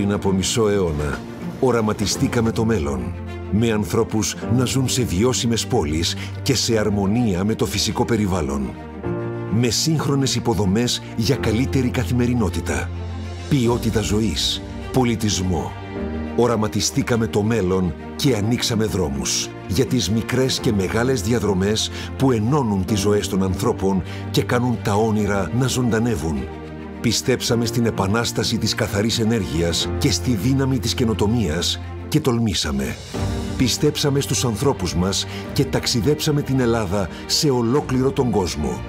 Πριν από μισό αιώνα, οραματιστήκαμε το μέλλον, με ανθρώπους να ζουν σε βιώσιμες πόλεις και σε αρμονία με το φυσικό περιβάλλον. Με σύγχρονες υποδομές για καλύτερη καθημερινότητα, ποιότητα ζωής, πολιτισμό. Οραματιστήκαμε το μέλλον και ανοίξαμε δρόμους για τις μικρές και μεγάλες διαδρομές που ενώνουν τις ζωές των ανθρώπων και κάνουν τα όνειρα να ζωντανεύουν. Πιστέψαμε στην επανάσταση της καθαρής ενέργειας και στη δύναμη της καινοτομίας και τολμήσαμε. Πιστέψαμε στους ανθρώπους μας και ταξιδέψαμε την Ελλάδα σε ολόκληρο τον κόσμο.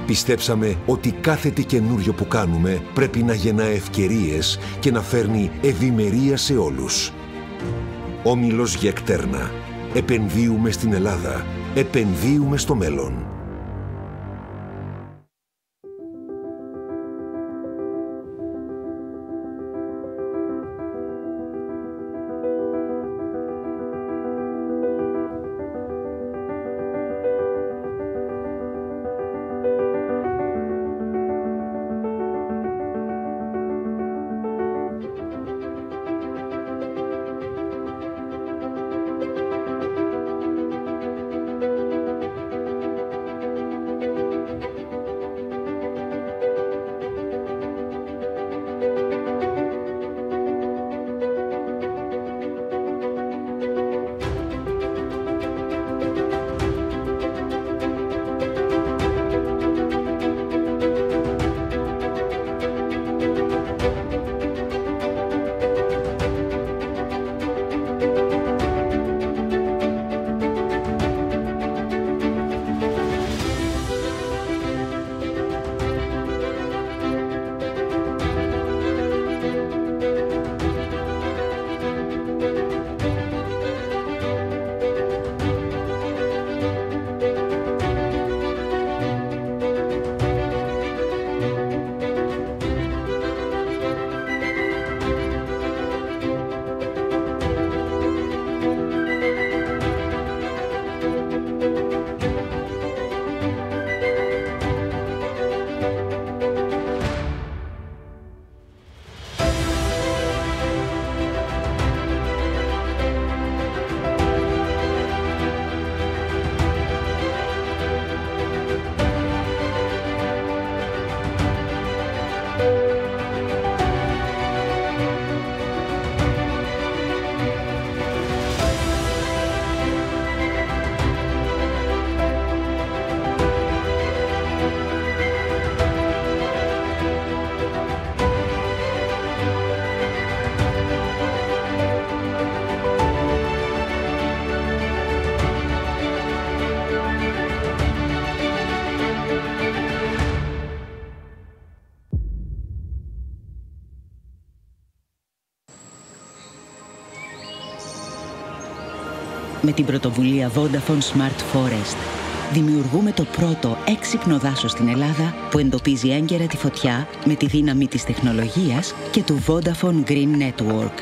Πιστέψαμε ότι κάθε τι καινούριο που κάνουμε πρέπει να γεννά ευκαιρίες και να φέρνει ευημερία σε όλους. Όμιλος Γεκτέρνα. Επενδύουμε στην Ελλάδα. Επενδύουμε στο μέλλον. Με την πρωτοβουλία Vodafone Smart Forest δημιουργούμε το πρώτο έξυπνο δάσος στην Ελλάδα που εντοπίζει έγκαιρα τη φωτιά με τη δύναμη της τεχνολογίας και του Vodafone Green Network.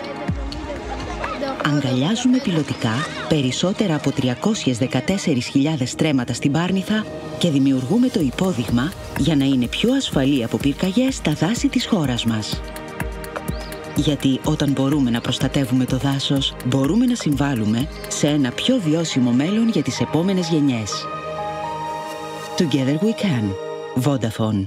Αγκαλιάζουμε πιλωτικά περισσότερα από 314.000 στρέμματα στην Πάρνηθα και δημιουργούμε το υπόδειγμα για να είναι πιο ασφαλή από πυρκαγιές τα δάση της χώρας μας. Γιατί όταν μπορούμε να προστατεύουμε το δάσος, μπορούμε να συμβάλλουμε σε ένα πιο βιώσιμο μέλλον για τις επόμενες γενιές. Together we can. Vodafone.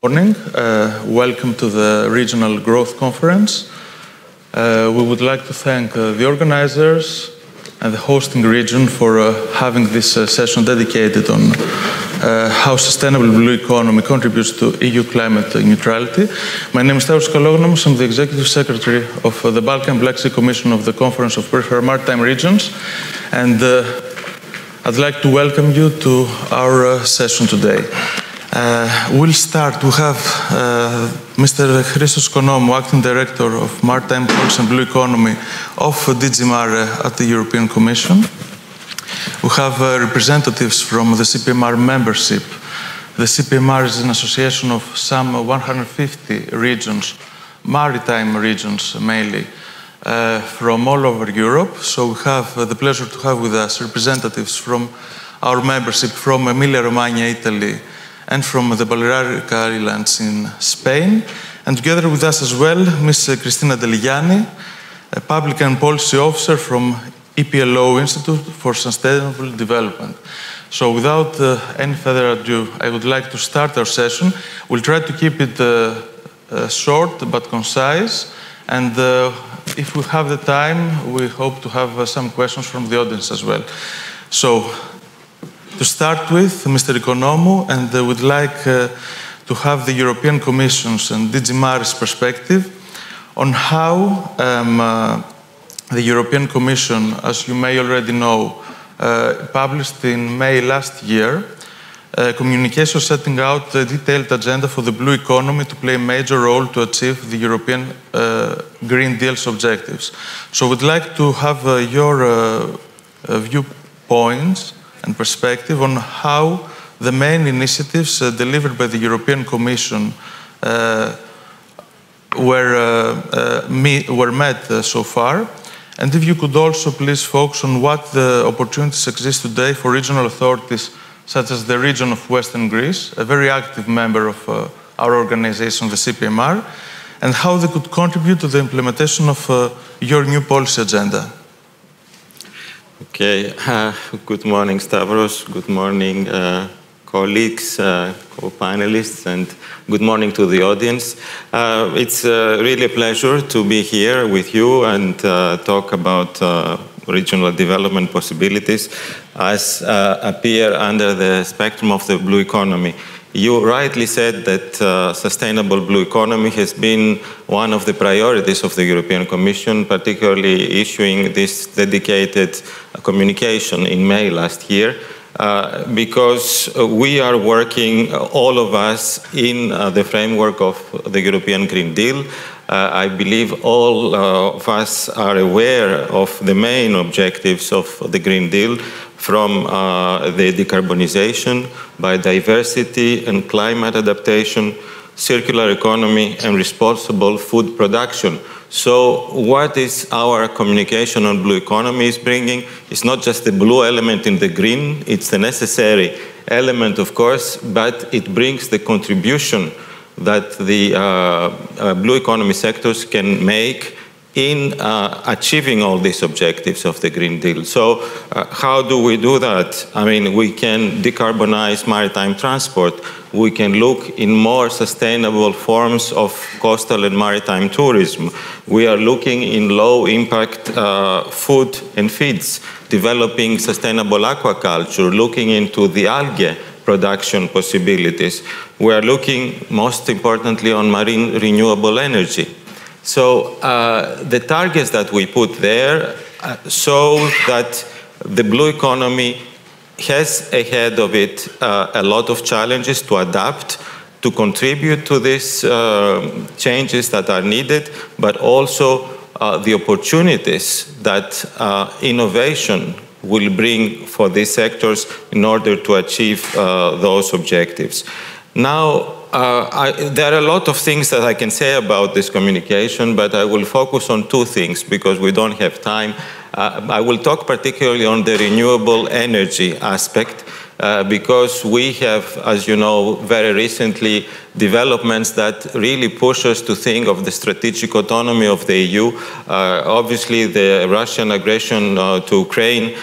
Morning. Welcome to the Regional Growth Conference. We would like to thank the organizers and the hosting region for having this session dedicated on how sustainable blue economy contributes to EU climate neutrality. My name is Stavros Kalognomos. I'm the Executive Secretary of the Balkan Black Sea Commission of the Conference of Peripheral Maritime Regions, and I'd like to welcome you to our session today. We'll start. We have Mr. Christos Konomou, Acting Director of Maritime Policy and Blue Economy of DG Mare at the European Commission. We have representatives from the CPMR membership. The CPMR is an association of some 150 regions, maritime regions mainly, from all over Europe. So we have the pleasure to have with us representatives from our membership from Emilia-Romagna, Italy, and from the Balearic Islands in Spain. And together with us as well, Ms. Cristina Delgany, a Public and Policy Officer from Eplo Institute for Sustainable Development. So without any further ado, I would like to start our session. We'll try to keep it short but concise. And if we have the time, we hope to have some questions from the audience as well. So, to start with, Mr. Konomou, and would like to have the European Commission's and DG Mare's perspective on how the European Commission, as you may already know, published in May last year a communication setting out a detailed agenda for the blue economy to play a major role to achieve the European Green Deal's objectives. So we'd like to have your viewpoints and perspective on how the main initiatives delivered by the European Commission were met so far. And if you could also please focus on what the opportunities exist today for regional authorities, such as the region of Western Greece, a very active member of our organization, the CPMR, and how they could contribute to the implementation of your new policy agenda. Okay, good morning, Stavros. Good morning, colleagues, co-panelists, and good morning to the audience. It's really a pleasure to be here with you and talk about regional development possibilities as appear under the spectrum of the blue economy. You rightly said that sustainable blue economy has been one of the priorities of the European Commission, particularly issuing this dedicated communication in May last year, because we are working, all of us, in the framework of the European Green Deal. I believe all of us are aware of the main objectives of the Green Deal, from the decarbonization, biodiversity and climate adaptation, circular economy, and responsible food production. So what is our communication on blue economy is bringing? It's not just the blue element in the green, it's the necessary element, of course, but it brings the contribution that the blue economy sectors can make in achieving all these objectives of the Green Deal. So how do we do that? I mean, we can decarbonize maritime transport. We can look in more sustainable forms of coastal and maritime tourism. We are looking in low-impact food and feeds, developing sustainable aquaculture, looking into the algae production possibilities. We are looking, most importantly, on marine renewable energy. So the targets that we put there show that the blue economy has ahead of it a lot of challenges to adapt, to contribute to these changes that are needed, but also the opportunities that innovation will bring for these sectors in order to achieve those objectives. Now, there are a lot of things that I can say about this communication, but I will focus on two things because we don't have time. I will talk particularly on the renewable energy aspect because we have, as you know, very recently developments that really push us to think of the strategic autonomy of the EU. Obviously, the Russian aggression to Ukraine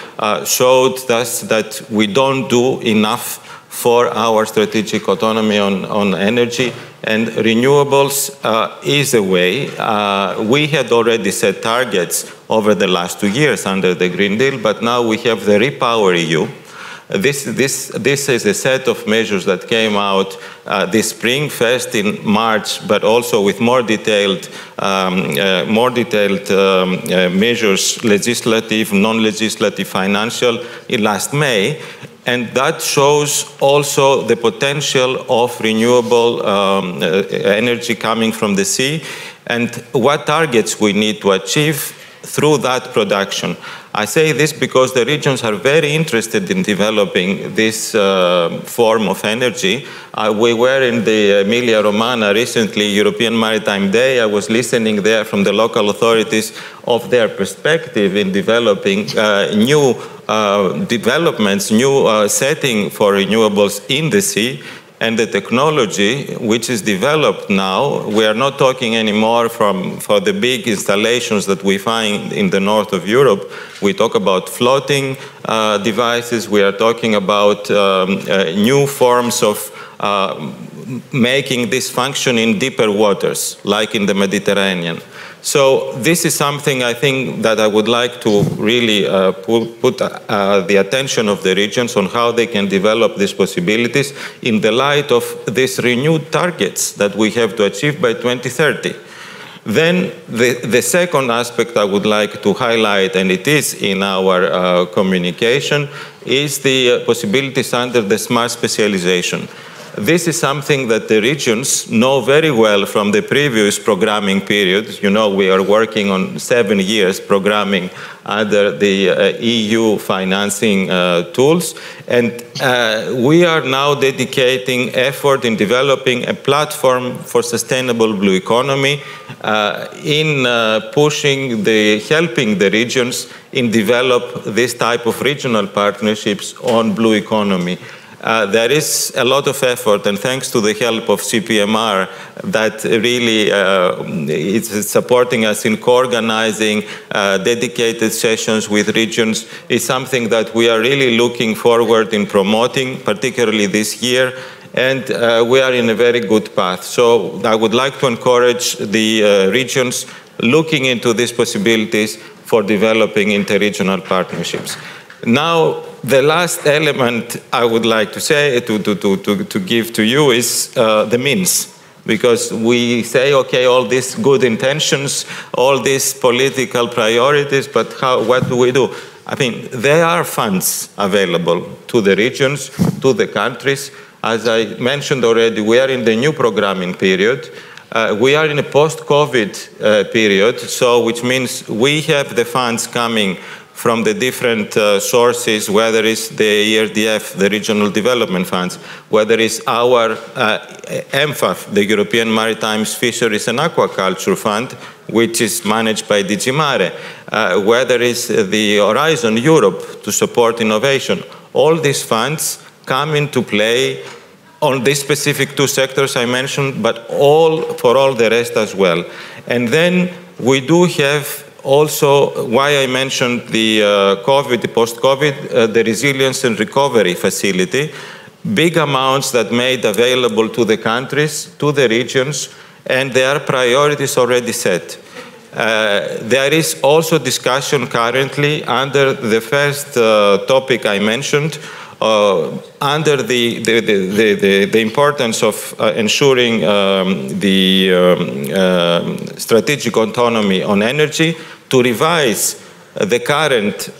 showed us that we don't do enough for our strategic autonomy on energy, and renewables is a way. We had already set targets over the last 2 years under the Green Deal, but now we have the Repower EU. This is a set of measures that came out this spring, first in March, but also with more detailed measures, legislative, non-legislative, financial, in last May. And that shows also the potential of renewable energy coming from the sea and what targets we need to achieve through that production. I say this because the regions are very interested in developing this form of energy. We were in the Emilia-Romagna recently, European Maritime Day. I was listening there from the local authorities of their perspective in developing new developments, new setting for renewables in the sea. And the technology which is developed now, we are not talking anymore for the big installations that we find in the north of Europe. We talk about floating devices. We are talking about new forms of making this function in deeper waters, like in the Mediterranean. So this is something I think that I would like to really put the attention of the regions on how they can develop these possibilities in the light of these renewed targets that we have to achieve by 2030. Then the second aspect I would like to highlight, and it is in our communication, is the possibilities under the smart specialization. This is something that the regions know very well from the previous programming period. You know, we are working on 7 years programming under the EU financing tools. And we are now dedicating effort in developing a platform for sustainable blue economy, in helping the regions in develop this type of regional partnerships on blue economy. There is a lot of effort, and thanks to the help of CPMR, that really is supporting us in co-organizing dedicated sessions with regions. It's something that we are really looking forward in promoting, particularly this year, and we are in a very good path. So I would like to encourage the regions looking into these possibilities for developing interregional partnerships. Now, the last element I would like to say, to give to you is the means. Because we say, okay, all these good intentions, all these political priorities, but what do we do? I mean, there are funds available to the regions, to the countries. As I mentioned already, we are in the new programming period. We are in a post-COVID period, so which means we have the funds coming from the different sources, whether it's the ERDF, the Regional Development Funds, whether it's our MFAF, the European Maritime Fisheries and Aquaculture Fund, which is managed by DG Mare, whether it's the Horizon Europe to support innovation. All these funds come into play on these specific 2 sectors I mentioned, but for all the rest as well. And then we do have also, why I mentioned the post-COVID, the Resilience and Recovery Facility, big amounts that made available to the countries, to the regions, and there are priorities already set. There is also discussion currently under the first topic I mentioned, under the importance of ensuring the strategic autonomy on energy, to revise the current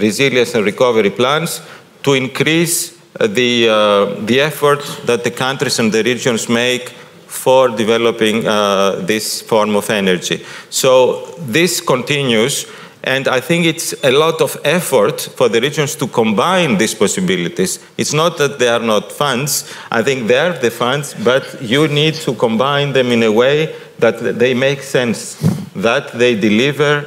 resilience and recovery plans, to increase the effort that the countries and the regions make for developing this form of energy. So this continues. And I think it's a lot of effort for the regions to combine these possibilities. It's not that there are not funds. I think there are the funds, but you need to combine them in a way that they make sense, that they deliver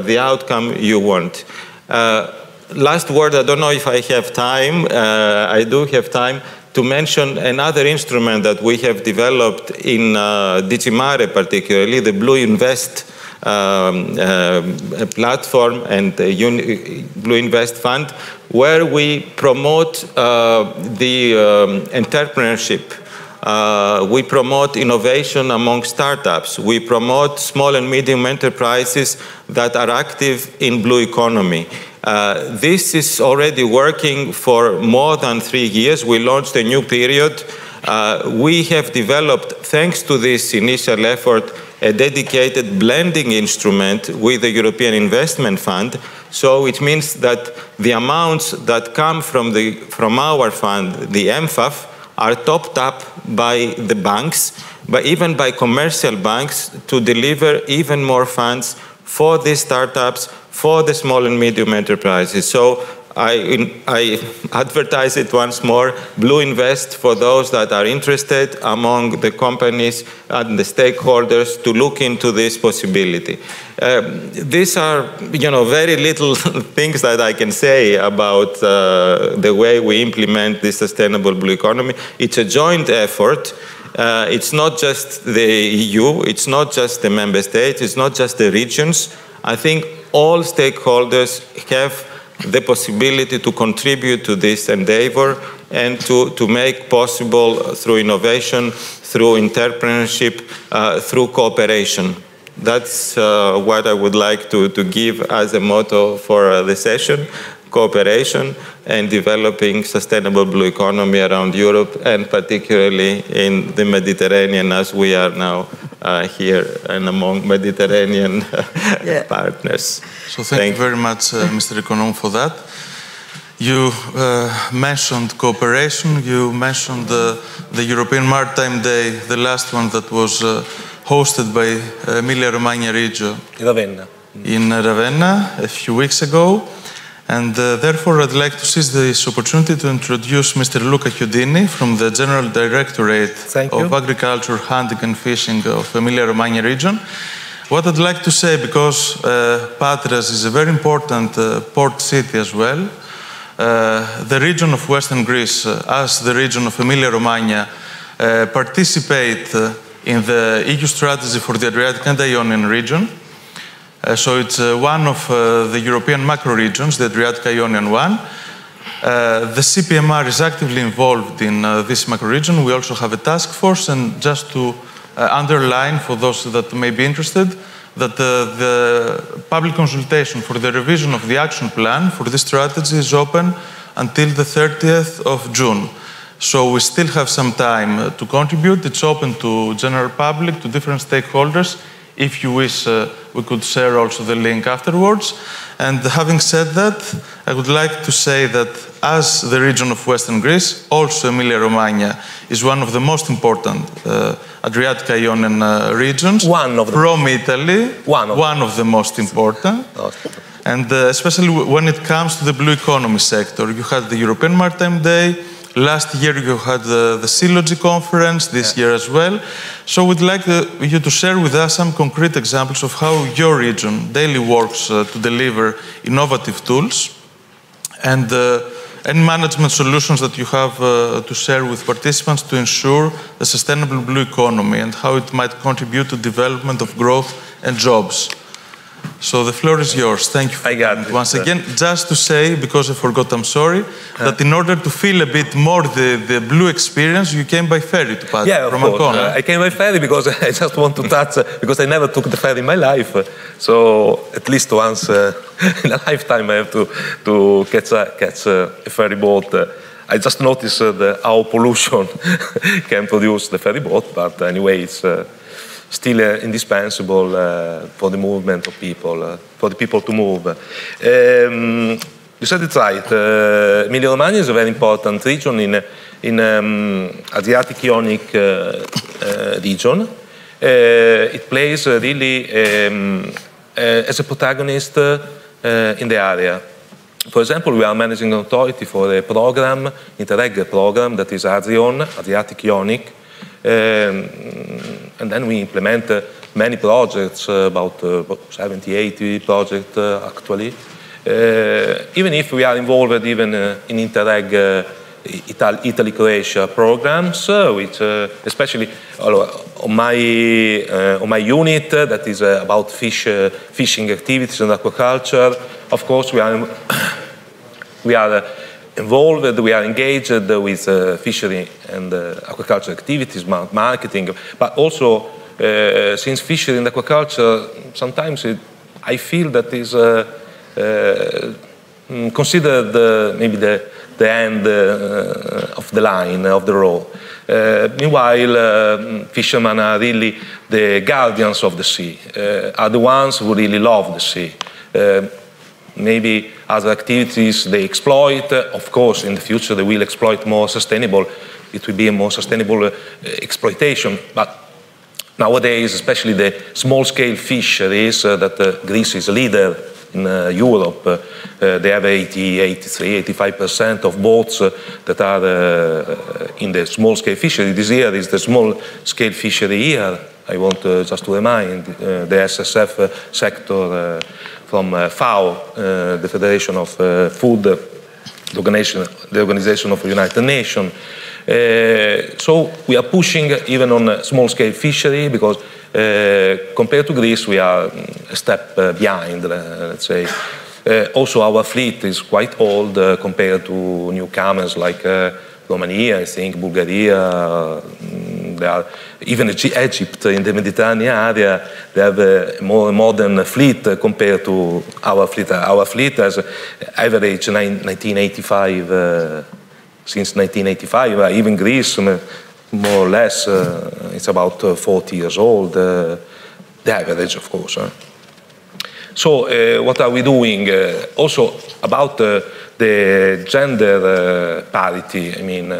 the outcome you want. Last word, I don't know if I have time. I do have time to mention another instrument that we have developed in DG Mare particularly, the Blue Invest platform and Blue Invest Fund, where we promote the entrepreneurship. We promote innovation among startups. We promote small and medium enterprises that are active in blue economy. This is already working for more than 3 years. We launched a new period. We have developed, thanks to this initial effort, a dedicated blending instrument with the European Investment Fund. So it means that the amounts that come from our fund, the MFAF, are topped up by the banks, but even by commercial banks, to deliver even more funds for these startups, for the small and medium enterprises. So I advertise it once more, Blue Invest, for those that are interested among the companies and the stakeholders to look into this possibility. These are, very little things that I can say about the way we implement this sustainable blue economy. It's a joint effort. It's not just the EU, it's not just the member states, it's not just the regions. I think all stakeholders have the possibility to contribute to this endeavor and to make possible through innovation, through entrepreneurship, through cooperation. That's what I would like to give as a motto for the session: cooperation and developing sustainable blue economy around Europe, and particularly in the Mediterranean, as we are now here and among Mediterranean partners. So thank you very much, Mr. Econom, for that. You mentioned cooperation, you mentioned the European Maritime Day, the last one that was hosted by Emilia-Romagna region in Ravenna a few weeks ago. And therefore, I'd like to seize this opportunity to introduce Mr. Luca Chiodini from the General Directorate of Agriculture, Hunting and Fishing of Emilia-Romagna region. What I'd like to say, because Patras is a very important port city as well, the region of Western Greece, as the region of Emilia-Romagna, participate in the EU strategy for the Adriatic and Ionian region. So it's one of the European macro regions, the Adriatic-Ionian one. The CPMR is actively involved in this macro region. We also have a task force, and just to underline for those that may be interested, that the public consultation for the revision of the action plan for this strategy is open until the 30th of June. So we still have some time to contribute. It's open to general public, to different stakeholders. If you wish, we could share also the link afterwards. And having said that, I would like to say that as the region of Western Greece, also Emilia-Romagna is one of the most important Adriatic-Ionian regions. From Italy, one of the most important. And especially when it comes to the blue economy sector. You had the European Maritime Day. Last year you had the Sylogy conference, this year as well. So we'd like you to share with us some concrete examples of how your region daily works to deliver innovative tools and management solutions that you have to share with participants to ensure the sustainable blue economy and how it might contribute to development of growth and jobs. So the floor is yours. Thank you. I got it. Once again, just to say, because I forgot, I'm sorry, that in order to feel a bit more the blue experience, you came by ferry to Padua from Ancona. I came by ferry because I just want to touch, because I never took the ferry in my life. So at least once in a lifetime I have to catch a ferry boat. I just noticed how pollution can produce the ferry boat, but anyway, it's still indispensable for the movement of people, for the people to move. You said it right. Emilia-Romagna is a very important region in Adriatic-Ionic region. It plays really as a protagonist in the area. For example, we are managing authority for a program, Interreg program, that is ADRION, Adriatic-Ionic. And then we implement many projects, about 70, 80 projects actually. Even if we are involved even in Interreg Italy-Croatia programs, which especially on my unit that is about fishing activities and aquaculture. Of course, we are involved, we are engaged with fishery and aquaculture activities, marketing, but also since fishery and aquaculture, sometimes I feel that is considered maybe the end of the line, of the road. Meanwhile, fishermen are really the guardians of the sea, are the ones who really love the sea. Maybe other activities they exploit. Of course, in the future they will exploit more sustainable. It will be a more sustainable exploitation. But nowadays, especially the small-scale fisheries that Greece is a leader in Europe, they have 83, 85% of boats that are in the small-scale fishery. This year is the small-scale fishery year. I want just to remind the SSF sector from FAO, the Federation of Food, the Organization of the United Nations. So we are pushing even on small-scale fishery because compared to Greece, we are a step behind, let's say. Also, our fleet is quite old compared to newcomers like Romania, I think, Bulgaria. There are even Egypt in the Mediterranean area. They have a more modern fleet compared to our fleet. Our fleet has average 1985. Since 1985, even Greece, more or less, it's about 40 years old. The average, of course. So, what are we doing? Also about the gender parity. I mean,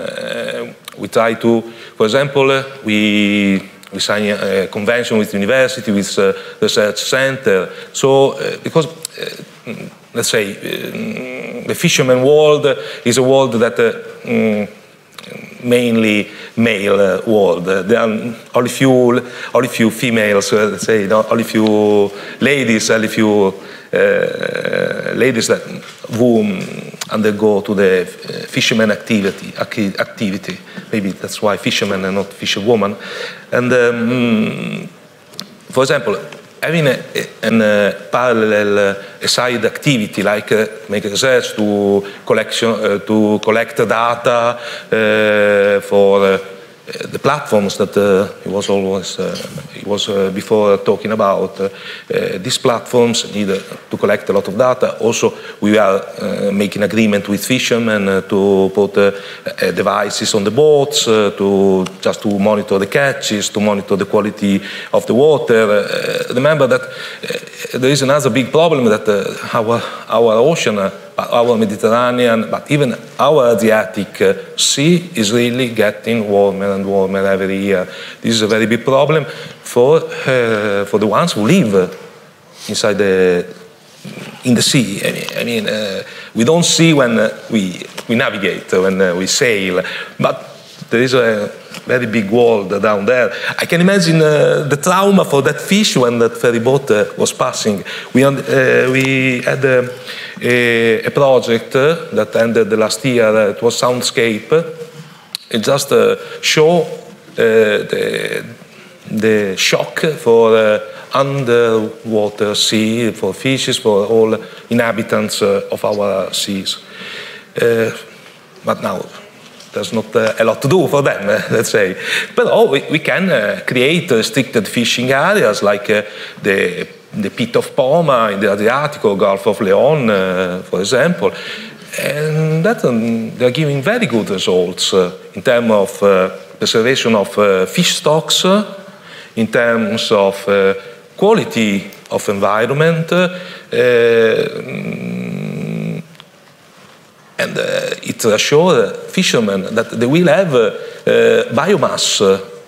we try to, for example, we sign a convention with university, with research center. So, because let's say the fisherman world is a world that mainly male world. There are only few females, let's say, only few ladies, only few ladies that who undergo to the fisherman activity. Maybe that's why fishermen and not fisherwoman. And for example, having a parallel side activity like make research to collect data for the platforms that he was before talking about. These platforms need to collect a lot of data. Also, we are making agreement with fishermen to put devices on the boats to monitor the catches, to monitor the quality of the water. Remember that there is another big problem that our ocean, our Mediterranean, but even our Adriatic Sea is really getting warmer and warmer every year. This is a very big problem for the ones who live inside in the sea. I mean, we don't see when we navigate, when we sail, but there is a very big world down there. I can imagine the trauma for that fish when that ferry boat was passing. We had a project that ended last year. It was Soundscape. It just show the shock for underwater sea, for fishes, for all inhabitants of our seas. But now there's not a lot to do for them, let's say. But we can create restricted fishing areas like the Pit of Poma in the Adriatic or Gulf of Leon, for example. And that they're giving very good results in terms of preservation of fish stocks, in terms of quality of environment, and it assures fishermen that they will have biomass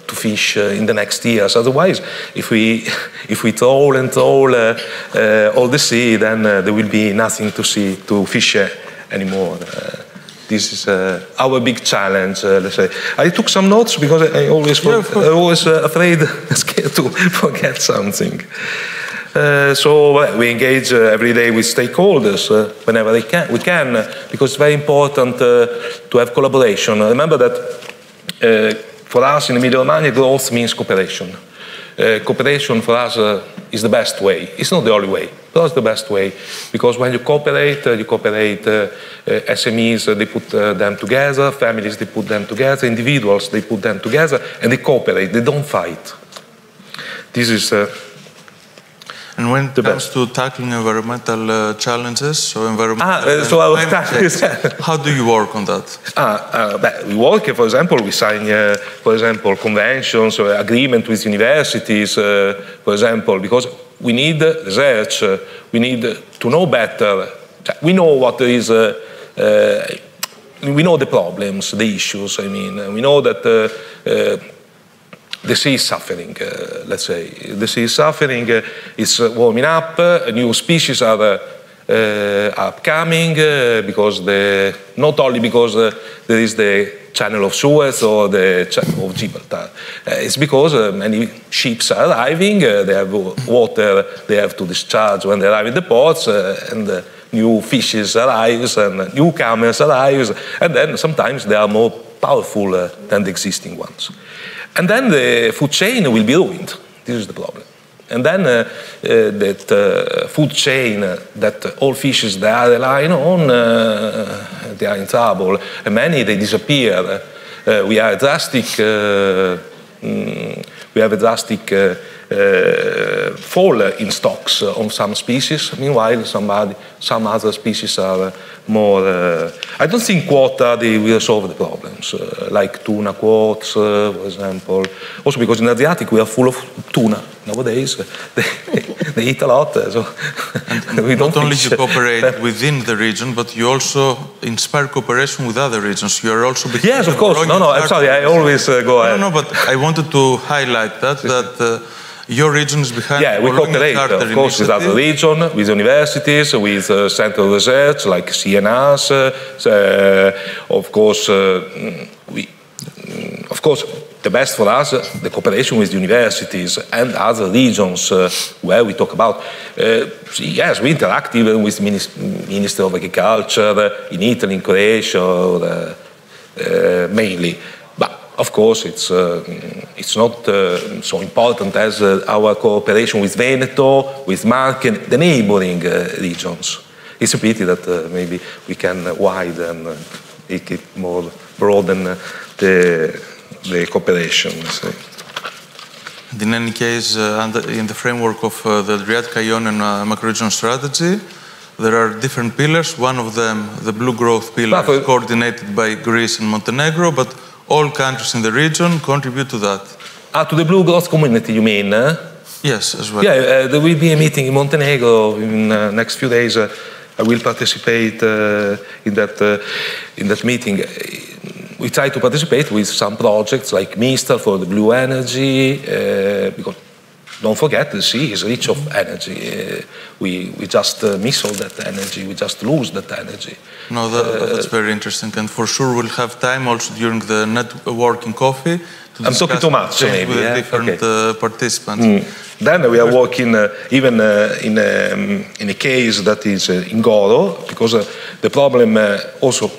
to fish in the next years. Otherwise, if we troll and troll all the sea, then there will be nothing to fish anymore. This is our big challenge, let's say. I took some notes because I always afraid, scared to forget something. So we engage every day with stakeholders whenever we can, because it's very important to have collaboration. Remember that for us in Emilia-Romagna, growth means cooperation. Cooperation for us is the best way. It's not the only way, but it's the best way, because when you cooperate SMEs, they put them together, families, they put them together, individuals, they put them together, and they cooperate, they don't fight. This is and when it comes to tackling environmental challenges, so how do you work on that? We work, for example, we sign, for example, conventions or agreement with universities, for example, because we need research, we need to know better. We know what is, we know the problems, the issues, I mean, we know that the sea is suffering, let's say. The sea is suffering, it's warming up, new species are upcoming, because not only because there is the Channel of Suez or the Channel of Gibraltar. It's because many ships are arriving, they have water they have to discharge when they arrive in the ports, and new fishes arrive, and newcomers arrive, and then sometimes they are more powerful than the existing ones. And then the food chain will be ruined. This is the problem. And then that food chain that all fishes they are relying on, they are in trouble. And many, they disappear. We have a drastic fall in stocks on some species. Meanwhile, some other species are more. I don't think quota they will solve the problems, like tuna quotas, for example. Also because in Adriatic we are full of tuna nowadays. They eat a lot, so we don't. Not only you cooperate within the region, but you also inspire cooperation with other regions. You are also. Yes, of course. No, I'm sorry. I always go ahead. No, but I wanted to highlight that. Your region is behind. Yeah, we cooperate, of course, with other regions, with universities, with central research like CNRs. Of course, the best for us, the cooperation with universities and other regions where we talk about. Yes, we interact even with Minister of Agriculture in Italy, in Croatia, mainly. Of course, it's not so important as our cooperation with Veneto, with Marche, the neighboring regions. It's a pity that maybe we can widen, make it more broaden the cooperation. In any case, in the framework of the Adriatic-Ionian macro-regional strategy, there are different pillars. One of them, the blue growth pillar, is coordinated by Greece and Montenegro, but all countries in the region contribute to that. To the Blue Growth Community, you mean? Yes, as well. Yeah, there will be a meeting in Montenegro in the next few days. I will participate in that meeting. We try to participate with some projects like Mistral for the blue energy, because don't forget, the sea is rich of energy. We just miss all that energy. We just lose that energy. No, that's very interesting. And for sure we'll have time also during the networking coffee to discuss. I'm talking too much, maybe. With different participants. Then we are working even in a case that is in Goro, because the problem also,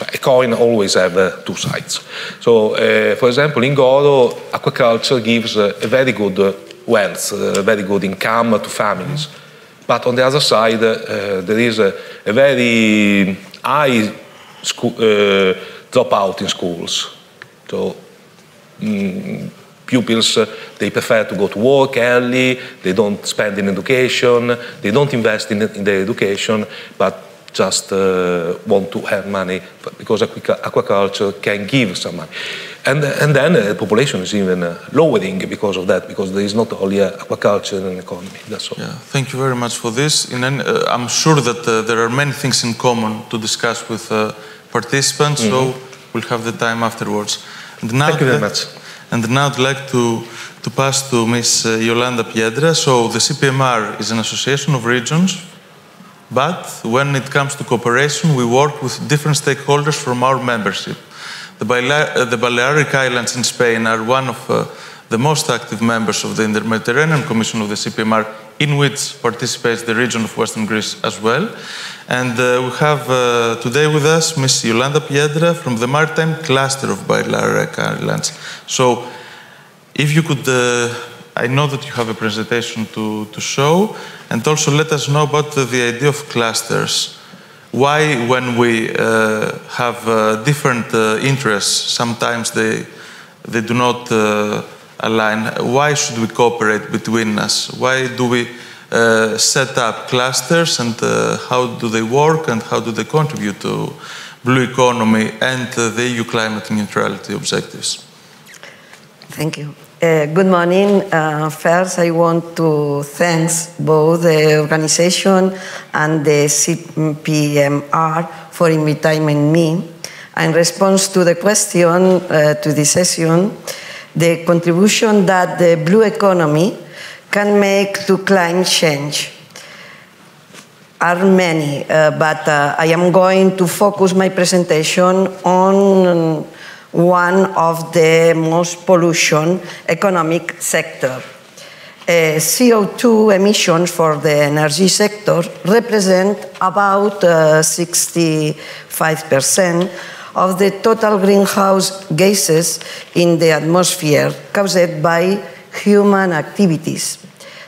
a coin always have two sides. So, for example, in Goro, aquaculture gives a very good wealth, very good income to families. But on the other side, there is a very high dropout in schools. So pupils, they prefer to go to work early, they don't spend in education, they don't invest in their education, but just want to have money because aquaculture can give some money. And then the population is even lowering because of that, because there is not only aquaculture in an economy. That's all. Yeah, thank you very much for this. I'm sure that there are many things in common to discuss with participants, so we'll have the time afterwards. And now thank you very much. And now I'd like to pass to Ms. Yolanda Piedra. So the CPMR is an association of regions, but when it comes to cooperation, we work with different stakeholders from our membership. The Balearic Islands in Spain are one of the most active members of the Inter-Mediterranean Commission of the CPMR, in which participates the region of Western Greece as well. And we have today with us Ms. Yolanda Piedra from the Maritime Cluster of Balearic Islands. So if you could, I know that you have a presentation to show, and also let us know about the idea of clusters. Why, when we have different interests, sometimes they do not align, why should we cooperate between us? Why do we set up clusters, and how do they work, and how do they contribute to blue economy and the EU climate neutrality objectives? Thank you. Good morning. First, I want to thank both the organization and the CPMR for inviting me. In response to the question to this session, the contribution that the blue economy can make to climate change are many, but I am going to focus my presentation on one of the most pollution economic sector. CO2 emissions for the energy sector represent about 65% of the total greenhouse gases in the atmosphere caused by human activities.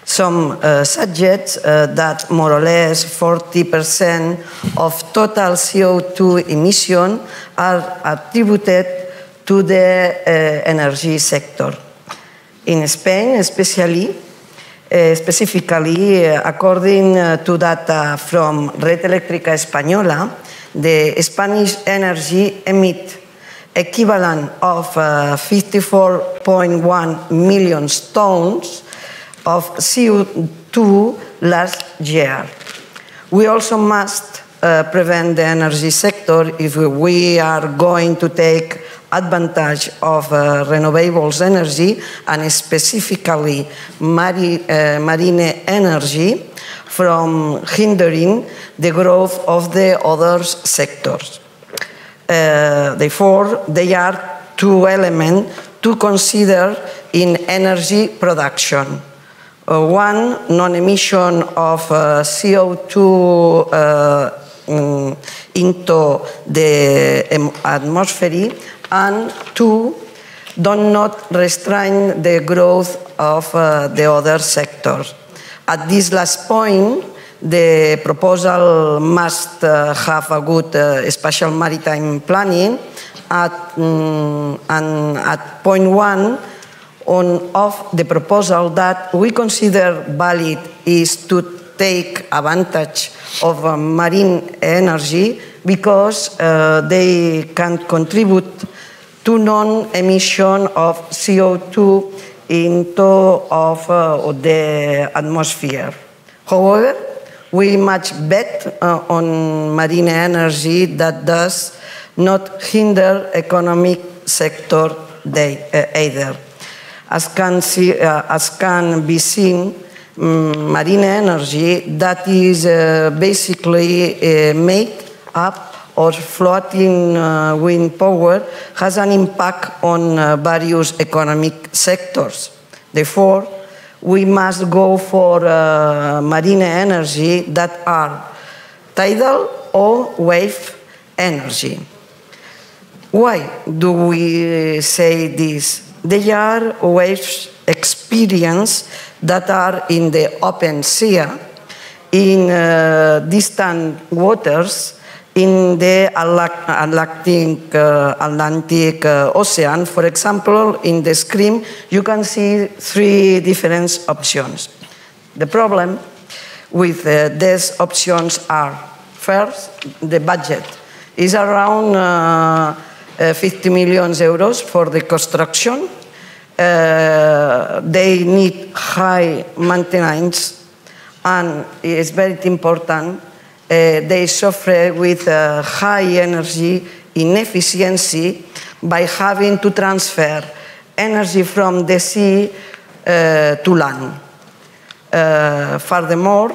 Some suggest that more or less 40% of total CO2 emission are attributed to the energy sector. In Spain, specifically, according to data from Red Eléctrica Española, the Spanish energy emit equivalent of 54.1 million tons of CO2 last year. We also must prevent the energy sector if we are going to take advantage of renewables energy, and specifically marine energy, from hindering the growth of the other sectors. Therefore, there are two elements to consider in energy production. One, non-emission of CO2 into the atmosphere, and two, do not restrain the growth of the other sectors. At this last point, the proposal must have a good spatial maritime planning. And at point one of the proposal that we consider valid is to take advantage of marine energy because they can contribute to non-emission of CO2 into the atmosphere. However, we must bet on marine energy that does not hinder economic sector either. As can be seen, marine energy that is basically made up of floating wind power has an impact on various economic sectors. Therefore, we must go for marine energy that are tidal or wave energy. Why do we say this? They are waves experience that are in the open sea, in distant waters, in the Atlantic Ocean. For example, in the screen, you can see three different options. The problem with these options are, first, the budget is around 50 million euros for the construction. They need high maintenance, and it's very important, they suffer with high energy inefficiency by having to transfer energy from the sea to land. Furthermore,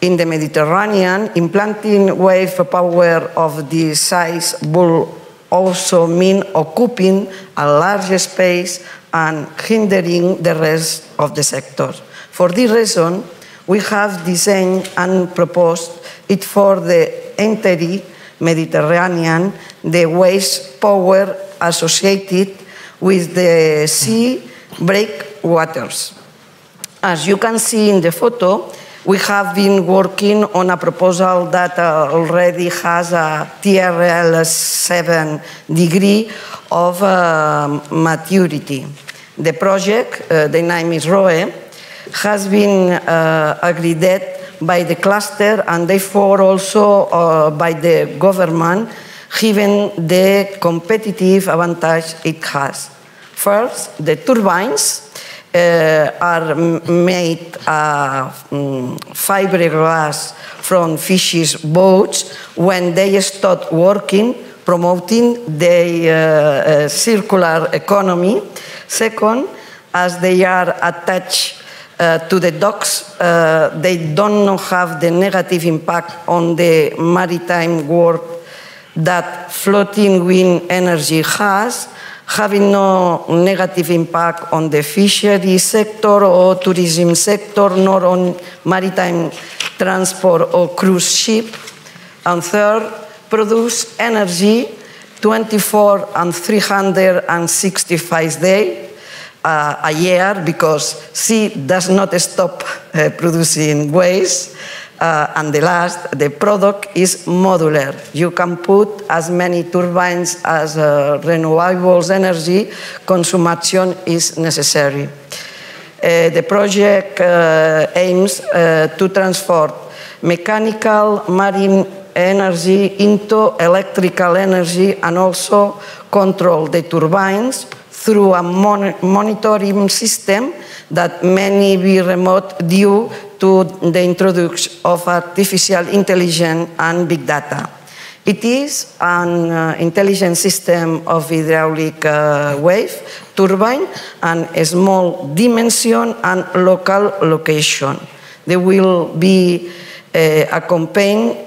in the Mediterranean, implanting wave power of this size would also mean occupying a large space and hindering the rest of the sector. For this reason, we have designed and proposed it for the entire Mediterranean, the waste power associated with the sea breakwaters. As you can see in the photo, we have been working on a proposal that already has a TRL 7 degree of maturity. The project, the name is ROE, has been agreed by the cluster and therefore also by the government, given the competitive advantage it has. First, the turbines are made fiberglass from fishes' boats when they stop working, promoting the circular economy. Second, as they are attached to the docks, they do not have the negative impact on the maritime world that floating wind energy has, having no negative impact on the fishery sector or tourism sector, nor on maritime transport or cruise ship. And third, produce energy 24 and 365 days a year, because sea does not stop producing waste. And the last, the product is modular. You can put as many turbines as renewables energy consumption is necessary. The project aims to transform mechanical marine energy into electrical energy and also control the turbines through a monitoring system that may be remote due to the introduction of artificial intelligence and big data. It is an intelligent system of hydraulic wave, turbine, and a small dimension and local location. They will be accompanied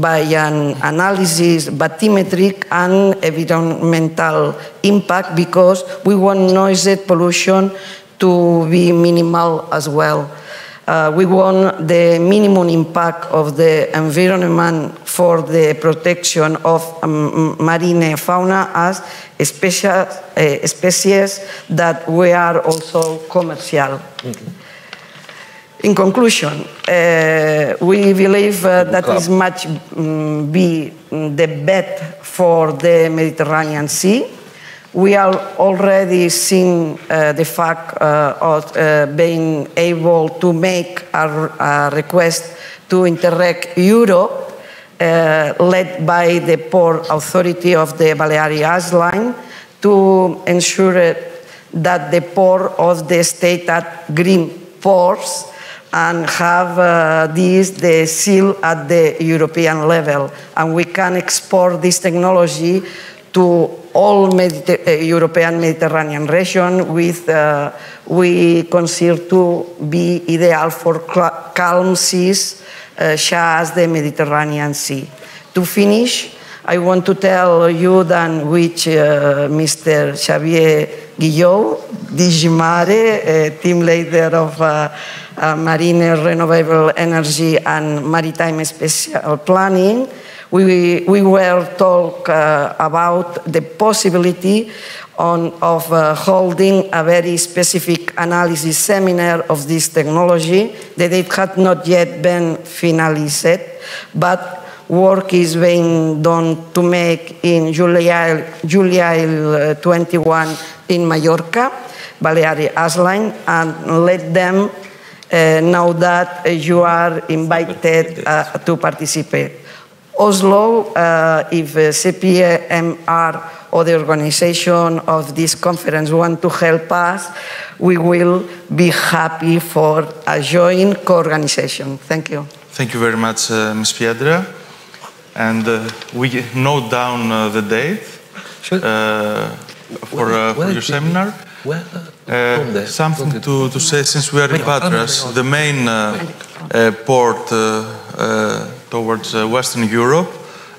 by an analysis, bathymetric and environmental impact, because we want noise pollution to be minimal as well. We want the minimum impact of the environment for the protection of marine fauna as species that we are also commercial. In conclusion, we believe that is much be the bet for the Mediterranean Sea. We are already seeing the fact of being able to make a request to Interreg Europe, led by the Port Authority of the Balearic Islands, to ensure that the port of the state at green ports and have the seal at the European level. And we can export this technology to all European Mediterranean region, with we consider to be ideal for calm seas, such as the Mediterranean Sea. To finish, I want to tell you that which Mr. Xavier Guillot, DG Mare, team leader of Marine Renewable Energy and Maritime Special Planning, we were talk about the possibility of holding a very specific analysis seminar of this technology. The date had not yet been finalized, but work is being done to make in July 21 in Mallorca, Balearic Islands, and let them know that you are invited to participate. Oslo, if CPMR or the organization of this conference want to help us, we will be happy for a joint co-organization. Thank you. Thank you very much, Ms. Piedra. And we note down the date for your seminar. Something to say, since we are in Patras, the main port towards Western Europe,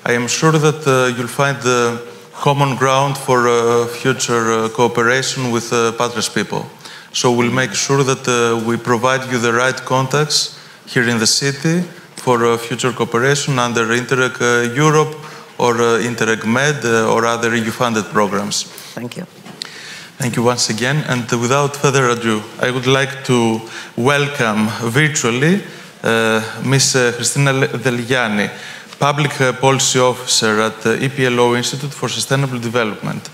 I am sure that you'll find the common ground for future cooperation with Patras people. So we'll make sure that we provide you the right contacts here in the city for future cooperation under Interreg Europe or Interreg Med or other EU-funded programs. Thank you. Thank you once again. And without further ado, I would like to welcome virtually Ms. Cristina Delgany, Public Policy Officer at the Eplo Institute for Sustainable Development.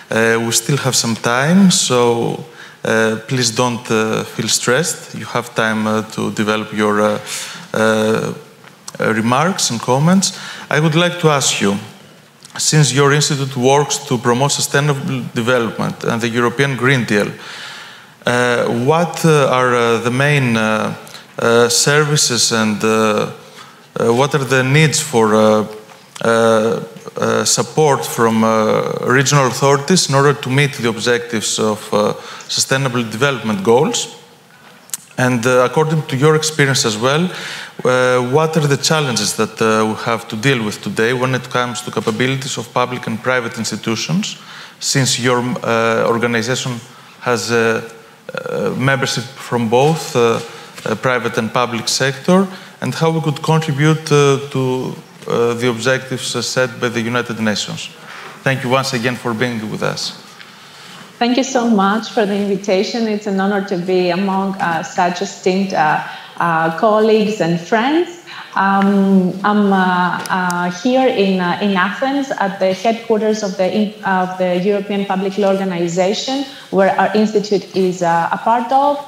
We still have some time, so please don't feel stressed. You have time to develop your remarks and comments. I would like to ask you, since your institute works to promote sustainable development and the European Green Deal, what are the main services and what are the needs for support from regional authorities in order to meet the objectives of sustainable development goals? And according to your experience as well, what are the challenges that we have to deal with today when it comes to capabilities of public and private institutions, since your organization has membership from both private and public sector, and how we could contribute to the objectives set by the United Nations? Thank you once again for being with us. Thank you so much for the invitation. It's an honor to be among such esteemed colleagues and friends. I'm here in Athens at the headquarters of the European Public Law Organization, where our institute is a part of.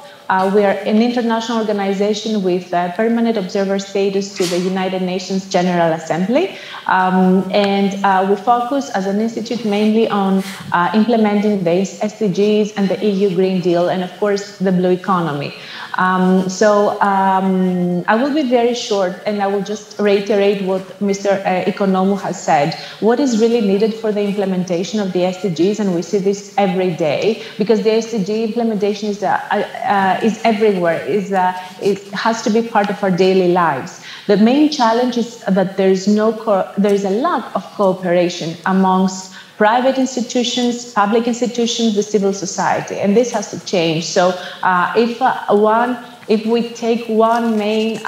We are an international organization with permanent observer status to the United Nations General Assembly. And we focus as an institute mainly on implementing the SDGs and the EU Green Deal and, of course, the blue economy. I will be very short, and I will just reiterate what Mr. Economou has said. What is really needed for the implementation of the SDGs, and we see this every day, because the SDG implementation is everywhere, it has to be part of our daily lives. The main challenge is that there is a lack of cooperation amongst private institutions, public institutions, the civil society, and this has to change. So if we take one main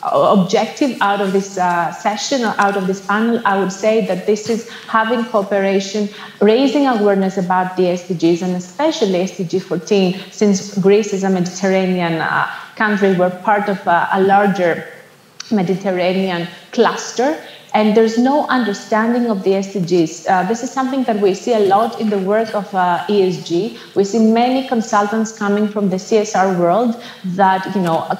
objective out of this session or out of this panel, I would say that this is having cooperation, raising awareness about the SDGs, and especially SDG 14, since Greece is a Mediterranean country, we're part of a larger Mediterranean cluster. And there's no understanding of the SDGs. This is something that we see a lot in the work of ESG. We see many consultants coming from the CSR world that,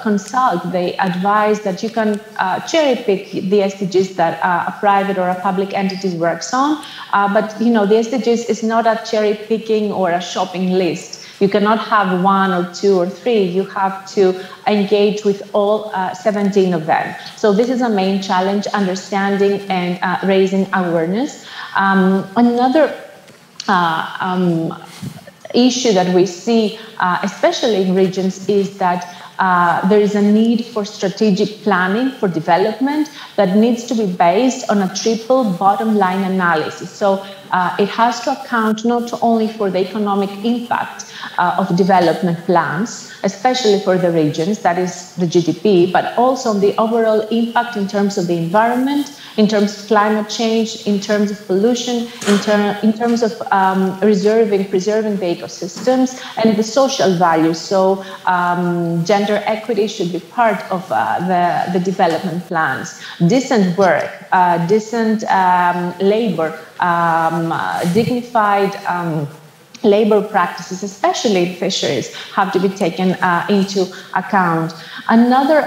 consult. They advise that you can cherry pick the SDGs that a private or a public entity works on. But, the SDGs is not a cherry picking or a shopping list. You cannot have one or two or three. You have to engage with all 17 of them. So this is a main challenge, understanding and raising awareness. Another issue that we see, especially in regions, is that there is a need for strategic planning for development that needs to be based on a triple bottom line analysis. So it has to account not only for the economic impact of development plans, especially for the regions, that is the GDP, but also on the overall impact in terms of the environment, in terms of climate change, in terms of pollution, in terms of preserving the ecosystems and the social values. So gender equity should be part of the development plans. Decent work, decent labor, dignified labor practices, especially in fisheries, have to be taken into account. Another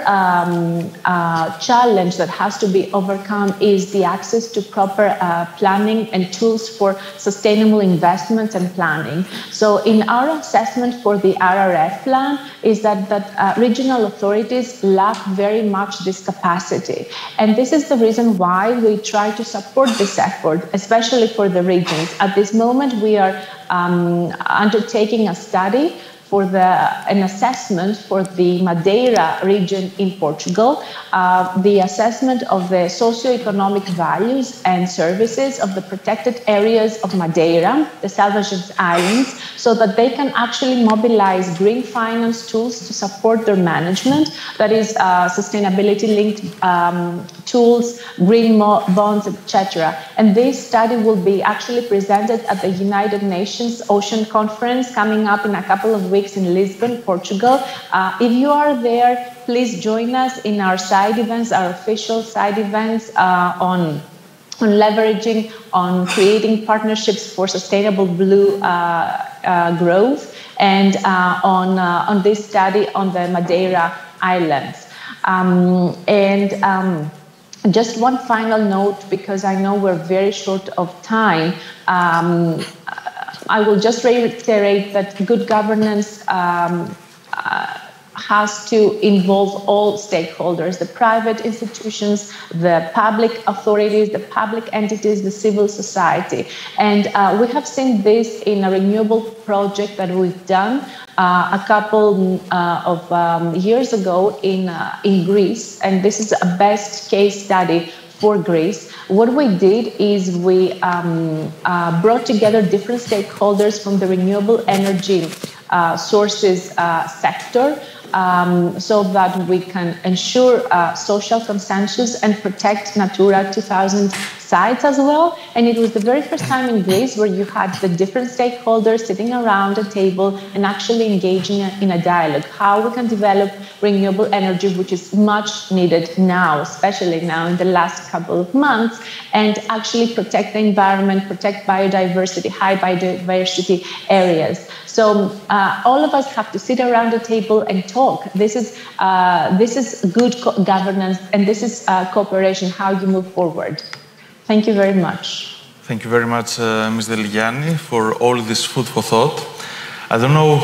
challenge that has to be overcome is the access to proper planning and tools for sustainable investments and planning. So in our assessment for the RRF plan is that regional authorities lack very much this capacity. And this is the reason why we try to support this effort, especially for the regions. At this moment, we are undertaking a study for an assessment for the Madeira region in Portugal, the assessment of the socio-economic values and services of the protected areas of Madeira, the Salvages Islands, so that they can actually mobilize green finance tools to support their management, that is sustainability-linked tools, green bonds, etc. And this study will be actually presented at the United Nations Ocean Conference coming up in a couple of weeks in Lisbon, Portugal. If you are there, please join us in our side events, our official side events on leveraging, on creating partnerships for sustainable blue growth, and on this study on the Madeira Islands. Just one final note, because I know we're very short of time. I will just reiterate that good governance has to involve all stakeholders, the private institutions, the public authorities, the public entities, the civil society. And we have seen this in a renewable project that we've done a couple of years ago in Greece, and this is a best case study for Greece. What we did is we brought together different stakeholders from the renewable energy sources sector, so that we can ensure social consensus and protect Natura 2000 sites as well. And it was the very first time in Greece where you had the different stakeholders sitting around a table and actually engaging in a dialogue, how we can develop renewable energy, which is much needed now, especially now in the last couple of months, and actually protect the environment, protect biodiversity, high biodiversity areas. So all of us have to sit around a table and talk. This is good governance, and this is cooperation, how you move forward. Thank you very much. Thank you very much, Ms. Delgany, for all this food for thought. I don't know,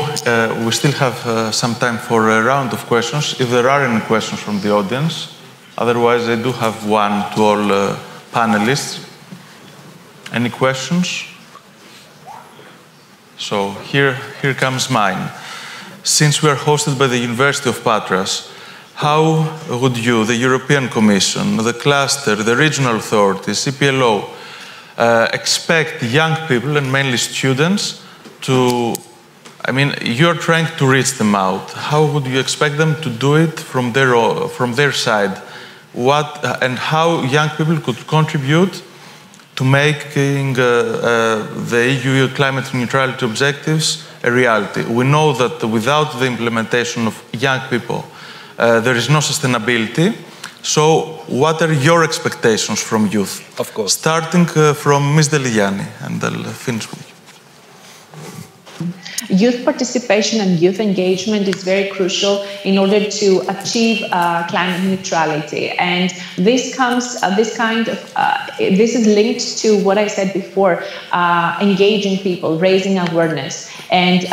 we still have some time for a round of questions, if there are any questions from the audience. Otherwise, I do have one to all panelists. Any questions? So here comes mine. Since we are hosted by the University of Patras, how would you, the European Commission, the cluster, the regional authorities, Eplo, expect young people, and mainly students, to, I mean, you're trying to reach them out. How would you expect them to do it from their side? What and how young people could contribute to making the EU climate neutrality objectives a reality? We know that without the implementation of young people, there is no sustainability. So what are your expectations from youth? Of course. Starting from Ms. Delgany, and I'll finish with you. Youth participation and youth engagement is very crucial in order to achieve climate neutrality, and this comes. This is linked to what I said before: engaging people, raising awareness, and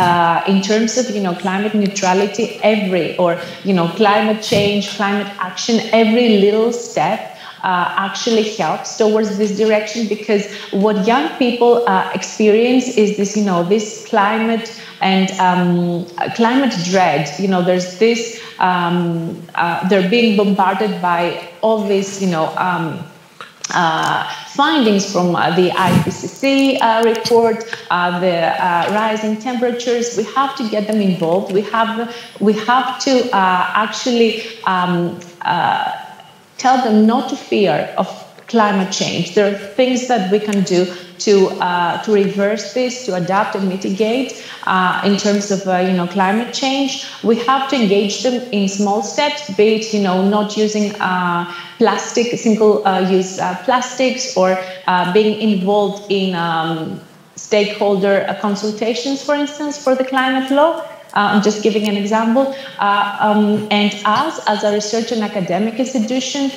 in terms of climate neutrality, climate change, climate action, every little step actually helps towards this direction, because what young people experience is this, this climate and climate dread. There's this, they're being bombarded by all these, findings from the IPCC report, the rising temperatures. We have to get them involved. We have to actually tell them not to fear of climate change. There are things that we can do to reverse this, to adapt and mitigate in terms of climate change. We have to engage them in small steps, be it not using single-use plastics, or being involved in stakeholder consultations, for instance, for the climate law. I'm just giving an example. And us, as a research and academic institution,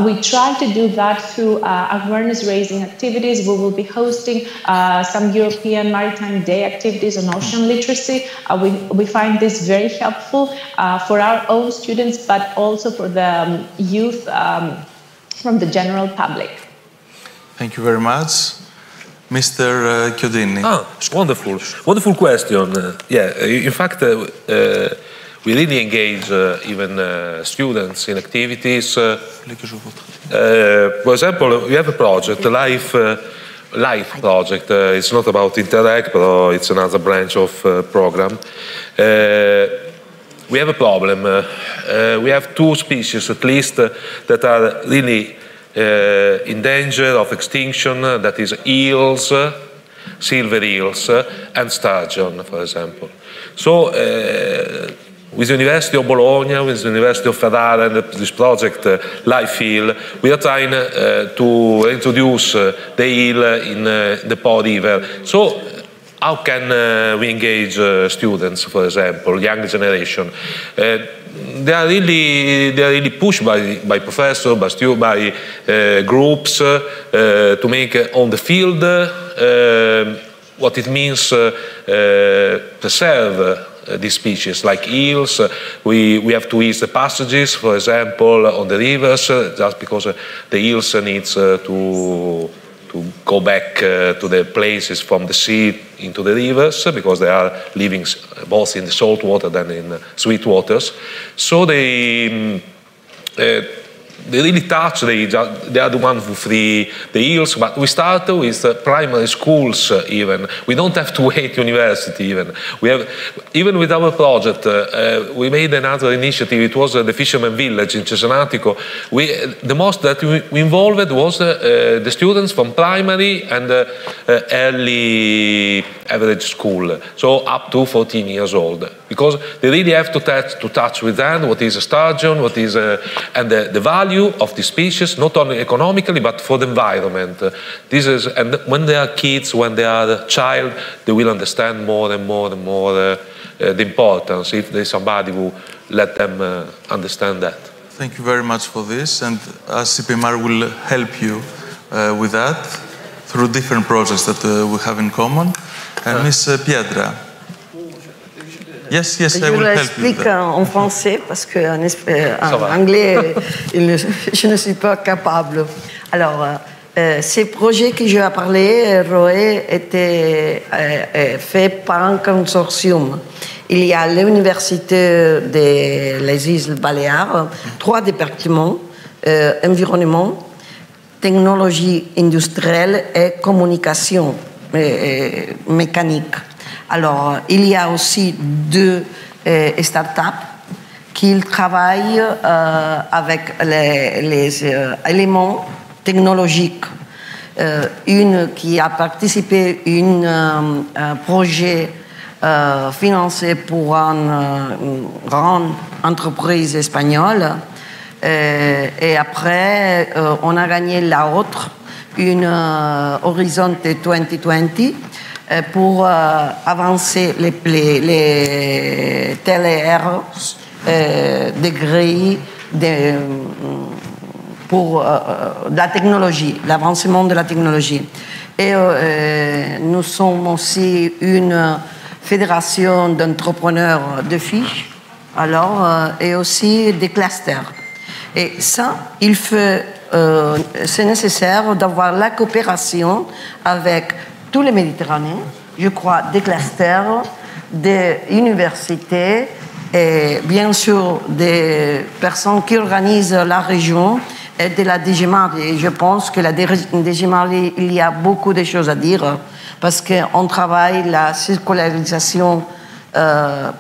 we try to do that through awareness-raising activities. We will be hosting some European Maritime Day activities on ocean literacy. We find this very helpful for our own students, but also for the youth from the general public. Thank you very much. Mr. Chiodini. Ah, wonderful. Wonderful question. In fact, we really engage even students in activities. For example, we have a project, the Life project. It's not about Interact, but it's another branch of program. We have a problem. We have 2 species, at least, that are really in danger of extinction. That is eels, silver eels, and sturgeon, for example. So, with the University of Bologna, with the University of Ferrara, and this project, Life Eel, we are trying to introduce the eel in the Po River. So, how can we engage students, for example, young generation? They are really pushed by professors, by groups to make on the field what it means preserve these species, like eels. We have to ease the passages, for example, on the rivers, just because the eels needs to go back to the places from the sea into the rivers, because they are living both in the salt water than in sweet waters. So they really touch, they are the ones who free the eels, but we start with primary schools even. We don't have to wait university even. We have, even with our project, we made another initiative. It was the Fisherman Village in Cesenatico. The most that we involved was the students from primary and early average school, so up to 14 years old, because they really have to touch with them what is a sturgeon, what is and the value of the species, not only economically but for the environment. This is, and when they are kids, when they are a child, they will understand more and more and more the importance, if there's somebody who let them understand that. Thank you very much for this, and CPMR will help you with that through different projects that we have in common. Miss Piedra. Yes, I will help you. Je l'explique en français parce qu'en anglais, je ne suis pas capable. Alors, ces projets que je vais parler, Roé, étaient faits par un consortium. Il y a l'Université des îles Baléares, 3 départements, environnement, technologie industrielle et communication mécanique. Alors, il y a aussi 2 startups qui travaillent avec les éléments technologiques. Une qui a participé à un projet financé pour une grande entreprise espagnole. Et après, on a gagné l'autre, une Horizon 2020, pour avancer les TLR des grilles pour la technologie, l'avancement de la technologie. Et nous sommes aussi une fédération d'entrepreneurs de fiches, et aussi des clusters. Et ça, c'est nécessaire d'avoir la coopération avec tous les Méditerranéens, je crois, des clusters, des universités et bien sûr des personnes qui organisent la région et de la DGMAR. Et je pense que la DGMAR, il y a beaucoup de choses à dire parce qu'on travaille la circularisation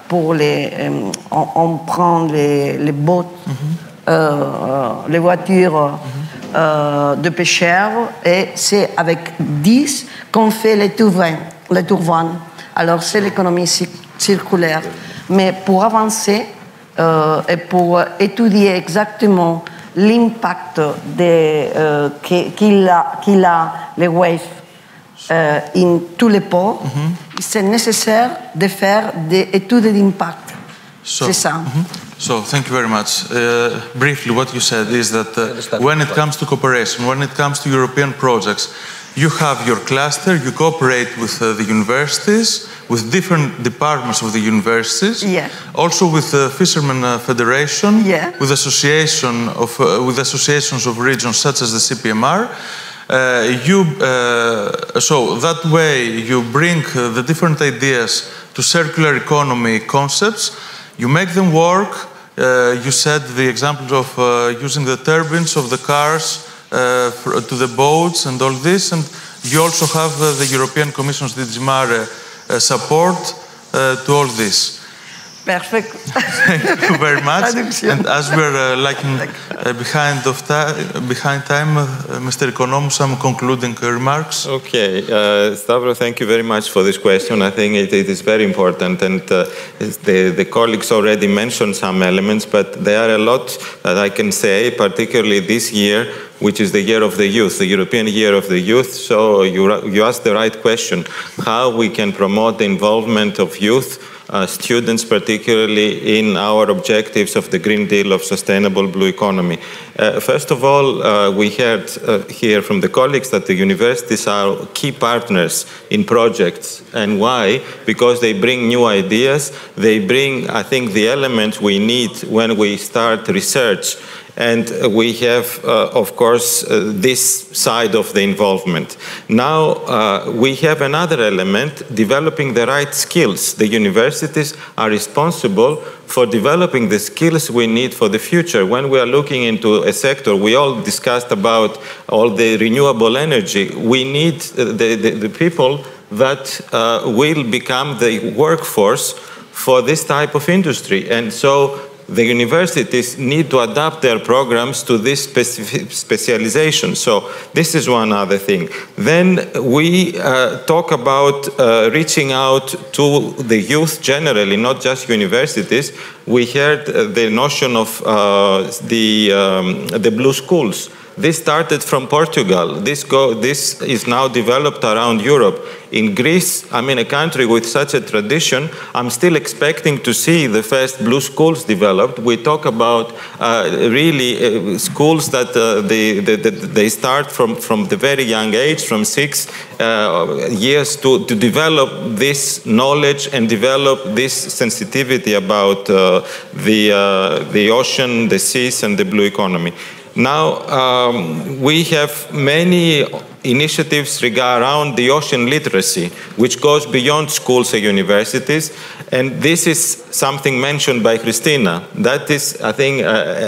pour on prend les boats, les voitures de pêcheurs et c'est avec 10 qu'on fait les tourvanes. Alors c'est l'économie circulaire. Mais pour avancer et pour étudier exactement l'impact qu'il a les waves in tous les ports, c'est nécessaire de faire des études d'impact. C'est ça. So, thank you very much. Briefly, what you said is that when it comes to cooperation, when it comes to European projects, you have your cluster, you cooperate with the universities, with different departments of the universities, also with the Fishermen Federation, with associations of regions such as the CPMR, So that way you bring the different ideas to circular economy concepts, you make them work. You said the examples of using the turbines of the cars to the boats and all this, and you also have the European Commission's DG Mare support to all this. Perfect. Thank you very much. And as we're behind time, Mr. Economou, some concluding remarks. Okay, Stavros, thank you very much for this question. I think it is very important, and the colleagues already mentioned some elements, but there are a lot that I can say, particularly this year, which is the year of the youth, the European Year of the Youth. So you asked the right question, how we can promote the involvement of youth, students particularly, in our objectives of the Green Deal of sustainable blue economy. First of all, we heard here from the colleagues that the universities are key partners in projects. And why? Because they bring new ideas. They bring, I think, the elements we need when we start research. And we have, of course, this side of the involvement. Now, we have another element, developing the right skills. The universities are responsible for developing the skills we need for the future. When we are looking into a sector, we all discussed about all the renewable energy. We need the people that will become the workforce for this type of industry. And so the universities need to adapt their programs to this specialization. So this is one other thing. Then we talk about reaching out to the youth generally, not just universities. We heard the notion of the blue schools. This started from Portugal. This is now developed around Europe. In Greece, I mean, a country with such a tradition, I'm still expecting to see the first blue schools developed. We talk about really schools that they start from the very young age, from 6 years, to develop this knowledge and develop this sensitivity about the ocean, the seas, and the blue economy. Now, we have many initiatives around the ocean literacy, which goes beyond schools and universities. And this is something mentioned by Cristina. That is, I think,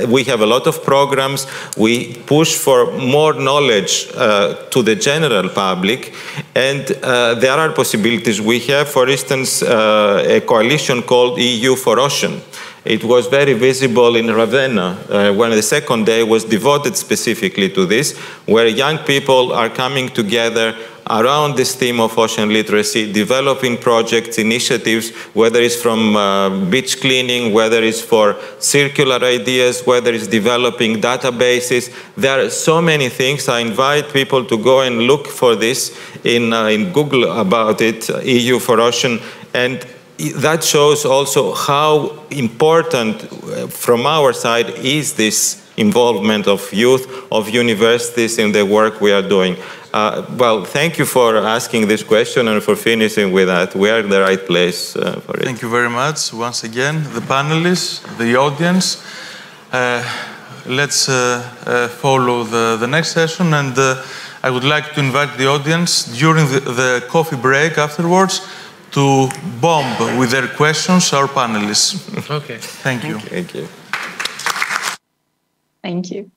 we have a lot of programs. We push for more knowledge to the general public. And there are possibilities. We have, for instance, a coalition called EU for Ocean. It was very visible in Ravenna when the second day was devoted specifically to this, where young people are coming together around this theme of ocean literacy, developing projects, initiatives, whether it's from beach cleaning, whether it's for circular ideas, whether it's developing databases. There are so many things. I invite people to go and look for this in Google about it, EU for Ocean. And that shows also how important from our side is this involvement of youth, of universities in the work we are doing. Well, thank you for asking this question and for finishing with that. We are in the right place for it. Thank you very much. Once again, the panelists, the audience. Let's follow the next session, and I would like to invite the audience during the coffee break afterwards to bomb with their questions our panelists. Okay. Thank you. Thank you. Thank you.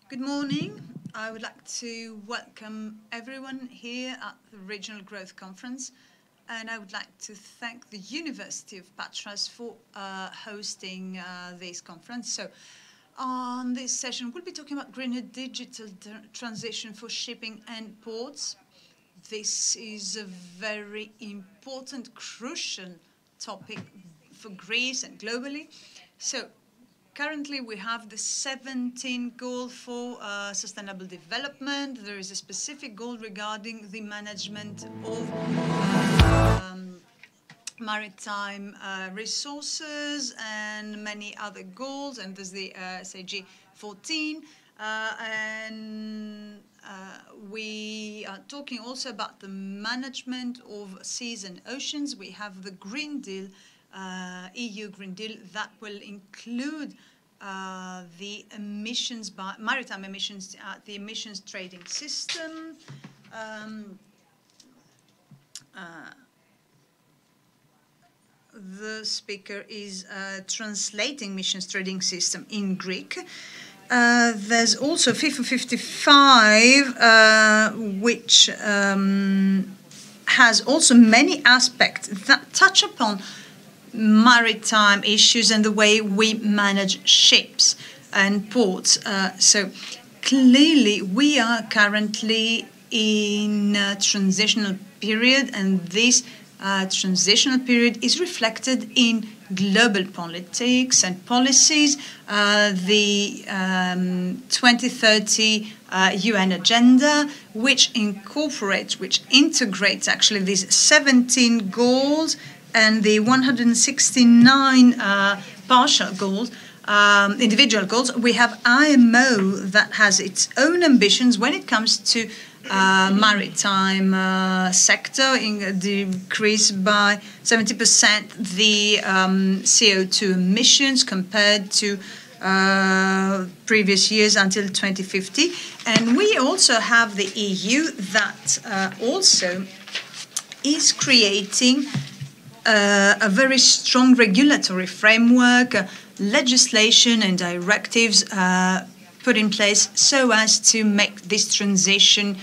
Good morning. I would like to welcome everyone here at the Regional Growth Conference, and I would like to thank the University of Patras for hosting this conference. So, on this session, we'll be talking about greener digital transition for shipping and ports. This is a very important, crucial topic for Greece and globally. So, currently, we have the 17 goal for sustainable development. There is a specific goal regarding the management of maritime resources and many other goals. And there's the SAG 14. We are talking also about the management of seas and oceans. We have the Green Deal, EU Green Deal, that will include the emissions by maritime emissions, the emissions trading system. The speaker is translating emissions trading system in Greek. There's also FIFA 55, which has also many aspects that touch upon maritime issues and the way we manage ships and ports. So clearly we are currently in a transitional period, and this transitional period is reflected in global politics and policies. The 2030 UN agenda, which integrates actually these 17 goals and the 169 partial goals, individual goals. We have IMO that has its own ambitions when it comes to maritime sector, decrease by 70% the CO2 emissions compared to previous years until 2050. And we also have the EU that also is creating a very strong regulatory framework, legislation and directives put in place so as to make this transition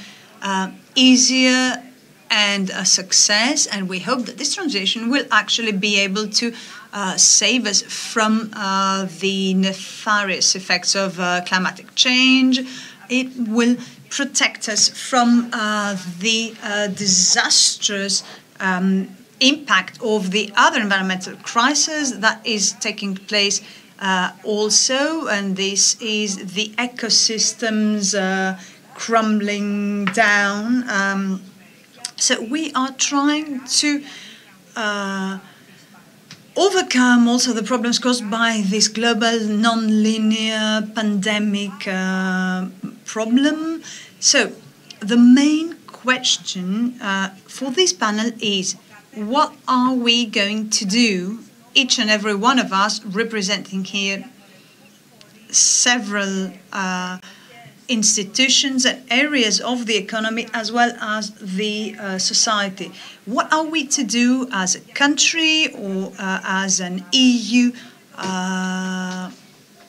easier and a success. And we hope that this transition will actually be able to save us from the nefarious effects of climatic change. It will protect us from the disastrous impact of the other environmental crisis that is taking place also, and this is the ecosystems crumbling down. So we are trying to overcome also the problems caused by this global non-linear pandemic problem. So the main question for this panel is, what are we going to do, each and every one of us representing here several institutions and areas of the economy as well as the society? What are we to do as a country or as an EU?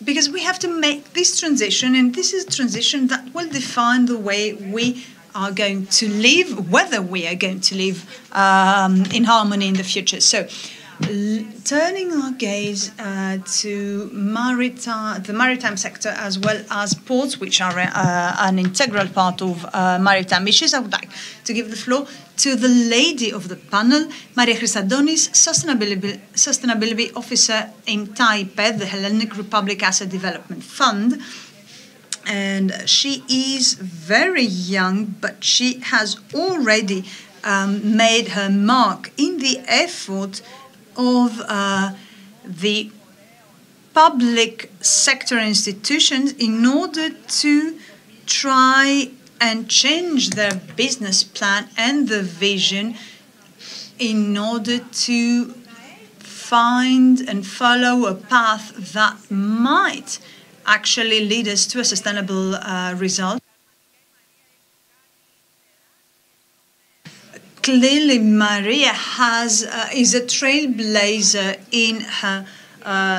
Because we have to make this transition, and this is a transition that will define the way we are going to live, whether we are going to live in harmony in the future. So, turning our gaze to the maritime sector as well as ports, which are an integral part of maritime issues, I would like to give the floor to the lady of the panel, Maria Christadonis, Sustainability Officer in Taipei, the Hellenic Republic Asset Development Fund. And she is very young, but she has already made her mark in the effort of the public sector institutions in order to try and change their business plan and the vision in order to find and follow a path that might actually lead us to a sustainable result. Clearly, Maria is a trailblazer in her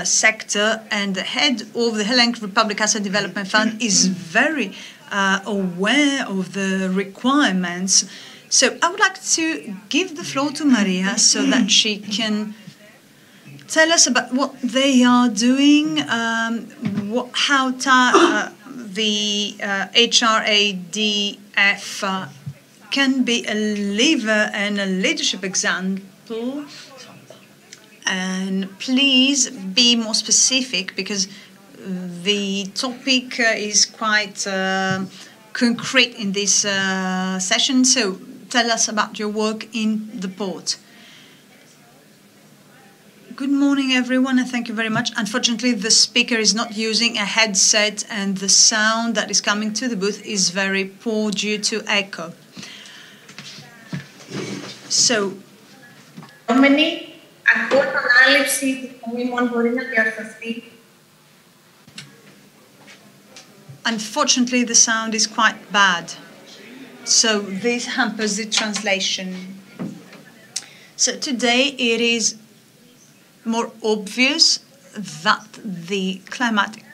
sector, and the head of the Hellenic Republic Asset Development Fund is very aware of the requirements. So I would like to give the floor to Maria so that she can tell us about what they are doing, how the HRADF can be a lever and a leadership example. And please be more specific, because the topic is quite concrete in this session. So tell us about your work in the port. Good morning, everyone, and thank you very much. Unfortunately, the speaker is not using a headset, and the sound that is coming to the booth is very poor due to echo. So, unfortunately, the sound is quite bad. So this hampers the translation. So today it is more obvious that the climatic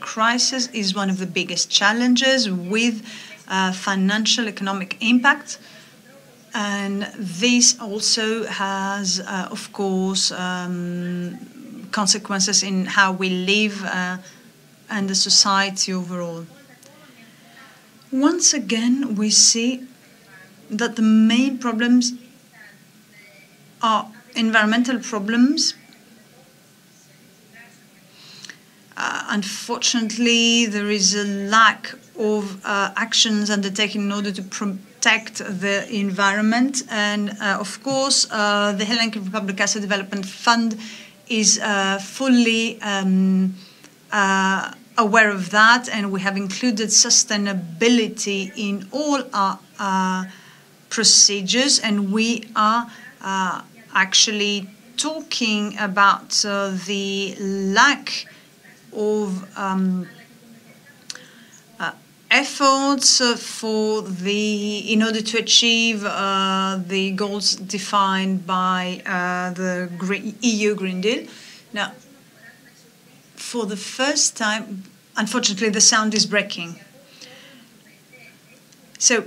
crisis is one of the biggest challenges with financial economic impact. And this also has, of course, consequences in how we live and the society overall. Once again, we see that the main problems are environmental problems. Unfortunately, there is a lack of actions undertaken in order to protect the environment. And of course, the Hellenic Republic Asset Development Fund is fully aware of that, and we have included sustainability in all our procedures, and we are actually talking about the lack of efforts in order to achieve the goals defined by the EU Green Deal. Now, for the first time, unfortunately, the sound is breaking. So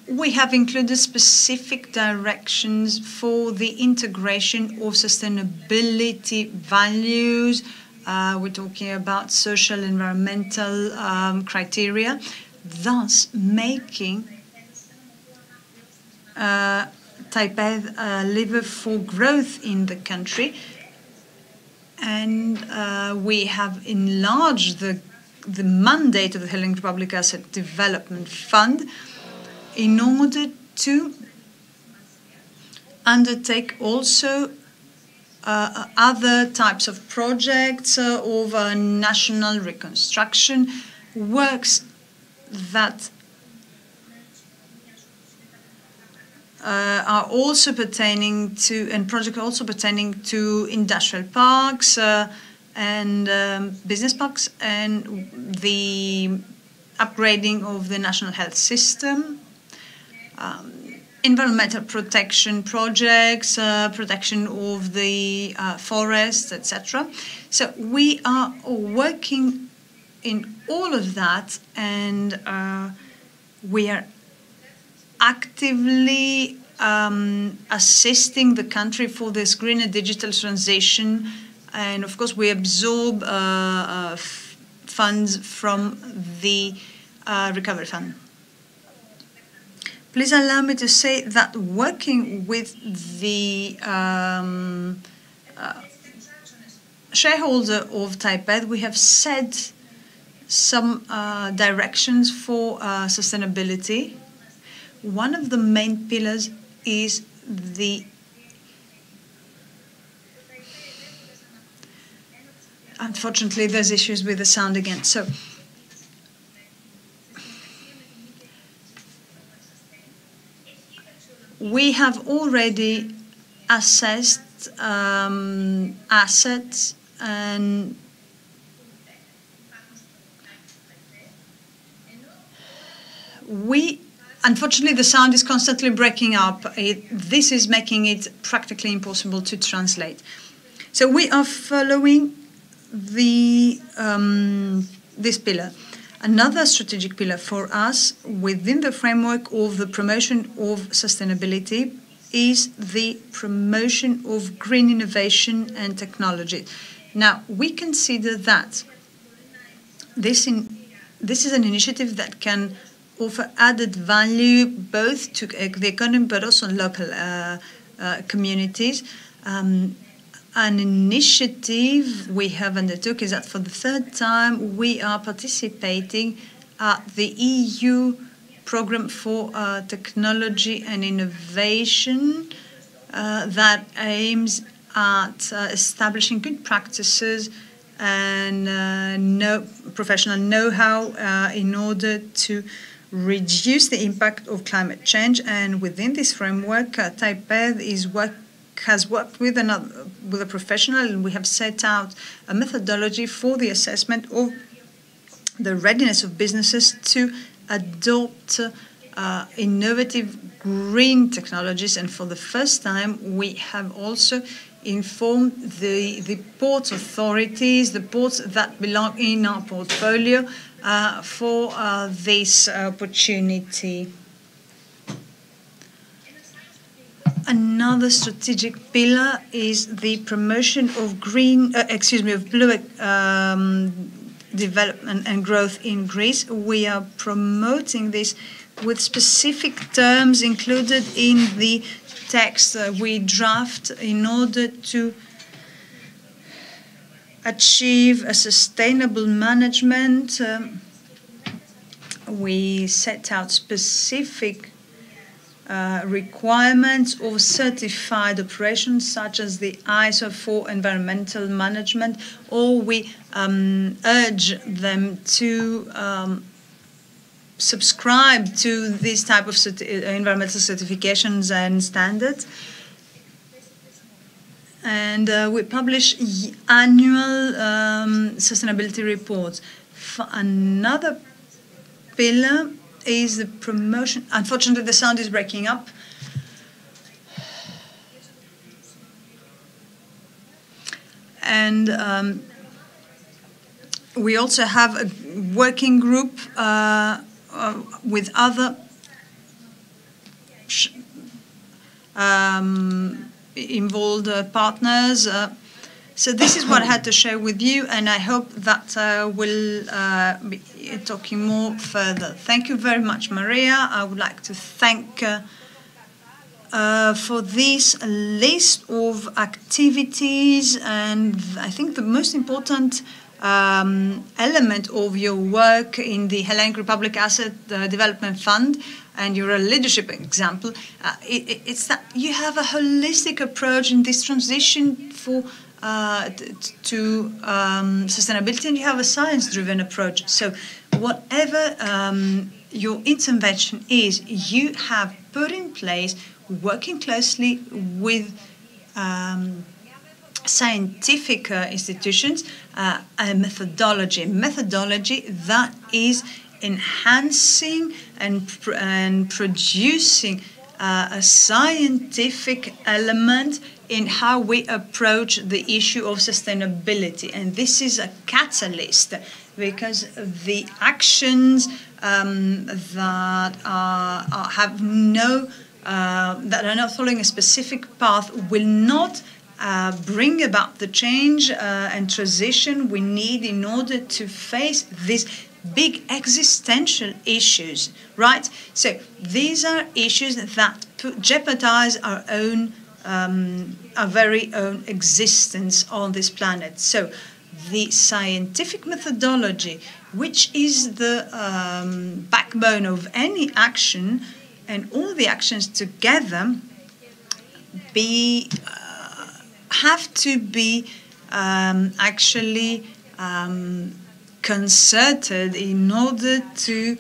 we have included specific directions for the integration of sustainability values. We're talking about social, environmental criteria, thus making Taipei a lever for growth in the country. And we have enlarged the mandate of the Hellenic Republic Asset Development Fund in order to undertake also other types of projects of national reconstruction, works that are also pertaining to, and projects also pertaining to industrial parks and business parks, and the upgrading of the national health system, environmental protection projects, protection of the forests, etc. So we are working in all of that, and we are actively assisting the country for this green and digital transition. And of course, we absorb funds from the Recovery Fund. Please allow me to say that working with the shareholder of Taipei, we have set some directions for sustainability. One of the main pillars is the unfortunately there's issues with the sound again. So we have already assessed assets, and unfortunately, the sound is constantly breaking up. This is making it practically impossible to translate. So we are following this pillar. Another strategic pillar for us within the framework of the promotion of sustainability is the promotion of green innovation and technology. Now, we consider that this is an initiative that can offer added value both to the economy but also local communities. An initiative we have undertook is that for the third time we are participating at the EU Programme for Technology and Innovation that aims at establishing good practices and professional know-how in order to reduce the impact of climate change. And within this framework, Taipei has worked with a professional, and we have set out a methodology for the assessment of the readiness of businesses to adopt innovative green technologies. And for the first time, we have also informed the port authorities, the ports that belong in our portfolio, for this opportunity. Another strategic pillar is the promotion of blue development and growth in Greece. We are promoting this with specific terms included in the text we draft in order to achieve a sustainable management. We set out specific requirements of certified operations, such as the ISO for environmental management, or we urge them to subscribe to this type of environmental certifications and standards. And we publish annual sustainability reports. Another pillar is the promotion. Unfortunately, the sound is breaking up. And we also have a working group with other involved partners. So this is what I had to share with you, and I hope that we'll be talking more further. Thank you very much, Maria. I would like to thank for this list of activities, and I think the most important element of your work in the Hellenic Republic Asset Development Fund, and you're a leadership example, it's that you have a holistic approach in this transition to sustainability, and you have a science-driven approach. So whatever your intervention is, you have put in place, working closely with scientific institutions, a methodology that is enhancing and producing a scientific element in how we approach the issue of sustainability. And this is a catalyst, because the actions that are not following a specific path will not bring about the change and transition we need in order to face these big existential issues, right? So these are issues that jeopardize our very own existence on this planet. So the scientific methodology, which is the backbone of any action, and all the actions together have to be concerted in order to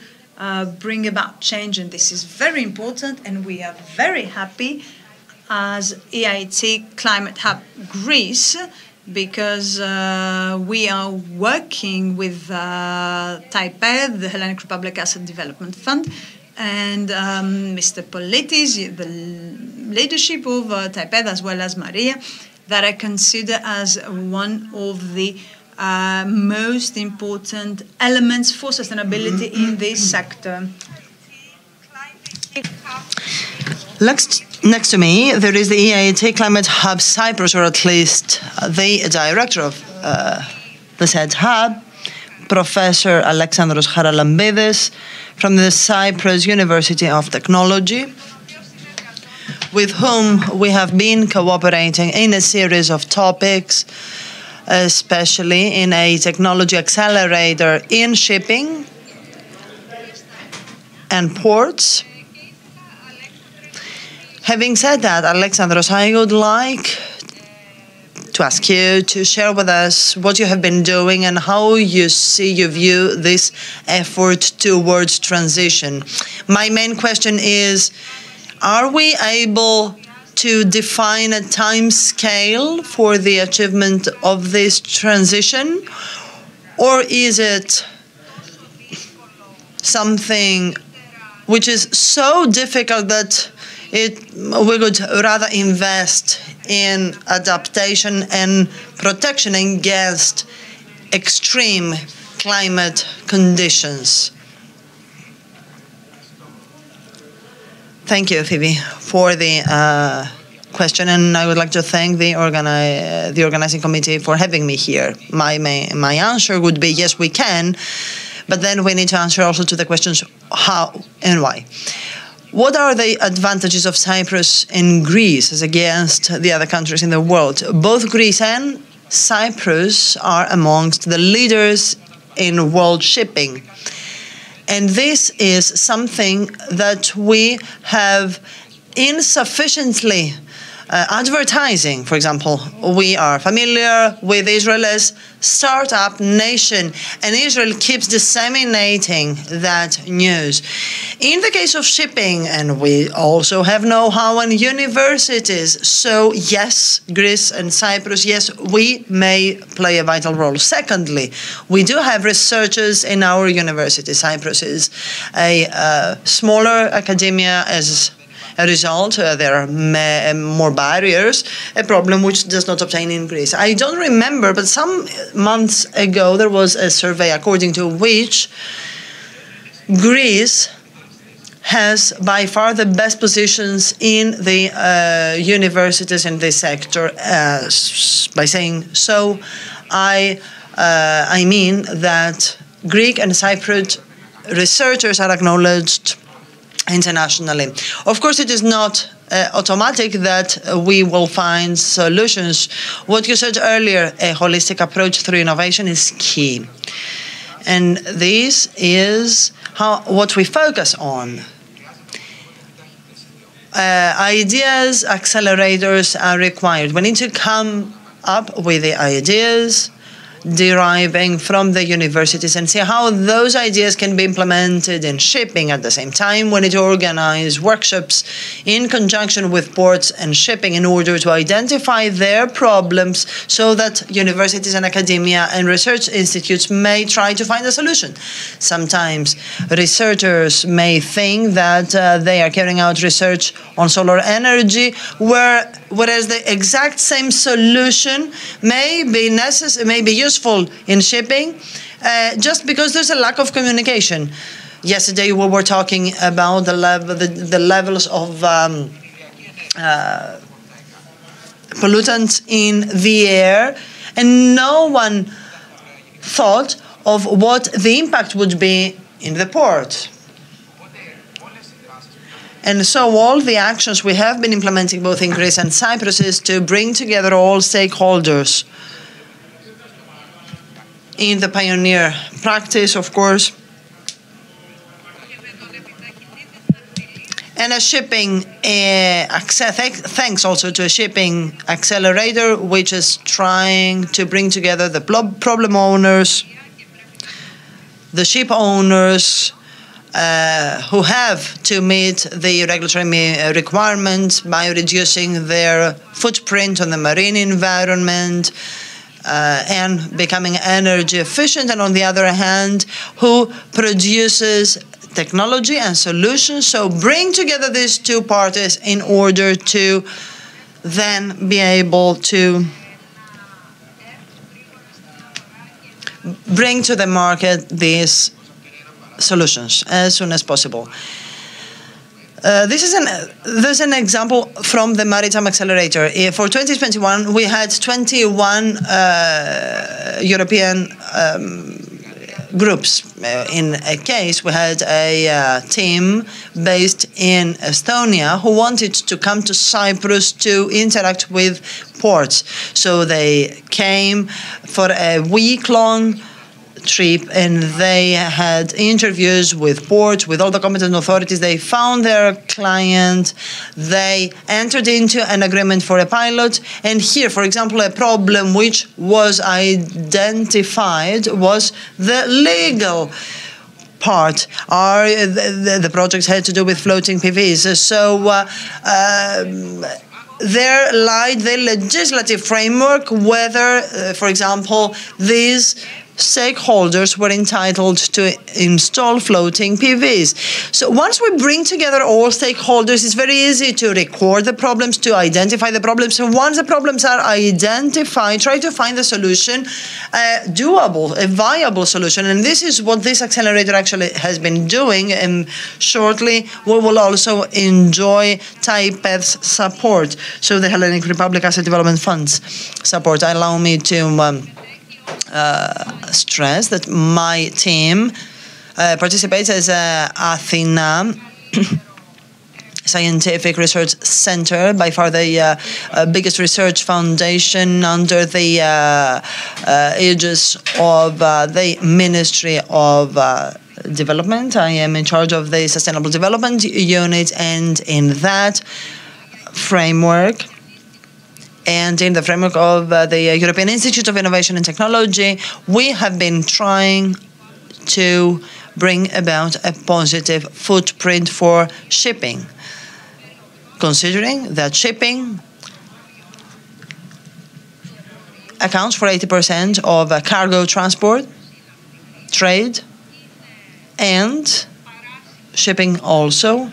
bring about change. And this is very important, and we are very happy as EIT Climate Hub Greece, because we are working with Taipei, the Hellenic Republic Asset Development Fund, and Mr. Politis, the leadership of Taipei, as well as Maria. that I consider as one of the most important elements for sustainability in this sector. Next to me, there is the EIT Climate Hub Cyprus, or at least the director of the said hub, Professor Alexandros Charalambidis from the Cyprus University of Technology, with whom we have been cooperating in a series of topics, especially in a technology accelerator in shipping and ports. Having said that, Alexandros, I would like to ask you to share with us what you have been doing and how you view this effort towards transition. My main question is, are we able to define a time scale for the achievement of this transition? Or is it something which is so difficult that we would rather invest in adaptation and protection against extreme climate conditions? Thank you, Phoebe, for the question, and I would like to thank the organizing committee for having me here. My answer would be yes, we can, but then we need to answer also to the questions how and why. What are the advantages of Cyprus and Greece as against the other countries in the world? Both Greece and Cyprus are amongst the leaders in world shipping. And this is something that we have insufficiently advertising. For example, we are familiar with Israel as startup nation, and Israel keeps disseminating that news. In the case of shipping, and we also have know-how and universities, so yes, Greece and Cyprus, yes, we may play a vital role. Secondly, we do have researchers in our university. Cyprus is a smaller academia. As a result, there are more barriers, a problem which does not obtain in Greece. I don't remember, but some months ago there was a survey according to which Greece has by far the best positions in the universities in this sector. By saying so, I mean that Greek and Cypriot researchers are acknowledged internationally. Of course, it is not automatic that we will find solutions. What you said earlier, a holistic approach through innovation is key. And this is what we focus on. Ideas, accelerators are required. We need to come up with the ideas deriving from the universities and see how those ideas can be implemented in shipping. At the same time, we need to organize workshops in conjunction with ports and shipping in order to identify their problems so that universities and academia and research institutes may try to find a solution. Sometimes researchers may think that they are carrying out research on solar energy, whereas the exact same solution may be useful in shipping, just because there's a lack of communication. Yesterday we were talking about the levels of pollutants in the air, and no one thought of what the impact would be in the port. And so all the actions we have been implementing both in Greece and Cyprus is to bring together all stakeholders in the pioneer practice, of course. And a shipping, thanks also to a shipping accelerator, which is trying to bring together the problem owners, the ship owners, who have to meet the regulatory requirements by reducing their footprint on the marine environment, and becoming energy efficient, and on the other hand, who produces technology and solutions. So bring together these two parties in order to then be able to bring to the market these solutions as soon as possible. There's an example from the Maritime Accelerator. For 2021, we had 21 European groups. In a case, we had a team based in Estonia who wanted to come to Cyprus to interact with ports. So they came for a week-long trip, and they had interviews with ports, with all the competent authorities. They found their client, they entered into an agreement for a pilot, and here, for example, a problem which was identified was the legal part. The projects had to do with floating PVs. So there lied the legislative framework, whether, for example, these stakeholders were entitled to install floating PVs. So once we bring together all stakeholders, it's very easy to record the problems, to identify the problems. And once the problems are identified, try to find a solution, doable, a viable solution. And this is what this accelerator actually has been doing. And shortly, we will also enjoy TAIPED's support, so the Hellenic Republic Asset Development Fund's support. Allow me to stress that my team participates as Athena Scientific Research Center, by far the biggest research foundation under the aegis of the Ministry of Development. I am in charge of the Sustainable Development Unit, and in that framework, and in the framework of the European Institute of Innovation and Technology, we have been trying to bring about a positive footprint for shipping, considering that shipping accounts for 80% of cargo transport, trade, and shipping also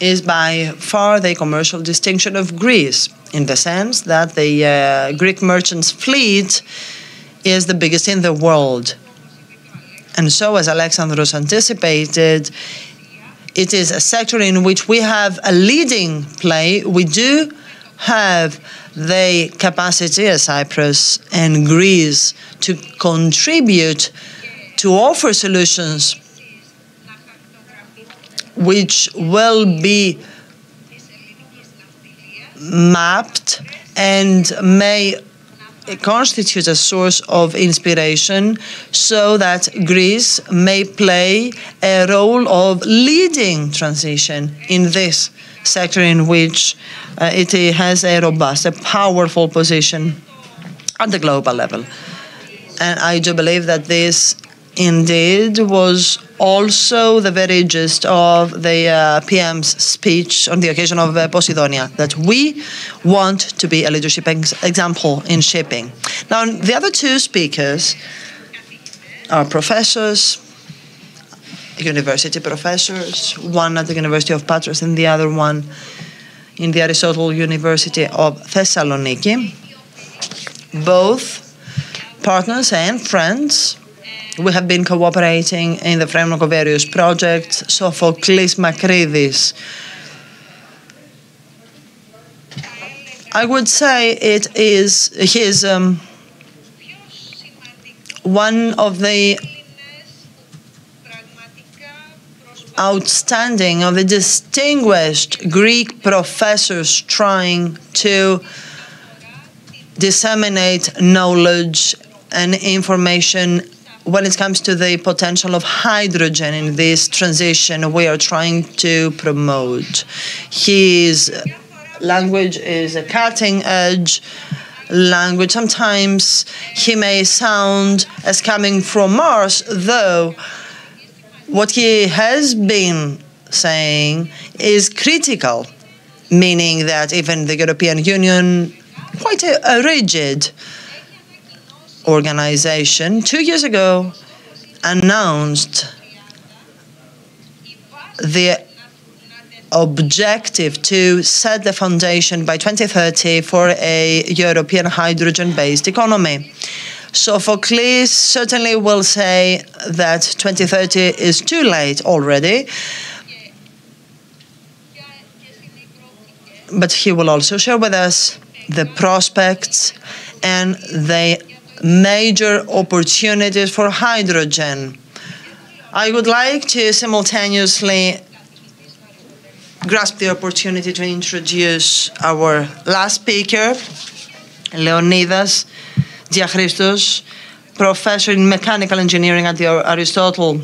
is by far the commercial distinction of Greece, in the sense that the Greek merchants' fleet is the biggest in the world. And so, as Alexandros anticipated, it is a sector in which we have a leading play. We do have the capacity as Cyprus and Greece to contribute, to offer solutions which will be mapped and may constitute a source of inspiration, so that Greece may play a role of leading transition in this sector in which it has a robust, a powerful position at the global level. And I do believe that this indeed was also the very gist of the PM's speech on the occasion of Posidonia, that we want to be a leadership example in shipping. Now, the other two speakers are professors, university professors, one at the University of Patras and the other one in the Aristotle University of Thessaloniki, both partners and friends. We have been cooperating in the framework of various projects. Sophocles Makridis, I would say he is one of the outstanding, of the distinguished Greek professors trying to disseminate knowledge and information when it comes to the potential of hydrogen in this transition we are trying to promote. His language is a cutting-edge language. Sometimes he may sound as coming from Mars, though what he has been saying is critical, meaning that even the European Union, quite a rigid organization, 2 years ago announced the objective to set the foundation by 2030 for a European hydrogen-based economy. Sophocles certainly will say that 2030 is too late already, but he will also share with us the prospects and the major opportunities for hydrogen. I would like to simultaneously grasp the opportunity to introduce our last speaker, Leonidas Diachristos, professor in mechanical engineering at the Aristotle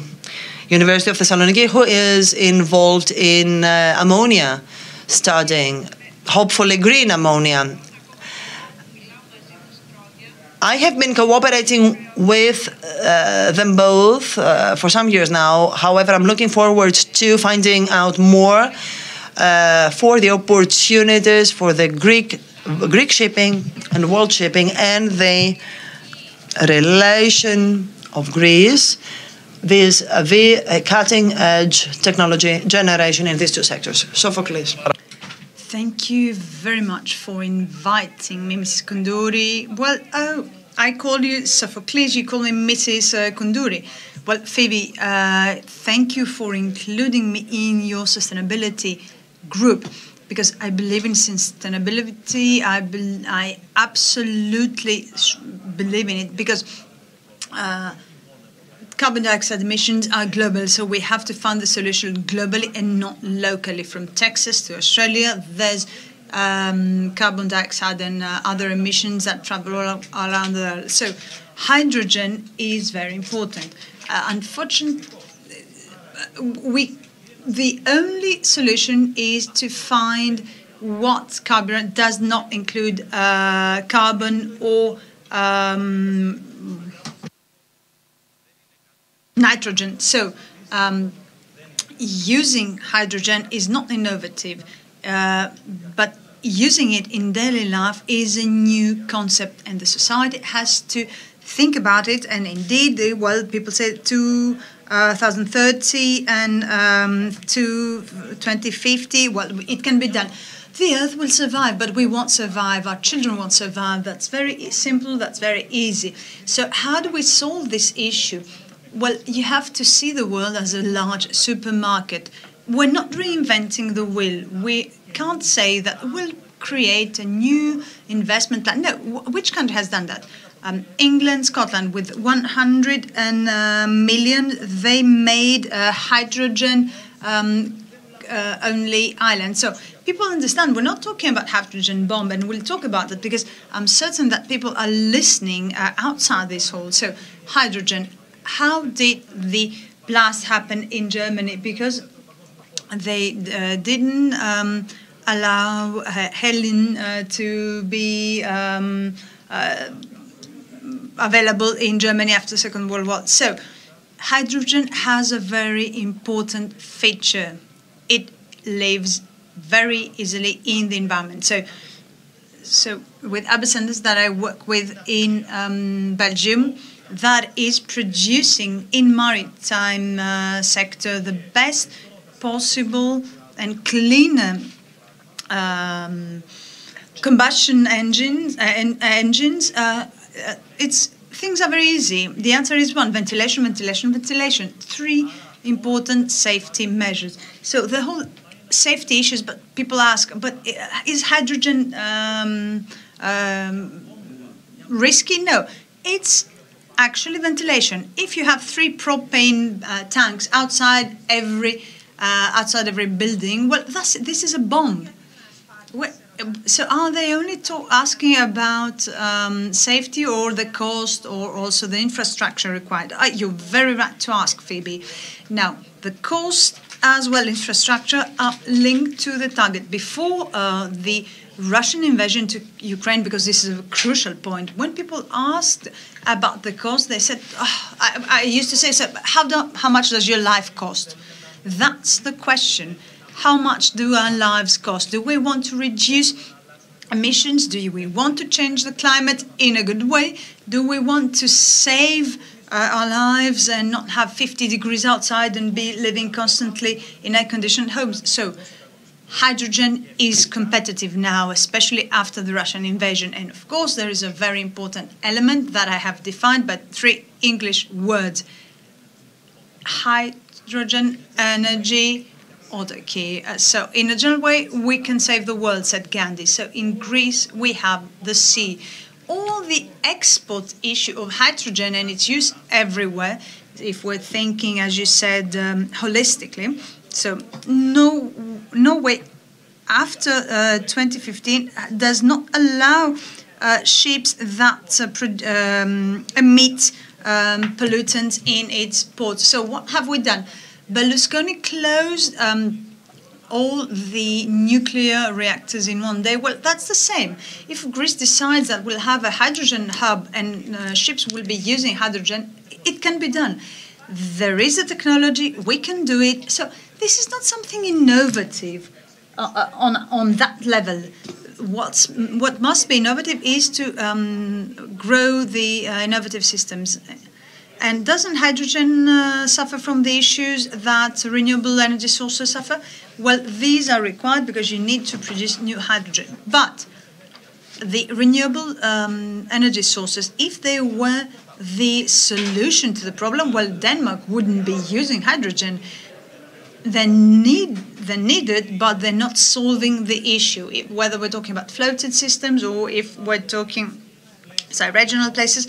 University of Thessaloniki, who is involved in ammonia studying, hopefully green ammonia. I have been cooperating with them both for some years now. However, I'm looking forward to finding out more for the opportunities for the Greek shipping and world shipping and the relation of Greece vis-a-vis a cutting-edge technology generation in these two sectors. Sophocles. Thank you very much for inviting me, Mrs. Koundouri. Well, I call you Sophocles, you call me Mrs. Koundouri. Well, Phoebe, thank you for including me in your sustainability group, because I believe in sustainability. I absolutely believe in it, because carbon dioxide emissions are global, so we have to find the solution globally and not locally. From Texas to Australia, there's carbon dioxide and other emissions that travel all around the world. So hydrogen is very important. Unfortunately, the only solution is to find what carburant does not include carbon or nitrogen. So using hydrogen is not innovative, but using it in daily life is a new concept, and the society has to think about it. And indeed, well, people say 2030 and to 2050, well, it can be done. The Earth will survive, but we won't survive. Our children won't survive. That's very simple. That's very easy. So how do we solve this issue? Well, you have to see the world as a large supermarket. We're not reinventing the wheel. We can't say that we'll create a new investment plan. No, which country has done that? England, Scotland, with 100 million, they made a hydrogen only island. So people understand we're not talking about hydrogen bomb, and we'll talk about that because I'm certain that people are listening outside this hall. So hydrogen. How did the blast happen in Germany? Because they didn't allow helium to be available in Germany after the Second World War. So hydrogen has a very important feature. It lives very easily in the environment. So with Abesenders that I work with in Belgium, that is producing in maritime sector the best possible and cleaner combustion engines. Things are very easy. The answer is one: ventilation, ventilation, ventilation. 3 important safety measures. So the whole safety issues. But people ask, but is hydrogen risky? No, it's actually ventilation. If you have 3 propane tanks outside every building, well, this is a bomb. So are they only asking about safety or the cost or also the infrastructure required? You're very right to ask, Phoebe. Now, the cost as well infrastructure are linked to the target. Before the Russian invasion to Ukraine, because this is a crucial point, when people asked about the cost, they said, I used to say, so how much does your life cost? That's the question. How much do our lives cost? Do we want to reduce emissions? Do we want to change the climate in a good way? Do we want to save our lives and not have 50 degrees outside and be living constantly in air-conditioned homes? So hydrogen is competitive now, especially after the Russian invasion. And of course, there is a very important element that I have defined by 3 English words: hydrogen, energy, autarky. So in a general way, we can save the world, said Gandhi. So in Greece, we have the sea. All the export issue of hydrogen and its use everywhere, if we're thinking, as you said, holistically. So no way after 2015 does not allow ships that emit pollutants in its ports. So what have we done? Berlusconi closed all the nuclear reactors in one day. Well, that's the same. If Greece decides that we'll have a hydrogen hub and ships will be using hydrogen, it can be done. There is a technology, we can do it. So this is not something innovative on that level. What must be innovative is to grow the innovative systems. And doesn't hydrogen suffer from the issues that renewable energy sources suffer? Well, these are required because you need to produce new hydrogen. But the renewable energy sources, if they were the solution to the problem, well, Denmark wouldn't be using hydrogen. They're needed, but they're not solving the issue. Whether we're talking about floated systems or if we're talking, say, regional places.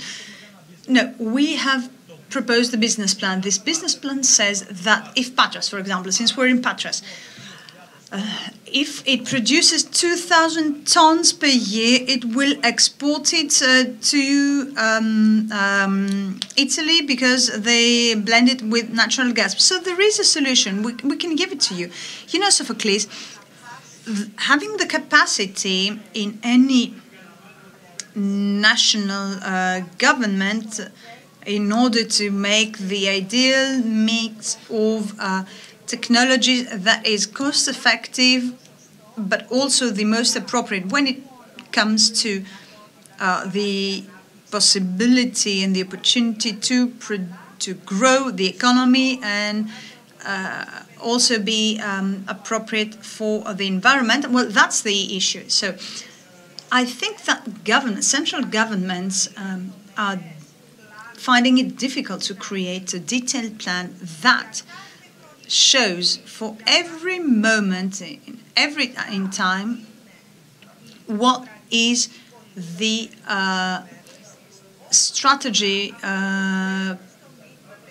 No, we have proposed the business plan. This business plan says that if Patras, for example, since we're in Patras, if it produces 2,000 tons per year, it will export it to Italy because they blend it with natural gas. So there is a solution. We can give it to you. You know, Sophocles, having the capacity in any national government in order to make the ideal mix of technology that is cost-effective, but also the most appropriate when it comes to the possibility and the opportunity to grow the economy and also be appropriate for the environment. Well, that's the issue. So I think that central governments are finding it difficult to create a detailed plan that shows for every moment in time what is the strategy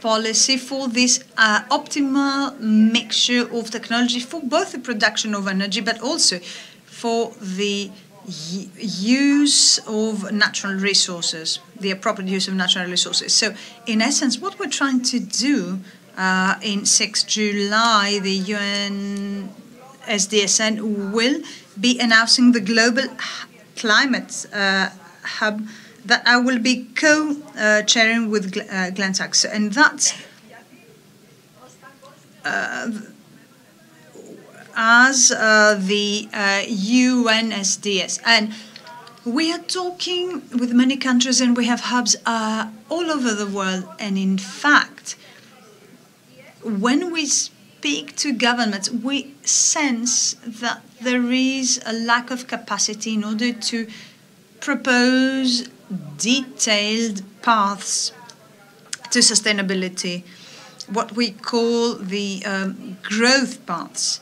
policy for this optimal mixture of technology for both the production of energy but also for the use of natural resources, the appropriate use of natural resources. So in essence, what we're trying to do in 6 July, the UN SDSN will be announcing the Global Climate Hub that I will be co-chairing with Glenn Sachs. And that's as the UNSDS. And we are talking with many countries and we have hubs all over the world. And in fact, when we speak to governments, we sense that there is a lack of capacity in order to propose detailed paths to sustainability, what we call the growth paths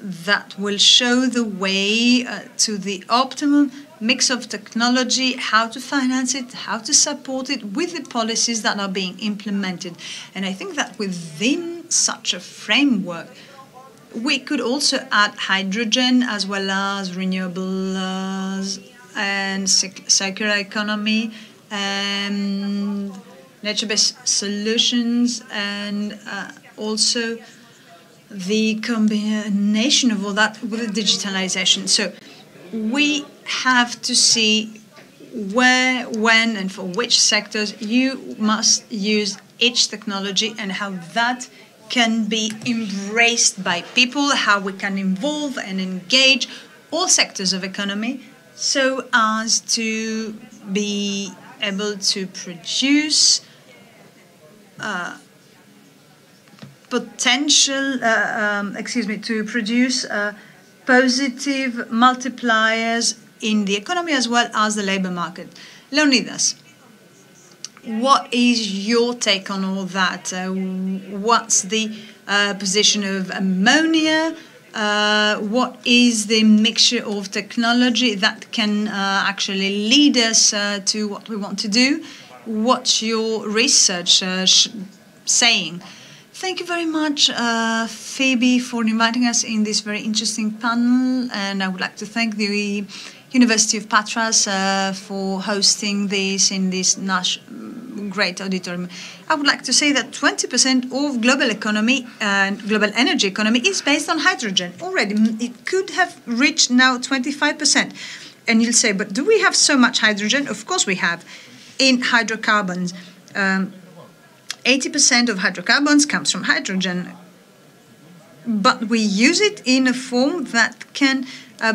that will show the way to the optimum mix of technology, how to finance it, how to support it with the policies that are being implemented. And I think that within such a framework, we could also add hydrogen as well as renewables and circular economy and nature-based solutions and also the combination of all that with the digitalization. So we have to see where, when, and for which sectors you must use each technology and how that can be embraced by people, how we can involve and engage all sectors of economy so as to be able to produce positive multipliers in the economy as well as the labor market. Leonidas, what is your take on all that? What's the position of ammonia? What is the mixture of technology that can actually lead us to what we want to do? What's your research saying? Thank you very much, Phoebe, for inviting us in this very interesting panel. And I would like to thank the University of Patras for hosting this in this great auditorium. I would like to say that 20% of global economy and global energy economy is based on hydrogen already. It could have reached now 25%. And you'll say, but do we have so much hydrogen? Of course we have. In hydrocarbons, 80% of hydrocarbons comes from hydrogen. But we use it in a form that can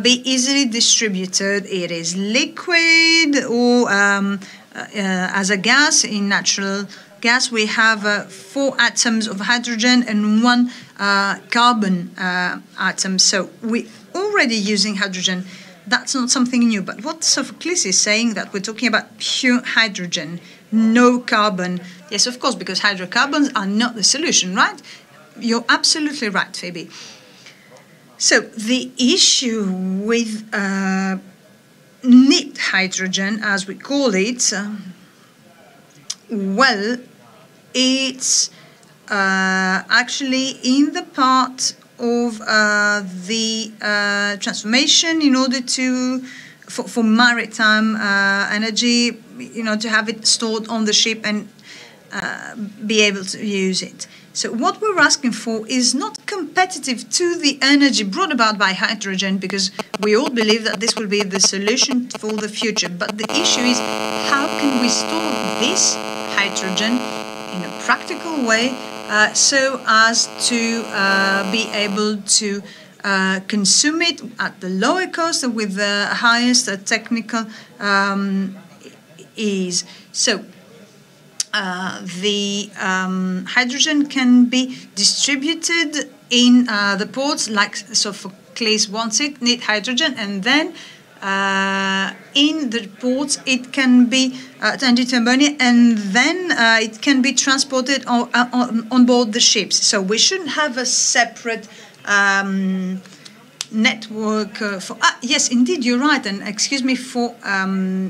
be easily distributed. It is liquid or as a gas. In natural gas, we have 4 atoms of hydrogen and 1 carbon atom. So we're already using hydrogen. That's not something new. But what Sophocles is saying, that we're talking about pure hydrogen, no carbon. Yes, of course, because hydrocarbons are not the solution, right? You're absolutely right, Phoebe. So the issue with neat hydrogen, as we call it, well, it's actually in the part of the transformation in order to, for maritime energy, to have it stored on the ship and be able to use it. So what we're asking for is not competitive to the energy brought about by hydrogen, because we all believe that this will be the solution for the future. But the issue is, how can we store this hydrogen in a practical way so as to be able to consume it at the lower cost and with the highest technical ease. So the hydrogen can be distributed in the ports, like Sophocles wants it, neat hydrogen, and then in the ports it can be turned into ammonia, and then it can be transported on board the ships. So we shouldn't have a separate network for... yes, indeed, you're right, and excuse me for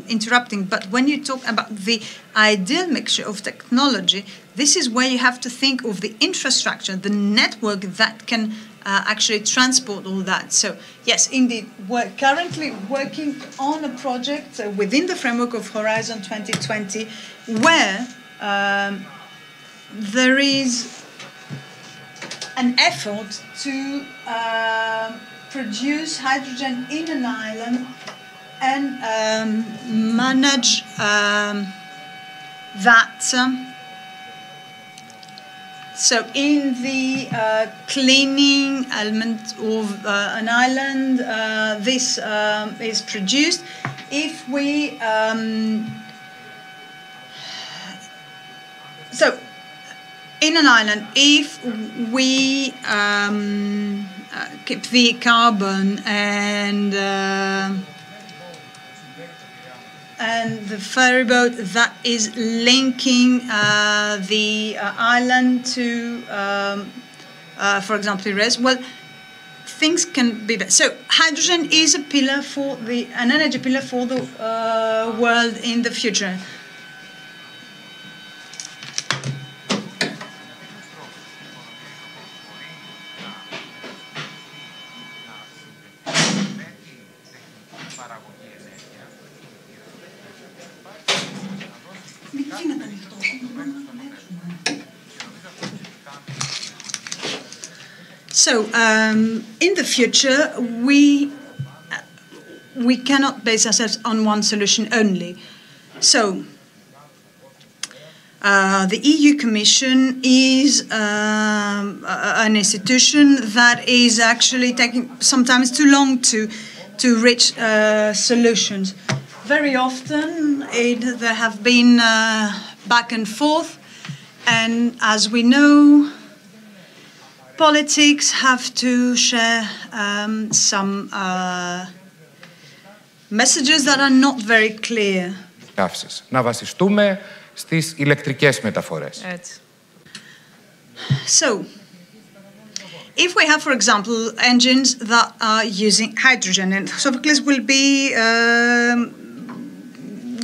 interrupting, but when you talk about the ideal mixture of technology, this is where you have to think of the infrastructure, the network that can actually transport all that. So, yes, indeed, we're currently working on a project within the framework of Horizon 2020 where there is an effort to produce hydrogen in an island and manage that. So in the cleaning element of an island, this is produced. If we... so in an island, if we keep the carbon and the ferry boat that is linking the island to, for example, rest, well, things can be better. So hydrogen is a pillar for an energy pillar for the world in the future. So, in the future, we cannot base ourselves on one solution only. So, the EU Commission is an institution that is actually taking sometimes too long to reach solutions. Very often, there have been back and forth, and as we know, politics have to share some messages that are not very clear. Να βασιστούμε στις ηλεκτρικές μεταφορές. So, if we have, for example, engines that are using hydrogen, and Sophocles will be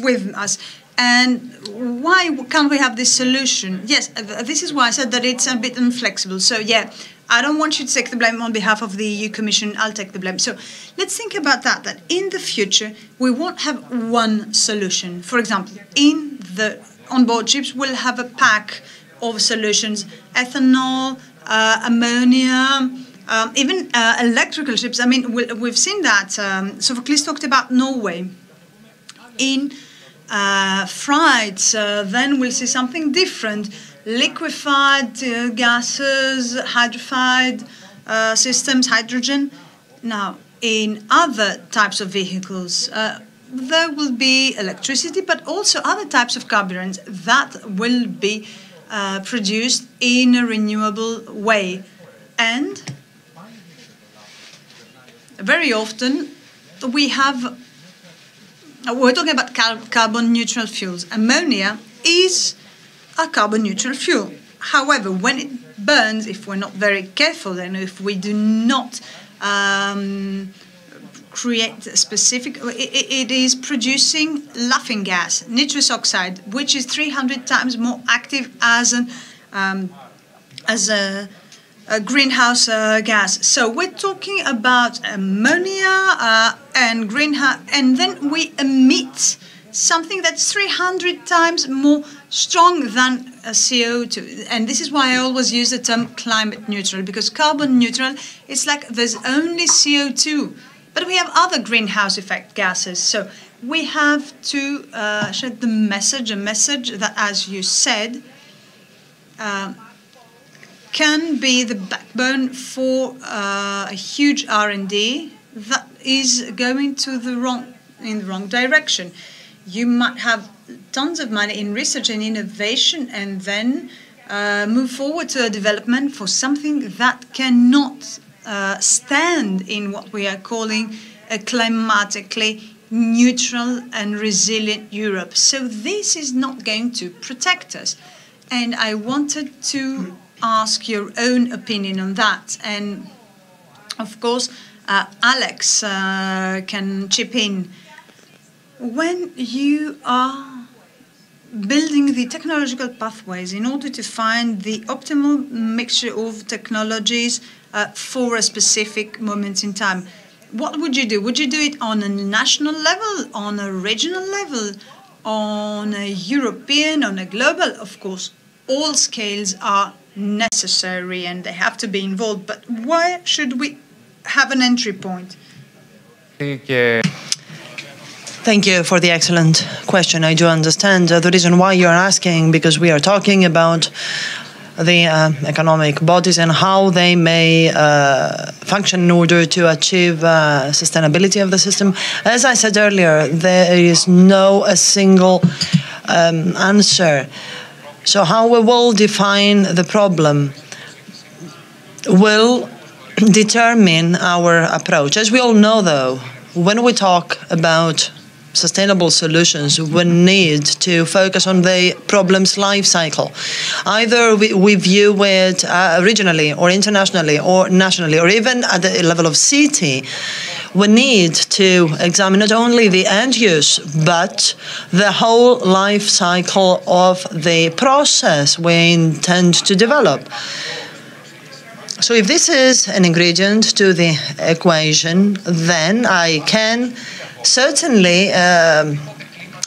with us, and why can't we have this solution? Yes, this is why I said that it's a bit inflexible. So, yeah, I don't want you to take the blame on behalf of the EU Commission. I'll take the blame. So, let's think about that in the future, we won't have one solution. For example, on board ships, we'll have a pack of solutions, ethanol, ammonia, even electrical ships. I mean, we've seen that. Sophocles talked about Norway. In freights, then we'll see something different. Liquefied gases, hydrified systems, hydrogen. Now, in other types of vehicles, there will be electricity, but also other types of carburants that will be produced in a renewable way. And very often we're talking about carbon neutral fuels. Ammonia is a carbon neutral fuel. However, when it burns, if we're not very careful and if we do not create a specific, it is producing laughing gas, nitrous oxide, which is 300 times more active as a greenhouse gas. So we're talking about ammonia and greenhouse, and then we emit something that's 300 times more strong than CO2. And this is why I always use the term climate neutral, because carbon neutral, it's like there's only CO2. But we have other greenhouse effect gases. So we have to shed the message, a message that, as you said, can be the backbone for a huge R&D that is going in the wrong direction. You might have tons of money in research and innovation and then move forward to a development for something that cannot stand in what we are calling a climatically neutral and resilient Europe. So this is not going to protect us. And I wanted to ask your own opinion on that. And of course, Alex can chip in. When you are building the technological pathways in order to find the optimal mixture of technologies for a specific moment in time, what would you do? Would you do it on a national level, on a regional level, on a European, on a global? Of course, all scales are necessary and they have to be involved, but where should we have an entry point? Thank you for the excellent question. I do understand the reason why you're asking, because we are talking about the economic bodies and how they may function in order to achieve sustainability of the system. As I said earlier, there is no a single answer. So how we will define the problem will determine our approach. As we all know, though, when we talk about sustainable solutions, we need to focus on the problem's life cycle. Either we view it regionally or internationally or nationally or even at the level of city. We need to examine not only the end use, but the whole life cycle of the process we intend to develop. So if this is an ingredient to the equation, then I can certainly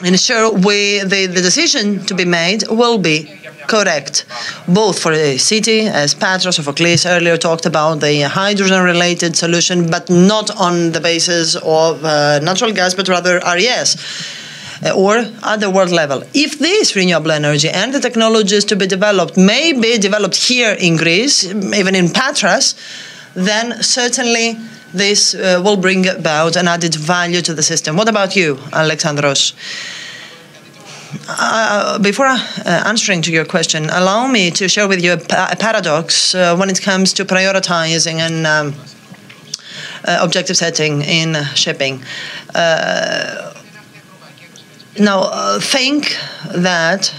ensure the decision to be made will be correct, both for the city, as Patros Sophocles earlier talked about, the hydrogen-related solution, but not on the basis of natural gas, but rather RES, or at the world level. If this renewable energy and the technologies to be developed may be developed here in Greece, even in Patras, then certainly this will bring about an added value to the system. What about you, Alexandros? Before answering to your question, allow me to share with you a paradox when it comes to prioritizing and objective setting in shipping. Now, think that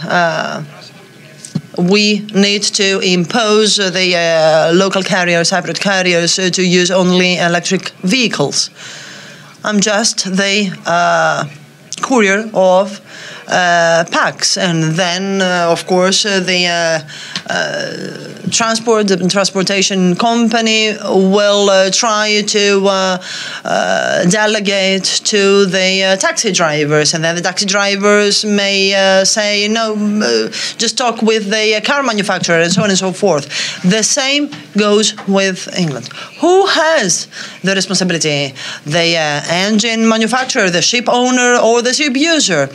we need to impose the local carriers, hybrid carriers, to use only electric vehicles. I'm just the courier of packs, and then of course the transportation company will try to delegate to the taxi drivers, and then the taxi drivers may say no, just talk with the car manufacturer, and so on and so forth. The same goes with England. Who has the responsibility? The engine manufacturer, the ship owner, or the ship user?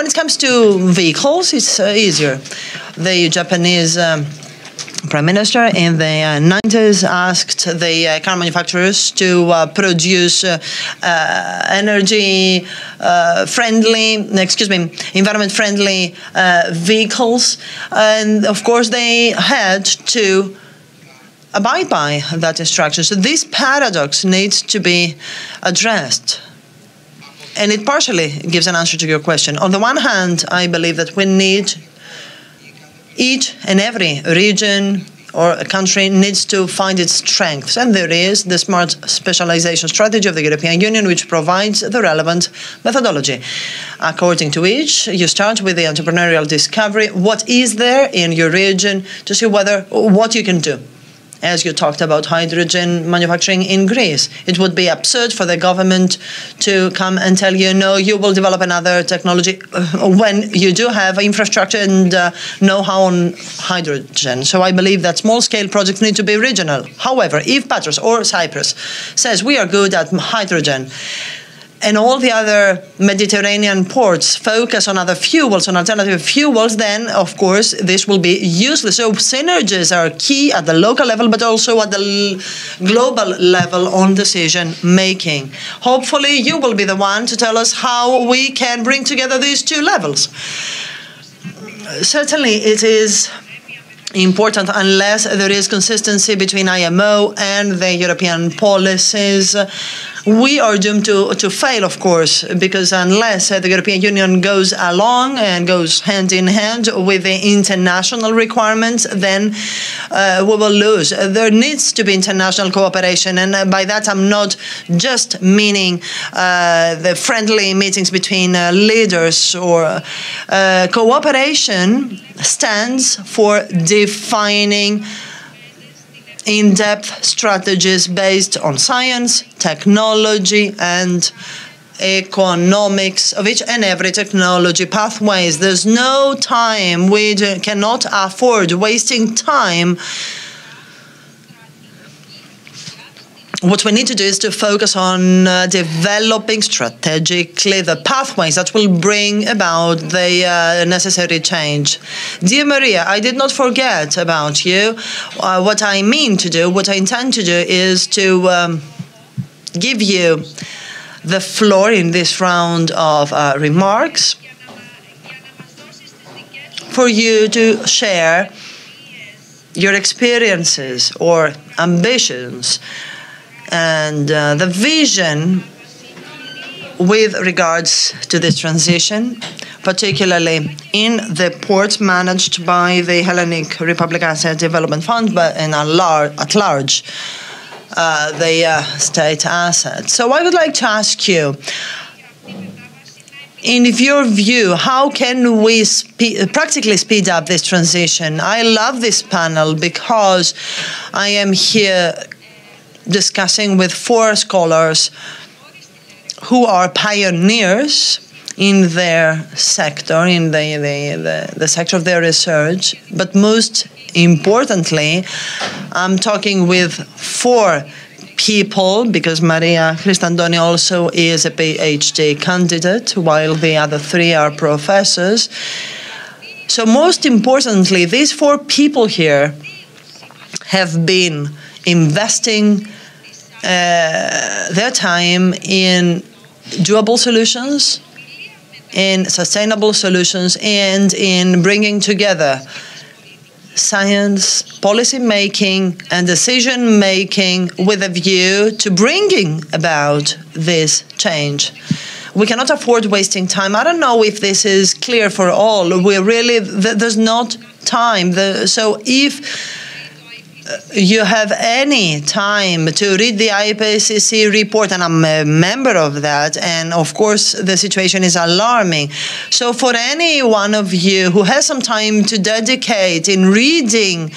When it comes to vehicles, it's easier. The Japanese Prime Minister in the 90s asked the car manufacturers to produce environment-friendly vehicles, and of course they had to abide by that instruction. So this paradox needs to be addressed. And it partially gives an answer to your question. On the one hand, I believe that we need each and every region or a country needs to find its strengths. And there is the smart specialization strategy of the European Union, which provides the relevant methodology. According to which, you start with the entrepreneurial discovery. What is there in your region to see what you can do? As you talked about hydrogen manufacturing in Greece, it would be absurd for the government to come and tell you, no, you will develop another technology when you do have infrastructure and know-how on hydrogen. So I believe that small-scale projects need to be regional. However, if Patras or Cyprus says we are good at hydrogen, and all the other Mediterranean ports focus on other fuels, on alternative fuels, then, of course, this will be useless. So synergies are key at the local level, but also at the global level on decision-making. Hopefully, you will be the one to tell us how we can bring together these two levels. Certainly, it is important unless there is consistency between IMO and the European policies. We are doomed to fail, of course, because unless the European Union goes along and goes hand in hand with the international requirements, then we will lose. There needs to be international cooperation, and by that I'm not just meaning the friendly meetings between leaders, or cooperation stands for defining in-depth strategies based on science, technology, and economics of each and every technology pathways. There's no time. We cannot afford wasting time. What we need to do is to focus on developing strategically the pathways that will bring about the necessary change. Dear Maria, I did not forget about you. What I mean to do, what I intend to do is to give you the floor in this round of remarks for you to share your experiences or ambitions and the vision with regards to this transition, particularly in the ports managed by the Hellenic Republic Asset Development Fund, but at large, the state assets. So I would like to ask you, in your view, how can we practically speed up this transition? I love this panel because I am here discussing with 4 scholars who are pioneers in their sector, in the sector of their research. But most importantly, I'm talking with 4 people, because Maria Christandoni also is a PhD candidate, while the other 3 are professors. So most importantly, these 4 people here have been investing their time in doable solutions in sustainable solutions and in bringing together science, policy making, and decision making with a view to bringing about this change. We cannot afford wasting time. I don't know if this is clear for all. There's not time. So if you have any time to read the IPCC report, and I'm a member of that, and of course the situation is alarming. So for any one of you who has some time to dedicate in reading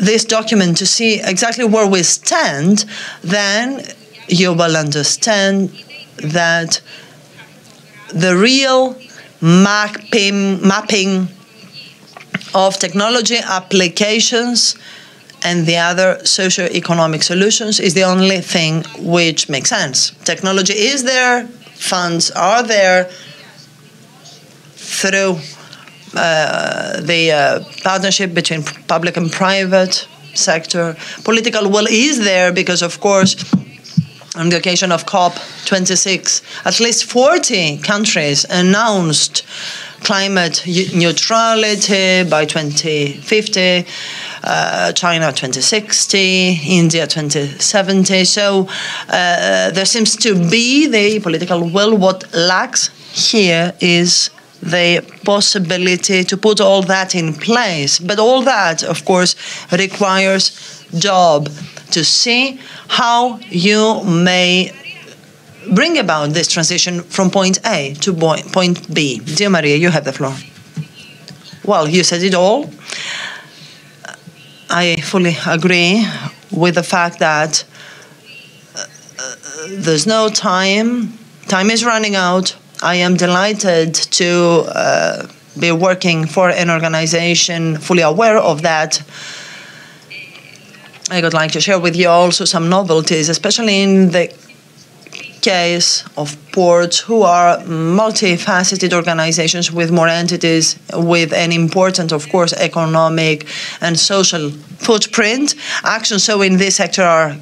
this document to see exactly where we stand, then you will understand that the real mapping of technology applications and the other socio-economic solutions is the only thing which makes sense. Technology is there, funds are there through the partnership between public and private sector. Political will is there because, of course, on the occasion of COP26, at least 40 countries announced climate neutrality by 2050, China 2060, India 2070. So there seems to be the political will. What lacks here is the possibility to put all that in place. But all that, of course, requires job to see how you may bring about this transition from point A to point B. Dear Maria, you have the floor. Well, you said it all. I fully agree with the fact that there's no time. Time is running out. I am delighted to be working for an organization fully aware of that. I would like to share with you also some novelties, especially in the case of ports, who are multifaceted organizations with more entities, with an important, of course, economic and social footprint. Actions so in this sector are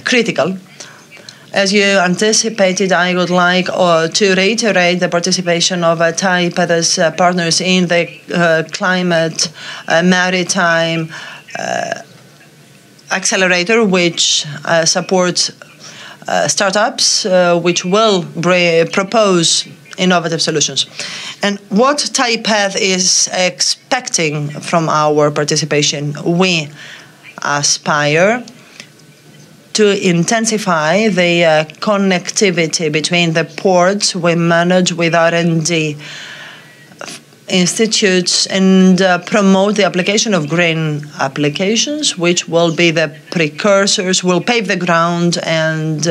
critical. As you anticipated, I would like to reiterate the participation of TAIPED as partners in the climate maritime accelerator, which supports startups which will propose innovative solutions. And what TAIPED is expecting from our participation, we aspire to intensify the connectivity between the ports we manage with R&D institutes and promote the application of green applications, which will be the precursors, will pave the ground, and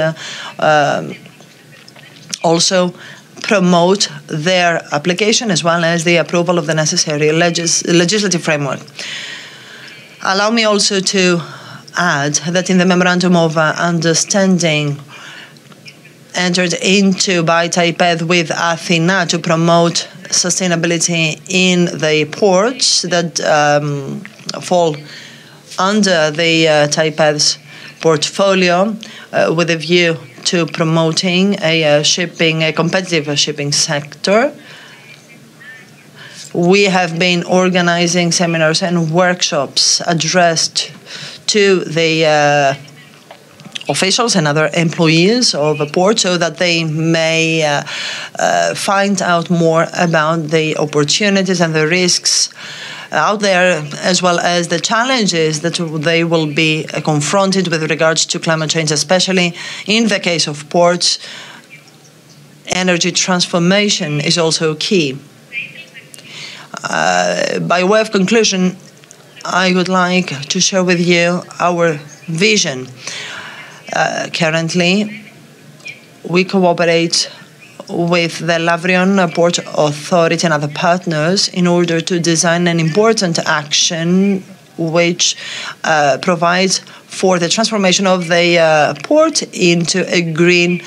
also promote their application as well as the approval of the necessary legislative framework. Allow me also to add that in the Memorandum of Understanding entered into by TAIPED with Athena to promote sustainability in the ports that fall under the TAIPED's portfolio with a view to promoting a competitive shipping sector. We have been organizing seminars and workshops addressed to the officials and other employees of a port so that they may find out more about the opportunities and the risks out there, as well as the challenges that they will be confronted with regards to climate change, especially in the case of ports. Energy transformation is also key. By way of conclusion, I would like to share with you our vision. Currently, we cooperate with the Lavrion Port Authority and other partners in order to design an important action which provides for the transformation of the port into a green,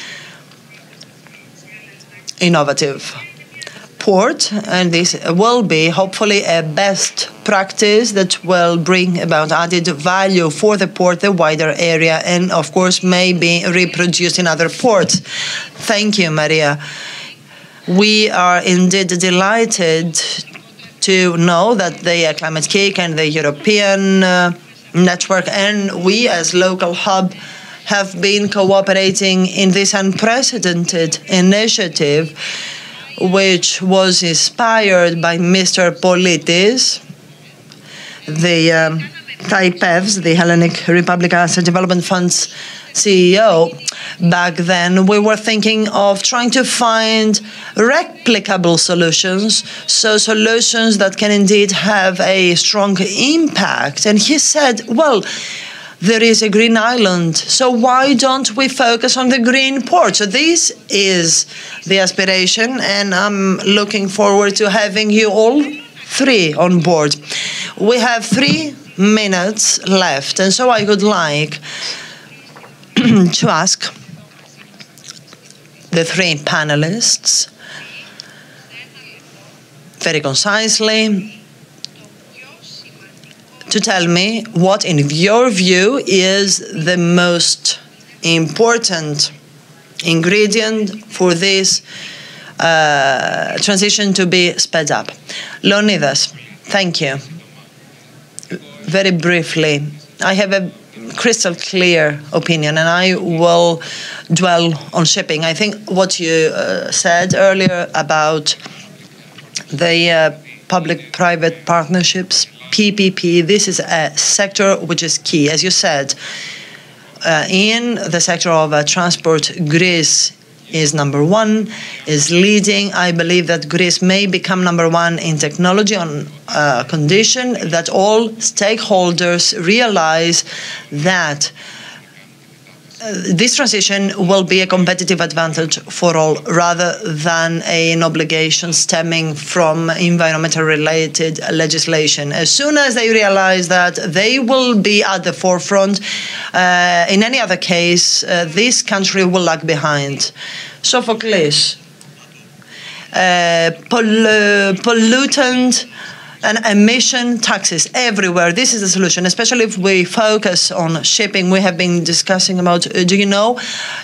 innovative port, and this will be hopefully a best practice that will bring about added value for the port, the wider area, and of course may be reproduced in other ports. Thank you, Maria. We are indeed delighted to know that the Climate Kick and the European network and we as local hub have been cooperating in this unprecedented initiative, which was inspired by Mr. Politis, the TAIPEV's, the Hellenic Republic Asset Development Fund's CEO. Back then, we were thinking of trying to find replicable solutions, so solutions that can indeed have a strong impact. And he said, well, there is a green island, so why don't we focus on the green port? So this is the aspiration, and I'm looking forward to having you all three on board. We have 3 minutes left, and so I would like to ask the 3 panelists very concisely to tell me what, in your view, is the most important ingredient for this transition to be sped up. Leonidas, thank you. Very briefly, I have a crystal clear opinion, and I will dwell on shipping. I think what you said earlier about the public-private partnerships, PPP, this is a sector which is key. As you said, in the sector of transport, Greece is number 1, is leading. I believe that Greece may become number 1 in technology on condition that all stakeholders realize that this transition will be a competitive advantage for all rather than an obligation stemming from environmental-related legislation. As soon as they realize that they will be at the forefront, in any other case, this country will lag behind. Sophocles, pollutant and emission taxes everywhere. This is the solution, especially if we focus on shipping. We have been discussing about, do you know,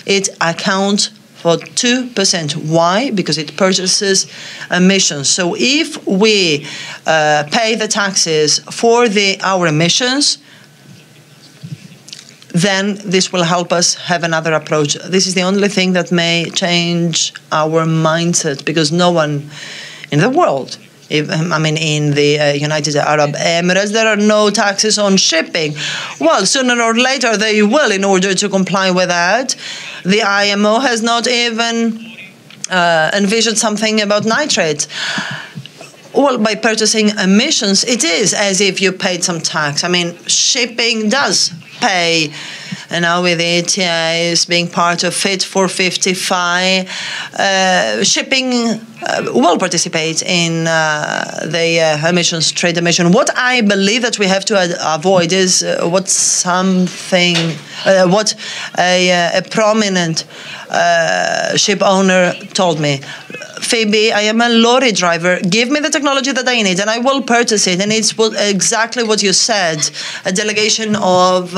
it accounts for 2%. Why? Because it purchases emissions. So if we pay the taxes for our emissions, then this will help us have another approach. This is the only thing that may change our mindset, because no one in the world, in the United Arab Emirates, there are no taxes on shipping. Well, sooner or later they will, in order to comply with that. The IMO has not even envisioned something about nitrates. Well, by purchasing emissions, it is as if you paid some tax. I mean, shipping does pay. And now with ETS being part of Fit for 55, shipping will participate in the emissions trade emission. What I believe that we have to avoid is what a prominent ship owner told me. Phoebe, I am a lorry driver. Give me the technology that I need and I will purchase it. And it's exactly what you said, a delegation of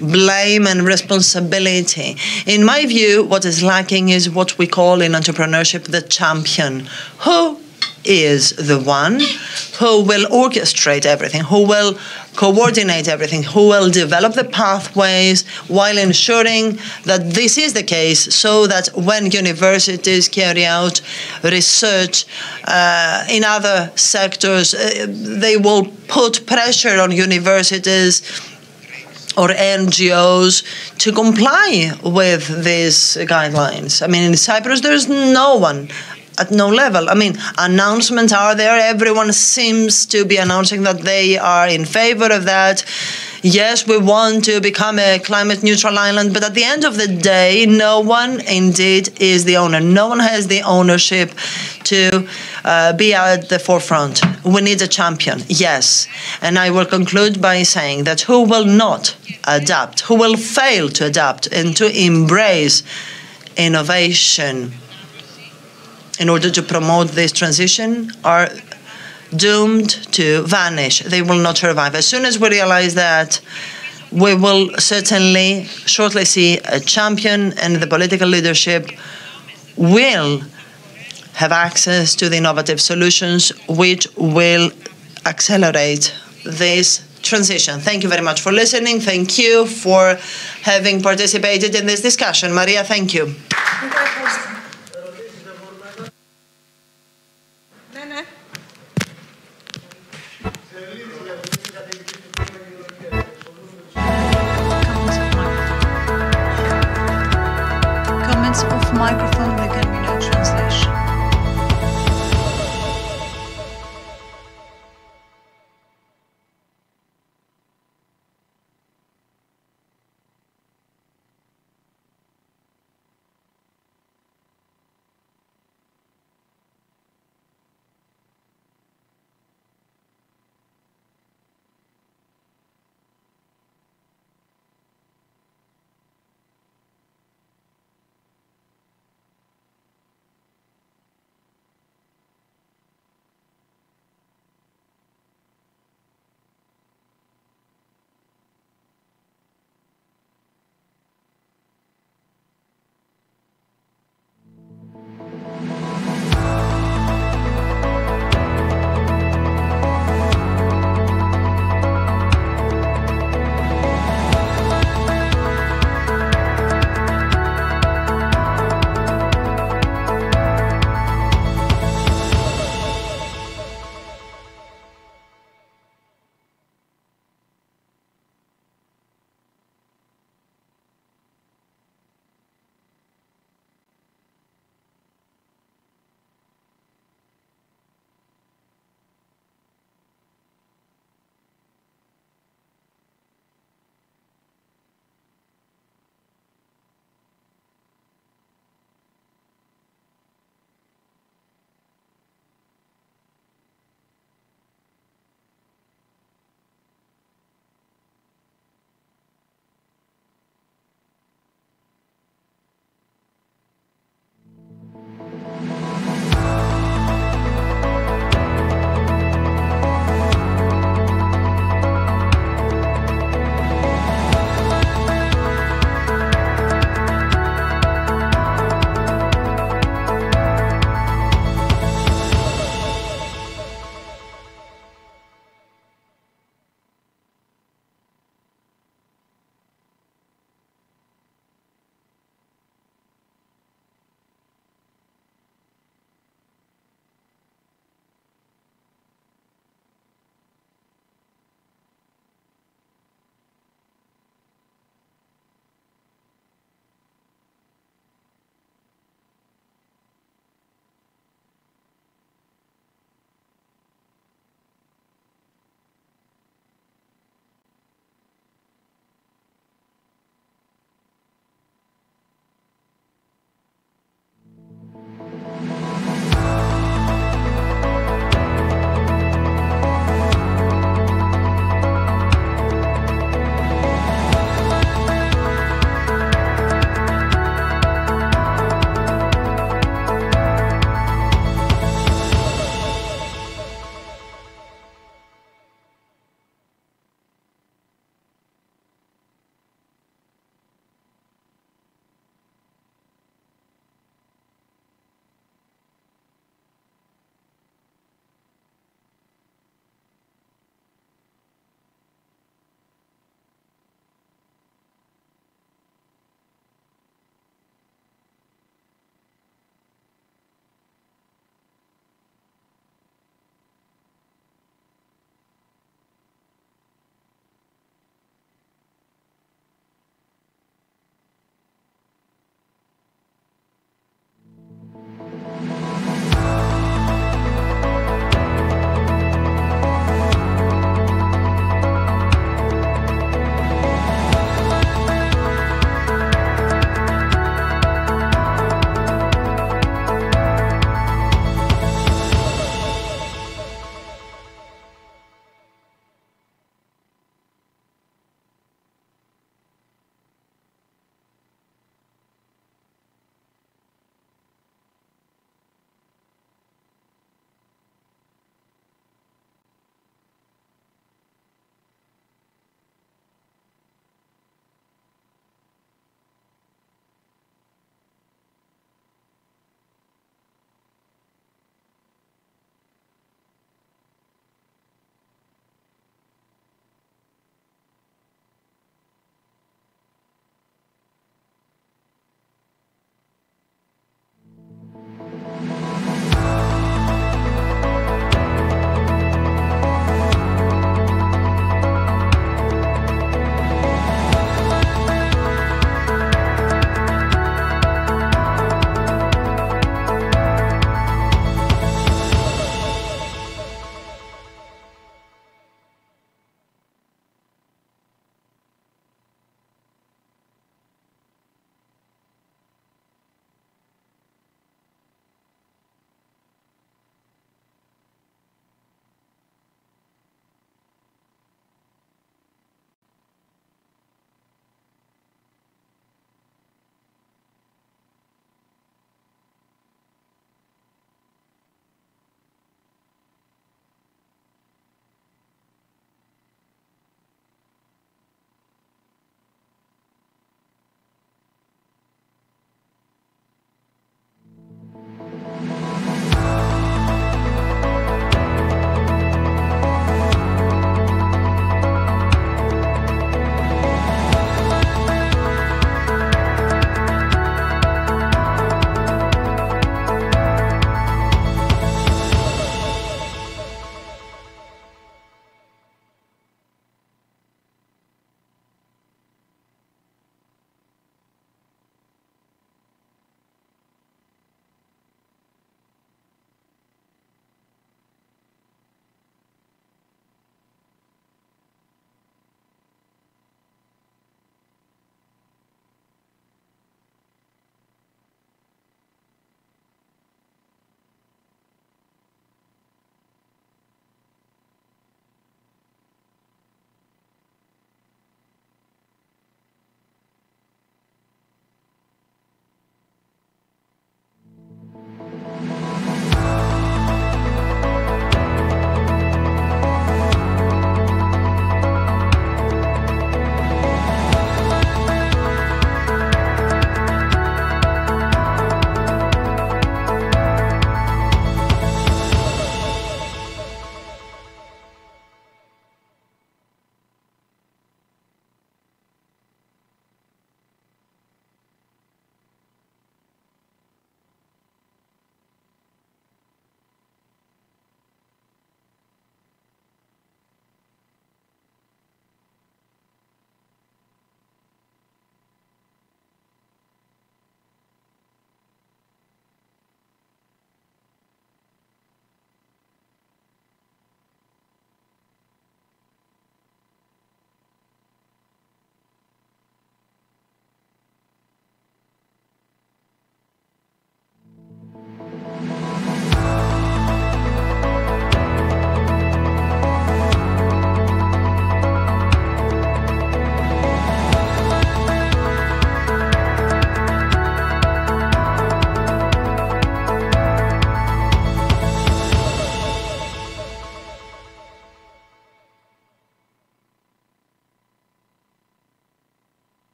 blame and responsibility. In my view, what is lacking is what we call in entrepreneurship the champion. Who is the one who will orchestrate everything, who will coordinate everything, who will develop the pathways while ensuring that this is the case, so that when universities carry out research in other sectors, they will put pressure on universities or NGOs to comply with these guidelines. I mean, in Cyprus, there's no one at no level. I mean, announcements are there. Everyone seems to be announcing that they are in favor of that. Yes, we want to become a climate neutral island, but at the end of the day, no one indeed is the owner. No one has the ownership to be at the forefront. We need a champion, yes. And I will conclude by saying that who will not adapt, who will fail to adapt and to embrace innovation in order to promote this transition are doomed to vanish. They will not survive. As soon as we realize that, we will certainly shortly see a champion, and the political leadership will have access to the innovative solutions which will accelerate this transition. Thank you very much for listening. Thank you for having participated in this discussion. Maria, thank you. Comments off microphone, there can be no translation.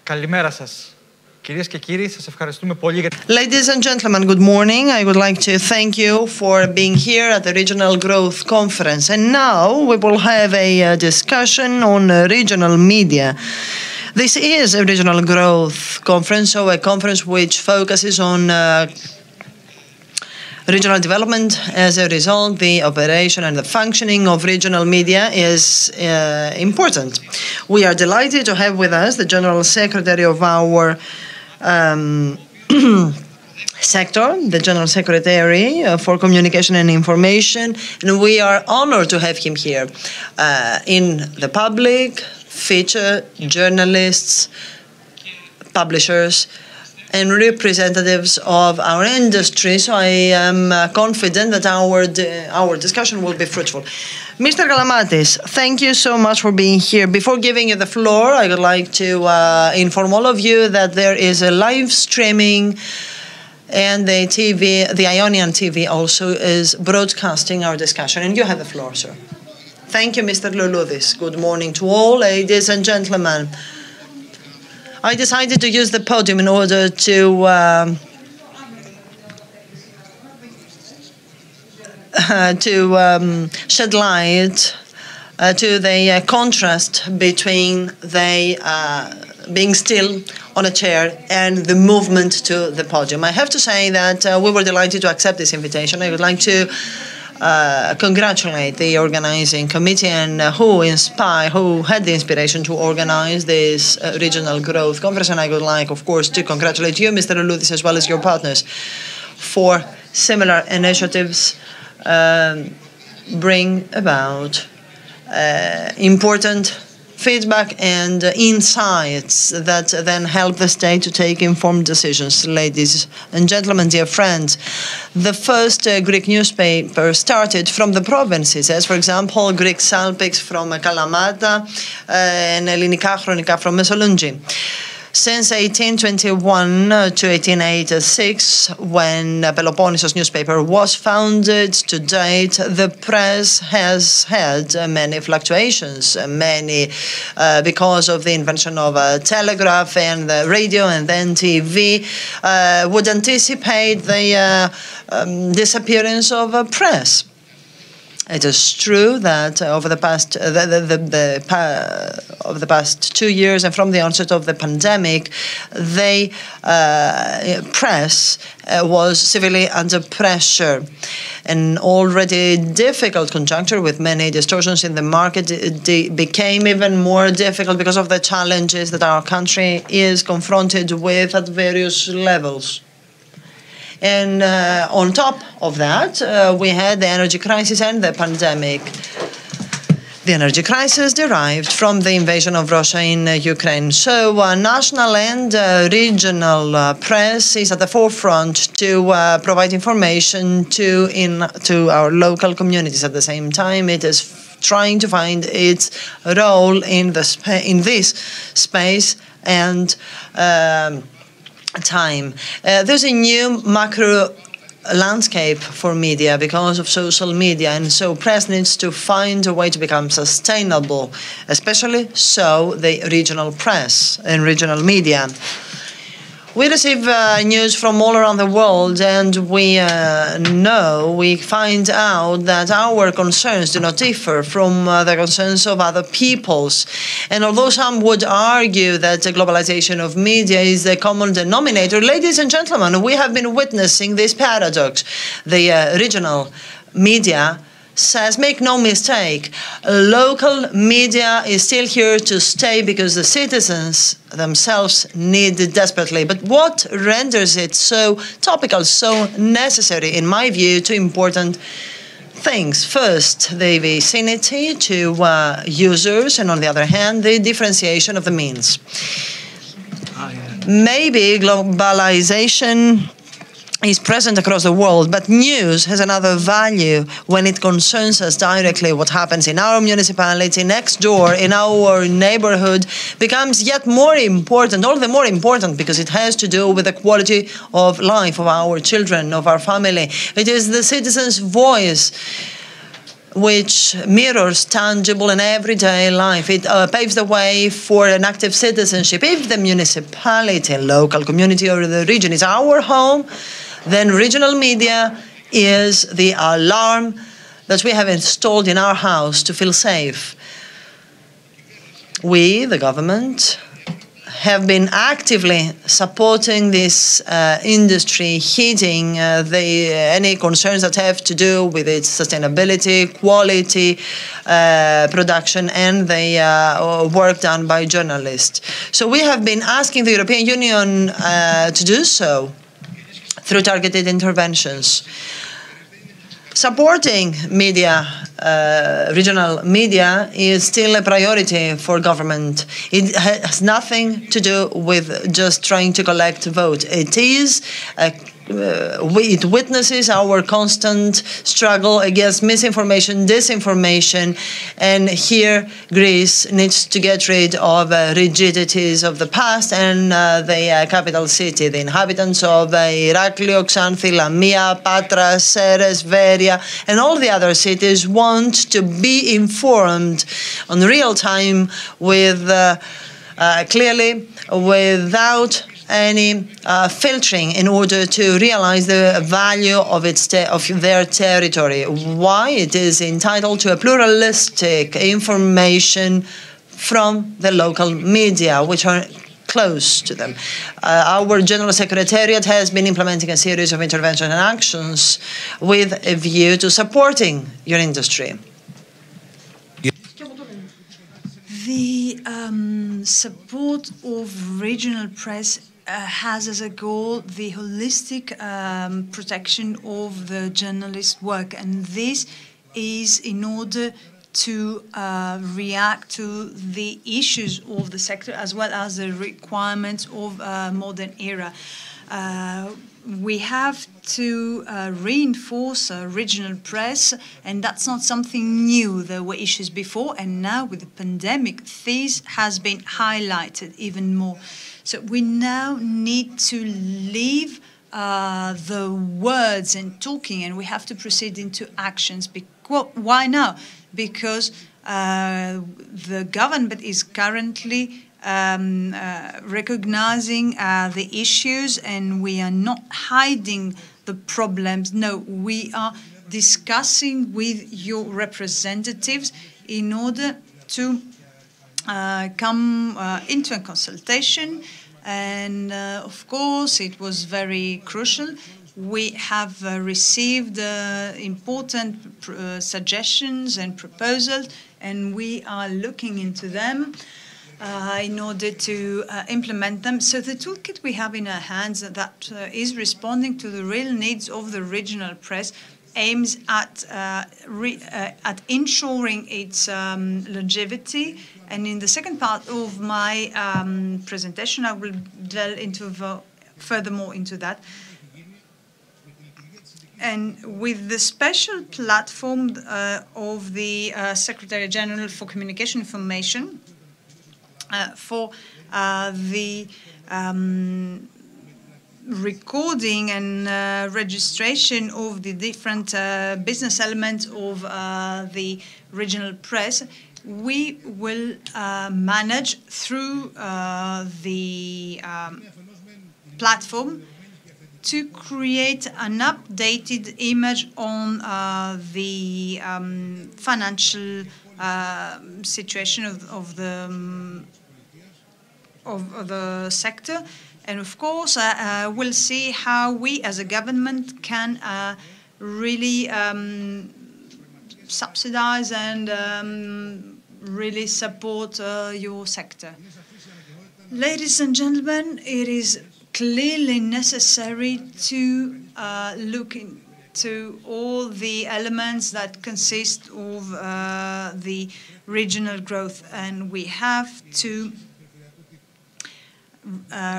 Καλημέρα σας. Κυρίες και κύριοι, σας ευχαριστούμε πολύ για... Ladies and gentlemen, good morning. I would like to thank you for being here at the Regional Growth Conference. And now we will have a discussion on regional media. This is a Regional Growth Conference, so a conference which focuses on regional development. As a result, the operation and the functioning of regional media is important. We are delighted to have with us the General Secretary of our sector, the General Secretary for Communication and Information, and we are honored to have him here. In the public, feature journalists, publishers, and representatives of our industry, so I am confident that our discussion will be fruitful. Mr. Kalamatis, thank you so much for being here. Before giving you the floor, I would like to inform all of you that there is a live streaming, and the Ionian TV also is broadcasting our discussion. And you have the floor, sir. Thank you, Mr. Luludis. Good morning to all, ladies and gentlemen. I decided to use the podium in order to shed light to the contrast between being still on a chair and the movement to the podium. I have to say that we were delighted to accept this invitation. I would like to congratulate the organizing committee and who had the inspiration to organize this regional growth conference. And I would like, of course, to congratulate you, Mr. Luludis, as well as your partners, for similar initiatives bring about important feedback and insights that then help the state to take informed decisions. Ladies and gentlemen, dear friends, the first Greek newspaper started from the provinces, as for example, Greek Salpix from Kalamata and Ellinika Chronika from Messolungi. Since 1821 to 1886, when Peloponnesos newspaper was founded, to date, the press has had many fluctuations, because of the invention of telegraph and the radio and then TV, would anticipate the disappearance of press. It is true that over the past 2 years and from the onset of the pandemic, the press was severely under pressure. An already difficult conjuncture with many distortions in the market became even more difficult because of the challenges that our country is confronted with at various levels. And on top of that, we had the energy crisis and the pandemic. The energy crisis derived from the invasion of Russia in Ukraine. So national and regional press is at the forefront to provide information to our local communities. At the same time, it is trying to find its role in this space and time. There's a new macro landscape for media because of social media, and so press needs to find a way to become sustainable, especially so the regional press and regional media. We receive news from all around the world, and we find out that our concerns do not differ from the concerns of other peoples. And although some would argue that the globalization of media is the common denominator, ladies and gentlemen, we have been witnessing this paradox. The regional media says, make no mistake, local media is still here to stay because the citizens themselves need it desperately. But what renders it so topical, so necessary, in my view, two important things. First, the vicinity to users, and on the other hand, the differentiation of the means. Maybe globalization is present across the world, but news has another value when it concerns us directly. What happens in our municipality, next door, in our neighborhood, becomes yet more important, all the more important because it has to do with the quality of life of our children, of our family. It is the citizen's voice which mirrors tangible and everyday life. It paves the way for an active citizenship. If the municipality, local community, or the region is our home, then regional media is the alarm that we have installed in our house to feel safe. We, the government, have been actively supporting this industry, heeding any concerns that have to do with its sustainability, quality, production, and the work done by journalists. So we have been asking the European Union to do so through targeted interventions. Supporting media, regional media, is still a priority for government. It has nothing to do with just trying to collect votes. It is it witnesses our constant struggle against misinformation, disinformation, and here Greece needs to get rid of rigidities of the past and the capital city. The inhabitants of Iraklio, Xanthi, Lamia, Patras, Ceres, Veria, and all the other cities want to be informed on real time with clearly, without any filtering, in order to realize the value of their territory. Why? It is entitled to a pluralistic information from the local media, which are close to them. Our General Secretariat has been implementing a series of intervention and actions with a view to supporting your industry. The support of regional press has as a goal the holistic protection of the journalist work, and this is in order to react to the issues of the sector as well as the requirements of a modern era. We have to reinforce regional press, and that's not something new. There were issues before, and now with the pandemic, this has been highlighted even more. So we now need to leave the words and talking, and we have to proceed into actions. Why now? Because the government is currently recognizing the issues, and we are not hiding the problems. No, we are discussing with your representatives in order to come into a consultation. And of course, it was very crucial. We have received important suggestions and proposals, and we are looking into them in order to implement them. So the toolkit we have in our hands that is responding to the real needs of the regional press aims at ensuring its longevity. And in the second part of my presentation, I will delve into furthermore into that. And with the special platform of the Secretary General for Communication Information, for the recording and registration of the different business elements of the regional press, we will manage through the platform to create an updated image on the financial situation of the sector, and of course we'll see how we as a government can really subsidize and really support your sector. Ladies and gentlemen, it is clearly necessary to look into all the elements that consist of the regional growth, and we have to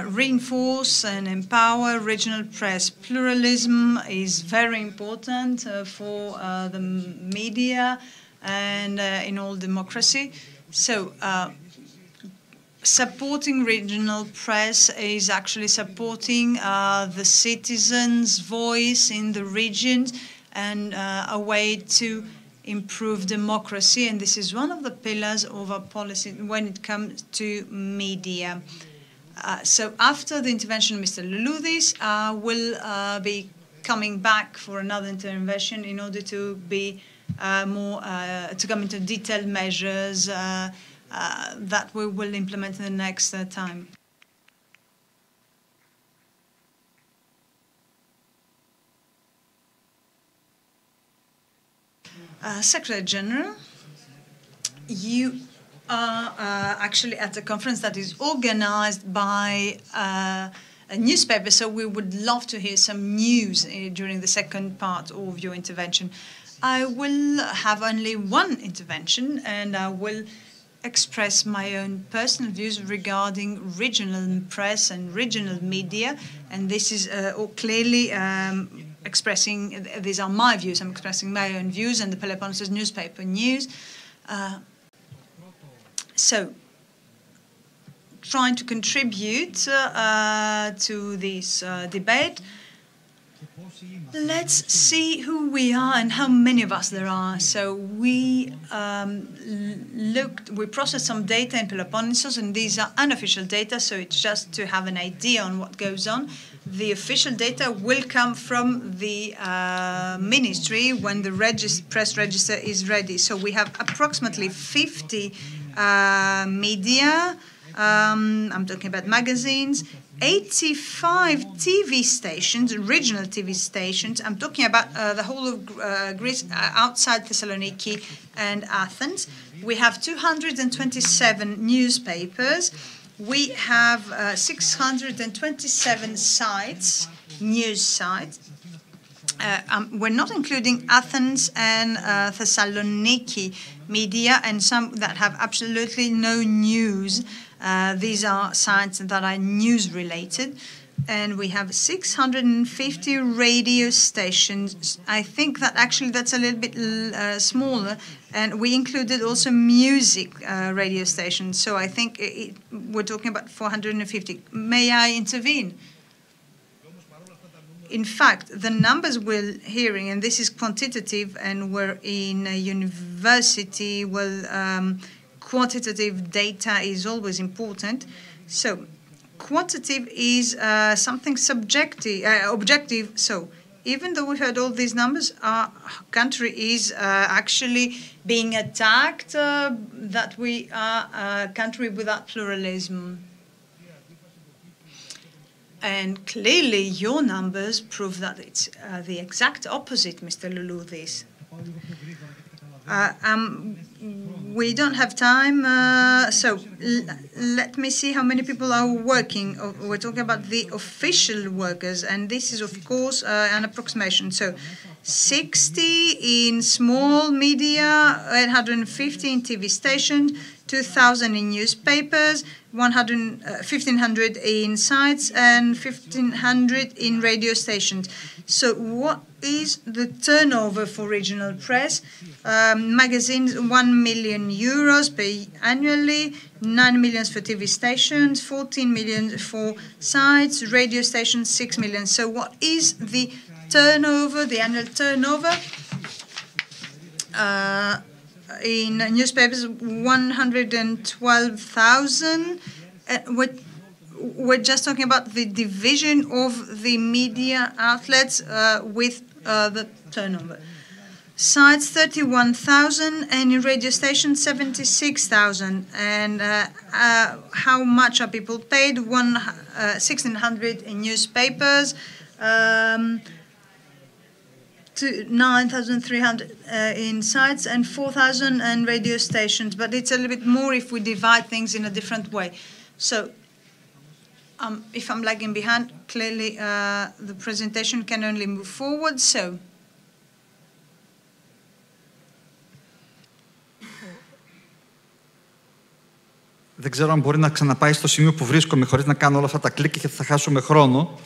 reinforce and empower regional press. Pluralism is very important for the media and in all democracy. So supporting regional press is actually supporting the citizens' voice in the regions and a way to improve democracy, and this is one of the pillars of our policy when it comes to media. So after the intervention of Mr. Luludis, will be coming back for another intervention in order to be to come into detailed measures that we will implement in the next time. Secretary General, you are actually at a conference that is organized by a newspaper, so we would love to hear some news during the second part of your intervention. I will have only one intervention, and I will express my own personal views regarding regional press and regional media, and this is all clearly expressing, these are my views, I'm expressing my own views and the Peloponnesus newspaper news. So, trying to contribute to this debate, let's see who we are and how many of us there are. So we processed some data in Peloponnesus, and these are unofficial data, so it's just to have an idea on what goes on. The official data will come from the ministry when the press register is ready. So we have approximately 50 media, I'm talking about magazines, 85 TV stations, regional TV stations. I'm talking about the whole of Greece outside Thessaloniki and Athens. We have 227 newspapers. We have 627 sites, news sites. We're not including Athens and Thessaloniki media, and some that have absolutely no news. These are sites that are news-related. And we have 650 radio stations. I think that actually that's a little bit smaller. And we included also music radio stations. So I think we're talking about 450. May I intervene? In fact, the numbers we're hearing, and this is quantitative, and we're in a university, well, quantitative data is always important. So quantitative is something subjective, objective. So even though we heard all these numbers, our country is actually being attacked, that we are a country without pluralism. And clearly your numbers prove that it's the exact opposite, Mr. Luludis. We don't have time, so let me see how many people are working. We're talking about the official workers, and this is, of course, an approximation. So 60 in small media, 850 in TV stations, 2,000 in newspapers, 1,500 in sites, and 1,500 in radio stations. So what is the turnover for regional press? Magazines, 1 million euros annually, 9 million for TV stations, 14 million for sites, radio stations, 6 million. So what is the turnover, the annual turnover? In newspapers, 112,000. We're just talking about the division of the media outlets with the turnover. Sites, 31,000, and in radio stations, 76,000. And how much are people paid? 1,600 in newspapers, 9,300 in sites, and 4,000 in radio stations. But it's a little bit more if we divide things in a different way. So if I'm lagging behind, clearly the presentation can only move forward. So δεν ξέρω αν μπορεί να ξαναπάει στο σημείο που βρίσκομαι χωρίς να κάνω όλα αυτά τα κλικ και θα χάσουμε χρόνο.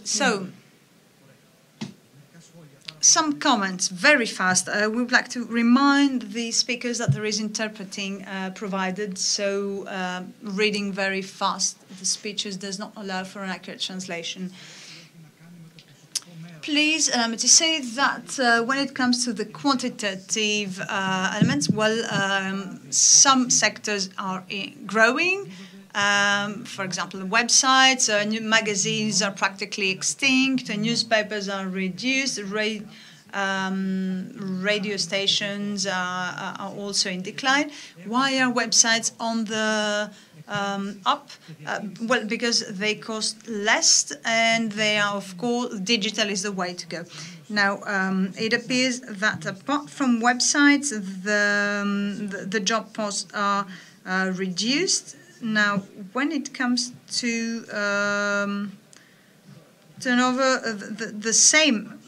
So, some comments very fast. We would like to remind the speakers that there is interpreting provided, so reading very fast the speeches does not allow for an accurate translation. Please allow me to say that when it comes to the quantitative elements, well, some sectors are growing. For example, websites, new magazines are practically extinct, newspapers are reduced, radio stations are also in decline. Why are websites on the up? Well, because they cost less, and they are, of course, digital is the way to go. Now, it appears that apart from websites, the job posts are reduced. Now, when it comes to turnover, the same,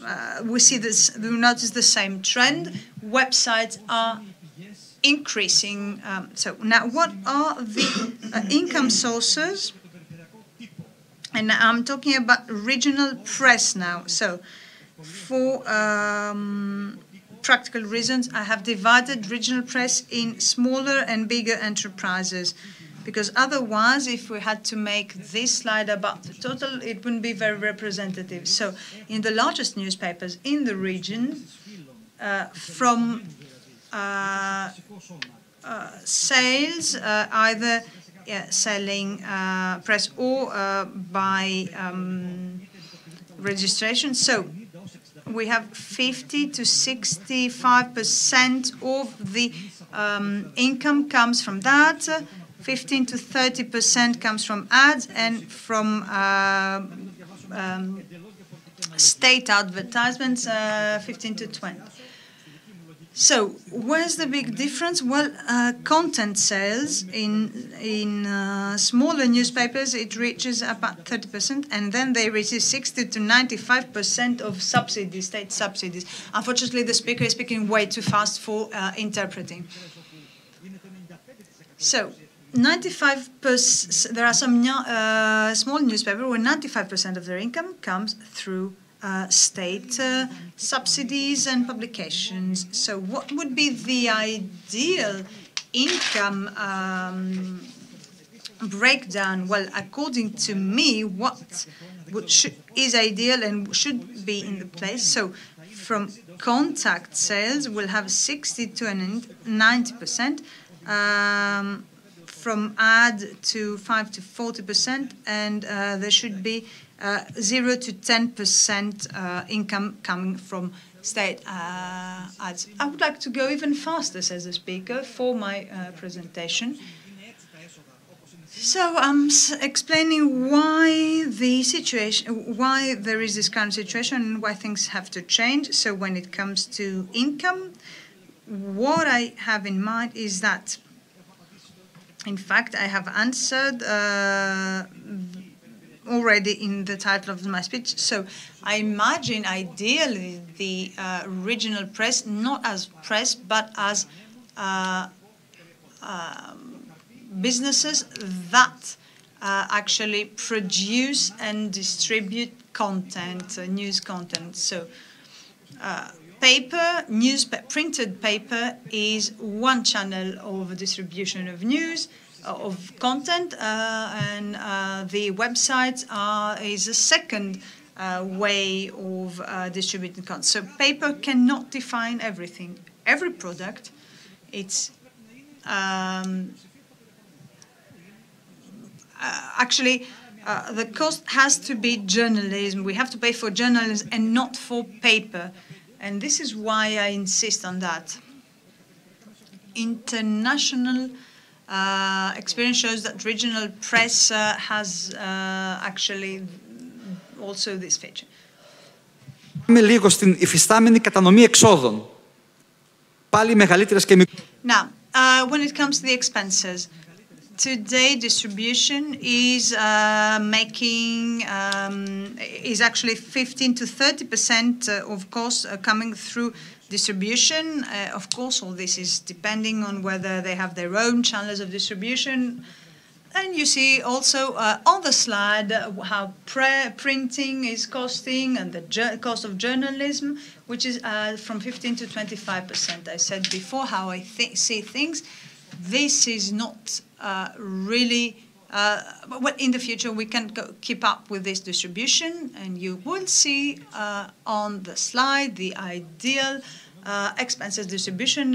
we see this, we notice the same trend. Websites are increasing. So now, what are the income sources? And I'm talking about regional press now. So for practical reasons, I have divided regional press in smaller and bigger enterprises, because otherwise, if we had to make this slide about the total, it wouldn't be very representative. So in the largest newspapers in the region, from sales, either selling press or by registration. So we have 50 to 65% of the income comes from that. 15 to 30% comes from ads and from state advertisements, 15 to 20. So where's the big difference? Well, content sales in smaller newspapers, it reaches about 30%, and then they receive 60 to 95% of subsidies, state subsidies. Unfortunately, the speaker is speaking way too fast for interpreting. So 95%, there are some small newspapers where 95% of their income comes through state subsidies and publications. So what would be the ideal income breakdown? Well, according to me, what is ideal and should be in the place. So from contact sales, we'll have 60 to 90%. From ad to 5 to 40%, and there should be 0 to 10% income coming from state ads. I would like to go even faster, says the speaker, for my presentation. So I'm explaining why the situation, why there is this current situation, and why things have to change. So when it comes to income, what I have in mind is that, in fact, I have answered already in the title of my speech. So I imagine ideally the regional press, not as press, but as businesses that actually produce and distribute content, news content. So paper, printed paper is one channel of distribution of news, of content, and the websites is a second way of distributing content. So paper cannot define everything. Every product, it's actually the cost has to be journalism. We have to pay for journalism and not for paper. And this is why I insist on that. International experience shows that regional press has actually also this feature. Λίγο στην υφιστάμενη κατανομή εξόδων. Πάλι μεγαλύτερες και μικρότερες. Now, when it comes to the expenses, today distribution is is actually 15 to 30% of costs coming through distribution. Of course, all this is depending on whether they have their own channels of distribution. And you see also on the slide how printing is costing and the cost of journalism, which is from 15 to 25%. I said before how I see things. This is not really But in the future, we can keep up with this distribution, and you will see on the slide the ideal expenses distribution.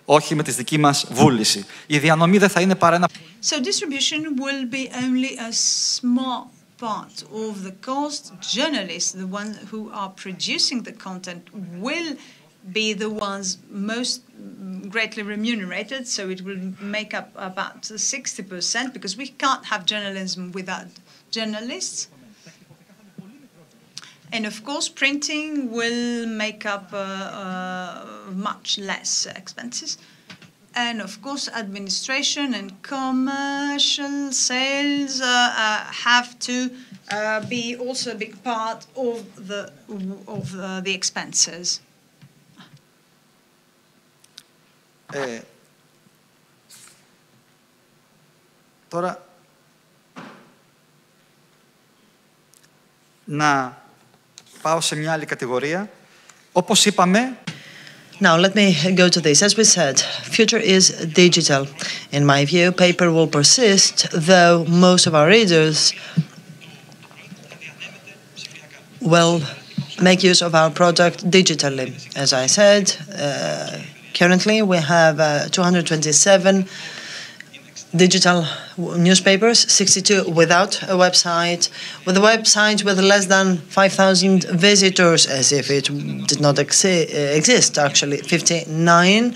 Όχι με τη δική μας βούληση. Η διανομή δεν θα είναι παρά ένα... So distribution will be only a small part of the cost. Journalists, the ones who are producing the content, will be the ones most greatly remunerated, so it will make up about 60%, because we can't have journalism without journalists. And of course, printing will make up much less expenses. And of course, administration and commercial sales have to be also a big part of the expenses. Τώρα, να πάω σε μια άλλη κατηγορία. Όπως είπαμε... Now, let me go to this. As we said, future is digital. In my view, paper will persist, though most of our readers will make use of our product digitally. As I said, currently we have 227 digital newspapers, 62 without a website, with a website with less than 5,000 visitors, as if it did not exist, actually 59,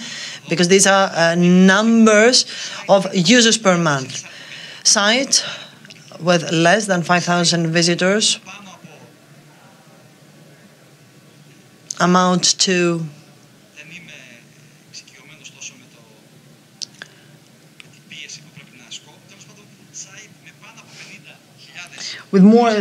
because these are numbers of users per month. Site with less than 5,000 visitors amount to with more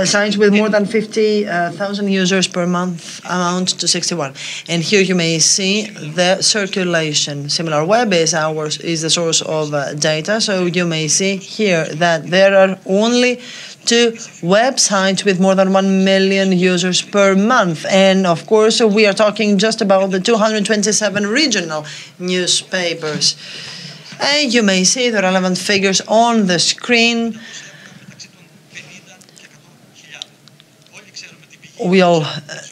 sites with more than 50,000 users per month amount to 61. And here you may see the circulation. SimilarWeb is the source of data, so you may see here that there are only 2 websites with more than 1 million users per month. And of course, we are talking just about the 227 regional newspapers. And you may see the relevant figures on the screen. We all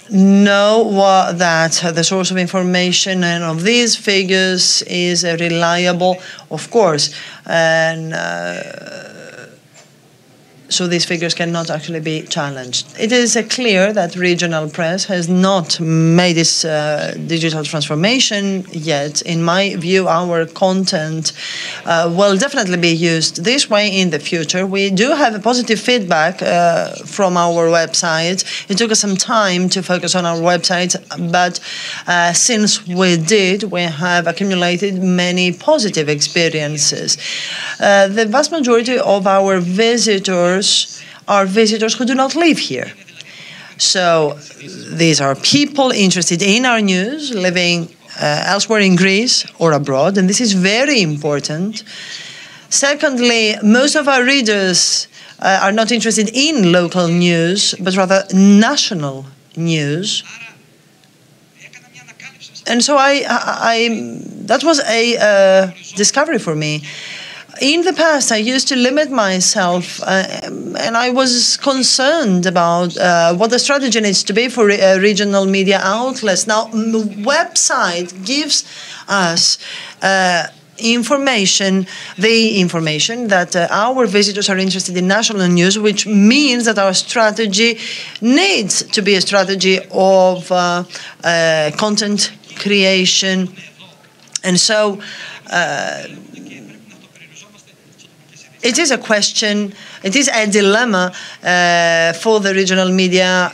know that the source of information and of these figures is reliable, of course, and so these figures cannot actually be challenged. It is clear that regional press has not made this digital transformation yet. In my view, our content will definitely be used this way in the future. We do have a positive feedback from our website. It took us some time to focus on our website, but since we did, we have accumulated many positive experiences. The vast majority of our visitors are visitors who do not live here. So these are people interested in our news, living elsewhere in Greece or abroad, and this is very important. Secondly, most of our readers are not interested in local news, but rather national news. And so that was a discovery for me. In the past, I used to limit myself, and I was concerned about what the strategy needs to be for regional media outlets. Now, the website gives us information that our visitors are interested in national news, which means that our strategy needs to be a strategy of content creation. And so it is a question, it is a dilemma for the regional media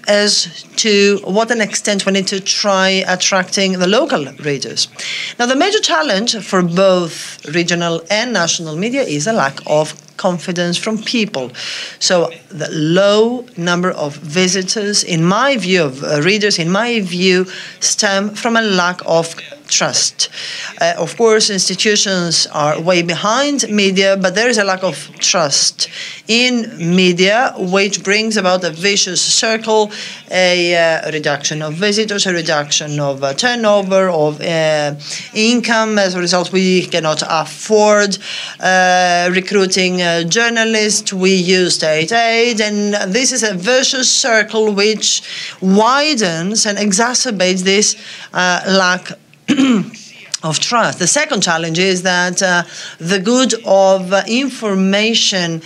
as to what an extent we need to try attracting the local readers. Now, the major challenge for both regional and national media is a lack of confidence from people. So the low number of visitors, in my view, of readers, in my view, stem from a lack of trust. Of course, institutions are way behind media, but there is a lack of trust in media, which brings about a vicious circle, a reduction of visitors, a reduction of turnover, of income. As a result, we cannot afford recruiting journalists. We use state aid, and this is a vicious circle which widens and exacerbates this lack of trust. The second challenge is that the good of information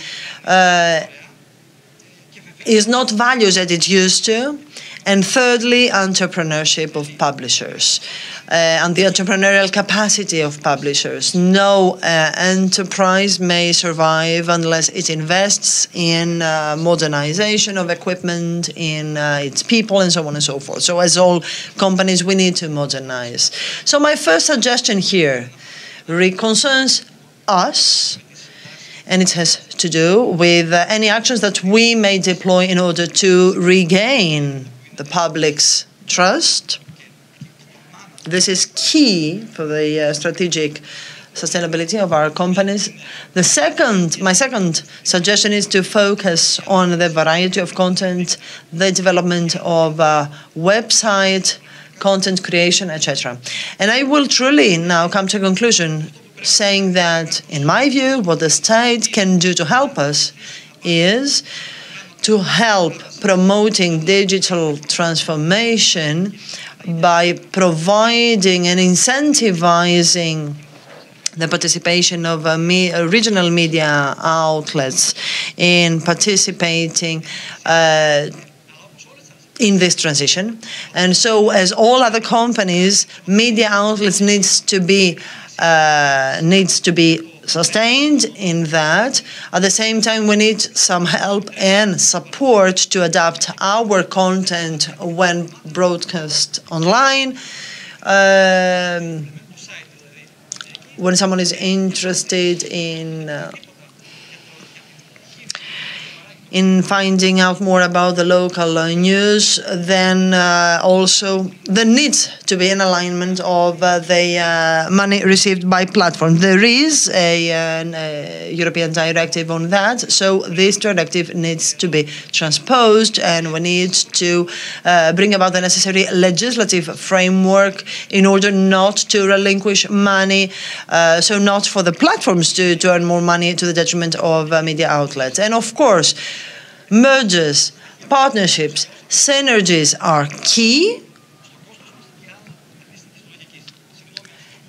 is not valued as it used to. And thirdly, entrepreneurship of publishers and the entrepreneurial capacity of publishers. No enterprise may survive unless it invests in modernization of equipment, in its people, and so on and so forth. So as all companies, we need to modernize. So my first suggestion here concerns us, and it has to do with any actions that we may deploy in order to regain the public's trust. This is key for the strategic sustainability of our companies. My second suggestion is to focus on the variety of content, the development of website, content creation, etc. And I will truly now come to a conclusion saying that, in my view, what the state can do to help us is to help promoting digital transformation by providing and incentivizing the participation of regional media outlets in participating in this transition. And so, as all other companies, media outlets needs to be sustained in that. At the same time, we need some help and support to adapt our content when broadcast online. When someone is interested in finding out more about the local news, then also there needs to be an alignment of the money received by platforms. There is a European directive on that, so this directive needs to be transposed, and we need to bring about the necessary legislative framework in order not to relinquish money, so not for the platforms to earn more money to the detriment of media outlets. And of course, mergers, partnerships, synergies are key,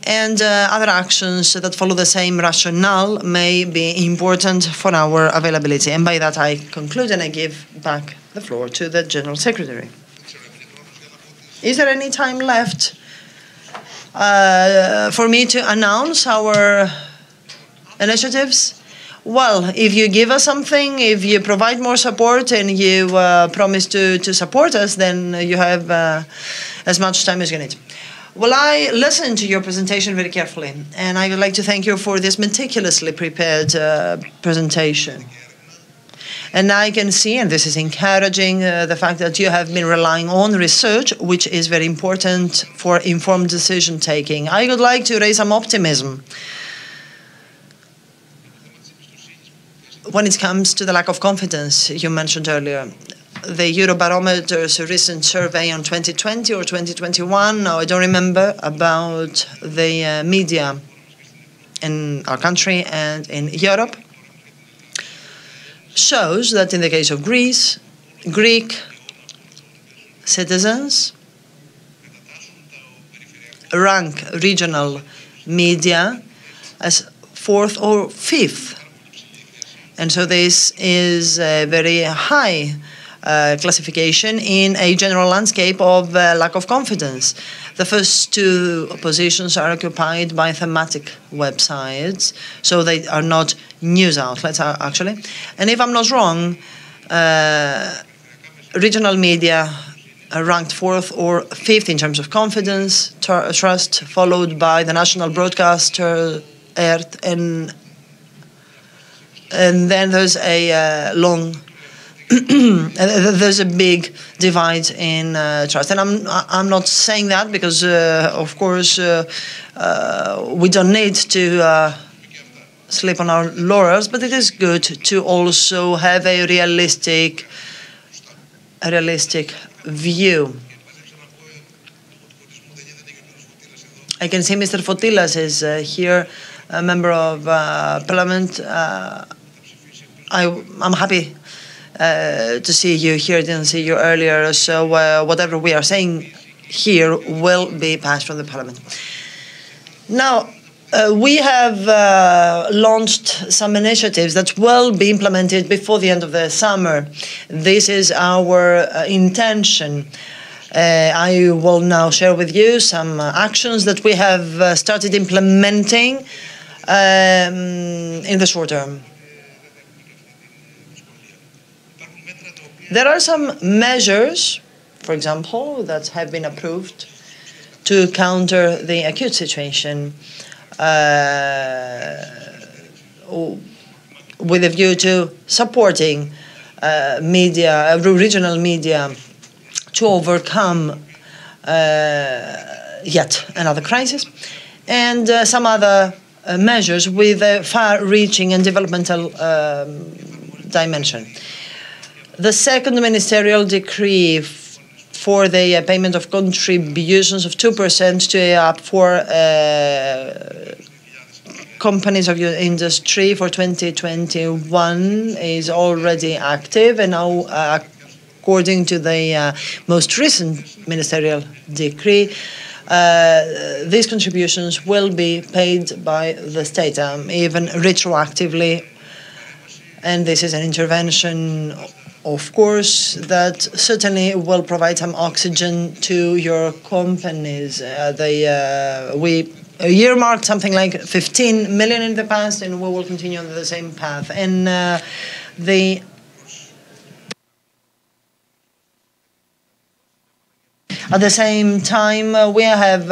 and other actions that follow the same rationale may be important for our availability. And by that I conclude, and I give back the floor to the General Secretary. Is there any time left for me to announce our initiatives? Well, if you give us something, if you provide more support, and you promise to support us, then you have as much time as you need. Well, I listened to your presentation very carefully, and I would like to thank you for this meticulously prepared presentation. And I can see, and this is encouraging, the fact that you have been relying on research, which is very important for informed decision-taking. I would like to raise some optimism when it comes to the lack of confidence you mentioned earlier. The Eurobarometer's recent survey on 2020 or 2021, now I don't remember, about the media in our country and in Europe, shows that in the case of Greece, Greek citizens rank regional media as 4th or 5th. And so this is a very high classification in a general landscape of lack of confidence. The first two positions are occupied by thematic websites, so they are not news outlets, actually. And if I'm not wrong, regional media are ranked 4th or 5th in terms of confidence, trust, followed by the national broadcaster, ERT, and then there's a long there's a big divide in trust. And I'm not saying that because, of course, we don't need to sleep on our laurels, but it is good to also have a realistic view. I can see Mr. Fotilas is here, a member of Parliament. I'm happy to see you here. I didn't see you earlier, so whatever we are saying here will be passed from the Parliament. Now, we have launched some initiatives that will be implemented before the end of the summer. This is our intention. I will now share with you some actions that we have started implementing in the short term. There are some measures, for example, that have been approved to counter the acute situation with a view to supporting media, regional media, to overcome yet another crisis, and some other measures with a far-reaching and developmental dimension. The second ministerial decree for the payment of contributions of 2% to up for companies of your industry for 2021 is already active, and now according to the most recent ministerial decree, these contributions will be paid by the state, even retroactively. And this is an intervention, of course, that certainly will provide some oxygen to your companies. We earmarked something like 15 million in the past, and we will continue on the same path. And at the same time, we have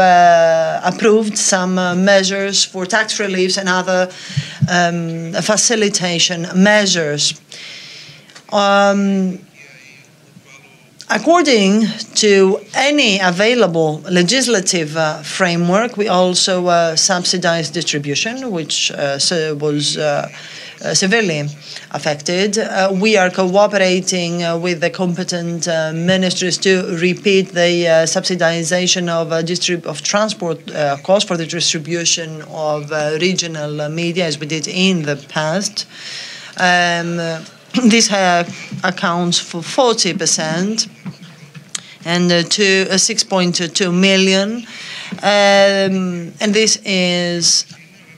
approved some measures for tax reliefs and other facilitation measures. According to any available legislative framework, we also subsidize distribution, which was severely affected. We are cooperating with the competent ministries to repeat the subsidization of transport costs for the distribution of regional media, as we did in the past. This accounts for 40% and to 6.2 million. And this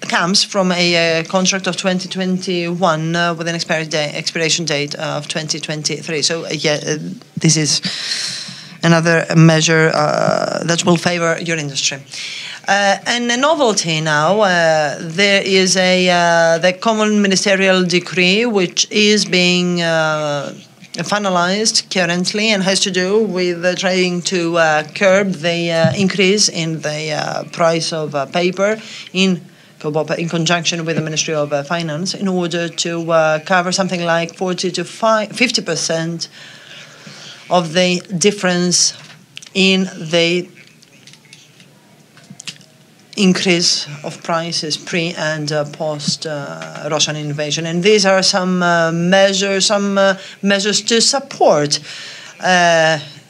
comes from a contract of 2021 with an expiration date of 2023. So this is another measure that will favor your industry. And a novelty now, there is the common ministerial decree, which is being finalized currently and has to do with trying to curb the increase in the price of paper in conjunction with the Ministry of Finance, in order to cover something like 40 to 50% of the difference in the increase of prices pre and post Russian invasion. And these are some measures to support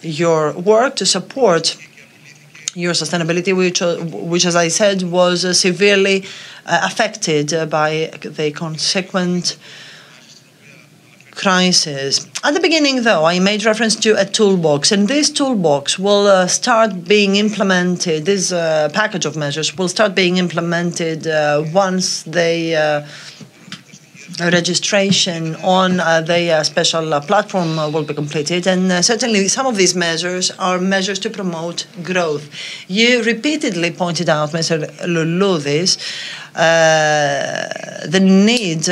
your work, to support your sustainability, which, as I said, was severely affected by the consequent crisis. At the beginning, though, I made reference to a toolbox, and this toolbox will start being implemented, this package of measures will start being implemented once the registration on the special platform will be completed. And certainly some of these measures are measures to promote growth. You repeatedly pointed out, Mr. Lulu, this, the need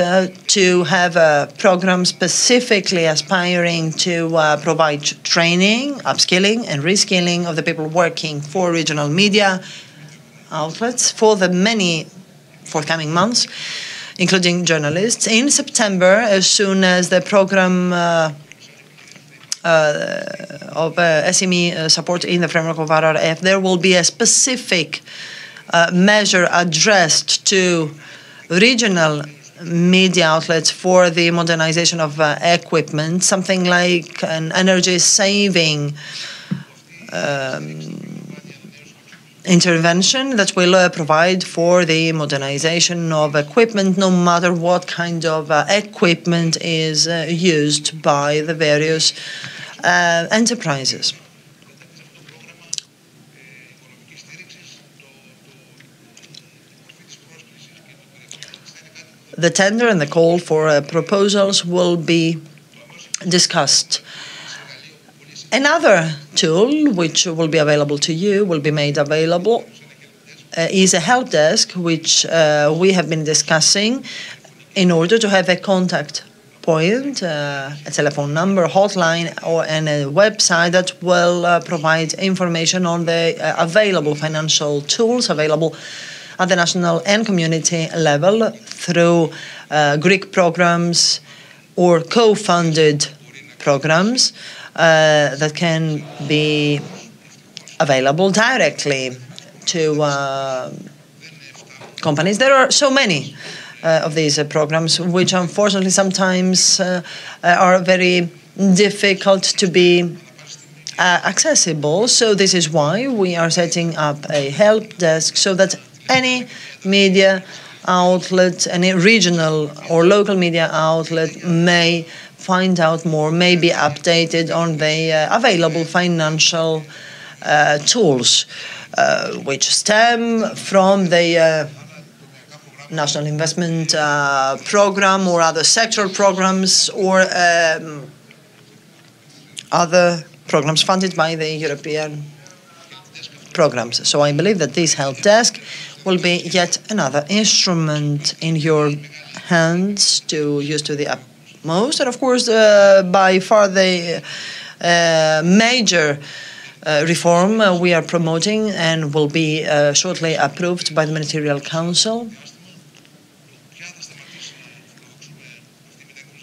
to have a program specifically aspiring to provide training, upskilling and reskilling of the people working for regional media outlets for the many forthcoming months, including journalists. In September, as soon as the program SME support in the framework of RRF, there will be a specific measure addressed to regional media outlets for the modernization of equipment, something like an energy-saving intervention that will provide for the modernization of equipment, no matter what kind of equipment is used by the various enterprises. The tender and the call for proposals will be discussed. Another tool which will be available to you, will be made available, is a help desk, which we have been discussing in order to have a contact point, a telephone number, a hotline, and a website that will provide information on the available financial tools available at the national and community level through Greek programs or co-funded programs that can be available directly to companies. There are so many of these programs, which unfortunately sometimes are very difficult to be accessible. So this is why we are setting up a help desk so that any media outlet, any regional or local media outlet may find out more, may be updated on the available financial tools which stem from the National Investment Program or other sectoral programs or other programs funded by the European programs. So I believe that this help desk will be yet another instrument in your hands to use to the utmost. And of course, by far the major reform we are promoting and will be shortly approved by the Ministerial Council.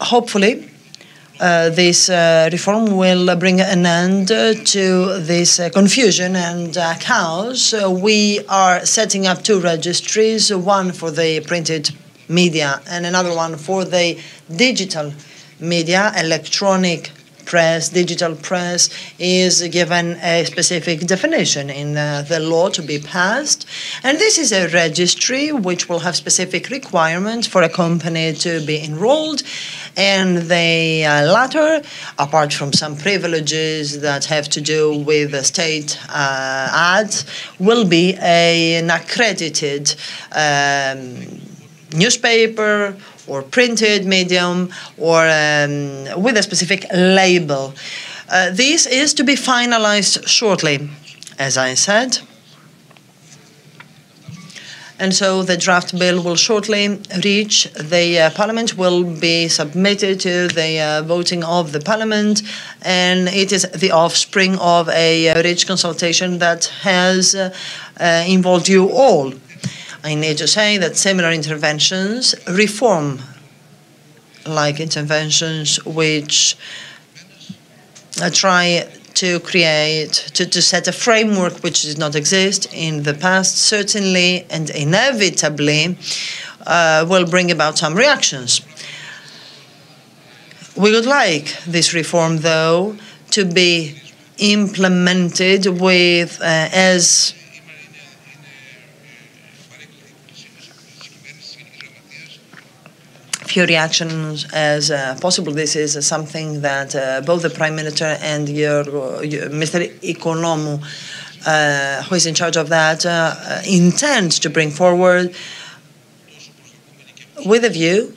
Hopefully, this reform will bring an end to this confusion and chaos. We are setting up two registries, one for the printed media and another one for the digital media. Electronic press, digital press is given a specific definition in the law to be passed. And this is a registry which will have specific requirements for a company to be enrolled. And the latter, apart from some privileges that have to do with the state ads, will be an accredited newspaper or printed medium or with a specific label. This is to be finalized shortly, as I said. And so the draft bill will shortly reach the Parliament, will be submitted to the voting of the Parliament, and it is the offspring of a rich consultation that has involved you all. I need to say that similar interventions, reform-like interventions which try to create, to set a framework which did not exist in the past, certainly and inevitably will bring about some reactions. We would like this reform, though, to be implemented with as few reactions as possible. This is something that both the Prime Minister and your Mr. Economou, who is in charge of that, intend to bring forward with a view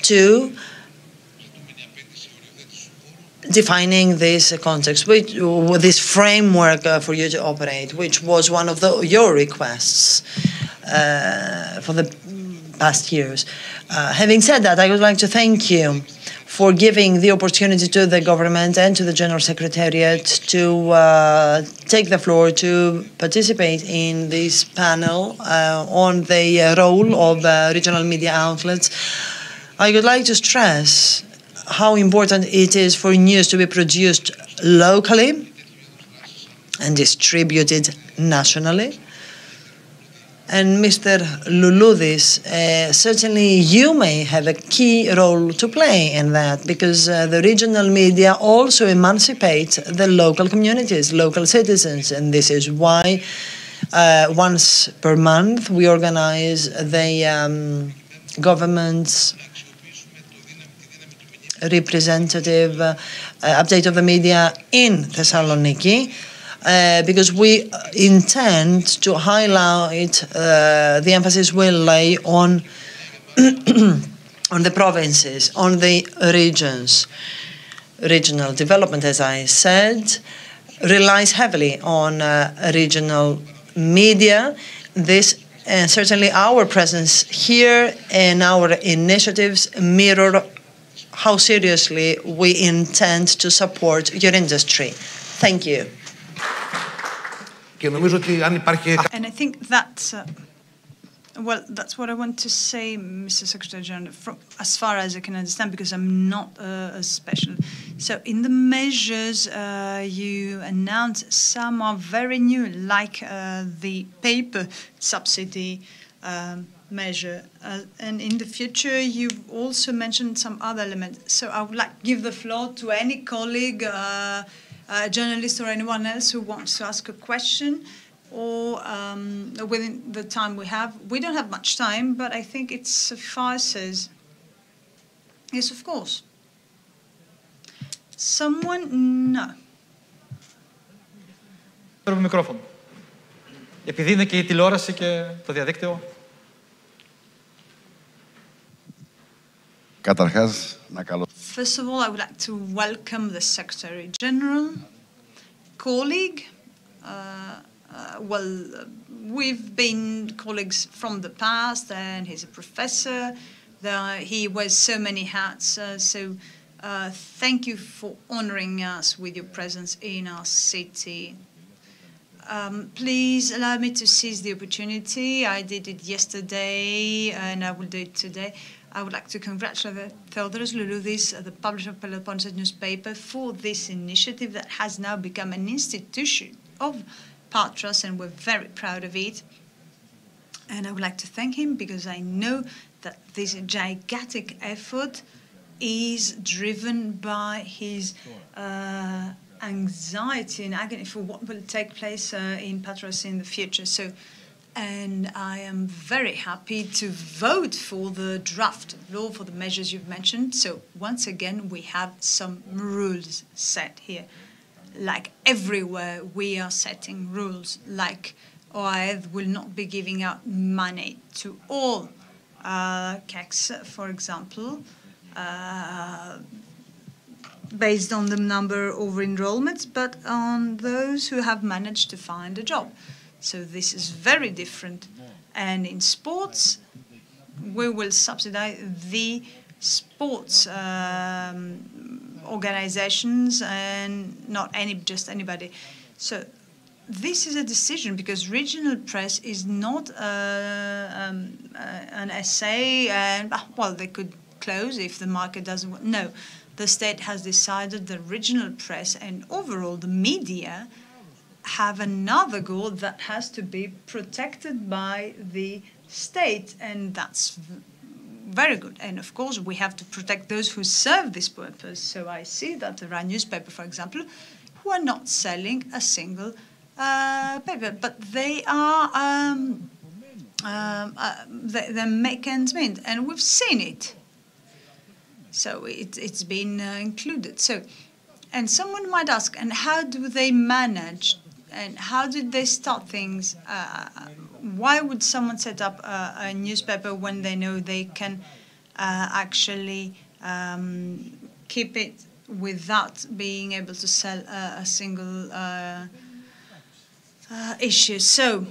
to defining this context, this framework for you to operate, which was one of your requests for the past years. Having said that, I would like to thank you for giving the opportunity to the government and to the General Secretariat to take the floor to participate in this panel on the role of regional media outlets. I would like to stress how important it is for news to be produced locally and distributed nationally. And Mr. Louloudis, certainly you may have a key role to play in that, because the regional media also emancipate the local communities, local citizens, and this is why once per month we organize the government's representative update of the media in Thessaloniki, because we intend to highlight the emphasis we'll lay on on the provinces, on the regions. Regional development, as I said, relies heavily on regional media. This certainly our presence here and our initiatives mirror how seriously we intend to support your industry. Thank you. And I think that, well, that's what I want to say, Mr. Secretary General, as far as I can understand, because I'm not a specialist. So in the measures you announced, some are very new, like the paper subsidy measure. And in the future, you've also mentioned some other elements. So I would like to give the floor to any colleague, a journalist or anyone else who wants to ask a question, or within the time we have. We don't have much time, but I think it suffices. Yes, of course. Someone? No. Μικρόφωνο. Επειδή είναι και η τηλεόραση και το διαδίκτυο. Καταρχάς, να First of all, I would like to welcome the Secretary General, colleague. We've been colleagues from the past, and he's a professor. He wears so many hats, thank you for honoring us with your presence in our city. Please allow me to seize the opportunity. I did it yesterday, and I will do it today. I would like to congratulate Theodoros Louloudis, the publisher of Peloponnesus newspaper, for this initiative that has now become an institution of Patras, and we're very proud of it. And I would like to thank him because I know that this gigantic effort is driven by his anxiety and agony for what will take place in Patras in the future. And I am very happy to vote for the draft of law, for the measures you've mentioned. So once again, we have some rules set here. Like everywhere, we are setting rules. Like OAED will not be giving out money to all CACs, for example, based on the number of enrollments, but on those who have managed to find a job. So this is very different. And in sports, we will subsidize the sports organizations and not just anybody. So this is a decision because regional press is not an essay and, well, they could close if the market doesn't want. No, the state has decided the regional press and overall the media have another goal that has to be protected by the state, and that's very good. And of course, we have to protect those who serve this purpose. So I see that there are newspapers, for example, who are not selling a single paper, but they are they make ends meet, and we've seen it. So it's been included. So, and someone might ask, and how do they manage? And how did they start things? Why would someone set up a newspaper when they know they can actually keep it without being able to sell a single issue? So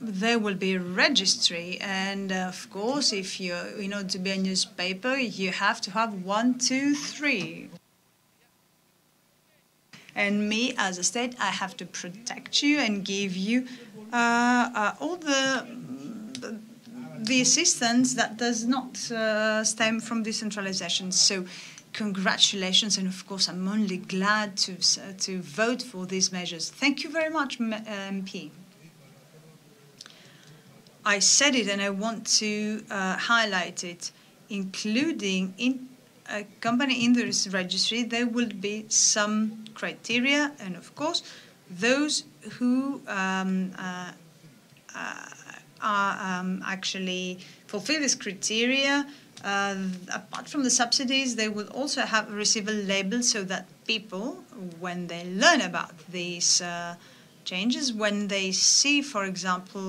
there will be a registry, and of course, if in order to be a newspaper, you have to have 1, 2, 3. And me, as a state, I have to protect you and give you all the assistance that does not stem from decentralization. So congratulations, and of course I'm only glad to vote for these measures. Thank you very much, MP. I said it and I want to highlight it, including in a company in this registry, there will be some criteria, and of course, those who actually fulfill this criteria, apart from the subsidies, they will also receive a label so that people, when they learn about these changes, when they see, for example,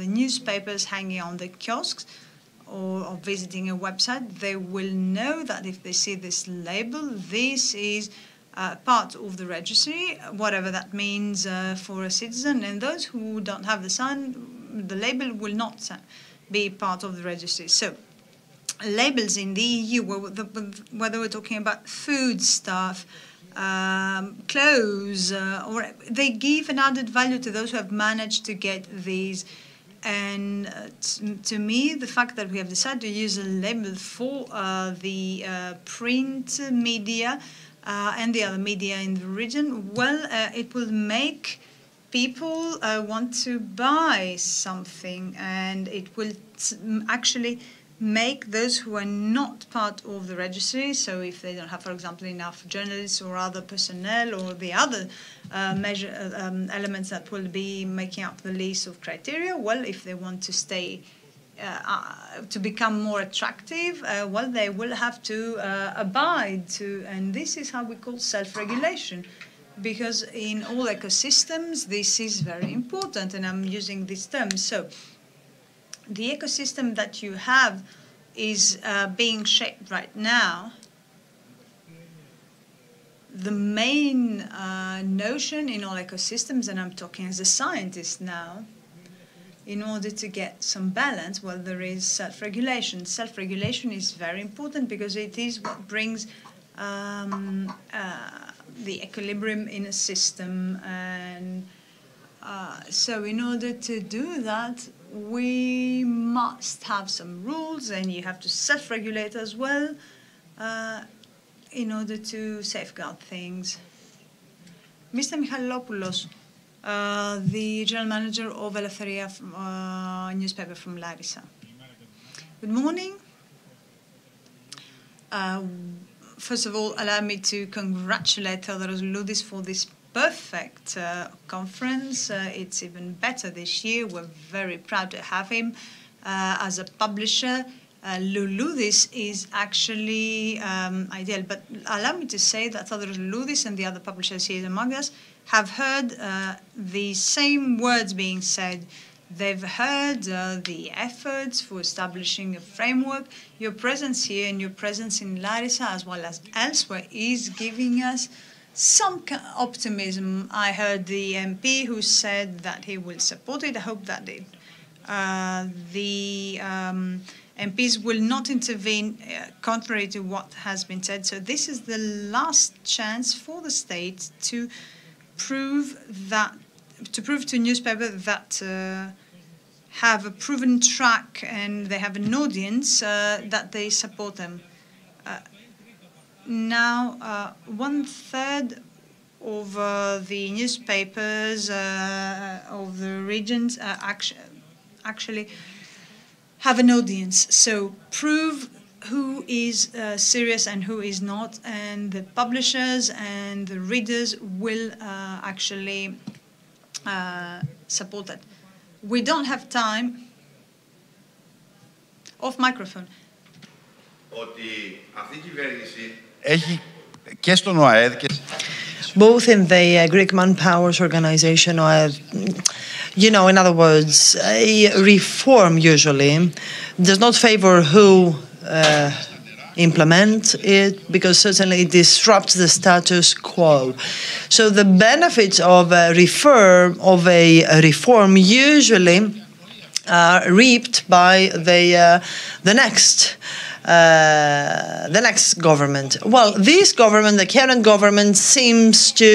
the newspapers hanging on the kiosks or visiting a website, they will know that if they see this label, this is part of the registry, whatever that means for a citizen. And those who don't have the sign, the label will not be part of the registry. So labels in the EU, whether we're talking about food stuff, clothes, or they give an added value to those who have managed to get these. And to me, the fact that we have decided to use a label for the print media and the other media in the region, well, it will make people want to buy something, and it will actually make those who are not part of the registry, so if they don't have, for example, enough journalists or other personnel or the other elements that will be making up the list of criteria, well, if they want to stay, to become more attractive, well, they will have to abide to, and this is how we call self-regulation, because in all ecosystems, this is very important, and I'm using this term. So the ecosystem that you have is being shaped right now. The main notion in all ecosystems, and I'm talking as a scientist now, in order to get some balance, well, there is self-regulation. Self-regulation is very important because it is what brings the equilibrium in a system. And so in order to do that, we must have some rules, and you have to self-regulate as well in order to safeguard things. Mr. Michalopoulos, the general manager of Eleftheria newspaper from Larissa. Good morning. First of all, allow me to congratulate Theodoros Loudis for this perfect conference. It's even better this year. We're very proud to have him as a publisher. Loudis is actually ideal, but allow me to say that Theodoros Loudis and the other publishers here among us have heard the same words being said. They've heard the efforts for establishing a framework. Your presence here and your presence in Larissa, as well as elsewhere, is giving us some optimism. I heard the MP who said that he will support it. I hope that the MPs will not intervene contrary to what has been said. So this is the last chance for the state to prove to newspapers that have a proven track and they have an audience that they support them. Now, 1/3 of the newspapers of the regions actually have an audience. So prove who is serious and who is not, and the publishers and the readers will actually support that. We don't have time. Off microphone. Ότι αυτή η κυβέρνηση έχει και στον ΟΑΕΔ και... Both in the Greek Manpower's organization, you know, in other words, a reform usually does not favor who implement it, because certainly it disrupts the status quo. So the benefits of a reform usually are reaped by the next government. Well, this government, the current government, seems to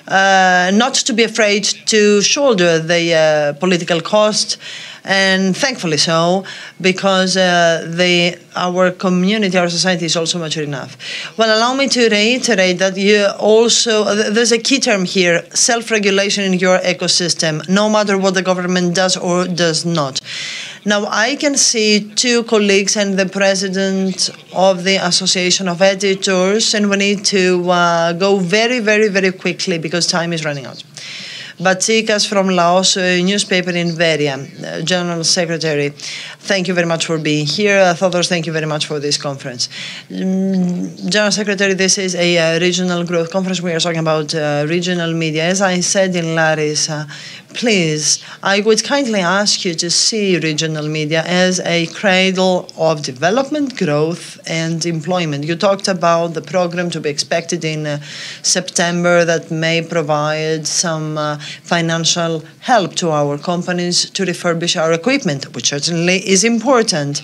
not to be afraid to shoulder the political cost, and thankfully so, because our community, our society is also mature enough. Well, allow me to reiterate that you also, there's a key term here, self-regulation in your ecosystem, no matter what the government does or does not. Now, I can see two colleagues and the president of the Association of Editors, and we need to go very, very, very quickly because time is running out. Batsikas from Laos, a newspaper in Veria, General Secretary. Thank you very much for being here. Thodos, thank you very much for this conference. General Secretary, this is a regional growth conference. We are talking about regional media. As I said in Larissa, please, I would kindly ask you to see regional media as a cradle of development, growth, and employment. You talked about the program to be expected in September that may provide some financial help to our companies to refurbish our equipment, which certainly is important.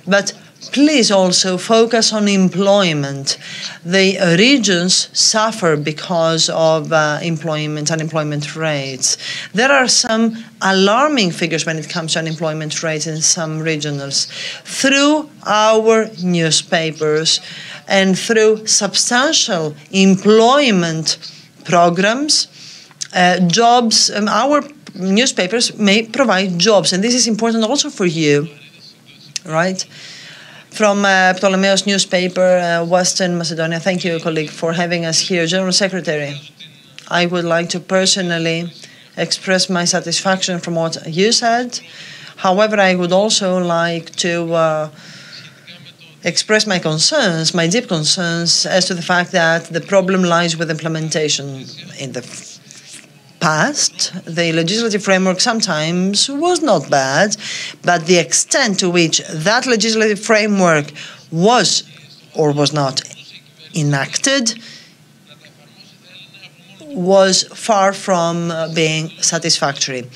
But please also focus on employment. The regions suffer because of unemployment rates. There are some alarming figures when it comes to unemployment rates in some regions. Through our newspapers and through substantial employment programs, jobs, our newspapers may provide jobs, and this is important also for you, right? From Ptolemaios newspaper, Western Macedonia. Thank you, colleague, for having us here. General Secretary, I would like to personally express my satisfaction from what you said. However, I would also like to express my concerns, my deep concerns, as to the fact that the problem lies with implementation. In the past, the legislative framework sometimes was not bad, but the extent to which that legislative framework was or was not enacted was far from being satisfactory.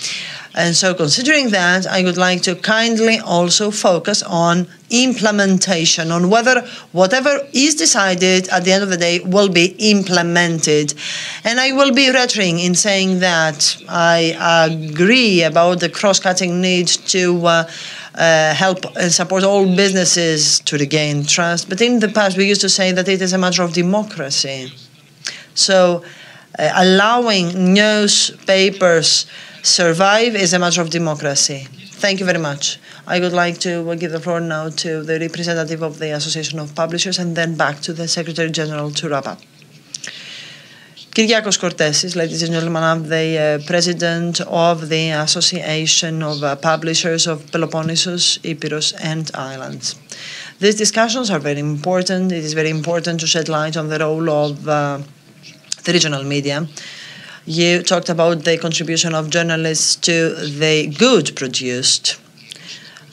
And so considering that, I would like to kindly also focus on implementation, on whether whatever is decided at the end of the day will be implemented. And I will be reiterating in saying that I agree about the cross-cutting need to help and support all businesses to regain trust. But in the past, we used to say that it is a matter of democracy. So allowing newspapers survive is a matter of democracy. Thank you very much. I would like to give the floor now to the representative of the Association of Publishers and then back to the Secretary General to wrap up. Kyriakos Kortesis, ladies and gentlemen, I'm the president of the Association of Publishers of Peloponnesus, Epirus, and Islands. These discussions are very important. It is very important to shed light on the role of the regional media. You talked about the contribution of journalists to the good produced.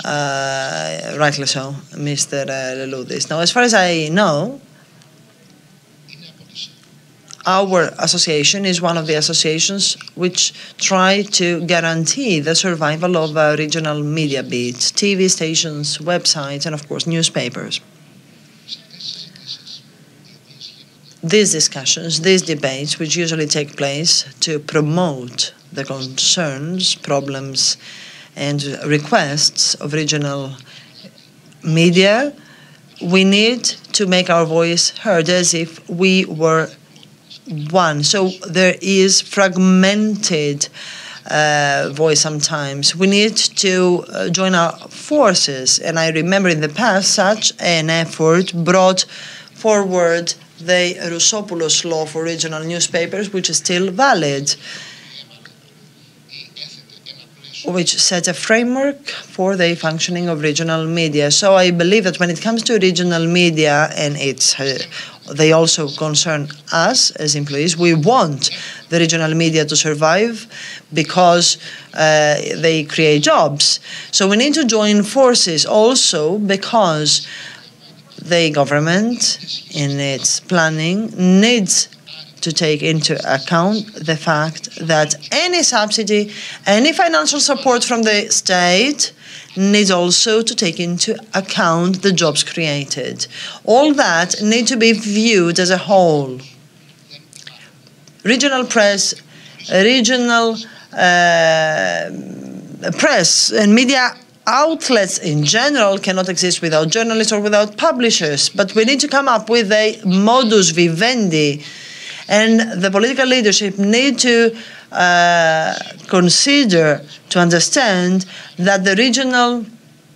Rightly so, Mr. Leloudis. Now, as far as I know, our association is one of the associations which try to guarantee the survival of regional media beats, TV stations, websites, and of course newspapers. These discussions, these debates, which usually take place to promote the concerns, problems, and requests of regional media, we need to make our voice heard as if we were one. So there is fragmented voice sometimes. We need to join our forces. And I remember in the past such an effort brought forward the Roussopoulos law for regional newspapers, which is still valid, which sets a framework for the functioning of regional media. So I believe that when it comes to regional media, and they also concern us as employees, we want the regional media to survive because they create jobs. So we need to join forces also because the government, in its planning, needs to take into account the fact that any subsidy, any financial support from the state needs also to take into account the jobs created. All that need to be viewed as a whole. regional press, regional press and media outlets in general cannot exist without journalists or without publishers. But we need to come up with a modus vivendi, and the political leadership need to consider, to understand that the regional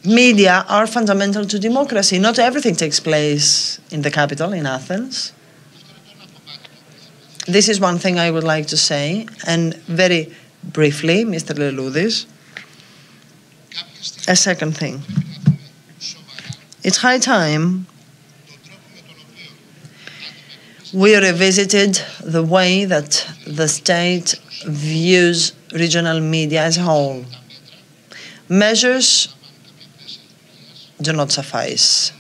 media are fundamental to democracy. Not everything takes place in the capital, in Athens. This is one thing I would like to say, and very briefly, Mr. Leloudis. A second thing. It's high time we revisited the way that the state views regional media as a whole. Measures do not suffice.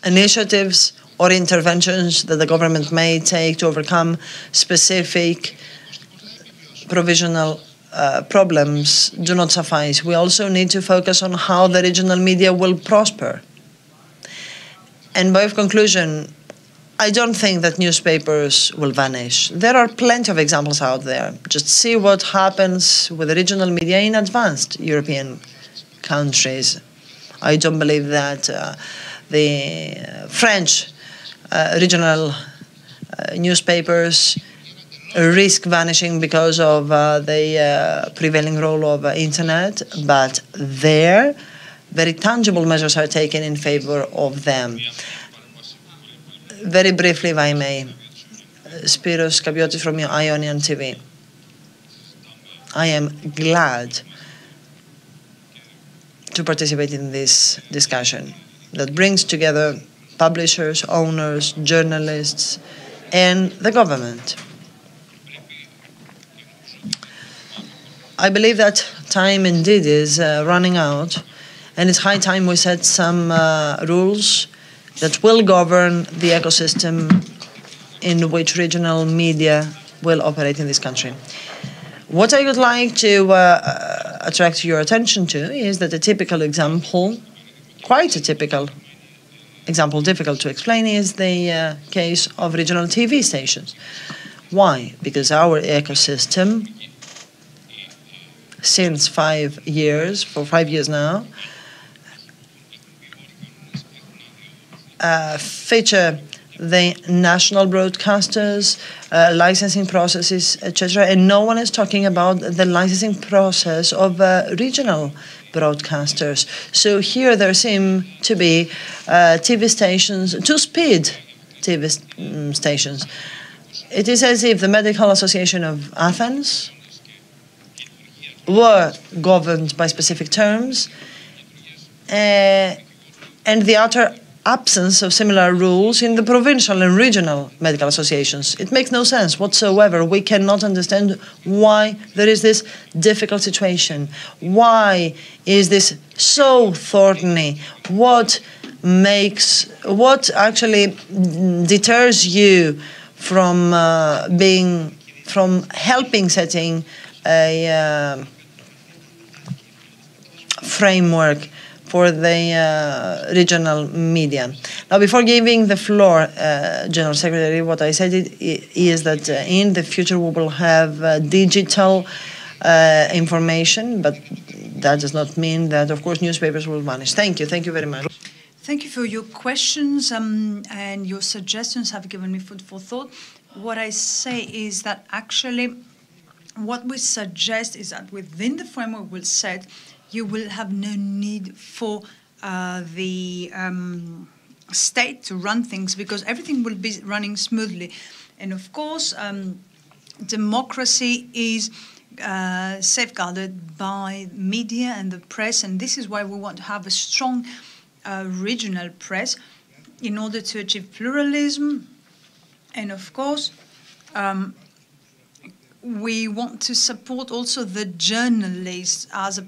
Initiatives or interventions that the government may take to overcome specific provisional problems do not suffice. We also need to focus on how the regional media will prosper. And by conclusion, I don't think that newspapers will vanish. There are plenty of examples out there. Just see what happens with the regional media in advanced European countries. I don't believe that the French regional newspapers risk vanishing because of the prevailing role of internet, but there, very tangible measures are taken in favor of them. Very briefly, if I may, Spiros Kapiotis from Ionian TV. I am glad to participate in this discussion that brings together publishers, owners, journalists, and the government. I believe that time indeed is running out, and it's high time we set some rules that will govern the ecosystem in which regional media will operate in this country. What I would like to attract your attention to is that a typical example, quite a typical example, difficult to explain, is the case of regional TV stations. Why? Because our ecosystem, since 5 years, for 5 years now, feature the national broadcasters, licensing processes, etc., and no one is talking about the licensing process of regional broadcasters. So here there seem to be TV stations, two-speed TV stations. It is as if the Medical Association of Athens were governed by specific terms, and the utter absence of similar rules in the provincial and regional medical associations. It makes no sense whatsoever. We cannot understand why there is this difficult situation. Why is this so thorny? What actually deters you from helping setting a framework for the regional media. Now, before giving the floor, General Secretary, what I said is that in the future we will have digital information, but that does not mean that, of course, newspapers will vanish. Thank you. Thank you very much. Thank you for your questions and your suggestions have given me food for thought. What I say is that actually what we suggest is that within the framework we'll set, you will have no need for the state to run things because everything will be running smoothly. And of course, democracy is safeguarded by media and the press, and this is why we want to have a strong regional press in order to achieve pluralism. And of course, we want to support also the journalists as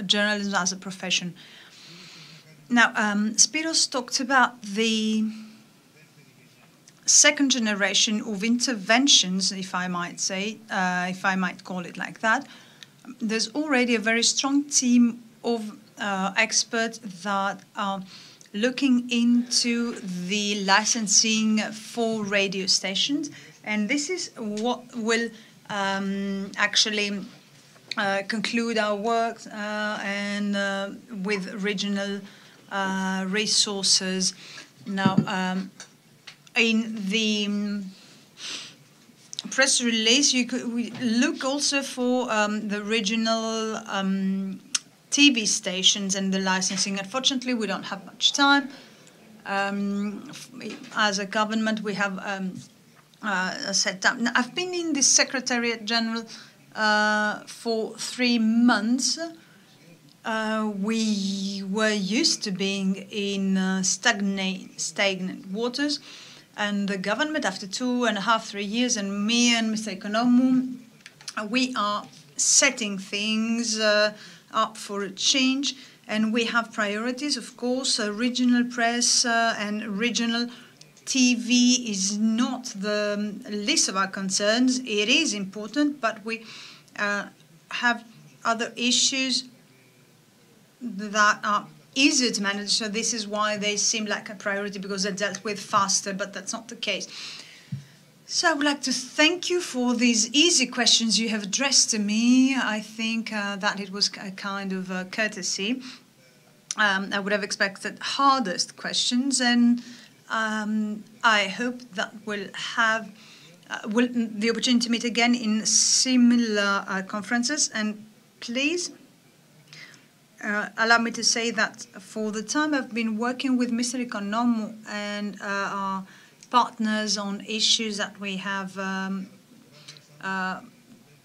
journalism as a profession. Now, Spiros talked about the second generation of interventions, if I might say, if I might call it like that. There's already a very strong team of experts that are looking into the licensing for radio stations, and this is what will actually conclude our work and with regional resources. Now, in the press release, we look also for the regional TV stations and the licensing. Unfortunately, we don't have much time. As a government, we have set up. Now, I've been in the Secretariat General for 3 months. We were used to being in stagnant waters, and the government, after 2.5, 3 years, and me and Mr. Economou, we are setting things up for a change, and we have priorities, of course. Regional press and regional TV is not the least of our concerns. It is important, but we have other issues that are easier to manage, so this is why they seem like a priority, because they're dealt with faster, but that's not the case. So I would like to thank you for these easy questions you have addressed to me. I think that it was a kind of courtesy. I would have expected hardest questions, and I hope that we'll have the opportunity to meet again in similar conferences. And please allow me to say that for the time I've been working with Mr. Economou and our partners on issues that we have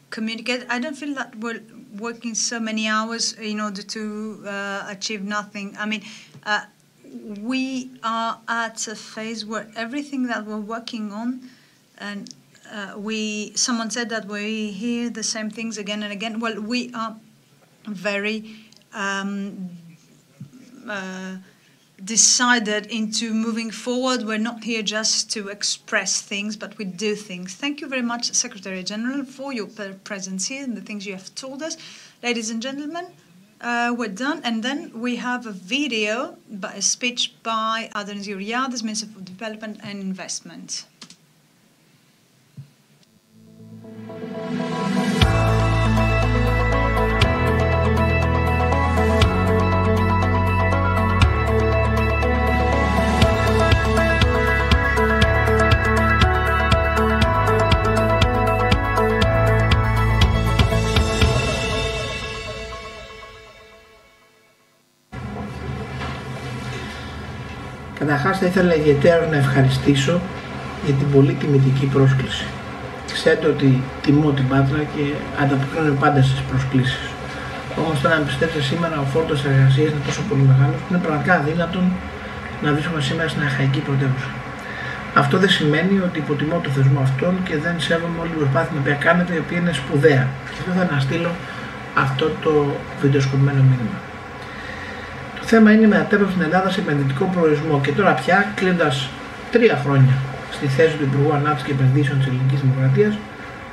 communicated, I don't feel that we're working so many hours in order to achieve nothing. I mean, we are at a phase where everything that we're working on, and someone said that we hear the same things again and again. Well, we are very decided into moving forward. We're not here just to express things, but we do things. Thank you very much, Secretary General, for your presence here and the things you have told us. Ladies and gentlemen, we're done. And then we have a video, a speech by Adonis Georgiadis, Minister for Development and Investment. Καταρχάς θα ήθελα ιδιαίτερα να ευχαριστήσω για την πολύ τιμητική πρόσκληση. Ξέρετε ότι τιμώ την Πάτρα και ανταποκρίνω πάντα στις προσκλήσεις. Όμως τώρα να πιστέψετε σήμερα ο φόρτος εργασίας είναι τόσο πολύ μεγάλος που είναι πραγματικά αδύνατον να βρίσκομαι σήμερα στην αρχαϊκή πρωτεύουσα. Αυτό δεν σημαίνει ότι υποτιμώ το θεσμό αυτόν και δεν σέβομαι όλη την προσπάθεια την οποία κάνετε, η οποία είναι σπουδαία. Και αυτό θα αναστείλω αυτό το βιντεοσκοπημένο μήνυμα. Το θέμα είναι η μετατρέπωση στην Ελλάδα σε επενδυτικό προορισμό και τώρα πια, κλείνοντας 3 χρόνια στη θέση του Υπουργού Ανάπτυξης και Επενδύσεων της Ελληνικής Δημοκρατίας,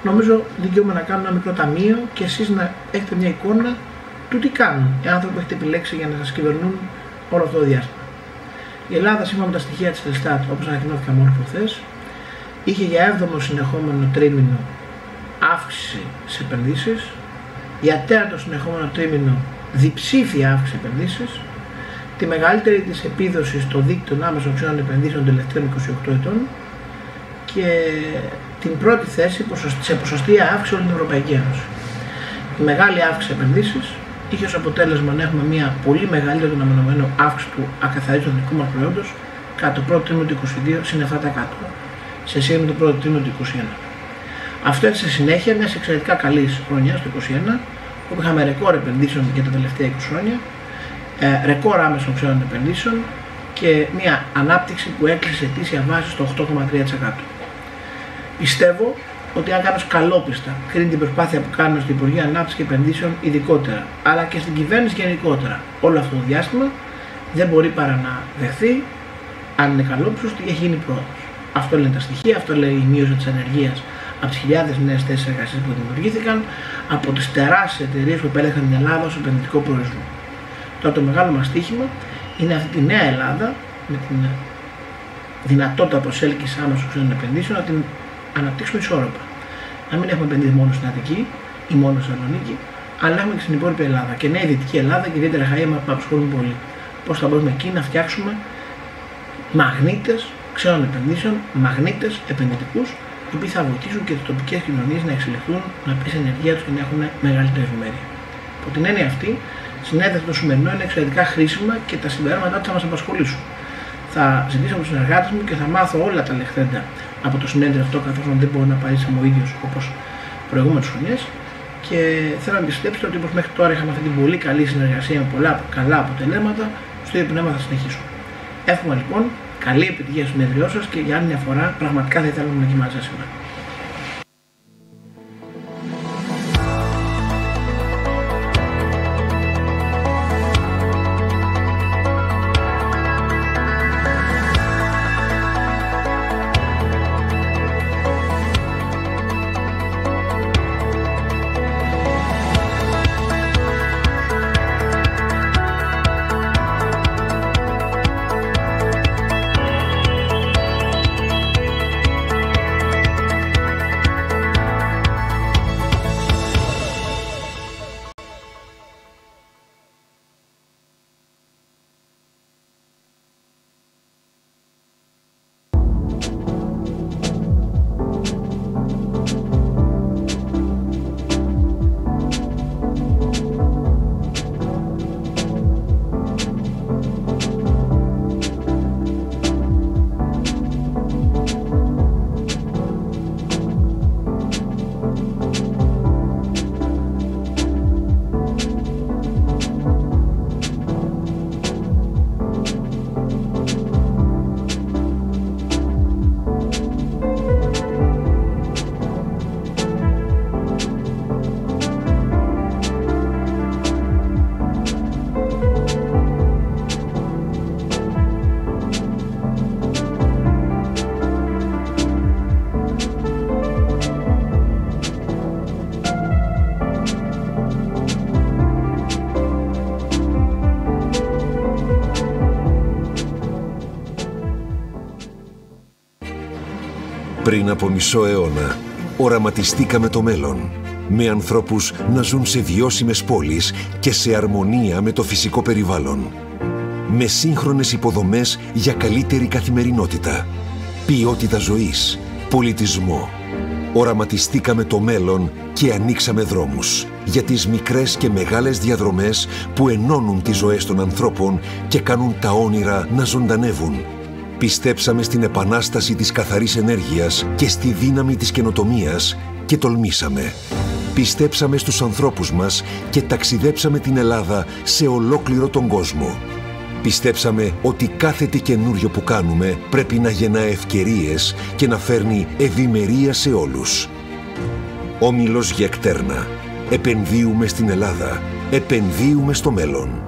νομίζω δικαιούμαι να κάνω ένα μικρό ταμείο και εσείς να έχετε μια εικόνα του τι κάνουν οι άνθρωποι που έχετε επιλέξει για να σας κυβερνούν όλο αυτό το διάστημα. Η Ελλάδα, σύμφωνα με τα στοιχεία της Ελστάτ, όπως ανακοινώθηκα μόνο προχθές, είχε για 7ο συνεχόμενο τρίμηνο αύξηση σε επενδύσεις, για 4ο συνεχόμενο τρίμηνο διψήφια αύξηση σε επενδύσεις, τη μεγαλύτερη της επίδοση στο δίκτυο άμεσων ξένων επενδύσεων των τελευταίων 28 ετών και την πρώτη θέση σε ποσοστία αύξηση όλη την Ευρωπαϊκή Ένωση. Η μεγάλη αύξηση επενδύσεις είχε ως αποτέλεσμα να έχουμε μια πολύ μεγαλύτερη των αναμενόμενων αύξηση του ακαθαρίστου δικού μας προϊόντος κατά το πρώτο τρίμηνο του 2022 συν 7% σε σχέση με το πρώτο τρίμηνο του 2021. Αυτό έτσι σε συνέχεια μια εξαιρετικά καλή χρονιά το 2021, όπου είχαμε ρεκόρ επενδύσεων για τα τελευταία 20 χρόνια, ρεκόρ άμεσων ξένων επενδύσεων και μια ανάπτυξη που έκλεισε ετήσια βάση στο 8,3%. Πιστεύω ότι αν κάποιος καλόπιστα κρίνει την προσπάθεια που κάνουμε στο Υπουργείο Ανάπτυξης και Επενδύσεων ειδικότερα, αλλά και στην κυβέρνηση γενικότερα, όλο αυτό το διάστημα, δεν μπορεί παρά να δεχθεί, αν είναι καλόπιστος, ότι έχει γίνει πρόοδος. Αυτό λένε τα στοιχεία, αυτό λέει η μείωση της ανεργίας από τις χιλιάδες νέες θέσεις εργασίας που δημιουργήθηκαν, από τις τεράστιες εταιρείες που επέλεξαν την Ελλάδα ως επενδυτικό προορισμό. Τώρα το μεγάλο μας στοίχημα είναι αυτή τη νέα Ελλάδα με την δυνατότητα προσέλκυσης άμεσων ξένων επενδύσεων να την αναπτύξουμε ισόρροπα. Να μην έχουμε επενδύσει μόνο στην Αττική ή μόνο στη Θεσσαλονίκη, αλλά έχουμε και στην υπόλοιπη Ελλάδα. Και νέα Δυτική Ελλάδα και ιδιαίτερα Χαΐα με απασχολούν πολύ. Πώς θα μπορούμε εκεί να φτιάξουμε μαγνήτες ξένων επενδύσεων, μαγνήτες επενδυτικούς, οι οποίοι θα βοηθήσουν και τις τοπικές κοινωνίες να εξελιχθούν, να πέσει η ενεργεία τους και να έχουν μεγαλύτερη ευημερία. Από την έννοια αυτή, συνέδριο το σημερινό είναι εξαιρετικά χρήσιμα και τα συμπεράσματά του θα μας απασχολήσουν. Θα ζητήσω από τους συνεργάτες μου και θα μάθω όλα τα λεχθέντα από το συνέδριο αυτό, καθώς δεν μπορώ να παρήσαμε ο ίδιος όπως προηγούμενες χρονιές. Και θέλω να πιστέψετε ότι όπως μέχρι τώρα είχαμε αυτή την πολύ καλή συνεργασία με πολλά καλά αποτελέσματα, στο ίδιο πνεύμα θα συνεχίσουμε. Εύχομαι λοιπόν καλή επιτυχία στο συνέδριό σας και για άλλη μια φορά πραγματικά θα ήθελα να είμαι εκεί μαζί σας σήμερα. Πριν από μισό αιώνα, οραματιστήκαμε το μέλλον, με ανθρώπους να ζουν σε βιώσιμες πόλεις και σε αρμονία με το φυσικό περιβάλλον. Με σύγχρονες υποδομές για καλύτερη καθημερινότητα, ποιότητα ζωής, πολιτισμό. Οραματιστήκαμε το μέλλον και ανοίξαμε δρόμους για τις μικρές και μεγάλες διαδρομές που ενώνουν τις ζωές των ανθρώπων και κάνουν τα όνειρα να ζωντανεύουν. Πιστέψαμε στην επανάσταση της καθαρής ενέργειας και στη δύναμη της καινοτομίας και τολμήσαμε. Πιστέψαμε στους ανθρώπους μας και ταξιδέψαμε την Ελλάδα σε ολόκληρο τον κόσμο. Πιστέψαμε ότι κάθε τι καινούριο που κάνουμε πρέπει να γεννά ευκαιρίες και να φέρνει ευημερία σε όλους. Όμιλος Γεκτέρνα. Επενδύουμε στην Ελλάδα. Επενδύουμε στο μέλλον.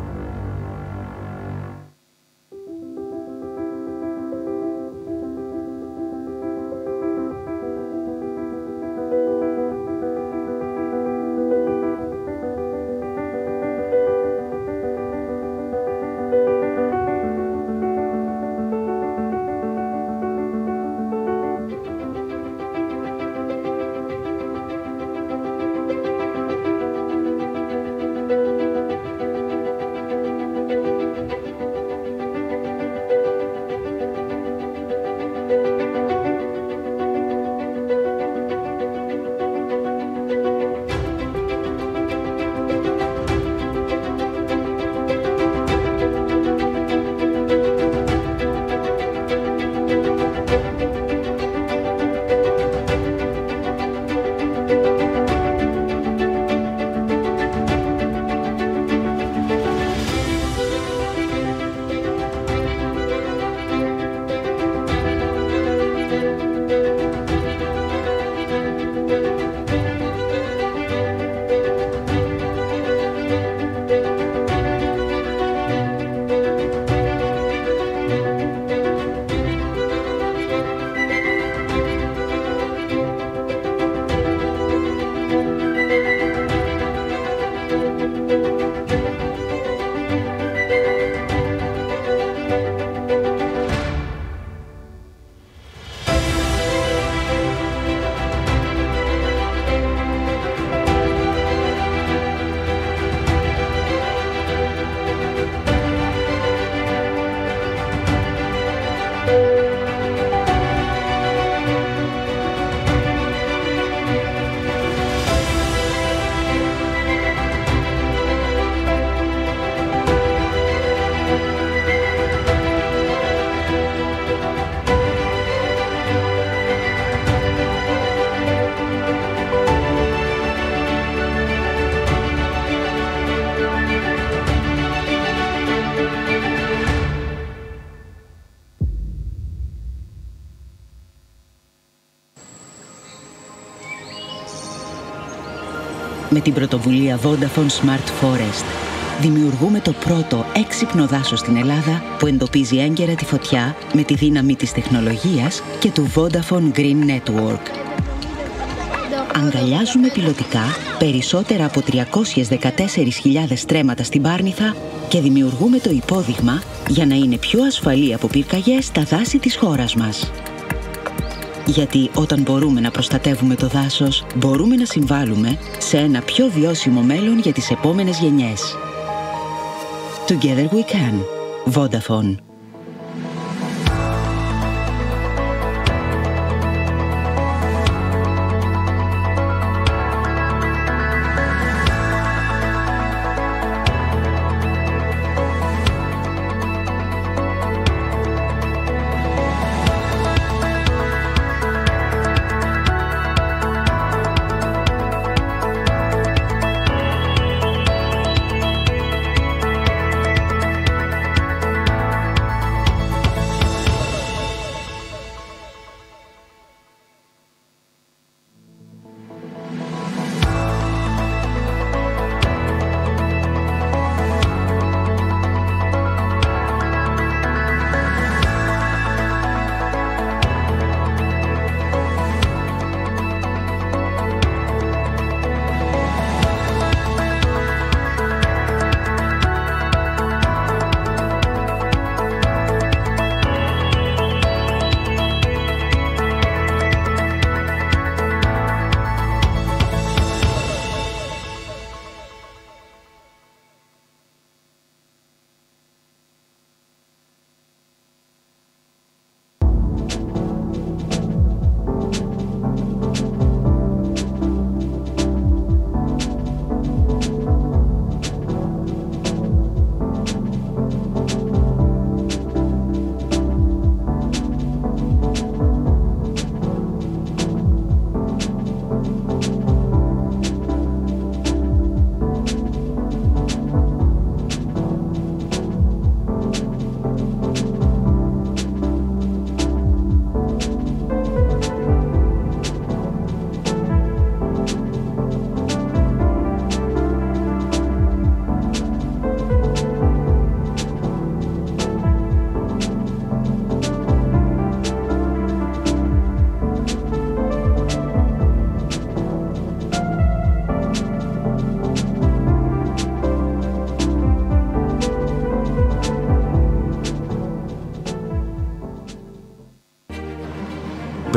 Με την πρωτοβουλία Vodafone Smart Forest δημιουργούμε το πρώτο έξυπνο δάσος στην Ελλάδα που εντοπίζει έγκαιρα τη φωτιά με τη δύναμη της τεχνολογίας και του Vodafone Green Network. Αγκαλιάζουμε πιλωτικά περισσότερα από 314.000 στρέμματα στην Πάρνηθα και δημιουργούμε το υπόδειγμα για να είναι πιο ασφαλή από πυρκαγιές τα δάση της χώρας μας. Γιατί όταν μπορούμε να προστατεύουμε το δάσος, μπορούμε να συμβάλλουμε σε ένα πιο βιώσιμο μέλλον για τις επόμενες γενιές. Together we can. Vodafone.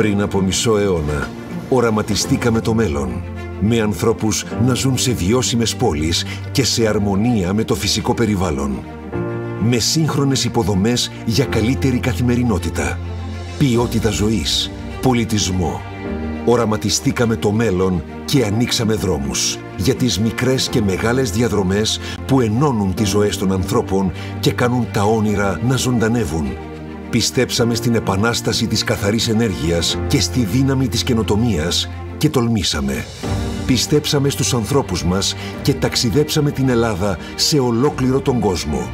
Πριν από μισό αιώνα, οραματιστήκαμε το μέλλον, με ανθρώπους να ζουν σε βιώσιμες πόλεις και σε αρμονία με το φυσικό περιβάλλον. Με σύγχρονες υποδομές για καλύτερη καθημερινότητα, ποιότητα ζωής, πολιτισμό. Οραματιστήκαμε το μέλλον και ανοίξαμε δρόμους για τις μικρές και μεγάλες διαδρομές που ενώνουν τις ζωές των ανθρώπων και κάνουν τα όνειρα να ζωντανεύουν. Πιστέψαμε στην επανάσταση της καθαρής ενέργειας και στη δύναμη της καινοτομίας και τολμήσαμε. Πιστέψαμε στους ανθρώπους μας και ταξιδέψαμε την Ελλάδα σε ολόκληρο τον κόσμο.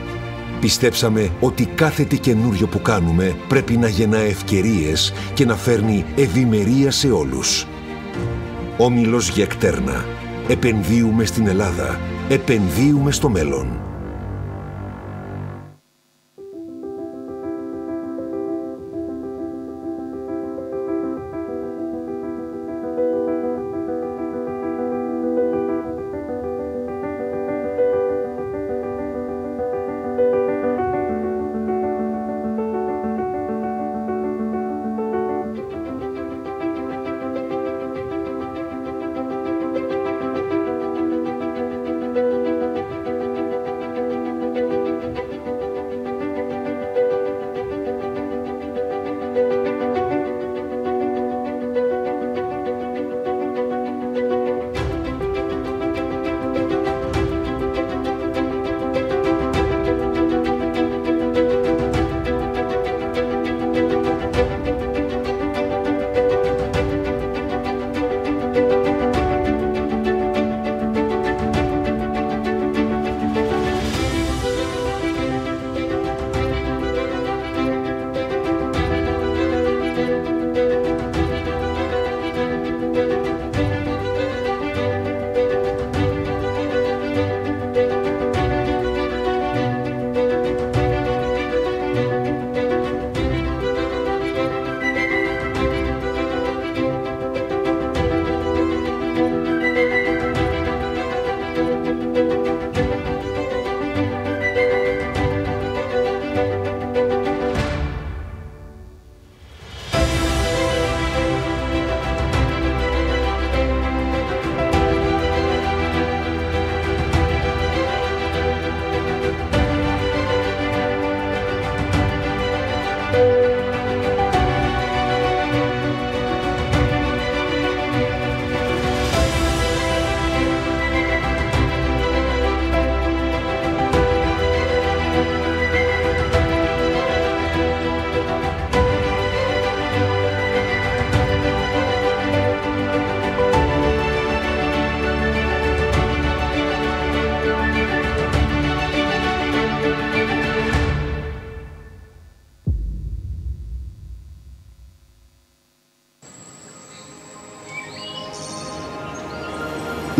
Πιστέψαμε ότι κάθε τι καινούριο που κάνουμε πρέπει να γεννά ευκαιρίες και να φέρνει ευημερία σε όλους. Όμιλος Γεκτέρνα. Επενδύουμε στην Ελλάδα. Επενδύουμε στο μέλλον.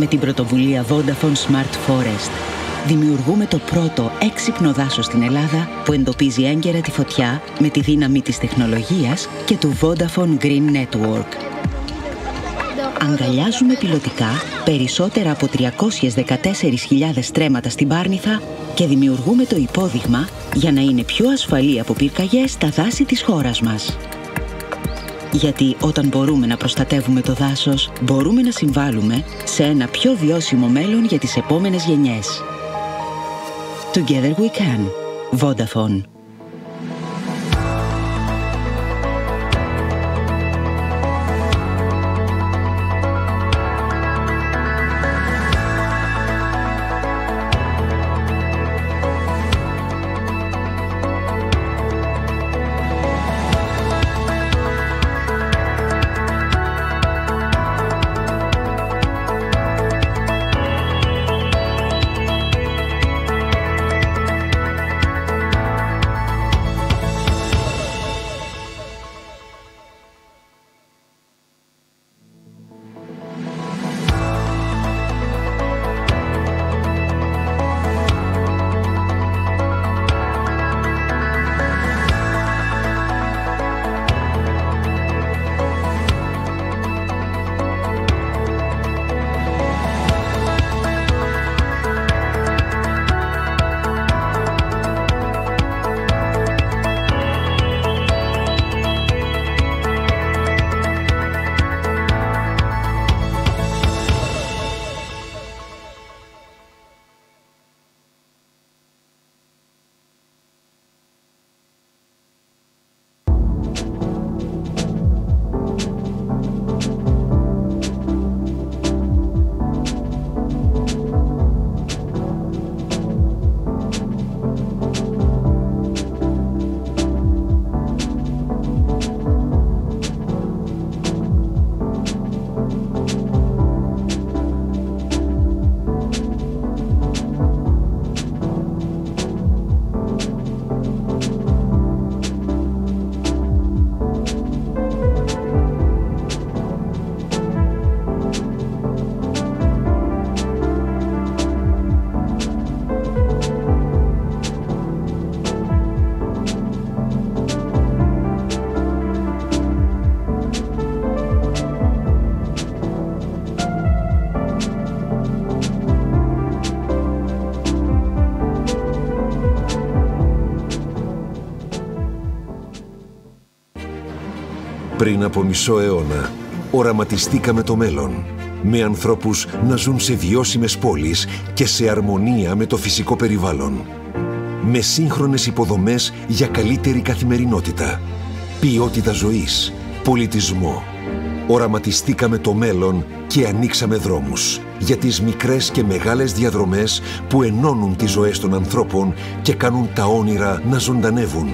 Με την πρωτοβουλία Vodafone Smart Forest δημιουργούμε το πρώτο έξυπνο δάσος στην Ελλάδα που εντοπίζει έγκαιρα τη φωτιά με τη δύναμη της τεχνολογίας και του Vodafone Green Network. Αγκαλιάζουμε πιλωτικά περισσότερα από 314.000 στρέμματα στην Πάρνηθα και δημιουργούμε το υπόδειγμα για να είναι πιο ασφαλή από πυρκαγιές τα δάση της χώρας μας. Γιατί όταν μπορούμε να προστατεύουμε το δάσος, μπορούμε να συμβάλλουμε σε ένα πιο βιώσιμο μέλλον για τις επόμενες γενιές. Together we can. Vodafone. Πριν από μισό αιώνα, οραματιστήκαμε το μέλλον, με ανθρώπους να ζουν σε βιώσιμες πόλεις και σε αρμονία με το φυσικό περιβάλλον. Με σύγχρονες υποδομές για καλύτερη καθημερινότητα, ποιότητα ζωής, πολιτισμό. Οραματιστήκαμε το μέλλον και ανοίξαμε δρόμους για τις μικρές και μεγάλες διαδρομές που ενώνουν τις ζωές των ανθρώπων και κάνουν τα όνειρα να ζωντανεύουν.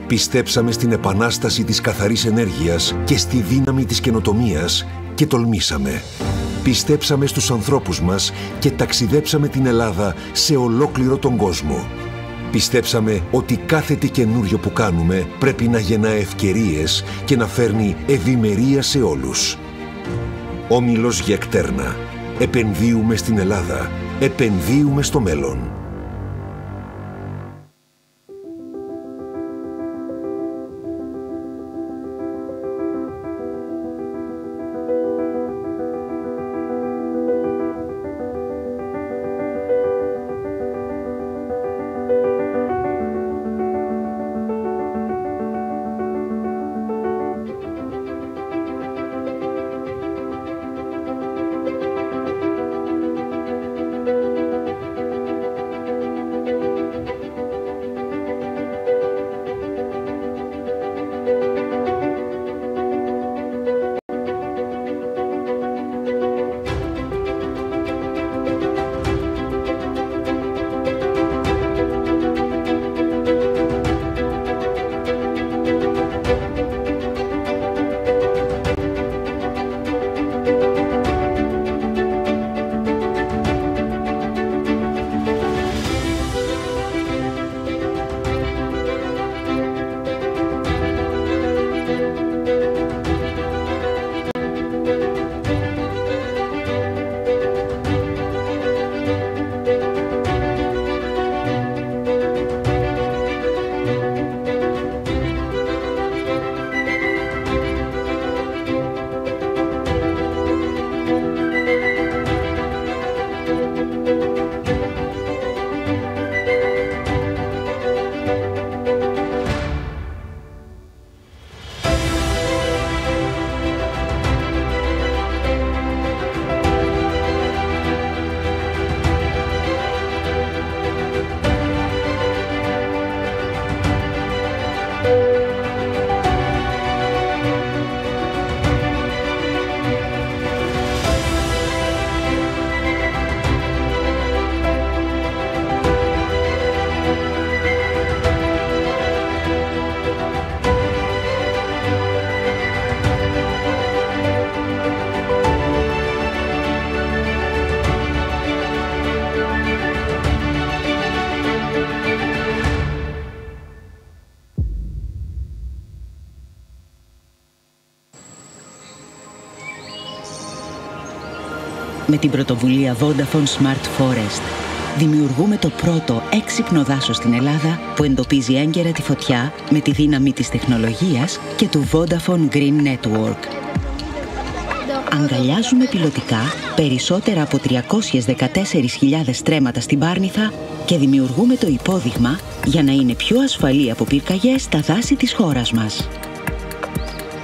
Πιστέψαμε στην επανάσταση της καθαρής ενέργειας και στη δύναμη της καινοτομίας και τολμήσαμε. Πιστέψαμε στους ανθρώπους μας και ταξιδέψαμε την Ελλάδα σε ολόκληρο τον κόσμο. Πιστέψαμε ότι κάθε τι καινούριο που κάνουμε πρέπει να γεννά ευκαιρίες και να φέρνει ευημερία σε όλους. Όμιλος Γεκτέρνα. Επενδύουμε στην Ελλάδα. Επενδύουμε στο μέλλον. Με την πρωτοβουλία Vodafone Smart Forest δημιουργούμε το πρώτο έξυπνο δάσος στην Ελλάδα που εντοπίζει έγκαιρα τη φωτιά με τη δύναμη της τεχνολογίας και του Vodafone Green Network. Αγκαλιάζουμε πιλωτικά περισσότερα από 314.000 στρέμματα στην Πάρνηθα και δημιουργούμε το υπόδειγμα για να είναι πιο ασφαλή από πυρκαγιές τα δάση της χώρας μας.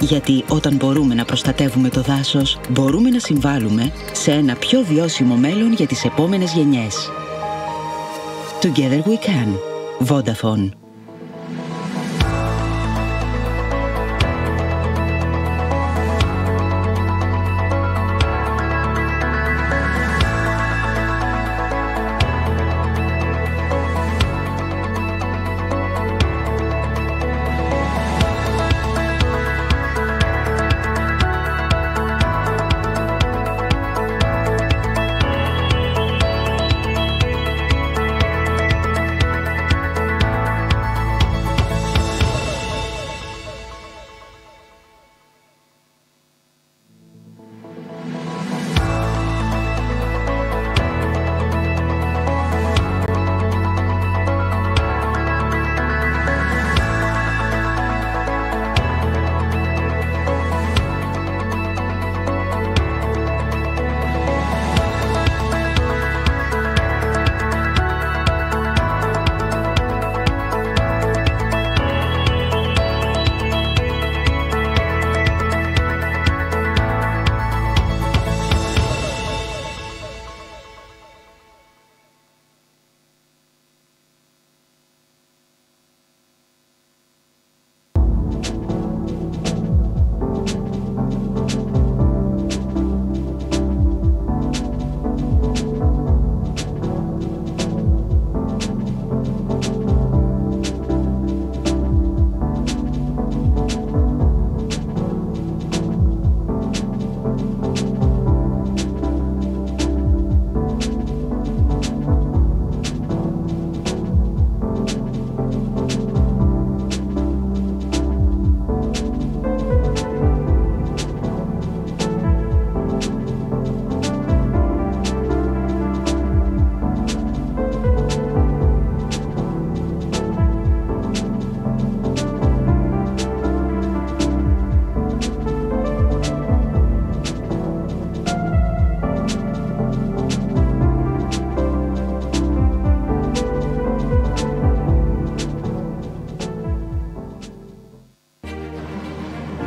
Γιατί όταν μπορούμε να προστατεύουμε το δάσος, μπορούμε να συμβάλλουμε σε ένα πιο βιώσιμο μέλλον για τις επόμενες γενιές. Together we can. Vodafone.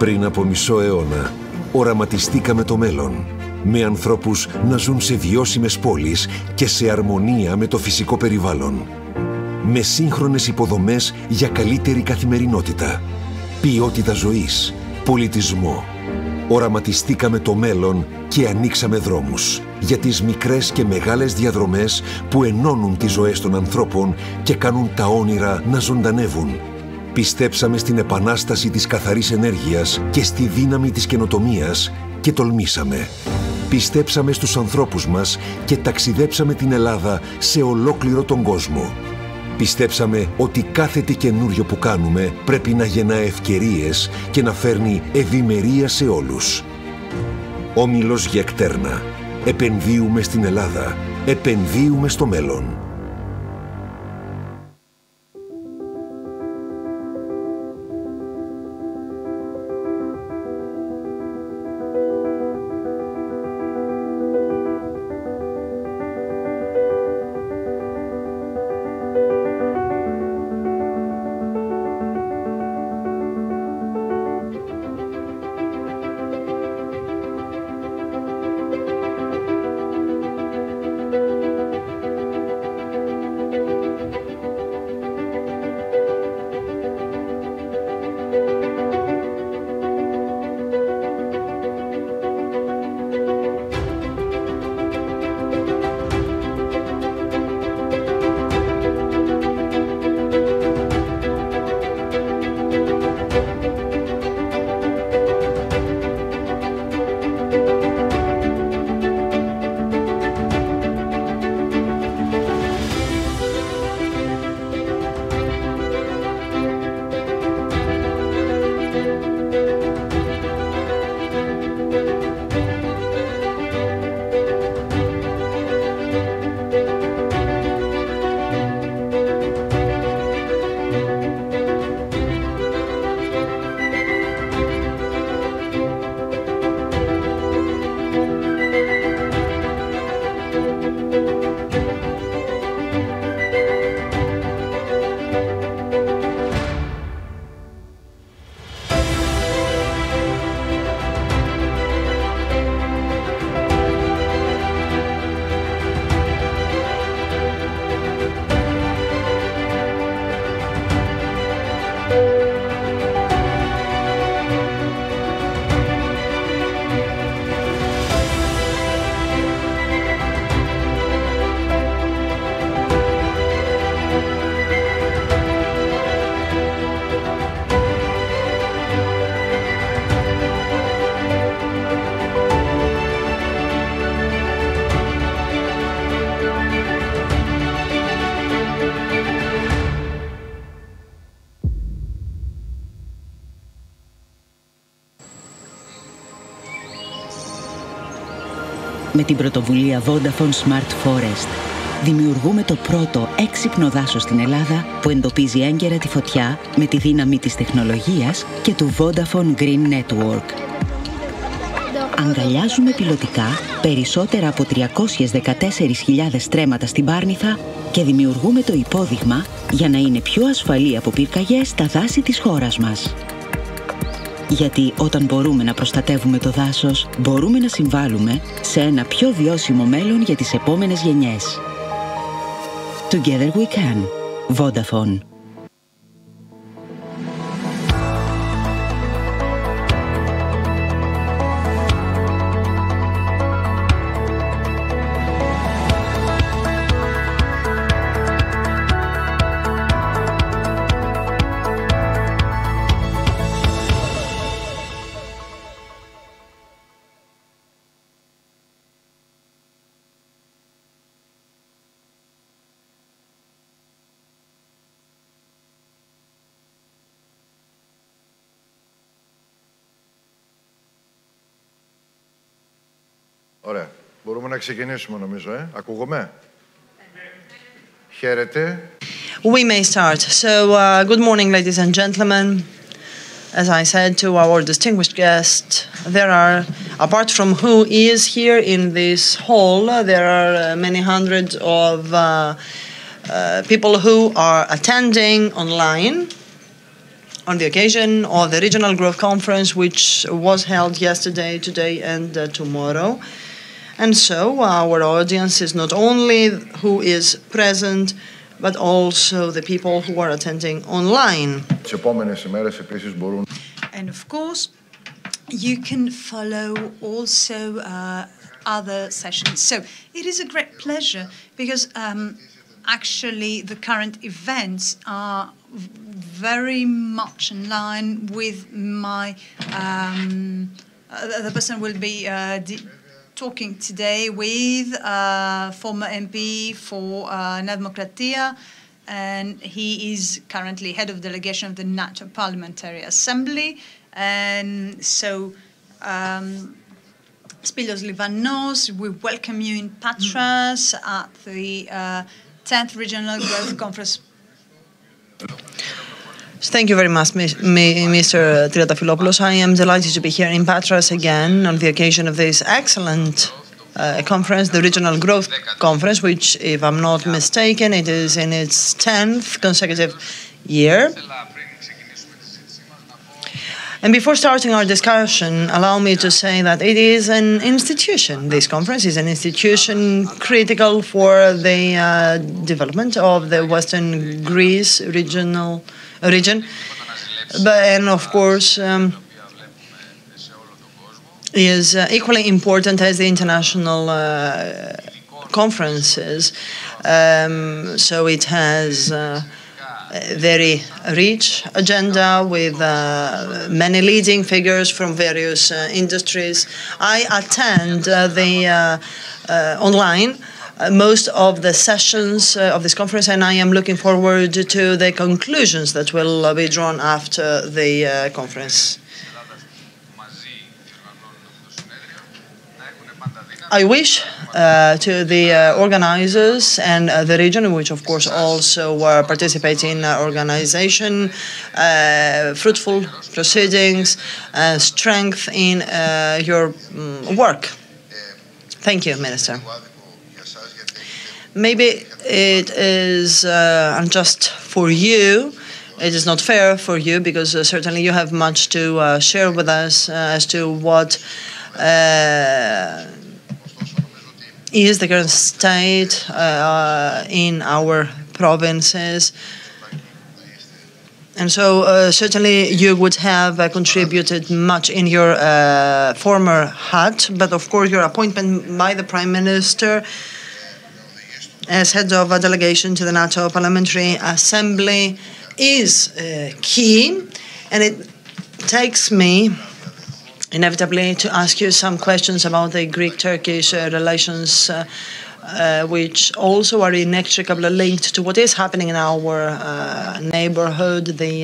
Πριν από μισό αιώνα, οραματιστήκαμε το μέλλον, με ανθρώπους να ζουν σε βιώσιμες πόλεις και σε αρμονία με το φυσικό περιβάλλον. Με σύγχρονες υποδομές για καλύτερη καθημερινότητα, ποιότητα ζωής, πολιτισμό. Οραματιστήκαμε το μέλλον και ανοίξαμε δρόμους για τις μικρές και μεγάλες διαδρομές που ενώνουν τις ζωές των ανθρώπων και κάνουν τα όνειρα να ζωντανεύουν. Πιστέψαμε στην επανάσταση της καθαρής ενέργειας και στη δύναμη της καινοτομίας και τολμήσαμε. Πιστέψαμε στους ανθρώπους μας και ταξιδέψαμε την Ελλάδα σε ολόκληρο τον κόσμο. Πιστέψαμε ότι κάθε τι καινούριο που κάνουμε πρέπει να γεννά ευκαιρίες και να φέρνει ευημερία σε όλους. Όμιλος Γεκτέρνα. Επενδύουμε στην Ελλάδα. Επενδύουμε στο μέλλον. Με την πρωτοβουλία Vodafone Smart Forest δημιουργούμε το πρώτο έξυπνο δάσος στην Ελλάδα που εντοπίζει έγκαιρα τη φωτιά με τη δύναμη της τεχνολογίας και του Vodafone Green Network. Αγκαλιάζουμε πιλωτικά περισσότερα από 314.000 στρέμματα στην Πάρνηθα και δημιουργούμε το υπόδειγμα για να είναι πιο ασφαλή από πυρκαγιές στα δάση της χώρας μας. Γιατί όταν μπορούμε να προστατεύουμε το δάσος, μπορούμε να συμβάλλουμε σε ένα πιο βιώσιμο μέλλον για τις επόμενες γενιές. Together we can. Vodafone. Ωραία. Μπορούμε να ξεκινήσουμε νομίζω, Ακούγομαι. Χαίρετε. We may start. So, good morning, ladies and gentlemen. As I said to our distinguished guest, there are, apart from who is here in this hall, there are many hundreds of people who are attending online on the occasion of the Regional Growth Conference, which was held yesterday, today, and tomorrow. And so our audience is not only who is present, but also the people who are attending online. And of course, you can follow also other sessions. So it is a great pleasure because actually the current events are very much in line with my, the person will be talking today with former MP for Nea Demokratia, and he is currently head of delegation of the NATO Parliamentary Assembly. And so, Spyros Livanos, we welcome you in Patras at the 10th Regional Growth Conference. Thank you very much, Mr. Triantafylopoulos. I am delighted to be here in Patras again on the occasion of this excellent conference, the Regional Growth Conference, which, if I'm not mistaken, it is in its 10th consecutive year. And before starting our discussion, allow me to say that it is an institution. This conference is an institution critical for the development of the Western Greece region, and of course is equally important as the international conferences. So it has very rich agenda with many leading figures from various industries. I attend the online most of the sessions of this conference, and I am looking forward to the conclusions that will be drawn after the conference. I wish to the organizers and the region, which of course also participate in organization, fruitful proceedings, strength in your work. Thank you, Minister. Maybe it is unjust for you, it is not fair for you, because certainly you have much to share with us as to what is the current state in our provinces. And so certainly you would have contributed much in your former hat, but of course your appointment by the Prime Minister as head of a delegation to the NATO Parliamentary Assembly is key, and it takes me inevitably to ask you some questions about the Greek-Turkish relations, which also are inextricably linked to what is happening in our neighborhood, the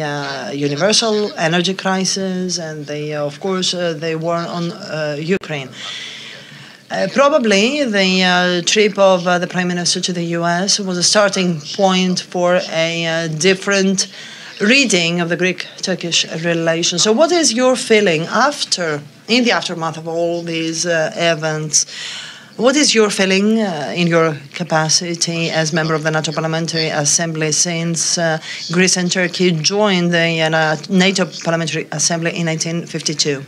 universal energy crisis, and of course the war on Ukraine. Probably the trip of the Prime Minister to the US was a starting point for a different reading of the Greek-Turkish relations. So what is your feeling in the aftermath of all these events? What is your feeling in your capacity as member of the NATO Parliamentary Assembly since Greece and Turkey joined the NATO Parliamentary Assembly in 1952?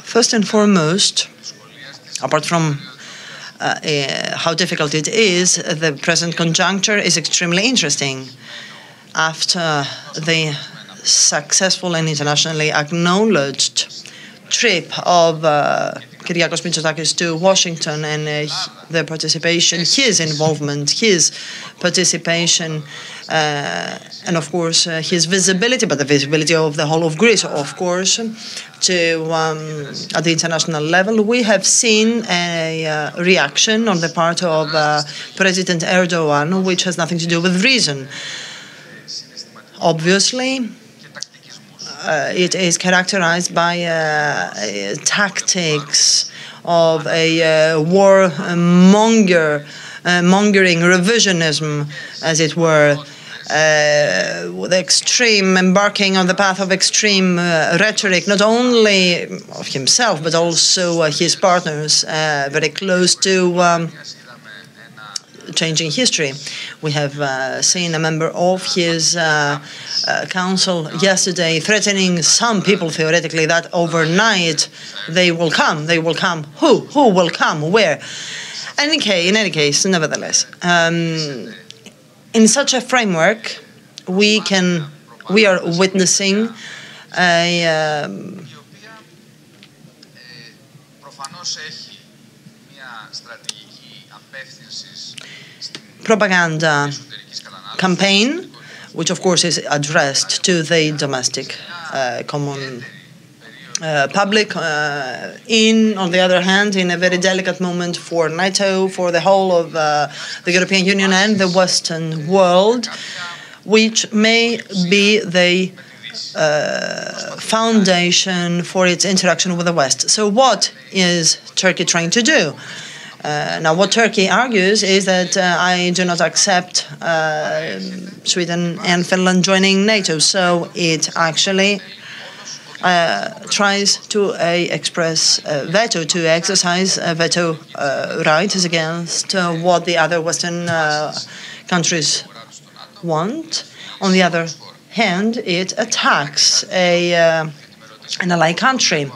First and foremost, apart from how difficult it is, the present conjuncture is extremely interesting. After the successful and internationally acknowledged trip of Kyriakos Mitsotakis to Washington and their participation, his involvement, his participation, and of course his visibility, but the visibility of the whole of Greece, of course, at the international level, we have seen a reaction on the part of President Erdogan, which has nothing to do with reason. Obviously, it is characterized by tactics of a mongering revisionism, as it were, with extreme embarking on the path of extreme rhetoric, not only of himself but also his partners, very close to changing history. We have seen a member of his council yesterday threatening some people theoretically that overnight they will come. They will come. Who will come? Where? In any case, nevertheless, in such a framework, we are witnessing a propaganda campaign, which of course is addressed to the domestic common public. On the other hand, in a very delicate moment for NATO, for the whole of the European Union and the Western world, which may be the foundation for its interaction with the West. So what is Turkey trying to do? Now, what Turkey argues is that I do not accept Sweden and Finland joining NATO. So it actually tries to express veto, to exercise veto rights against what the other Western countries want. On the other hand, it attacks an ally country.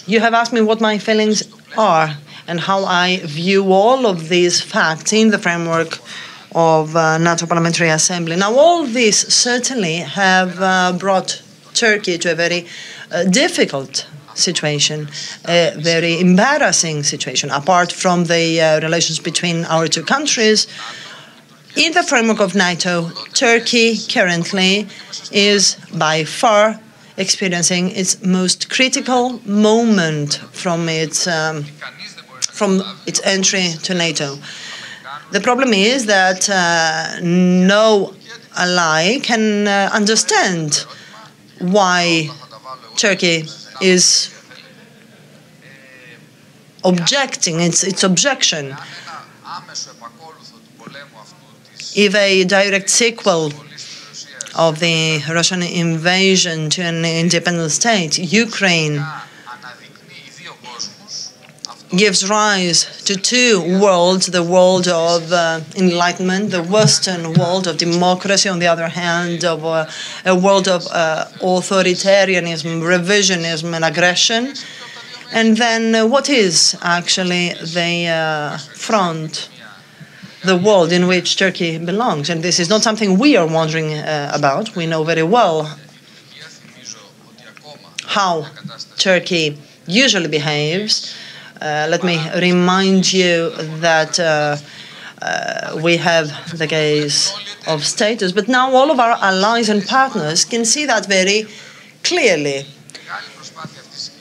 You have asked me what my feelings are and how I view all of these facts in the framework of NATO Parliamentary Assembly. Now, all these certainly have brought Turkey to a very difficult situation, a very embarrassing situation. Apart from the relations between our two countries, in the framework of NATO, Turkey currently is by far experiencing its most critical moment from its entry to NATO. The problem is that no ally can understand why Turkey is objecting, its objection. If a direct sequel of the Russian invasion to an independent state, Ukraine, gives rise to two worlds, the world of enlightenment, the Western world of democracy, on the other hand, of a world of authoritarianism, revisionism, and aggression. And then what is actually the front, the world in which Turkey belongs? And this is not something we are wondering about. We know very well how Turkey usually behaves. Let me remind you that we have the case of status, but now all of our allies and partners can see that very clearly.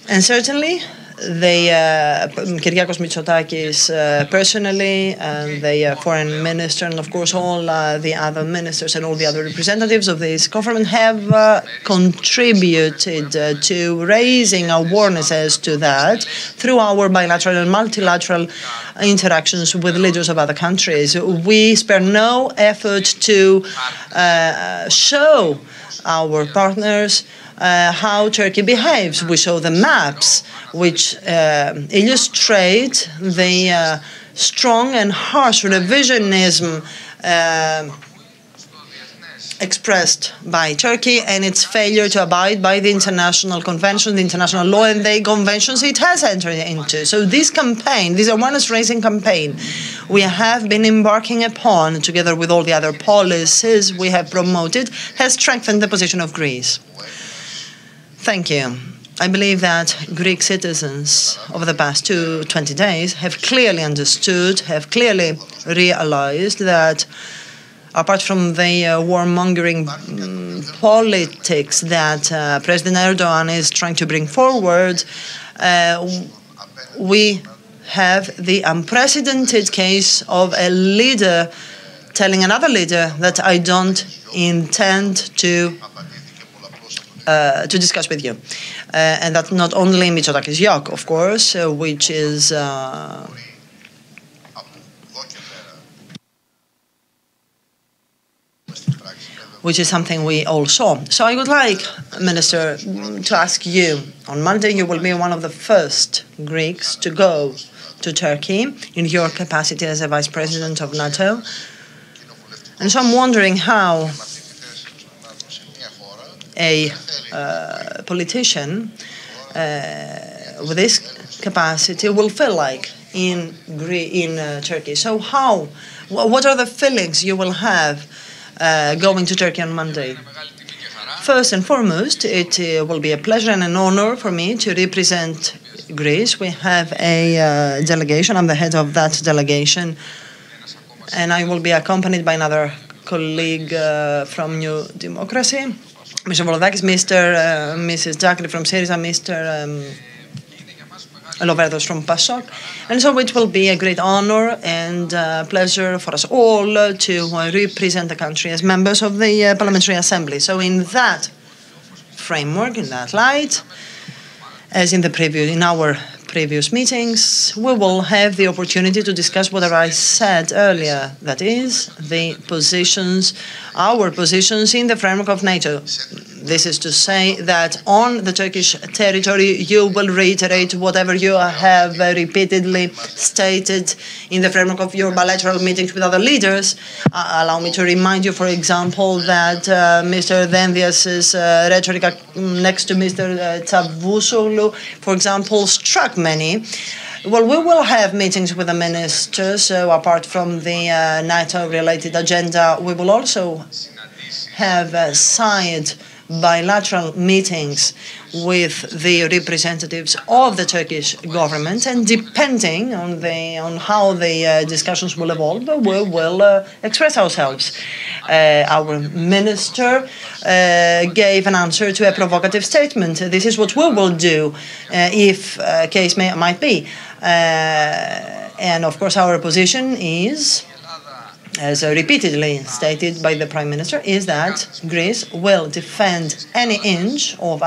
And certainly Kyriakos Mitsotakis personally, and the foreign minister, and of course all the other ministers and all the other representatives of this government have contributed to raising awareness as to that through our bilateral and multilateral interactions with leaders of other countries. We spare no effort to show our partners how Turkey behaves. We show the maps which illustrate the strong and harsh revisionism expressed by Turkey and its failure to abide by the international convention, the international law, and the conventions it has entered into. So this campaign, this awareness-raising campaign, we have been embarking upon, together with all the other policies we have promoted, has strengthened the position of Greece. Thank you. I believe that Greek citizens over the past 20 days have clearly understood, have clearly realized that apart from the warmongering politics that President Erdogan is trying to bring forward, we have the unprecedented case of a leader telling another leader that I don't intend to discuss with you. And that's not only Mitsotakis Yok, of course, which is something we all saw. So I would like, Minister, to ask you, on Monday you will be one of the first Greeks to go to Turkey in your capacity as a Vice President of NATO. And so I'm wondering how a politician with this capacity will feel like in Turkey. So what are the feelings you will have going to Turkey on Monday? First and foremost, it will be a pleasure and an honor for me to represent Greece. We have a delegation. I'm the head of that delegation, and I will be accompanied by another colleague from New Democracy, Mr. Volodakis, Mrs. Jakli from Syriza, Mr. Loverdos from PASOK. And so it will be a great honor and pleasure for us all to represent the country as members of the Parliamentary Assembly. So in that framework, in that light, as in our previous meetings, we will have the opportunity to discuss what I said earlier, that is, our positions in the framework of NATO. This is to say that on the Turkish territory, you will reiterate whatever you have repeatedly stated in the framework of your bilateral meetings with other leaders. Allow me to remind you, for example, that Mr. Dendias's rhetoric next to Mr. Tsavusoglu, for example, struck many. Well, we will have meetings with the ministers, so apart from the NATO-related agenda, we will also have side bilateral meetings with the representatives of the Turkish government, and depending on how the discussions will evolve, we will express ourselves. Our minister gave an answer to a provocative statement. This is what we will do if case might be. And of course our position is, as repeatedly stated by the Prime Minister, is that Greece will defend any inch of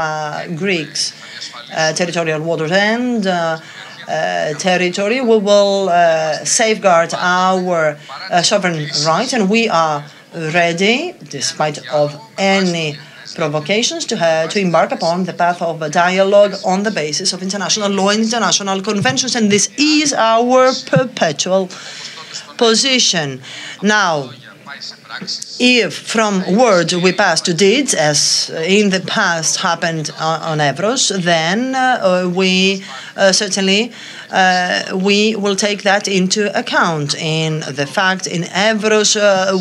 Greece's territorial waters and territory. We will safeguard our sovereign rights, and we are ready, despite of any provocations, to embark upon the path of a dialogue on the basis of international law and international conventions, and this is our perpetual position. Now, if from words we pass to deeds, as in the past happened on Evros, then we certainly we will take that into account. In the fact, in Evros,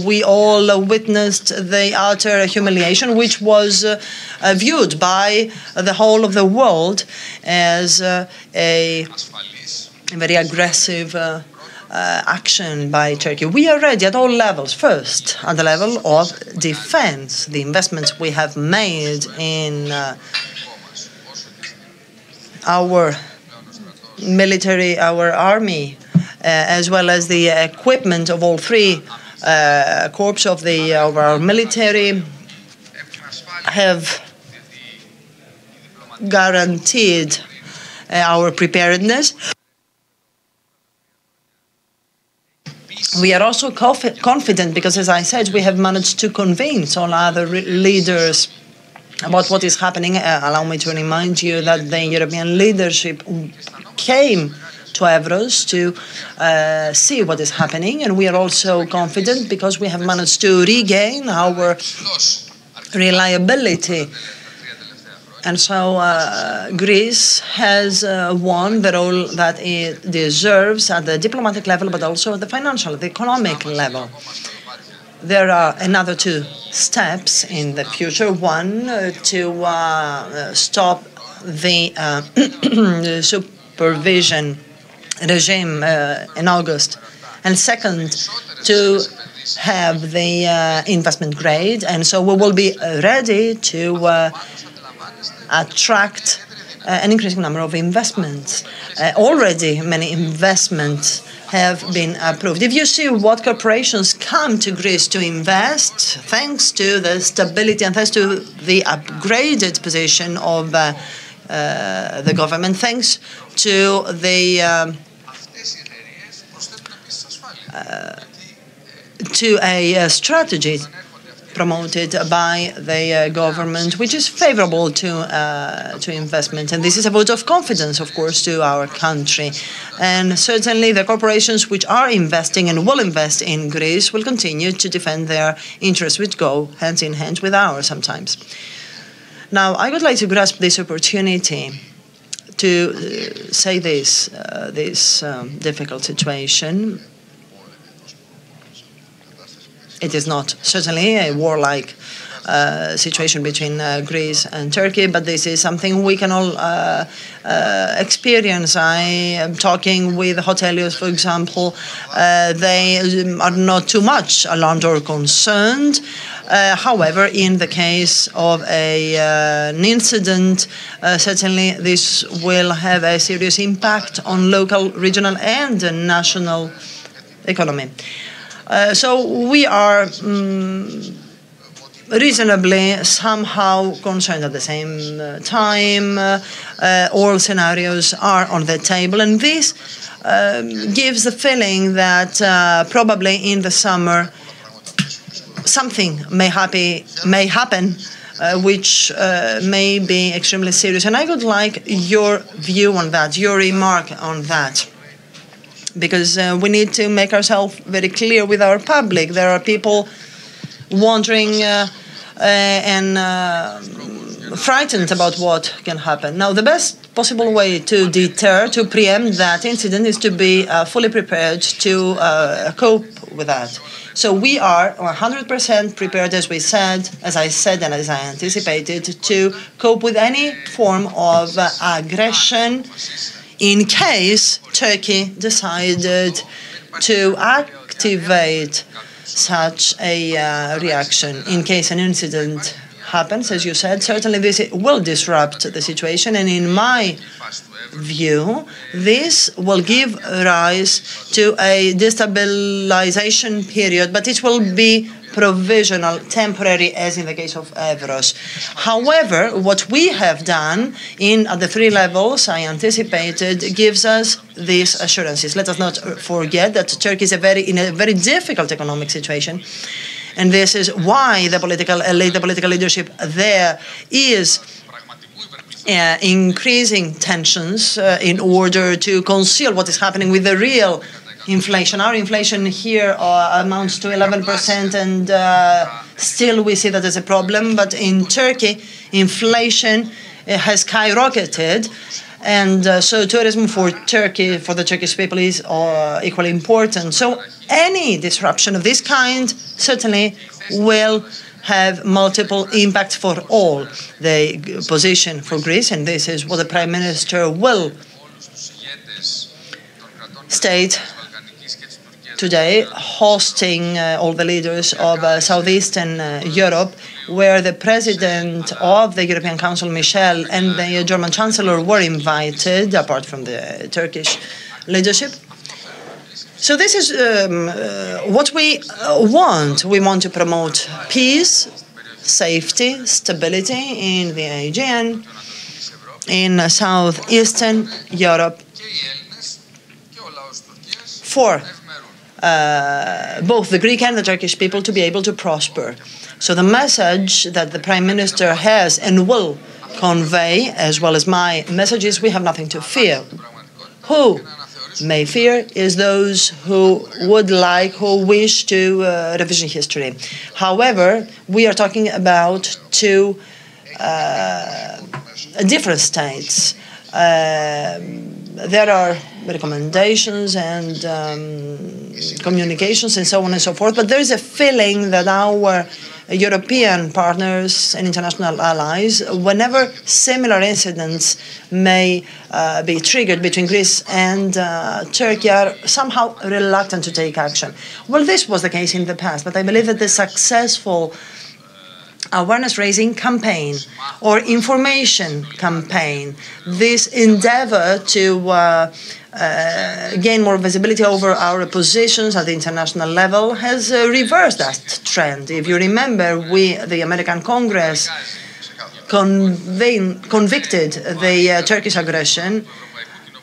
we all witnessed the utter humiliation, which was viewed by the whole of the world as a very aggressive action by Turkey. We are ready at all levels. First, at the level of defense, the investments we have made in our military, our army, as well as the equipment of all three corps of our military have guaranteed our preparedness. We are also confident because, as I said, we have managed to convince all other leaders about what is happening. Allow me to remind you that the European leadership came to Evros to see what is happening, and we are also confident because we have managed to regain our reliability. And so Greece has won the role that it deserves at the diplomatic level, but also at the financial, the economic level. There are another two steps in the future. One, to stop the supervision regime in August. And second, to have the investment grade. And so we will be ready to attract an increasing number of investments. Already many investments have been approved. If you see what corporations come to Greece to invest, thanks to the stability and thanks to the upgraded position of the government, thanks to the a strategy promoted by the government, which is favorable to investment. And this is a vote of confidence, of course, to our country. And certainly the corporations which are investing and will invest in Greece will continue to defend their interests, which go hand in hand with ours sometimes. Now, I would like to grasp this opportunity to say this difficult situation. It is not certainly a warlike situation between Greece and Turkey, but this is something we can all experience. I am talking with hoteliers, for example. They are not too much alarmed or concerned. However, in the case of an incident, certainly this will have a serious impact on local, regional, and national economy. So we are reasonably somehow concerned. At the same time. All scenarios are on the table, and this gives the feeling that probably in the summer something may happen which may be extremely serious. And I would like your view on that, your remark on that. Because we need to make ourselves very clear with our public. There are people wondering and frightened about what can happen. Now, the best possible way to deter, to preempt that incident is to be fully prepared to cope with that. So we are 100% prepared, as I said, and as I anticipated, to cope with any form of aggression in case Turkey decided to activate such a reaction. In case an incident happens, as you said, certainly this will disrupt the situation, and in my view, this will give rise to a destabilization period, but it will be provisional, temporary, as in the case of Evros. However, what we have done at the three levels I anticipated gives us these assurances. Let us not forget that Turkey is in a very difficult economic situation, and this is why the political leadership there is increasing tensions in order to conceal what is happening with the real inflation. Our inflation here amounts to 11%, and still we see that as a problem. But in Turkey, inflation has skyrocketed, and so tourism for Turkey, for the Turkish people, is equally important. So any disruption of this kind certainly will have multiple impacts for all. The position for Greece, and this is what the Prime Minister will state today, hosting all the leaders of Southeastern Europe, where the president of the European Council, Michel, and the German Chancellor were invited, apart from the Turkish leadership. So this is what we want. We want to promote peace, safety, stability in the Aegean, in southeastern Europe, for both the Greek and the Turkish people to be able to prosper. So the message that the Prime Minister has and will convey, as well as my message, is we have nothing to fear. Who may fear is those who would like, who wish to revision history. However, we are talking about two different states. There are recommendations and communications and so on and so forth, but there is a feeling that our European partners and international allies, whenever similar incidents may be triggered between Greece and Turkey, are somehow reluctant to take action. Well, this was the case in the past, but I believe that the successful awareness-raising campaign or information campaign, this endeavor to gain more visibility over our positions at the international level, has reversed that trend. If you remember, the American Congress, convicted the Turkish aggression.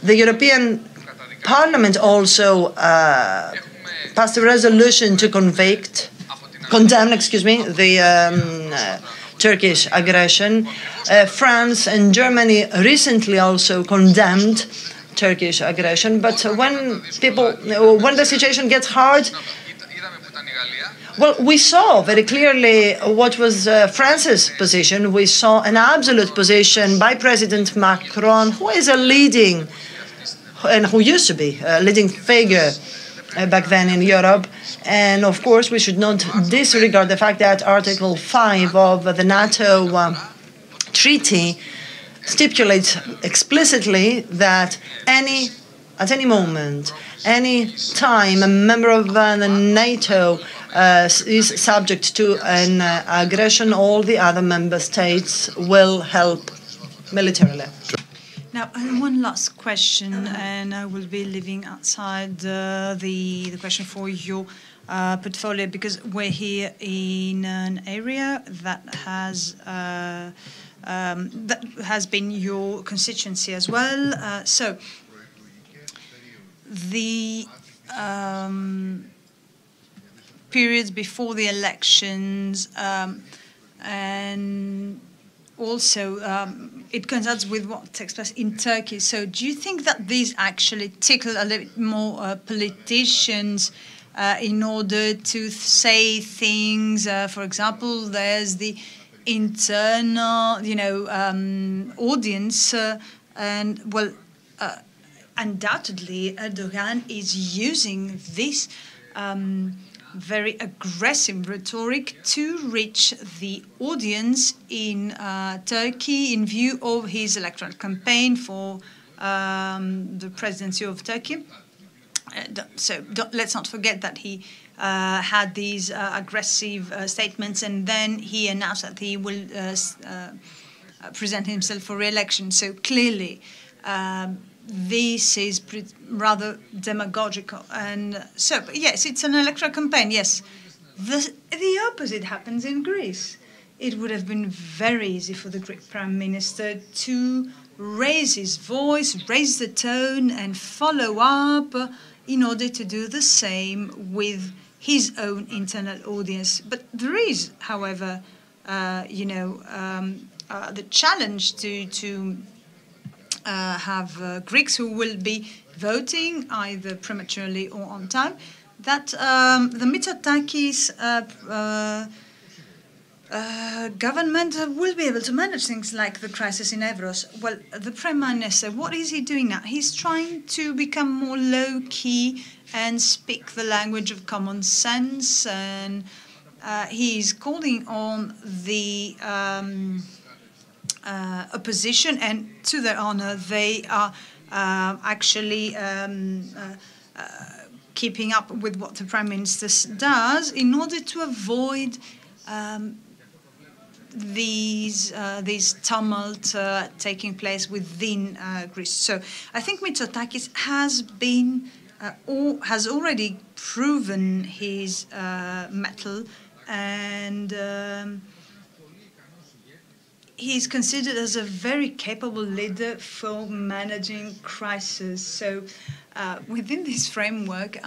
The European Parliament also passed a resolution to condemn the Turkish aggression. France and Germany recently also condemned Turkish aggression. But when the situation gets hard, well, we saw very clearly what was France's position. We saw an absolute position by President Macron, who is a leading, and who used to be a leading figure back then in Europe. And of course, we should not disregard the fact that Article 5 of the NATO treaty stipulates explicitly that at any moment, any time, a member of the NATO is subject to an aggression, all the other member states will help militarily. Now, one last question, and I will be leaving outside the question for your portfolio, because we're here in an area that has been your constituency as well. So the periods before the elections, and also it coincides with what takes place in Turkey. So do you think that these actually tickle a little bit more politicians in order to say things? For example, there's the internal, audience, and well, undoubtedly Erdogan is using this very aggressive rhetoric to reach the audience in Turkey in view of his electoral campaign for the presidency of Turkey. Let's not forget that he had these aggressive statements, and then he announced that he will present himself for re-election. So clearly, this is rather demagogical. And so, yes, it's an electoral campaign, yes. The opposite happens in Greece. It would have been very easy for the Greek Prime Minister to raise his voice, raise the tone, and follow up in order to do the same with his own internal audience. But there is, however, the challenge to have Greeks who will be voting either prematurely or on time, that the Mitsotakis government will be able to manage things like the crisis in Evros. Well, the Prime Minister, what is he doing now? He's trying to become more low-key and speak the language of common sense, and he's calling on the opposition, and to their honor, they are actually keeping up with what the Prime Minister does in order to avoid this tumult taking place within Greece. So I think Mitsotakis has already proven his mettle, and he's considered as a very capable leader for managing crisis. So within this framework,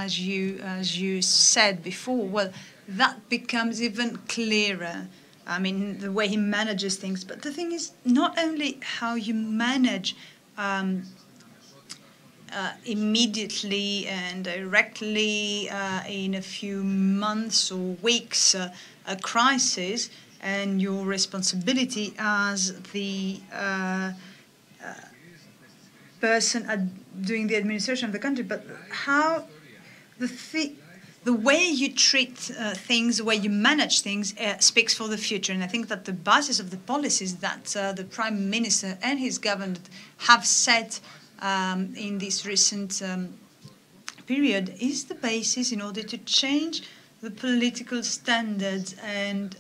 as you said before, well, that becomes even clearer. I mean, the way he manages things. But the thing is, not only how you manage immediately and directly in a few months or weeks a crisis, and your responsibility as the person doing the administration of the country, but how the way you treat things, the way you manage things speaks for the future. And I think that the basis of the policies that the Prime Minister and his government have set in this recent period is the basis in order to change the political standards. And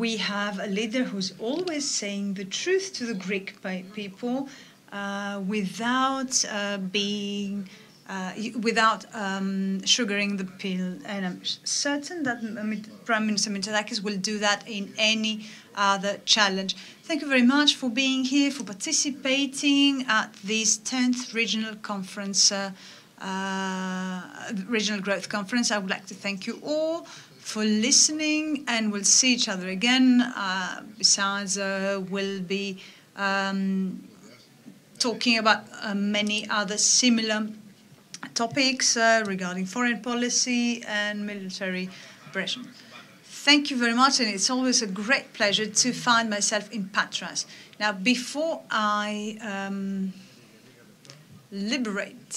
we have a leader who's always saying the truth to the Greek people without sugaring the pill. And I'm certain that Prime Minister Mitsotakis will do that in any other challenge. Thank you very much for being here, for participating at this 10th Regional Conference, Regional Growth Conference. I would like to thank you all for listening, and we'll see each other again. Besides, we'll be talking about many other similar topics regarding foreign policy and military operation. Thank you very much, and it's always a great pleasure to find myself in Patras. Now, before I liberate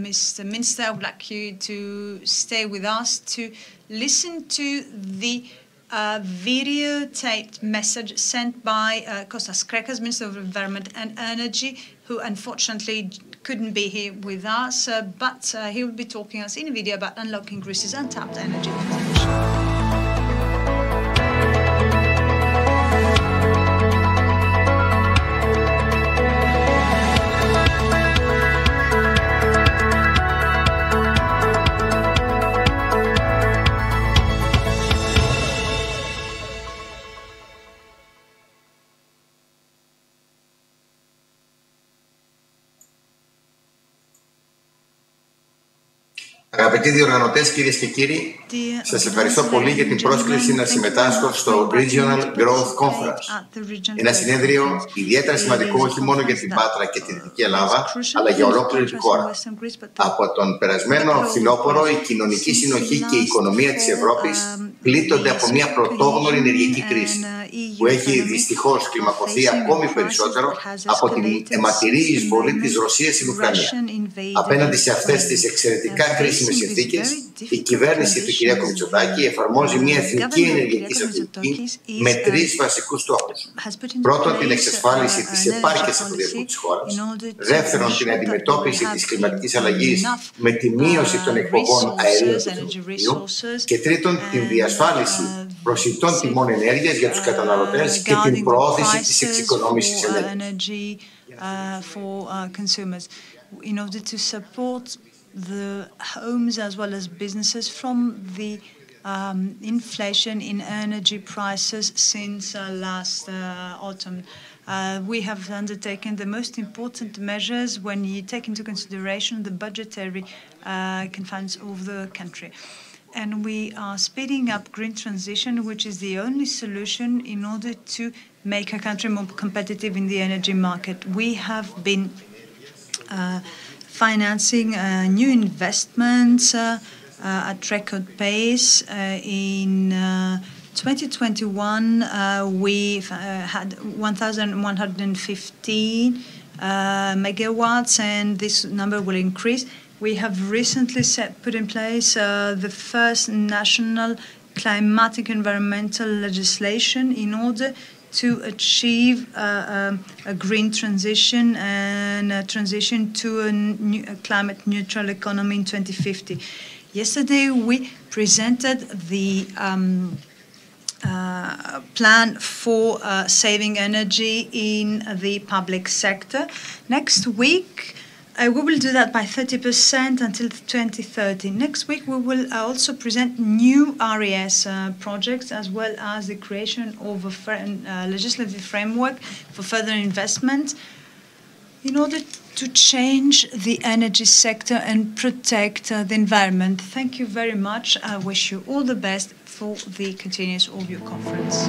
Mr. Minister, I would like you to stay with us to listen to the videotaped message sent by Kostas Krekas, Minister of Environment and Energy, who unfortunately couldn't be here with us, but he will be talking us in a video about unlocking Greece's untapped energy potential. Αγαπητοί διοργανωτές, κυρίες και κύριοι, σας ευχαριστώ πολύ για την πρόσκληση να συμμετάσχω στο Regional Growth Conference. Ένα συνέδριο ιδιαίτερα σημαντικό όχι μόνο για την Πάτρα και τη Δυτική Ελλάδα, αλλά για ολόκληρη τη χώρα. Από τον περασμένο φθινόπωρο, η κοινωνική συνοχή και η οικονομία της Ευρώπης πλήττονται από μια πρωτόγνωρη ενεργειακή κρίση, που έχει δυστυχώς κλιμακωθεί ακόμη περισσότερο από την αιματηρή εισβολή της Ρωσίας στην Ουκρανία. Απέναντι σε αυτές τις εξαιρετικά κρίσιμες συνθήκες, η κυβέρνηση του κ. Μητσοτάκη εφαρμόζει μια εθνική ενεργειακή στρατηγική με τρεις βασικούς στόχους. Πρώτον, την εξασφάλιση της επάρκειας εφοδιασμού της χώρας. Δεύτερον, την αντιμετώπιση της κλιματικής αλλαγής με τη μείωση των εκπομπών αερίων του θερμοκηπίου. Και τρίτον, την διασφάλιση προσιτών τιμών ενέργειας για τους καταναλωτές και την προώθηση της εξοικονόμησης ενέργειας. In order to support the homes as well as businesses from the inflation in energy prices since last autumn. We have undertaken the most important measures when you take into consideration the budgetary confines of the country. And we are speeding up green transition, which is the only solution in order to make our country more competitive in the energy market. We have been financing new investments at record pace. In 2021, we had 1,115 megawatts, and this number will increase. We have recently put in place the first national climatic environmental legislation in order to achieve a green transition and a transition to a climate-neutral economy in 2050. Yesterday, we presented the plan for saving energy in the public sector. Next week, we will do that by 30% until 2030. Next week, we will also present new RES projects, as well as the creation of a legislative framework for further investment in order to change the energy sector and protect the environment. Thank you very much. I wish you all the best for the continuous audio conference.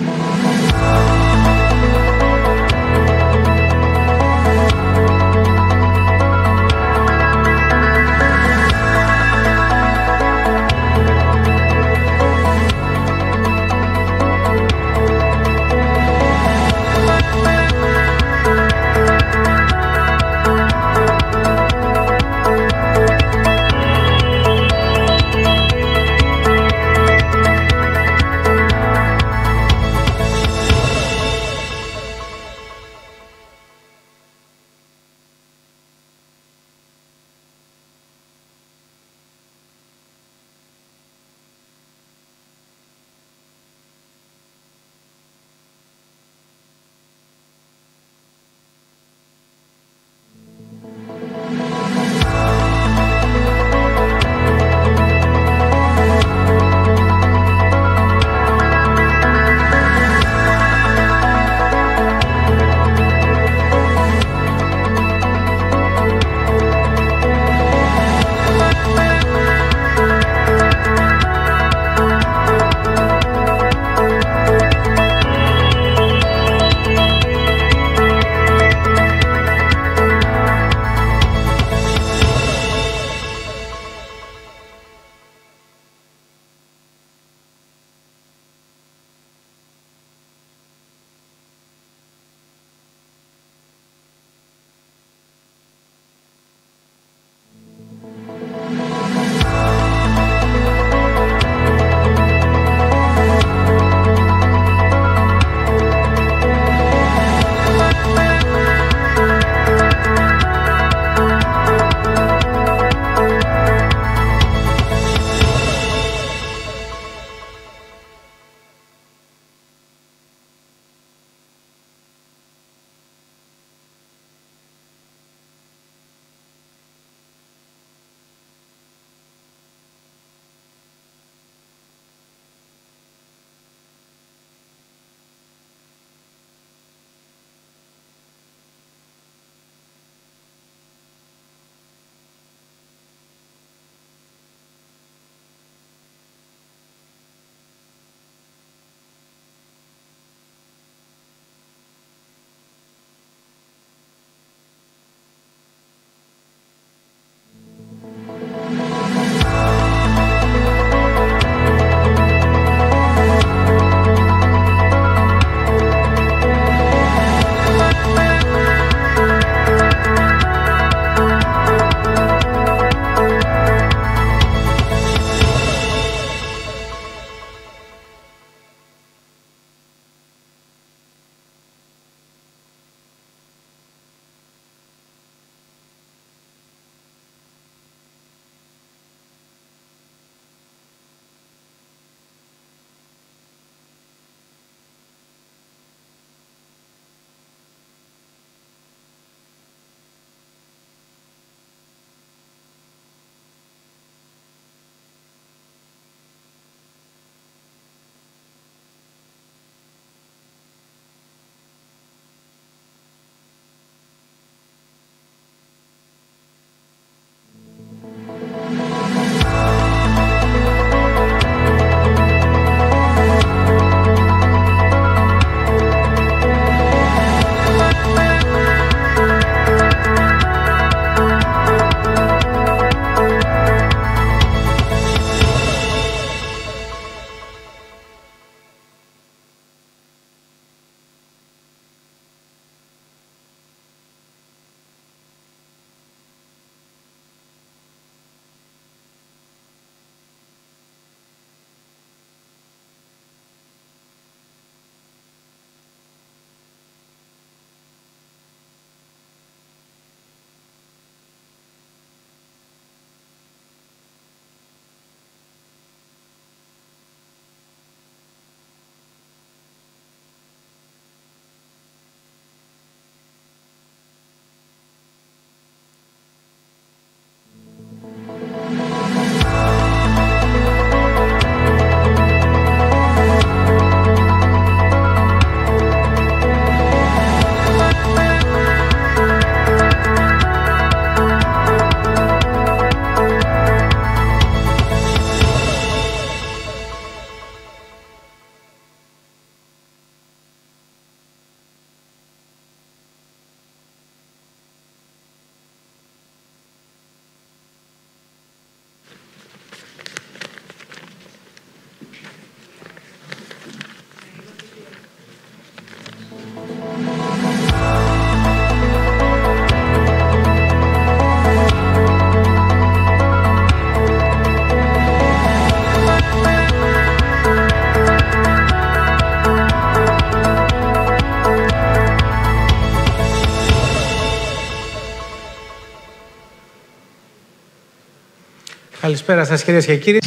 Καλησπέρα σας κυρίες και κύριοι.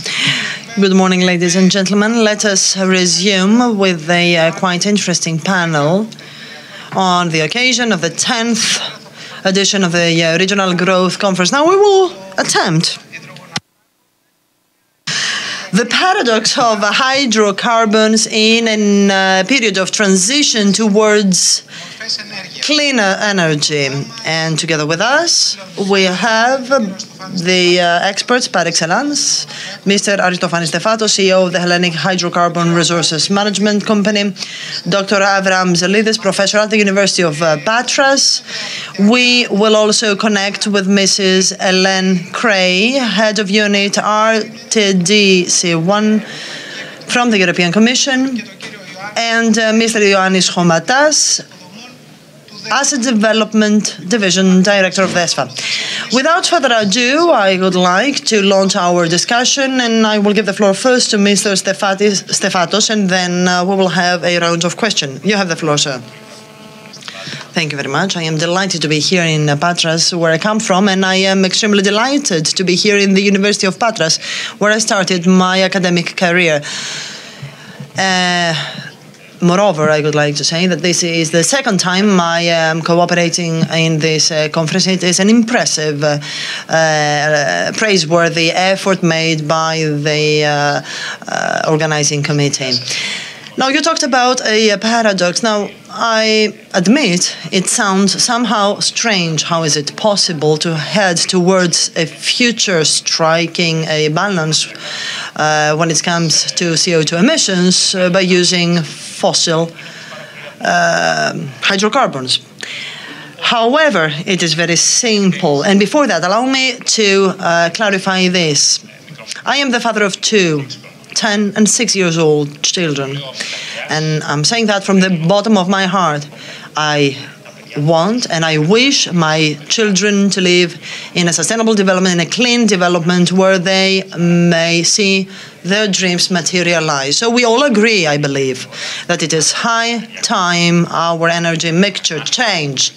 Good morning, ladies and gentlemen. Let us resume with a quite interesting panel on the occasion of the 10th edition of the Regional Growth Conference. Now we will attempt the paradox of hydrocarbons in a period of transition towards cleaner energy. And together with us, we have the experts par excellence, Mr. Aristofanis Stefatos, CEO of the Hellenic Hydrocarbon Resources Management Company, Dr. Avram Zelidis, professor at the University of Patras. We will also connect with Mrs. Ellen Cray, head of unit RTDC1 from the European Commission, and Mr. Ioannis Chomatas, Asset Development Division Director of VESFA. Without further ado, I would like to launch our discussion, and I will give the floor first to Mr. Stefatos, and then we will have a round of questions. You have the floor, sir. Thank you very much. I am delighted to be here in Patras, where I come from, and I am extremely delighted to be here in the University of Patras, where I started my academic career. Moreover, I would like to say that this is the second time I am cooperating in this conference. It is an impressive, praiseworthy effort made by the organizing committee. Now, you talked about a paradox. Now, I admit it sounds somehow strange. How is it possible to head towards a future striking a balance when it comes to CO2 emissions by using fossil hydrocarbons? However, it is very simple. And before that, allow me to clarify this. I am the father of two 10 and 6 years old children. And I'm saying that from the bottom of my heart. I want and I wish my children to live in a sustainable development, in a clean development where they may see their dreams materialize. So we all agree, I believe, that it is high time our energy mixture changed.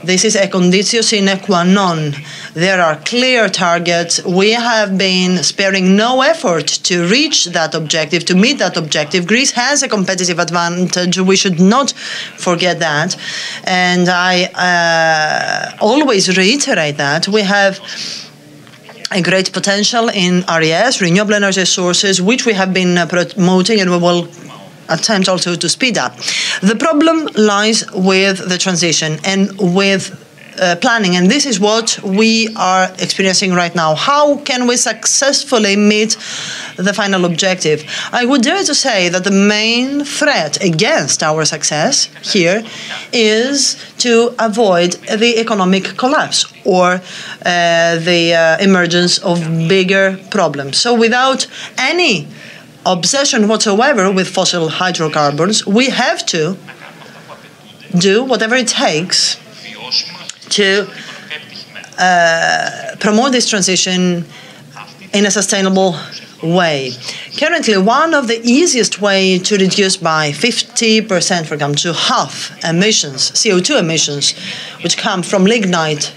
This is a conditio sine qua non. There are clear targets. We have been sparing no effort to reach that objective, to meet that objective. Greece has a competitive advantage. We should not forget that. And I always reiterate that. We have a great potential in RES, renewable energy sources, which we have been promoting, and we will attempt also to speed up. The problem lies with the transition and with planning, and this is what we are experiencing right now. How can we successfully meet the final objective? I would dare to say that the main threat against our success here is to avoid the economic collapse or the emergence of bigger problems. So without any obsession whatsoever with fossil hydrocarbons, we have to do whatever it takes to promote this transition in a sustainable way. Currently, one of the easiest way to reduce by 50%, for example, to half emissions, CO2 emissions, which come from lignite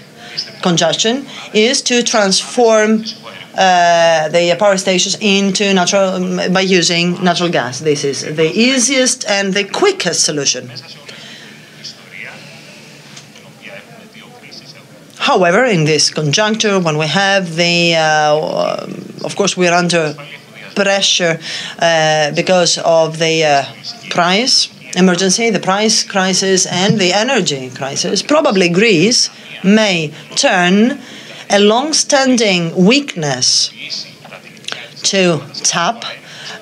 congestion, is to transform the power stations into by using natural gas. This is the easiest and the quickest solution. However, in this conjuncture, when we have the, of course, we are under pressure because of the price emergency, the price crisis, and the energy crisis. Probably Greece may turn a long-standing weakness to tap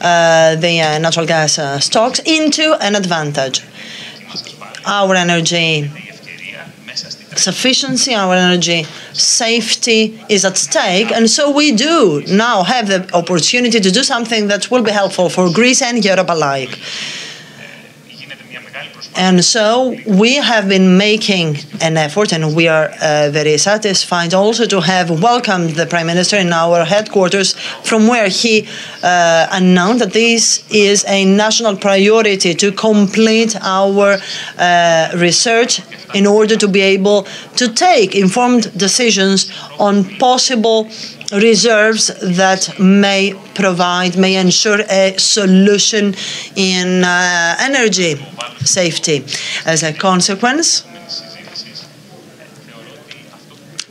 the natural gas stocks into an advantage. Our energy sufficiency, our energy safety is at stake, and so we do now have the opportunity to do something that will be helpful for Greece and Europe alike. And so we have been making an effort, and we are very satisfied also to have welcomed the Prime Minister in our headquarters, from where he announced that this is a national priority to complete our research in order to be able to take informed decisions on possible reserves that may ensure a solution in energy safety. As a consequence,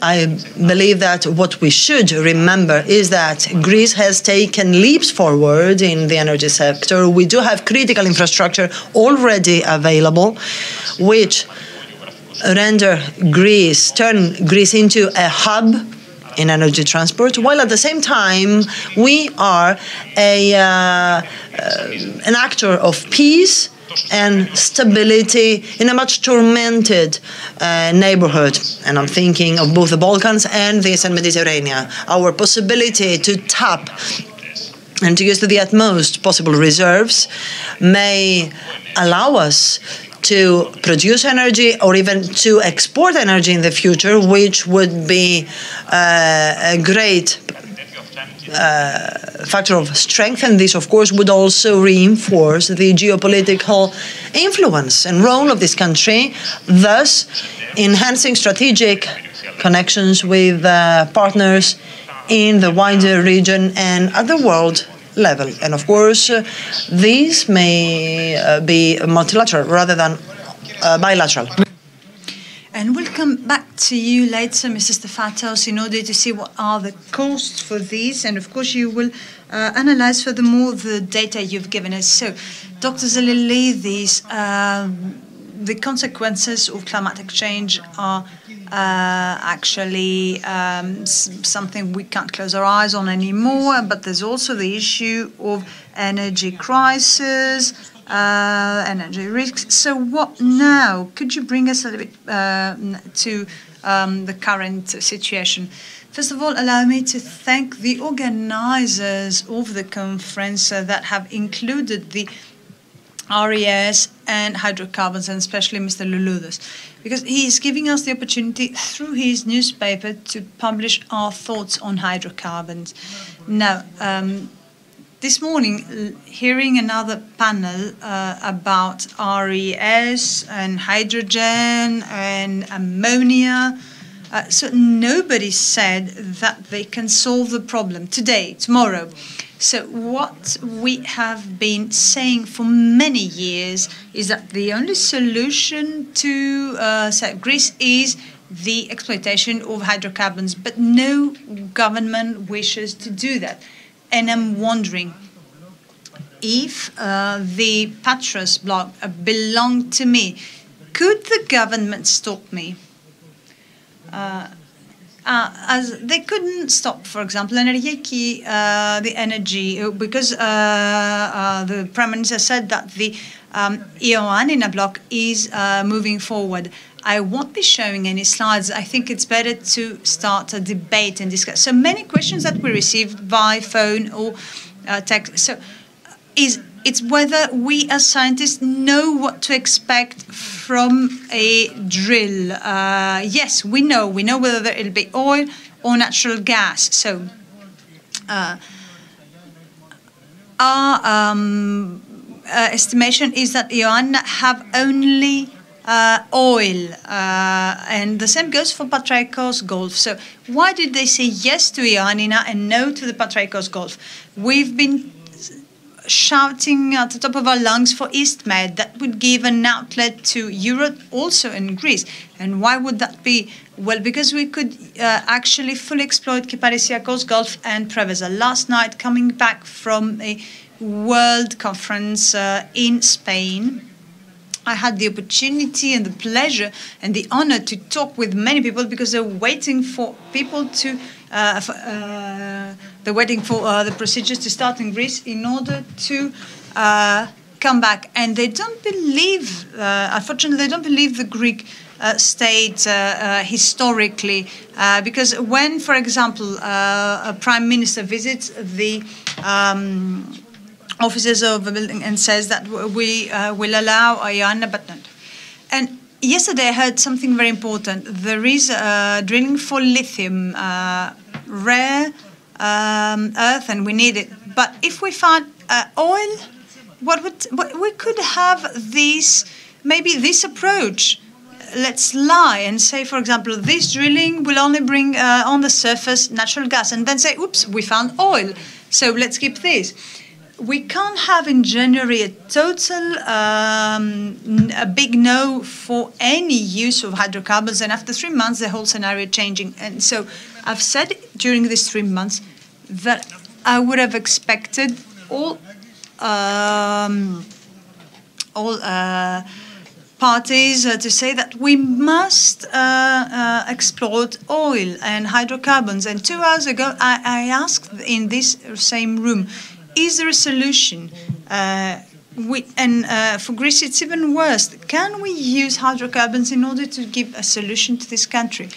I believe that what we should remember is that Greece has taken leaps forward in the energy sector. We do have critical infrastructure already available, which turn Greece into a hub in energy transport, while at the same time we are an actor of peace and stability in a much tormented neighborhood. And I'm thinking of both the Balkans and the Eastern Mediterranean. Our possibility to tap and to use to the utmost possible reserves may allow us to produce energy or even to export energy in the future, which would be a great factor of strength. And this, of course, would also reinforce the geopolitical influence and role of this country, thus enhancing strategic connections with partners in the wider region and at the world level. And of course, these may be multilateral rather than bilateral. And we'll come back to you later, Mr. Stefatos, in order to see what are the costs for these. And of course, you will analyze furthermore the data you've given us. So, Dr. Zalili, the consequences of climate change are actually something we can't close our eyes on anymore, but there's also the issue of energy crisis, energy risks. So what now? Could you bring us a little bit to the current situation? First of all, allow me to thank the organizers of the conference that have included the RES and hydrocarbons, and especially Mr. Louloudas, because he is giving us the opportunity through his newspaper to publish our thoughts on hydrocarbons. Now, this morning, hearing another panel about RES and hydrogen and ammonia, so nobody said that they can solve the problem today, tomorrow. So what we have been saying for many years is that the only solution to Greece is the exploitation of hydrocarbons, but no government wishes to do that. And I'm wondering, if the Patras block belonged to me, could the government stop me? As they couldn't stop, for example, the energy, because the Prime Minister said that the Ioannina block is moving forward. I won't be showing any slides. I think it's better to start a debate and discuss. So many questions that we received by phone or text. So it's whether we as scientists know what to expect from a drill. Yes, we know whether it'll be oil or natural gas. So our estimation is that Ioannina have only oil, and the same goes for Patraikos Gulf. So why did they say yes to Ioannina and no to the Patraikos Gulf? We've been shouting at the top of our lungs for EastMed that would give an outlet to Europe, also in Greece. And why would that be? Well, because we could actually fully exploit Kiparisiakos Gulf and Preveza. Last night, coming back from a world conference in Spain, I had the opportunity and the pleasure and the honor to talk with many people, because they're waiting for people to they're waiting for the procedures to start in Greece in order to come back. And they don't believe, unfortunately, they don't believe the Greek state historically, because when, for example, a prime minister visits the offices of a building and says that we will allow Ioannina, but not. And yesterday I heard something very important. There is drilling for lithium, rare earth, and we need it. But if we found oil, we could have this, maybe this approach. let's lie and say, for example, this drilling will only bring on the surface natural gas, and then say, oops, we found oil, so let's keep this. We can't have in January a total, a big no for any use of hydrocarbons, and after 3 months, the whole scenario changing. And so I've said during these 3 months that I would have expected all parties to say that we must exploit oil and hydrocarbons. And 2 hours ago, I asked in this same room, is there a solution? For Greece, it's even worse. Can we use hydrocarbons in order to give a solution to this country?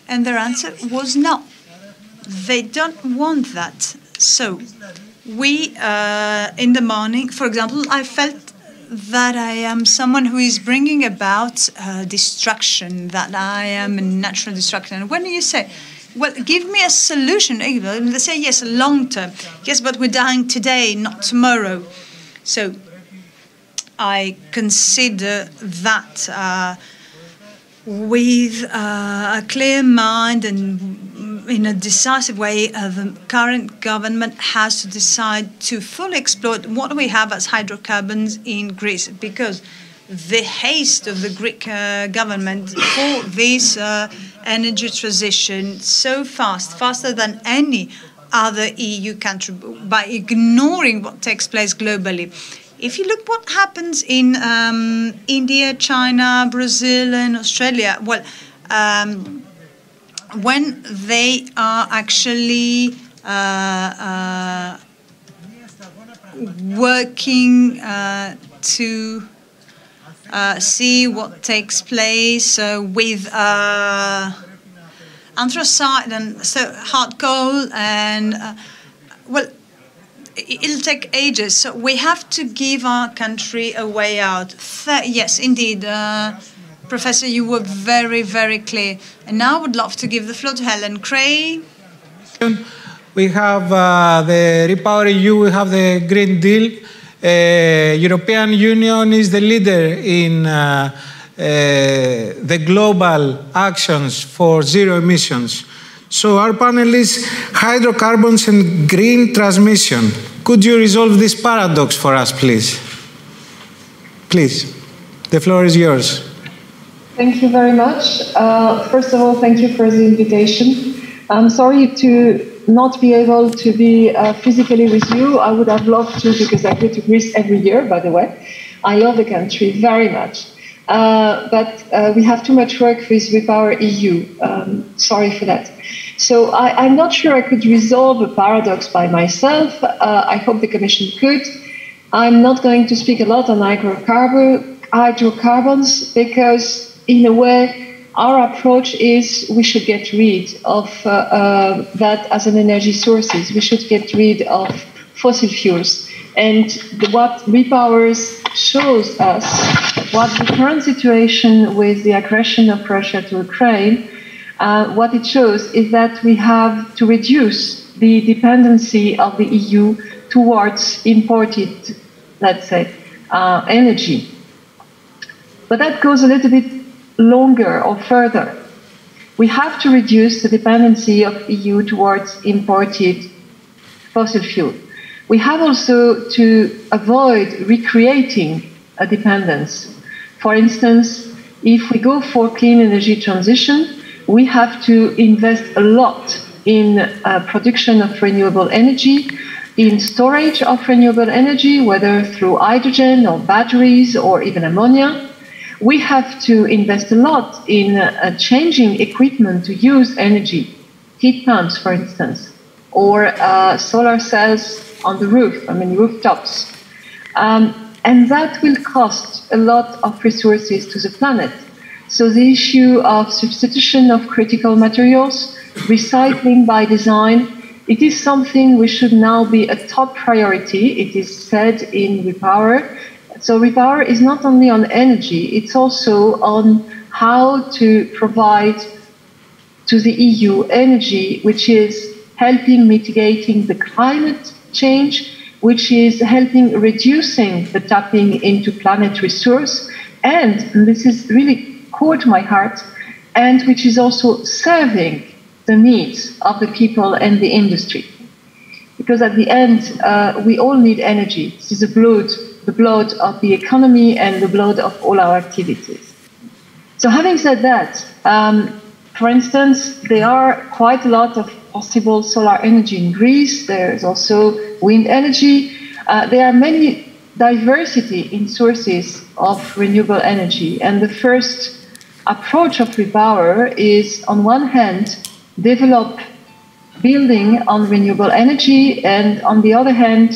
And their answer was no. They don't want that. So we, in the morning, for example, I felt that I am someone who is bringing about destruction, that I am a natural destruction. And when you say, well, give me a solution, they say, yes, long term. Yes, but we're dying today, not tomorrow. So I consider that with a clear mind and in a decisive way, the current government has to decide to fully exploit what we have as hydrocarbons in Greece, because the haste of the Greek government for this energy transition so fast, faster than any other EU country, by ignoring what takes place globally. If you look what happens in India, China, Brazil, and Australia, well, when they are actually working to see what takes place with anthracite and so hard coal, and well, it'll take ages. So we have to give our country a way out. Yes, indeed. Professor, you were very, very clear. And now I would love to give the floor to Helen Cray. We have the REPowerEU, we have the Green Deal. European Union is the leader in the global actions for zero emissions. So our panel is hydrocarbons and green transmission. Could you resolve this paradox for us, please? Please, the floor is yours. Thank you very much. First of all, thank you for the invitation. I'm sorry to not be able to be physically with you. I would have loved to, because I go to Greece every year, by the way. I love the country very much. But we have too much work with REPowerEU. Sorry for that. So I'm not sure I could resolve a paradox by myself. I hope the Commission could. I'm not going to speak a lot on hydrocarbons because, in a way, our approach is we should get rid of that as an energy sources. We should get rid of fossil fuels. And what REPowers shows us, what the current situation with the aggression of Russia to Ukraine, what it shows is that we have to reduce the dependency of the EU towards imported, let's say, energy. But that goes a little bit longer or further. We have to reduce the dependency of EU towards imported fossil fuel. We have also to avoid recreating a dependence. For instance, if we go for clean energy transition, we have to invest a lot in production of renewable energy, in storage of renewable energy, whether through hydrogen or batteries or even ammonia. We have to invest a lot in changing equipment to use energy, heat pumps, for instance, or solar cells on the roof, rooftops. And that will cost a lot of resources to the planet. So the issue of substitution of critical materials, recycling by design, it is something we should now be a top priority. It is said in REPower. So REPower is not only on energy, it's also on how to provide to the EU energy, which is helping mitigating the climate change, which is helping reducing the tapping into planet resource. And this is really core to my heart, and which is also serving the needs of the people and the industry. Because at the end, we all need energy. This is the blood of the economy and the blood of all our activities. So having said that, for instance, there are quite a lot of possible solar energy in Greece. There is also wind energy. There are many diversity in sources of renewable energy. And the first approach of Repower is, on one hand, develop building on renewable energy, and on the other hand,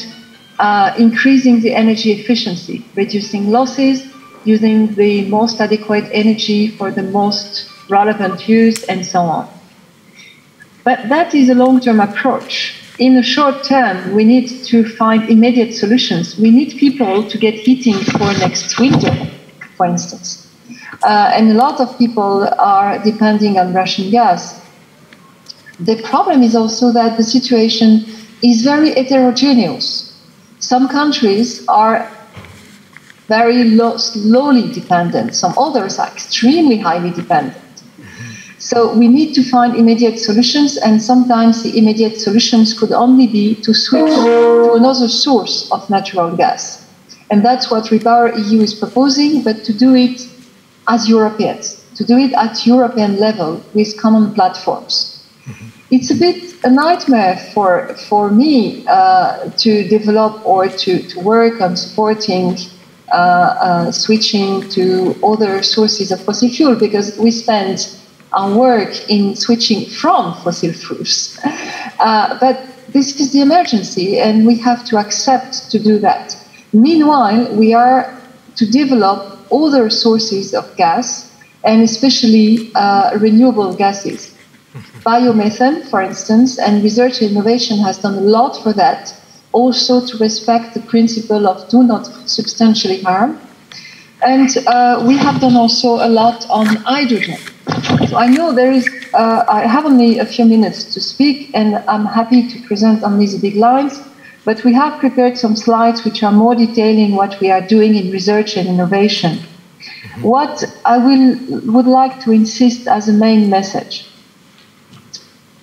increasing the energy efficiency, reducing losses, using the most adequate energy for the most relevant use, and so on. But that is a long-term approach. In the short term, we need to find immediate solutions. We need people to get heating for next winter, for instance. And a lot of people are depending on Russian gas. The problem is also that the situation is very heterogeneous. Some countries are very slowly dependent. Some others are extremely highly dependent. So we need to find immediate solutions, and sometimes the immediate solutions could only be to switch to another source of natural gas. And that's what Repower EU is proposing, but to do it as Europeans, to do it at European level with common platforms. It's a bit a nightmare for me to develop or to work on supporting switching to other sources of fossil fuel, because we spend our work in switching from fossil fuels. But this is the emergency, and we have to accept to do that. Meanwhile, we are to develop other sources of gas, and especially renewable gases. Biomethane, for instance, and research and innovation has done a lot for that, also to respect the principle of do not substantially harm. And we have done also a lot on hydrogen. So I know there is, I have only a few minutes to speak, and I'm happy to present only the big lines, but we have prepared some slides which are more detailing what we are doing in research and innovation. What I would like to insist as a main message.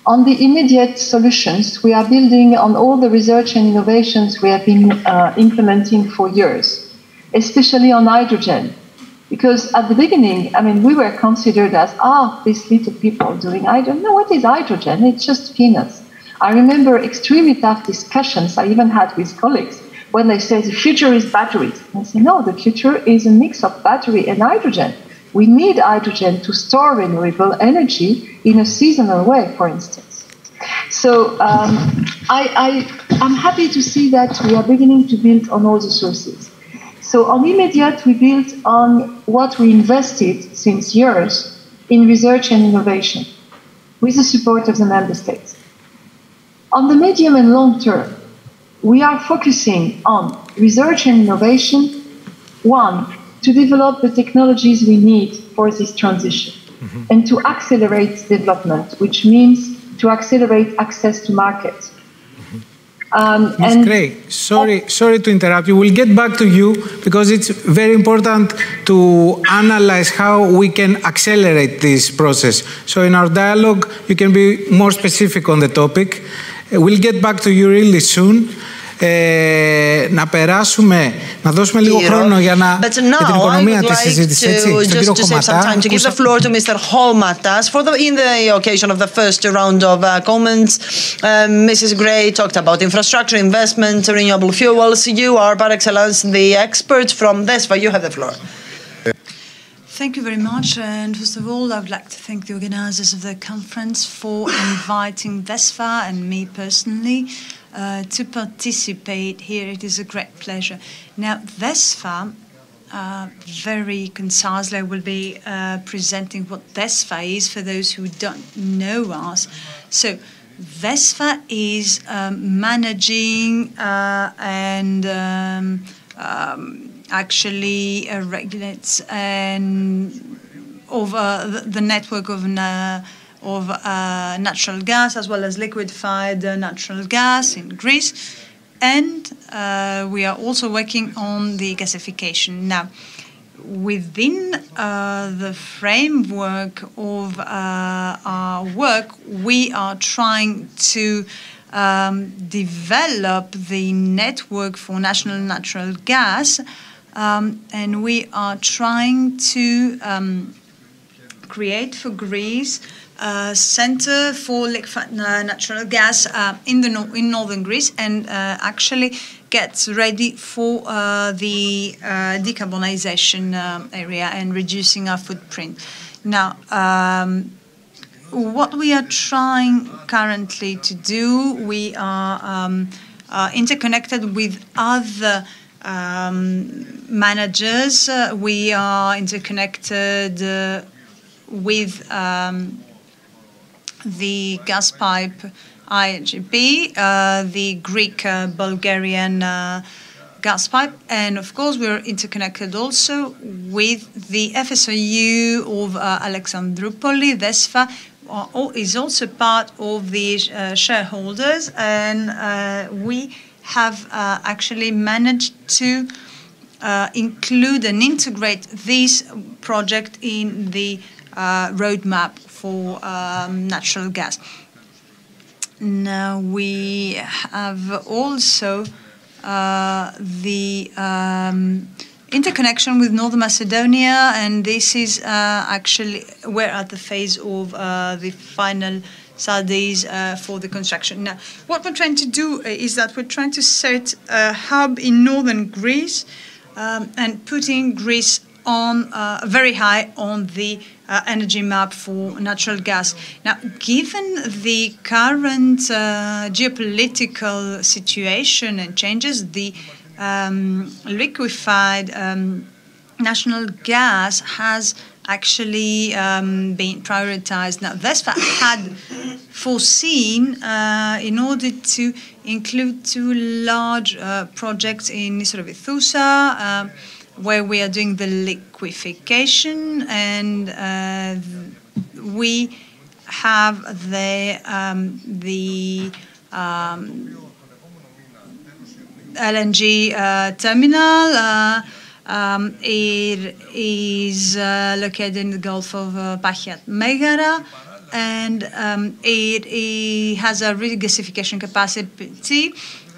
On the immediate solutions, we are building on all the research and innovations we have been implementing for years, especially on hydrogen. Because at the beginning, I mean, we were considered as, these little people doing, I don't know what is hydrogen, it's just peanuts. I remember extremely tough discussions I even had with colleagues when they say the future is batteries. I say, no, the future is a mix of battery and hydrogen. We need hydrogen to store renewable energy in a seasonal way, for instance. So I'm happy to see that we are beginning to build on all the sources. So on immediate, we built on what we invested since years in research and innovation with the support of the member states. On the medium and long term, we are focusing on research and innovation, one, to develop the technologies we need for this transition, and to accelerate development, which means to accelerate access to markets. Ms. Gray, sorry to interrupt you. We'll get back to you because it's very important to analyze how we can accelerate this process. So in our dialogue, you can be more specific on the topic. We'll get back to you really soon. Να περάσουμε, να δώσουμε λίγο χρόνο για την οικονομία της συζήτησης, έτσι, στον κύριο Χωματά. To give the floor to Mr. Holmatas in the occasion of the first round of comments. Mrs. Gray talked about infrastructure, investment, renewable fuels. You are, par excellence, the expert from DESFA. You have the floor. Thank you very much. And first of all, I would like to thank the organizers of the conference for inviting DESFA and me personally to participate here. It is a great pleasure. Now, DESFA, very concisely, I will be presenting what DESFA is for those who don't know us. So, DESFA is managing and actually regulates over the network of natural gas as well as liquefied natural gas in Greece, and we are also working on the gasification. Now, within the framework of our work, we are trying to develop the network for national natural gas, and we are trying to create for Greece a center for liquefied natural gas in northern Greece, and actually gets ready for the decarbonization area and reducing our footprint. Now, what we are trying currently to do, we are interconnected with other managers. We are interconnected with the gas pipe IGP, the Greek-Bulgarian gas pipe, and of course we're interconnected also with the FSOU of Alexandroupoli. DESFA is also part of the shareholders, and we have actually managed to include and integrate this project in the roadmap for natural gas. Now we have also the interconnection with Northern Macedonia, and this is actually, we're at the phase of the final studies for the construction. Now, what we're trying to do is that we're trying to set a hub in northern Greece and putting Greece on very high on the energy map for natural gas. Now, given the current geopolitical situation and changes, the liquefied national gas has actually been prioritized. Now, DESFA had foreseen in order to include two large projects in Nisrovithousa, where we are doing the liquefaction, and we have the LNG terminal. It is located in the Gulf of Pachiat Megara, and it has a regasification capacity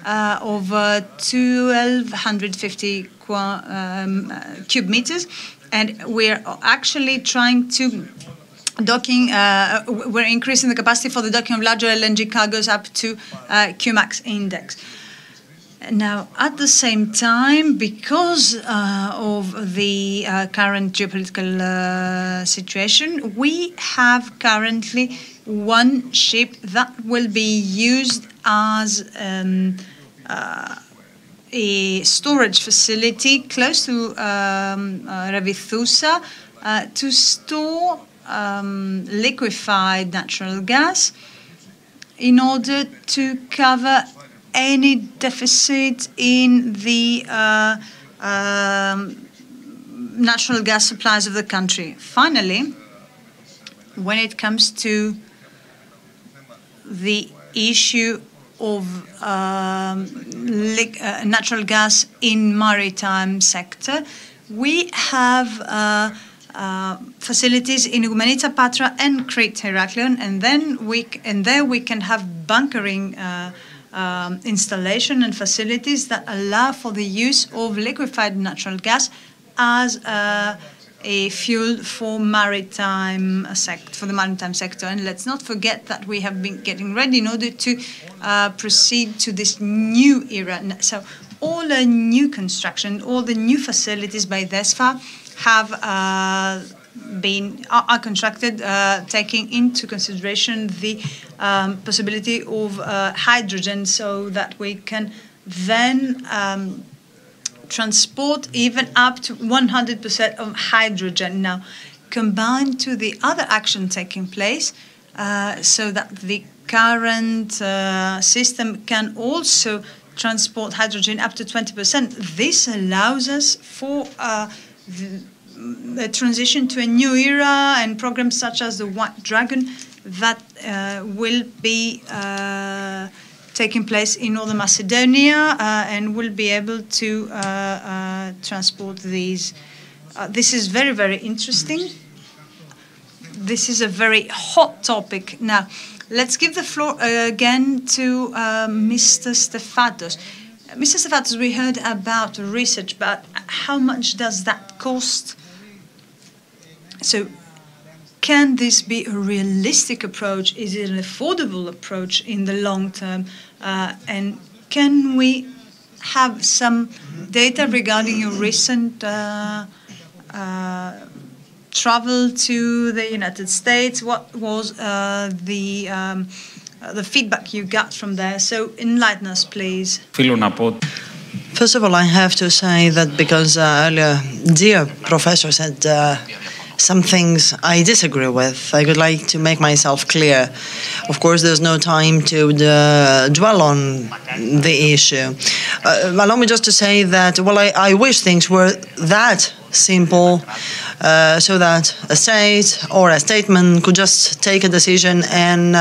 of 1,250 cube meters, and we're actually trying to we're increasing the capacity for the docking of larger LNG cargoes up to Qmax index. Now, at the same time, because of the current geopolitical situation, we have currently one ship that will be used as a storage facility close to Ravithousa to store liquefied natural gas in order to cover any deficit in the natural gas supplies of the country. Finally, when it comes to the issue of natural gas in maritime sector, we have facilities in Igoumenitsa, Patra, and Crete Heraklion, and then there we can have bunkering installation and facilities that allow for the use of liquefied natural gas as a fuel for maritime for the maritime sector. And let's not forget that we have been getting ready in order to proceed to this new era. So all the new construction, all the new facilities by DESFA have are constructed taking into consideration the possibility of hydrogen, so that we can then transport even up to 100% of hydrogen. Now, combined to the other action taking place, so that the current system can also transport hydrogen up to 20%. This allows us for the transition to a new era, and programs such as the White Dragon that will be taking place in Northern Macedonia and will be able to transport these This is very, very interesting. This is a very hot topic. Now, let's give the floor again to Mr. Stefatos. Mr. Stefatos, we heard about research, but how much does that cost? So, can this be a realistic approach? Is it an affordable approach in the long term? And can we have some data regarding your recent travel to the United States? What was the feedback you got from there? So enlighten us, please. First of all, I have to say that because earlier, dear professor said some things I disagree with. I would like to make myself clear. Of course, there's no time to dwell on the issue. Allow me just to say that, well, I wish things were that simple, so that a state or a statement could just take a decision and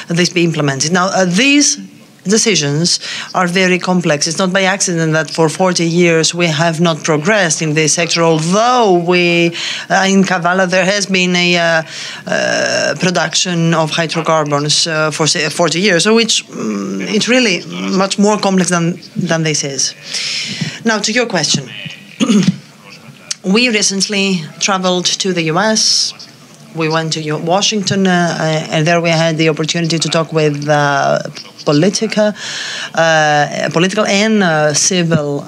this be implemented. Now, these decisions are very complex. It's not by accident that for 40 years we have not progressed in this sector, although in Kavala there has been a production of hydrocarbons for 40 years, so it's really much more complex than this is. Now, to your question. We recently traveled to the US. We went to Washington, and there we had the opportunity to talk with political and civil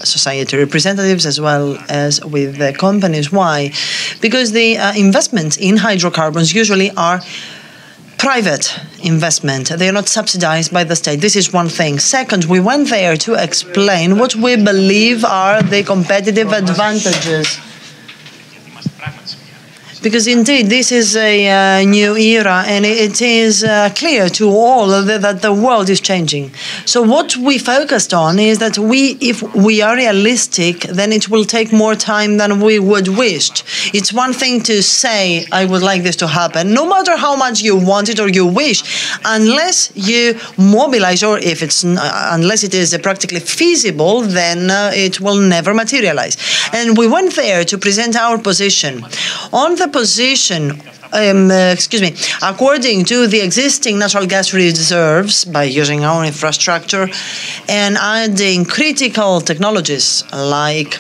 society representatives, as well as with the companies. Why? Because the investments in hydrocarbons usually are private investment. They are not subsidized by the state. This is one thing. Second, we went there to explain what we believe are the competitive advantages. Because indeed, this is a new era, and it is clear to all that the world is changing. So what we focused on is that if we are realistic, then it will take more time than we would wish. It's one thing to say, I would like this to happen, no matter how much you want it or you wish, unless you mobilize, or unless it is practically feasible, then it will never materialize. And we went there to present our position. On the position, according to the existing natural gas reserves, by using our infrastructure and adding critical technologies like,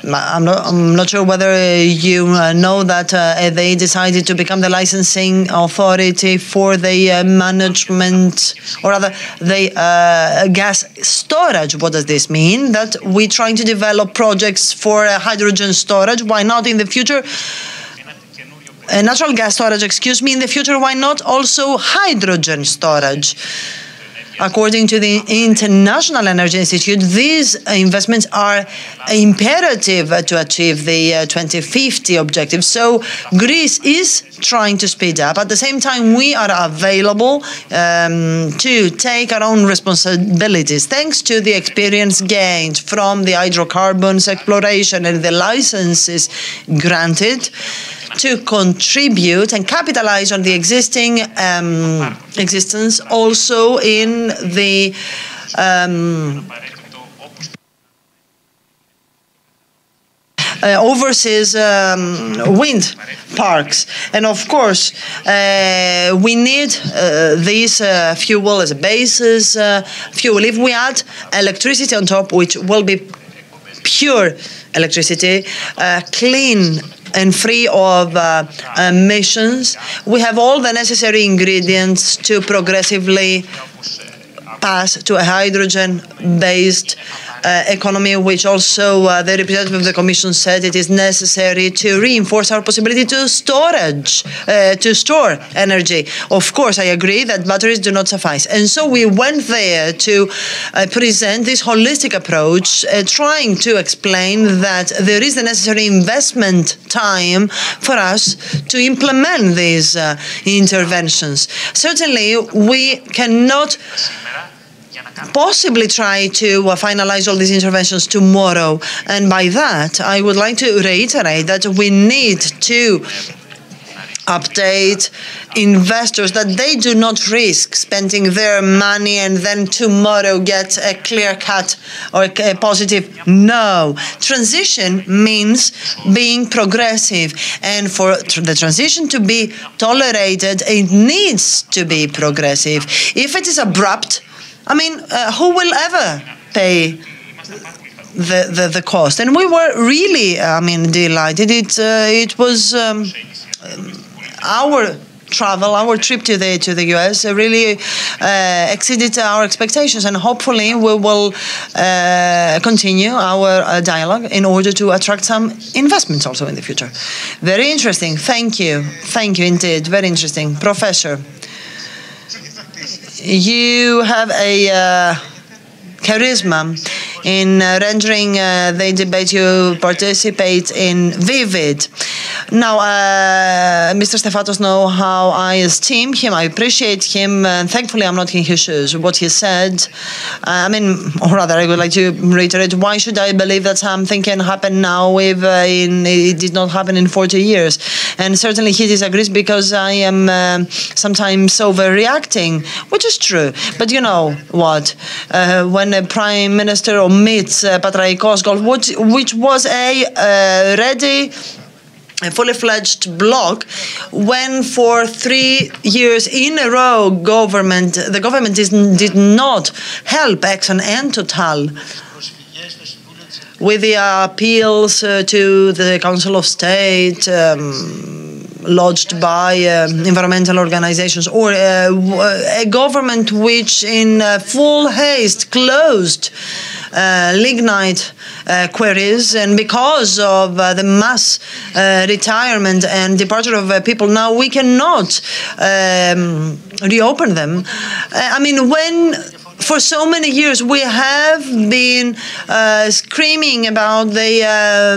I'm not sure whether you know that they decided to become the licensing authority for the management, or rather the gas storage. What does this mean? That we're trying to develop projects for hydrogen storage. Why not in the future? Natural gas storage, in the future, why not also hydrogen storage? According to the International Energy Institute, these investments are imperative to achieve the 2050 objective. So Greece is trying to speed up. At the same time, we are available to take our own responsibilities, thanks to the experience gained from the hydrocarbons exploration and the licenses granted, to contribute and capitalize on the existing existence also in the overseas wind parks. And of course, we need this fuel as a basis fuel. If we add electricity on top, which will be pure electricity, clean and free of emissions, we have all the necessary ingredients to progressively pass to a hydrogen-based economy, which also the representative of the Commission said it is necessary to reinforce our possibility to store energy. Of course, I agree that batteries do not suffice. And so we went there to present this holistic approach, trying to explain that there is the necessary investment time for us to implement these interventions. Certainly, we cannot possibly try to finalize all these interventions tomorrow. And by that, I would like to reiterate that we need to update investors that they do not risk spending their money and then tomorrow get a clear cut or a positive no. Transition means being progressive, and for the transition to be tolerated, it needs to be progressive. If it is abrupt, I mean, who will ever pay the cost? And we were really, delighted. It was our travel, our trip to the US really exceeded our expectations, and hopefully we will continue our dialogue in order to attract some investments also in the future. Very interesting. Thank you indeed. Very interesting. Professor, you have a charisma in rendering the debate you participate in vivid. Now, Mr. Stefatos knows how I esteem him, I appreciate him, and thankfully I'm not in his shoes. What he said, or rather I would like to reiterate, why should I believe that something can happen now if it did not happen in 40 years? And certainly he disagrees because I am sometimes overreacting, which is true. But you know what? When a prime minister omits Patraikos Golf, which was a fully fledged bloc, when for 3 years in a row the government did not help Exxon and Total with the appeals to the Council of State lodged by environmental organizations, or a government which in full haste closed lignite quarries, and because of the mass retirement and departure of people, now we cannot reopen them. When for so many years we have been screaming about the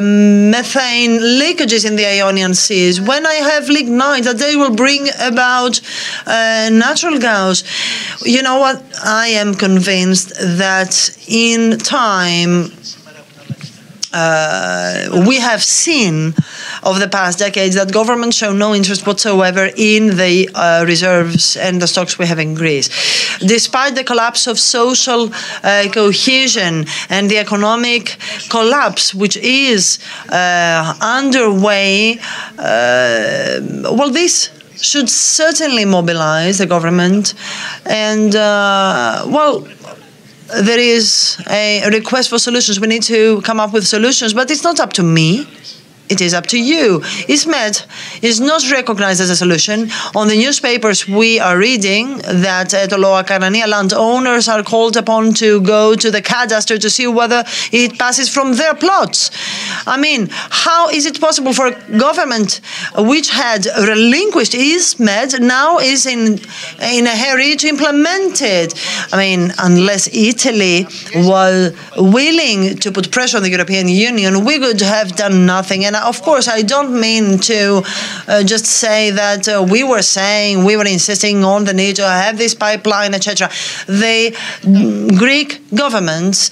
methane leakages in the Ionian Seas, when I have lignite that they will bring about natural gas, you know what? I am convinced that in time we have seen over the past decades that governments show no interest whatsoever in the reserves and the stocks we have in Greece. Despite the collapse of social cohesion and the economic collapse which is underway, this should certainly mobilize the government, and there is a request for solutions. We need to come up with solutions, but it's not up to me. It is up to you. ISMED is not recognized as a solution. On the newspapers, we are reading that at Loa Karania, landowners are called upon to go to the cadastre to see whether it passes from their plots. How is it possible for a government which had relinquished ISMED now is in a hurry to implement it? Unless Italy was willing to put pressure on the European Union, we could have done nothing. And of course, I don't mean to just say that we were insisting on the need to have this pipeline, etc. The Greek governments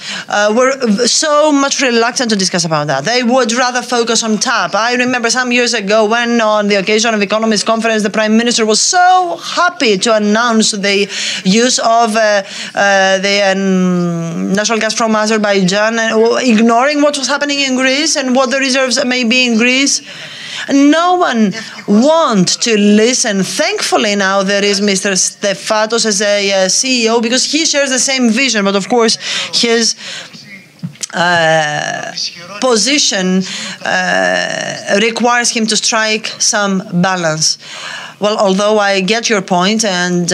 were so much reluctant to discuss about that. They would rather focus on TAP. I remember some years ago when on the occasion of Economist Conference, the Prime Minister was so happy to announce the use of the natural gas from Azerbaijan, ignoring what was happening in Greece and what the reserves may be in Greece. No one wants to listen. Thankfully, now there is Mr. Stefatos as a CEO, because he shares the same vision. But of course, his position requires him to strike some balance. Well, although I get your point, and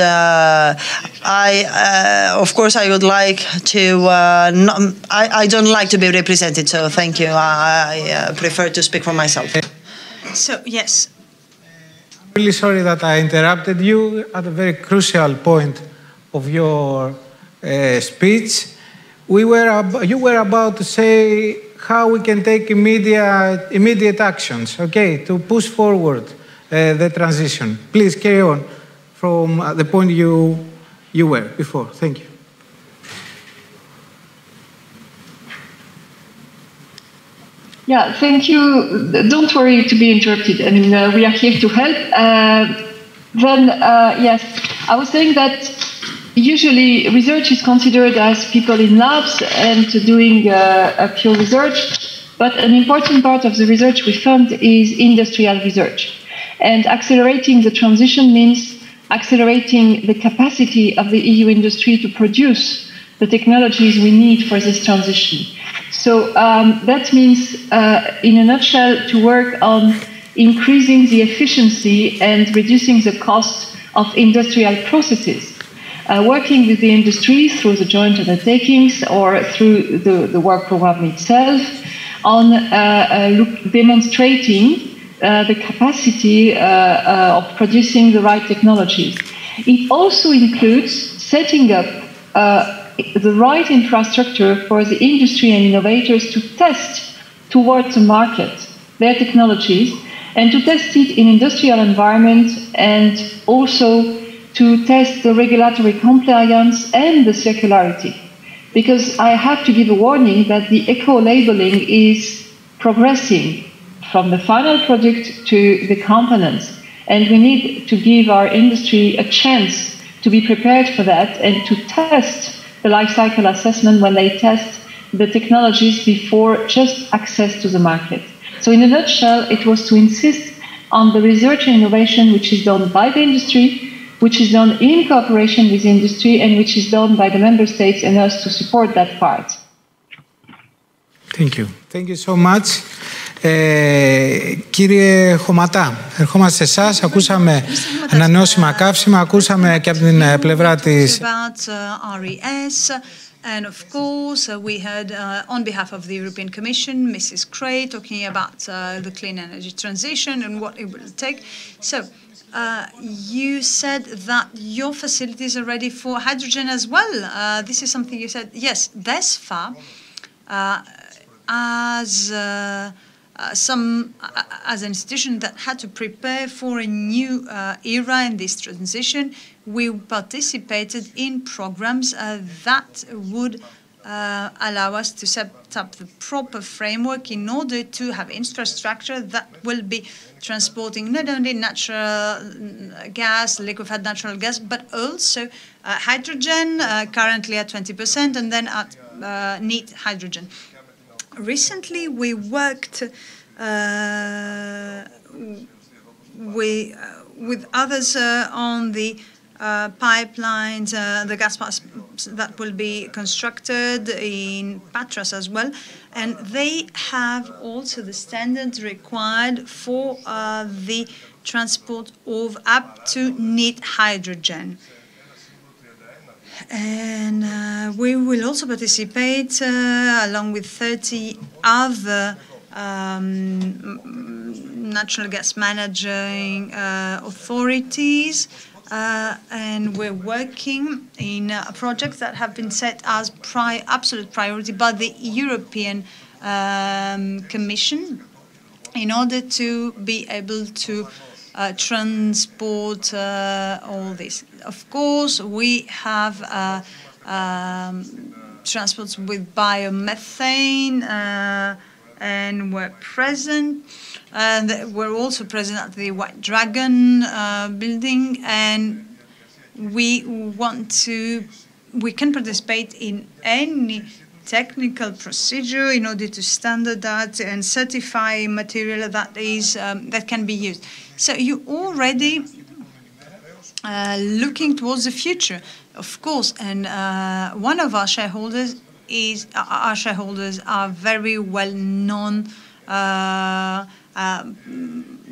of course, I would like to. I don't like to be represented, so thank you. I prefer to speak for myself. So yes. I'm really sorry that I interrupted you at a very crucial point of your speech. You were about to say how we can take immediate actions, to push forward the transition. Please carry on from the point you were before. Thank you. Yeah, thank you. Don't worry to be interrupted. I mean, we are here to help. Yes, I was saying that usually research is considered as people in labs and doing a pure research, but an important part of the research we fund is industrial research. And accelerating the transition means accelerating the capacity of the EU industry to produce the technologies we need for this transition. So that means, in a nutshell, to work on increasing the efficiency and reducing the cost of industrial processes. Working with the industry through the joint undertakings or through the work program itself on demonstrating the capacity of producing the right technologies. It also includes setting up the right infrastructure for the industry and innovators to test towards the market their technologies and to test it in industrial environments and also to test the regulatory compliance and the circularity. Because I have to give a warning that the eco-labeling is progressing from the final product to the components. And we need to give our industry a chance to be prepared for that and to test the life cycle assessment when they test the technologies before just access to the market. So in a nutshell, it was to insist on the research and innovation which is done by the industry, which is done in cooperation with the industry, and which is done by the member states and us to support that part. Thank you. Thank you so much. Κύριε Χωματά, ερχόμαστε σε εσάς. Ακούσαμε ανανεώσιμα καύσιμα, ακούσαμε και από την πλευρά της... And of course, we heard on behalf of the European Commission, Mrs. Cray, talking about the clean energy transition and what it will take. So, you said that your facilities are ready for hydrogen as well. This is something you said. Yes, thus far, as an institution that had to prepare for a new era in this transition, we participated in programs that would allow us to set up the proper framework in order to have infrastructure that will be transporting not only natural gas, liquefied natural gas, but also hydrogen, currently at 20%, and then at neat hydrogen. Recently, we worked with others on the pipelines, the gas pipes that will be constructed in Patras as well, and they have also the standards required for the transport of up to neat hydrogen. And we will also participate along with 30 other natural gas managing authorities, and we're working in projects that have been set as absolute priority by the European Commission in order to be able to transport all this. Of course, we have transports with biomethane, and we're present. And we're also present at the White Dragon building, and we can participate in any technical procedure in order to standardize and certify material that can be used. So you're already looking towards the future, of course, and one of our shareholders are very well known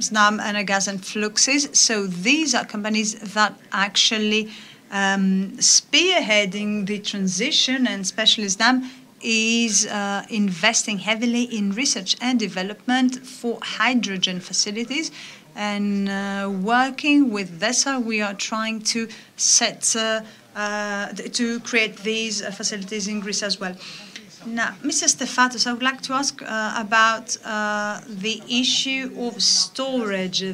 Snam, Energas, and Fluxys. So these are companies that actually spearheading the transition, and especially Snam is investing heavily in research and development for hydrogen facilities. And working with DESA, we are trying to create these facilities in Greece as well. Now, Mr. Stefatos, I would like to ask about the issue of storage.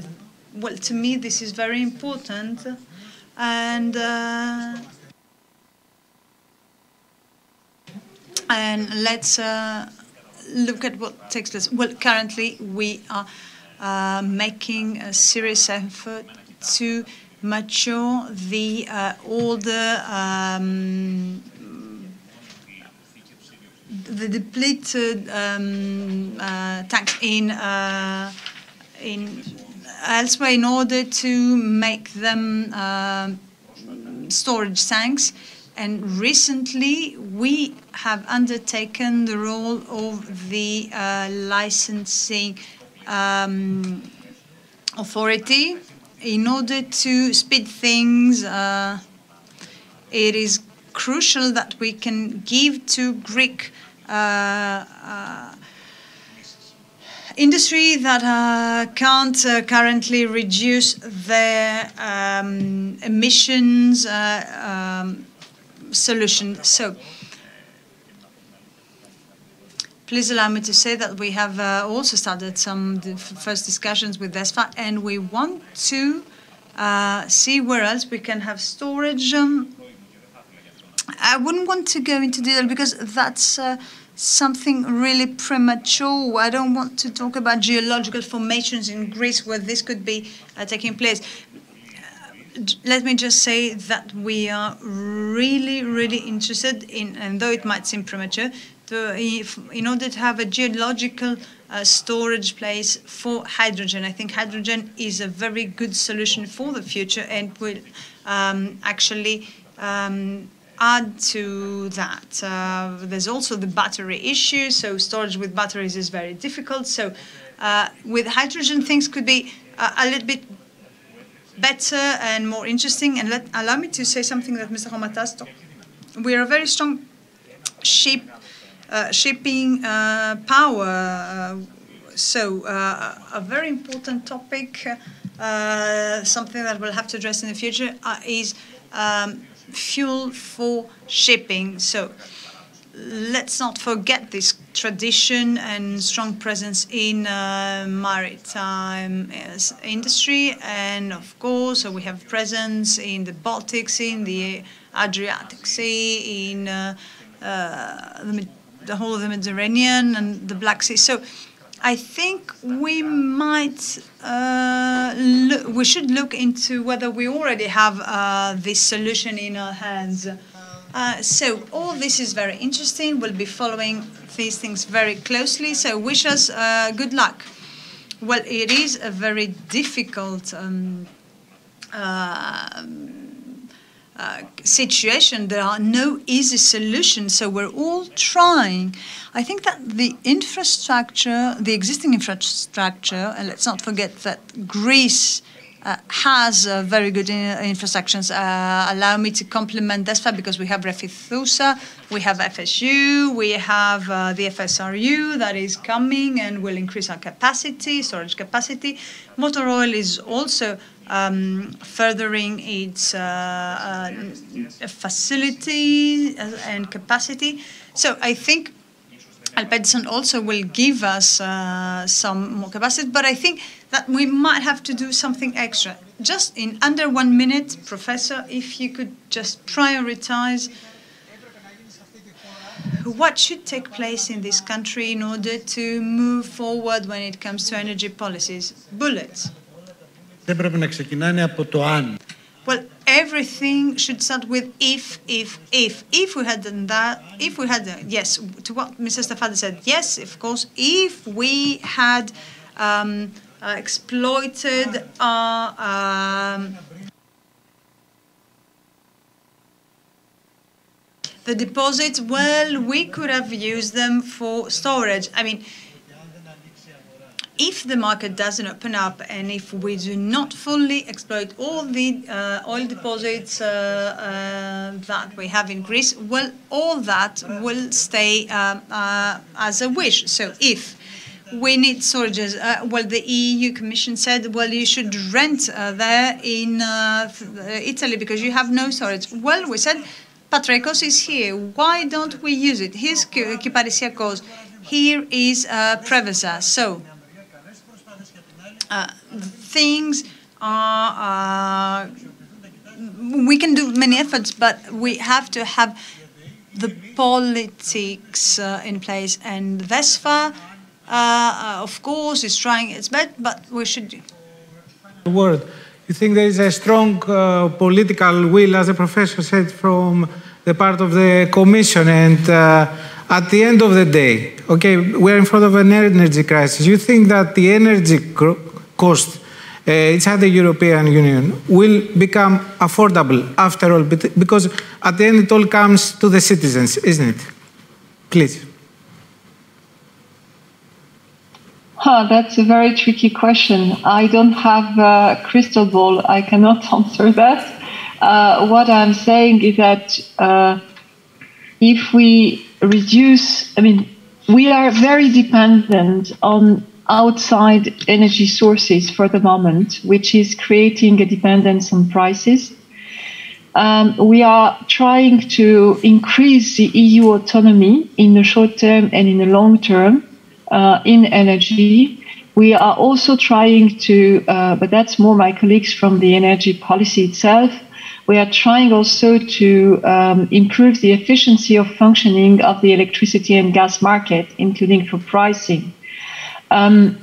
Well, to me, this is very important. And let's look at what takes place. Well, currently we are making a serious effort to mature the older, the depleted tanks in elsewhere in order to make them storage tanks. And recently, we have undertaken the role of the licensing authority in order to speed things. It is crucial that we can give to Greek industry that can't currently reduce their emissions solution. So please allow me to say that we have also started some first discussions with ESFA, and we want to see where else we can have storage. I wouldn't want to go into detail because that's something really premature. I don't want to talk about geological formations in Greece where this could be taking place. Let me just say that we are really, really interested in, and though it might seem premature, in order to have a geological storage place for hydrogen. I think hydrogen is a very good solution for the future and will actually add to that. There's also the battery issue, so storage with batteries is very difficult. So with hydrogen, things could be a little bit better and more interesting. And allow me to say something that Mr. Homatas talked. We are a very strong shipping power. So a very important topic, something that we'll have to address in the future, is fuel for shipping. So let's not forget this tradition and strong presence in maritime industry. And of course, we have presence in the Baltic Sea, in the Adriatic Sea, in the whole of the Mediterranean and the Black Sea. So I think we might we should look into whether we already have this solution in our hands. So all this is very interesting. We'll be following these things very closely. So wish us good luck. Well, it is a very difficult situation. There are no easy solutions, so we're all trying. I think that the infrastructure, the existing infrastructure, and let's not forget that Greece has very good infrastructures. Allow me to compliment DESFA because we have Refithusa, we have FSU, we have the FSRU that is coming and will increase our capacity, storage capacity. Motor Oil is also furthering its facility and capacity. So I think Alpedison also will give us some more capacity, but I think that we might have to do something extra. Just in under 1 minute, Professor, if you could just prioritize what should take place in this country in order to move forward when it comes to energy policies. Bullets. Well, everything should start with if. If we had done that, if we had, yes, to what Mr. Stefani said, yes, of course, if we had exploited our the deposits, well, we could have used them for storage. I mean, if the market doesn't open up and if we do not fully exploit all the oil deposits that we have in Greece, well, all that will stay as a wish. So if we need storages, well, the EU Commission said, well, you should rent there in Italy because you have no storage. Well, we said, Patrekos is here. Why don't we use it? Here's Kyparisiakos. Here is Preveza. So things are, we can do many efforts, but we have to have the politics in place, and VESFA, of course, is trying its best, but we should. Word. You think there is a strong political will, as the professor said, from the part of the Commission, and at the end of the day, okay, we're in front of an energy crisis. You think that the energy cost inside the European Union will become affordable after all? Because at the end it all comes to the citizens, isn't it? Please. That's a very tricky question. I don't have a crystal ball. I cannot answer that. What I'm saying is that if we reduce, we are very dependent on outside energy sources for the moment, which is creating a dependence on prices. We are trying to increase the EU autonomy in the short term and in the long term in energy. We are also trying to, but that's more my colleagues from the energy policy itself, we are trying also to improve the efficiency of functioning of the electricity and gas market, including for pricing. And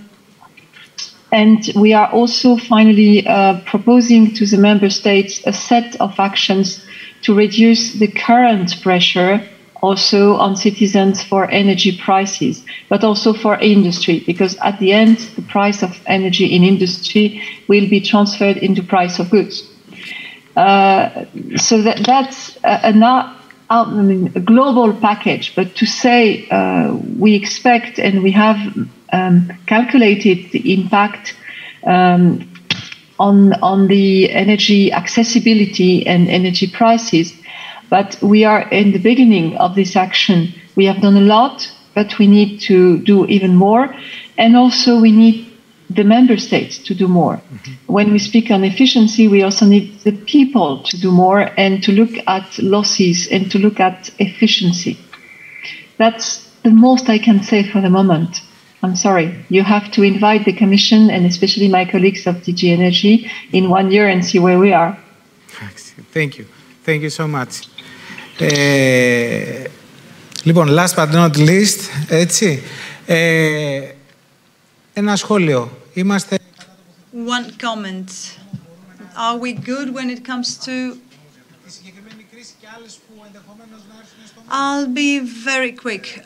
we are also finally proposing to the member states a set of actions to reduce the current pressure also on citizens for energy prices, but also for industry, because at the end, the price of energy in industry will be transferred into price of goods. So that's a global package, but to say we expect and we have calculated the impact on the energy accessibility and energy prices. But we are in the beginning of this action. We have done a lot, but we need to do even more. And also we need the member states to do more. Mm-hmm. When we speak on efficiency, we also need the people to do more and to look at losses and to look at efficiency. That's the most I can say for the moment. I'm sorry. You have to invite the Commission and especially my colleagues of DG Energy in 1 year and see where we are. Thank you. Thank you so much. Λοιπόν, last but not least, έτσι, ένα σχόλιο. Είμαστε... One comment. Are we good when it comes to... I'll be very quick.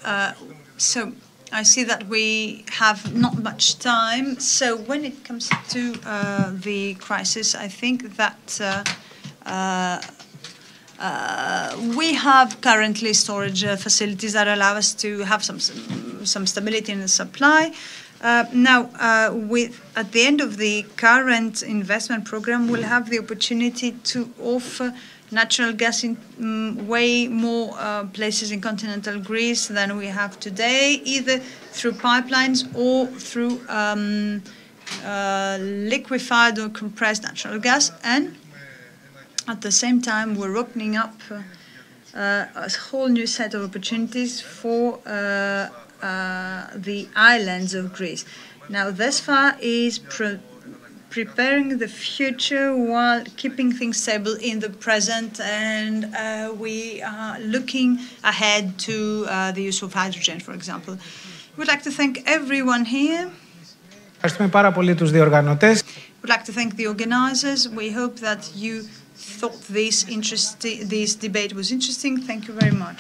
So I see that we have not much time. So when it comes to the crisis, I think that we have currently storage facilities that allow us to have some stability in the supply. Now, at the end of the current investment program, we'll have the opportunity to offer natural gas in way more places in continental Greece than we have today, either through pipelines or through liquefied or compressed natural gas. And at the same time, we're opening up a whole new set of opportunities for the islands of Greece. Now, VESFA is preparing the future while keeping things stable in the present, and we are looking ahead to the use of hydrogen, for example. We'd like to thank everyone here. Ευχαριστούμε πάρα πολύ τους διοργανωτές. We'd like to thank the organizers. We hope that you thought this debate was interesting. Thank you very much.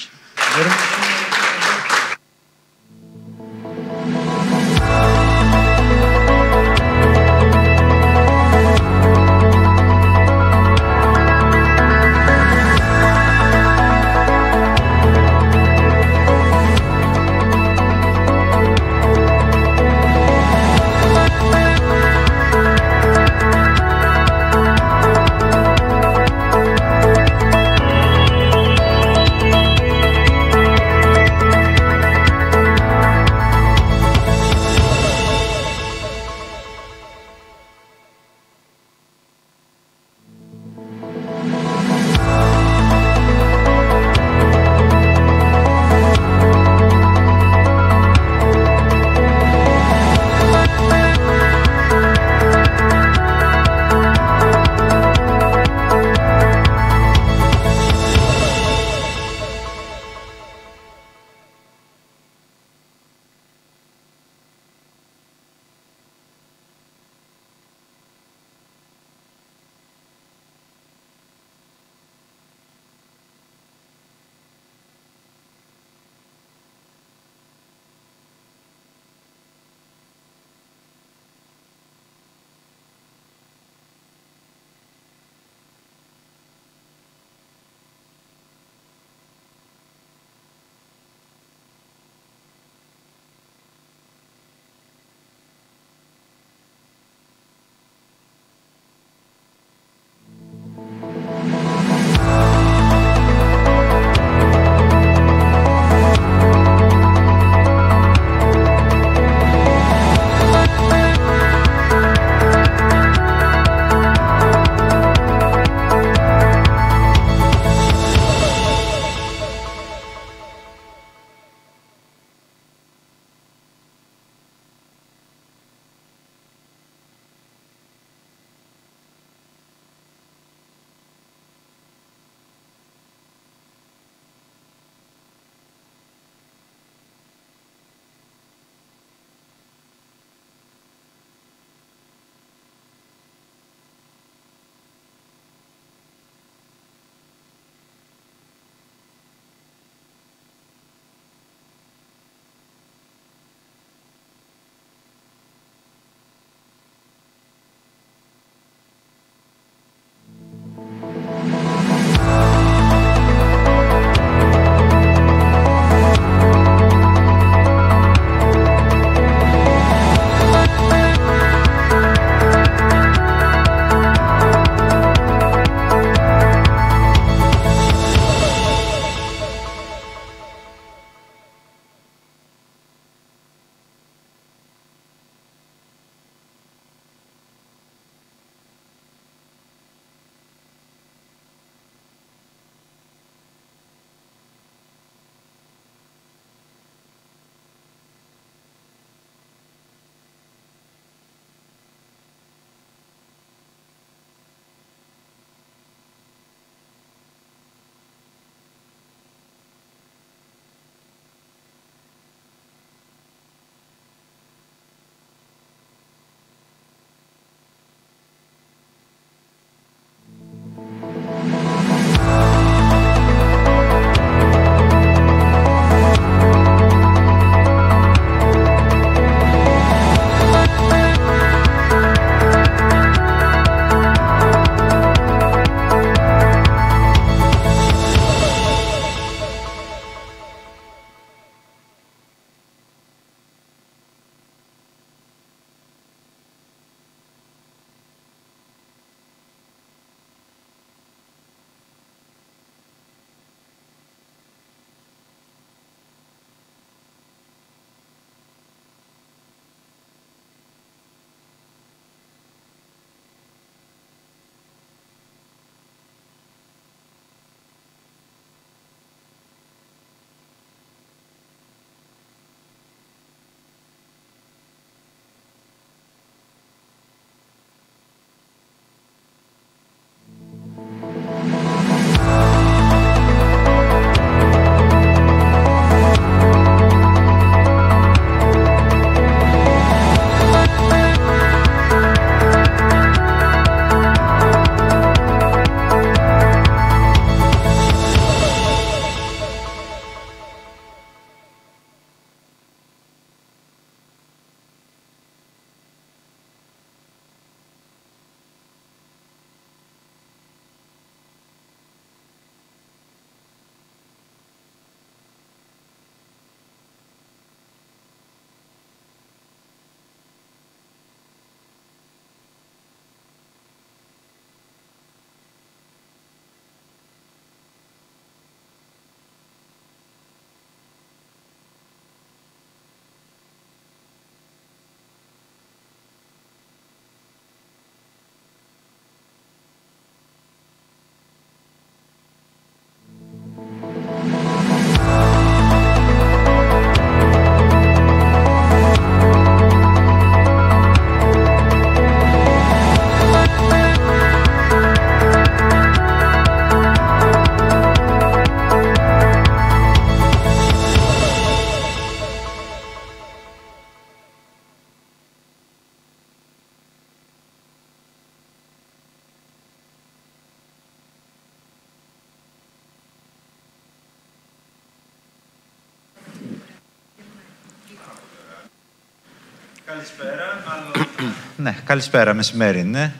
Ναι, καλησπέρα, μεσημέρι, ναι.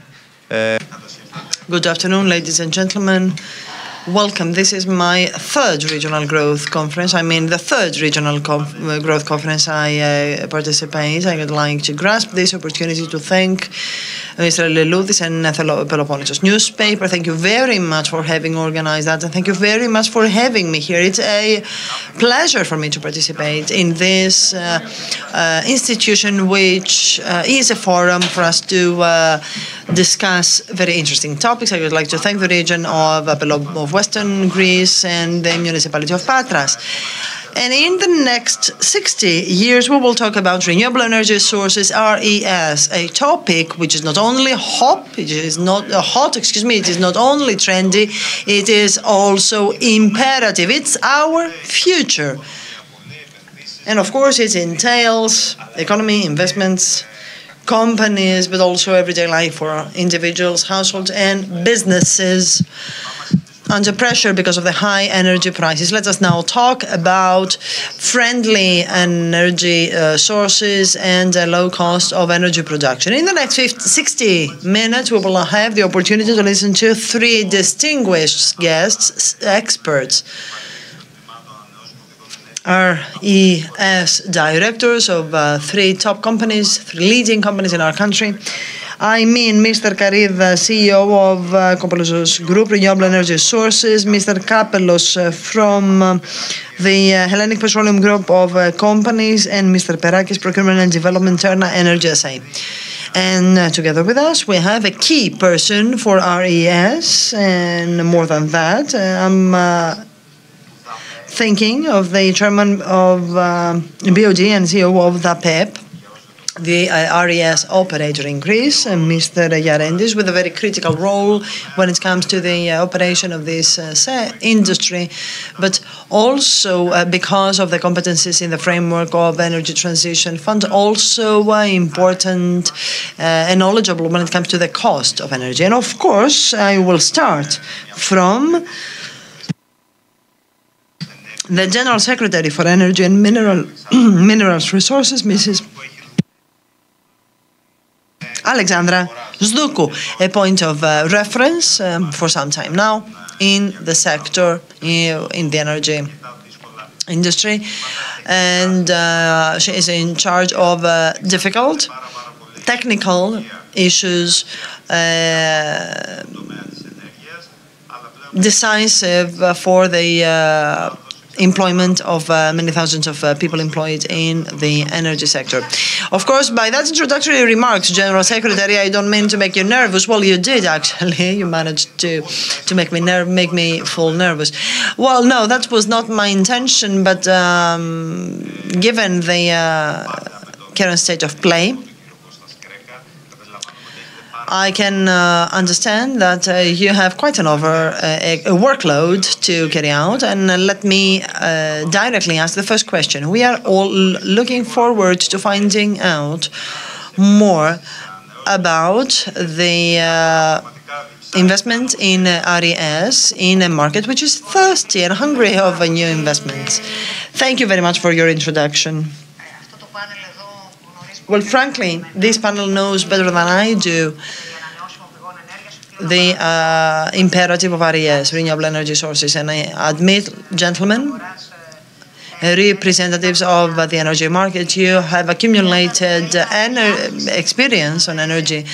Good afternoon, ladies and gentlemen. Welcome. This is my third regional growth conference. I mean, the third regional growth conference I participate. I would like to grasp this opportunity to thank Mr. Leloudis and Peloponnesos newspaper. Thank you very much for having organized that, and thank you very much for having me here. It's a pleasure for me to participate in this institution, which is a forum for us to discuss very interesting topics. I would like to thank the region of Western Greece and the municipality of Patras. And in the next 60 years, we will talk about renewable energy sources, RES, a topic which is not only it is not only trendy, it is also imperative. It's our future. And of course, it entails economy, investments, companies, but also everyday life for individuals, households, and businesses under pressure because of the high energy prices. Let us now talk about friendly energy sources and the low cost of energy production. In the next 60 minutes, we will have the opportunity to listen to three distinguished guests, experts, RES directors of three top companies, three leading companies in our country. I mean Mr. Karida, CEO of Kopoulos Group, Renewable Energy Sources, Mr. Kapelos from the Hellenic Petroleum Group of Companies, and Mr. Perakis, Procurement and Development, Terna Energy SA. And together with us, we have a key person for RES, and more than that, I'm thinking of the chairman of BOD and CEO of the PEP, the RES operator in Greece, Mr. Yarendis, with a very critical role when it comes to the operation of this industry, but also because of the competencies in the framework of Energy Transition Fund, also important and knowledgeable when it comes to the cost of energy. And of course, I will start from the General Secretary for Energy and Minerals Resources, Mrs. Alexandra Zdoukou, a point of reference for some time now in the sector, in the energy industry, and she is in charge of difficult technical issues, decisive for the employment of many thousands of people employed in the energy sector. Of course, by that introductory remarks, General Secretary, I don't mean to make you nervous. Well, you did actually. You managed to make me feel nervous. Well, no, that was not my intention. But given the current state of play, I can understand that you have quite a workload to carry out, and let me directly ask the first question. We are all looking forward to finding out more about the investment in RES in a market which is thirsty and hungry of new investments. Thank you very much for your introduction. Well, frankly, this panel knows better than I do the imperative of RES, renewable energy sources. And I admit, gentlemen, representatives of the energy market, you have accumulated experience on energy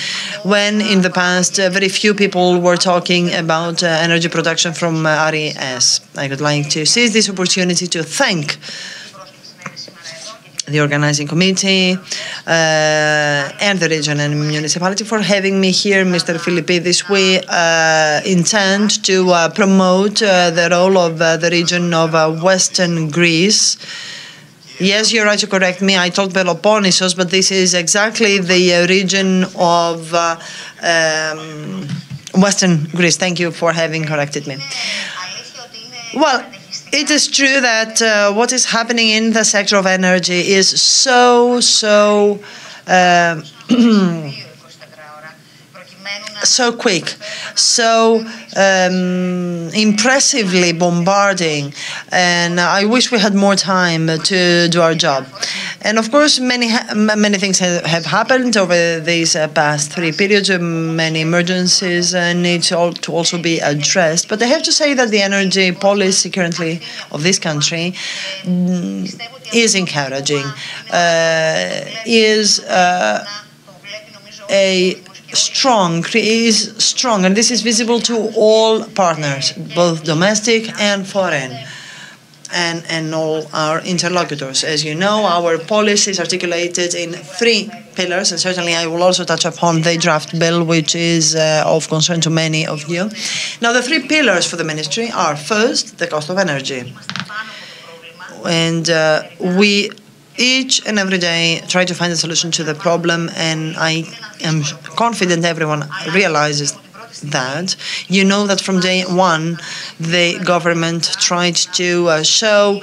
when in the past very few people were talking about energy production from RES. I would like to seize this opportunity to thank the organizing committee and the region and municipality for having me here. Mr. Philippidis, we intend to promote the role of the region of Western Greece. Yes, you're right to correct me. I told Peloponnesos, but this is exactly the region of Western Greece. Thank you for having corrected me. Well, it is true that what is happening in the sector of energy is so quick, so impressively bombarding, and I wish we had more time to do our job. And of course, many things have happened over these past 3 periods. Many emergencies need to also be addressed. But I have to say that the energy policy currently of this country is encouraging, is strong, and this is visible to all partners, both domestic and foreign, and all our interlocutors. As you know, our policy is articulated in 3 pillars, and certainly I will also touch upon the draft bill, which is of concern to many of you. Now, the 3 pillars for the ministry are, first, the cost of energy. And we each and every day try to find a solution to the problem, and I am confident everyone realizes that. You know that from day one, the government tried to show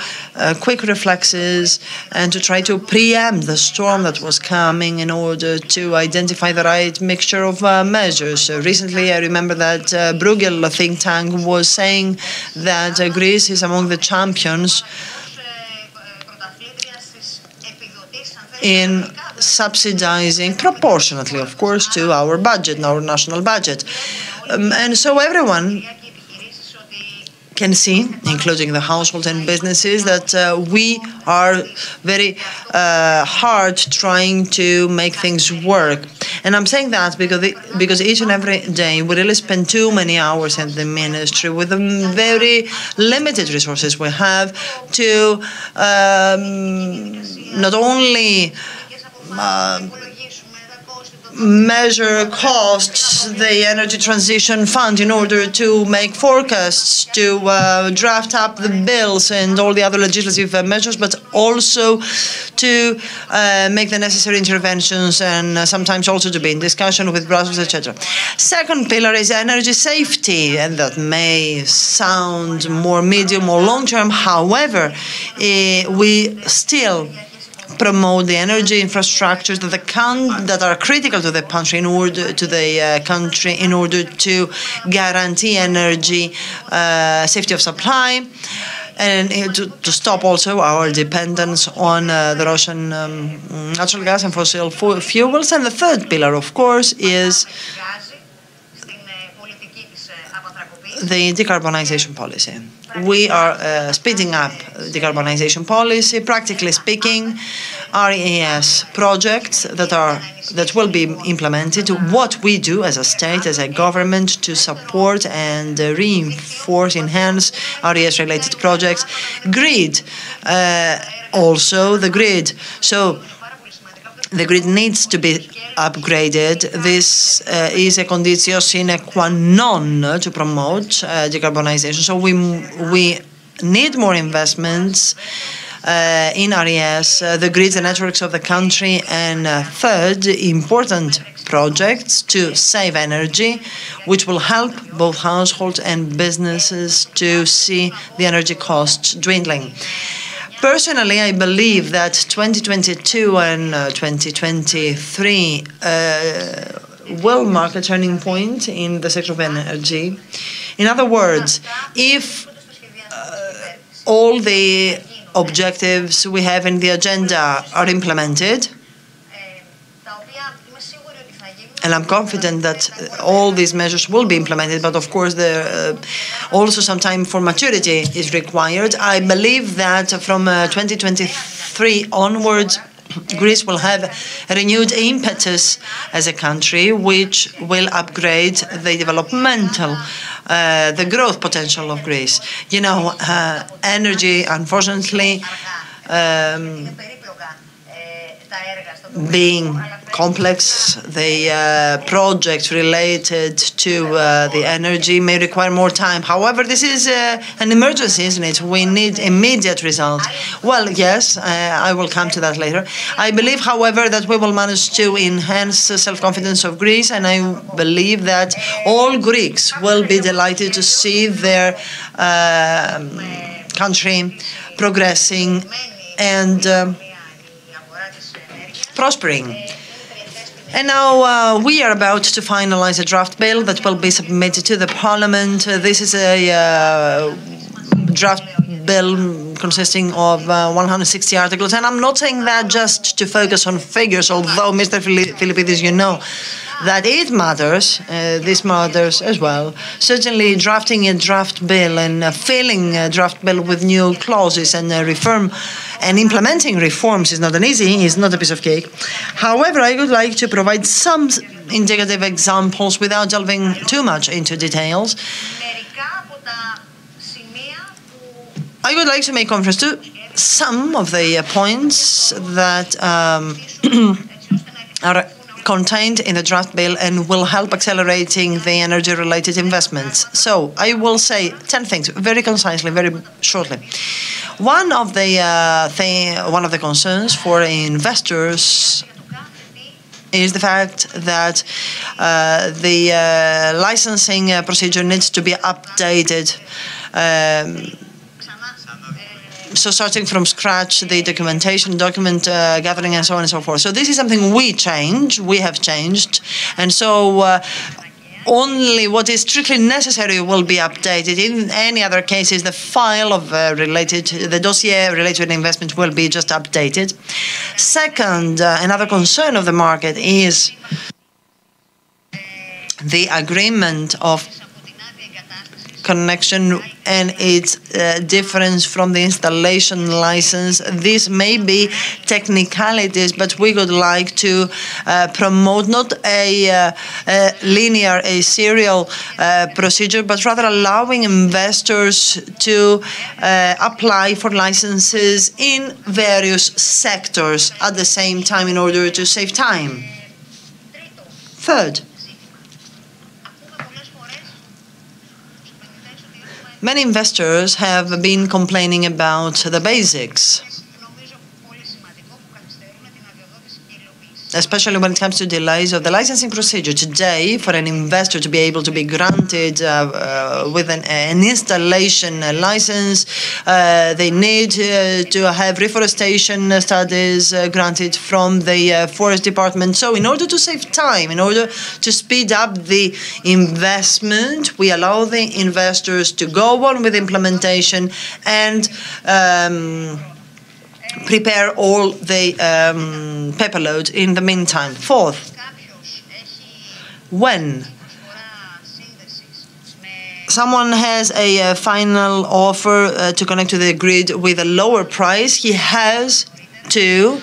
quick reflexes and to try to preempt the storm that was coming in order to identify the right mixture of measures. Recently, I remember that Bruegel think tank was saying that Greece is among the champions in subsidizing proportionately, of course, to our budget, our national budget. And so everyone can see, including the households and businesses, that we are very hard trying to make things work. And I'm saying that because each and every day we really spend too many hours in the ministry with the very limited resources we have to not only measure costs, the energy transition fund, in order to make forecasts, to draft up the bills and all the other legislative measures, but also to make the necessary interventions, and sometimes also to be in discussion with Brussels, etc. Second pillar is energy safety, and that may sound more medium or long term. However, we still promote the energy infrastructures that are critical to the country in order to guarantee energy safety of supply, and to stop also our dependence on the Russian natural gas and fossil fuels. And the third pillar, of course, is the decarbonization policy. We are speeding up decarbonization policy. Practically speaking, RES projects that will be implemented. What we do as a state, as a government, to support and reinforce, enhance RES-related projects. Grid, also the grid. So the grid needs to be upgraded. This is a conditio sine qua non to promote decarbonization. So we need more investments in RES, the grids and networks of the country, and third, important projects to save energy, which will help both households and businesses to see the energy costs dwindling. Personally, I believe that 2022 and 2023 will mark a turning point in the sector of energy. In other words, if all the objectives we have in the agenda are implemented, and I'm confident that all these measures will be implemented, but of course also some time for maturity is required. I believe that from 2023 onwards, Greece will have a renewed impetus as a country, which will upgrade the developmental, the growth potential of Greece. You know, energy, unfortunately, being complex, the projects related to the energy may require more time. However, this is an emergency, isn't it? We need immediate results. Well, yes, I will come to that later. I believe, however, that we will manage to enhance the self-confidence of Greece, and I believe that all Greeks will be delighted to see their country progressing and prospering. And now we are about to finalize a draft bill that will be submitted to the Parliament. This is a draft bill consisting of 160 articles. And I'm not saying that just to focus on figures, although, Mr. Philippidis, you know that it matters. This matters as well. Certainly, drafting a draft bill and filling a draft bill with new clauses and reform and implementing reforms is not is not a piece of cake. However, I would like to provide some indicative examples without delving too much into details. I would like to make reference to some of the points that are contained in the draft bill and will help accelerating the energy-related investments. So I will say 10 things very concisely, very shortly. One of the concerns for investors is the fact that the licensing procedure needs to be updated. So starting from scratch, the documentation, document gathering, and so on and so forth. So this is something we have changed. And so only what is strictly necessary will be updated. In any other cases, the file of the dossier related to investment will be just updated. Second, another concern of the market is the agreement of connection and its difference from the installation license. These may be technicalities, but we would like to promote not a linear, a serial procedure, but rather allowing investors to apply for licenses in various sectors at the same time in order to save time. Third, many investors have been complaining about the basics, especially when it comes to delays of the licensing procedure. Today, for an investor to be able to be granted with an installation license, they need to have reforestation studies granted from the Forest Department. So in order to save time, in order to speed up the investment, we allow the investors to go on with implementation and prepare all the paper load in the meantime. Fourth, when someone has a final offer to connect to the grid with a lower price, he has to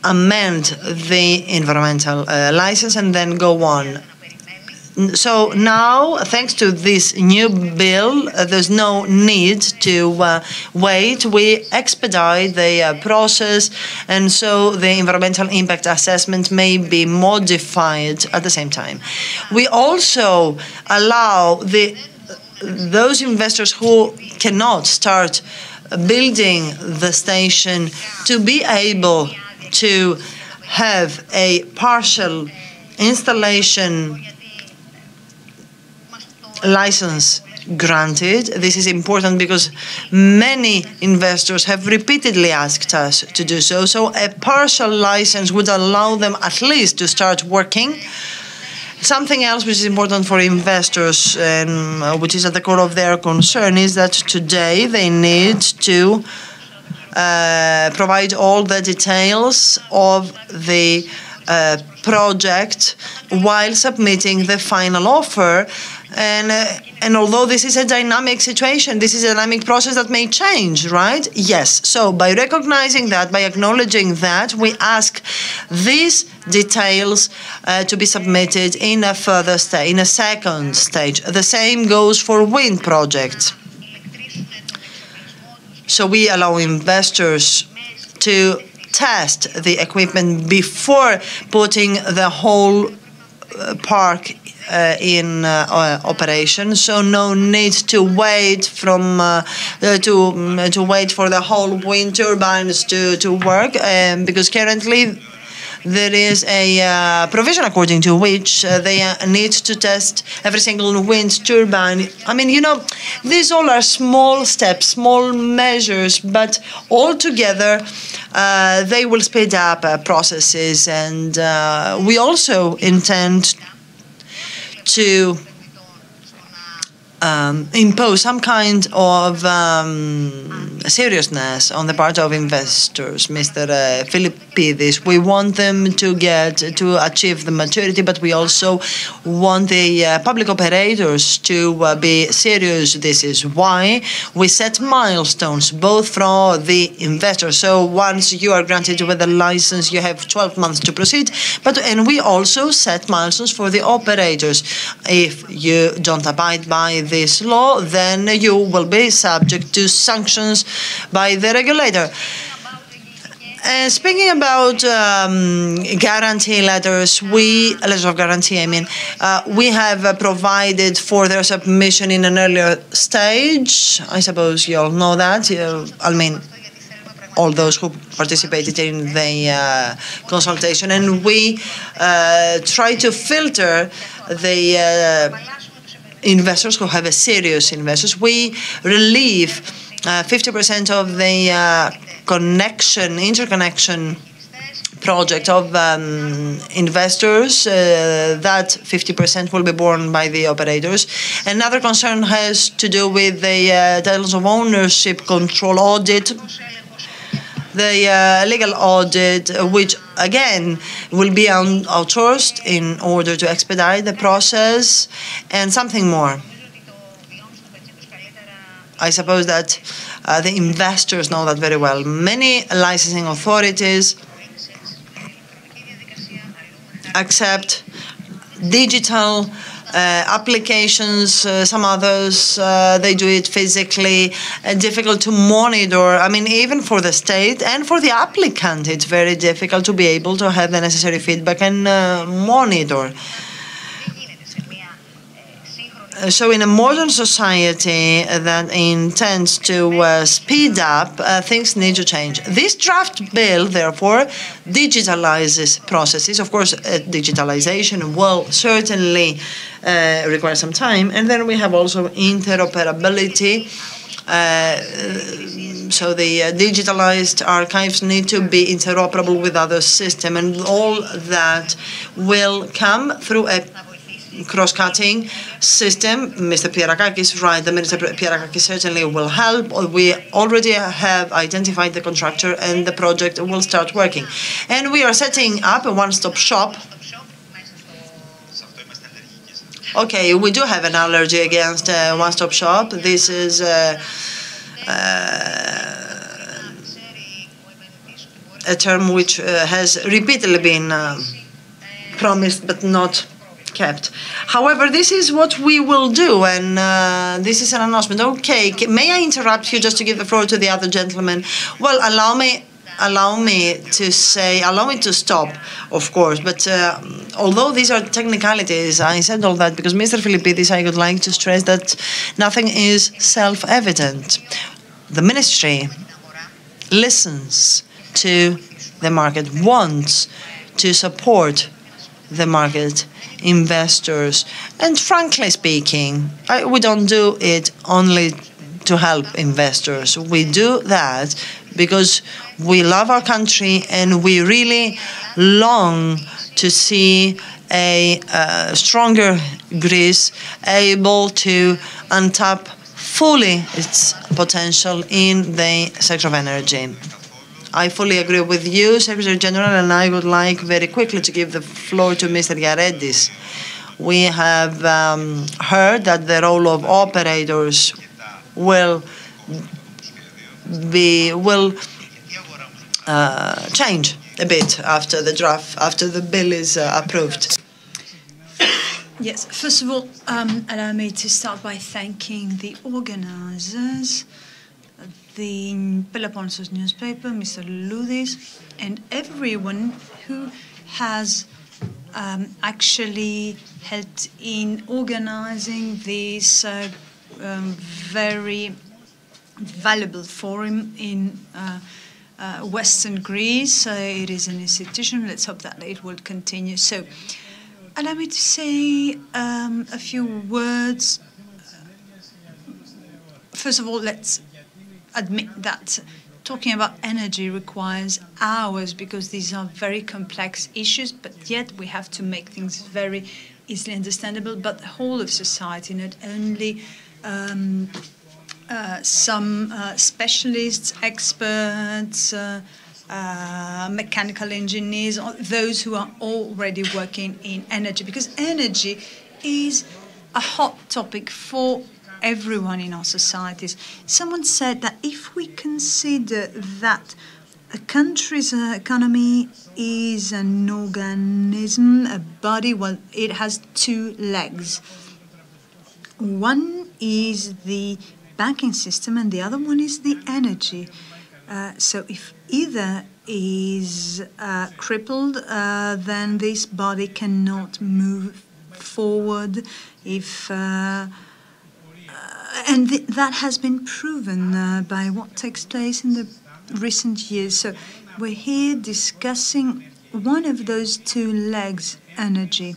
amend the environmental license and then go on. So now, thanks to this new bill, there's no need to wait. We expedite the process, and so the environmental impact assessment may be modified at the same time. We also allow those investors who cannot start building the station to be able to have a partial installation license granted. This is important because many investors have repeatedly asked us to do so. So a partial license would allow them at least to start working. Something else which is important for investors and which is at the core of their concern is that today they need to provide all the details of the project while submitting the final offer. And although this is a dynamic situation, this is a dynamic process that may change, right? Yes. So by recognizing that, by acknowledging that, we ask these details to be submitted in a further stage, in a second stage. The same goes for wind projects. So we allow investors to test the equipment before putting the whole park in operation. So no need to wait to wait for the whole wind turbines to work, because currently there is a provision according to which they need to test every single wind turbine. I mean, you know, these all are small steps, small measures, but altogether they will speed up processes. And we also intend to impose some kind of seriousness on the part of investors, Mr. Philippidis. We want them to achieve the maturity, but we also want the public operators to be serious. This is why we set milestones, both for the investors. So once you are granted with a license, you have 12 months to proceed. And we also set milestones for the operators. If you don't abide by this law, then you will be subject to sanctions by the regulator. Speaking about guarantee letters, letters of guarantee, we have provided for their submission in an earlier stage. I suppose you all know that. All those who participated in the consultation, and we try to filter the investors who have a serious investors. We relieve 50% of the interconnection project of investors. That 50% will be borne by the operators. Another concern has to do with the titles of ownership control audit, the legal audit, which again will be outsourced in order to expedite the process, and something more. I suppose that the investors know that very well. Many licensing authorities accept digital applications, some others, they do it physically, difficult to monitor. Even for the state and for the applicant, it's very difficult to be able to have the necessary feedback and monitor. So in a modern society that intends to speed up, things need to change. This draft bill, therefore, digitalizes processes. Of course, digitalization will certainly require some time. And then we have also interoperability. So the digitalized archives need to be interoperable with other systems. And all that will come through a cross-cutting system. Mr. Pierakakis is right. The Minister Pierakakis certainly will help. We already have identified the contractor and the project will start working. And we are setting up a one-stop shop. Okay, we do have an allergy against one-stop shop. This is a term which has repeatedly been promised but not kept. However, this is what we will do, and this is an announcement. Okay, may I interrupt you just to give the floor to the other gentleman? Well, allow me to stop, of course, but although these are technicalities, I said all that because Mr. Philippidis, I would like to stress that nothing is self-evident. The ministry listens to the market, wants to support the market, investors, and frankly speaking, we don't do it only to help investors. We do that because we love our country and we really long to see a stronger Greece able to untap fully its potential in the sector of energy. I fully agree with you, Secretary General, and I would like very quickly to give the floor to Mr. Yaredis. We have heard that the role of operators will change a bit after the bill is approved. Yes, first of all, allow me to start by thanking the organizers, the Peloponnesos newspaper, Mr. Loudis, and everyone who has actually helped in organizing this very valuable forum in Western Greece. It is an institution. Let's hope that it will continue. So, allow me to say a few words. First of all, let's admit that talking about energy requires hours because these are very complex issues, but yet we have to make things very easily understandable. But the whole of society, not only some specialists, experts, mechanical engineers, those who are already working in energy, because energy is a hot topic for everyone in our societies. Someone said that if we consider that a country's economy is an organism, a body, well, it has two legs. One is the banking system and the other one is the energy. So if either is crippled, then this body cannot move forward. That has been proven by what takes place in the recent years. So we're here discussing one of those two legs, energy.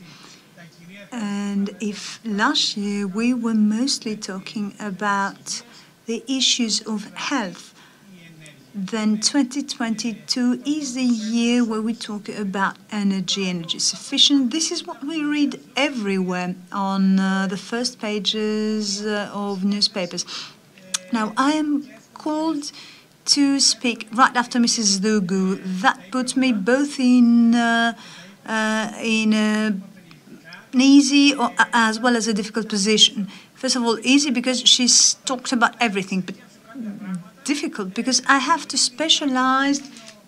And if last year we were mostly talking about the issues of health, then 2022 is the year where we talk about energy sufficient. This is what we read everywhere on the first pages of newspapers. Now, I am called to speak right after Mrs. Dougou. That puts me both in an easy as well as a difficult position. First of all, easy because she's talked about everything, but difficult because I have to specialize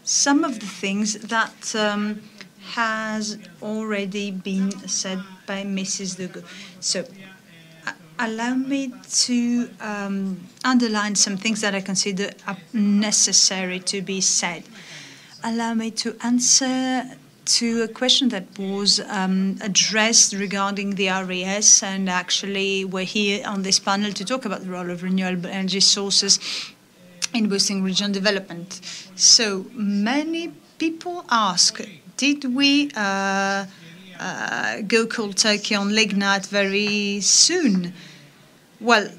some of the things that has already been said by Mrs. Dougou. So allow me to underline some things that I consider necessary to be said. Allow me to answer to a question that was addressed regarding the RES, and actually we're here on this panel to talk about the role of renewable energy sources in boosting regional development. So many people ask, did we go cold turkey on lignite very soon? Well,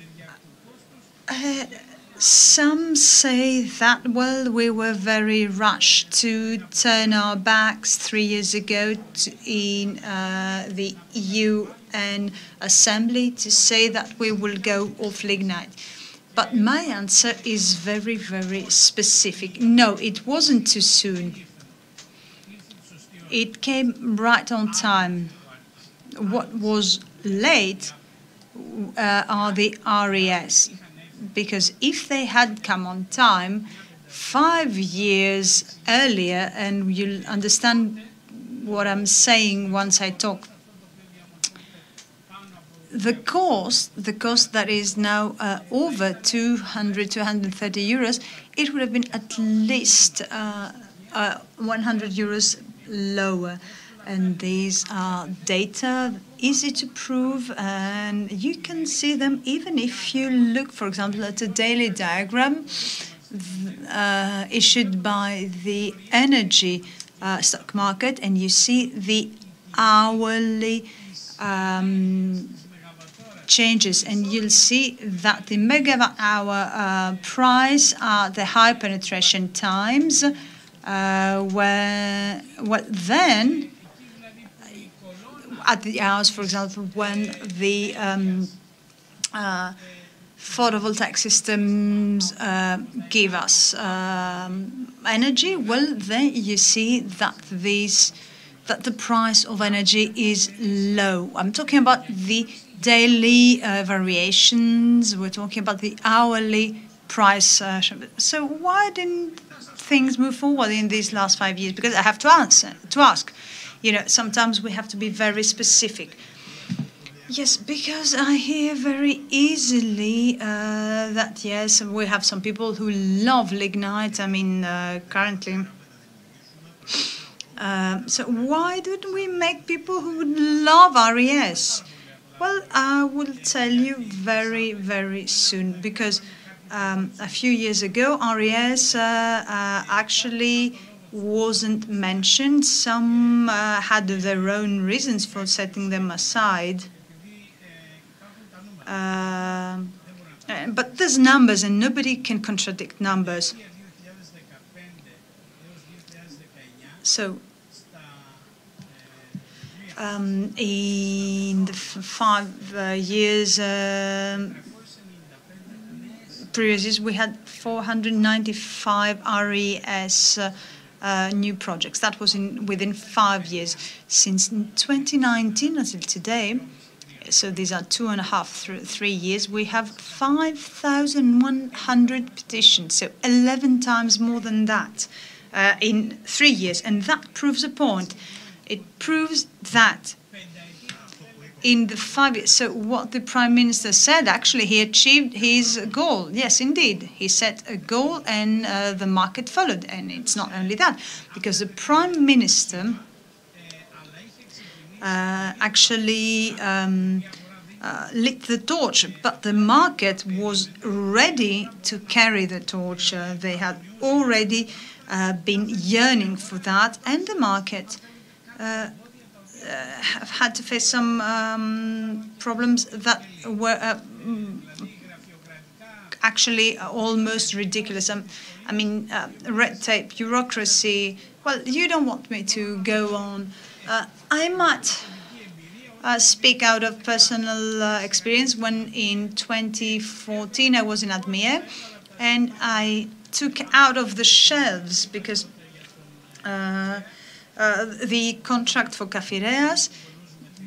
some say that, well, we were very rushed to turn our backs 3 years ago in the UN Assembly to say that we will go off lignite. But my answer is very, very specific. No, it wasn't too soon. It came right on time. What was late are the RES. Because if they had come on time 5 years earlier, and you'll understand what I'm saying once I talk, the cost that is now over 230 euros, it would have been at least 100 euros lower. And these are data easy to prove, and you can see them even if you look, for example, at a daily diagram issued by the energy stock market, and you see the hourly changes, and you'll see that the megawatt hour price are the high penetration times, where then at the hours, for example, when the photovoltaic systems give us energy, well, then you see that the price of energy is low. I'm talking about the daily variations. We're talking about the hourly price. So why didn't things move forward in these last 5 years? Because I have to ask. You know, sometimes we have to be very specific. Yes, because I hear very easily that, yes, we have some people who love lignite. I mean, currently. So why don't we make people who would love RES? Well, I will tell you very, very soon, because a few years ago, RES actually wasn't mentioned. Some had their own reasons for setting them aside. But there's numbers, and nobody can contradict numbers. So, in the 5 years previous years, we had 495 RES new projects. That was within 5 years. Since 2019 until today, so these are 2.5 3 years, we have 5,100 petitions, so 11 times more than that in 3 years. And that proves a point. It proves that in the 5 years, so what the Prime Minister said, actually, he achieved his goal. Yes, indeed. He set a goal and the market followed. And it's not only that, because the Prime Minister actually lit the torch, but the market was ready to carry the torch. They had already been yearning for that, and the market have had to face some problems that were actually almost ridiculous. I mean, red tape, bureaucracy. Well, you don't want me to go on. I might speak out of personal experience. When in 2014 I was in Admire, and I took out of the shelves, because the contract for Cafireas,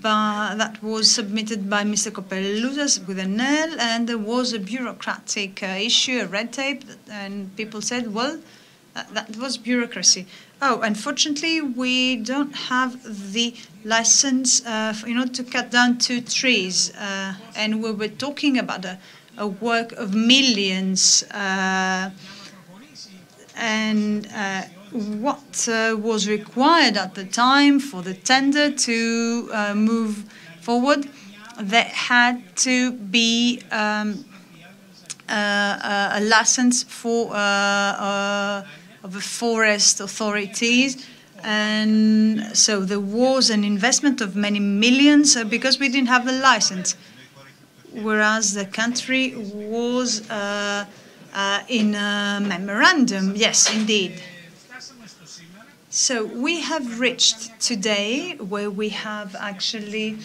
that was submitted by Mr. Kopellouzas with an L, and there was a bureaucratic issue, a red tape, and people said, well, that was bureaucracy. Oh, unfortunately, we don't have the license in order to cut down 2 trees, and we were talking about a work of millions, and what was required at the time for the tender to move forward, there had to be a license for of the forest authorities, and so there was an investment of many millions because we didn't have the license, whereas the country was in a memorandum. Yes, indeed. So we have reached today where we have actually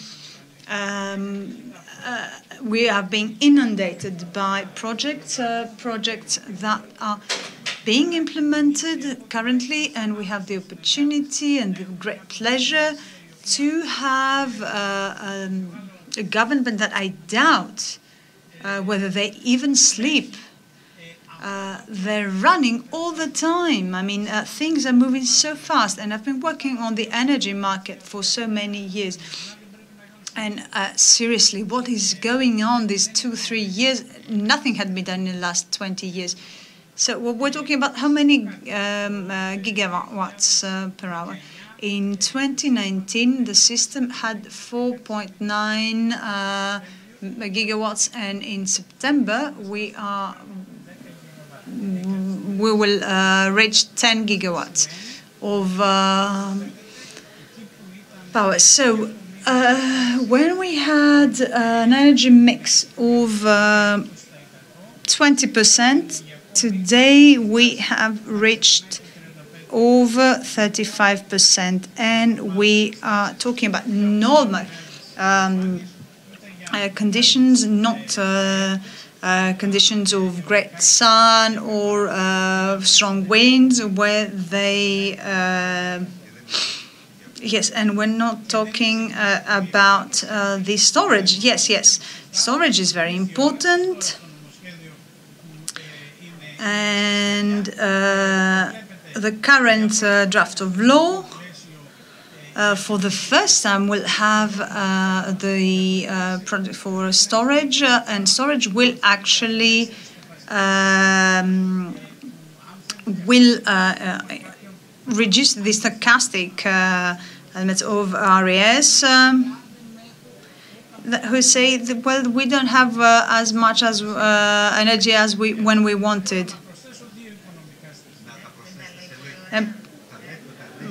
we are being inundated by projects that are being implemented currently, and we have the opportunity and the great pleasure to have a government that I doubt whether they even sleep. They're running all the time. I mean, things are moving so fast, and I've been working on the energy market for so many years. And seriously, what is going on these 2-3 years? Nothing had been done in the last 20 years. So we're talking about how many gigawatts per hour. In 2019, the system had 4.9 gigawatts, and in September we will reach 10 gigawatts of power. So when we had an energy mix of 20%, today we have reached over 35%, and we are talking about normal conditions, not conditions of great sun or strong winds, where they yes, and we're not talking about the storage. Yes, storage is very important, and the current draft of law for the first time will have the project for storage, and storage will actually reduce the stochastic elements of RES, who say that, well, we don't have as much as energy as when we wanted.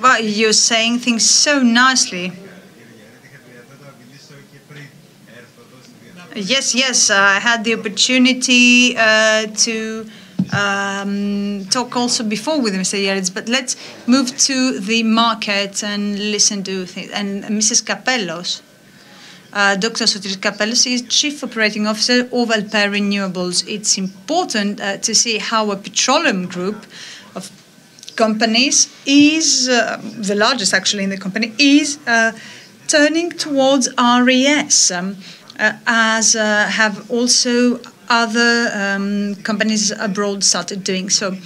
But you're saying things so nicely. Yes, I had the opportunity to talk also before with Mr. Yeritz, but let's move to the market and listen to things. And Mrs. Capellos, Dr. Sotiris Kapellos is Chief Operating Officer of Alpe Renewables. It's important to see how a petroleum group of companies is, the largest actually in the company, is turning towards RES, as have also other companies abroad started doing so.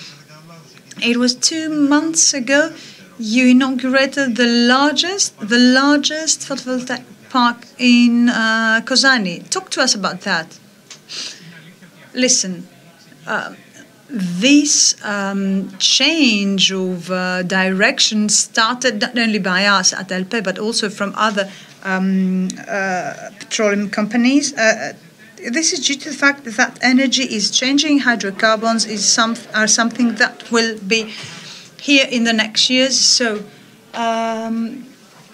It was 2 months ago you inaugurated the largest photovoltaic park in Kozani. Talk to us about that. Listen, this change of direction started not only by us at Alpe, but also from other petroleum companies. This is due to the fact that energy is changing. Hydrocarbons are something that will be here in the next years. So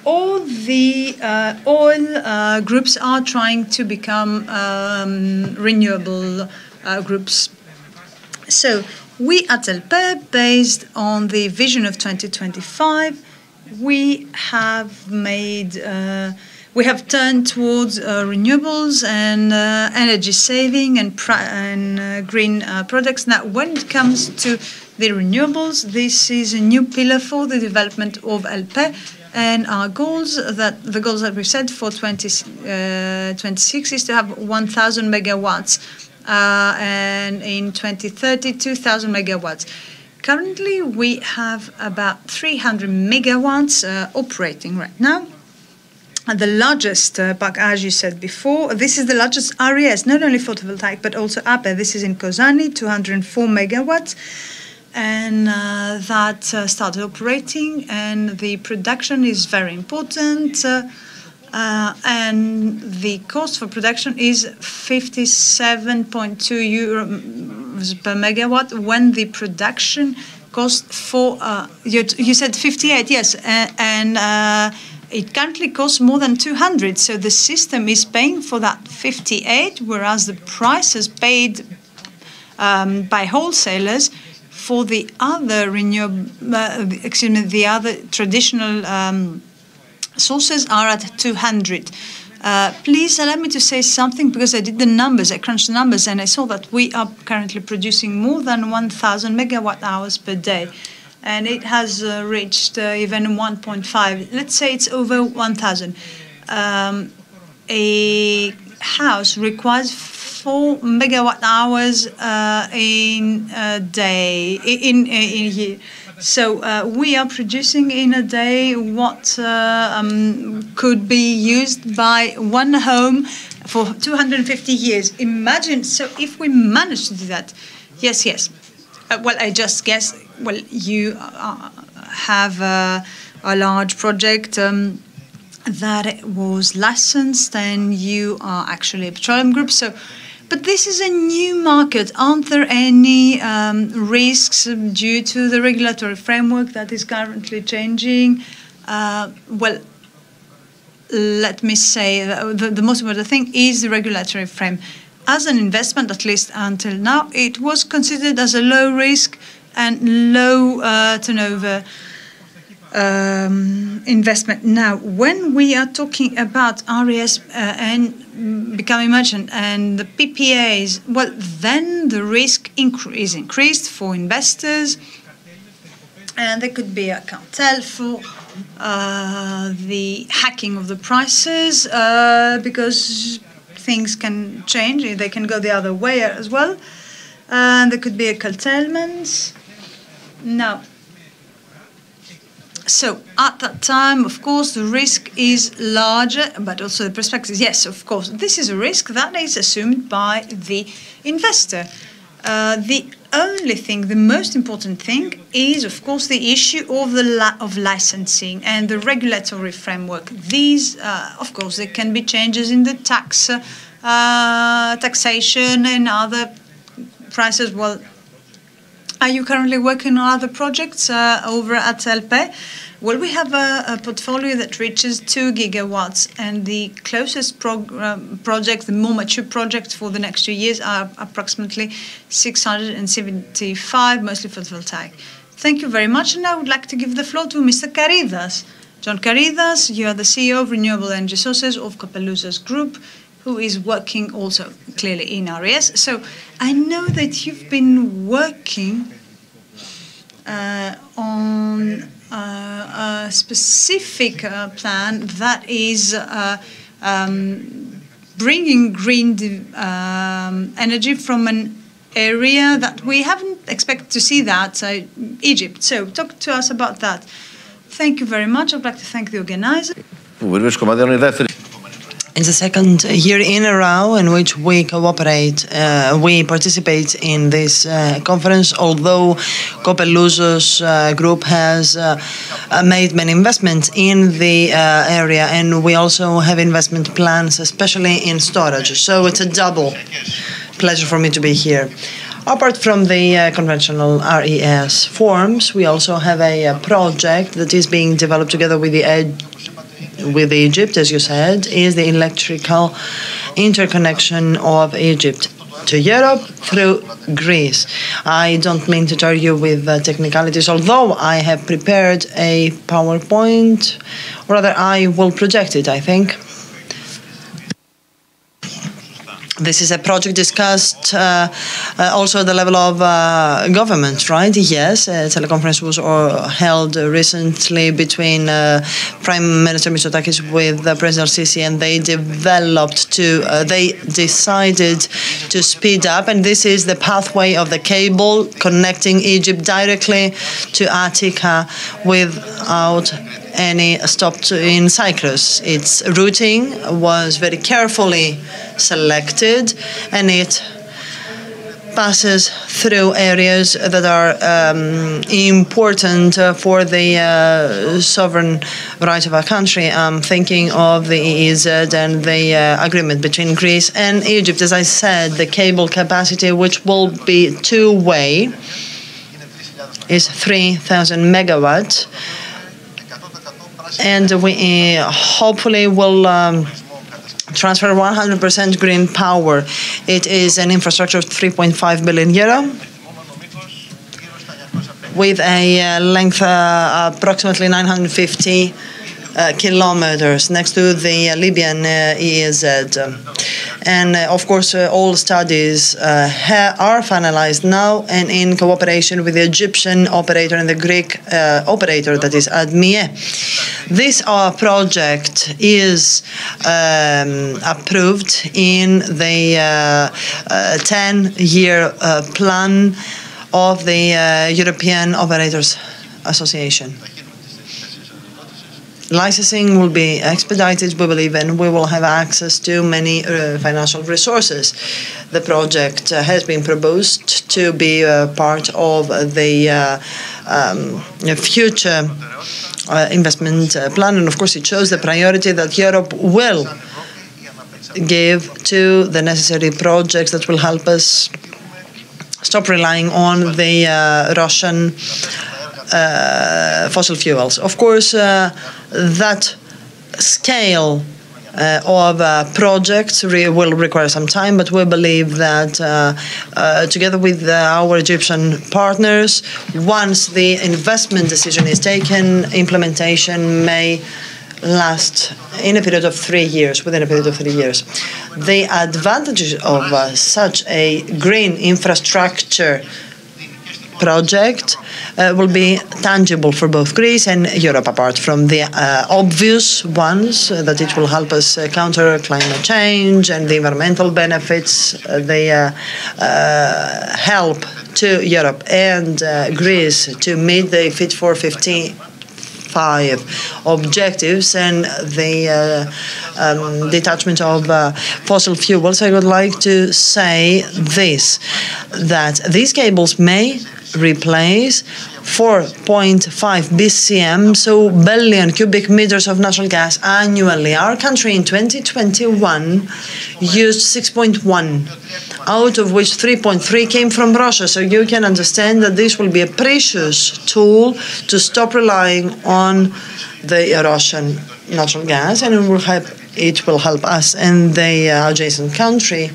all the oil groups are trying to become renewable groups. So we at Alpe, based on the vision of 2025, we have made we have turned towards renewables and energy saving and green products. Now, when it comes to the renewables, this is a new pillar for the development of Alpe, and our goals the goals that we set for 2026 is to have 1,000 megawatts, and in 2030, 2,000 megawatts. Currently, we have about 300 megawatts operating right now. And the largest park, as you said before, this is the largest RES, not only photovoltaic, but also APE. This is in Kozani, 204 megawatts. And that started operating, and the production is very important. And the cost for production is 57.2 euros per megawatt, when the production cost for, you said 58, yes, and it currently costs more than 200. So the system is paying for that 58, whereas the price is paid by wholesalers for the other the other traditional sources are at 200. Please allow me to say something, because I did the numbers, I crunched the numbers, and I saw that we are currently producing more than 1,000 megawatt hours per day. And it has reached even 1.5. Let's say it's over 1,000. A house requires 4 megawatt hours in a day, in a year. So we are producing in a day what could be used by one home for 250 years. Imagine, so if we manage to do that, yes. Well, I just guess, well, you have a large project that was licensed, and you are actually a petroleum group. So, but this is a new market. Aren't there any risks due to the regulatory framework that is currently changing? Well, let me say the most important thing is the regulatory frame. As an investment, at least until now, it was considered as a low risk and low turnover investment. Now, when we are talking about RES and becoming merchant and the PPAs, well, then the risk is increased for investors, and there could be a cartel for the hacking of the prices, because things can change, they can go the other way as well, and there could be a curtailment. Now, so at that time, of course, the risk is larger, but also the perspectives. Yes, of course, this is a risk that is assumed by the investor. The only thing, the most important thing, is, of course, the issue of of licensing and the regulatory framework. These, of course, there can be changes in the taxation and other prices. Well, are you currently working on other projects over at Alpe? Well, we have a portfolio that reaches 2 gigawatts, and the closest project, the more mature project for the next 2 years, are approximately 675, mostly photovoltaic. Thank you very much, and I would like to give the floor to Mr. Karidas. John Caridas, you are the CEO of Renewable Energy Sources of Copelousa's Group, who is working also clearly in RES. So I know that you've been working on a specific plan that is bringing green energy from an area that we haven't expected to see that, Egypt. So talk to us about that. Thank you very much. I'd like to thank the organizer. It's the second year in a row in which we we participate in this conference, although Copelousa's group has made many investments in the area, and we also have investment plans, especially in storage. So it's a double pleasure for me to be here. Apart from the conventional RES forms, we also have a project that is being developed together with Egypt, as you said, is the electrical interconnection of Egypt to Europe through Greece. I don't mean to tell you with technicalities, although I have prepared a PowerPoint. Rather, I will project it, I think. This is a project discussed also at the level of government, right? Yes, a teleconference was held recently between Prime Minister Mitsotakis with President Sisi, and they decided to speed up, and this is the pathway of the cable connecting Egypt directly to Attica without any stop in Cyprus. Its routing was very carefully selected, and it passes through areas that are important for the sovereign right of our country. I'm thinking of the EEZ and the agreement between Greece and Egypt. As I said, the cable capacity, which will be two-way, is 3,000 megawatts. And we hopefully will transfer 100% green power. It is an infrastructure of 3.5 billion euro with a length approximately 950 kilometers next to the Libyan EEZ. And of course, all studies are finalized now, and in cooperation with the Egyptian operator and the Greek operator, that is ADMIE. This project is approved in the 10-year plan of the European Operators Association. Licensing will be expedited, we believe, and we will have access to many financial resources. The project has been proposed to be part of the future investment plan, and of course it shows the priority that Europe will give to the necessary projects that will help us stop relying on the Russian fossil fuels. Of course, that scale of projects will require some time, but we believe that together with our Egyptian partners, once the investment decision is taken, implementation may last in a period of 3 years, within a period of 3 years. The advantages of such a green infrastructure project will be tangible for both Greece and Europe, apart from the obvious ones, that it will help us counter climate change and the environmental benefits. They help to Europe and Greece to meet the Fit for 55 objectives and the detachment of fossil fuels. I would like to say this, that these cables may replace 4.5 BCM, so billion cubic meters of natural gas annually. Our country in 2021 used 6.1, out of which 3.3 came from Russia. So you can understand that this will be a precious tool to stop relying on the Russian natural gas, and it will help us and the adjacent countries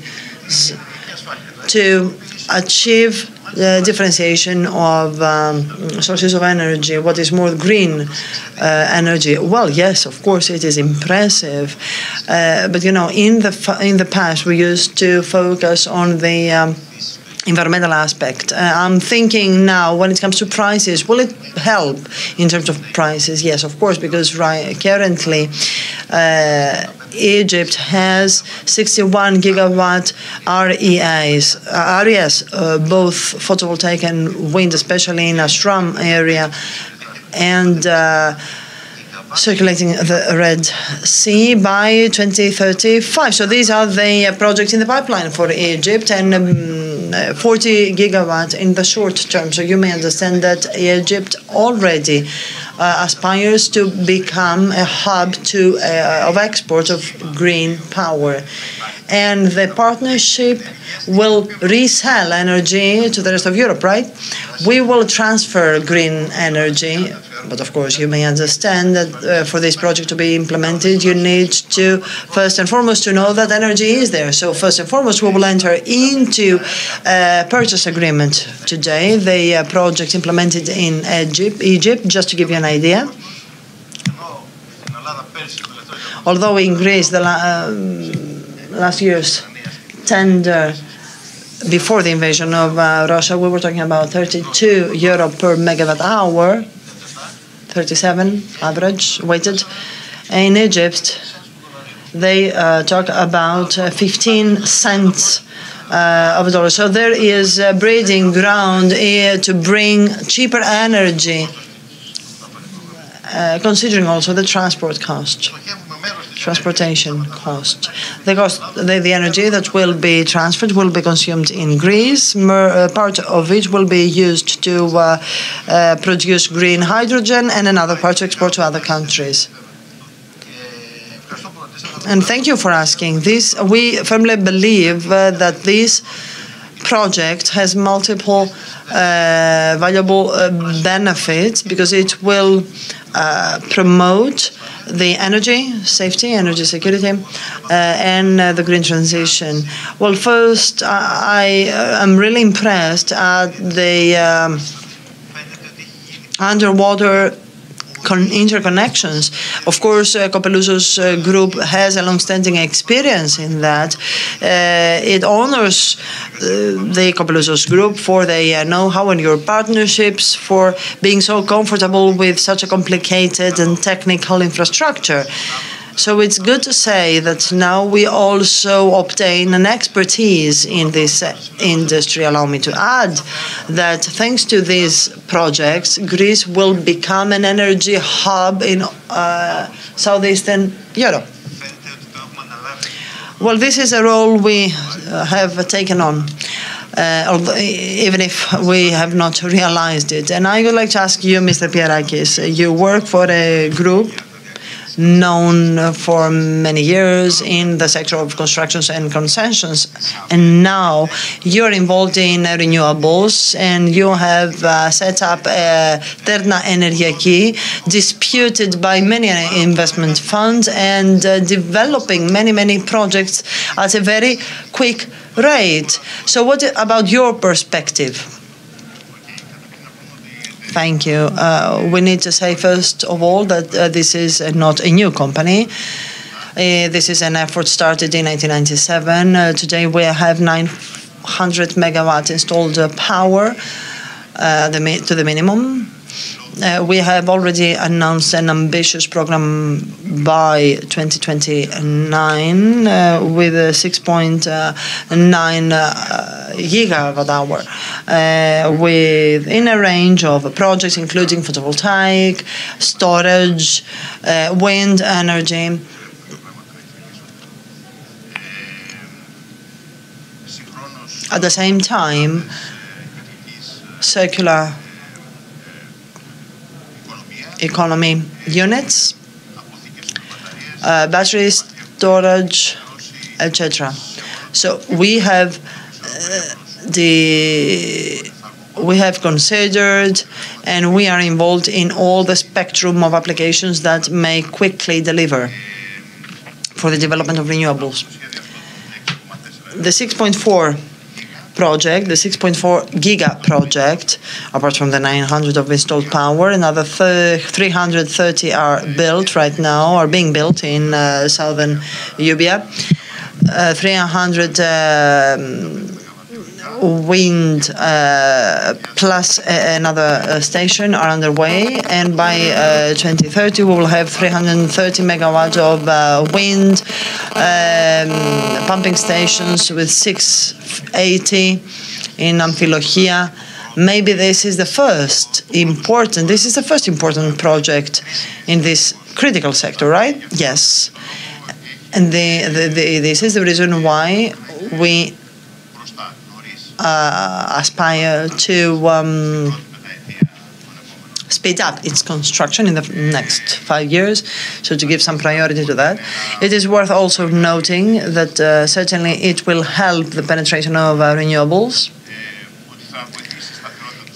to achieve differentiation of sources of energy, what is more green energy. Well, yes, of course, it is impressive. But, you know, in the past, we used to focus on the environmental aspect. I'm thinking now, when it comes to prices, will it help in terms of prices? Yes, of course, because currently Egypt has 61 gigawatt RES, both photovoltaic and wind, especially in Ashram area, and circulating the Red Sea by 2035. So these are the projects in the pipeline for Egypt, and 40 gigawatt in the short term. So you may understand that Egypt already aspires to become a hub of export of green power. And the partnership will resell energy to the rest of Europe, right? We will transfer green energy. But of course, you may understand that for this project to be implemented, you need to, first and foremost, to know that energy is there. So first and foremost, we will enter into a purchase agreement today. The project implemented in Egypt, just to give you an idea. Although in Greece, the last year's tender, before the invasion of Russia, we were talking about 32 euro per megawatt hour, 37 average weighted. In Egypt, they talk about 15 cents of a dollar. So there is a breeding ground to bring cheaper energy, considering also the transportation cost. The energy that will be transferred will be consumed in Greece. Part of it will be used to produce green hydrogen, and another part to export to other countries. And thank you for asking this. We firmly believe that this project has multiple valuable benefits, because it will promote the energy safety, energy security, and the green transition. Well, first, I am really impressed at the underwater interconnections. Of course, Copelouso's group has a long-standing experience in that. It honors the Copelouso's group for the know-how and your partnerships, for being so comfortable with such a complicated and technical infrastructure. So it's good to say that now we also obtain an expertise in this industry. Allow me to add that thanks to these projects, Greece will become an energy hub in southeastern Europe. Well, this is a role we have taken on, even if we have not realized it. And I would like to ask you, Mr. Pierakis, you work for a group known for many years in the sector of constructions and concessions, and now you're involved in renewables, and you have set up Terna Energeki, disputed by many investment funds, and developing many projects at a very quick rate. So what about your perspective? Thank you. We need to say, first of all, that this is not a new company. This is an effort started in 1997. Today we have 900 megawatt installed power to the minimum. We have already announced an ambitious program by 2029 with a 6.9 gigawatt hour, within a range of projects including photovoltaic, storage, wind energy. At the same time, circular economy units, battery storage, etc. So we have considered, and we are involved in all the spectrum of applications that may quickly deliver for the development of renewables. The 6.4 project, the 6.4 giga project, apart from the 900 of installed power, another 330 are built right now, are being built in southern Euboea. 300 wind plus another station are underway, and by 2030 we will have 330 megawatts of wind pumping stations with 680 in Amphilochia. Maybe this is the first important project in this critical sector, right? Yes. And this is the reason why we aspire to speed up its construction in the next 5 years, so to give some priority to that. It is worth also noting that certainly it will help the penetration of renewables.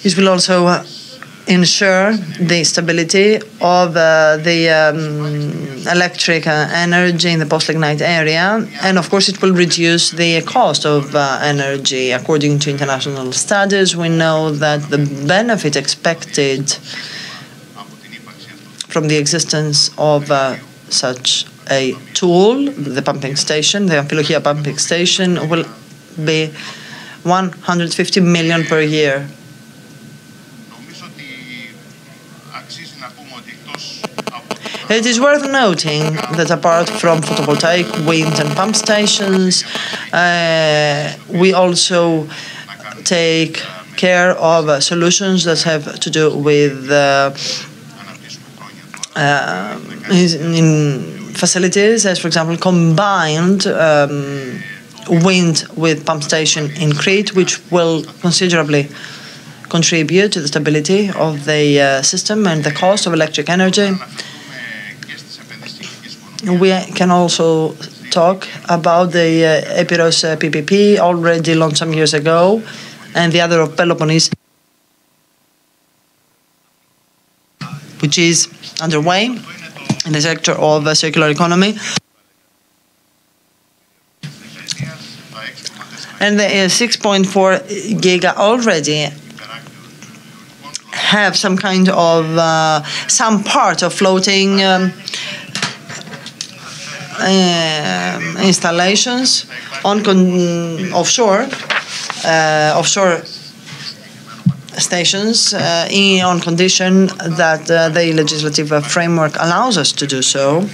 It will also ensure the stability of the electric energy in the post-lignite area, and of course it will reduce the cost of energy. According to international studies, we know that the benefit expected from the existence of such a tool, the pumping station, the Amphilochia pumping station, will be 150 million per year. It is worth noting that apart from photovoltaic, wind and pump stations, we also take care of solutions that have to do with in facilities, as for example combined wind with pump station in Crete, which will considerably contribute to the stability of the system and the cost of electric energy. We can also talk about the Epiros PPP, already launched some years ago, and the other of Peloponnese, which is underway in the sector of circular economy. And the 6.4 giga already have some kind of, some part of floating installations on offshore stations on condition that the legislative framework allows us to do so,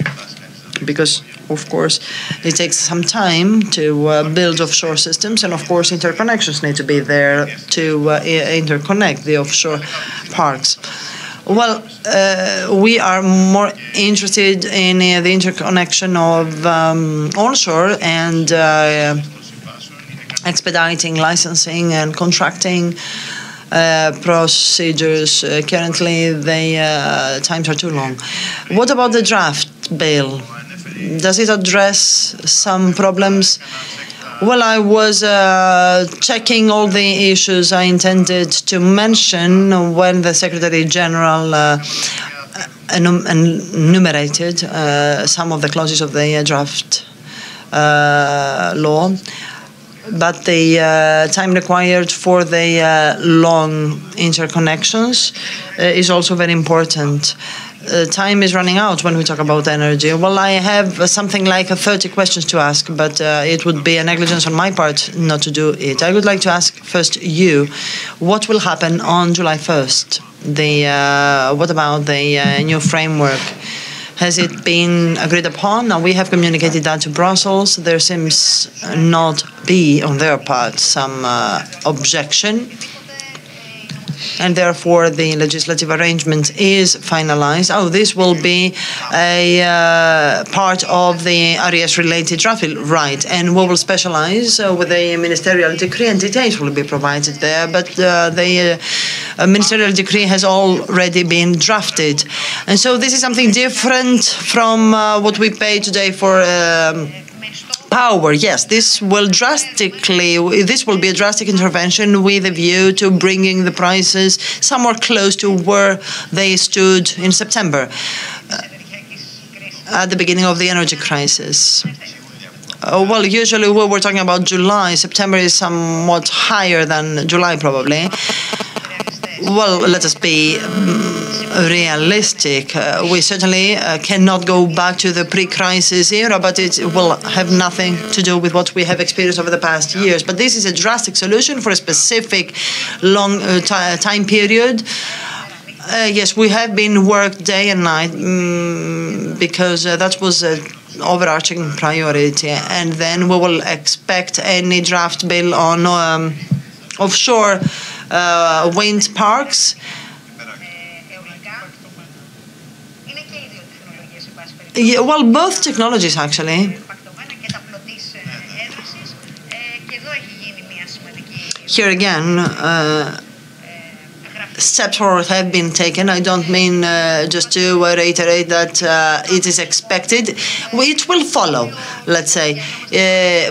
because of course it takes some time to build offshore systems, and of course interconnections need to be there to interconnect the offshore parks. Well, we are more interested in the interconnection of onshore and expediting licensing and contracting procedures. Currently, the times are too long. What about the draft bill? Does it address some problems? Well, I was checking all the issues I intended to mention when the Secretary General enumerated some of the clauses of the draft law. But the time required for the long interconnections is also very important. Time is running out when we talk about energy. Well, I have something like 30 questions to ask, but it would be a negligence on my part not to do it. I would like to ask first you, what will happen on July 1st? What about the new framework? Has it been agreed upon? Now, we have communicated that to Brussels. There seems not be, on their part, some objection, and therefore the legislative arrangement is finalized. Oh, this will be a part of the RES-related draft bill, right? And we will specialize with a ministerial decree, and details will be provided there. But the ministerial decree has already been drafted, and so this is something different from what we pay today for power. Yes, this will be a drastic intervention with a view to bringing the prices somewhere close to where they stood in September, at the beginning of the energy crisis. Well, usually we were talking about July. September is somewhat higher than July, probably. Well, let us be realistic. We certainly cannot go back to the pre-crisis era, but it will have nothing to do with what we have experienced over the past years. But this is a drastic solution for a specific long time period. Yes, we have been worked day and night because that was an overarching priority. And then we will expect any draft bill on offshore wind parks. Yeah, well, both technologies, actually. Here again, steps forward have been taken. I don't mean just to reiterate that it is expected. It will follow, let's say.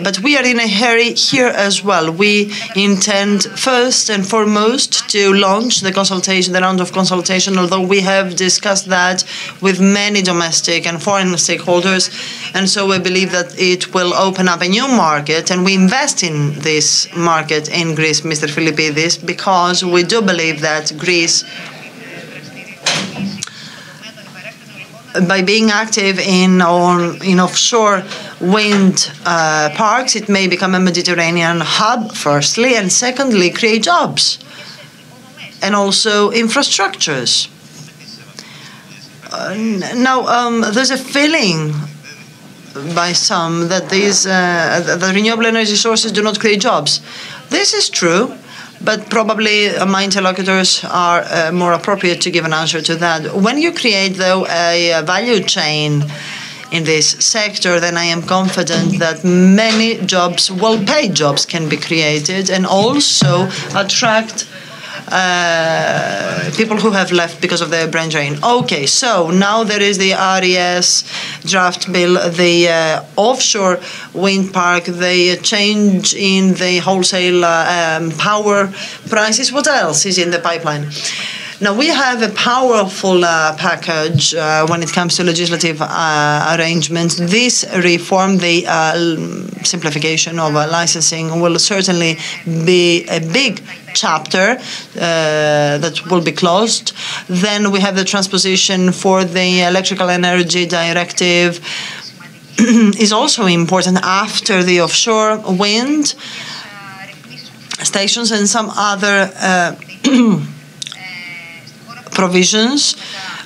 But we are in a hurry here as well. We intend first and foremost to launch the consultation, the round of consultation, although we have discussed that with many domestic and foreign stakeholders. And so we believe that it will open up a new market, and we invest in this market in Greece, Mr. Philippidis, because we do believe that Greece, by being active in offshore wind parks, it may become a Mediterranean hub, firstly, and secondly, create jobs and also infrastructures. Now, there's a feeling by some that these the renewable energy sources do not create jobs. This is true. But probably my interlocutors are more appropriate to give an answer to that. When you create, though, a value chain in this sector, then I am confident that many jobs, well-paid jobs, can be created and also attract people who have left because of the brain drain. Okay, so now there is the RES draft bill, the offshore wind park, the change in the wholesale power prices. What else is in the pipeline? Now, we have a powerful package when it comes to legislative arrangements. This reform, the simplification of licensing, will certainly be a big chapter that will be closed. Then we have the transposition for the Electrical Energy Directive is also important after the offshore wind stations and some other provisions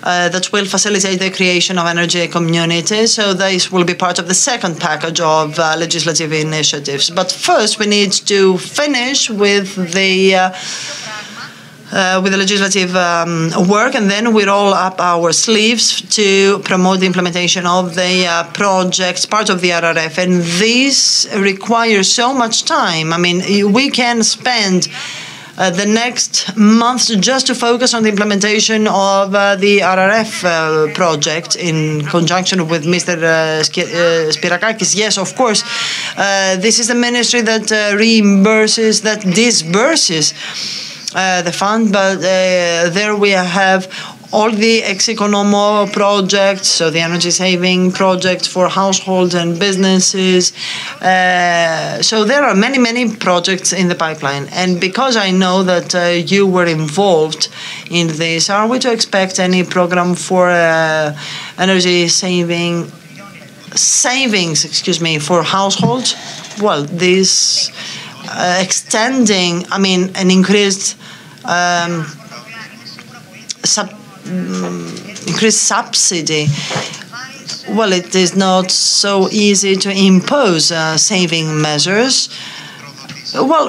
that will facilitate the creation of energy communities. So this will be part of the second package of legislative initiatives. But first, we need to finish with the legislative work, and then we roll up our sleeves to promote the implementation of the projects, part of the RRF. And this requires so much time. I mean, we can spend the next months just to focus on the implementation of the RRF project in conjunction with Mr. Spirakakis. Yes, of course, this is the ministry that reimburses, that disburses the fund, but there we have all the ex-economo projects, so the energy saving projects for households and businesses. So there are many, many projects in the pipeline. And because I know that you were involved in this, are we to expect any program for energy savings, for households? Well, this extending, an increased increased subsidy. Well, it is not so easy to impose saving measures. Well,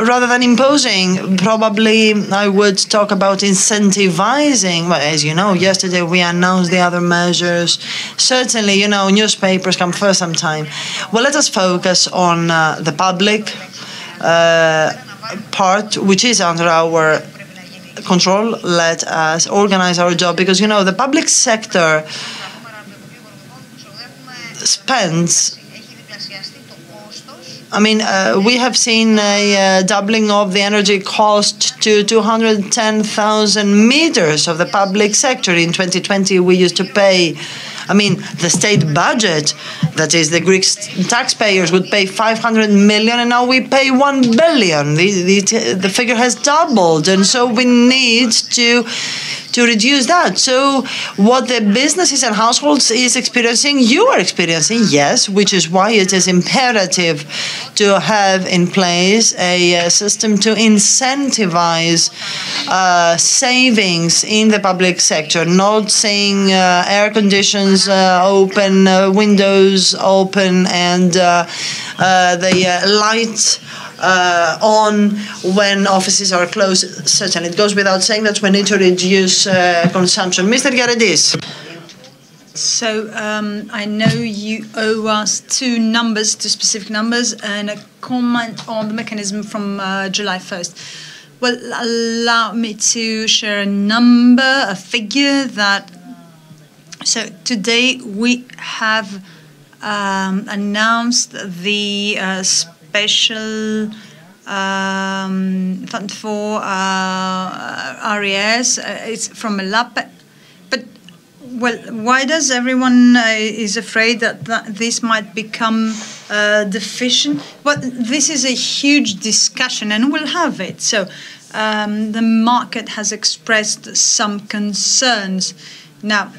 rather than imposing, probably I would talk about incentivizing. Well, as you know, yesterday we announced the other measures. Certainly, newspapers come first sometime. Well, let us focus on the public part, which is under our control. Let us organize our job, because the public sector spends. We have seen a doubling of the energy cost to 210,000 meters of the public sector. In 2020, we used to pay I mean, the state budget, that is, the Greek taxpayers would pay 500 million, and now we pay 1 billion. The figure has doubled, and so we need to reduce that. So what the businesses and households is experiencing, you are experiencing, yes, which is why it is imperative to have in place a system to incentivize savings in the public sector, not saying air conditions open, windows open, and the lights on when offices are closed. Certainly, it goes without saying that we need to reduce consumption. Mr. Garadis. So I know you owe us two specific numbers, and a comment on the mechanism from July 1st. Well, allow me to share a figure that. So today we have announced the special fund for RES. It's from LAPE. But, well, why does everyone is afraid that this might become deficient? Well, this is a huge discussion, and we'll have it. So the market has expressed some concerns. Now,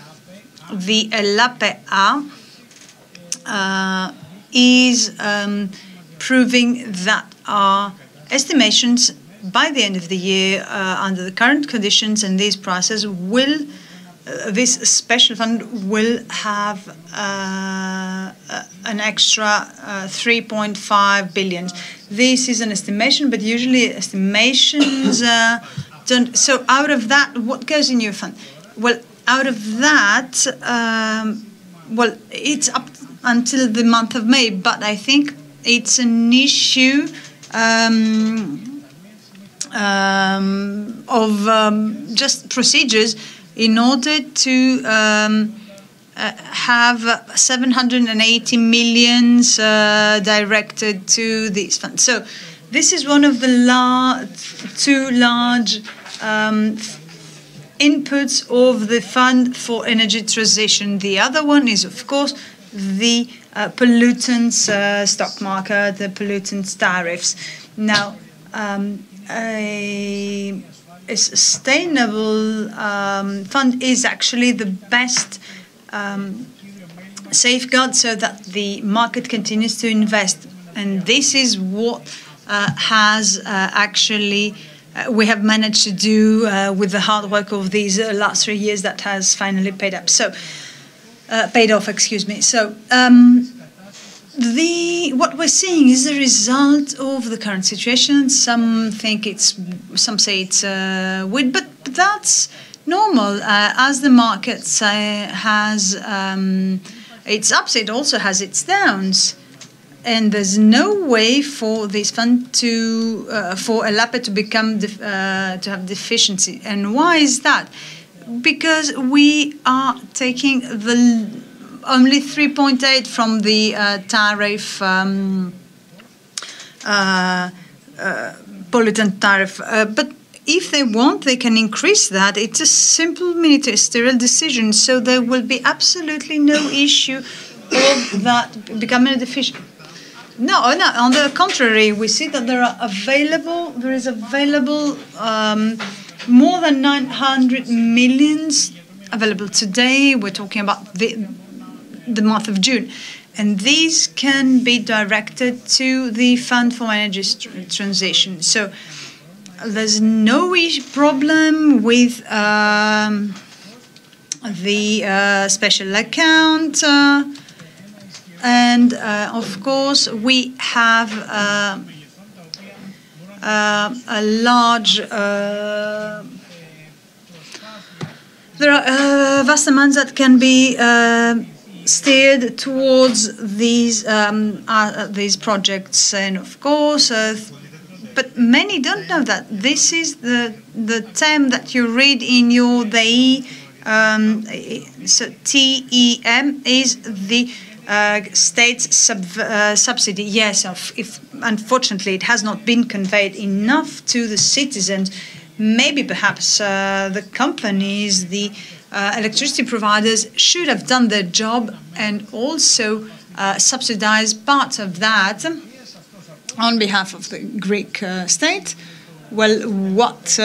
the LAPE is proving that our estimations by the end of the year, under the current conditions and these prices, this special fund will have an extra 3.5 billion. This is an estimation, but usually estimations don't. So out of that, what goes in your fund? Well, out of that, well, it's up until the month of May, but I think it's an issue of just procedures in order to have 780 million directed to these funds. So this is one of the two large inputs of the Fund for Energy Transition. The other one is, of course, the pollutants stock market, the pollutants tariffs. Now, a sustainable fund is actually the best safeguard so that the market continues to invest. And this is what has actually we have managed to do with the hard work of these last 3 years that has finally paid off. So, excuse me. So, what we're seeing is the result of the current situation. Some say it's weird, but that's normal. As the market has its ups, it also has its downs. And there's no way for this fund to, for a LAPE to become, to have deficiency. And why is that? Because we are taking the only 3.8 from the tariff, pollutant tariff. But if they want, they can increase that. It's a simple ministerial decision. So there will be absolutely no issue of that becoming deficient. No, on the contrary, we see that there is available more than 900 million available today. We're talking about the month of June. And these can be directed to the Fund for Energy Transition. So there's no problem with the special account. And, of course, we have a large... there are vast amounts that can be steered towards these projects. And, of course, but many don't know that. This is the term that you read in your DAI. So TEM is the... state's subsidy. Yes, if unfortunately it has not been conveyed enough to the citizens, maybe perhaps the companies, the electricity providers should have done their job and also subsidized part of that on behalf of the Greek state. Well, what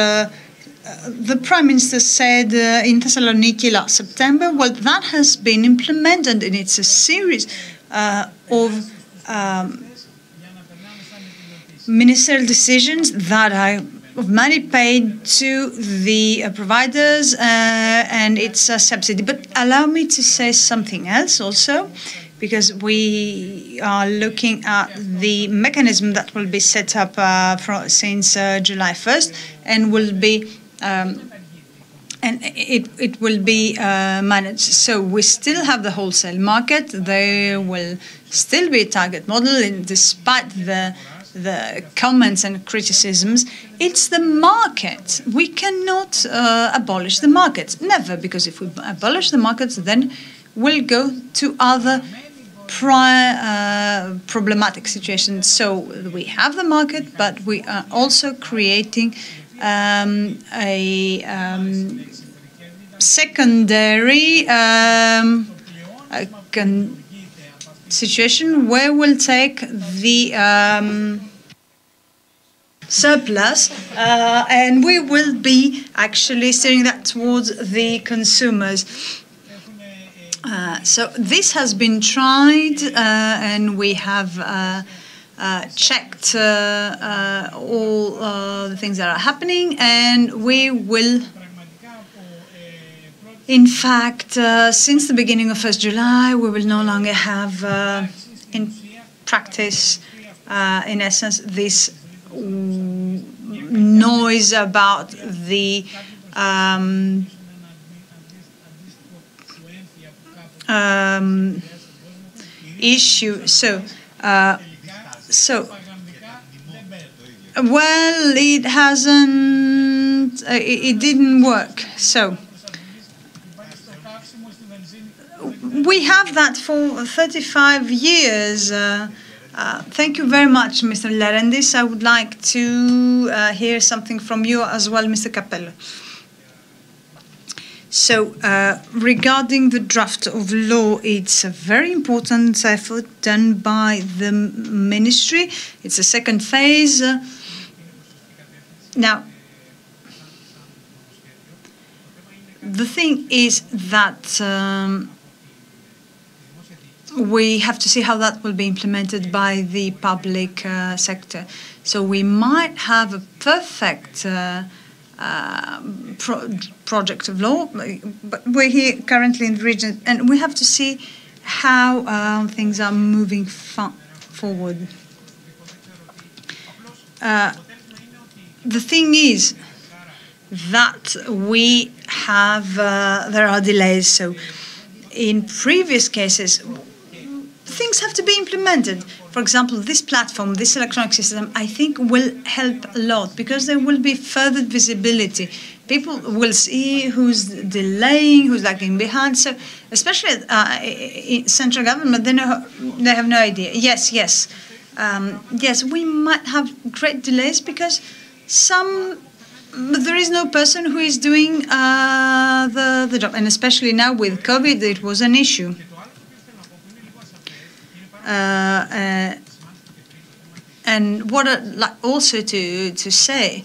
the Prime Minister said in Thessaloniki last September, well, that has been implemented, and it's a series of ministerial decisions that are of money paid to the providers, and it's a subsidy. But allow me to say something else also, because we are looking at the mechanism that will be set up since July 1st, and will be it will be managed. So we still have the wholesale market. There will still be a target model, and despite the comments and criticisms, it's the market. We cannot abolish the markets. Never, because if we abolish the markets, then we'll go to other problematic situations. So we have the market, but we are also creating a secondary situation where we'll take the surplus and we will be actually steering that towards the consumers. So this has been tried, and we have checked all the things that are happening, and we will, in fact, since the beginning of 1st July, we will no longer have, in practice, in essence, this noise about the issue. So, well, it hasn't, it didn't work. So, we have that for 35 years. Thank you very much, Mr. Lerendis. I would like to hear something from you as well, Mr. Capello. So, regarding the draft of law, it's a very important effort done by the ministry. It's a second phase. Now, the thing is that we have to see how that will be implemented by the public sector. So we might have a perfect project of law, but we're here currently in the region, and we have to see how things are moving forward. The thing is that we have, there are delays. So in previous cases, things have to be implemented. For example, this platform, this electronic system, I think will help a lot because there will be further visibility. People will see who's delaying, who's lagging behind. So, especially in central government, they have no idea. Yes, we might have great delays because there is no person who is doing the job, and especially now with COVID, it was an issue. And what I'd like also to say,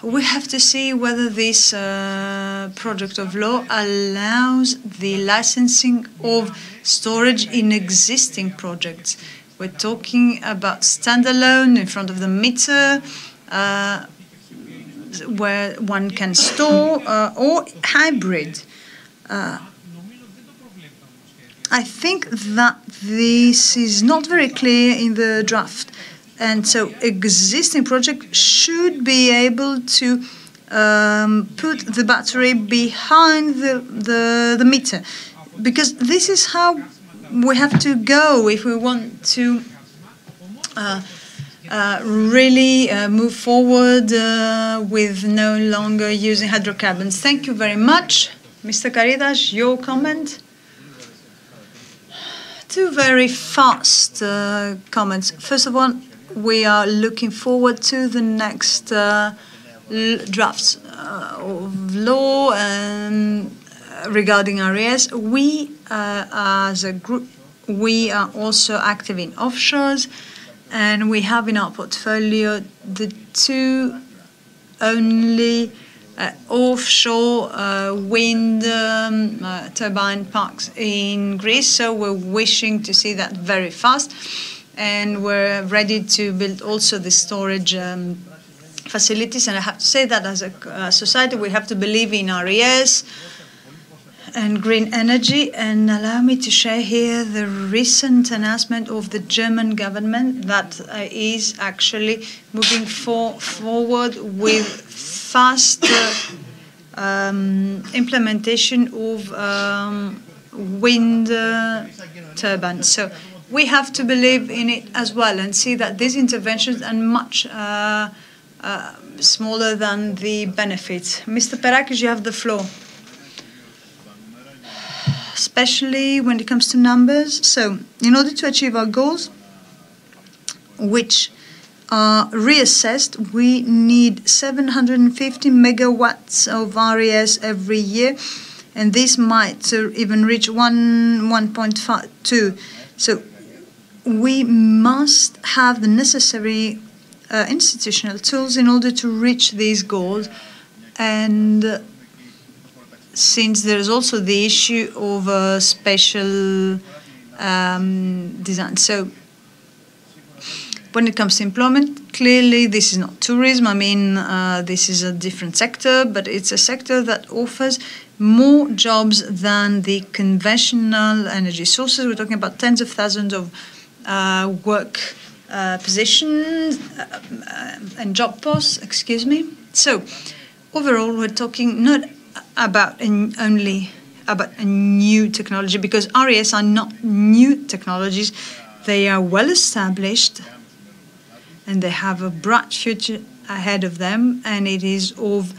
we have to see whether this project of law allows the licensing of storage in existing projects. We're talking about standalone in front of the meter, where one can store, or hybrid. I think that this is not very clear in the draft. And so existing project should be able to put the battery behind the meter, because this is how we have to go if we want to really move forward with no longer using hydrocarbons. Thank you very much. Mr. Caridas, your comment? Two very fast comments. First of all, we are looking forward to the next drafts of law regarding RES. We, as a group, we are also active in offshores, and we have in our portfolio the two only offshore wind turbine parks in Greece. So we're wishing to see that very fast, and we're ready to build also the storage facilities. And I have to say that as a society, we have to believe in RES and green energy. And allow me to share here the recent announcement of the German government that is actually moving forward with faster implementation of wind turbines. So we have to believe in it as well and see that these interventions are much smaller than the benefits. Mr. Perakis, you have the floor. Especially when it comes to numbers. So, in order to achieve our goals, which are reassessed, we need 750 megawatts of RES every year, and this might even reach 1.2. So, we must have the necessary institutional tools in order to reach these goals. And since there is also the issue of spatial design. So when it comes to employment, clearly this is not tourism. I mean, this is a different sector, but it's a sector that offers more jobs than the conventional energy sources. We're talking about tens of thousands of work positions and job posts, So overall, we're talking not about only about a new technology, because RES are not new technologies. They are well established and they have a bright future ahead of them, and it is of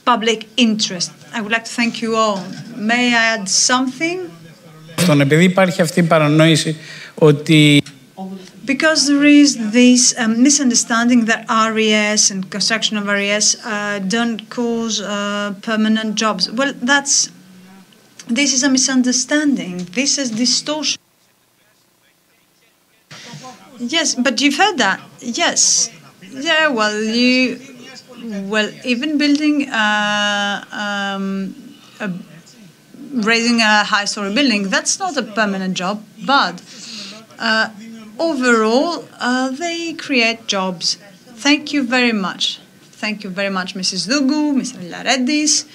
public interest. I would like to thank you all. May I add something? Because there is this misunderstanding that RES and construction of RES don't cause permanent jobs. Well, this is a misunderstanding. This is distortion. Yes, but you've heard that. Yes. Yeah, well, even building raising a high-story building, that's not a permanent job, but overall, they create jobs. Thank you very much. Thank you very much, Mrs. Dougou, Mr. Laredis,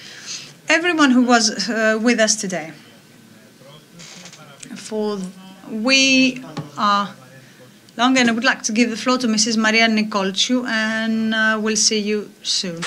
everyone who was with us today. We are long, and I would like to give the floor to Mrs. Maria Nicolciu, and we'll see you soon.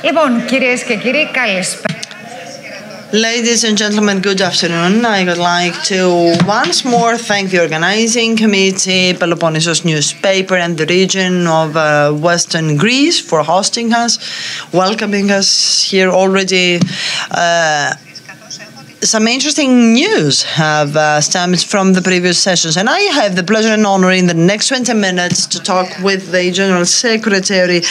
Λοιπόν, κυρίες και κύριοι, καλησπέρα. Ladies and gentlemen, good afternoon. I would like to once more thank the organizing committee, Peloponnesos newspaper, and the region of Western Greece for hosting us, welcoming us here already. Some interesting news have stemmed from the previous sessions, and I have the pleasure and honor in the next 20 minutes to talk with the General Secretary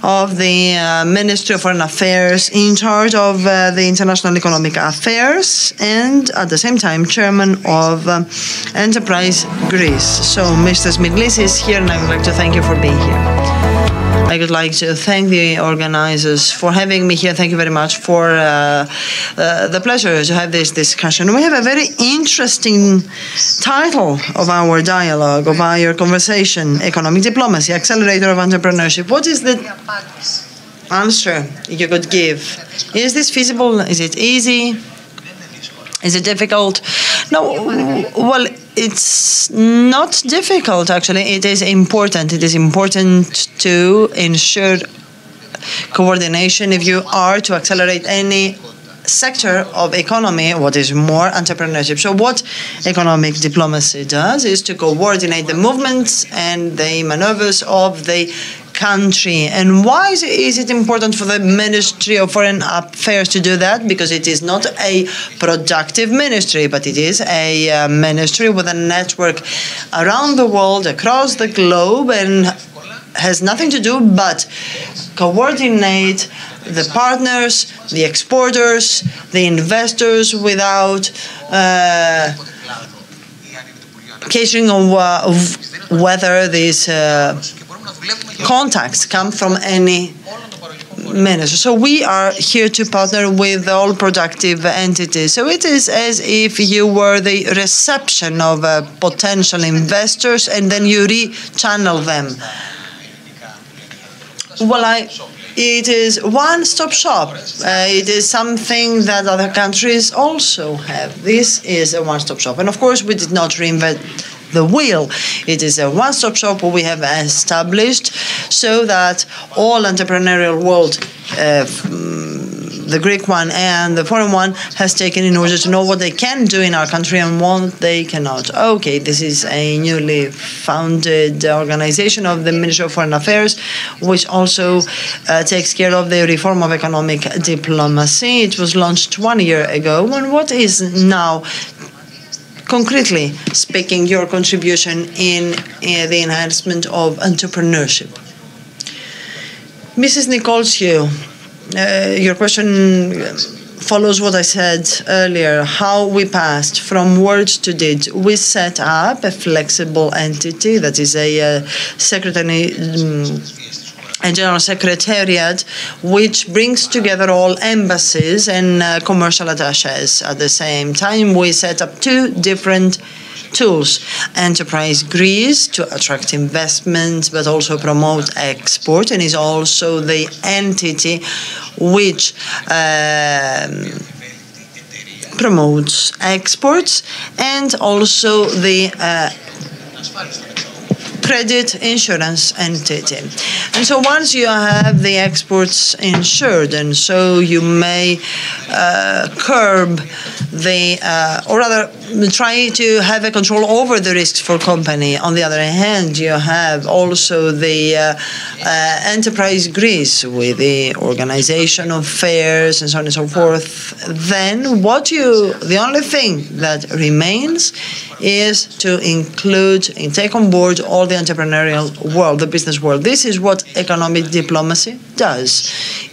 of the Ministry of Foreign Affairs in charge of the International Economic Affairs and at the same time Chairman of Enterprise Greece. So Mr. Smidlis is here and I would like to thank you for being here. I would like to thank the organizers for having me here. Thank you very much for the pleasure to have this discussion. We have a very interesting title of our dialogue, of our conversation, Economic Diplomacy, Accelerator of Entrepreneurship. What is the answer you could give? Is this feasible? Is it easy? Is it difficult? No, well, it's not difficult, actually. It is important. It is important to ensure coordination if you are to accelerate any sector of economy, what is more entrepreneurship. So what economic diplomacy does is to coordinate the movements and the maneuvers of the country. And why is it important for the Ministry of Foreign Affairs to do that? Because it is not a productive ministry, but it is a ministry with a network around the world, across the globe, and has nothing to do but coordinate the partners, the exporters, the investors without catering of whether these contacts come from any minister. So we are here to partner with all productive entities. So it is as if you were the reception of potential investors and then you re-channel them. Well, it is one-stop shop. It is something that other countries also have. This is a one-stop shop. And of course, we did not reinvent the wheel. It is a one-stop shop we have established so that all entrepreneurial world, the Greek one and the foreign one, has taken in order to know what they can do in our country and what they cannot. Okay, this is a newly founded organization of the Ministry of Foreign Affairs, which also takes care of the reform of economic diplomacy. It was launched 1 year ago. And what is now, concretely speaking, your contribution in the enhancement of entrepreneurship? Mrs. Nikolskiu, your question follows what I said earlier, how we passed from words to deed. We set up a flexible entity that is a general secretariat which brings together all embassies and commercial attaches. At the same time, we set up two different tools. Enterprise Greece to attract investments but also promote export, and is also the entity which promotes exports, and also the credit insurance entity. And so once you have the exports insured, and so you may curb the, or rather try to have a control over the risks for company. On the other hand, you have also the Enterprise Greece with the organization of fairs and so on and so forth. Then the only thing that remains is to include and take on board all the entrepreneurial world, the business world. This is what economic diplomacy does.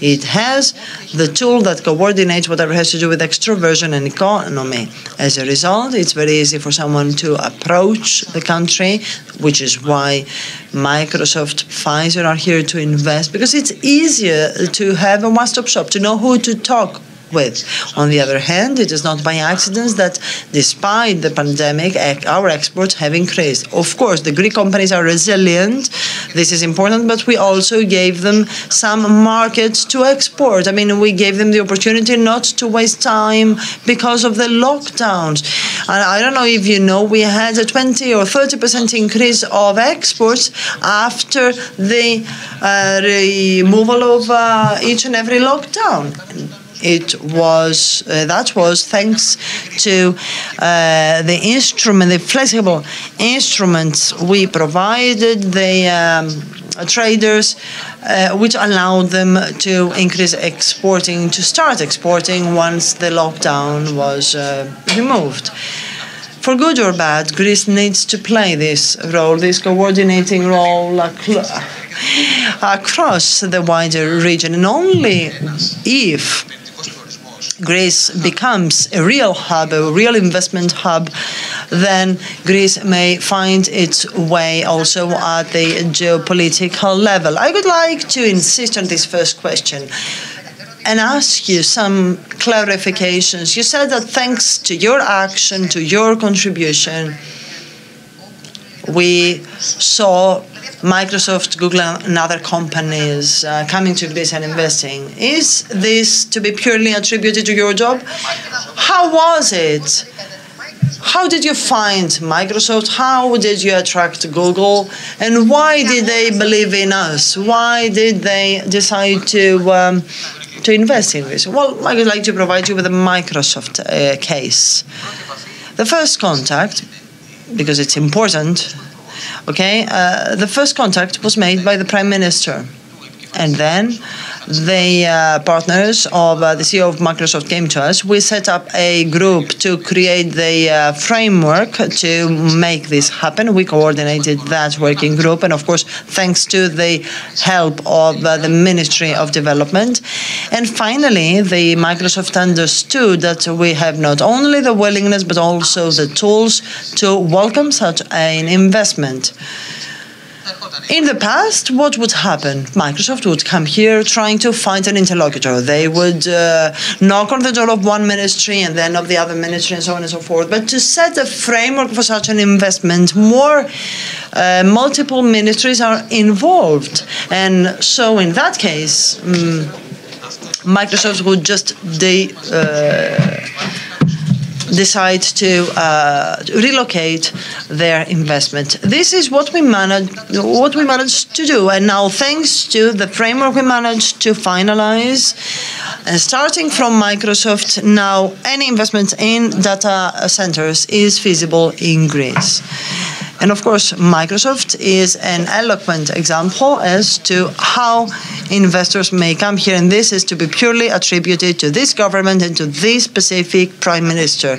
It has the tool that coordinates whatever has to do with extroversion and economy. As a result, it's very easy for someone to approach the country, which is why Microsoft, Pfizer are here to invest, because it's easier to have a one-stop shop, to know who to talk with. On the other hand, it is not by accident that despite the pandemic, our exports have increased. Of course, the Greek companies are resilient. This is important, but we also gave them some markets to export. I mean, we gave them the opportunity not to waste time because of the lockdowns. I don't know if you know, we had a 20 or 30% increase of exports after the removal of each and every lockdown. That was thanks to the instrument, the flexible instruments we provided the traders, which allowed them to increase exporting, to start exporting once the lockdown was removed. For good or bad, Greece needs to play this role, this coordinating role across the wider region, and only if Greece becomes a real hub, a real investment hub, then Greece may find its way also at the geopolitical level. I would like to insist on this first question and ask you some clarifications. You said that thanks to your action, to your contribution, we saw Microsoft, Google, and other companies coming to Greece and investing. Is this to be purely attributed to your job? How was it? How did you find Microsoft? How did you attract Google? And why did they believe in us? Why did they decide to invest in this? Well, I would like to provide you with a Microsoft case. The first contact, because it's important, okay, the first contact was made by the Prime Minister. And then the partners of the CEO of Microsoft came to us. We set up a group to create the framework to make this happen. We coordinated that working group, and of course, thanks to the help of the Ministry of Development. And finally, the Microsoft understood that we have not only the willingness, but also the tools to welcome such an investment. In the past, what would happen? Microsoft would come here trying to find an interlocutor. They would knock on the door of one ministry and then of the other ministry and so on and so forth. But to set a framework for such an investment, multiple ministries are involved. And so in that case, Microsoft would just decide to relocate their investment. This is what we managed to do, and now thanks to the framework we managed to finalize, and starting from Microsoft, now any investment in data centers is feasible in Greece. And of course, Microsoft is an eloquent example as to how investors may come here, and this is to be purely attributed to this government and to this specific Prime Minister.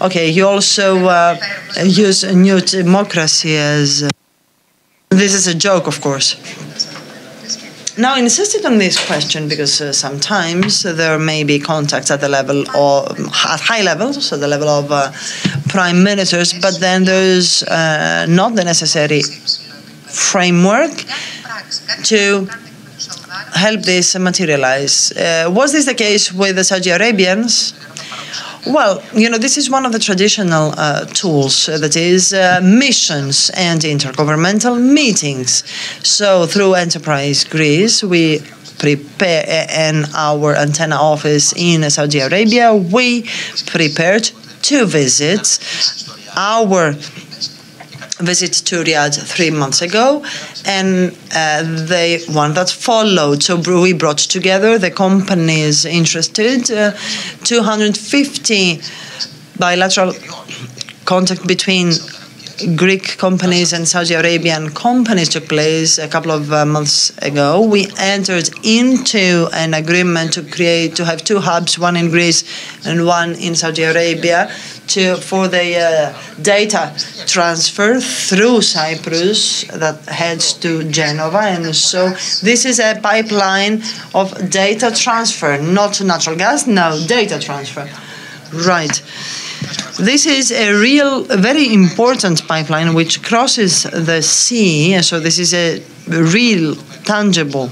Okay, you also use New Democracy as... this is a joke, of course. Now, I insisted on this question because sometimes there may be contacts at the level of, at high levels, so the level of prime ministers, but then there's not the necessary framework to help this materialize. Was this the case with the Saudi Arabians? Well, you know, this is one of the traditional tools, that is missions and intergovernmental meetings. So through Enterprise Greece, we prepare, in our antenna office in Saudi Arabia, we prepared 2 visits. Our visit to Riyadh 3 months ago, and the one that followed. So we brought together the companies interested, 250 bilateral contact between Greek companies and Saudi Arabian companies took place a couple of months ago. We entered into an agreement to have 2 hubs, one in Greece and one in Saudi Arabia, for the data transfer through Cyprus that heads to Genova. And so this is a pipeline of data transfer, not natural gas, no, data transfer. Right. This is a very important pipeline which crosses the sea. So this is a real, tangible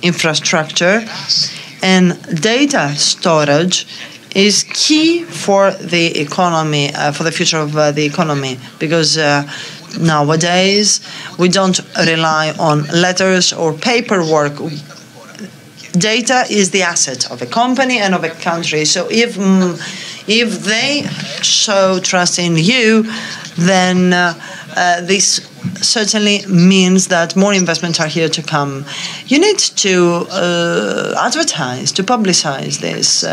infrastructure, and data storage is key for the economy, for the future of the economy, because nowadays we don't rely on letters or paperwork. Data is the asset of a company and of a country. So if they show trust in you, then this certainly means that more investments are here to come. You need to advertise, to publicize this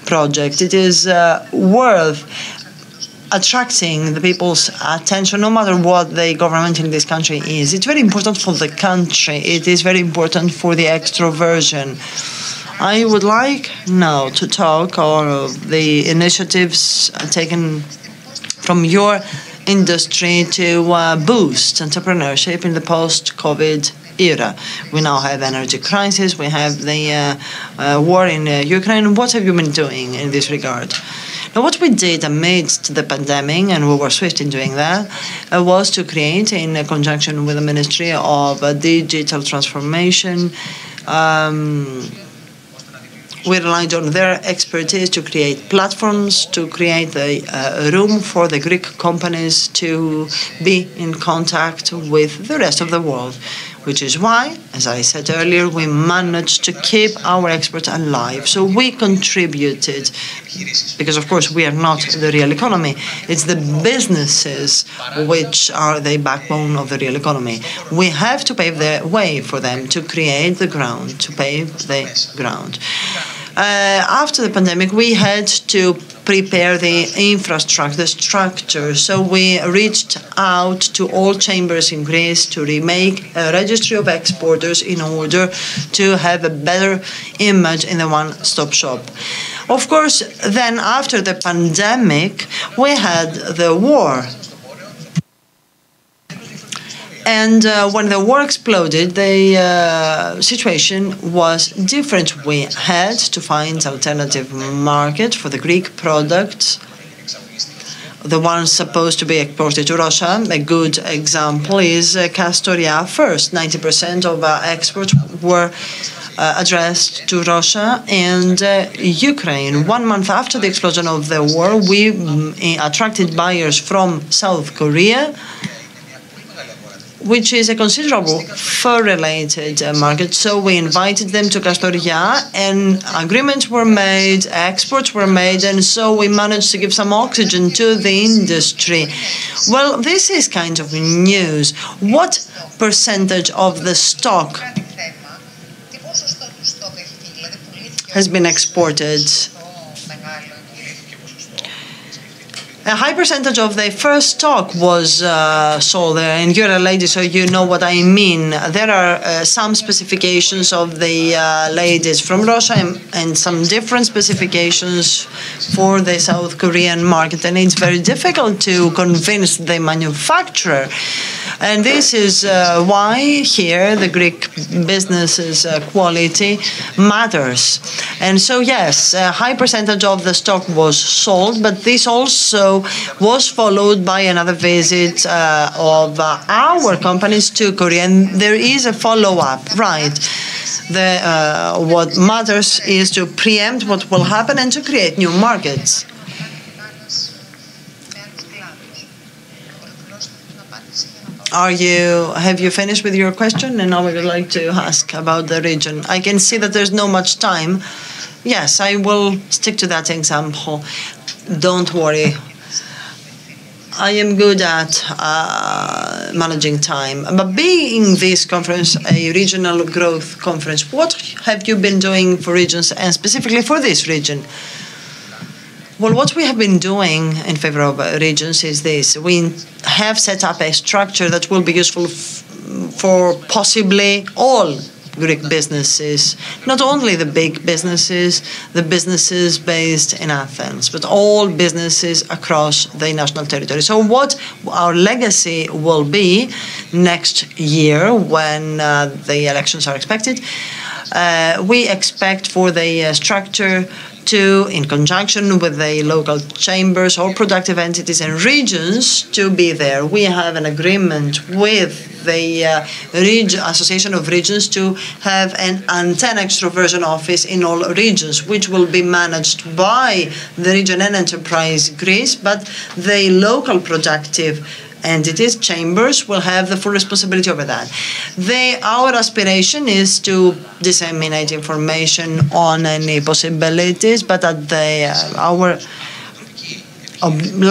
project. It is worth attracting the people's attention, no matter what the government in this country is. It's very important for the country. It is very important for the extroversion. I would like now to talk of the initiatives taken from your industry to boost entrepreneurship in the post-COVID era. We now have energy crisis. We have the war in Ukraine. What have you been doing in this regard? Now, what we did amidst the pandemic, and we were swift in doing that, was to create, in conjunction with the Ministry of Digital Transformation, we relied on their expertise to create platforms, to create a room for the Greek companies to be in contact with the rest of the world, which is why, as I said earlier, we managed to keep our experts alive. So we contributed, because of course we are not the real economy. It's the businesses which are the backbone of the real economy. We have to pave the way for them to create the ground, to pave the ground. After the pandemic, we had to prepare the infrastructure, the structure. So we reached out to all chambers in Greece to remake a registry of exporters in order to have a better image in the one-stop shop. Of course, then after the pandemic, we had the war. And when the war exploded, the situation was different. We had to find alternative market for the Greek products, the ones supposed to be exported to Russia. A good example is Castoria first. 90% of our exports were addressed to Russia and Ukraine. 1 month after the explosion of the war, we attracted buyers from South Korea, which is a considerable fur-related market. So we invited them to Castoria, and agreements were made, exports were made, and so we managed to give some oxygen to the industry. Well, this is kind of news. What percentage of the stock has been exported? A high percentage of the first stock was sold there, and you're a lady, so you know what I mean. There are some specifications of the ladies from Russia and some different specifications for the South Korean market, and it's very difficult to convince the manufacturer. And this is why here the Greek business's quality matters. And so, yes, a high percentage of the stock was sold, but this also was followed by another visit of our companies to Korea. And there is a follow-up, right? What matters is to preempt what will happen and to create new markets. Have you finished with your question? And now we would like to ask about the region. I can see that there's not much time. Yes, I will stick to that example. Don't worry. I am good at managing time. But being this conference a regional growth conference, what have you been doing for regions and specifically for this region? Well, what we have been doing in favor of regions is this. We have set up a structure that will be useful for possibly all Greek businesses, not only the big businesses, the businesses based in Athens, but all businesses across the national territory. So what our legacy will be next year when the elections are expected, we expect for the structure to, in conjunction with the local chambers or productive entities and regions, to be there. We have an agreement with the Association of Regions to have an antenna extroversion office in all regions, which will be managed by the region and enterprise Greece, but the local productive entities, chambers, will have the full responsibility over that. Our aspiration is to disseminate information on any possibilities, but at our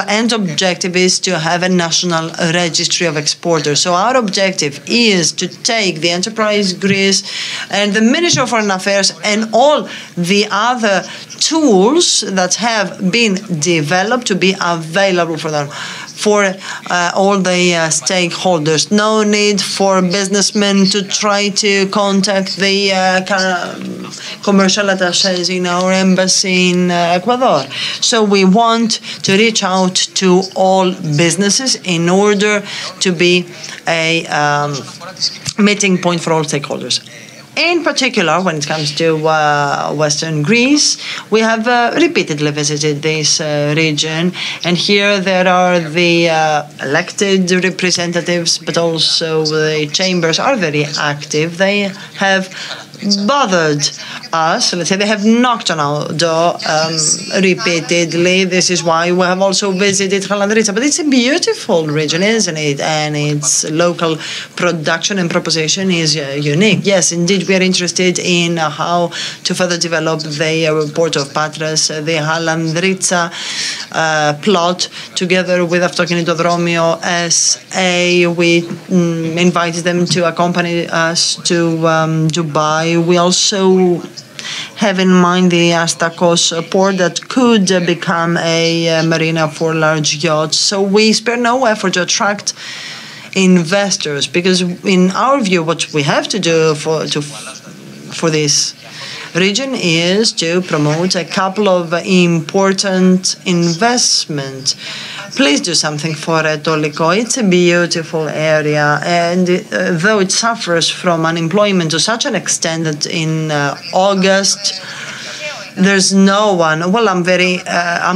end objective is to have a national registry of exporters. So our objective is to take the Enterprise Greece and the Ministry of Foreign Affairs and all the other tools that have been developed to be available for them, for all the stakeholders. No need for businessmen to try to contact the commercial attachés in our embassy in Ecuador. So we want to reach out to all businesses in order to be a meeting point for all stakeholders. In particular, when it comes to Western Greece, we have repeatedly visited this region, and here there are the elected representatives, but also the chambers are very active. They have bothered us, let's say they have knocked on our door repeatedly. This is why we have also visited Kalandritsa. But it's a beautiful region, isn't it? And its local production and proposition is unique. Yes, indeed, we are interested in how to further develop the port of Patras, the Kalandritsa plot, together with Auditorium SA. We invited them to accompany us to Dubai. We also have in mind the Astakos port that could become a marina for large yachts. So we spare no effort to attract investors, because in our view, what we have to do for this region is to promote a couple of important investments. Please do something for Toliko. It's a beautiful area, and though it suffers from unemployment to such an extent that in August there's no one. Well, I'm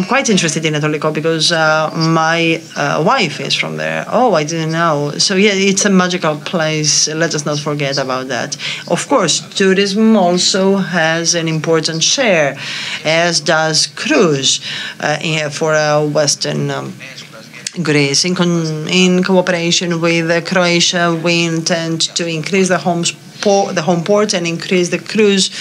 quite interested in Toliko because my wife is from there. Oh, I didn't know. So yeah, it's a magical place. Let us not forget about that. Of course, tourism also has an important share, as does cruise for Western Greece. In cooperation with Croatia, we intend to increase the home port and increase the cruise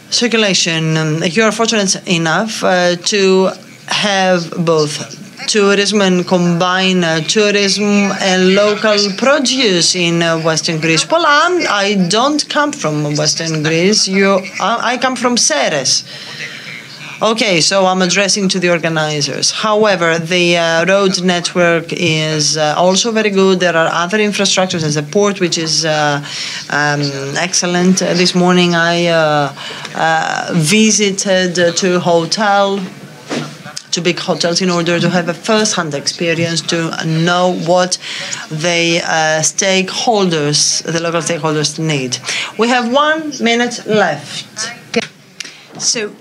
circulation. You are fortunate enough to have both tourism and combine tourism and local produce in Western Greece. Well, I don't come from Western Greece. I come from Ceres. Okay, so I'm addressing to the organizers. However, the road network is also very good. There are other infrastructures as a port, which is excellent. This morning I visited two big hotels in order to have a first-hand experience, to know what the local stakeholders need. We have 1 minute left. So,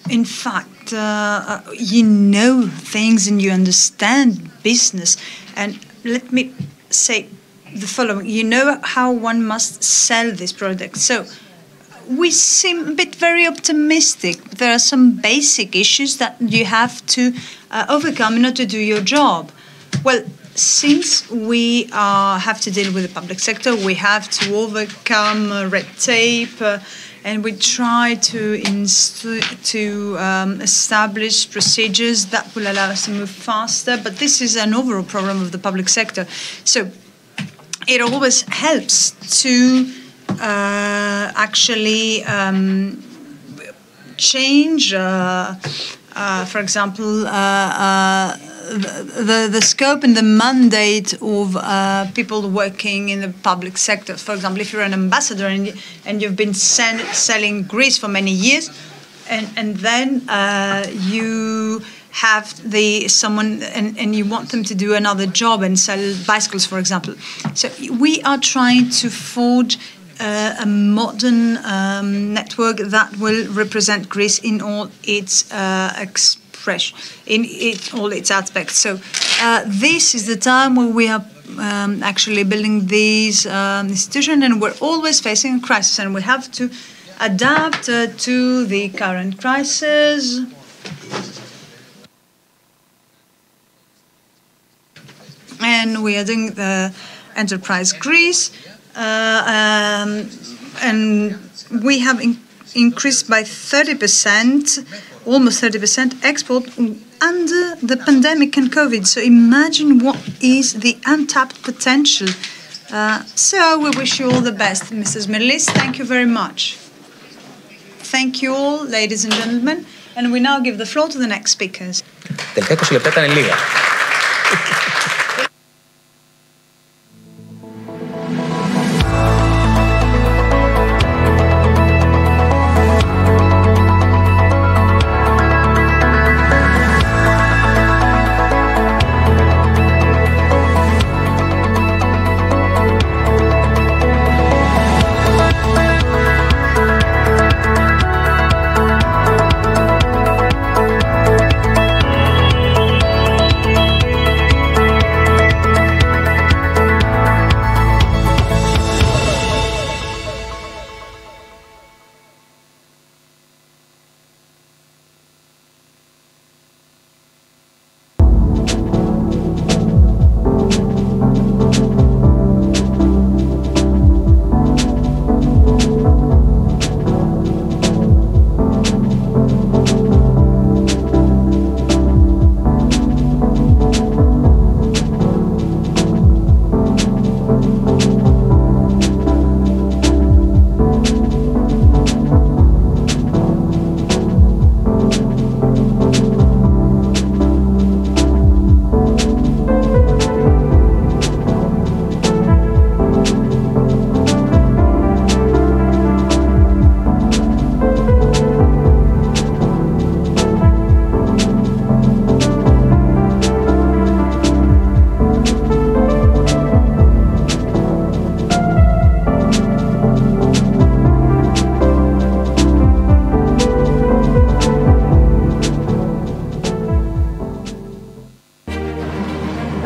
in fact, you know things and you understand business. And let me say the following. You know how one must sell this product. So we seem a bit very optimistic. There are some basic issues that you have to overcome in order to do your job. Well, since we have to deal with the public sector, we have to overcome red tape, and we try to establish procedures that will allow us to move faster. But this is an overall problem of the public sector. So it always helps to actually change, for example, the scope and the mandate of people working in the public sector. For example, if you're an ambassador and you've been selling Greece for many years, and then you have someone and you want them to do another job and sell bicycles, for example. So we are trying to forge a modern network that will represent Greece in all its all its aspects. So this is the time where we are actually building these institutions, and we're always facing a crisis, and we have to adapt to the current crisis. And we are doing the Enterprise Greece, and we have increased by 30%, almost 30% export under the pandemic and COVID. So imagine what is the untapped potential. So we wish you all the best, Mrs. Mirlis. Thank you very much. Thank you all, ladies and gentlemen. And we now give the floor to the next speakers. Τελικά 20 λεπτά ήταν λίγα.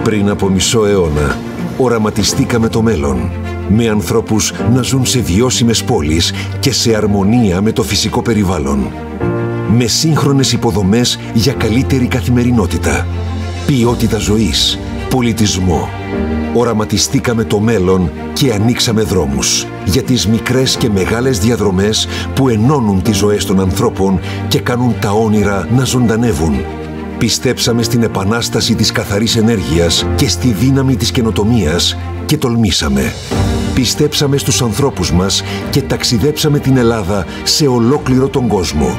Πριν από μισό αιώνα, οραματιστήκαμε το μέλλον, με ανθρώπους να ζουν σε βιώσιμες πόλεις και σε αρμονία με το φυσικό περιβάλλον. Με σύγχρονες υποδομές για καλύτερη καθημερινότητα, ποιότητα ζωής, πολιτισμό. Οραματιστήκαμε το μέλλον και ανοίξαμε δρόμους για τις μικρές και μεγάλες διαδρομές που ενώνουν τις ζωές των ανθρώπων και κάνουν τα όνειρα να ζωντανεύουν. Πιστέψαμε στην επανάσταση της καθαρής ενέργειας και στη δύναμη της καινοτομίας και τολμήσαμε. Πιστέψαμε στους ανθρώπους μας και ταξιδέψαμε την Ελλάδα σε ολόκληρο τον κόσμο.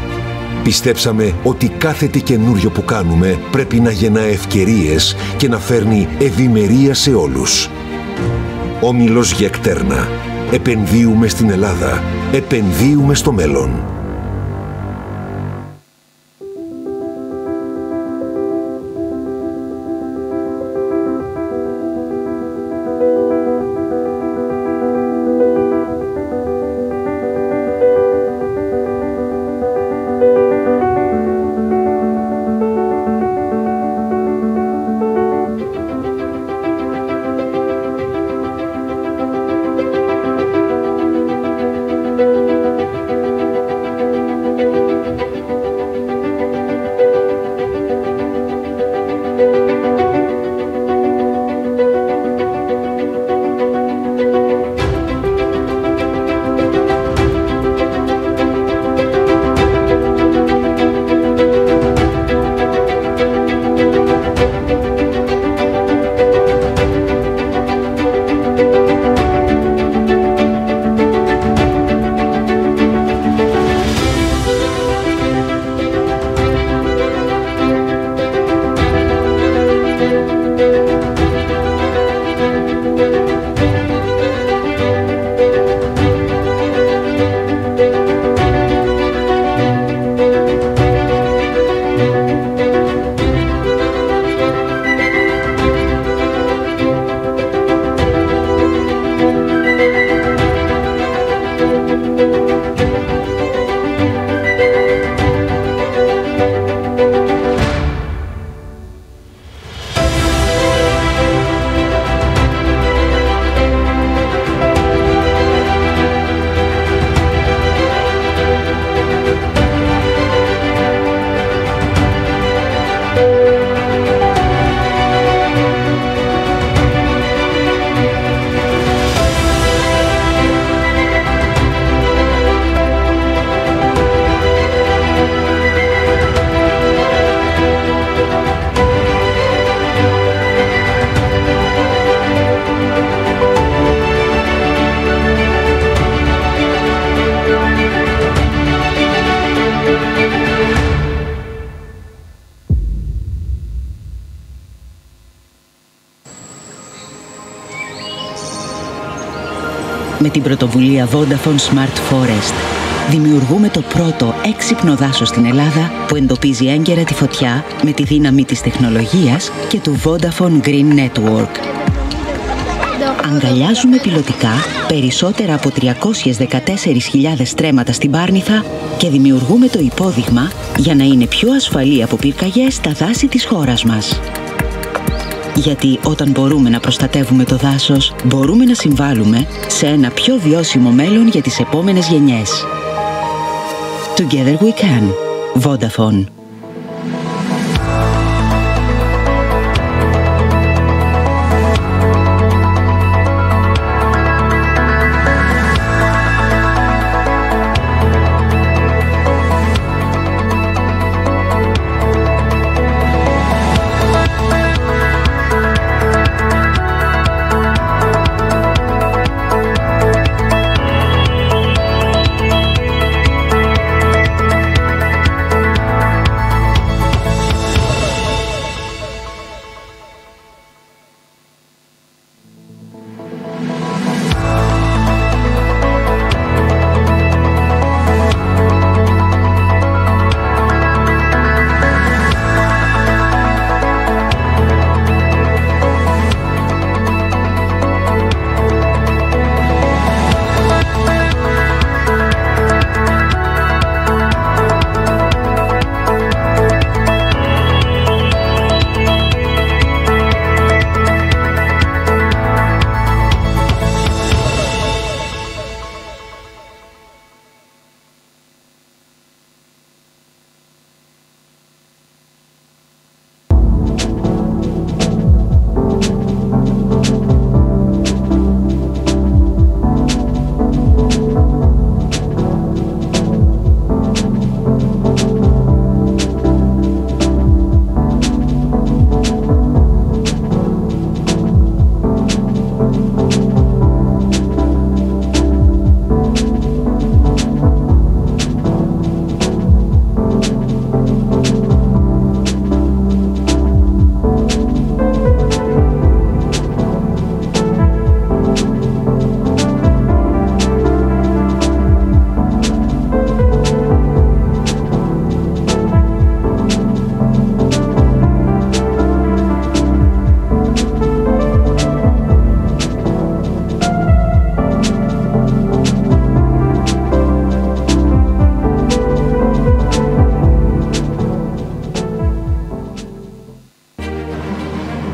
Πιστέψαμε ότι κάθε τι καινούριο που κάνουμε πρέπει να γεννά ευκαιρίες και να φέρνει ευημερία σε όλους. Όμιλος Γεκτέρνα. Επενδύουμε στην Ελλάδα. Επενδύουμε στο μέλλον. Με την πρωτοβουλία Vodafone Smart Forest δημιουργούμε το πρώτο έξυπνο δάσος στην Ελλάδα που εντοπίζει έγκαιρα τη φωτιά με τη δύναμη της τεχνολογίας και του Vodafone Green Network. Αγκαλιάζουμε πιλωτικά περισσότερα από 314.000 στρέμματα στην Πάρνηθα και δημιουργούμε το υπόδειγμα για να είναι πιο ασφαλή από πυρκαγιές στα δάση της χώρας μας. Γιατί όταν μπορούμε να προστατεύουμε το δάσος, μπορούμε να συμβάλλουμε σε ένα πιο βιώσιμο μέλλον για τις επόμενες γενιές. Together we can. Vodafone.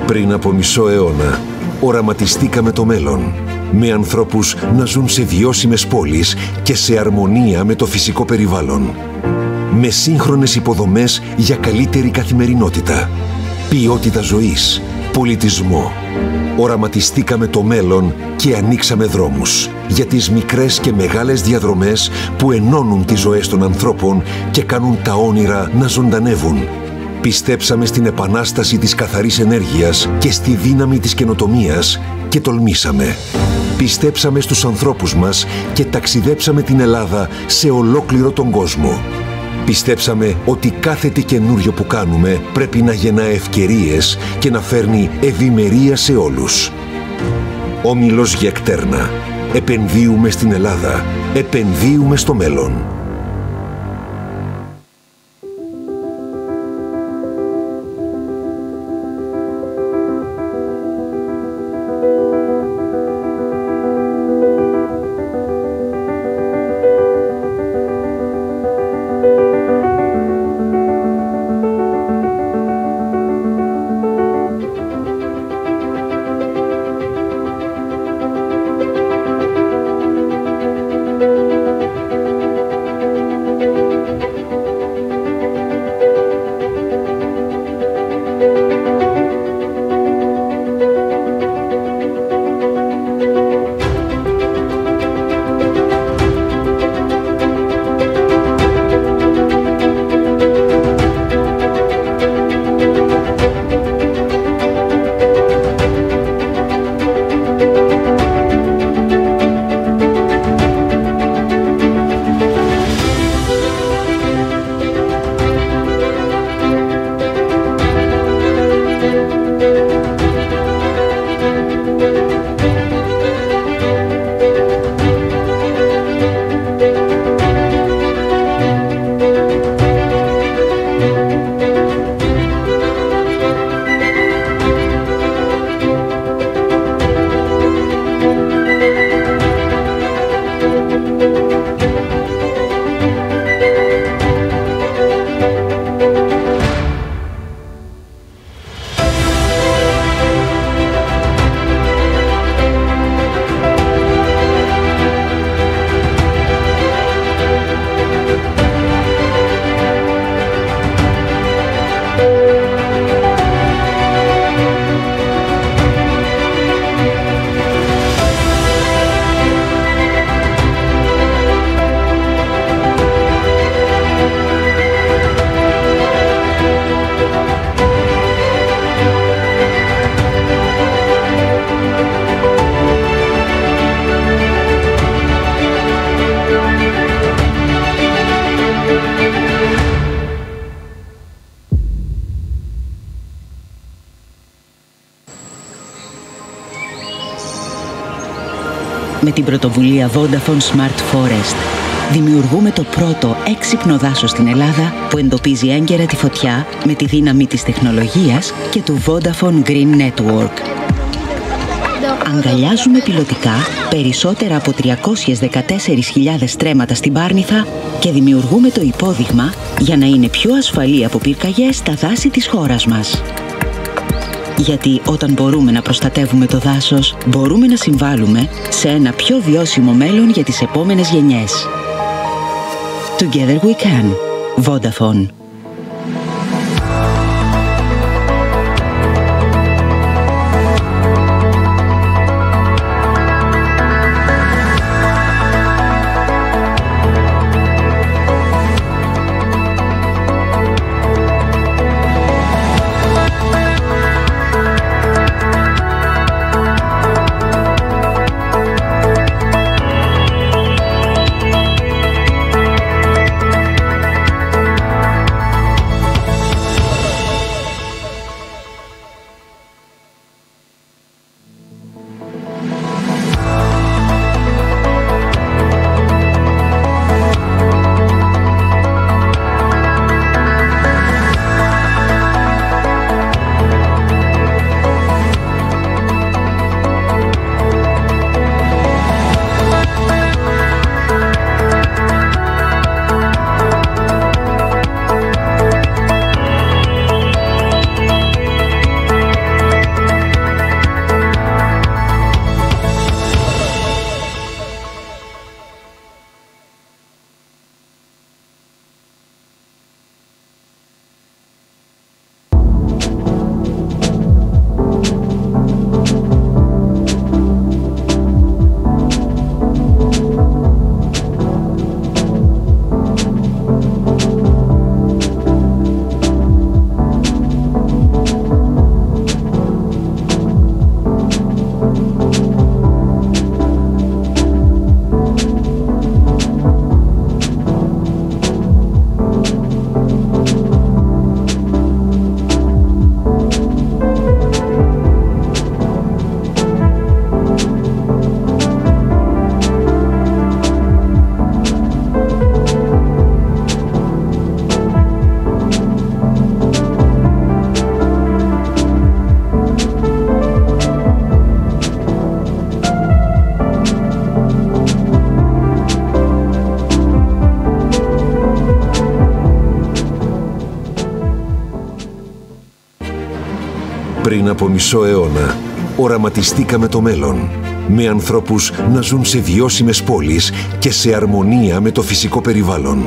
Πριν από μισό αιώνα, οραματιστήκαμε το μέλλον, με ανθρώπους να ζουν σε βιώσιμες πόλεις και σε αρμονία με το φυσικό περιβάλλον. Με σύγχρονες υποδομές για καλύτερη καθημερινότητα, ποιότητα ζωής, πολιτισμό. Οραματιστήκαμε το μέλλον και ανοίξαμε δρόμους για τις μικρές και μεγάλες διαδρομές που ενώνουν τις ζωές των ανθρώπων και κάνουν τα όνειρα να ζωντανεύουν. Πιστέψαμε στην επανάσταση της καθαρής ενέργειας και στη δύναμη της καινοτομίας και τολμήσαμε. Πιστέψαμε στους ανθρώπους μας και ταξιδέψαμε την Ελλάδα σε ολόκληρο τον κόσμο. Πιστέψαμε ότι κάθε τι καινούριο που κάνουμε πρέπει να γεννά ευκαιρίες και να φέρνει ευημερία σε όλους. Όμιλος Γεκτέρνα. Επενδύουμε στην Ελλάδα. Επενδύουμε στο μέλλον. Με την πρωτοβουλία Vodafone Smart Forest δημιουργούμε το πρώτο έξυπνο δάσος στην Ελλάδα που εντοπίζει έγκαιρα τη φωτιά με τη δύναμη της τεχνολογίας και του Vodafone Green Network. Αγκαλιάζουμε πιλωτικά περισσότερα από 314.000 στρέμματα στην Πάρνηθα και δημιουργούμε το υπόδειγμα για να είναι πιο ασφαλή από πυρκαγιές τα δάση της χώρας μας. Γιατί όταν μπορούμε να προστατεύουμε το δάσος, μπορούμε να συμβάλλουμε σε ένα πιο βιώσιμο μέλλον για τις επόμενες γενιές. Together we can. Vodafone. Πριν από μισό αιώνα, οραματιστήκαμε το μέλλον, με ανθρώπους να ζουν σε βιώσιμες πόλεις και σε αρμονία με το φυσικό περιβάλλον.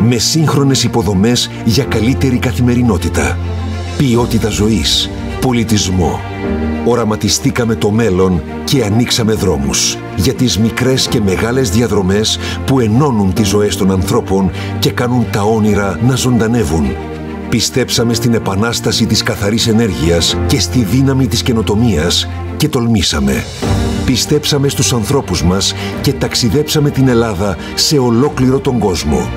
Με σύγχρονες υποδομές για καλύτερη καθημερινότητα, ποιότητα ζωής, πολιτισμό. Οραματιστήκαμε το μέλλον και ανοίξαμε δρόμους για τις μικρές και μεγάλες διαδρομές που ενώνουν τις ζωές των ανθρώπων και κάνουν τα όνειρα να ζωντανεύουν. Πιστέψαμε στην επανάσταση της καθαρής ενέργειας και στη δύναμη της καινοτομίας και τολμήσαμε. Πιστέψαμε στους ανθρώπους μας και ταξιδέψαμε την Ελλάδα σε ολόκληρο τον κόσμο.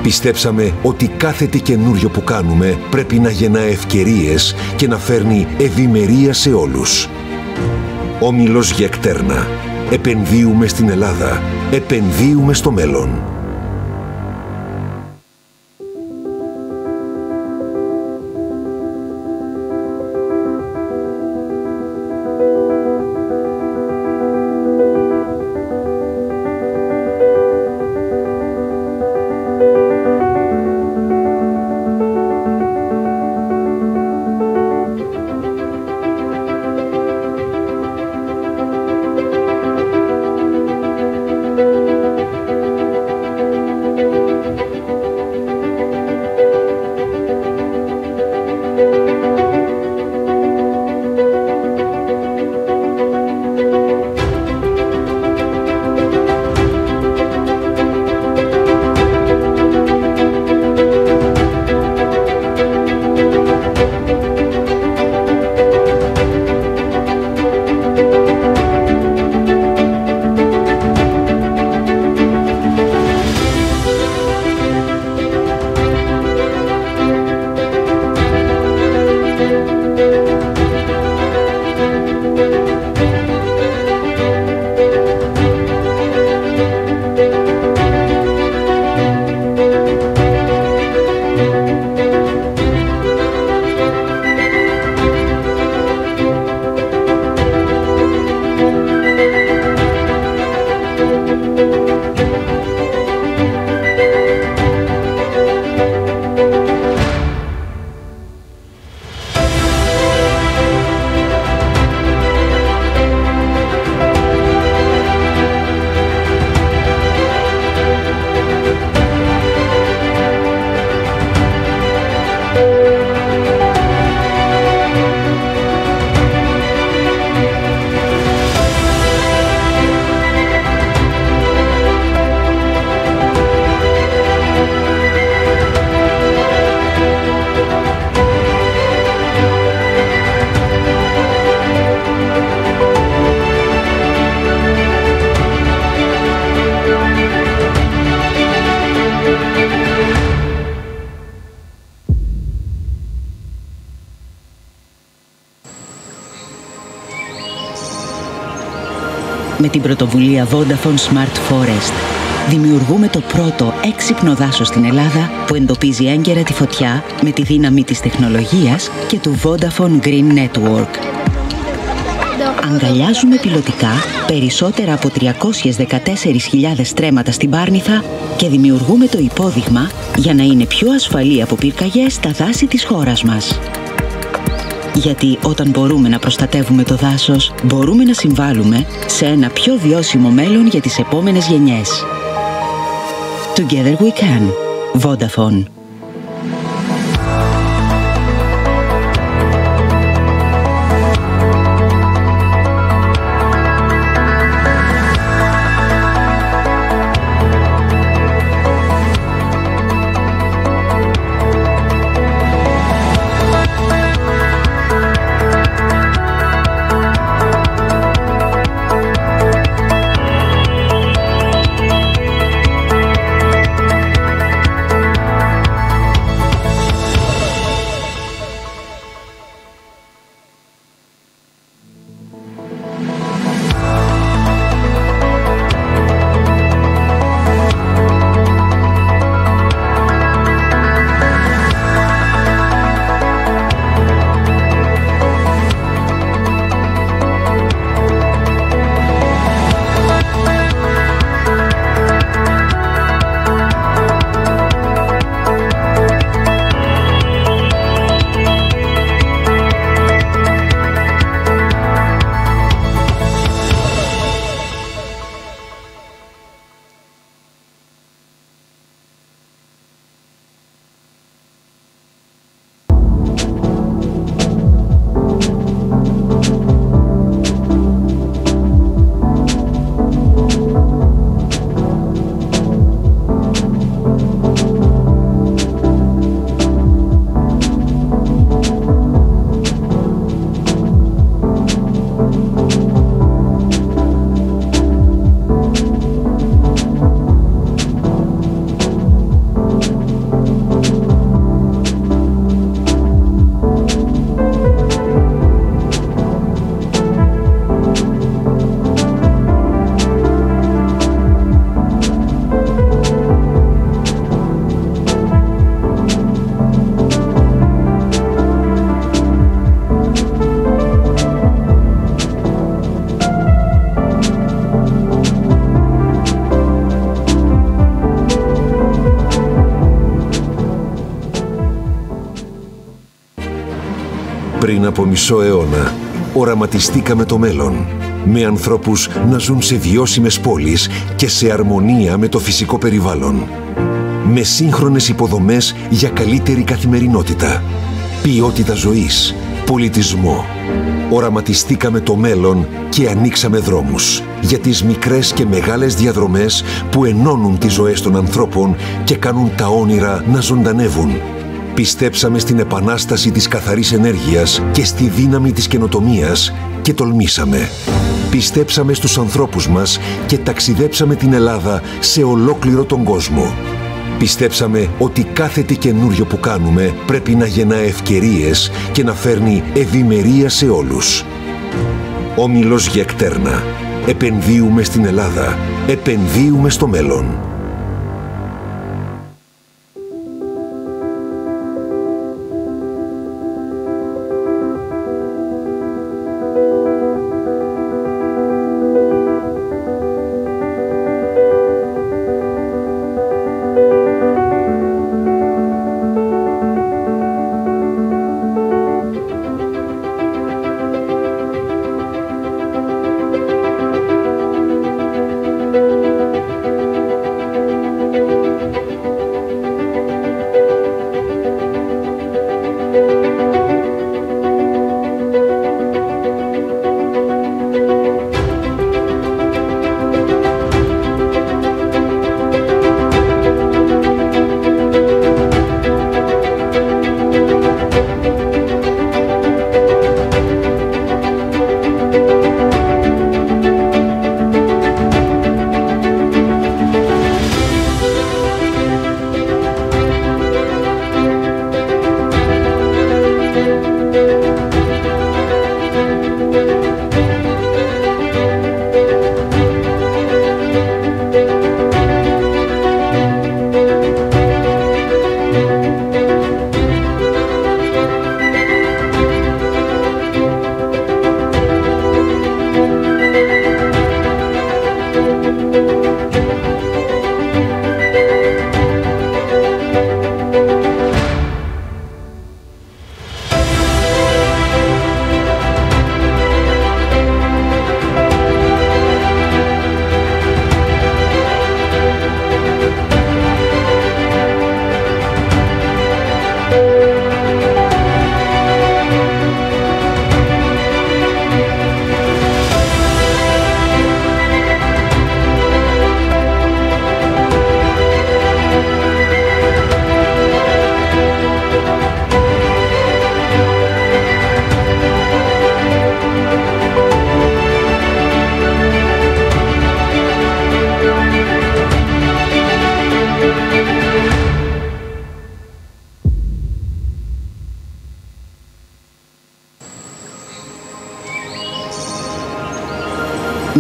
Πιστέψαμε ότι κάθε τι καινούριο που κάνουμε πρέπει να γεννά ευκαιρίες και να φέρνει ευημερία σε όλους. Όμιλος Γεκτέρνα. Επενδύουμε στην Ελλάδα. Επενδύουμε στο μέλλον. Με την πρωτοβουλία Vodafone Smart Forest δημιουργούμε το πρώτο έξυπνο δάσος στην Ελλάδα που εντοπίζει έγκαιρα τη φωτιά με τη δύναμη της τεχνολογίας και του Vodafone Green Network. Αγκαλιάζουμε πιλωτικά περισσότερα από 314.000 στρέμματα στην Πάρνηθα και δημιουργούμε το υπόδειγμα για να είναι πιο ασφαλή από πυρκαγιές τα δάση της χώρας μας. Γιατί όταν μπορούμε να προστατεύουμε το δάσος, μπορούμε να συμβάλλουμε σε ένα πιο βιώσιμο μέλλον για τις επόμενες γενιές. Together we can. Vodafone. Πριν από μισό αιώνα, οραματιστήκαμε το μέλλον, με ανθρώπους να ζουν σε βιώσιμες πόλεις και σε αρμονία με το φυσικό περιβάλλον. Με σύγχρονες υποδομές για καλύτερη καθημερινότητα, ποιότητα ζωής, πολιτισμό. Οραματιστήκαμε το μέλλον και ανοίξαμε δρόμους για τις μικρές και μεγάλες διαδρομές που ενώνουν τις ζωές των ανθρώπων και κάνουν τα όνειρα να ζωντανεύουν. Πιστέψαμε στην επανάσταση της καθαρής ενέργειας και στη δύναμη της καινοτομίας και τολμήσαμε. Πιστέψαμε στους ανθρώπους μας και ταξιδέψαμε την Ελλάδα σε ολόκληρο τον κόσμο. Πιστέψαμε ότι κάθε τι καινούριο που κάνουμε πρέπει να γεννά ευκαιρίες και να φέρνει ευημερία σε όλους. Όμιλος Γεκτέρνα. Επενδύουμε στην Ελλάδα. Επενδύουμε στο μέλλον.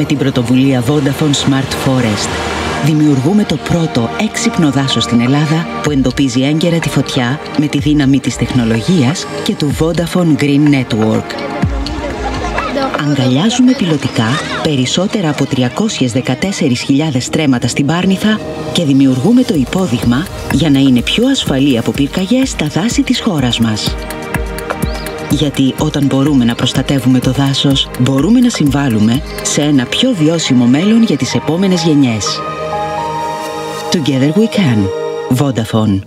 Με την πρωτοβουλία Vodafone Smart Forest δημιουργούμε το πρώτο έξυπνο δάσος στην Ελλάδα που εντοπίζει έγκαιρα τη φωτιά με τη δύναμη της τεχνολογίας και του Vodafone Green Network. Αγκαλιάζουμε πιλωτικά περισσότερα από 314.000 στρέμματα στην Πάρνηθα και δημιουργούμε το υπόδειγμα για να είναι πιο ασφαλή από πυρκαγιές τα δάση της χώρας μας. Γιατί όταν μπορούμε να προστατεύουμε το δάσος, μπορούμε να συμβάλλουμε σε ένα πιο βιώσιμο μέλλον για τις επόμενες γενιές. Together we can. Vodafone.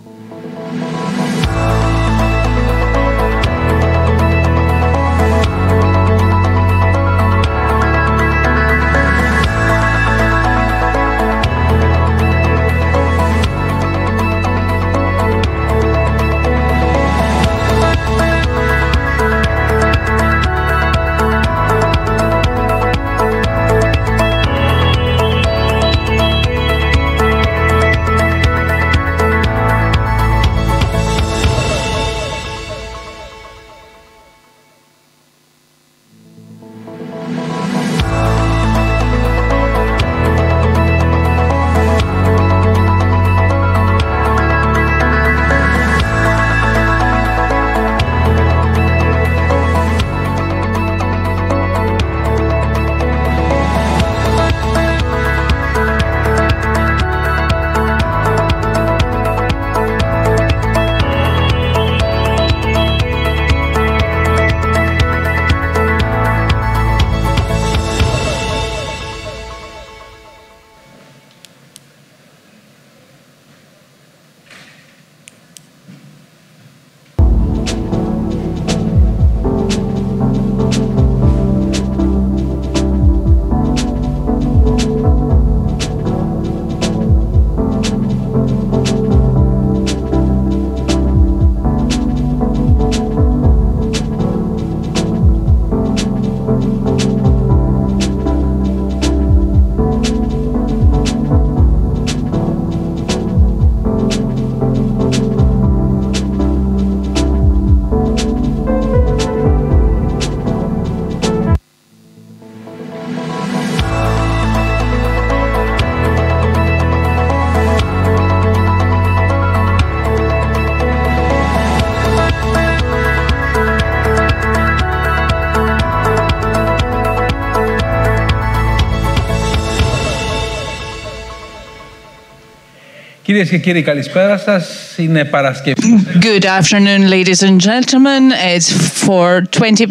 Κυρίες και κύριοι, καλησπέρα σας. Είναι Παρασκευή. Good afternoon, ladies and gentlemen. It's for 4:20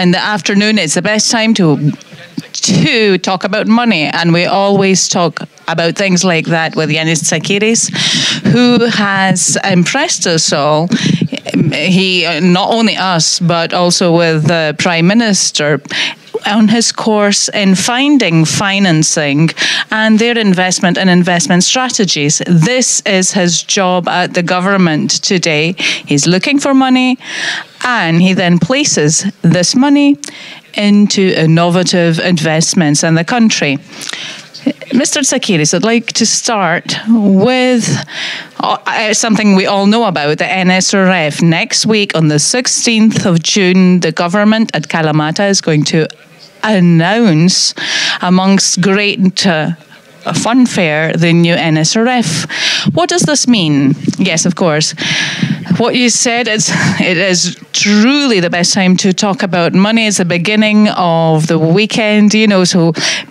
in the afternoon. It's the best time to talk about money, and we always talk about things like that with Yanis Tsakiris, who has impressed us all. He, not only us, but also with the Prime Minister, on his course in finding financing and their investment and investment strategies. This is his job at the government today. He's looking for money, and he then places this money into innovative investments in the country. Mr. Tsakiris, I'd like to start with something we all know about, the NSRF. Next week, on the 16th of June, the government at Kalamata is going to announce, amongst great funfair, the new NSRF. What does this mean? Yes, of course. What you said, it is truly the best time to talk about money. It's the beginning of the weekend, you know, so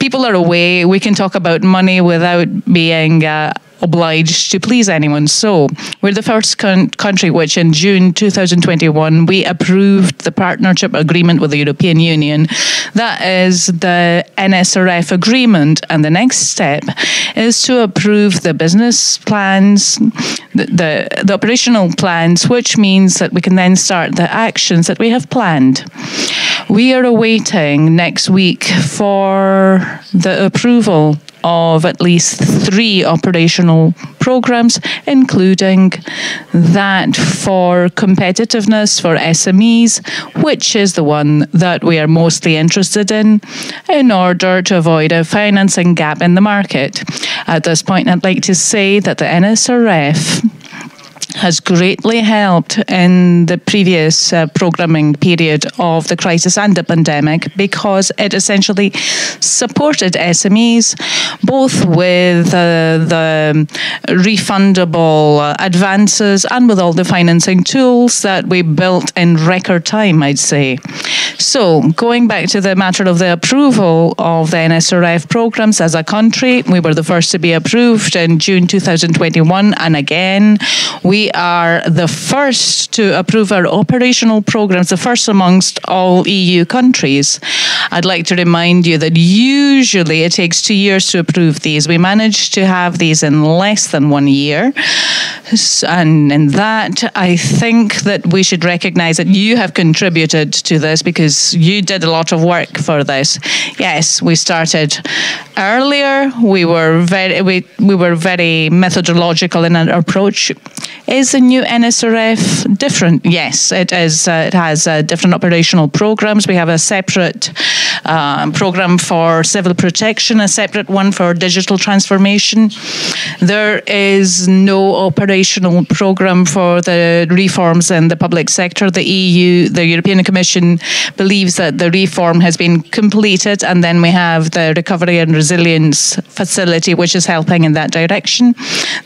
people are away. We can talk about money without being obliged to please anyone. So we're the first country which in June 2021 we approved the partnership agreement with the European Union. That is the NSRF agreement, and the next step is to approve the business plans, the operational plans, which means that we can then start the actions that we have planned. We are awaiting next week for the approval of at least 3 operational programs, including that for competitiveness for SMEs, which is the one that we are mostly interested in order to avoid a financing gap in the market. At this point, I'd like to say that the NSRF has greatly helped in the previous programming period of the crisis and the pandemic, because it essentially supported SMEs both with the refundable advances and with all the financing tools that we built in record time, I'd say. So going back to the matter of the approval of the NSRF programs as a country, we were the first to be approved in June 2021, and again we are the first to approve our operational programs, the first amongst all EU countries. I'd like to remind you that usually it takes 2 years to approve these. We managed to have these in less than 1 year. And in that, I think that we should recognize that you have contributed to this because you did a lot of work for this. Yes, we started earlier. We were very methodological in our approach. Is the new NSRF different? Yes, it is. It has different operational programs. We have a separate program for civil protection, a separate one for digital transformation. There is no operational program for the reforms in the public sector. The European Commission, believes that the reform has been completed, and then we have the Recovery and Resilience Facility, which is helping in that direction.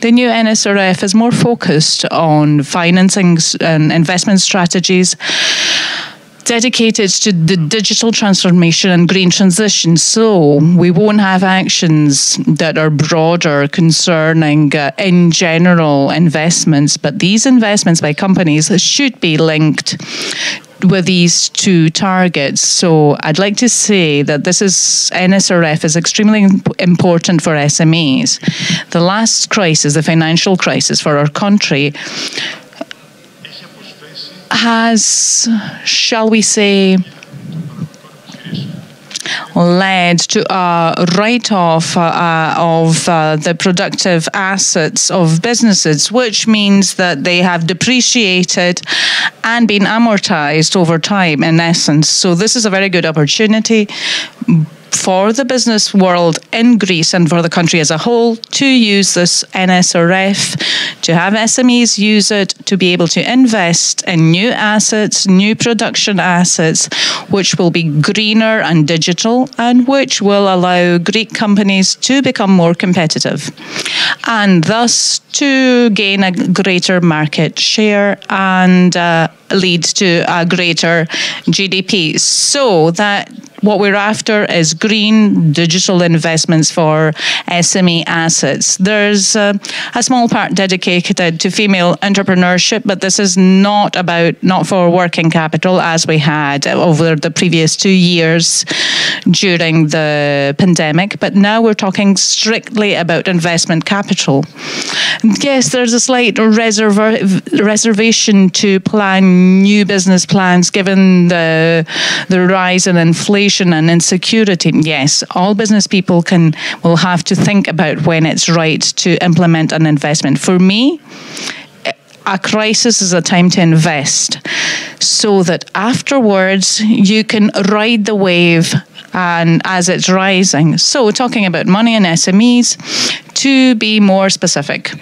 The new NSRF is more focused on financing and investment strategies dedicated to the digital transformation and green transition. So we won't have actions that are broader concerning in general investments, but these investments by companies should be linked with these two targets. So I'd like to say that NSRF is extremely important for SMEs. The last crisis, the financial crisis for our country, has, shall we say, led to a write-off of the productive assets of businesses, which means that they have depreciated and been amortized over time, in essence. So this is a very good opportunity for the business world in Greece and for the country as a whole to use this NSRF, to have SMEs use it, to be able to invest in new assets, new production assets, which will be greener and digital, and which will allow Greek companies to become more competitive, and thus to gain a greater market share and lead to a greater GDP. So that what we're after is green digital investments for SME assets. There's a small part dedicated to female entrepreneurship, but this is not for working capital as we had over the previous 2 years during the pandemic. But now we're talking strictly about investment capital. Yes, there's a slight reservation to plan new business plans given the rise in inflation and insecurity. Yes, all business people will have to think about when it's right to implement an investment. For me, a crisis is a time to invest so that afterwards you can ride the wave and as it's rising. So talking about money and SMEs, to be more specific,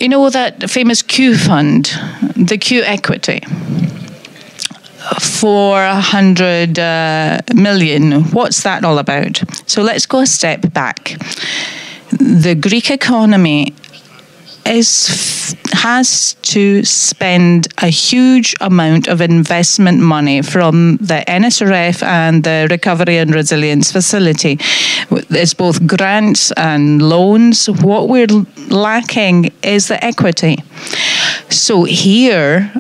you know that famous Q fund, the Q equity, 400 million. What's that all about? So let's go a step back. The Greek economy has to spend a huge amount of investment money from the NSRF and the Recovery and Resilience Facility. It's both grants and loans. What we're lacking is the equity. So here,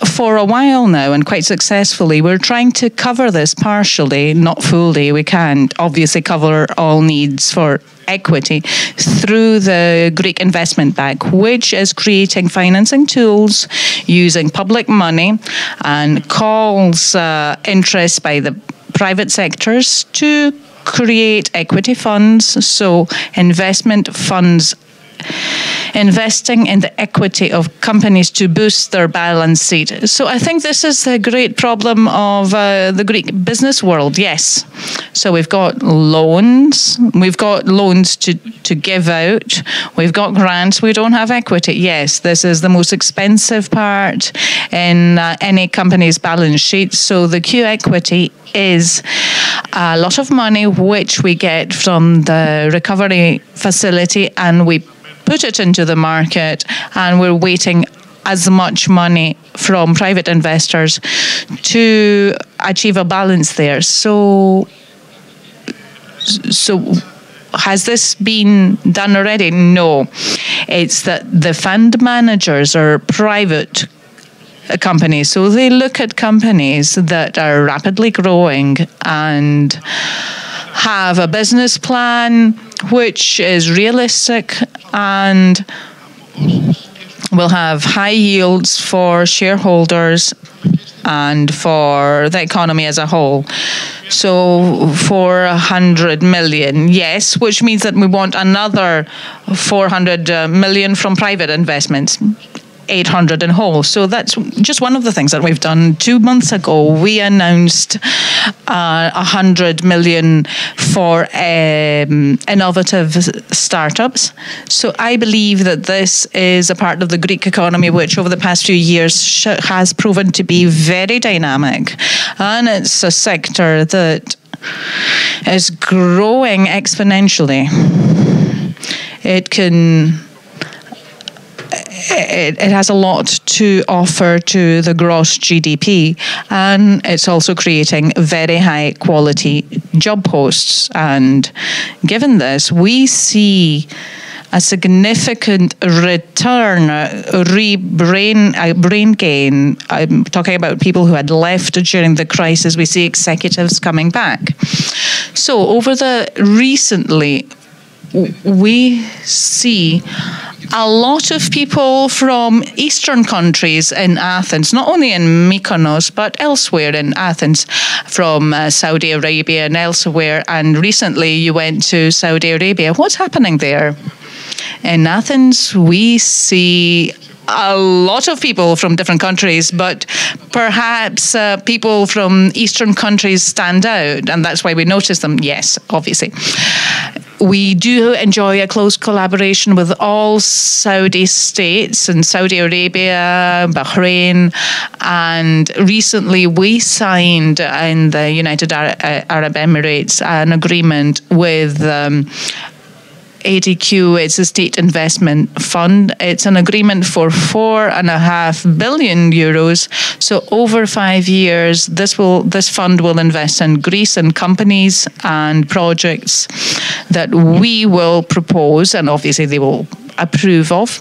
for a while now, and quite successfully, we're trying to cover this partially, not fully. We can't obviously cover all needs for equity through the Greek Investment Bank, which is creating financing tools using public money and calls interest by the private sectors to create equity funds, so investment funds investing in the equity of companies to boost their balance sheet. So I think this is a great problem of the Greek business world, yes. So we've got loans to give out, we've got grants, we don't have equity. Yes, this is the most expensive part in any company's balance sheet. So the Q equity is a lot of money which we get from the recovery facility, and we put it into the market, and we're waiting as much money from private investors to achieve a balance there. So has this been done already? No. It's that the fund managers are private companies. So they look at companies that are rapidly growing and have a business plan which is realistic and will have high yields for shareholders and for the economy as a whole. So 400 million, yes, which means that we want another 400 million from private investments. 800 in whole. So that's just one of the things that we've done. 2 months ago, we announced 100 million for innovative startups. So I believe that this is a part of the Greek economy which over the past few years has proven to be very dynamic. And it's a sector that is growing exponentially. It has a lot to offer to the gross GDP, and it's also creating very high quality job posts. And given this, we see a significant return, brain gain. I'm talking about people who had left during the crisis. We see executives coming back. So recently, we see a lot of people from Eastern countries in Athens, not only in Mykonos, but elsewhere in Athens, from Saudi Arabia and elsewhere. And recently you went to Saudi Arabia. What's happening there? In Athens, we see a lot of people from different countries, but perhaps people from Eastern countries stand out, and that's why we notice them. Yes, obviously. We do enjoy a close collaboration with all Saudi states and Saudi Arabia, Bahrain, and recently we signed in the United Arab Emirates an agreement with ADQ. It's a state investment fund. It's an agreement for 4.5 billion euros. So over 5 years, this fund will invest in Greece and companies and projects that we will propose, and obviously they will approve of.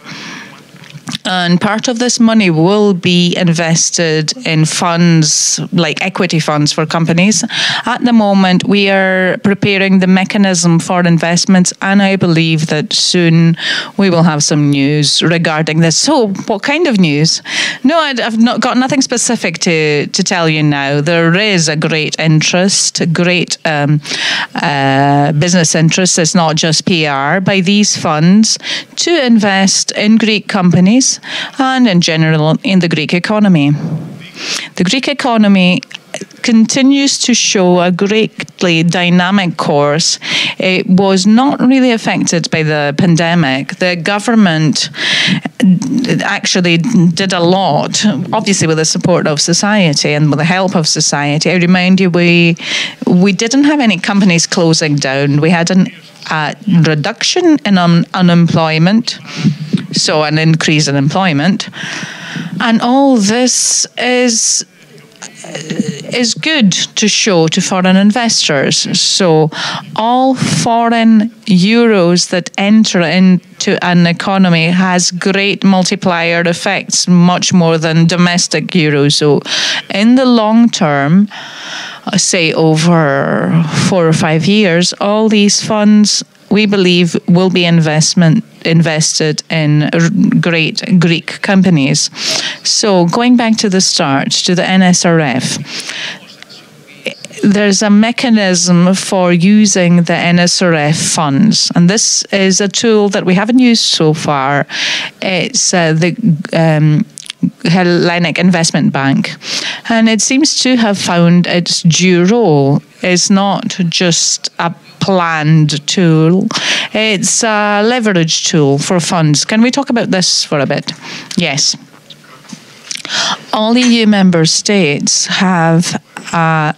And part of this money will be invested in funds, like equity funds for companies. At the moment, we are preparing the mechanism for investments, and I believe that soon we will have some news regarding this. So what kind of news? No, I've got nothing specific to tell you now. There is a great interest, great business interest. It's not just PR by these funds to invest in Greek companies and in general in the Greek economy. The Greek economy continues to show a greatly dynamic course. It was not really affected by the pandemic. The government actually did a lot, obviously with the support of society and with the help of society. I remind you, we didn't have any companies closing down. We had a reduction in unemployment, so an increase in employment. And all this is good to show to foreign investors. So all foreign euros that enter into an economy has great multiplier effects, much more than domestic euros. So in the long term, say over 4 or 5 years, all these funds, we believe, will be invested in great Greek companies. So going back to the start, to the NSRF, there's a mechanism for using the NSRF funds, and this is a tool that we haven't used so far. It's the Hellenic Investment Bank. And it seems to have found its due role. It's not just a planned tool, it's a leverage tool for funds. Can we talk about this for a bit? Yes. All EU member states have a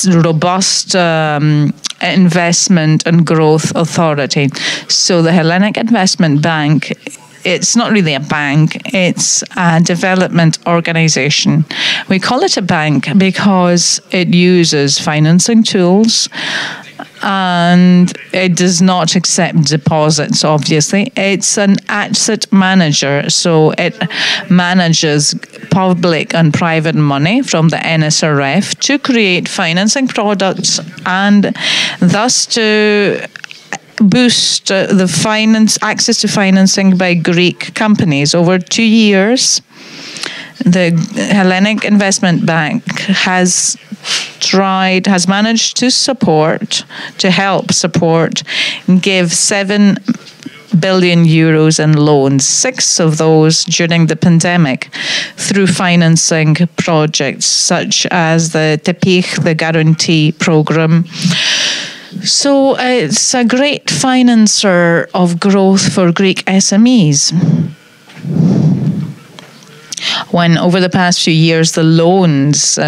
robust investment and growth authority. So the Hellenic Investment Bank, it's not really a bank, it's a development organization. We call it a bank because it uses financing tools and it does not accept deposits, obviously. It's an asset manager, so it manages public and private money from the NSRF to create financing products and thus to boost the access to financing by Greek companies. Over 2 years, the Hellenic Investment Bank has managed to help support, give 7 billion euros in loans, 6 of those during the pandemic, through financing projects such as the TEPICH, the guarantee program. So it's a great financer of growth for Greek SMEs. When over the past few years, the loans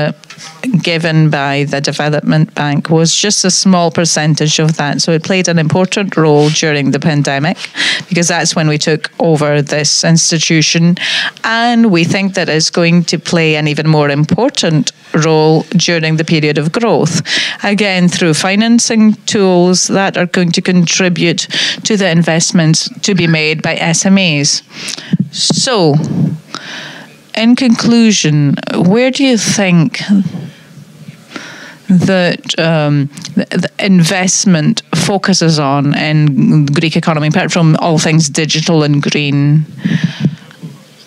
given by the Development Bank was just a small percentage of that. So it played an important role during the pandemic because that's when we took over this institution. And we think that it's going to play an even more important role during the period of growth. Again, through financing tools that are going to contribute to the investments to be made by SMEs. So, in conclusion, where do you think that the investment focuses on in the Greek economy, apart from all things digital and green?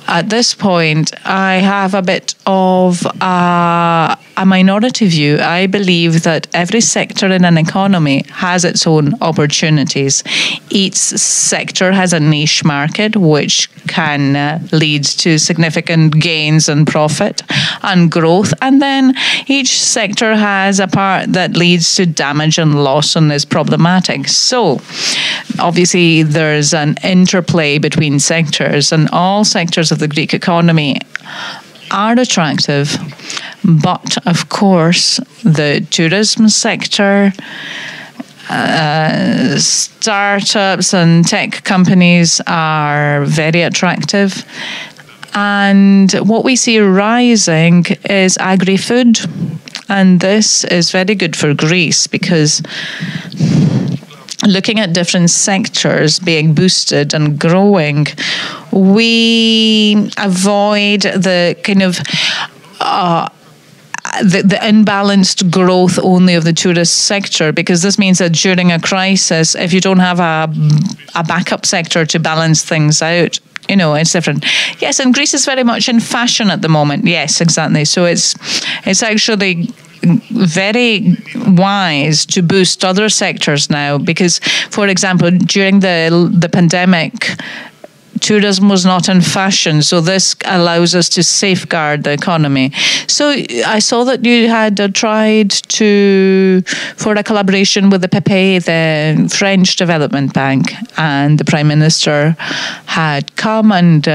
At this point, I have a bit of a minority view. I believe that every sector in an economy has its own opportunities. Each sector has a niche market which can lead to significant gains and profit and growth. And then each sector has a part that leads to damage and loss and is problematic. So obviously there's an interplay between sectors, and all sectors of the Greek economy are attractive. But of course, the tourism sector, startups and tech companies are very attractive. And what we see rising is agri-food. And this is very good for Greece because looking at different sectors being boosted and growing, we avoid the kind of the imbalanced growth only of the tourist sector, because this means that during a crisis, if you don't have a backup sector to balance things out, you know, it's different. Yes, and Greece is very much in fashion at the moment. Yes, exactly. So it's actually very wise to boost other sectors now, because, for example, during the pandemic, tourism was not in fashion, so this allows us to safeguard the economy. So I saw that you had tried for a collaboration with the PP, the French Development Bank, and the Prime Minister had come, and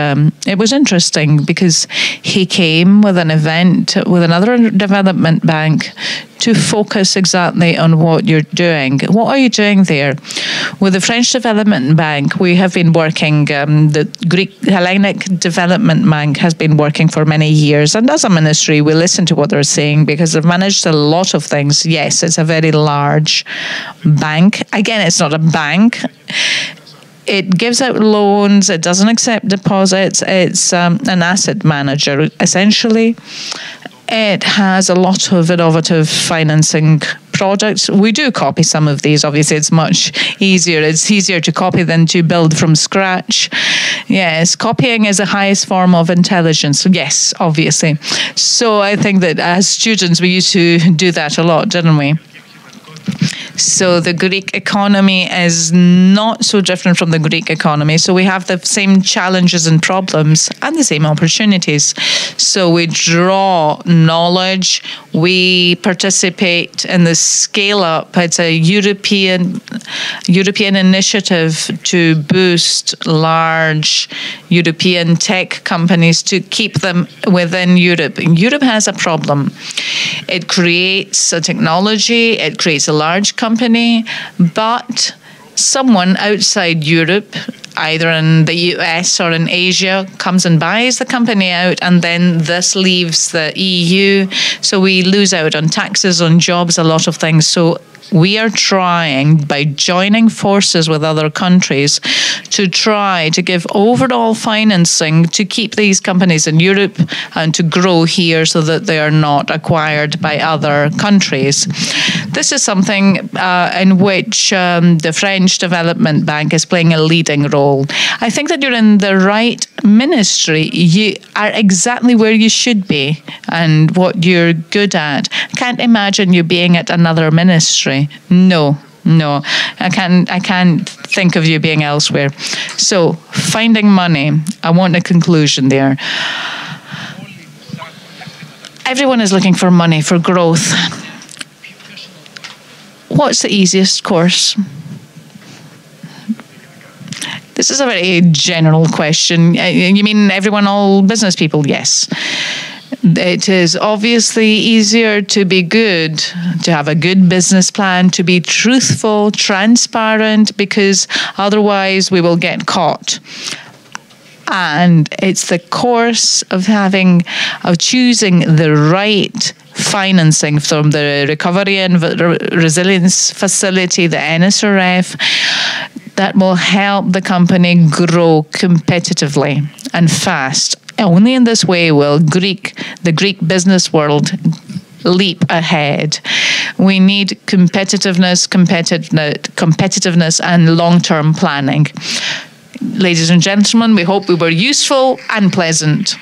it was interesting because he came with an event with another development bank to focus exactly on what you're doing. What are you doing there? With the French Development Bank, we have been working, the Greek Hellenic Development Bank has been working for many years. And as a ministry, we listen to what they're saying because they've managed a lot of things. Yes, it's a very large bank. Again, it's not a bank. It gives out loans. It doesn't accept deposits. It's an asset manager, essentially. It has a lot of innovative financing products. We do copy some of these. Obviously, it's much easier. It's easier to copy than to build from scratch. Yes, copying is the highest form of intelligence. Yes, obviously. So I think that as students, we used to do that a lot, didn't we? So the Greek economy is not so different from the Greek economy. So we have the same challenges and problems and the same opportunities. So we draw knowledge, we participate in the scale up. It's a European initiative to boost large European tech companies to keep them within Europe. Europe has a problem. It creates a technology, it creates a large company, but someone outside Europe, either in the US or in Asia, comes and buys the company out, and then this leaves the EU. So we lose out on taxes, on jobs, a lot of things. So we are trying, by joining forces with other countries, to try to give overall financing to keep these companies in Europe and to grow here so that they are not acquired by other countries. This is something in which the French Development Bank is playing a leading role. I think that you're in the right ministry. You are exactly where you should be and what you're good at. I can't imagine you being at another ministry. No, I can't think of you being elsewhere. So, finding money. I want a conclusion there. Everyone is looking for money for growth. What's the easiest course? This is a very general question. You mean everyone, all business people? Yes. It is obviously easier to be good, to have a good business plan, to be truthful, transparent, because otherwise we will get caught. And it's the course of choosing the right financing from the Recovery and Resilience Facility, the NSRF, that will help the company grow competitively and fast. Only in this way will the Greek business world leap ahead. We need competitiveness and long-term planning. Ladies and gentlemen, we hope we were useful and pleasant.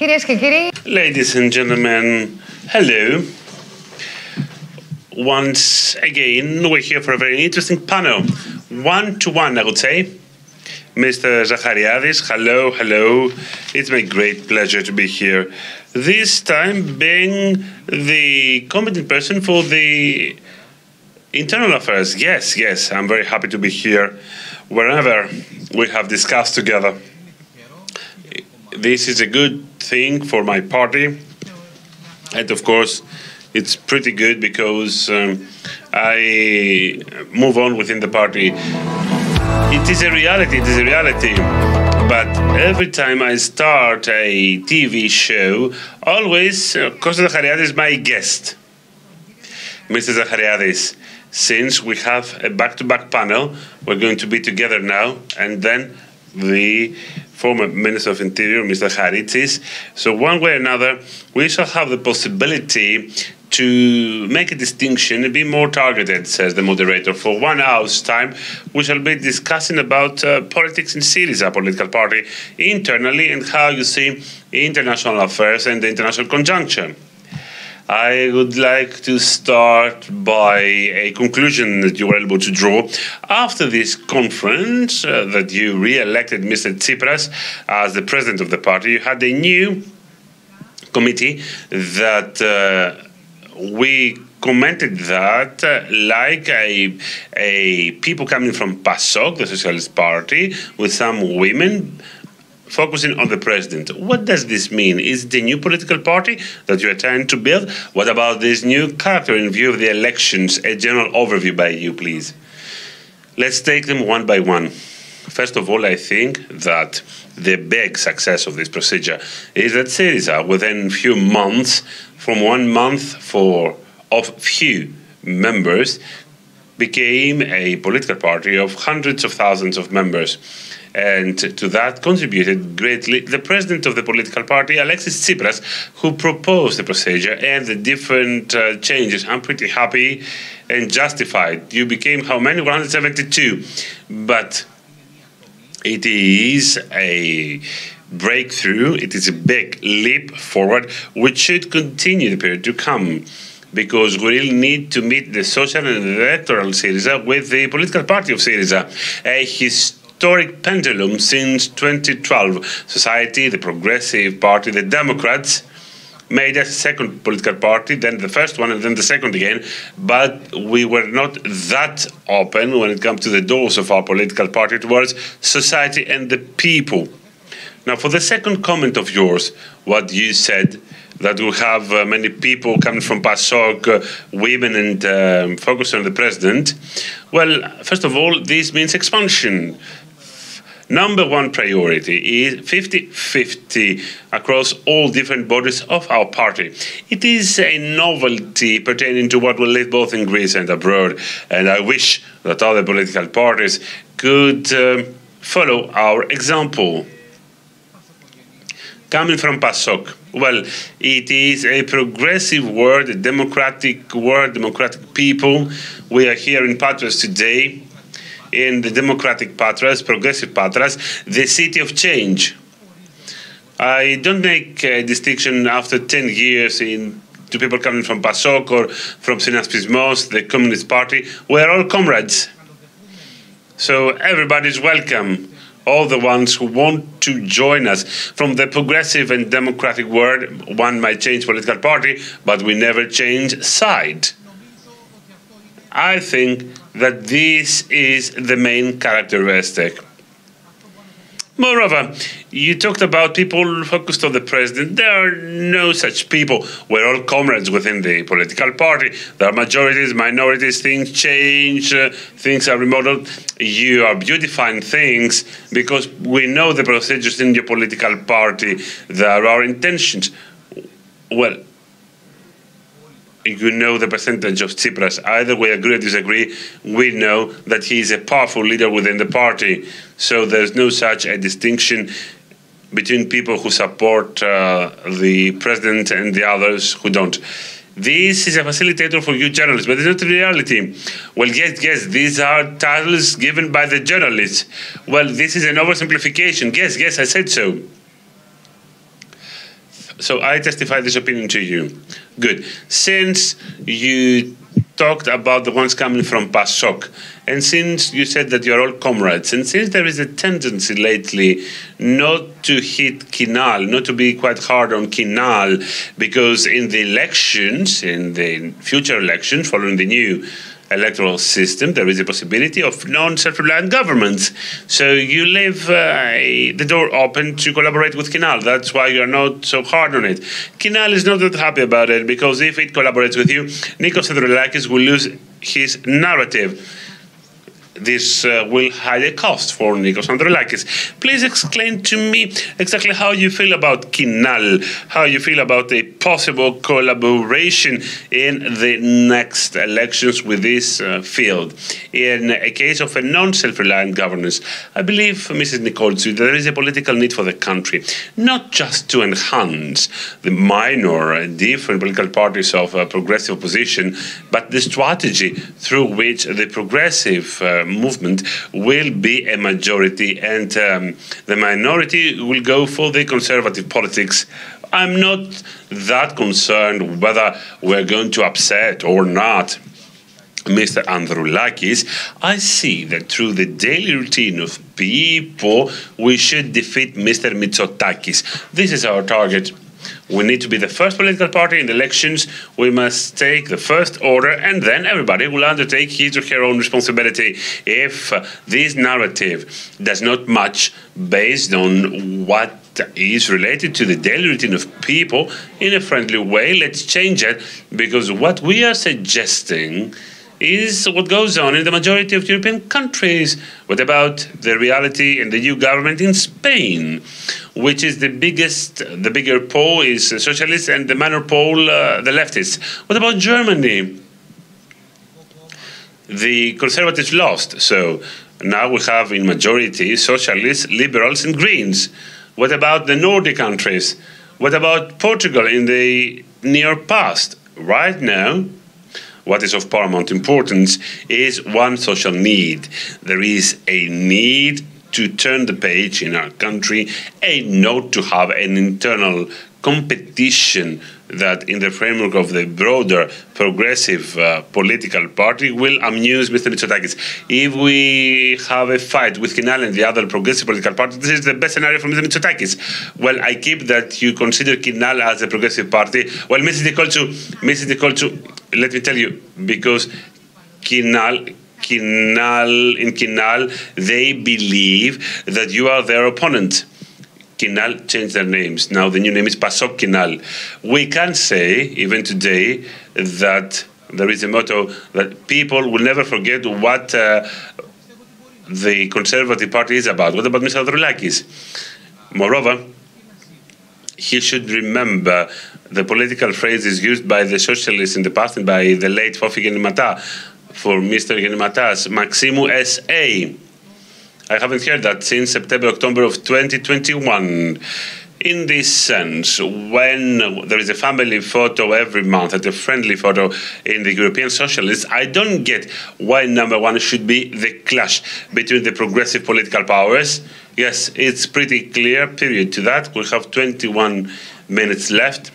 Ladies and gentlemen, hello. Once again, we're here for a very interesting panel. One-to-one, I would say. Mr. Zachariadis, hello, hello. It's my great pleasure to be here. This time being the competent person for the internal affairs. Yes, yes, I'm very happy to be here wherever we have discussed together. This is a good thing for my party. And of course, it's pretty good because I move on within the party. It is a reality, it is a reality. But every time I start a TV show, always Kostas Zachariadis is my guest. Mr. Zachariadis, since we have a back-to-back panel, we're going to be together now, and then the former Minister of Interior, Mr. Haritsis. So one way or another, we shall have the possibility to make a distinction and be more targeted, says the moderator. For 1 hour's time, we shall be discussing about politics in Syriza political party internally and how you see international affairs and the international conjuncture. I would like to start by a conclusion that you were able to draw after this conference that you re-elected Mr. Tsipras as the president of the party. You had a new committee that we commented that like a people coming from PASOK, the Socialist Party, with some women focusing on the president. What does this mean? Is it a new political party that you are trying to build? What about this new character in view of the elections? A general overview by you, please. Let's take them one by one. First of all, I think that the big success of this procedure is that Syriza, within a few months, from 1 month of few members, became a political party of hundreds of thousands of members. And to that contributed greatly the president of the political party, Alexis Tsipras, who proposed the procedure and the different changes. I'm pretty happy and justified. You became how many? 172. But it is a breakthrough. It is a big leap forward, which should continue the period to come, because we really need to meet the social and electoral Syriza with the political party of Syriza. A historic pendulum since 2012. Society, the Progressive Party, the Democrats made a second political party, then the first one, and then the second again. But we were not that open when it comes to the doors of our political party towards society and the people. Now, for the second comment of yours, what you said, that we have many people coming from PASOK, women, and focus on the president. Well, first of all, this means expansion. Number one priority is 50-50 across all different bodies of our party. It is a novelty pertaining to what will live both in Greece and abroad, and I wish that other political parties could follow our example. Coming from PASOK, well, it is a progressive word, a democratic word, democratic people. We are here in Patras today, in the democratic Patras, progressive Patras, the city of change. I don't make a distinction after 10 years to people coming from PASOK or from Synaspismos, the Communist Party. We're all comrades. So everybody's welcome. All the ones who want to join us. From the progressive and democratic word, one might change political party, but we never change side. I think that this is the main characteristic. Moreover, you talked about people focused on the president. There are no such people. We're all comrades within the political party. There are majorities, minorities, things change, things are remodeled. You are beautifying things because we know the procedures in your political party. There are intentions. Well, you know the percentage of Tsipras. Either we agree or disagree, we know that he is a powerful leader within the party. So there's no such a distinction between people who support the president and the others who don't. This is a facilitator for you journalists, but it's not the reality. Well, yes, these are titles given by the journalists. Well, this is an oversimplification. Yes, I said so. So I testify this opinion to you. Good. Since you talked about the ones coming from PASOK, and since you said that you're all comrades, and since there is a tendency lately not to hit Kinal, not to be quite hard on Kinal, because in the elections, in the future elections following the new electoral system, there is a possibility of non-self-reliant governments. So you leave the door open to collaborate with Kinal. That's why you're not so hard on it. Kinal is not that happy about it, because if it collaborates with you, Nikos Androulakis will lose his narrative. This will hide a cost for Nikos Androulakis. Please explain to me exactly how you feel about Kinal, how you feel about a possible collaboration in the next elections with this field. In a case of a non-self-reliant governance, I believe, Mrs. Nikoltsou, there is a political need for the country, not just to enhance the minor different political parties of progressive opposition, but the strategy through which the progressive movement will be a majority and the minority will go for the conservative politics. I'm not that concerned whether we're going to upset or not Mr. Androulakis. I see that through the daily routine of people, we should defeat Mr. Mitsotakis. This is our target. We need to be the first political party in the elections. We must take the first order, and then everybody will undertake his or her own responsibility. If this narrative does not match based on what is related to the daily routine of people in a friendly way, let's change it, because what we are suggesting is what goes on in the majority of European countries. What about the reality in the EU government in Spain, which is the bigger pole is socialists and the minor pole the leftists? What about Germany? The conservatives lost, so now we have in majority socialists, liberals and greens. What about the Nordic countries? What about Portugal in the near past? Right now, what is of paramount importance is one social need. There is a need to turn the page in our country, not to have an internal competition that in the framework of the broader progressive political party will amuse Mr. Mitsotakis. If we have a fight with Kinal and the other progressive political party, this is the best scenario for Mr. Mitsotakis. Well, I keep that you consider Kinal as a progressive party. Well, Mrs. Nikoltsou, let me tell you, because Kinal, they believe that you are their opponent. Kinal changed their names. Now the new name is PASOK Kinal. We can say, even today, that there is a motto that people will never forget what the Conservative Party is about. What about Mr. Androulakis? Moreover, he should remember the political phrases used by the socialists in the past and by the late Fofi Genimata for Mr. Genimata's Maximu S.A. I haven't heard that since September, October of 2021. In this sense, when there is a family photo every month, and a friendly photo in the European Socialists, I don't get why number one should be the clash between the progressive political powers. Yes, it's pretty clear, period to that. We have 21 minutes left.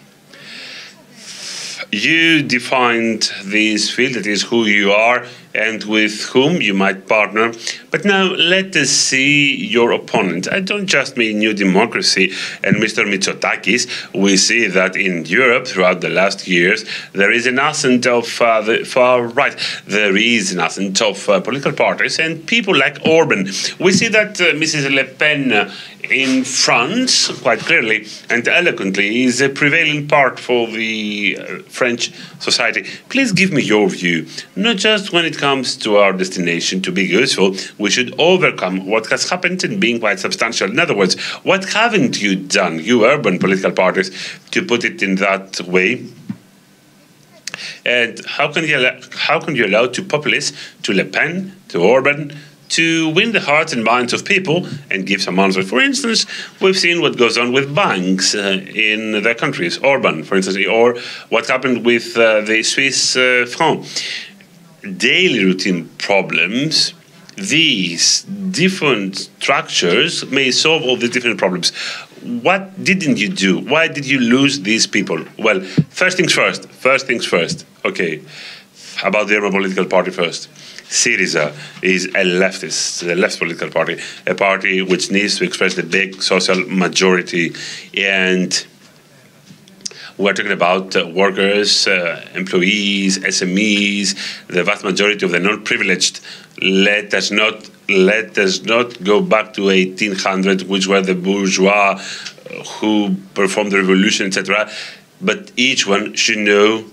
You defined this field, that is who you are and with whom you might partner. But now let us see your opponent. I don't just mean New Democracy and Mr. Mitsotakis. We see that in Europe throughout the last years, there is an ascent of the far right. There is an ascent of political parties and people like Orban. We see that Mrs. Le Pen in France, quite clearly and eloquently, is a prevailing part for the French society. Please give me your view, not just when it comes to our destination to be useful. We should overcome what has happened in being quite substantial. In other words, what haven't you done, you urban political parties, to put it in that way? And how can you allow to populists, to Le Pen, to Orban, to win the hearts and minds of people and give some answers? For instance, we've seen what goes on with banks in their countries, Orban, for instance, or what happened with the Swiss franc. Daily routine problems these different structures may solve all these different problems. What didn't you do? Why did you lose these people? Well, first things first. Okay, about the German political party first. Syriza is a left political party, a party which needs to express the big social majority. And we're talking about workers, employees, SMEs, the vast majority of the non-privileged. Let us not go back to 1800, which were the bourgeois who performed the revolution, etc. But each one should know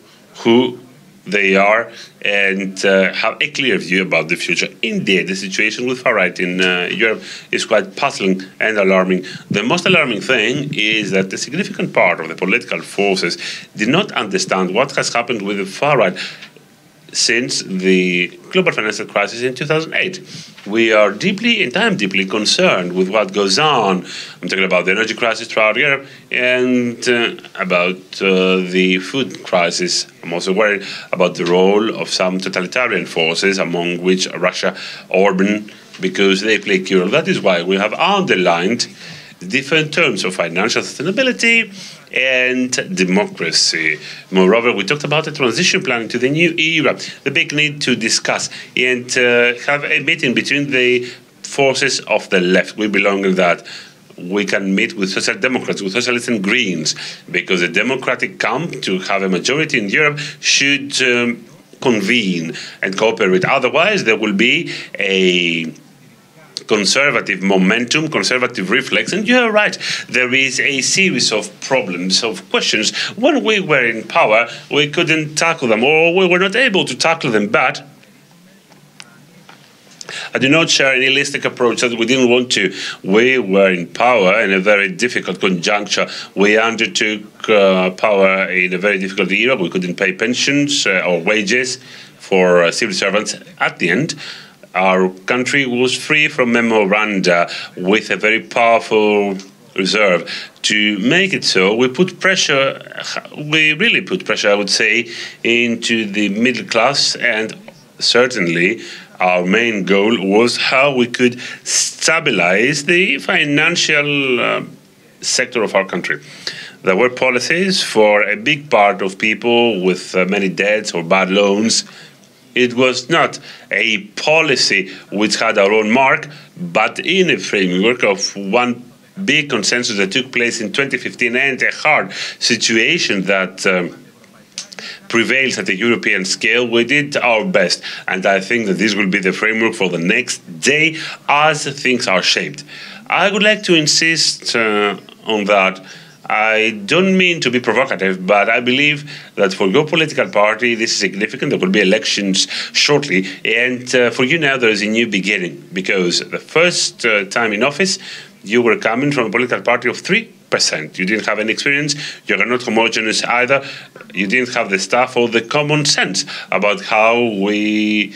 who they are and have a clear view about the future. Indeed, the situation with far right in Europe is quite puzzling and alarming. The most alarming thing is that a significant part of the political forces did not understand what has happened with the far right since the global financial crisis in 2008. We are deeply concerned with what goes on. I'm talking about the energy crisis throughout Europe and about the food crisis. I'm also worried about the role of some totalitarian forces, among which Russia, Orban, because they play a key role. That is why we have underlined different terms of financial sustainability and democracy. Moreover, we talked about the transition plan into the new era, the big need to discuss and have a meeting between the forces of the left. We belong in that. We can meet with social democrats, with socialists and greens, because the democratic camp to have a majority in Europe should convene and cooperate. Otherwise, there will be a conservative momentum, conservative reflex, and you are right, there is a series of problems, of questions. When we were in power, we couldn't tackle them, or we were not able to tackle them, but I do not share an holistic approach that we didn't want to. We were in power in a very difficult conjuncture. We undertook power in a very difficult era. We couldn't pay pensions or wages for civil servants. At the end, our country was free from memoranda with a very powerful reserve. To make it so, we put pressure, we really put pressure, I would say, into the middle class, and certainly our main goal was how we could stabilize the financial sector of our country. There were policies for a big part of people with many debts or bad loans. It was not a policy which had our own mark, but in a framework of one big consensus that took place in 2015 and a hard situation that prevails at the European scale. We did our best, and I think that this will be the framework for the next day as things are shaped. I would like to insist on that. I don't mean to be provocative, but I believe that for your political party, this is significant. There will be elections shortly. And for you now, there is a new beginning, because the first time in office, you were coming from a political party of 3%. You didn't have any experience. You are not homogeneous either. You didn't have the staff or the common sense about how you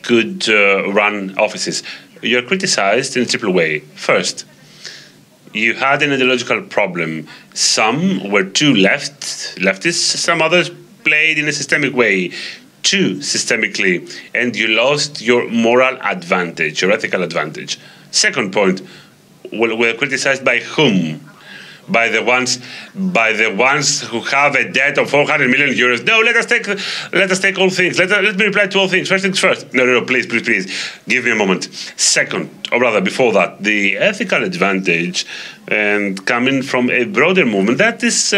could run offices. You are criticized in a triple way. First, you had an ideological problem. Some were too leftists, some others played in a systemic way, too systemically, and you lost your moral advantage, your ethical advantage. Second point, we're criticized by whom? By the ones who have a debt of 400 million euros. No, let us take all things. Let me reply to all things. First things first. No, please. Give me a moment. Second, or rather before that, the ethical advantage and coming from a broader movement. That is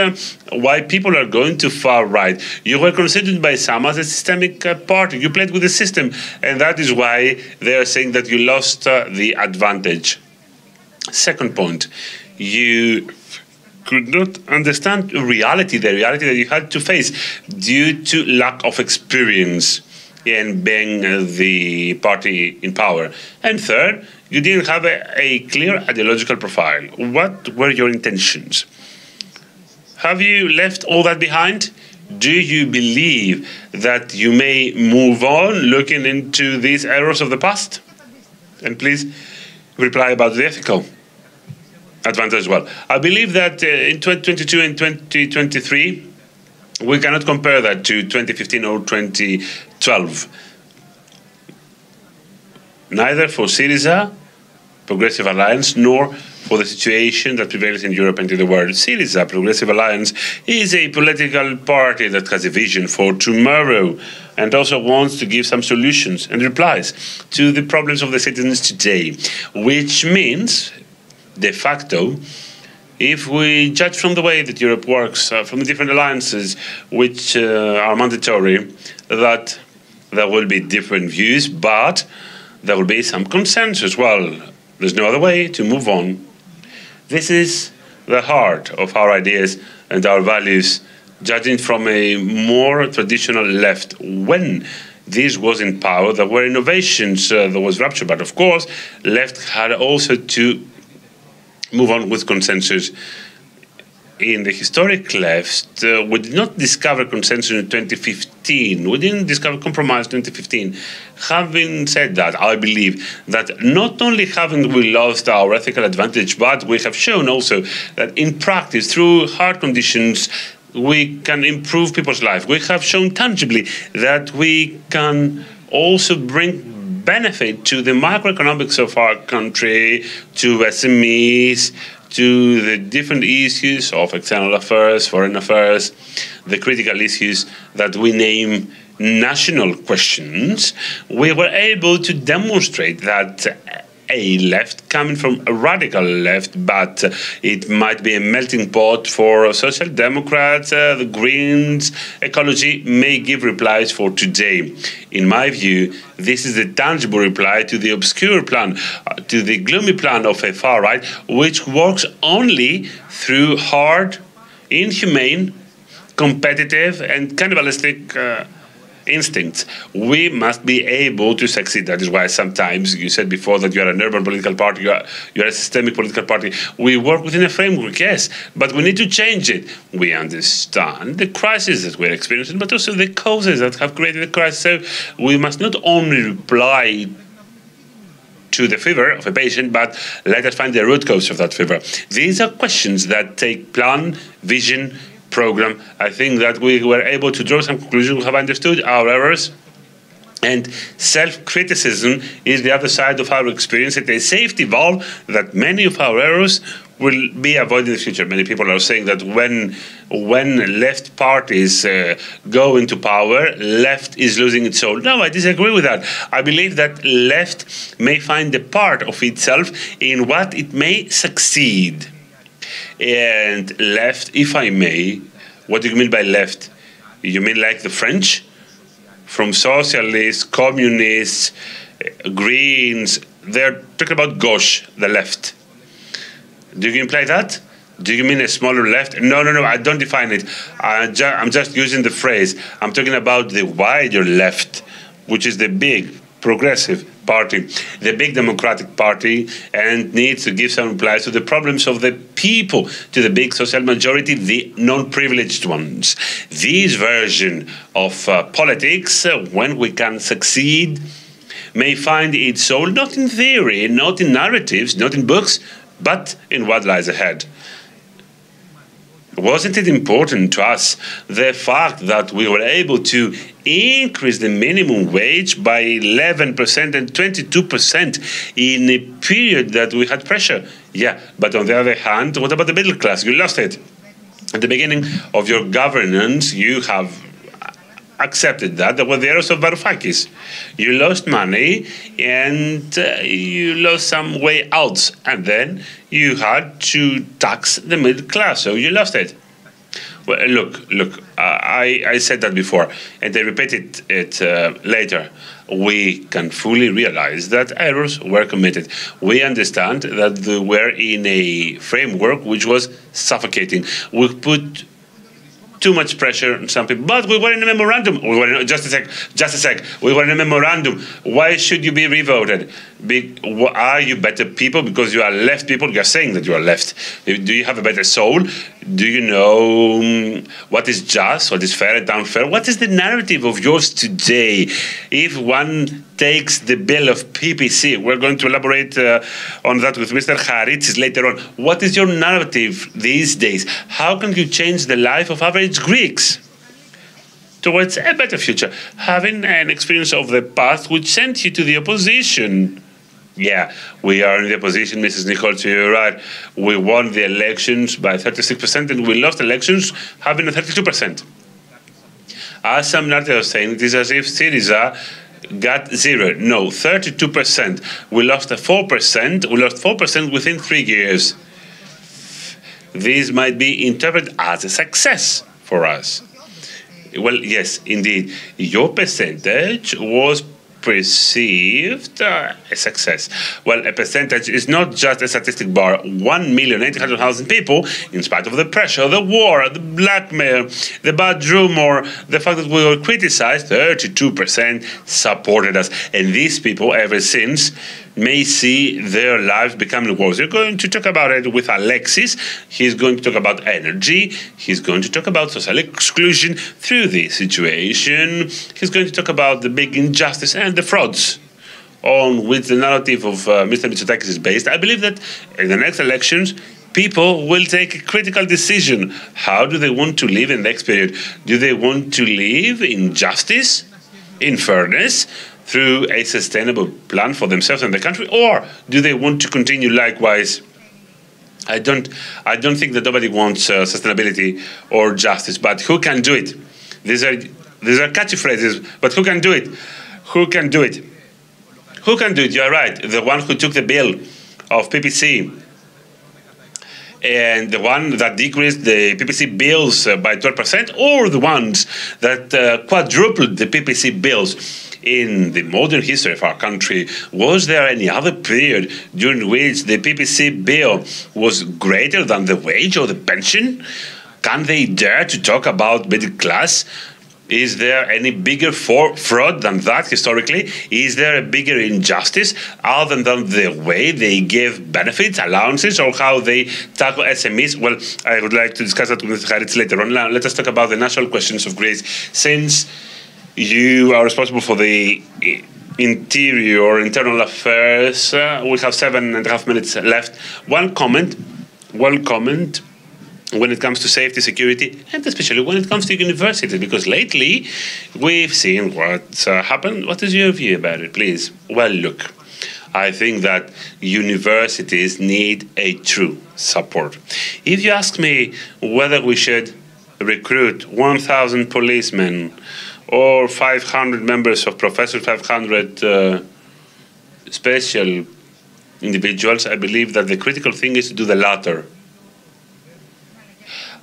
why people are going to far right. You were considered by some as a systemic party. You played with the system, and that is why they are saying that you lost the advantage. Second point, you could not understand reality, the reality that you had to face due to lack of experience in being the party in power. And third, you didn't have a clear ideological profile. What were your intentions? Have you left all that behind? Do you believe that you may move on looking into these errors of the past? And please reply about the ethical advantage as well. I believe that in 2022 and 2023, we cannot compare that to 2015 or 2012. neither for Syriza, Progressive Alliance, nor for the situation that prevails in Europe and in the world. Syriza, Progressive Alliance, is a political party that has a vision for tomorrow and also wants to give some solutions and replies to the problems of the citizens today, which means, de facto, if we judge from the way that Europe works, from the different alliances which are mandatory, that there will be different views, but there will be some consensus. Well, there's no other way to move on. This is the heart of our ideas and our values, judging from a more traditional left. When this was in power, there were innovations, there was rupture, but of course, left had also to move on with consensus. In the historic left, we did not discover consensus in 2015. We didn't discover compromise in 2015. Having said that, I believe that not only haven't we lost our ethical advantage, but we have shown also that in practice, through hard conditions, we can improve people's lives. We have shown tangibly that we can also bring benefit to the macroeconomics of our country, to SMEs, to the different issues of external affairs, foreign affairs, the critical issues that we name national questions. We were able to demonstrate that a left coming from a radical left, but it might be a melting pot for social democrats, the Greens, ecology, may give replies for today. In my view, this is a tangible reply to the obscure plan, to the gloomy plan of a far right, which works only through hard, inhumane, competitive, and cannibalistic instincts. We must be able to succeed. That is why sometimes you said before that you are an urban political party, you are a systemic political party. We work within a framework, yes, but we need to change it. We understand the crisis that we're experiencing, but also the causes that have created the crisis. So we must not only reply to the fever of a patient, but let us find the root cause of that fever. These are questions that take plan, vision, program. I think that we were able to draw some conclusions. We have understood our errors, and self-criticism is the other side of our experience. It's a safety valve that many of our errors will be avoided in the future. Many people are saying that when left parties go into power, left is losing its soul. No, I disagree with that. I believe that left may find a part of itself in what it may succeed. And left, if I may, what do you mean by left? You mean like the French? From socialists, communists, Greens, they're talking about gauche, the left. Do you imply that? Do you mean a smaller left? No, I don't define it. I'm just using the phrase. I'm talking about the wider left, which is the big progressive party, the big democratic party, and needs to give some replies to the problems of the people, to the big social majority, the non-privileged ones. This version of politics, when we can succeed, may find its soul not in theory, not in narratives, not in books, but in what lies ahead. Wasn't it important to us the fact that we were able to increase the minimum wage by 11% and 22% in a period that we had pressure? Yeah, but on the other hand, what about the middle class? You lost it. At the beginning of your governance, you have accepted that. There were the errors of Varoufakis. You lost money and you lost some way out, and then you had to tax the middle class, so you lost it. Well, look, I said that before, and I repeated it later. We can fully realize that errors were committed. We understand that we were in a framework which was suffocating. We put too much pressure on some people, but we were in a memorandum. Just a sec. We were in a memorandum. Why should you be revoted? Are you better people because you are left people? You are saying that you are left. Do you have a better soul? Do you know what is just, what is fair and unfair? What is the narrative of yours today? If one takes the bill of PPC, we're going to elaborate on that with Mr. Haritsis later on. What is your narrative these days? How can you change the life of average Greeks? towards a better future, having an experience of the past which sent you to the opposition. Yeah, we are in the opposition, Mrs. Nicole, you're right. We won the elections by 36% and we lost elections having a 32%. As some narratives are saying, it is as if Syriza got 0. No, 32%. We lost 4%. We lost 4% within 3 years. This might be interpreted as a success for us. Well, yes, indeed. Your percentage was perceived a success. Well, a percentage is not just a statistic bar. 1,800,000 people, in spite of the pressure, the war, the blackmail, the bad rumor, the fact that we were criticized, 32% supported us. And these people, ever since, may see their lives becoming worse. You're going to talk about it with Alexis. He's going to talk about energy. He's going to talk about social exclusion through this situation. He's going to talk about the big injustice and the frauds on which the narrative of Mr. Mitsotakis is based. I believe that in the next elections, people will take a critical decision. How do they want to live in the next period? Do they want to live in justice, in fairness, through a sustainable plan for themselves and the country, or do they want to continue likewise? I don't think that nobody wants sustainability or justice, but who can do it? These are catchy phrases, but who can do it? Who can do it? Who can do it? You're right. The one who took the bill of PPC and the one that decreased the PPC bills by 12%, or the ones that quadrupled the PPC bills. In the modern history of our country, was there any other period during which the PPC bill was greater than the wage or the pension? Can they dare to talk about middle class? Is there any bigger fraud than that historically? Is there a bigger injustice other than the way they give benefits, allowances, or how they tackle SMEs? Well, I would like to discuss that with Parity later on. Now, let us talk about the national questions of Greece. Since you are responsible for the interior, internal affairs. We have 7.5 minutes left. One comment when it comes to safety, security, and especially when it comes to university, because lately we've seen what's happened. What is your view about it, please? Well, look, I think that universities need a true support. If you ask me whether we should recruit 1,000 policemen or 500 members of professors, 500 special individuals, I believe that the critical thing is to do the latter.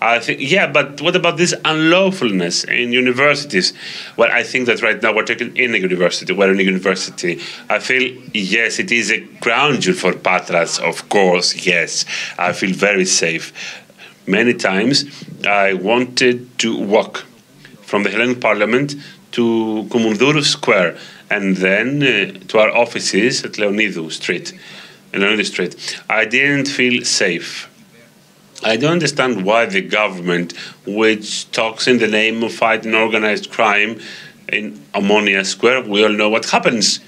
I think, yeah, but what about this unlawfulness in universities? Well, I think that right now we're talking in a university. We're in a university. I feel, yes, it is a crown jewel for Patras, of course, yes. I feel very safe. Many times I wanted to walk from the Hellenic Parliament to Koumoundourou Square and then to our offices at Leonidou Street. I didn't feel safe. I don't understand why the government, which talks in the name of fighting organized crime in Ammonia Square, we all know what happens.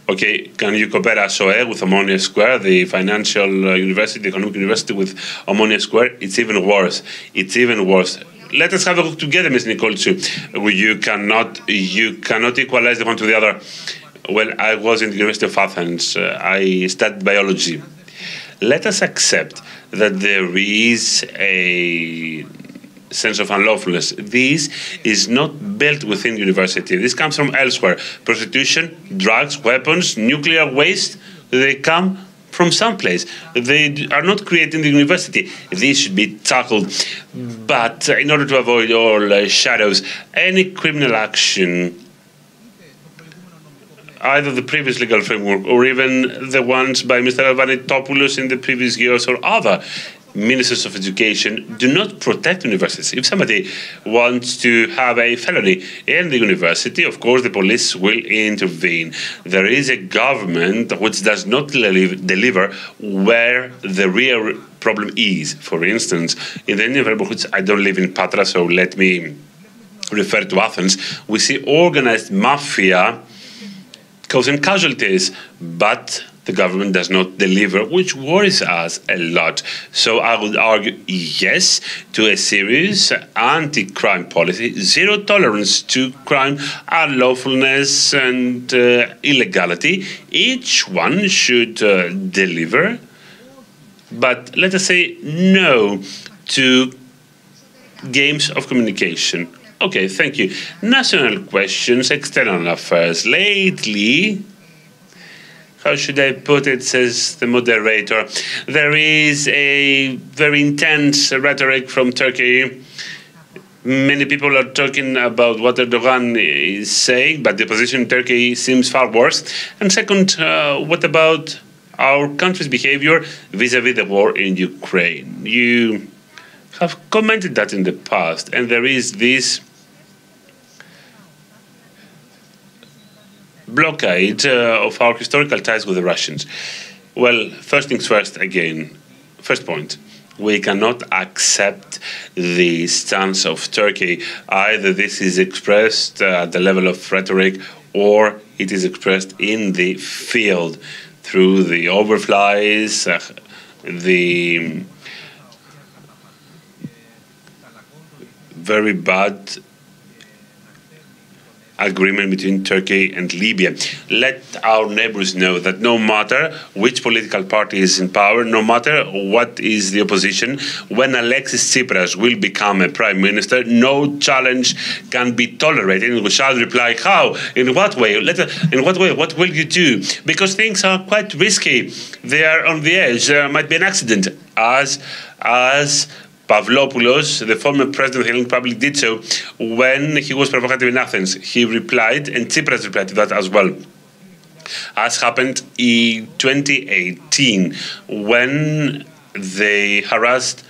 Okay, can you compare ASOE with Ammonia Square, the financial university, the economic university with Ammonia Square? It's even worse. It's even worse. Let us have a look together, Ms. Nikoltsou. You cannot equalize the one to the other. Well, I was in the University of Athens. I studied biology. Let us accept that there is a sense of unlawfulness. This is not built within university. This comes from elsewhere. Prostitution, drugs, weapons, nuclear waste, they come from someplace. They are not created in the university. This should be tackled. But in order to avoid all shadows, any criminal action, either the previous legal framework or even the ones by Mr. Alvanitopoulos in the previous years or other ministers of education, do not protect universities. If somebody wants to have a felony in the university, of course the police will intervene. There is a government which does not deliver where the real problem is. For instance, in the neighborhoods, I don't live in Patra, so let me refer to Athens, we see organized mafia causing casualties, but the government does not deliver, which worries us a lot. So I would argue yes to a serious anti-crime policy, zero tolerance to crime, unlawfulness and illegality. Each one should deliver, but let us say no to games of communication. Okay, thank you. National questions, external affairs. Lately, how should I put it, says the moderator, there is a very intense rhetoric from Turkey. Many people are talking about what Erdogan is saying, but the position in Turkey seems far worse. And second, what about our country's behavior vis-à-vis the war in Ukraine? You have commented that in the past, and there is this blockade of our historical ties with the Russians. Well, first things first again. First point, we cannot accept the stance of Turkey. Either this is expressed at the level of rhetoric or it is expressed in the field through the overflies, the very bad agreement between Turkey and Libya. Let our neighbors know that no matter which political party is in power, no matter what is the opposition, when Alexis Tsipras will become a prime minister, no challenge can be tolerated. And we shall reply, how? In what way? In what way? What will you do? Because things are quite risky. They are on the edge. There might be an accident. As Pavlopoulos, the former president of the Hellenic Republic, did so when he was provocative in Athens. He replied, and Tsipras replied to that as well. As happened in 2018, when they harassed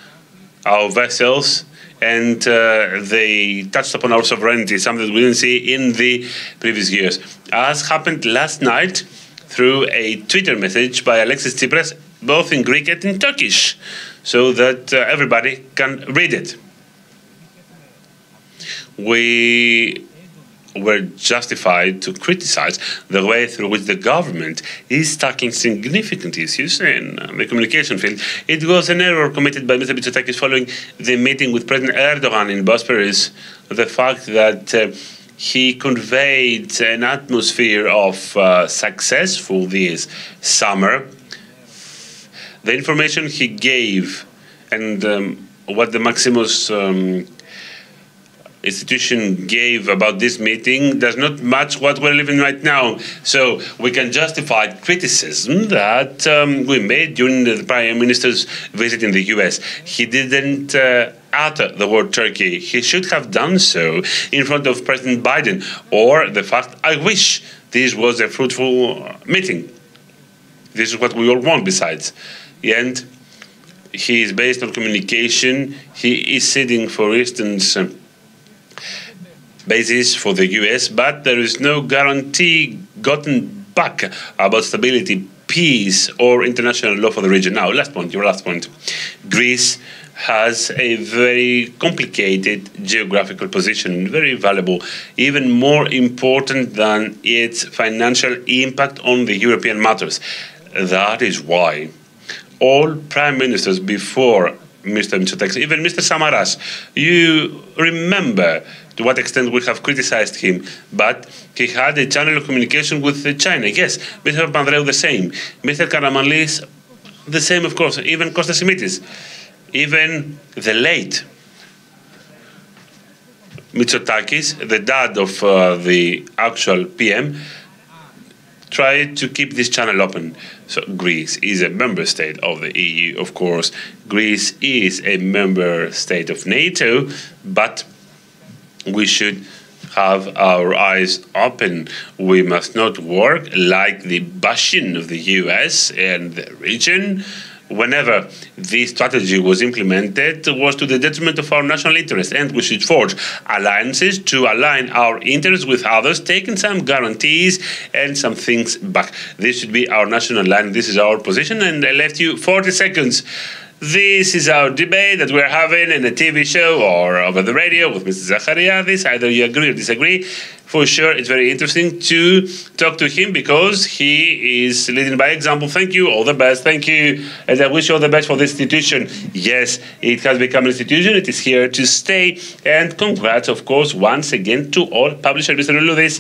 our vessels and they touched upon our sovereignty, something that we didn't see in the previous years. As happened last night through a Twitter message by Alexis Tsipras, both in Greek and in Turkish, so that everybody can read it. We were justified to criticize the way through which the government is tackling significant issues in the communication field. It was an error committed by Mr. Mitsotakis following the meeting with President Erdogan in Bosporus, the fact that he conveyed an atmosphere of success for this summer. The information he gave and what the Maximus institution gave about this meeting does not match what we're living right now. So we can justify criticism that we made during the Prime Minister's visit in the US. He didn't utter the word Turkey. He should have done so in front of President Biden, or the fact, I wish this was a fruitful meeting. This is what we all want besides. And he is based on communication. He is sitting, for instance, basis for the US, but there is no guarantee gotten back about stability, peace, or international law for the region. Now, last point, your last point. Greece has a very complicated geographical position, very valuable, even more important than its financial impact on the European matters. That is why all prime ministers before Mr. Mitsotakis, even Mr. Samaras, you remember to what extent we have criticized him, but he had a channel of communication with China. Yes, Mr. Papandreou the same, Mr. Karamanlis the same, of course, even Kostas Simitis, even the late Mitsotakis, the dad of the actual PM, tried to keep this channel open. So Greece is a member state of the EU, of course. Greece is a member state of NATO, but we should have our eyes open. We must not work like the bastion of the US and the region. Whenever this strategy was implemented, it was to the detriment of our national interest, and we should forge alliances to align our interests with others, taking some guarantees and some things back. This should be our national line. This is our position, and I left you 40 seconds. This is our debate that we're having in a TV show or over the radio with Mr. Zachariadis. Either you agree or disagree. For sure, it's very interesting to talk to him because he is leading by example. Thank you, all the best. Thank you, and I wish you all the best for this institution. Yes, it has become an institution. It is here to stay. And congrats, of course, once again to all publishers. Mr. Luludis.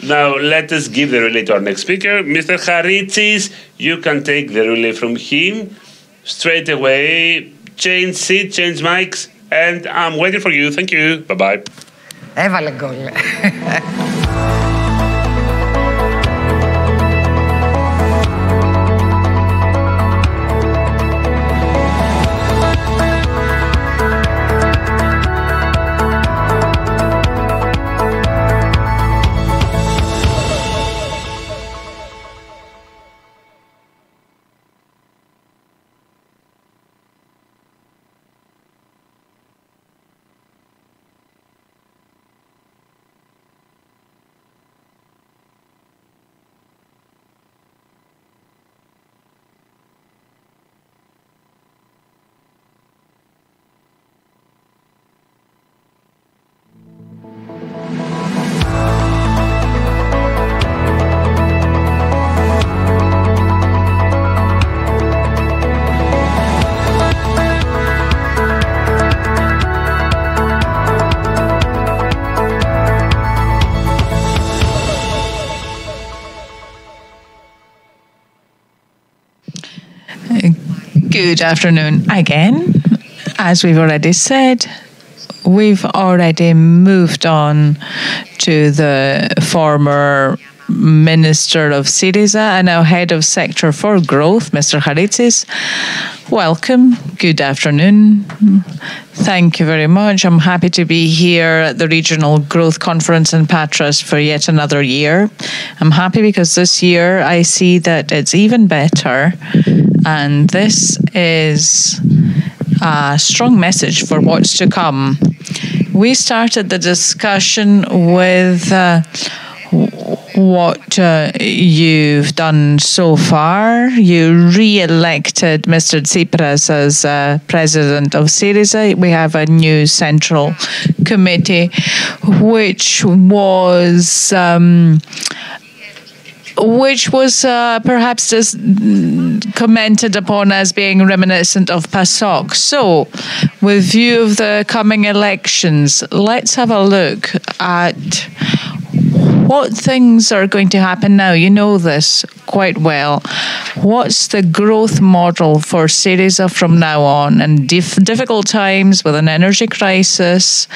Now, let us give the relay to our next speaker. Mr. Haritsis, you can take the relay from him straight away. Change seat, change mics, and I'm waiting for you. Thank you. Bye-bye. Έβαλε γκολ. Good afternoon again. As we've already said, we've already moved on to the former Minister of Syriza and now Head of Sector for Growth, Mr. Haritsis. Welcome. Good afternoon. Thank you very much. I'm happy to be here at the Regional Growth Conference in Patras for yet another year. I'm happy because this year I see that it's even better, and this is a strong message for what's to come. We started the discussion with what you've done so far. You re-elected Mr. Tsipras as president of Syriza. We have a new central committee, which was perhaps just commented upon as being reminiscent of PASOK. So, with view of the coming elections, let's have a look at what things are going to happen now. You know this quite well. What's the growth model for Syriza from now on? And difficult times with an energy crisis,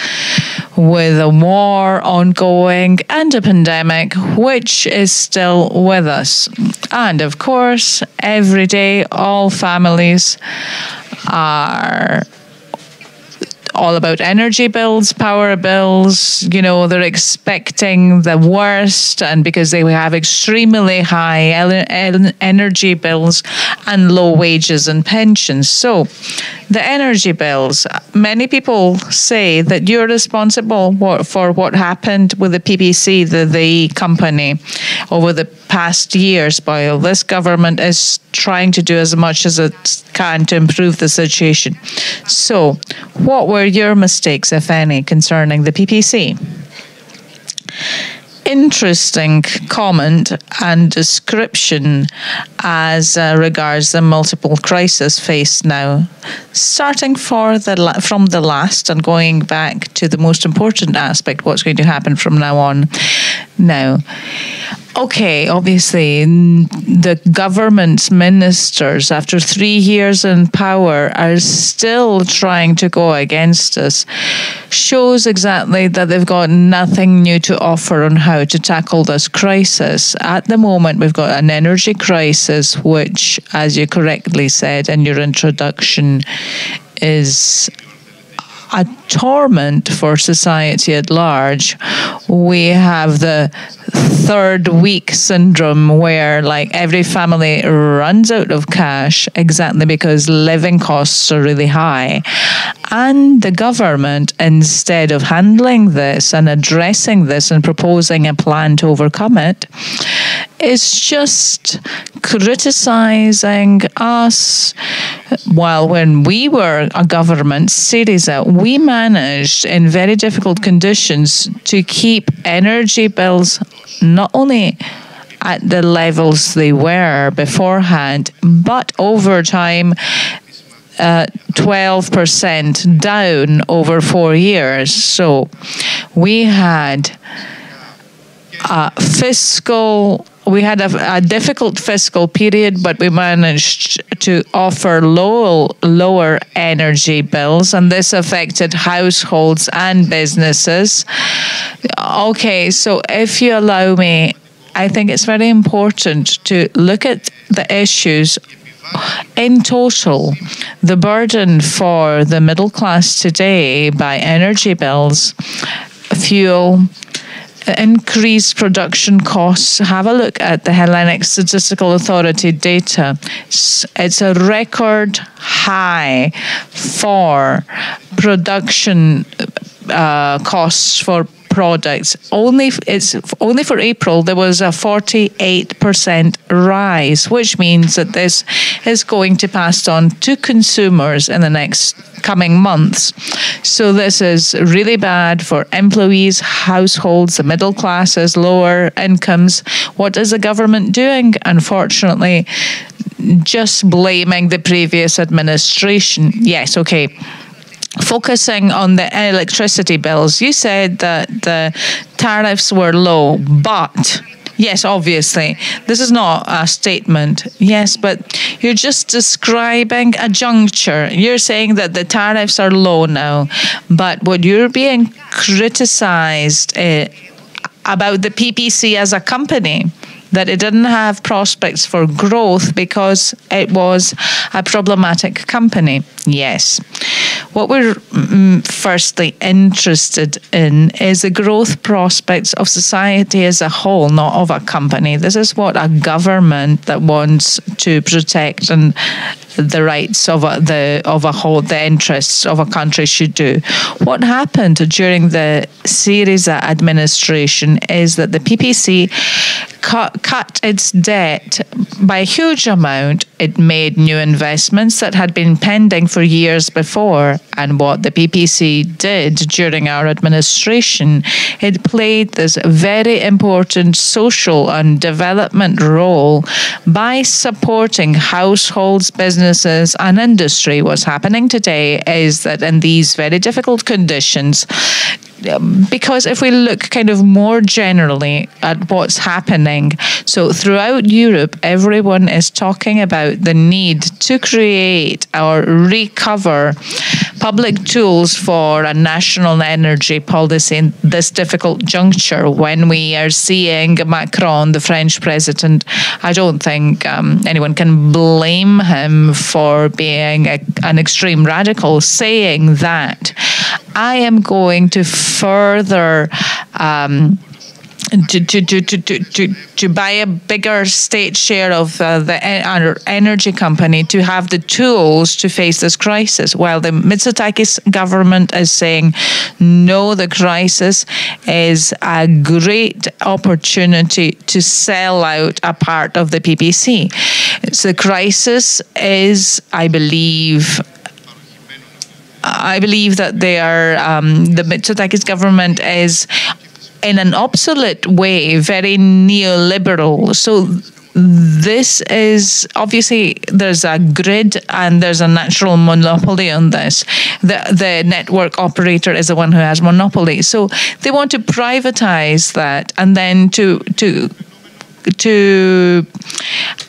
with a war ongoing, and a pandemic, which is still with us. And of course, every day, all families are all about energy bills, power bills. You know, they're expecting the worst, and because they have extremely high energy bills and low wages and pensions. So the energy bills, many people say that you're responsible for what happened with the PPC, the company, over the past years, while this government is trying to do as much as it can to improve the situation. So what were your mistakes, if any, concerning the PPC? Interesting comment and description as regards the multiple crises faced now. Starting from the last and going back to the most important aspect, what's going to happen from now on. Now, okay, obviously, the government's ministers, after 3 years in power, are still trying to go against us. Shows exactly that they've got nothing new to offer on how to tackle this crisis. At the moment, we've got an energy crisis, which, as you correctly said in your introduction, is a torment for society at large. we have the third week syndrome where like every family runs out of cash exactly because living costs are really high. And the government, instead of handling this and addressing this and proposing a plan to overcome it, is just criticizing us. While when we were a government, Syriza, we managed in very difficult conditions to keep energy bills not only at the levels they were beforehand, but over time 12% down over 4 years. So we had a difficult fiscal period, but we managed to offer lower energy bills, and this affected households and businesses. Okay, so if you allow me, I think it's very important to look at the issues in total. The burden for the middle class today by energy bills, fuel, increased production costs. Have a look at the Hellenic Statistical Authority data. It's a record high for production costs for products. Only for April there was a 48% rise, which means that this is going to pass on to consumers in the next coming months. So this is really bad for employees, households, the middle classes, lower incomes. What is the government doing? Unfortunately, just blaming the previous administration. Yes, okay. Focusing on the electricity bills, you said that the tariffs were low, but yes, obviously, this is not a statement. Yes, but you're just describing a juncture. You're saying that the tariffs are low now, but what you're being criticized about the PPC as a company, that it didn't have prospects for growth because it was a problematic company. Yes. What we're firstly interested in is the growth prospects of society as a whole, not of a company. This is what a government that wants to protect and the rights of a whole, the interests of a country should do. What happened during the Syriza administration is that the PPC cut its debt by a huge amount. It made new investments that had been pending for years before. And what the PPC did during our administration, it played this very important social and development role by supporting households, businesses, and industry. What's happening today is that in these very difficult conditions, because if we look kind of more generally at what's happening, so throughout Europe, everyone is talking about the need to create or recover public tools for a national energy policy in this difficult juncture when we are seeing Macron, the French president. I don't think anyone can blame him for being an extreme radical, saying that I am going to further to buy a bigger state share of the energy company to have the tools to face this crisis, while the Mitsotakis government is saying, no, the crisis is a great opportunity to sell out a part of the PPC. So the crisis is, I believe that they are, the Mitsotakis government is in an obsolete way, very neoliberal. So this is, obviously, there's a grid and there's a natural monopoly on this. The network operator is the one who has monopoly. So they want to privatize that and then to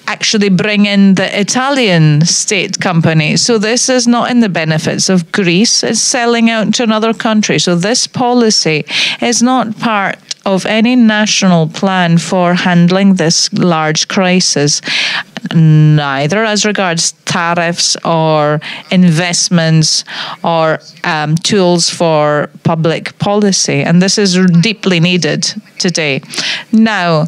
actually bring in the Italian state company. So this is not in the benefits of Greece. It's selling out to another country. So this policy is not part of any national plan for handling this large crisis. neither as regards tariffs or investments or tools for public policy. And this is deeply needed today. Now,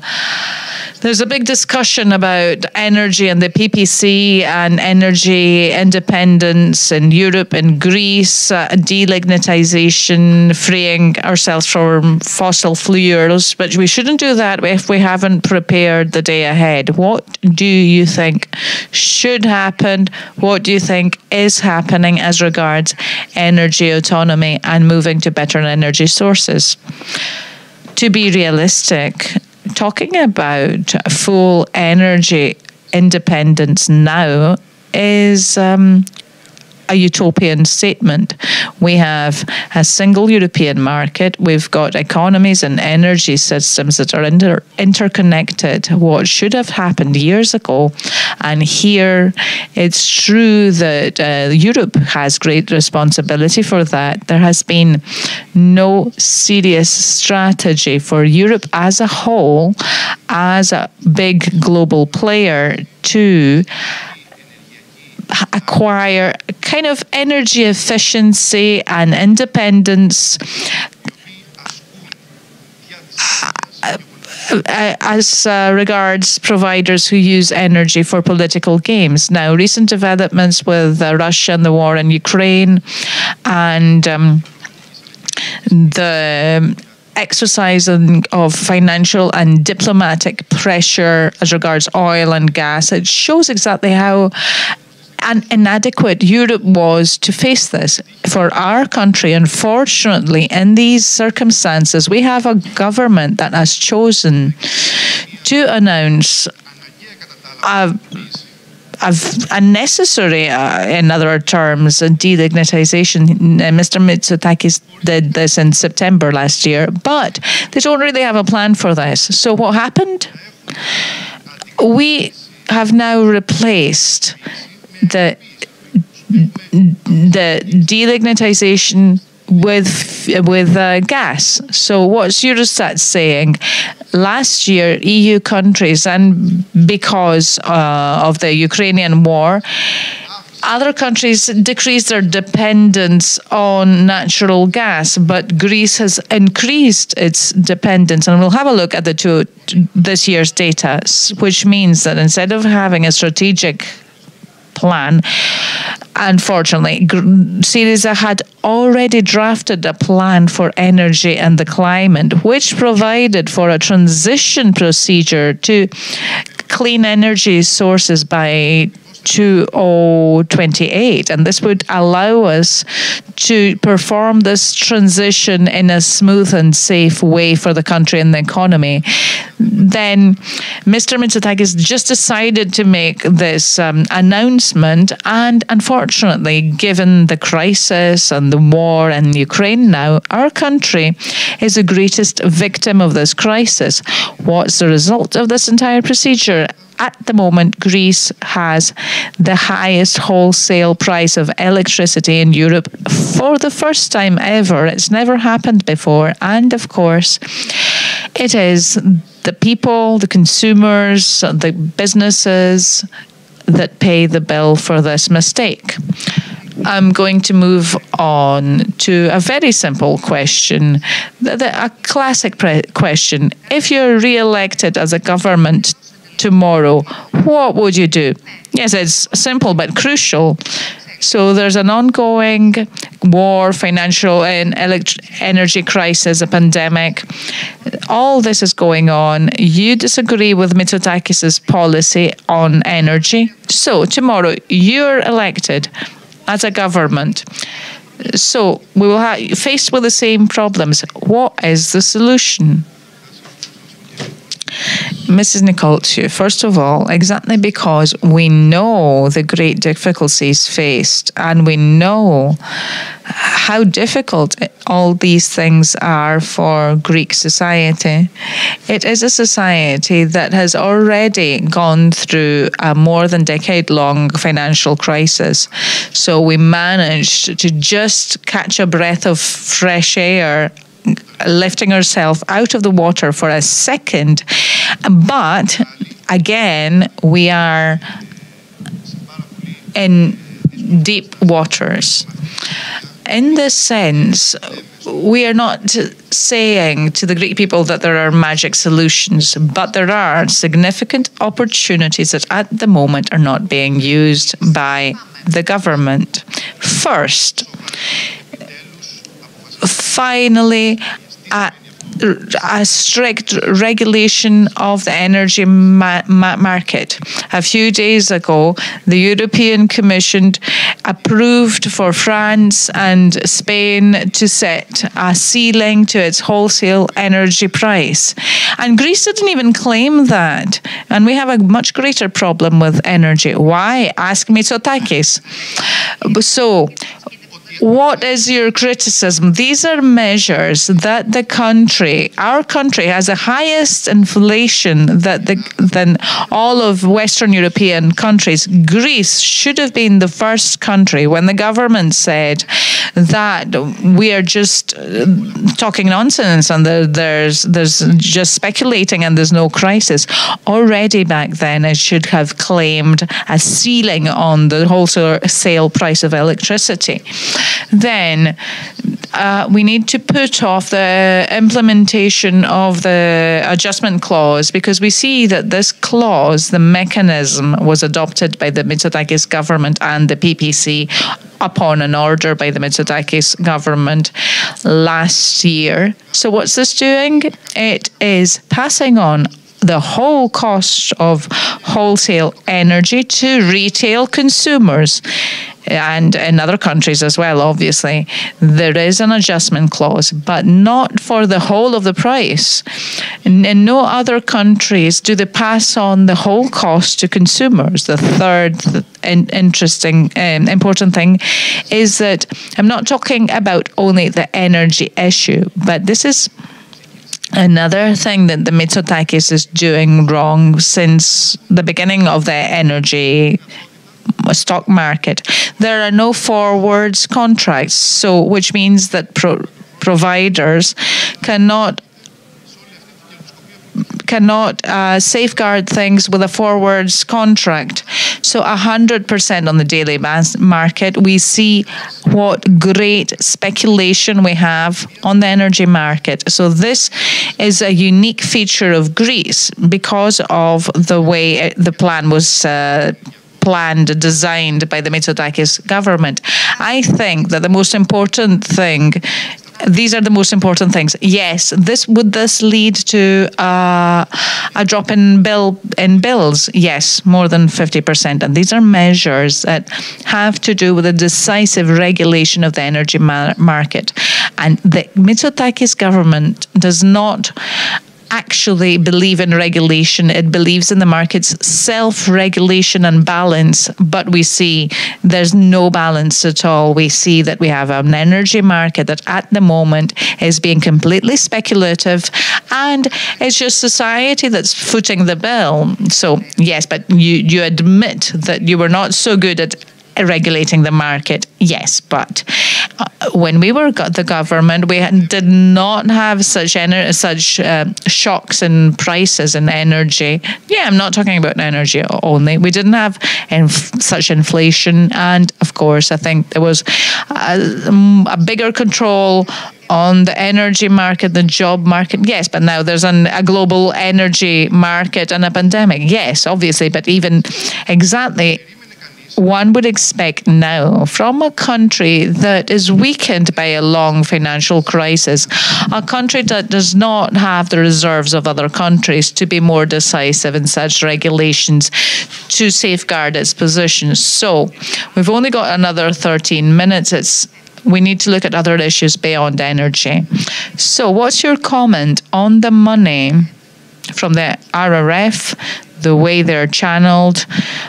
there's a big discussion about energy and the PPC and energy independence in Europe and Greece, delignitization, freeing ourselves from fossil fuels. But we shouldn't do that if we haven't prepared the day ahead. What do you think should happen? What do you think is happening as regards energy autonomy and moving to better energy sources? To be realistic, talking about full energy independence now is a utopian statement. We have a single European market. We've got economies and energy systems that are interconnected. What should have happened years ago, and here it's true that Europe has great responsibility for that. There has been no serious strategy for Europe as a whole, as a big global player, to acquire kind of energy efficiency and independence as regards providers who use energy for political games. Now, recent developments with Russia and the war in Ukraine and the exercising of financial and diplomatic pressure as regards oil and gas, it shows exactly how inadequate Europe was to face this. For our country, unfortunately, in these circumstances, we have a government that has chosen to announce a necessary, in other terms, delignitization. Mr. Mitsotakis did this in September last year, but they don't really have a plan for this. So what happened? We have now replaced the delignitization with gas. So what's Eurostat saying? Last year, EU countries, and because of the Ukrainian war, other countries decreased their dependence on natural gas, but Greece has increased its dependence. And we'll have a look at this year's data, which means that instead of having a strategic plan, unfortunately, Syriza had already drafted a plan for energy and the climate, which provided for a transition procedure to clean energy sources by 2028, and this would allow us to perform this transition in a smooth and safe way for the country and the economy. Then Mr. Mitsotakis just decided to make this announcement, and unfortunately, given the crisis and the war in Ukraine now, our country is the greatest victim of this crisis. What's the result of this entire procedure? At the moment, Greece has the highest wholesale price of electricity in Europe for the first time ever. It's never happened before. And of course, it is the people, the consumers, the businesses that pay the bill for this mistake. I'm going to move on to a very simple question, a classic question. If you're re-elected as a government tomorrow, what would you do? Yes, it's simple but crucial. So there's an ongoing war, financial and energy crisis, a pandemic. All this is going on. You disagree with Mitsotakis' policy on energy. So tomorrow you're elected as a government. So we will have faced with the same problems. What is the solution? Mrs. Nikolciu, first of all, exactly because we know the great difficulties faced and we know how difficult all these things are for Greek society. It is a society that has already gone through a more than decade-long financial crisis. So we managed to just catch a breath of fresh air, lifting ourselves out of the water for a second, but again, we are in deep waters. In this sense, we are not saying to the Greek people that there are magic solutions, but there are significant opportunities that at the moment are not being used by the government. First, finally, a strict regulation of the energy market. A few days ago, the European Commission approved for France and Spain to set a ceiling to its wholesale energy price. And Greece didn't even claim that. And we have a much greater problem with energy. Why? Ask Mitsotakis. So, what is your criticism? These are measures that our country has the highest inflation than all of Western European countries. Greece should have been the first country when the government said that we are just talking nonsense and there's just speculating and there's no crisis. Already back then, it should have claimed a ceiling on the wholesale price of electricity. Then we need to put off the implementation of the adjustment clause, because we see that this clause, the mechanism, was adopted by the Mitsotakis government and the PPC upon an order by the Mitsotakis government last year. So what's this doing? It is passing on the whole cost of wholesale energy to retail consumers. And in other countries as well, obviously, there is an adjustment clause, but not for the whole of the price. In no other countries do they pass on the whole cost to consumers. The third important thing is that I'm not talking about only the energy issue, but this is another thing that the Mitsotakis is doing wrong since the beginning of the energy stock market. There are no forwards contracts, so which means that providers cannot safeguard things with a forwards contract. So 100% on the daily market, we see what great speculation we have on the energy market. So this is a unique feature of Greece because of the way the plan was designed by the Mitsotakis government. I think that the most important thing, these are the most important things. Yes, would this lead to a drop in bills? Yes, more than 50%. And these are measures that have to do with a decisive regulation of the energy market. And the Mitsotakis government does not actually believe in regulation. It believes in the market's self-regulation and balance, but we see there's no balance at all. We see that we have an energy market that at the moment is being completely speculative, and it's just society that's footing the bill. So yes, but you admit that you were not so good at regulating the market. Yes, but when we were the government, we did not have such shocks in prices in energy. Yeah, I'm not talking about energy only. We didn't have such inflation, and of course, I think there was a bigger control on the energy market, the job market. Yes, but now there's a global energy market and a pandemic. Yes, obviously, but even exactly. One would expect now from a country that is weakened by a long financial crisis, a country that does not have the reserves of other countries, to be more decisive in such regulations to safeguard its position. So we've only got another 13 minutes. We need to look at other issues beyond energy. So what's your comment on the money from the RRF, the way they're channeled,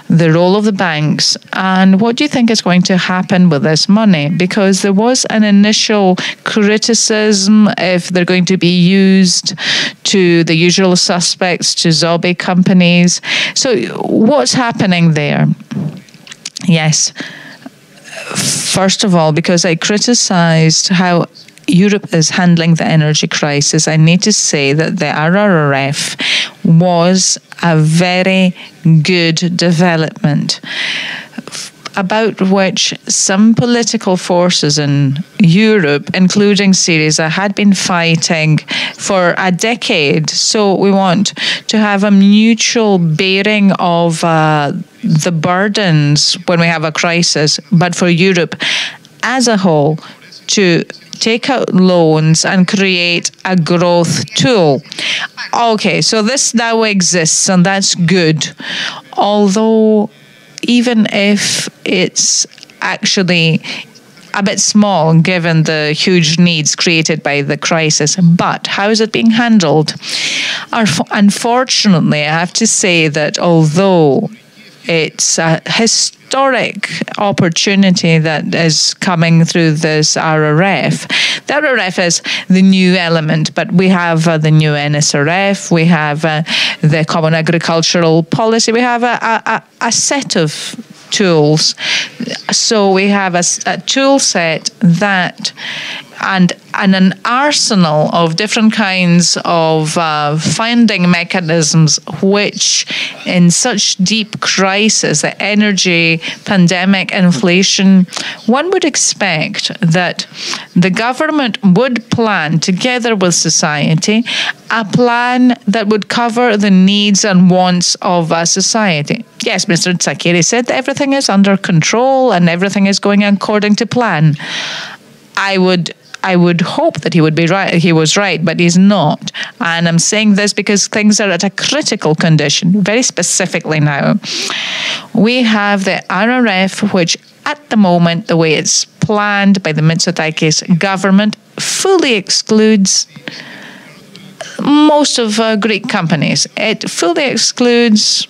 the role of the banks, and what do you think is going to happen with this money? Because there was an initial criticism if they're going to be used to the usual suspects, to zombie companies. So what's happening there? Yes. First of all, because I criticized how Europe is handling the energy crisis, I need to say that the RRF was a very good development, about which some political forces in Europe, including Syriza, had been fighting for a decade. So we want to have a mutual bearing of the burdens when we have a crisis, but for Europe as a whole to take out loans and create a growth tool. Okay, so this now exists, and that's good. Although, even if it's actually a bit small given the huge needs created by the crisis. But how is it being handled? Unfortunately, I have to say that although it's a historic opportunity that is coming through this RRF. The RRF is the new element, but we have the new NSRF, we have the Common Agricultural Policy, we have a set of tools. So we have a tool set that and an arsenal of different kinds of funding mechanisms, which in such deep crisis, the energy, pandemic, inflation, one would expect that the government would plan together with society a plan that would cover the needs and wants of society. Yes, Mr. Tsakiri said that everything is under control and everything is going according to plan. I would hope that he would be right. He was right, but he's not. And I'm saying this because things are at a critical condition, very specifically now. We have the RRF, which at the moment, the way it's planned by the Mitsotakis government, fully excludes most of Greek companies. It fully excludes,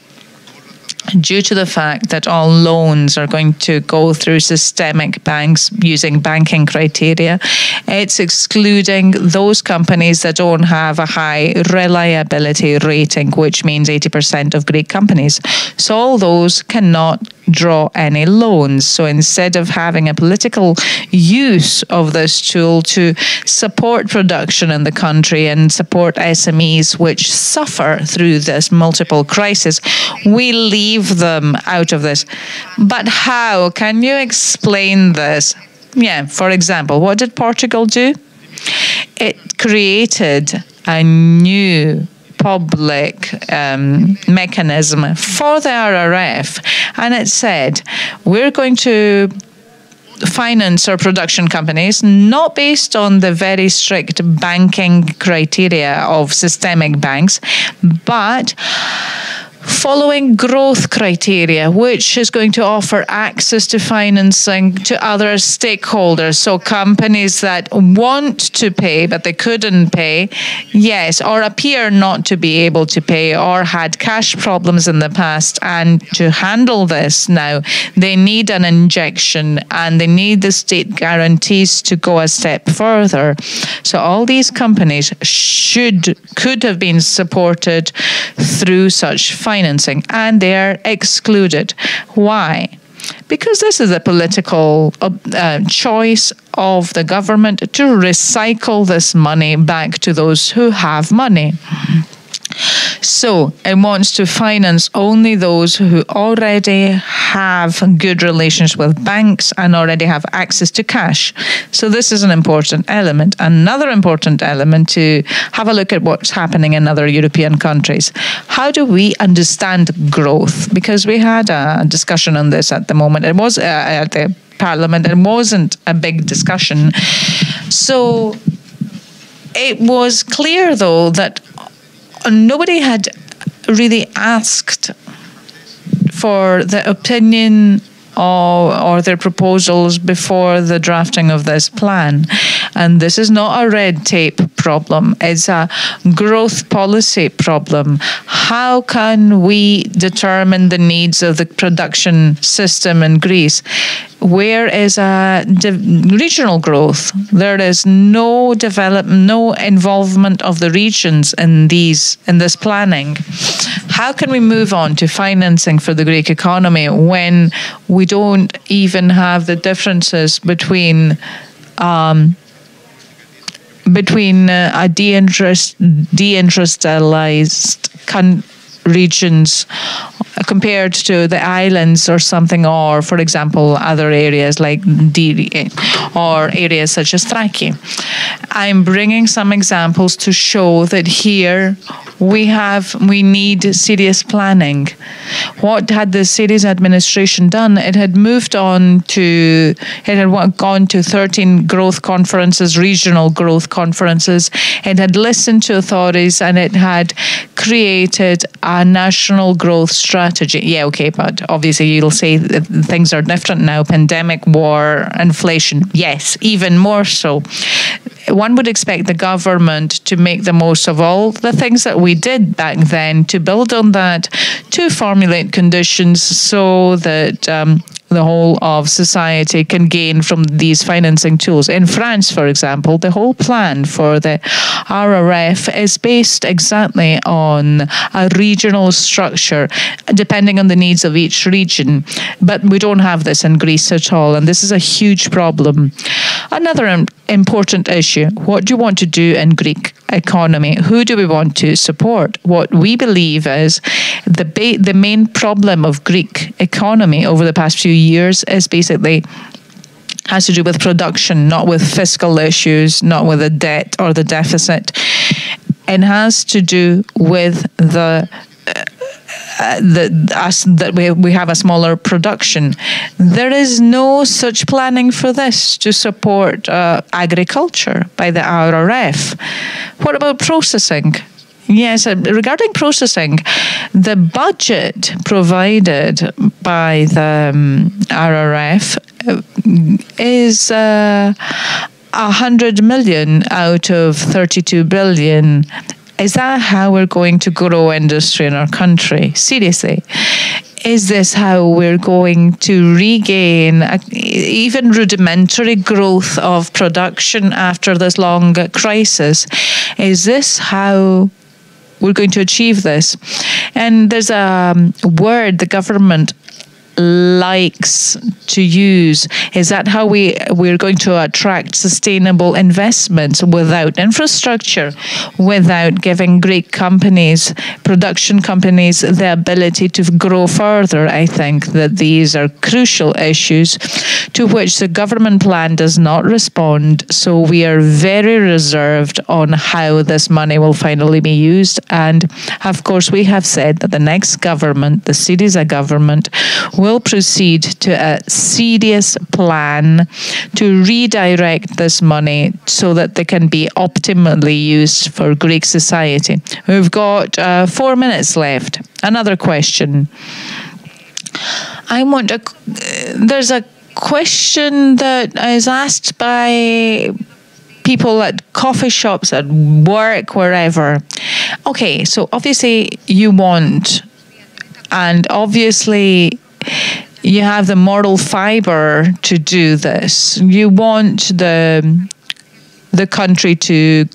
due to the fact that all loans are going to go through systemic banks using banking criteria. It's excluding those companies that don't have a high reliability rating, which means 80% of Greek companies. So all those cannot draw any loans. So instead of having a political use of this tool to support production in the country and support SMEs which suffer through this multiple crisis, we leave them out of this. But how? Can you explain this? Yeah, for example, what did Portugal do? It created a new public mechanism for the RRF, and it said, we're going to finance our production companies not based on the very strict banking criteria of systemic banks, but following growth criteria, which is going to offer access to financing to other stakeholders. So companies that want to pay, but they couldn't pay, yes, or appear not to be able to pay, or had cash problems in the past. And to handle this now, they need an injection and they need the state guarantees to go a step further. So all these companies could have been supported through such financing, and they are excluded. Why? Because this is a political choice of the government to recycle this money back to those who have money. So it wants to finance only those who already have good relations with banks and already have access to cash. So this is an important element. Another important element to have a look at what's happening in other European countries. How do we understand growth? Because we had a discussion on this at the moment. It was at the Parliament. It wasn't a big discussion. So it was clear, though, that nobody had really asked for the opinion or their proposals before the drafting of this plan. And this is not a red tape problem. It's a growth policy problem. How can we determine the needs of the production system in Greece? Where is regional growth? There is no development, no involvement of the regions in this planning. How can we move on to financing for the Greek economy when we don't even have the differences between a deindustrialized regions compared to the islands or something, or for example other areas like Diri or areas such as Thrace. I'm bringing some examples to show that here we need serious planning. What had the city's administration done? It had gone to 13 growth conferences, regional growth conferences. It had listened to authorities, and it had created a national growth strategy. Yeah, okay, but obviously you'll say that things are different now. Pandemic, war, inflation. Yes, even more so. One would expect the government to make the most of all the things that we did back then, to build on that, to formulate conditions so that the whole of society can gain from these financing tools. In France, for example, the whole plan for the RRF is based exactly on a regional structure, depending on the needs of each region. But we don't have this in Greece at all, and this is a huge problem. Another important issue: what do you want to do in Greek economy? Who do we want to support? What we believe is the main problem of Greek economy over the past few years is basically has to do with production, not with fiscal issues, not with the debt or the deficit. It has to do with we have a smaller production. There is no such planning for this to support agriculture by the RRF. What about processing? Yes, regarding processing, the budget provided by the RRF is 100 million out of 32 billion. Is that how we're going to grow industry in our country? Seriously. Is this how we're going to regain even rudimentary growth of production after this long crisis? Is this how we're going to achieve this? And there's a word the government likes to use. Is that how we're going to attract sustainable investments without infrastructure, without giving Greek companies, production companies, the ability to grow further? I think that these are crucial issues to which the government plan does not respond. So we are very reserved on how this money will finally be used. And of course, we have said that the next government, the Syriza government, will proceed to a serious plan to redirect this money so that they can be optimally used for Greek society. We've got 4 minutes left. Another question. There's a question that is asked by people at coffee shops, at work, wherever. Okay, so obviously you want, and obviously you have the moral fiber to do this. You want the country to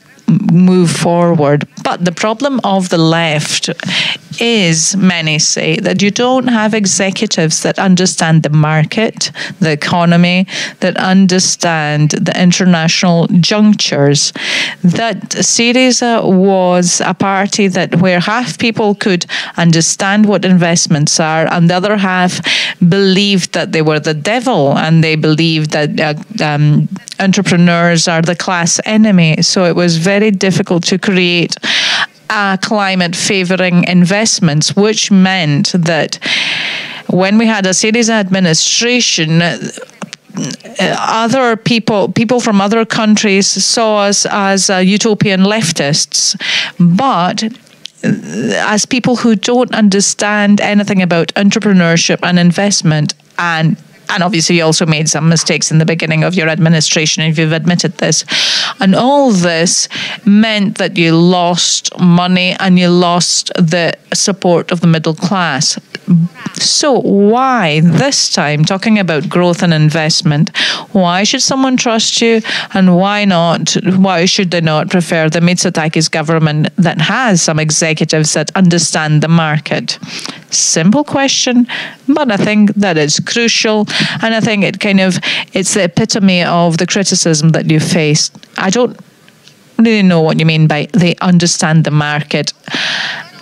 move forward. But the problem of the left is, many say, that you don't have executives that understand the market, the economy, that understand the international junctures. That Syriza was a party where half people could understand what investments are, and the other half believed that they were the devil, and they believed that entrepreneurs are the class enemy. So it was very difficult to create a climate favouring investments, which meant that when we had a Syriza administration, other people from other countries saw us as utopian leftists, but as people who don't understand anything about entrepreneurship and investment. And obviously you also made some mistakes in the beginning of your administration, if you've admitted this. And all this meant that you lost money and you lost the support of the middle class. So why this time, talking about growth and investment, why should someone trust you, and why should they not prefer the Mitsotakis government that has some executives that understand the market? Simple question, but I think that it's crucial, and I think it's the epitome of the criticism that you faced. I don't really know what you mean by they understand the market.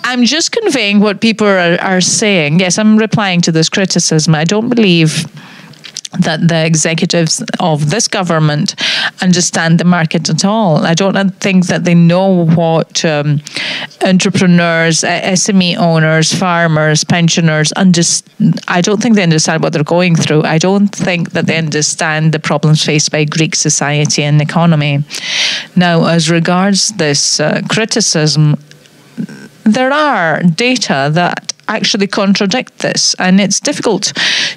I'm just conveying what people are saying. Yes, I'm replying to this criticism. I don't believe that the executives of this government understand the market at all. I don't think that they know what entrepreneurs, SME owners, farmers, pensioners, I don't think they understand what they're going through. I don't think that they understand the problems faced by Greek society and economy. Now, as regards this criticism, there are data that actually contradict this, and it's difficult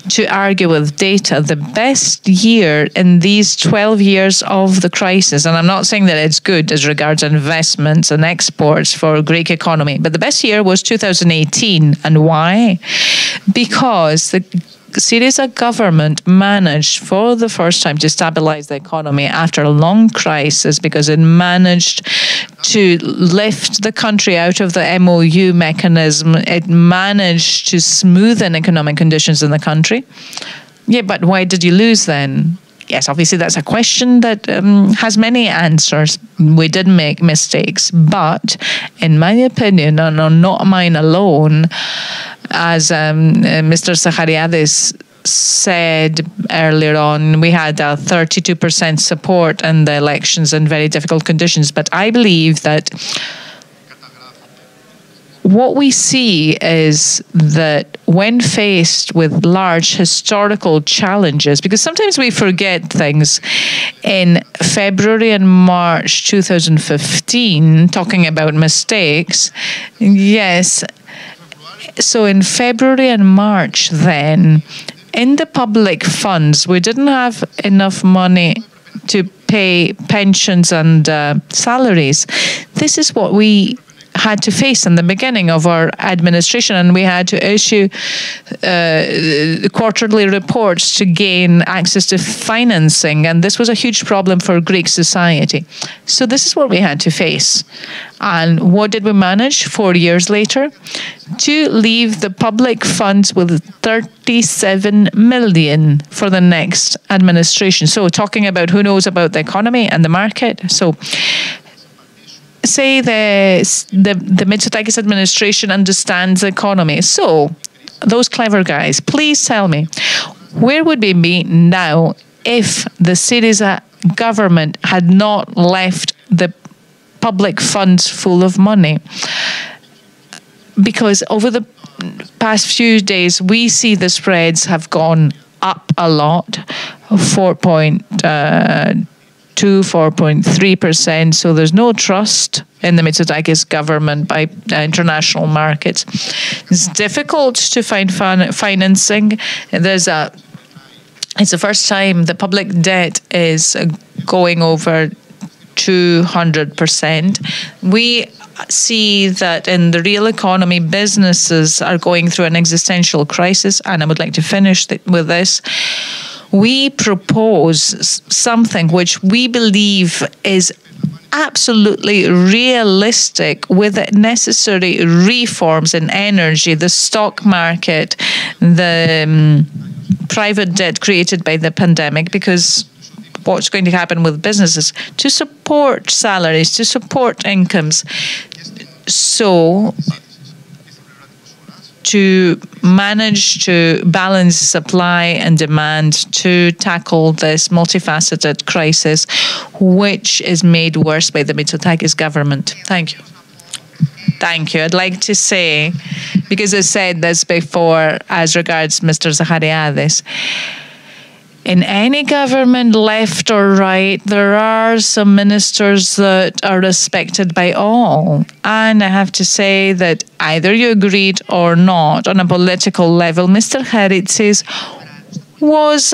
to argue with data. The best year in these 12 years of the crisis, and I'm not saying that it's good as regards investments and exports for Greek economy, but the best year was 2018. And why? Because the Syriza government managed for the first time to stabilize the economy after a long crisis, because it managed to lift the country out of the MOU mechanism. It managed to smoothen economic conditions in the country. Yeah, but why did you lose then? Yes, obviously that's a question that has many answers. We did make mistakes, but in my opinion, and not mine alone, as Mr. Zachariadis said earlier on, we had a 32% support in the elections in very difficult conditions. But I believe that what we see is that when faced with large historical challenges, because sometimes we forget things, in February and March 2015, talking about mistakes, yes, so in February and March then, in the public funds, we didn't have enough money to pay pensions and salaries. This is what we had to face in the beginning of our administration, and we had to issue quarterly reports to gain access to financing, and this was a huge problem for Greek society. So this is what we had to face. And what did we manage 4 years later? To leave the public funds with 37 million for the next administration. So talking about who knows about the economy and the market. So say the Mitsotakis administration understands the economy. So those clever guys, please tell me, where would we be now if the Syriza government had not left the public funds full of money? Because over the past few days, we see the spreads have gone up a lot, 4.2%, 4.3%. So there's no trust in the Mitsotakis government by international markets. It's difficult to find financing. It's the first time the public debt is going over 200%. We see that in the real economy, businesses are going through an existential crisis, and I would like to finish with this. We propose something which we believe is absolutely realistic, with the necessary reforms in energy, the stock market, the private debt created by the pandemic, because what's going to happen with businesses to support salaries, to support incomes. So to manage to balance supply and demand to tackle this multifaceted crisis, which is made worse by the Mitsotakis government. Thank you. Thank you. I'd like to say, because I said this before as regards Mr. Zachariadis, in any government, left or right, there are some ministers that are respected by all. And I have to say that either you agreed or not, on a political level, Mr. Haritsis was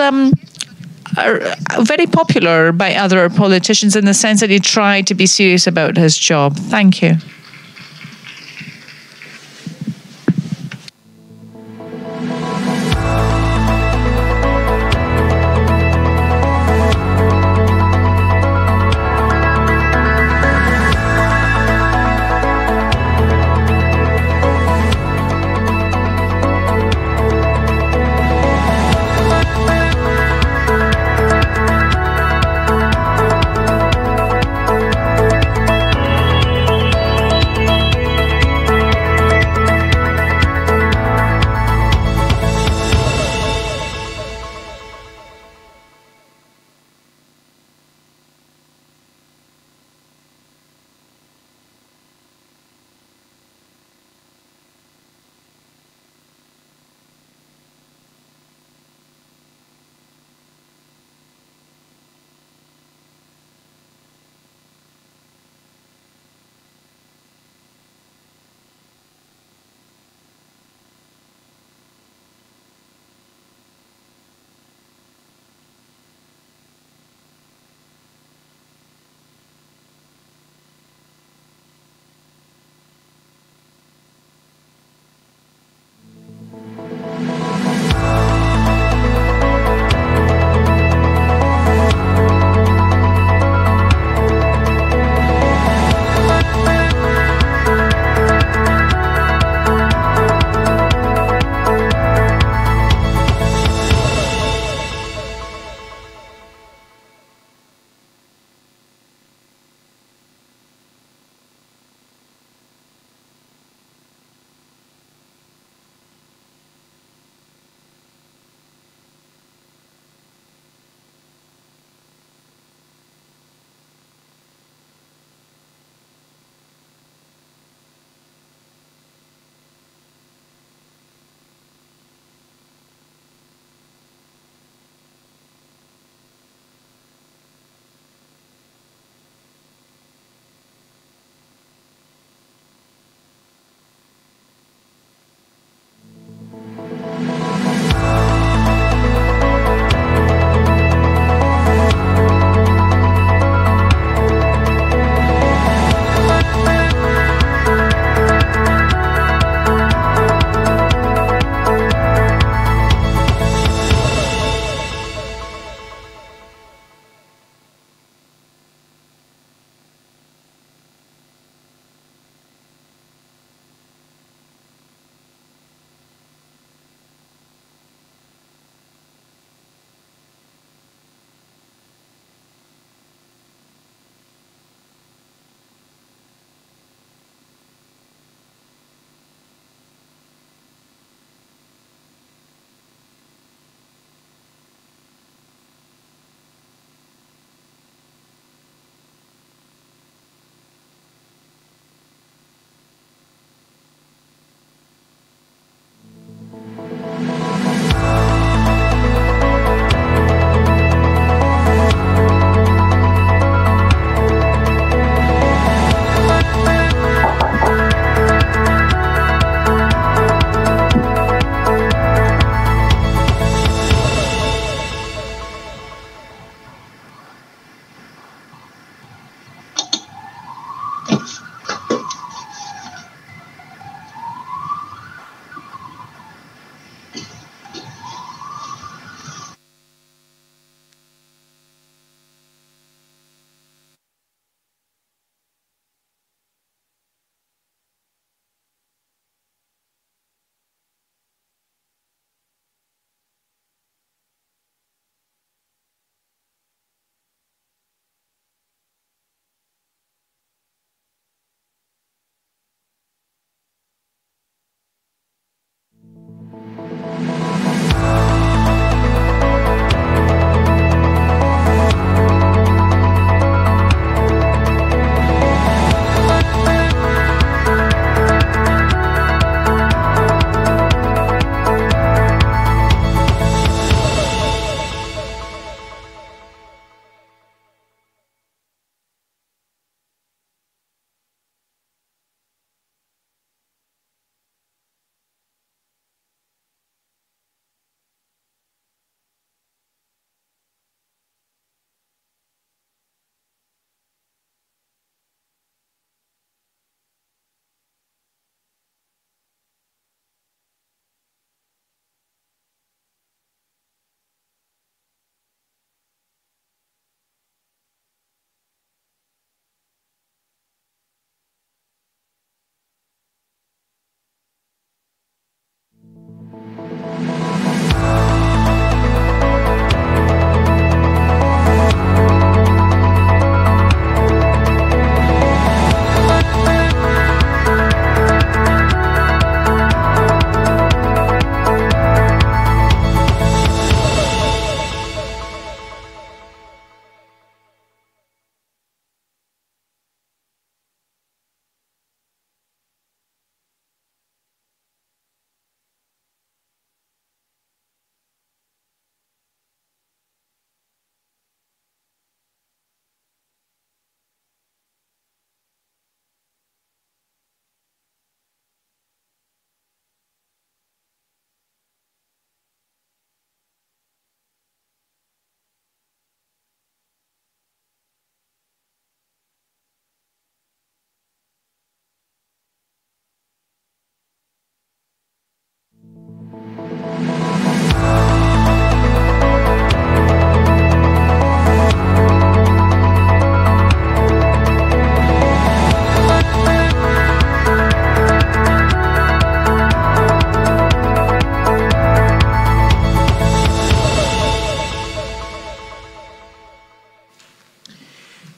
very popular by other politicians in the sense that he tried to be serious about his job. Thank you.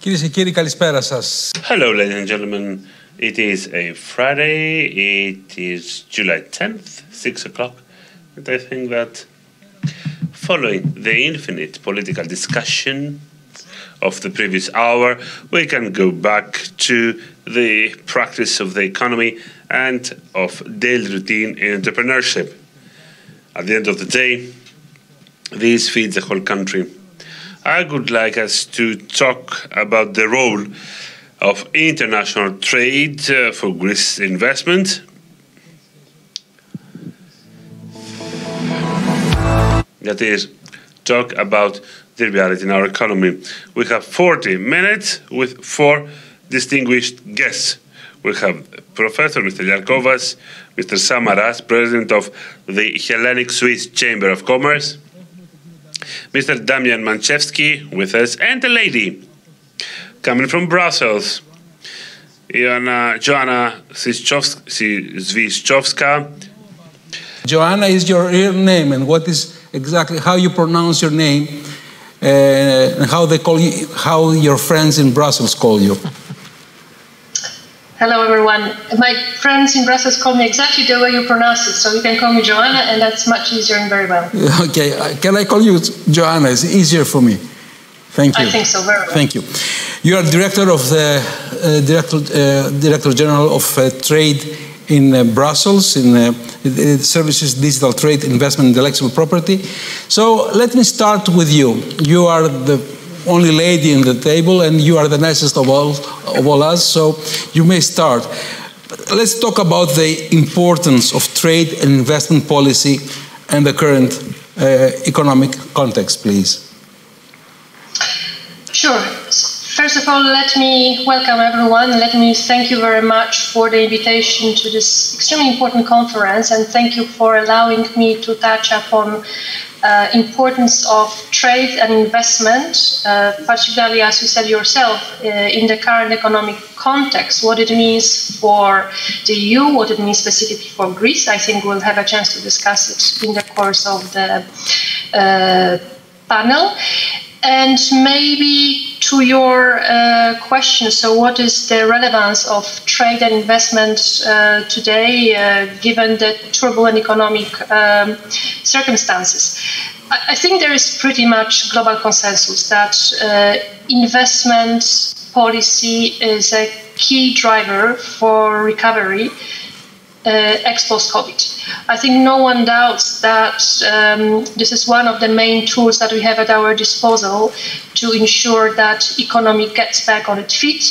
Κυρίες και κύριοι, καλησπέρα σας. Hello, ladies and gentlemen. It is a Friday. It is July 10th, 6 o'clock. And I think that following the infinite political discussion of the previous hour, we can go back to the practice of the economy and of daily routine in entrepreneurship. At the end of the day, this feeds the whole country. I would like us to talk about the role of international trade for Greece's investment. That is, talk about the reality in our economy. We have 40 minutes with 4 distinguished guests. We have Professor Mr. Yarkovas, Mr. Samaras, President of the Hellenic Swiss Chamber of Commerce, Mr. Damian Manchevsky with us, and a lady coming from Brussels, Joanna Zwischowska. Joanna is your real name, and what is exactly how you pronounce your name, and how they call you, how your friends in Brussels call you. Hello, everyone. My friends in Brussels call me exactly the way you pronounce it, so you can call me Joanna, and that's much easier and very well. Okay, can I call you Joanna? It's easier for me. Thank you. I think so, very well. Thank you. You are director of the Director General of Trade in Brussels, in Services, Digital Trade, Investment, Intellectual Property. So let me start with you. You are the only lady in the table, and you are the nicest of all us, so you may start. Let's talk about the importance of trade and investment policy and the current economic context, please. Sure. First of all, let me welcome everyone. Let me thank you very much for the invitation to this extremely important conference, and thank you for allowing me to touch upon importance of trade and investment, particularly, as you said yourself, in the current economic context, what it means for the EU, what it means specifically for Greece. I think we'll have a chance to discuss it in the course of the panel. And maybe to your question, so what is the relevance of trade and investment today, given the turbulent economic circumstances? I think there is pretty much global consensus that investment policy is a key driver for recovery ex-post-COVID. I think no one doubts that this is one of the main tools that we have at our disposal to ensure that economy gets back on its feet.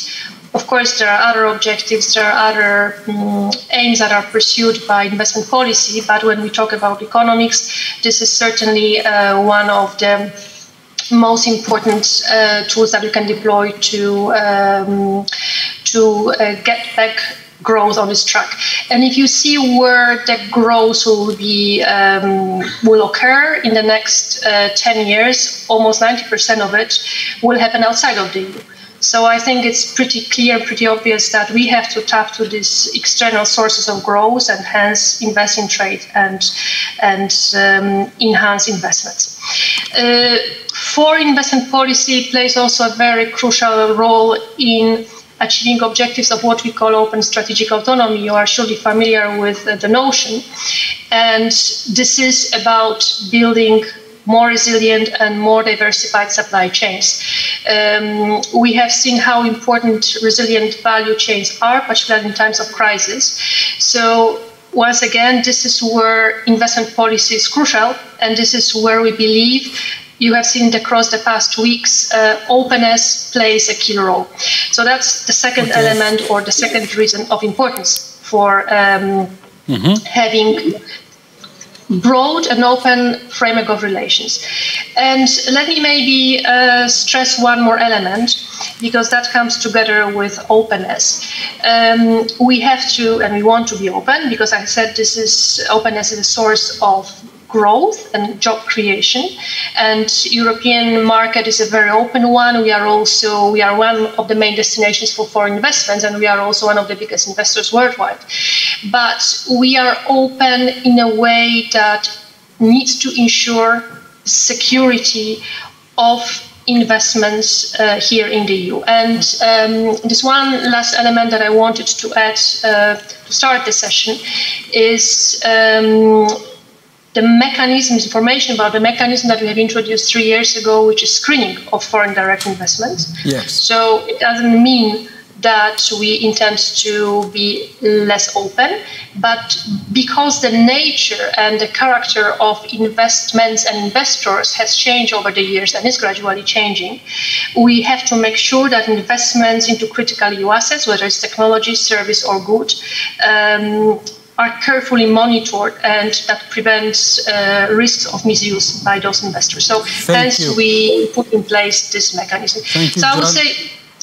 Of course, there are other objectives, there are other aims that are pursued by investment policy, but when we talk about economics, this is certainly one of the most important tools that we can deploy to get back growth on this track. And if you see where the growth will occur in the next 10 years, almost 90% of it will happen outside of the EU. So I think it's pretty clear, pretty obvious that we have to tap to these external sources of growth and hence invest in trade and enhance investments. Foreign investment policy plays also a very crucial role in achieving objectives of what we call open strategic autonomy. You are surely familiar with the notion. And this is about building more resilient and more diversified supply chains. We have seen how important resilient value chains are, particularly in times of crisis. So once again, this is where investment policy is crucial, and this is where we believe you have seen across the past weeks, openness plays a key role. So that's the second element, or the second reason of importance for having broad and open framework of relations. And let me maybe stress one more element, because that comes together with openness. We have to, and we want to be open, because I said openness is a source of growth and job creation, and European market is a very open one. We are one of the main destinations for foreign investments, and we are also one of the biggest investors worldwide. But we are open in a way that needs to ensure security of investments here in the EU. And this one last element that I wanted to add to start the session is the mechanisms, information about the mechanism that we have introduced 3 years ago, which is screening of foreign direct investments. Yes. So it doesn't mean that we intend to be less open, but because the nature and the character of investments and investors has changed over the years and is gradually changing, we have to make sure that investments into critical EU assets, whether it's technology, service or good, are carefully monitored and that prevents risks of misuse by those investors. So hence we put in place this mechanism. Thank you, so I would John. say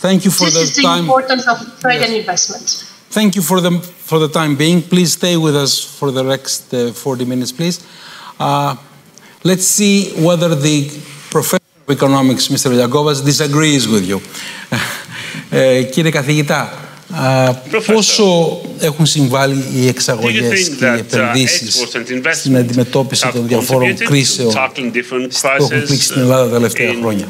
thank you for this the is the time. importance of trade and investment. Thank you for the time being. Please stay with us for the next 40 minutes, please. Let's see whether the professor of economics, Mr. Liagovas, disagrees with you. Κύριε καθηγητά, πόσο έχουν συμβάλει οι εξαγωγές και οι επενδύσεις στην αντιμετώπιση των διαφόρων κρίσεων που έχουν πλήξει την Ελλάδα τα τελευταία χρόνια?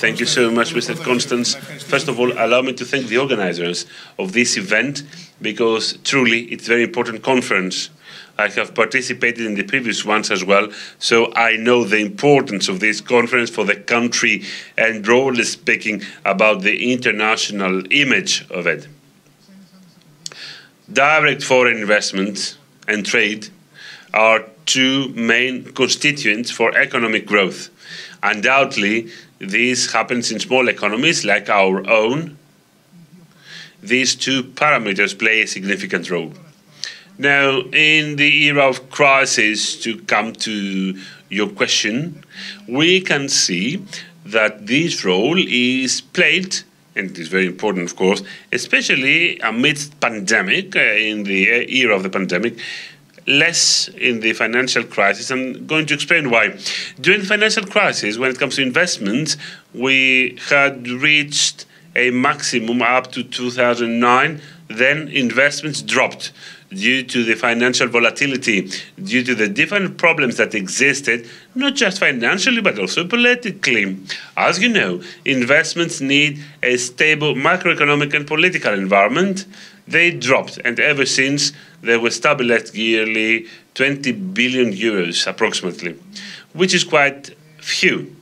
Thank you so much, Mr. Constance. First of all, allow me to thank the organizers of this event because truly it's a very important conference. I have participated in the previous ones as well, so I know the importance of this conference for the country and broadly speaking about the international image of it. Direct foreign investment and trade are two main constituents for economic growth. Undoubtedly, this happens in small economies like our own. These two parameters play a significant role. Now, in the era of crisis, to come to your question, we can see that this role is played, and it is very important, of course, especially amidst pandemic, in the era of the pandemic, less in the financial crisis. I'm going to explain why. During the financial crisis, when it comes to investments, we had reached a maximum up to 2009, then investments dropped due to the financial volatility, due to the different problems that existed, not just financially, but also politically. As you know, investments need a stable macroeconomic and political environment. They dropped, and ever since, they were stabilized yearly 20 billion euros approximately, which is quite few.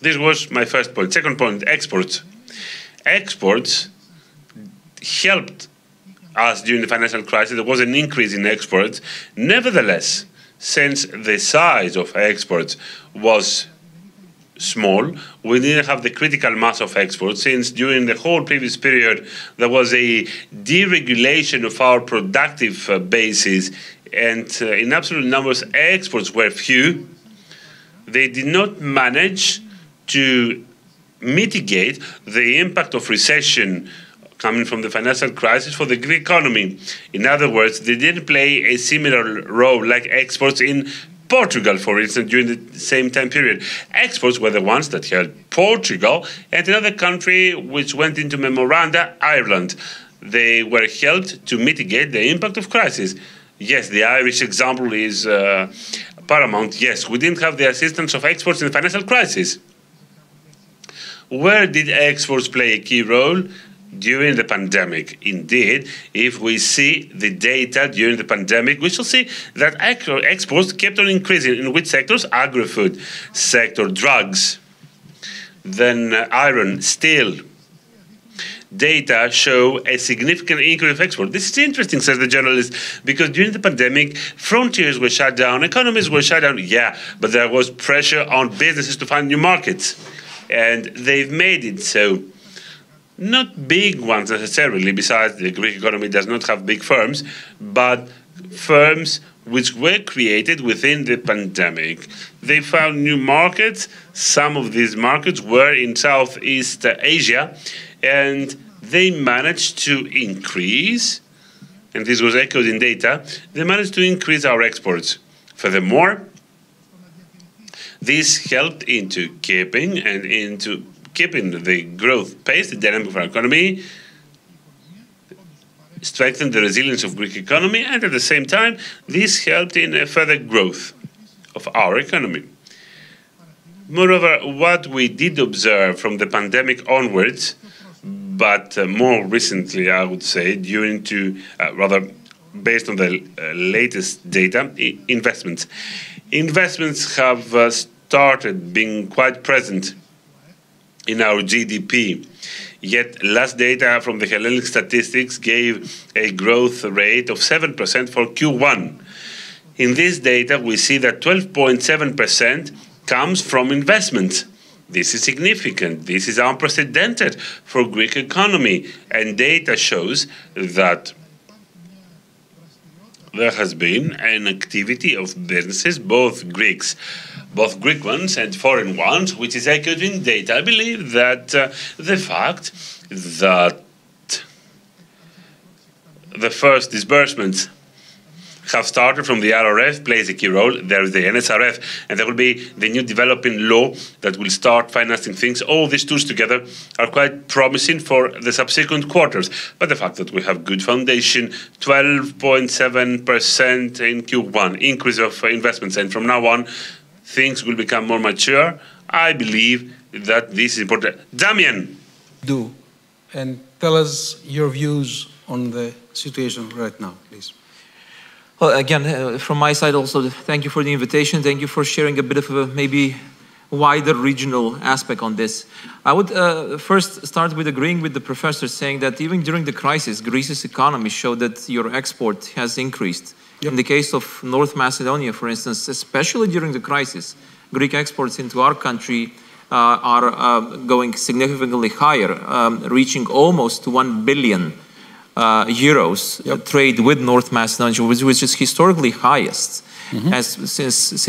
This was my first point. Second point, exports. Exports helped us during the financial crisis. There was an increase in exports. Nevertheless, since the size of exports was small, we didn't have the critical mass of exports, since during the whole previous period there was a deregulation of our productive bases, and in absolute numbers exports were few. They did not manage to mitigate the impact of recession coming from the financial crisis for the Greek economy. In other words, they didn't play a similar role like exports in Portugal, for instance, during the same time period. Exports were the ones that helped Portugal and another country which went into memoranda, Ireland. They were helped to mitigate the impact of crisis. Yes, the Irish example is paramount. Yes, we didn't have the assistance of exports in the financial crisis. Where did exports play a key role? During the pandemic. Indeed, if we see the data during the pandemic, we shall see that exports kept on increasing. In which sectors? Agri-food sector, drugs, then iron, steel. Data show a significant increase of export. This is interesting, says the journalist, because during the pandemic, frontiers were shut down, economies were shut down, yeah, but there was pressure on businesses to find new markets, and they've made it so. Not big ones necessarily, besides the Greek economy does not have big firms, but firms which were created within the pandemic. They found new markets. Some of these markets were in Southeast Asia, and they managed to increase, and this was echoed in data, they managed to increase our exports. Furthermore, this helped into keeping the growth pace, the dynamic of our economy, strengthened the resilience of Greek economy, and at the same time, this helped in a further growth of our economy. Moreover, what we did observe from the pandemic onwards, but more recently, I would say, rather based on the latest data, investments. Investments have started being quite present in our GDP. Yet last data from the Hellenic statistics gave a growth rate of 7% for Q1. In this data, we see that 12.7% comes from investments. This is significant. This is unprecedented for Greek economy. And data shows that there has been an activity of businesses, both Greek ones and foreign ones, which is echoed in data. I believe that the fact that the first disbursements have started from the RRF plays a key role. There is the NSRF, and there will be the new developing law that will start financing things. All these tools together are quite promising for the subsequent quarters. But the fact that we have good foundation, 12.7% in Q1, increase of investments, and from now on, things will become more mature. I believe that this is important. Damian. And tell us your views on the situation right now, please. Well, again, from my side also, thank you for the invitation. Thank you for sharing a bit of a maybe wider regional aspect on this. I would first start with agreeing with the professor saying that even during the crisis, Greece's economy showed that your export has increased. Yep. In the case of North Macedonia, for instance, especially during the crisis, Greek exports into our country are going significantly higher, reaching almost to 1 billion euros trade with North Macedonia, which is historically highest since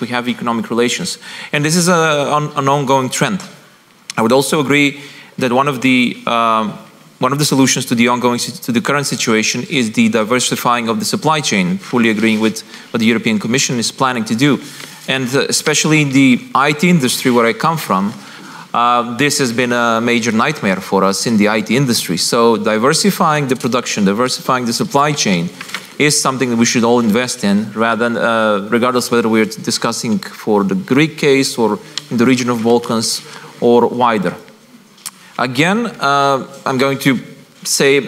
we have economic relations, and this is an ongoing trend. I would also agree that one of the solutions to the current situation is the diversifying of the supply chain. Fully agreeing with what the European Commission is planning to do, and especially in the IT industry where I come from. This has been a major nightmare for us in the IT industry. So diversifying the production, diversifying the supply chain is something that we should all invest in, rather than, regardless whether we're discussing for the Greek case or in the region of Balkans or wider. Again, I'm going to say,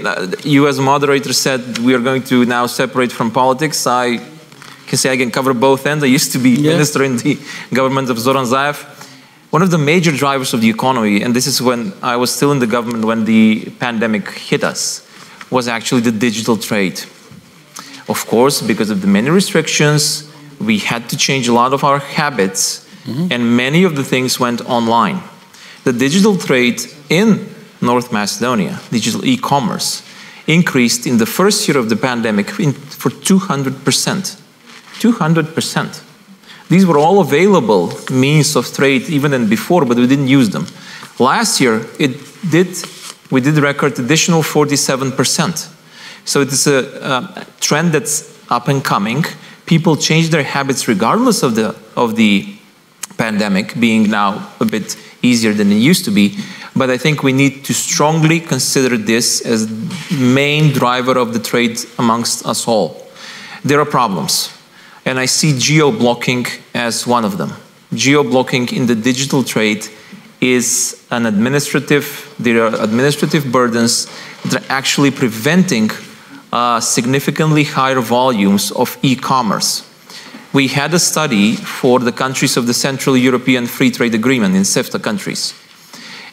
you as a moderator said we are going to now separate from politics. I can say I can cover both ends. I used to be minister in the government of Zoran Zaev. One of the major drivers of the economy, and this is when I was still in the government when the pandemic hit us, was actually the digital trade. Of course, because of the many restrictions, we had to change a lot of our habits, and many of the things went online. The digital trade in North Macedonia, digital e-commerce, increased in the first year of the pandemic for 200%. 200%. These were all available means of trade even than before, but we didn't use them. Last year, we did record additional 47%. So it is a trend that's up and coming. People change their habits regardless of the pandemic being now a bit easier than it used to be. But I think we need to strongly consider this as the main driver of the trade amongst us all. There are problems. And I see geo-blocking as one of them. Geo-blocking in the digital trade is there are administrative burdens that are actually preventing significantly higher volumes of e-commerce. We had a study for the countries of the Central European Free Trade Agreement in CEFTA countries.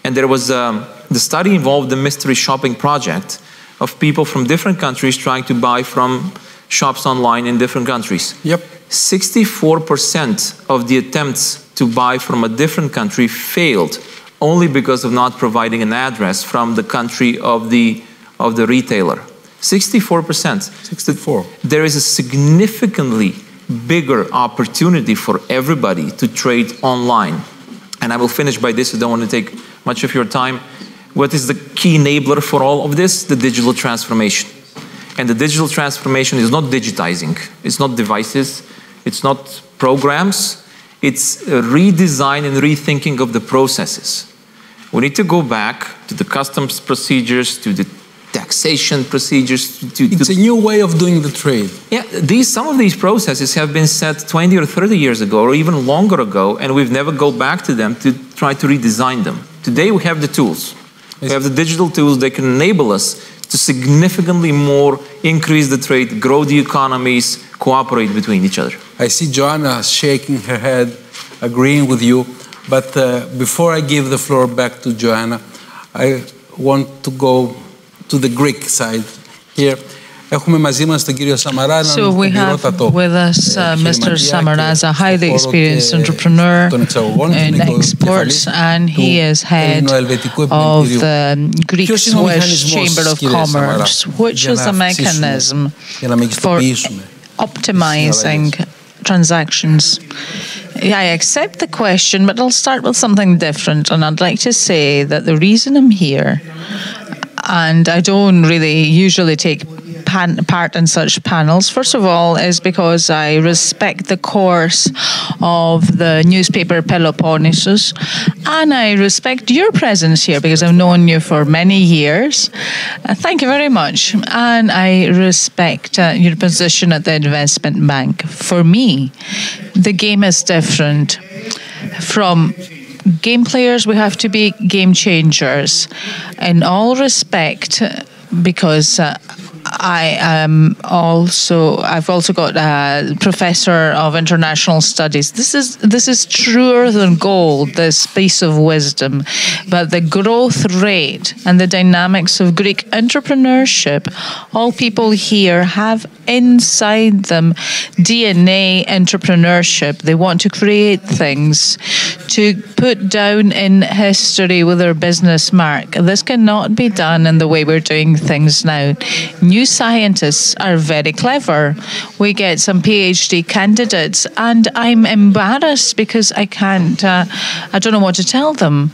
And there was, the study involved a mystery shopping project of people from different countries trying to buy from shops online in different countries. 64% of the attempts to buy from a different country failed only because of not providing an address from the country of the retailer. 64%. 64. There is a significantly bigger opportunity for everybody to trade online. And I will finish by this. I don't want to take much of your time. What is the key enabler for all of this? The digital transformation. And the digital transformation is not digitizing. It's not devices. It's not programs. It's a redesign and rethinking of the processes. We need to go back to the customs procedures, to the taxation procedures. It's a new way of doing the trade. Yeah, some of these processes have been set 20 or 30 years ago, or even longer ago, and we've never go back to them to try to redesign them. Today we have the tools. We have the digital tools that can enable us to significantly more increase the trade, grow the economies, cooperate between each other. I see Joanna shaking her head, agreeing with you. But before I give the floor back to Joanna, I want to go to the Greek side here. Έχουμε μαζί μας τον κύριο Σαμαρά, So we have with us Mr. Samaras, a highly experienced entrepreneur in exports, and he is head of the Greek Swiss Chamber of Commerce. Which is the mechanism for optimizing transactions? Yeah, I accept the question, but I'll start with something different, and I'd like to say that the reason I'm here, and I don't really usually take part in such panels, first of all, is because I respect the course of the newspaper Peloponnesus, and I respect your presence here because I've known you for many years. Thank you very much. And I respect your position at the investment bank. For me, the game is different. From game players, we have to be game changers. In all respect, because I've also got a professor of international studies. This is truer than gold, this piece of wisdom. But the growth rate and the dynamics of Greek entrepreneurship, all people here have inside them DNA entrepreneurship. They want to create things to put down in history with their business mark. This cannot be done in the way we're doing things now. New scientists are very clever. We get some PhD candidates, and I'm embarrassed because I don't know what to tell them.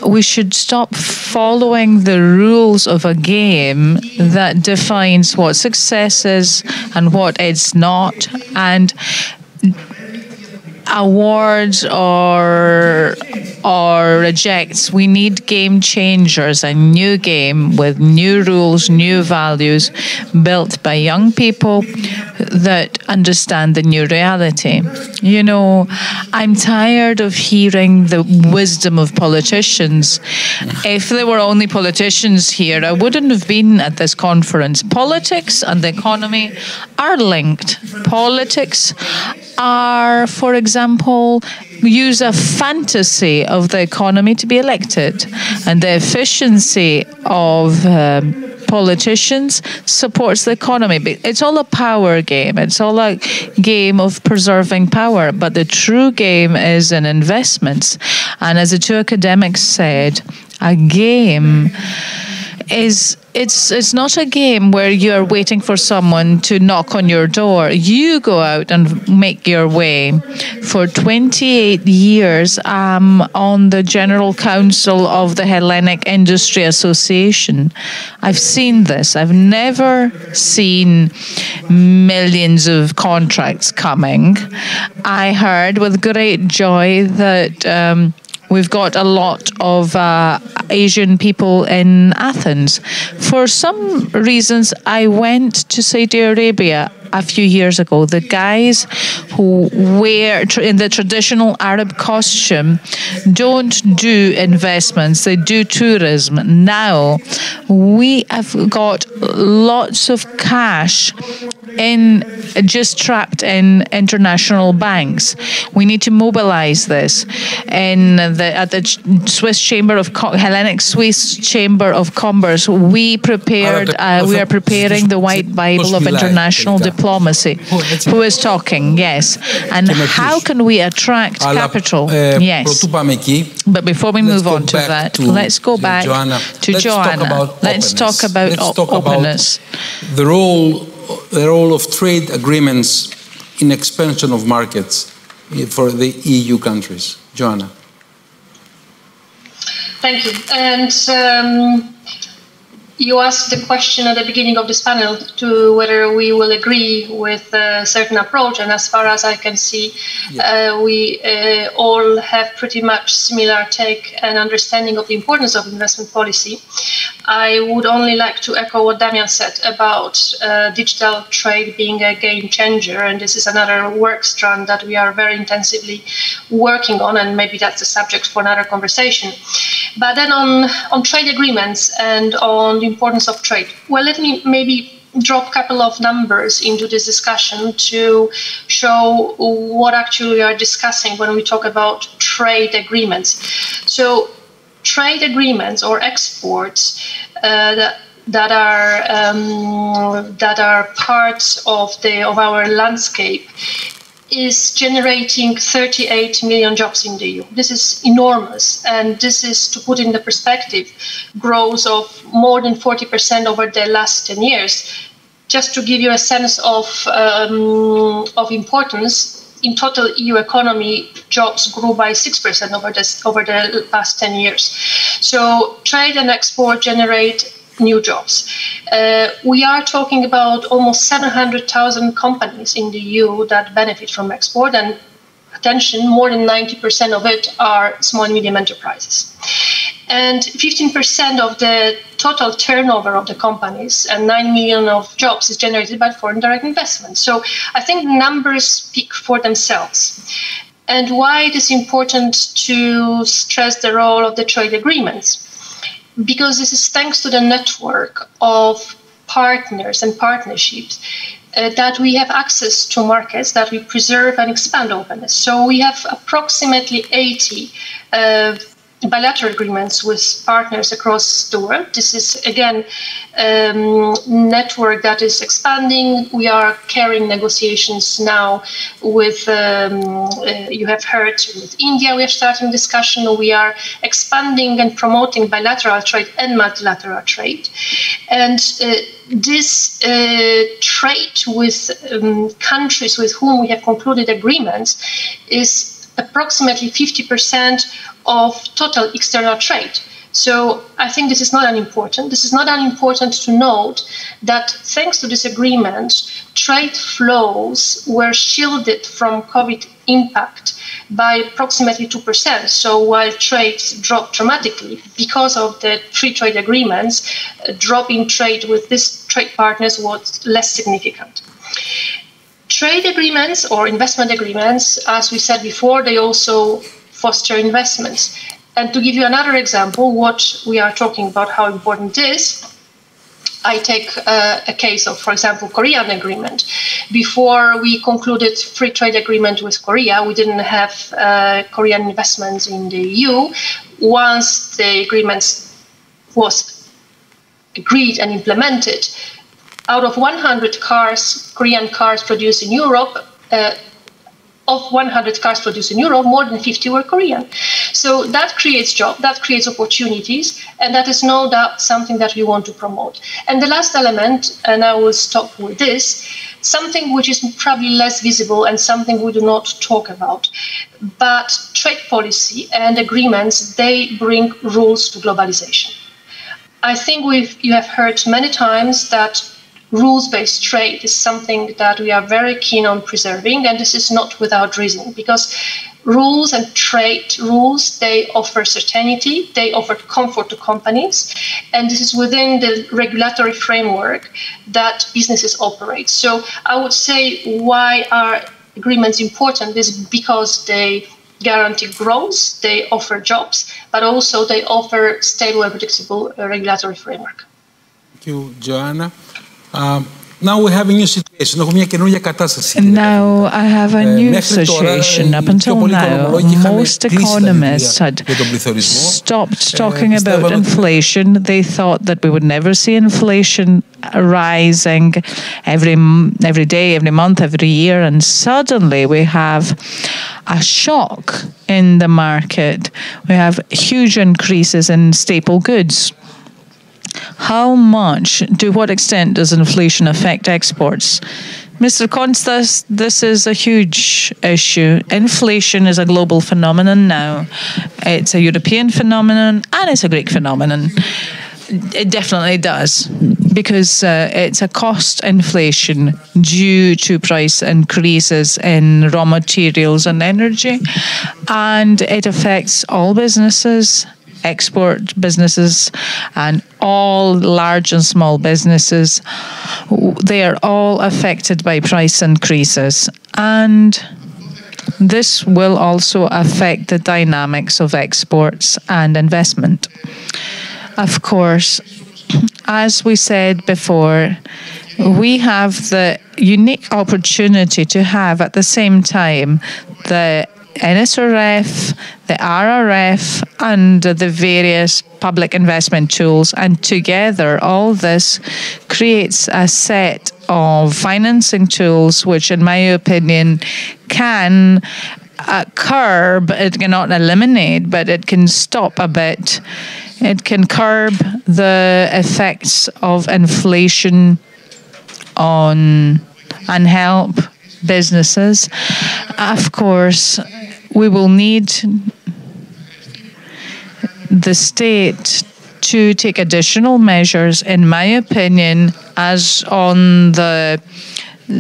We should stop following the rules of a game that defines what success is and what it's not, and awards or rejects. We need game changers, a new game with new rules, new values, built by young people that understand the new reality. You know, I'm tired of hearing the wisdom of politicians. If there were only politicians here, I wouldn't have been at this conference. Politics and the economy are linked. Politics are, for example, use a fantasy of the economy to be elected, and the efficiency of politicians supports the economy. It's all a power game. It's all a game of preserving power. But the true game is in investments. And as the two academics said, a game is it's not a game where you're waiting for someone to knock on your door. You go out and make your way. For 28 years, I'm on the General Council of the Hellenic Industry Association. I've seen this. I've never seen millions of contracts coming. I heard with great joy that we've got a lot of Asian people in Athens. For some reasons, I went to Saudi Arabia a few years ago. The guys who wear in the traditional Arab costume don't do investments, they do tourism. Now, we have got lots of cash just trapped in international banks. We need to mobilize this. At the Swiss Chamber of Hellenic Swiss Chamber of Commerce, we are preparing the White Bible of international diplomacy. Who is talking? Yes. And how can we attract capital? Yes. But before we move on to that, let's go back to Joanna. Let's talk about openness. The role of trade agreements in expansion of markets for the EU countries. Joanna. Thank you. And You asked the question at the beginning of this panel to whether we will agree with a certain approach, and as far as I can see, we all have pretty much similar take and understanding of the importance of investment policy. I would only like to echo what Damian said about digital trade being a game changer, and this is another work strand that we are very intensively working on, and maybe that's the subject for another conversation. But then on trade agreements and on the importance of trade. Well, let me maybe drop a couple of numbers into this discussion to show what actually we are discussing when we talk about trade agreements. So trade agreements or exports that are parts of our landscape is generating 38 million jobs in the EU. This is enormous, and this is, to put in the perspective, growth of more than 40% over the last 10 years. Just to give you a sense of importance, in total EU economy, jobs grew by 6% over the past 10 years. So trade and export generate new jobs. We are talking about almost 700,000 companies in the EU that benefit from export, and attention, more than 90% of it are small and medium enterprises. And 15% of the total turnover of the companies and 9 million of jobs is generated by foreign direct investment. So I think the numbers speak for themselves. And why it is important to stress the role of the trade agreements? Because this is thanks to the network of partners and partnerships that we have access to markets that we preserve and expand openness. So we have approximately 80 bilateral agreements with partners across the world. This is, again, network that is expanding. We are carrying negotiations now with, you have heard, with India we are starting discussion. We are expanding and promoting bilateral trade and multilateral trade. And this trade with countries with whom we have concluded agreements is approximately 50% of total external trade. So I think this is not unimportant. This is not unimportant to note that thanks to this agreement, trade flows were shielded from COVID impact by approximately 2%. So while trade dropped dramatically because of the free trade agreements, a drop in trade with these trade partners was less significant. Trade agreements or investment agreements, as we said before, they also foster investments. And to give you another example, what we are talking about, how important it is, I take a case of, for example, Korean agreement. Before we concluded free trade agreement with Korea, we didn't have Korean investments in the EU. Once the agreement was agreed and implemented, out of 100 cars, Korean cars produced in Europe, of 100 cars produced in Europe, more than 50 were Korean. So that creates jobs, that creates opportunities, and that is no doubt something that we want to promote. And the last element, and I will stop with this, something which is probably less visible and something we do not talk about. But trade policy and agreements, they bring rules to globalization. I think you have heard many times that rules-based trade is something that we are very keen on preserving, and this is not without reason, because rules and trade rules, they offer certainty, they offer comfort to companies, and this is within the regulatory framework that businesses operate. So I would say why are agreements important is because they guarantee growth, they offer jobs, but also they offer stable and predictable regulatory framework. Thank you, Joanna. Now we have a new situation. Now I have a new situation. Up until now, most economists had stopped talking about inflation. They thought that we would never see inflation rising every day, every month, every year, and suddenly we have a shock in the market. We have huge increases in staple goods. How much, to what extent does inflation affect exports? Mr. Konstas, this is a huge issue. Inflation is a global phenomenon now. It's a European phenomenon and it's a Greek phenomenon. It definitely does, because it's a cost inflation due to price increases in raw materials and energy, and it affects all businesses, export businesses, and all large and small businesses. They are all affected by price increases, and this will also affect the dynamics of exports and investment. Of course, as we said before, we have the unique opportunity to have at the same time the NSRF, the RRF, and the various public investment tools, and together all this creates a set of financing tools which, in my opinion, can curb, it cannot eliminate, but it can stop a bit. It can curb the effects of inflation on and help businesses. Of course, we will need the state to take additional measures, in my opinion, as on the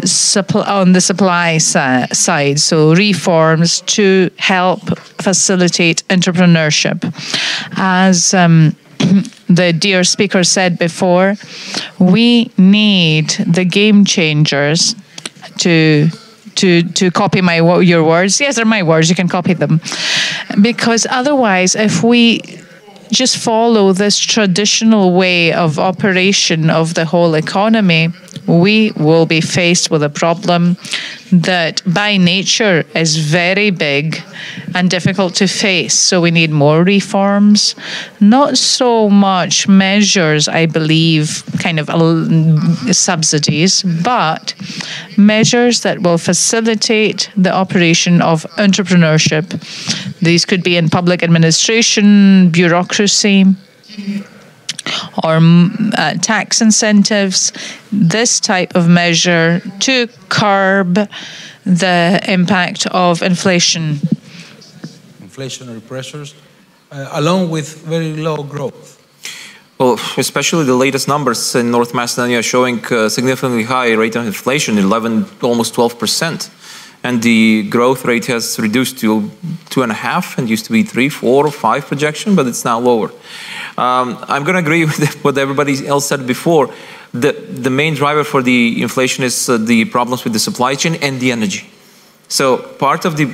supply side, so reforms to help facilitate entrepreneurship. As the dear speaker said before, we need the game changers to copy your words. Yes, they're my words. You can copy them. Because otherwise, if we just follow this traditional way of operation of the whole economy, we will be faced with a problem that by nature is very big and difficult to face. So we need more reforms, not so much measures, I believe, kind of subsidies, but measures that will facilitate the operation of entrepreneurship. These could be in public administration, bureaucracy, or tax incentives, this type of measure to curb the impact of inflation. Inflationary pressures, along with very low growth. Well, especially the latest numbers in North Macedonia showing significantly high rate of inflation, 11, almost 12%. And the growth rate has reduced to 2.5 and used to be 3, 4, or 5 projection, but it's now lower. I'm going to agree with what everybody else said before. The main driver for the inflation is the problems with the supply chain and the energy. So part of the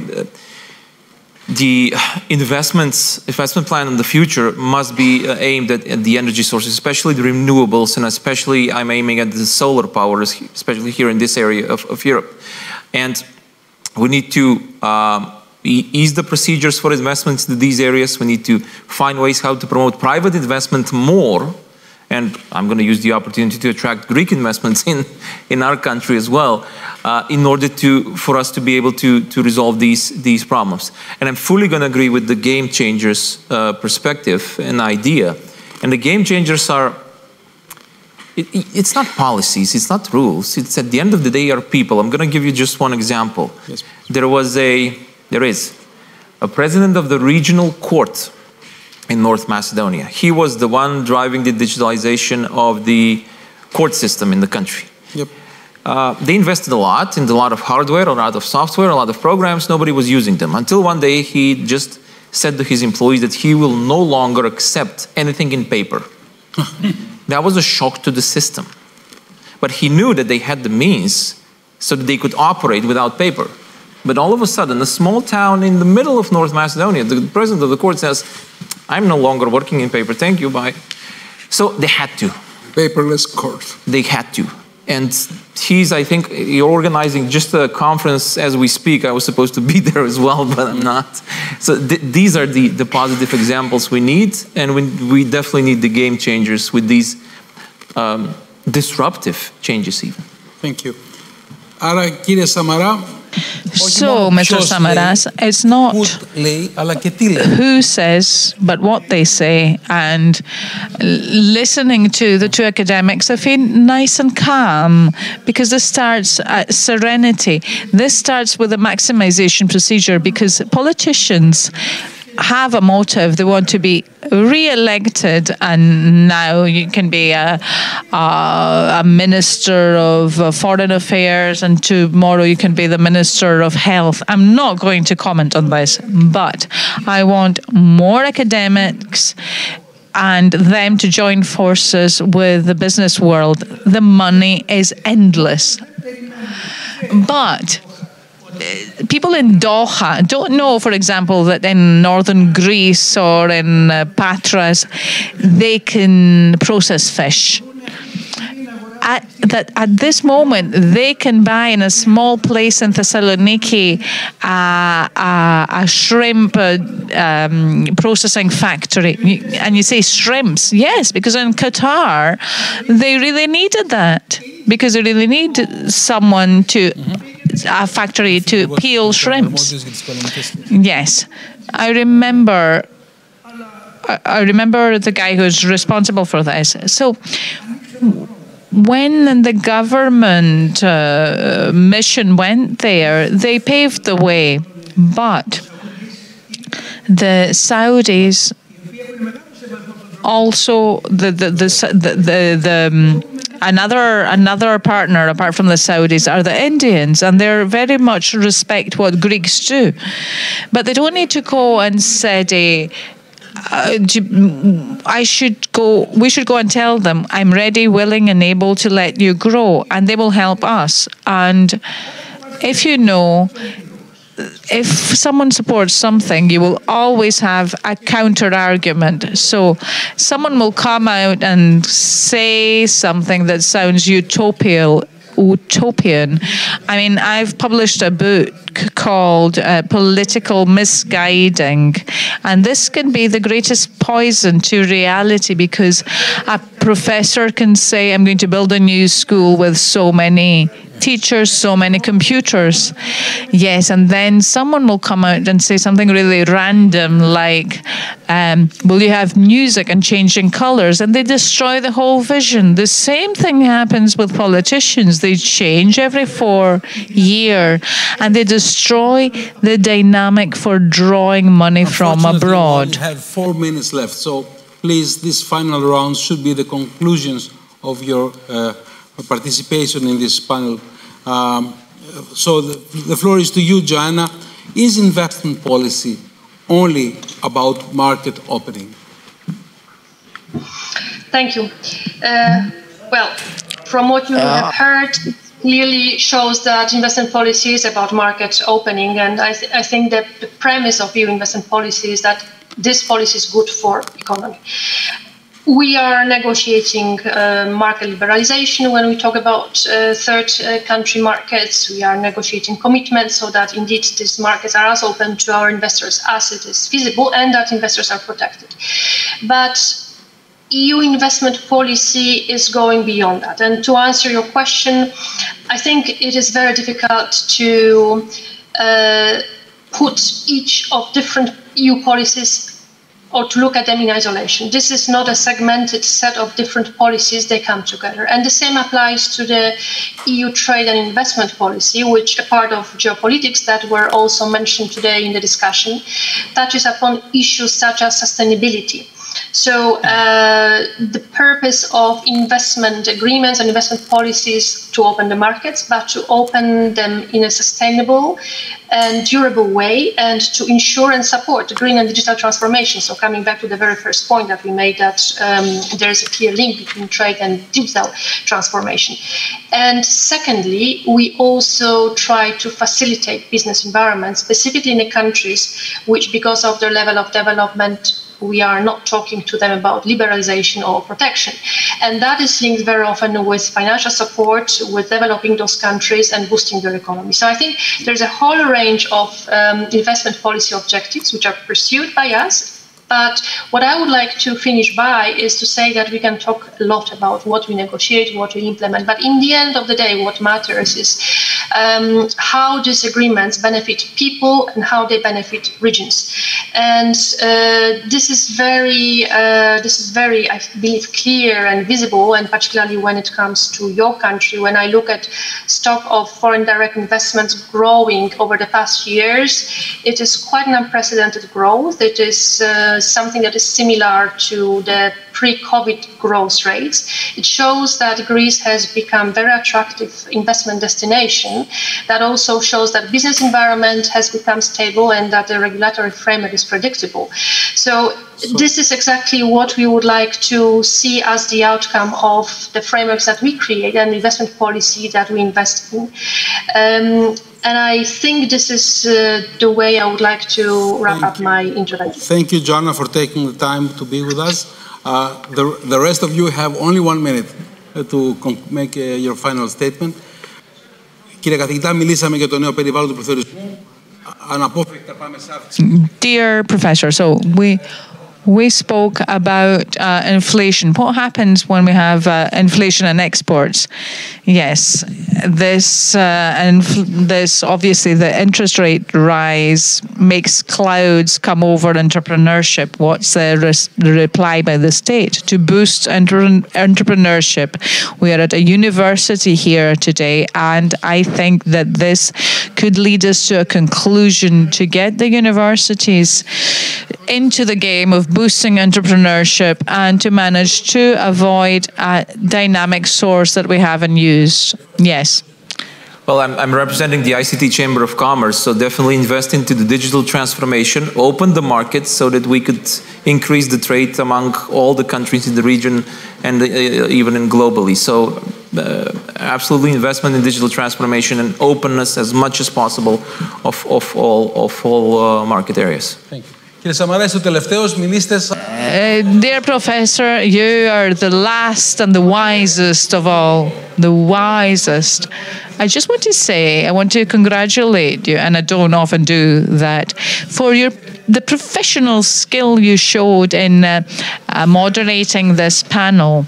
investment plan in the future must be aimed at the energy sources, especially the renewables, and especially I'm aiming at the solar power, especially here in this area of Europe. And we need to ease the procedures for investments in these areas. We need to find ways how to promote private investment more. And I'm going to use the opportunity to attract Greek investments in our country as well, in order for us to be able to resolve these problems. And I'm fully going to agree with the game changers perspective and idea. And the game changers are, it's not policies, it's not rules. It's at the end of the day are people. I'm going to give you just one example. Yes. There is a president of the regional court in North Macedonia. He was the one driving the digitalization of the court system in the country. Yep. They invested a lot in a lot of hardware, a lot of software, a lot of programs. Nobody was using them. Until one day he just said to his employees that he will no longer accept anything in paper. That was a shock to the system. But he knew that they had the means so that they could operate without paper. But all of a sudden, a small town in the middle of North Macedonia, the president of the court says, I'm no longer working in paper, thank you, bye. So they had to. Paperless court. They had to. And he's, I think, organizing just a conference as we speak. I was supposed to be there as well, but I'm not. So these are the positive examples we need, and we definitely need the game changers with these disruptive changes even. Thank you. Άρα, κύριε Σαμαρά, so, Mr. Samaras, it's not who says, but what they say. And listening to the two academics, I feel nice and calm, because this starts at serenity. This starts with a maximization procedure, because politicians have a motive. They want to be re-elected, and now you can be a minister of foreign affairs, and tomorrow you can be the minister of health. I'm not going to comment on this, but I want more academics and them to join forces with the business world. The money is endless. But people in Doha don't know, for example, that in northern Greece or in Patras, they can process fish. At this moment, they can buy in a small place in Thessaloniki a shrimp processing factory. And you say shrimps? Yes, because in Qatar, they really needed that. Because they really need someone to, a factory to peel shrimps. Yes. I remember the guy who's responsible for this. So when the government mission went there, they paved the way. But the Saudis also, another partner apart from the Saudis are the Indians, and they very much respect what Greeks do. But they don't need to go and say, we should go and tell them, I'm ready, willing, and able to let you grow, and they will help us. And if you know, if someone supports something, you will always have a counter argument. So someone will come out and say something that sounds utopian. I mean, I've published a book called Political Misguiding, and this can be the greatest poison to reality, because a professor can say, I'm going to build a new school with so many teachers, so many computers. Yes, and then someone will come out and say something really random like, will you have music and changing colors? And they destroy the whole vision. The same thing happens with politicians. They change every 4 years, and they destroy the dynamic for drawing money from abroad. We have 4 minutes left, so please, this final round should be the conclusions of your participation in this panel. So the floor is to you, Joanna. Is investment policy only about market opening? Thank you. Well, from what you have heard, it clearly shows that investment policy is about market opening, and I think that the premise of EU investment policy is that this policy is good for economy. We are negotiating market liberalization when we talk about third country markets. We are negotiating commitments so that indeed these markets are as open to our investors as it is feasible, and that investors are protected. But EU investment policy is going beyond that. And to answer your question, I think it is very difficult to put each of different EU policies or to look at them in isolation. This is not a segmented set of different policies, they come together. And the same applies to the EU trade and investment policy, which, a part of geopolitics that were also mentioned today in the discussion, touches upon issues such as sustainability. So the purpose of investment agreements and investment policies to open the markets, but to open them in a sustainable and durable way, and to ensure and support green and digital transformation. So coming back to the very first point that we made, that there is a clear link between trade and digital transformation. And secondly, we also try to facilitate business environments, specifically in the countries which, because of their level of development, we are not talking to them about liberalization or protection. And that is linked very often with financial support, with developing those countries and boosting their economy. So I think there's a whole range of investment policy objectives which are pursued by us But what I would like to finish by is to say that we can talk a lot about what we negotiate, what we implement. But in the end of the day, what matters is how these agreements benefit people and how they benefit regions. And this is very, I believe, clear and visible, and particularly when it comes to your country. When I look at stock of foreign direct investments growing over the past years, it is quite an unprecedented growth. It is something that is similar to the pre-COVID growth rates. It shows that Greece has become very attractive investment destination. That also shows that business environment has become stable and that the regulatory framework is predictable. So this is exactly what we would like to see as the outcome of the frameworks that we create and investment policy that we invest in. And I think this is the way I would like to wrap up my introduction. Thank you, Joanna, for taking the time to be with us. The rest of you have only 1 minute to make your final statement. Κύριε καθηγητά, μιλήσαμε για το νέο περιβάλλον του πληθωρισμού. Αναπόφευκτα πάμε σε αύξηση. Dear professor, so we spoke about inflation. What happens when we have inflation and exports? Yes, this obviously the interest rate rise makes clouds come over entrepreneurship. What's the reply by the state? To boost entrepreneurship. We are at a university here today, and I think that this could lead us to a conclusion to get the universities into the game of boosting entrepreneurship and to manage to avoid a dynamic source that we haven't used. Yes. Well, I'm representing the ICT Chamber of Commerce, so definitely invest into the digital transformation, open the markets so that we could increase the trade among all the countries in the region and even in globally. So absolutely investment in digital transformation and openness as much as possible of all market areas. Thank you. Κύριε Σαμαρά, ο τελευταίος, μιλήστε. Dear professor, you are the last and the wisest of all, the wisest. I just want to say, I want to congratulate you, and I don't often do that, for the professional skill you showed in moderating this panel.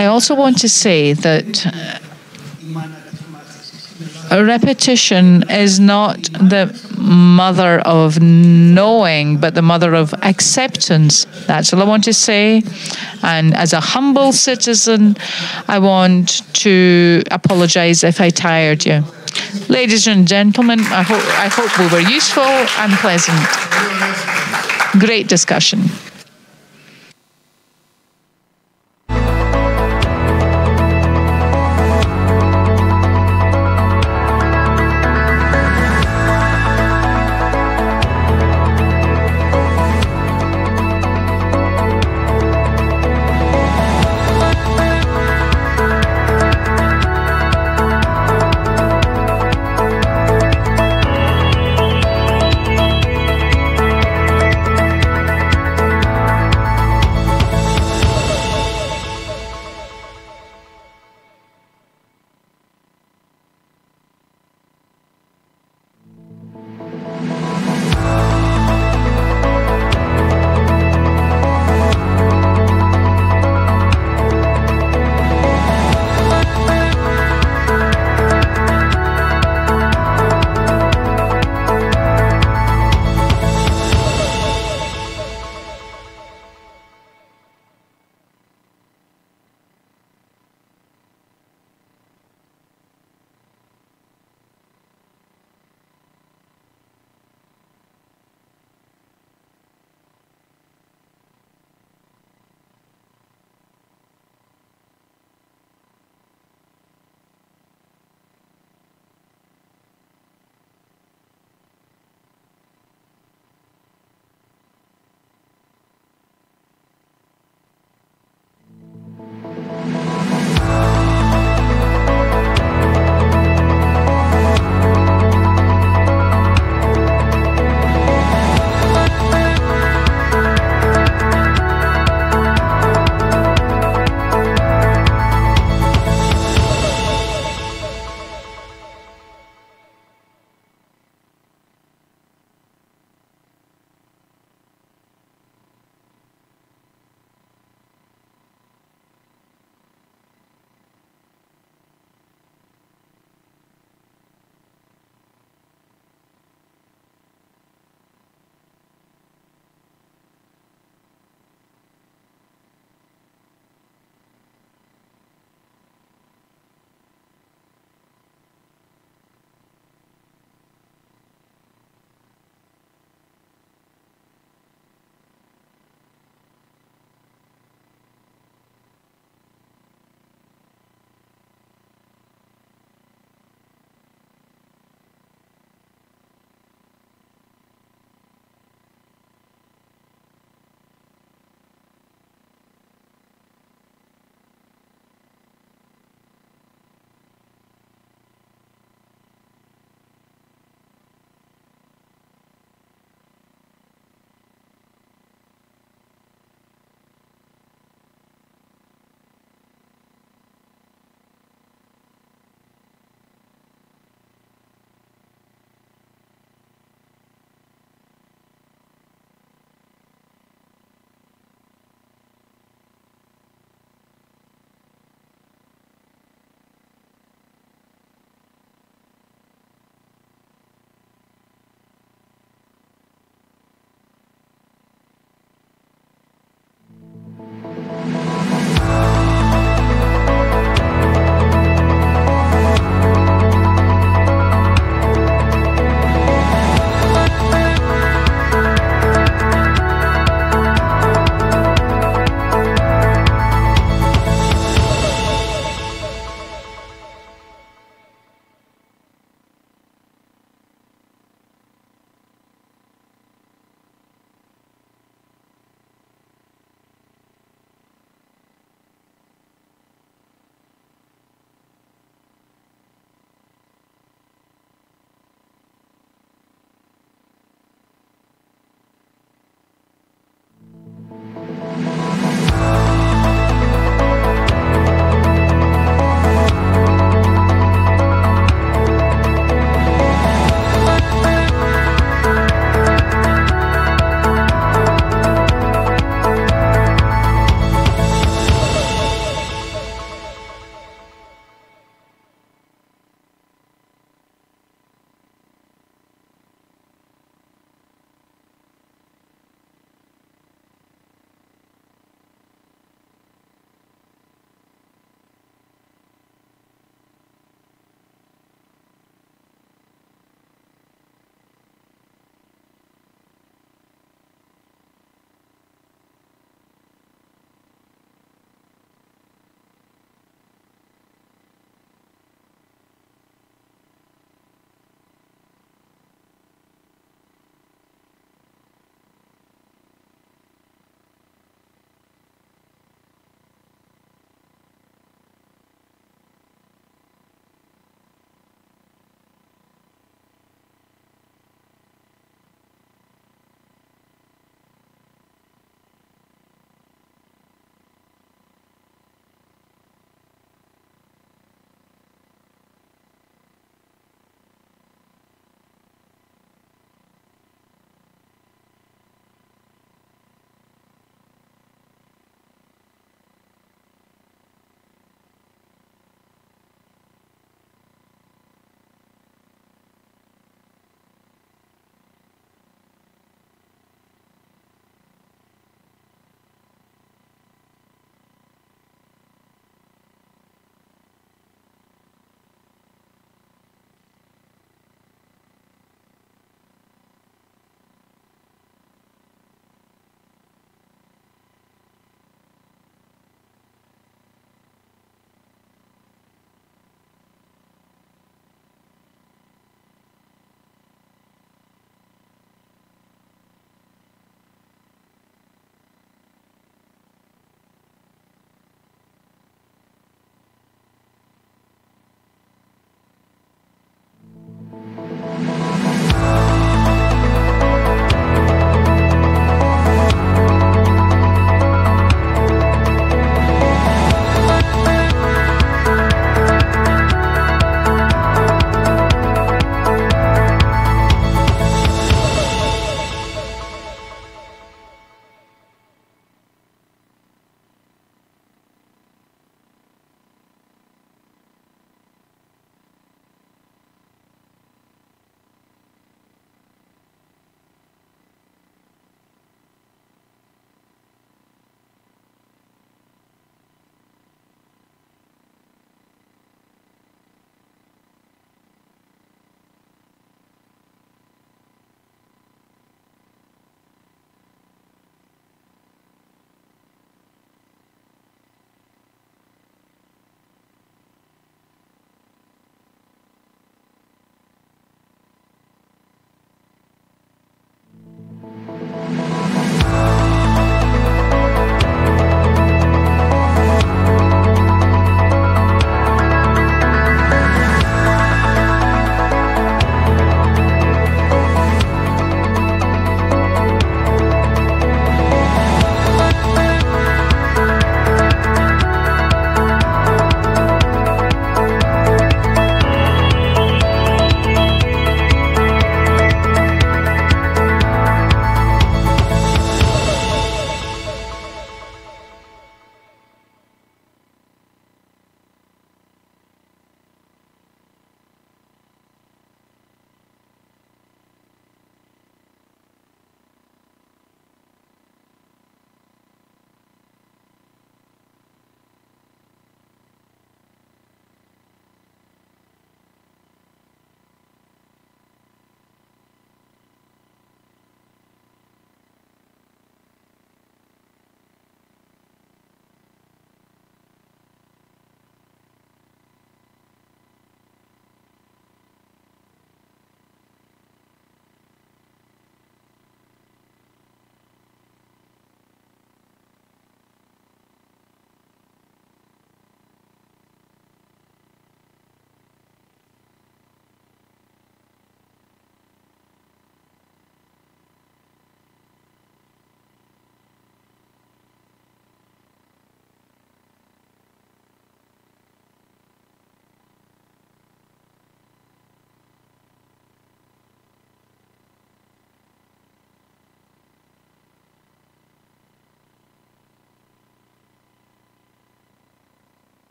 I also want to say that repetition is not the mother of knowing, but the mother of acceptance. That's all I want to say. And as a humble citizen, I want to apologize if I tired you. Ladies and gentlemen, I hope we were useful and pleasant. Great discussion.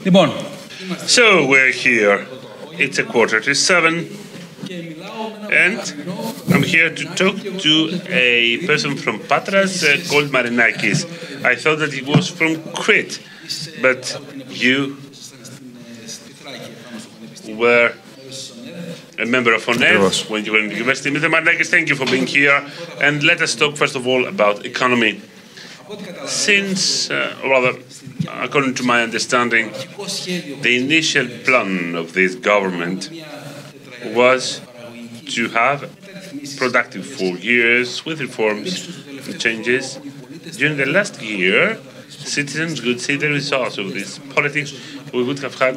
So we're here. It's 6:45, and I'm here to talk to a person from Patras called Marinakis. I thought that he was from Crete, but you were a member of ONED when you were in the university. Mr. Marinakis, thank you for being here, and let us talk first of all about economy. Since, rather, according to my understanding, the initial plan of this government was to have productive 4 years with reforms and changes. During the last year, citizens could see the results of this politics. We would have had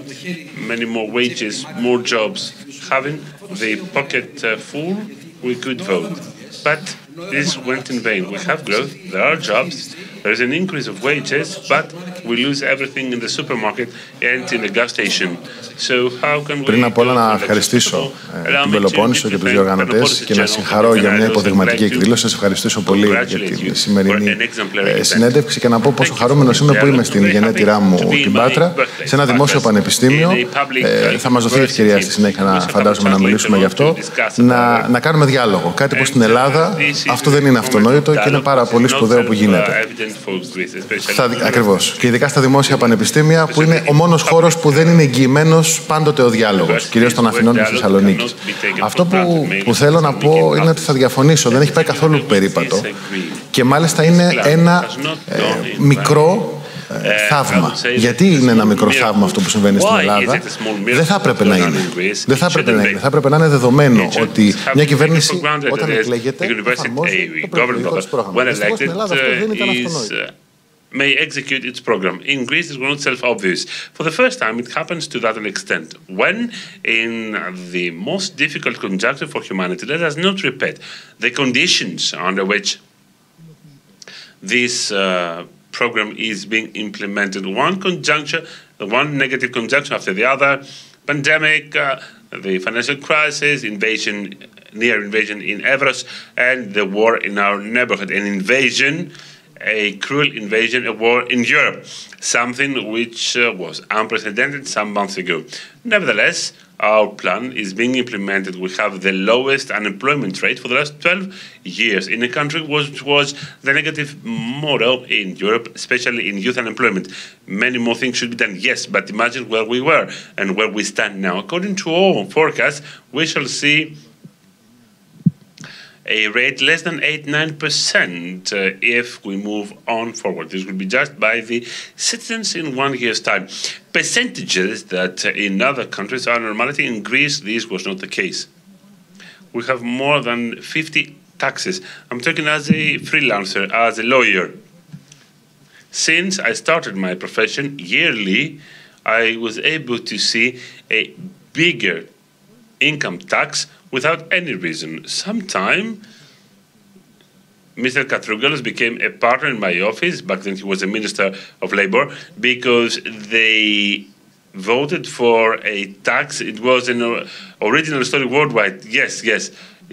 many more wages, more jobs. Having the pocket full, we could vote. But this went in vain. We have growth, there are jobs, there is an increase of wages, but we lose everything in the supermarket and in the gas station. So how can we... Πριν απ' όλα να ευχαριστήσω την Πελοπόννησο και τους διοργανωτές και να συγχαρώ για μια υποδειγματική εκδήλωση. Να σας ευχαριστήσω πολύ για την σημερινή συνέντευξη και να πω πόσο χαρούμενος είμαι που είμαι στην γενέτειρά μου την Πάτρα, σε ένα δημόσιο πανεπιστήμιο. Θα μας δοθεί ευκαιρία στη συνέχεια να φαντάζομαι να μιλήσουμε γι' αυτό, να κάνουμε διάλογο. Κάτι που στην Ελλάδα αυτό δεν είναι αυτονόητο και είναι πάρα πολύ σπουδαίο που γίνεται. Ακριβώς. Και ειδικά στα δημόσια πανεπιστήμια που είναι ο μόνος χώρος που δεν είναι εγγυημένος πάντοτε ο διάλογος, κυρίως των Αθηνών και της Θεσσαλονίκης. Αυτό που θέλω να πω είναι ότι θα διαφωνήσω, δεν έχει πάει καθόλου περίπατο και μάλιστα είναι ένα μικρό θαύμα. Γιατί είναι ένα μικρό θαύμα αυτό που συμβαίνει στην Ελλάδα? Δεν θα έπρεπε να είναι. Δεν θα έπρεπε να είναι. Θα έπρεπε να είναι δεδομένο ότι μια κυβέρνηση όταν εκλέγεται εφαρμόζει το προεκλογικό της πρόγραμμα. Δυστυχώς στην Ελλάδα αυτό δεν ήταν αυτονόητο. May execute its program. In Greece, it was not self-obvious. For the first time, it happens to that extent. When, in the most difficult conjuncture for humanity, let us not repeat the conditions under which this program is being implemented. One negative conjunction after the other, pandemic, the financial crisis, near invasion in Evros, and the war in our neighborhood. An invasion, a cruel invasion, a war in Europe, something which was unprecedented some months ago. Nevertheless, our plan is being implemented. We have the lowest unemployment rate for the last 12 years in a country which was the negative model in Europe, especially in youth unemployment. Many more things should be done, yes, but imagine where we were and where we stand now. According to all forecasts, we shall see a rate less than 8-9% if we move on forward. This will be judged by the citizens in 1 year's time. Percentages that in other countries are normality. In Greece, this was not the case. We have more than 50 taxes. I'm talking as a freelancer, as a lawyer. Since I started my profession, yearly, I was able to see a bigger income tax without any reason. Sometime, Mr. Katrougalos became a partner in my office, back then he was a Minister of Labor, because they voted for a tax. It was an original story worldwide. Yes.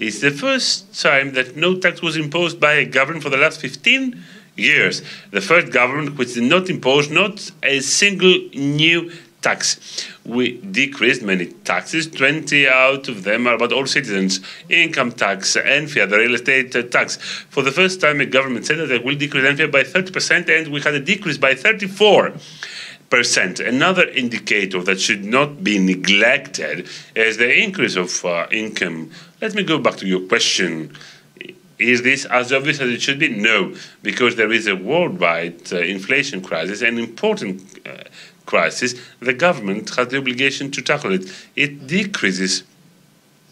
It's the first time that no tax was imposed by a government for the last 15 years. The first government which did not impose not a single new tax. We decreased many taxes. 20 out of them are about all citizens. Income tax, ENFIA, the real estate tax. For the first time, a government said that they will decrease ENFIA by 30%, and we had a decrease by 34%. Another indicator that should not be neglected is the increase of income. Let me go back to your question. Is this as obvious as it should be? No, because there is a worldwide inflation crisis, an important crisis. The government has the obligation to tackle it. It decreases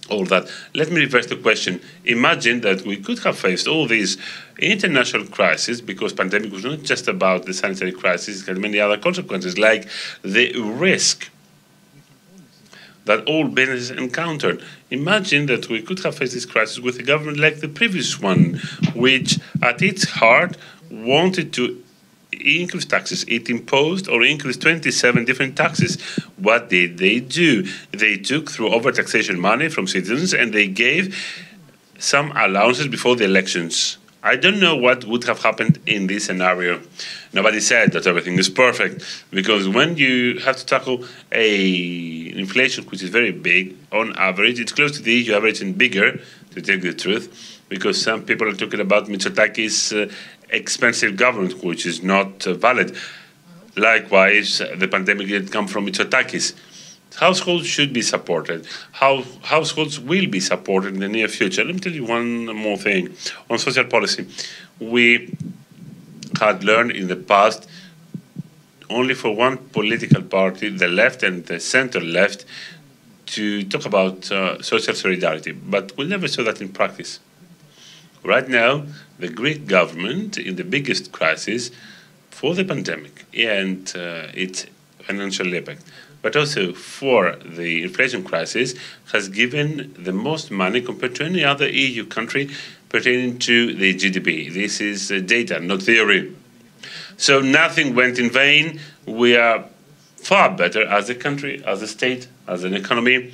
all that. Let me reverse the question. Imagine that we could have faced all these international crises, because pandemic was not just about the sanitary crisis, it had many other consequences, like the risk that all businesses encountered. Imagine that we could have faced this crisis with a government like the previous one, which at its heart wanted to increase taxes. It imposed or increased 27 different taxes. What did they do? They took through overtaxation money from citizens and they gave some allowances before the elections. I don't know what would have happened in this scenario. Nobody said that everything is perfect, because when you have to tackle an inflation which is very big, on average, it's close to the EU average and bigger, to tell you the truth, because some people are talking about Mitsotakis' expensive government, which is not valid. Likewise, the pandemic didn't come from Mitsotakis. Households should be supported. Households will be supported in the near future. Let me tell you one more thing. On social policy, we had learned in the past only for one political party, the left and the center left, to talk about social solidarity, but we never saw that in practice. Right now, the Greek government, in the biggest crisis for the pandemic and its financial impact, but also for the inflation crisis, has given the most money compared to any other EU country pertaining to the GDP. This is data, not theory. So nothing went in vain. We are far better as a country, as a state, as an economy.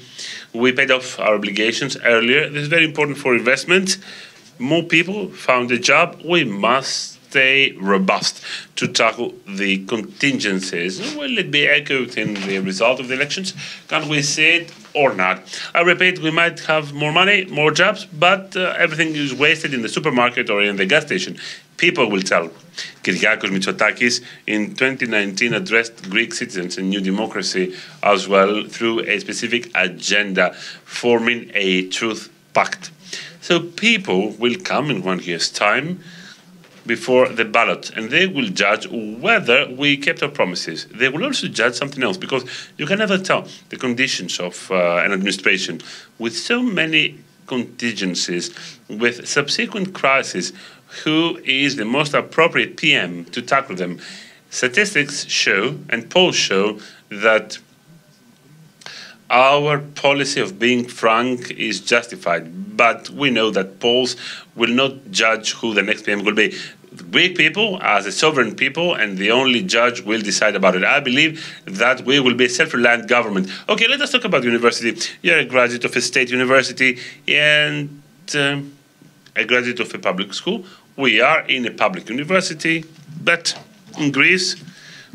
We paid off our obligations earlier. This is very important for investment. More people found a job. We must stay robust to tackle the contingencies. Will it be echoed in the result of the elections? Can we see it or not? I repeat, we might have more money, more jobs, but everything is wasted in the supermarket or in the gas station. People will tell. Kyriakos Mitsotakis in 2019 addressed Greek citizens in New Democracy as well through a specific agenda, forming a truth pact. So people will come in 1 year's time before the ballot, and they will judge whether we kept our promises. They will also judge something else, because you can never tell the conditions of an administration with so many contingencies, with subsequent crises. Who is the most appropriate PM to tackle them? Statistics show and polls show that our policy of being frank is justified, but we know that polls will not judge who the next PM will be. The Greek people, as a sovereign people, and the only judge will decide about it. I believe that we will be a self-reliant government. Okay, let us talk about university. You're a graduate of a state university and a graduate of a public school. We are in a public university, but in Greece,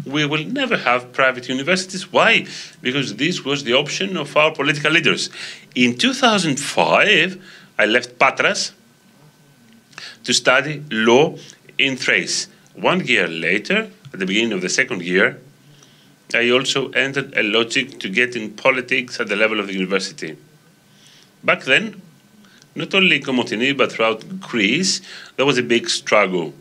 we will never have private universities. Why? Because this was the option of our political leaders. In 2005, I left Patras to study law in Thrace. 1 year later, at the beginning of the second year, I also entered a logic to get in politics at the level of the university. Back then, not only in Komotini, but throughout Greece, there was a big struggle.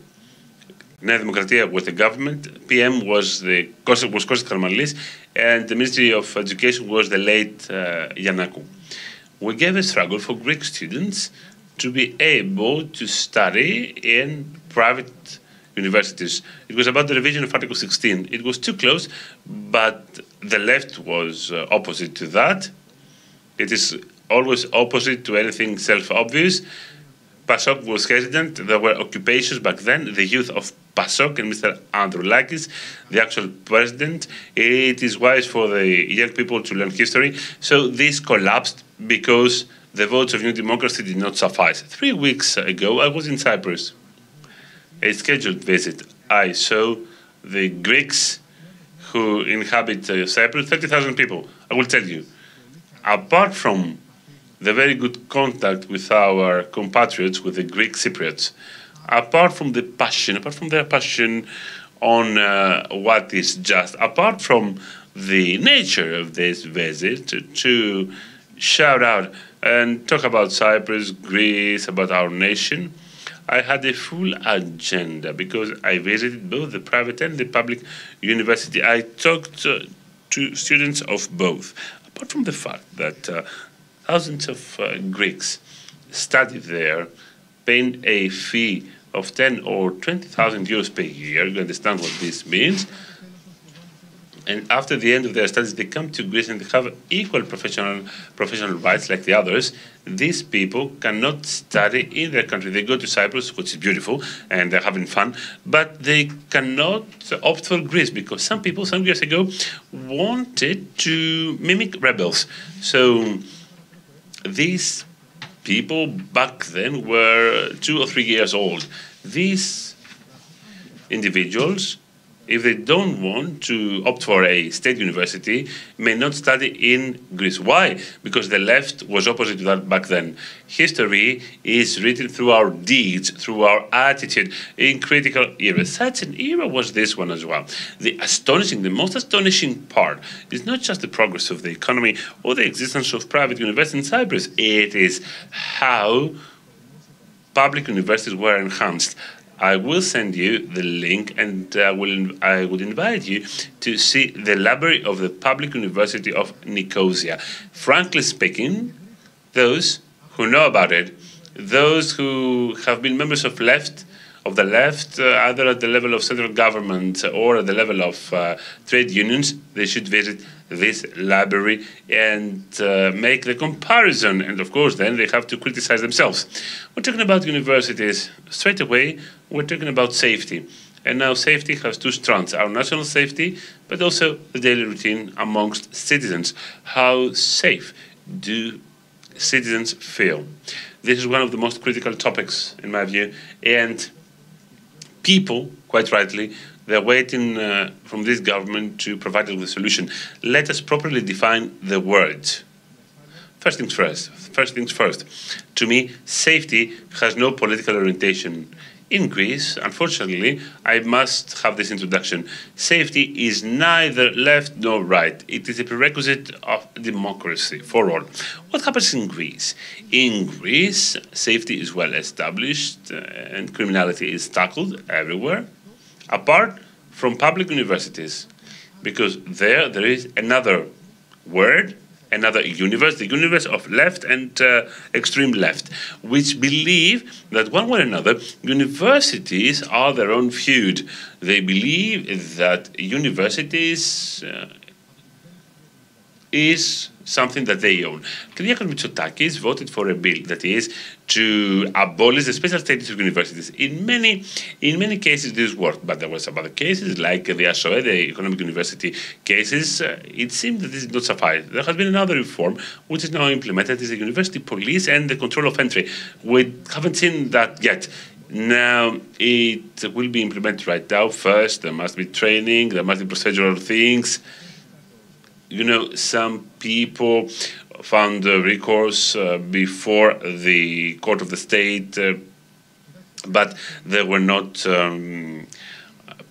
Nea Demokratia was the government, PM was Kostas Karmalis, and the Ministry of Education was the late Giannakou. We gave a struggle for Greek students to be able to study in private universities. It was about the revision of Article 16. It was too close, but the left was opposite to that. It is always opposite to anything self-obvious. PASOK was hesitant. There were occupations back then. The youth of PASOK and Mr. Androulakis, the actual president, it is wise for the young people to learn history. So this collapsed because the votes of New Democracy did not suffice. 3 weeks ago, I was in Cyprus. A scheduled visit. I saw the Greeks who inhabit Cyprus, 30,000 people. I will tell you, apart from the very good contact with our compatriots, with the Greek Cypriots, apart from the passion, apart from their passion on what is just, apart from the nature of this visit, to shout out and talk about Cyprus, Greece, about our nation, I had a full agenda because I visited both the private and the public university. I talked to students of both. Apart from the fact that thousands of Greeks study there, paying a fee of 10 or 20,000 euros per year. You understand what this means. And after the end of their studies, they come to Greece and they have equal professional rights like the others. These people cannot study in their country. They go to Cyprus, which is beautiful, and they're having fun, but they cannot opt for Greece because some people, some years ago, wanted to mimic rebels. So this people back then were 2 or 3 years old. These individuals, if they don't want to opt for a state university, may not study in Greece. Why? Because the left was opposite to that back then. History is written through our deeds, through our attitude in critical eras. Such an era was this one as well. The most astonishing part is not just the progress of the economy or the existence of private universities in Cyprus. It is how public universities were enhanced. I will send you the link, and I would invite you to see the library of the Public University of Nicosia. Frankly speaking, those who know about it, those who have been members of the left, either at the level of central government or at the level of trade unions, they should visit this library and make the comparison. And of course, then they have to criticize themselves. We're talking about universities. Straight away, we're talking about safety. And now safety has two strands, our national safety, but also the daily routine amongst citizens. How safe do citizens feel? This is one of the most critical topics, in my view. And people, quite rightly, they're waiting from this government to provide us with a solution. Let us properly define the words. First things first. To me, safety has no political orientation. In Greece, unfortunately, I must have this introduction. Safety is neither left nor right. It is a prerequisite of democracy for all. What happens in Greece? In Greece, safety is well established and criminality is tackled everywhere, apart from public universities, because there is another word, another universe, the universe of left and extreme left, which believe that one way or another, universities are their own feud. They believe that universities is something that they own. Kyriakos Mitsotakis voted for a bill that is to abolish the special status of universities. In many cases this worked, but there were some other cases like the ASOE, the economic university cases. It seemed that this did not suffice. There has been another reform which is now implemented, is the university police and the control of entry. We haven't seen that yet. Now, it will be implemented right now. First, there must be training, there must be procedural things. You know, some people found recourse before the court of the state, but they were not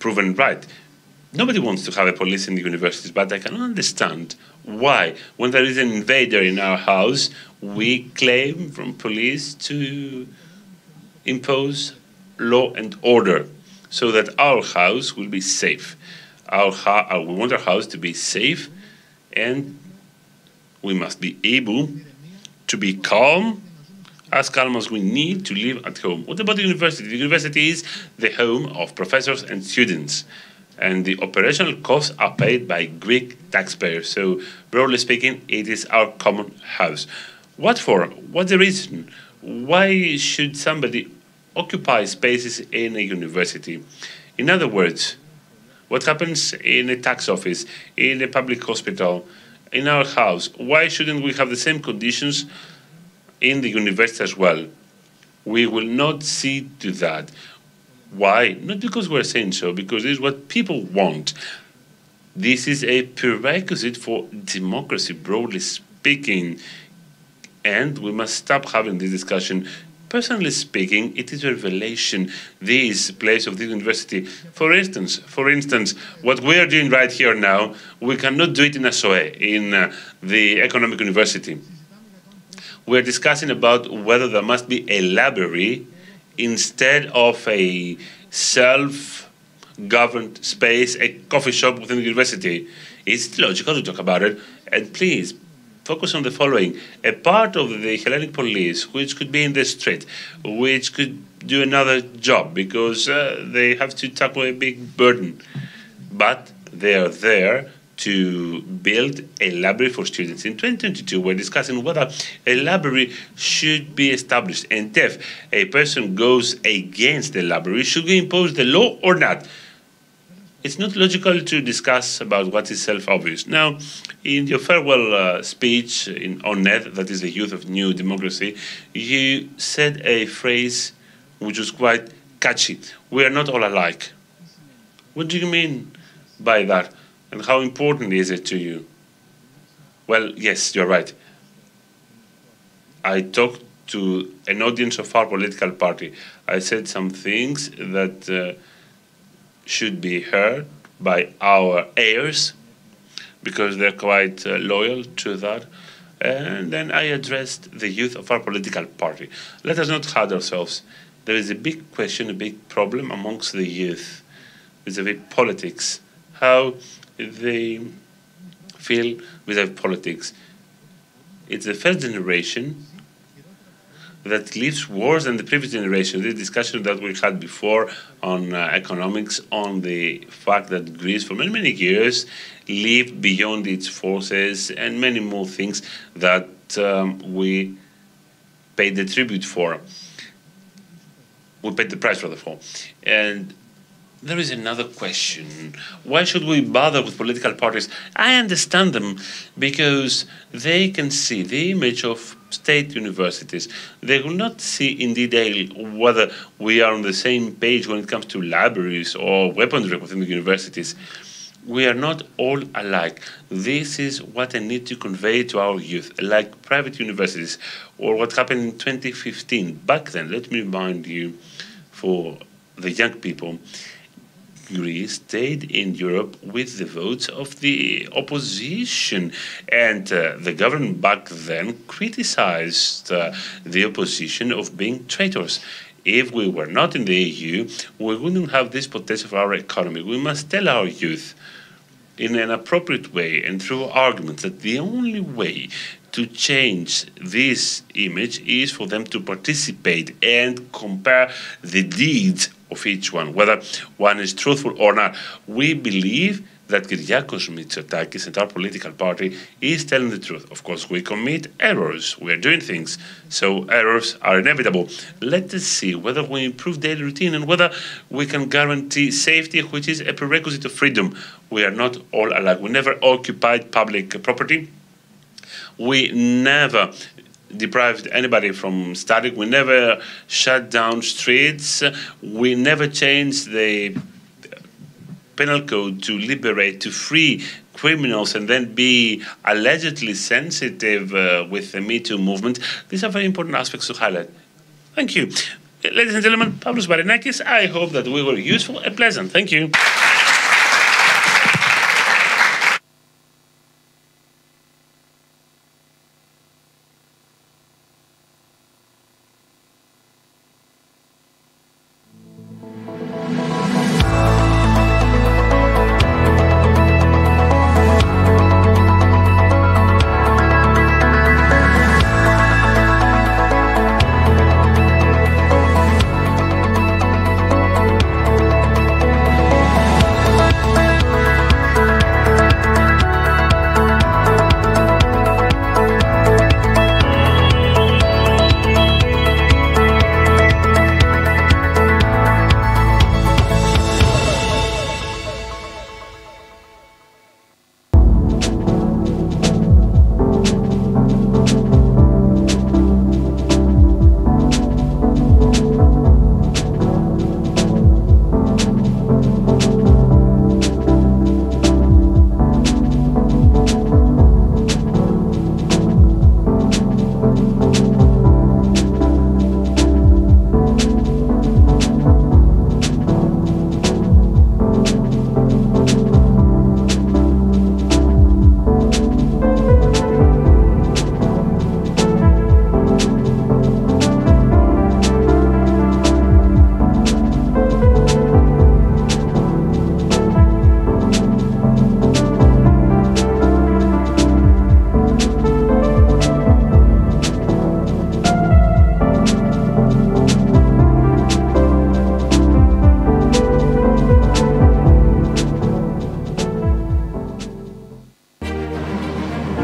proven right. Nobody wants to have a police in the universities, but I cannot understand why, when there is an invader in our house, we claim from police to impose law and order so that our house will be safe. We want our house to be safe, and we must be able to be calm as we need to live at home. What about the university? The university is the home of professors and students, and the operational costs are paid by Greek taxpayers. So, broadly speaking, it is our common house. What for? What's the reason? Why should somebody occupy spaces in a university? In other words, what happens in a tax office, in a public hospital, in our house? Why shouldn't we have the same conditions in the university as well? We will not see to that. Why? Not because we're saying so, because this is what people want. This is a prerequisite for democracy, broadly speaking, and we must stop having this discussion. Personally speaking, it is a revelation, this place of this university. For instance, what we are doing right here now, we cannot do it in ASOE, in the economic university. We're discussing about whether there must be a library instead of a self-governed space, a coffee shop within the university. It's logical to talk about it, and please, focus on the following. A part of the Hellenic police, which could be in the street, which could do another job because they have to tackle a big burden. But they are there to build a library for students. In 2022, we're discussing whether a library should be established. And if a person goes against the library, should we impose the law or not? it's not logical to discuss about what is self-obvious. Now, in your farewell speech on NED, that is the Youth of New Democracy, you said a phrase which was quite catchy. We are not all alike. What do you mean by that? And how important is it to you? Well, yes, you're right. I talked to an audience of our political party. I said some things that should be heard by our heirs, because they're quite loyal to that. And then I addressed the youth of our political party. Let us not hide ourselves. There is a big question, a big problem amongst the youth vis-à-vis politics, how they feel vis-à-vis politics. It's the first generation that lives worse than the previous generation. The discussion that we had before on economics, on the fact that Greece for many, many years lived beyond its forces, and many more things that we paid the tribute for. We paid the price rather for. And there is another question. Why should we bother with political parties? I understand them because they can see the image of state universities. They will not see in detail whether we are on the same page when it comes to libraries or weaponry within the universities. We are not all alike. This is what I need to convey to our youth, like private universities, or what happened in 2015. Back then, let me remind you, for the young people, Greece stayed in Europe with the votes of the opposition, and the government back then criticized the opposition of being traitors. If we were not in the EU, we wouldn't have this potential for our economy. We must tell our youth in an appropriate way and through arguments that the only way to change this image is for them to participate and compare the deeds of each one, whether one is truthful or not. We believe that Kyriakos Mitsotakis and our political party is telling the truth. Of course, we commit errors. We are doing things, so errors are inevitable. Let us see whether we improve daily routine and whether we can guarantee safety, which is a prerequisite of freedom. We are not all alike. We never occupied public property. We never deprived anybody from studying. We never shut down streets. We never changed the penal code to liberate, to free criminals and then be allegedly sensitive with the Me Too movement. These are very important aspects to highlight. Thank you. Ladies and gentlemen, Pavlos Barenakis, I hope that we were useful and pleasant. Thank you.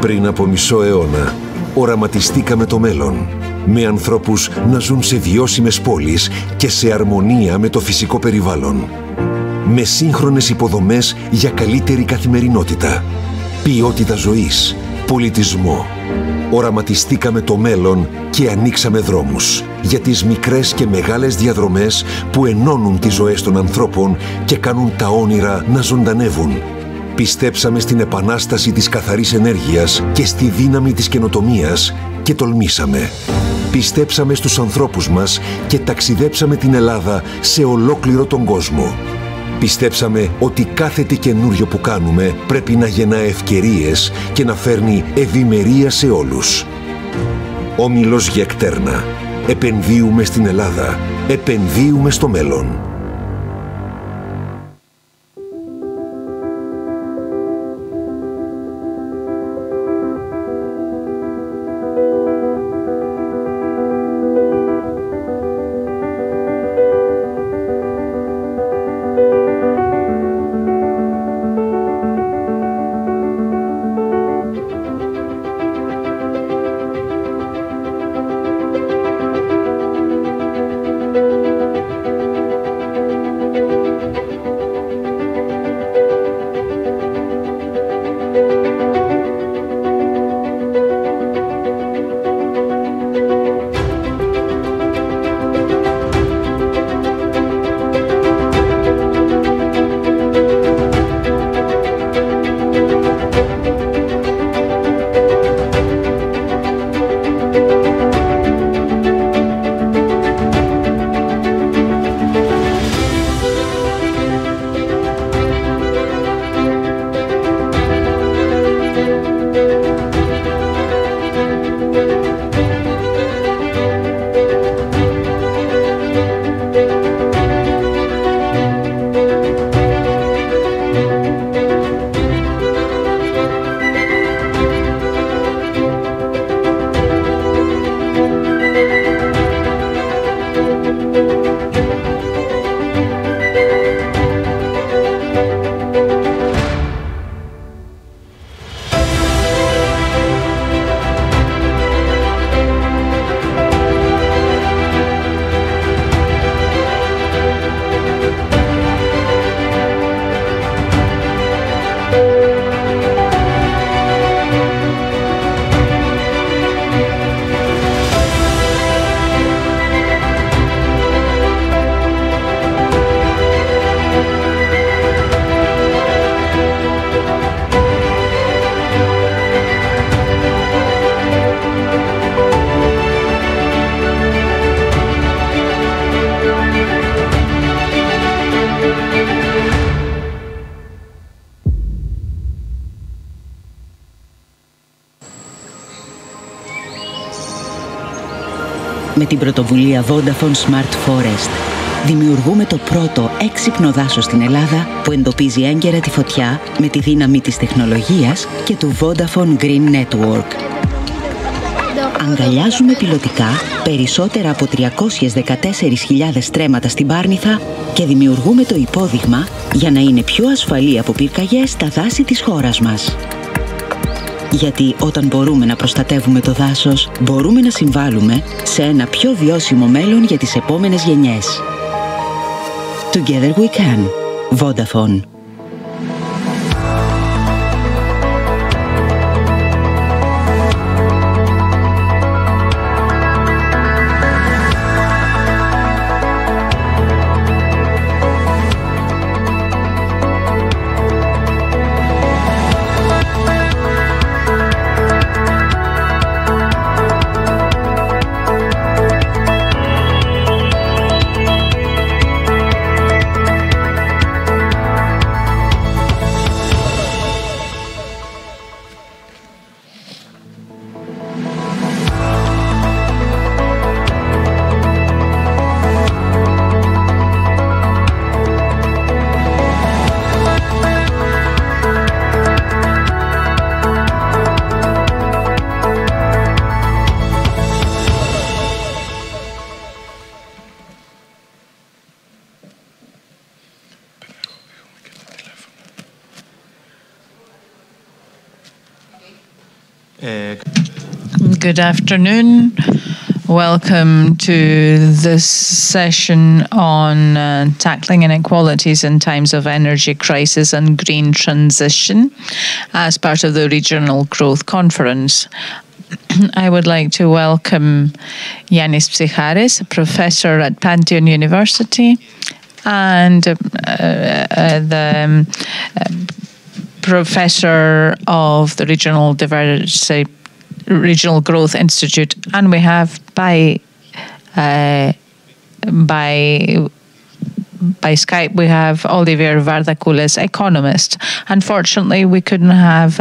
Πριν από μισό αιώνα, οραματιστήκαμε το μέλλον, με ανθρώπους να ζουν σε βιώσιμες πόλεις και σε αρμονία με το φυσικό περιβάλλον. με σύγχρονες υποδομές για καλύτερη καθημερινότητα, ποιότητα ζωής, πολιτισμό. Οραματιστήκαμε το μέλλον και ανοίξαμε δρόμους για τις μικρές και μεγάλες διαδρομές που ενώνουν τις ζωές των ανθρώπων και κάνουν τα όνειρα να ζωντανεύουν. Πιστέψαμε στην επανάσταση της καθαρής ενέργειας και στη δύναμη της καινοτομίας και τολμήσαμε. Πιστέψαμε στους ανθρώπους μας και ταξιδέψαμε την Ελλάδα σε ολόκληρο τον κόσμο. Πιστέψαμε ότι κάθε τι καινούριο που κάνουμε πρέπει να γεννά ευκαιρίες και να φέρνει ευημερία σε όλους. Όμιλος Γεκτέρνα. Επενδύουμε στην Ελλάδα. Επενδύουμε στο μέλλον. Με την πρωτοβουλία Vodafone Smart Forest δημιουργούμε το πρώτο έξυπνο δάσος στην Ελλάδα που εντοπίζει έγκαιρα τη φωτιά με τη δύναμη της τεχνολογίας και του Vodafone Green Network. Αγκαλιάζουμε πιλωτικά περισσότερα από 314.000 στρέμματα στην Πάρνηθα και δημιουργούμε το υπόδειγμα για να είναι πιο ασφαλή από πυρκαγιές τα δάση της χώρας μας. Γιατί όταν μπορούμε να προστατεύουμε το δάσος, μπορούμε να συμβάλλουμε σε ένα πιο βιώσιμο μέλλον για τις επόμενες γενιές. Together we can. Vodafone. Good afternoon. Welcome to this session on tackling inequalities in times of energy crisis and green transition as part of the Regional Growth Conference. I would like to welcome Yanis Psicharis, a professor at Pantheon University, and the professor of the Regional Growth Institute, and we have by Skype we have Olivier Vardakoulas, economist. Unfortunately, we couldn't have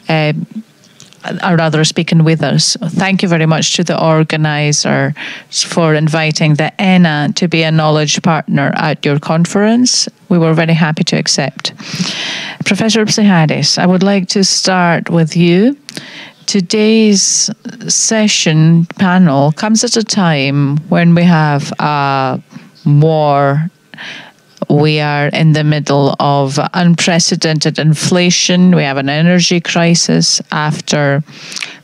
our other speaking with us. Thank you very much to the organizer for inviting the ENA to be a knowledge partner at your conference. We were very happy to accept. Professor Psicharis, I would like to start with you. Today's session panel comes at a time when we have a war. We are in the middle of unprecedented inflation. We have an energy crisis after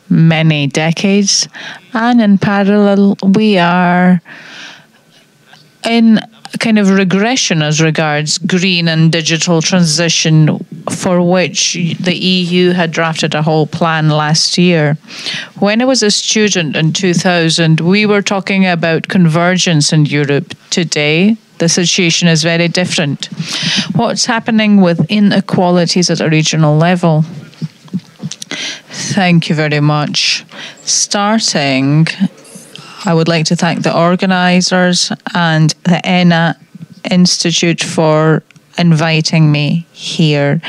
many decades. And in parallel, we are in kind of regression as regards green and digital transition, for which the EU had drafted a whole plan last year. When I was a student in 2000, we were talking about convergence in Europe. Today, the situation is very different. What's happening with inequalities at a regional level? Thank you very much. Starting, I would like to thank the organizers and the ENA Institute for inviting me here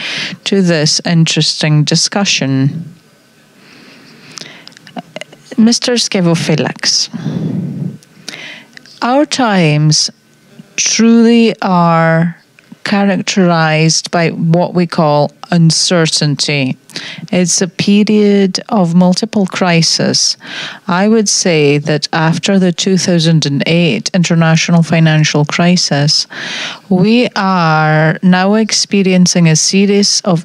to this interesting discussion. Mr. Skevophylax, our times truly are characterized by what we call uncertainty. It's a period of multiple crises. I would say that after the 2008 international financial crisis, we are now experiencing a series of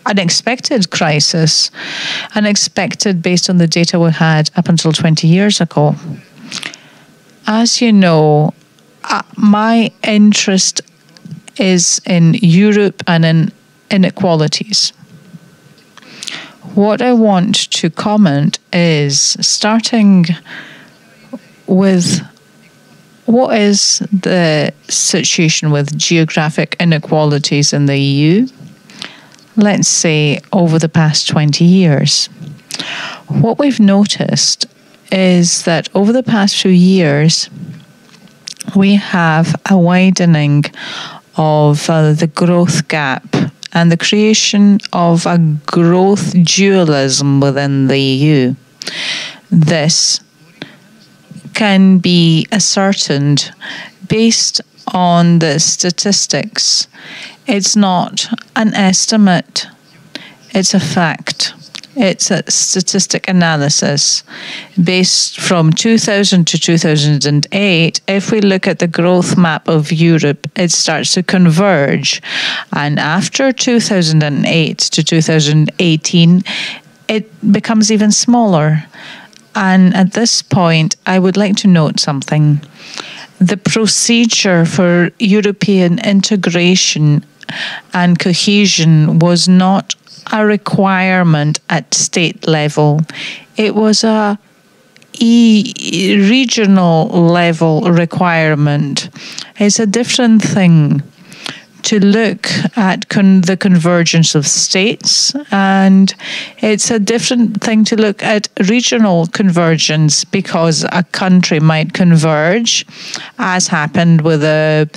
unexpected crises, unexpected based on the data we had up until 20 years ago. As you know, my interest is in Europe and in inequalities. What I want to comment is starting with what is the situation with geographic inequalities in the EU, let's say over the past 20 years. What we've noticed is that over the past few years, we have a widening of the growth gap and the creation of a growth dualism within the EU. This can be ascertained based on the statistics. It's not an estimate, it's a fact. It's a statistic analysis based from 2000 to 2008. If we look at the growth map of Europe, it starts to converge. And after 2008 to 2018, it becomes even smaller. And at this point, I would like to note something. The procedure for European integration and cohesion was not a requirement at state level. It was a regional level requirement. It's a different thing to look at the convergence of states, and it's a different thing to look at regional convergence, because a country might converge, as happened with the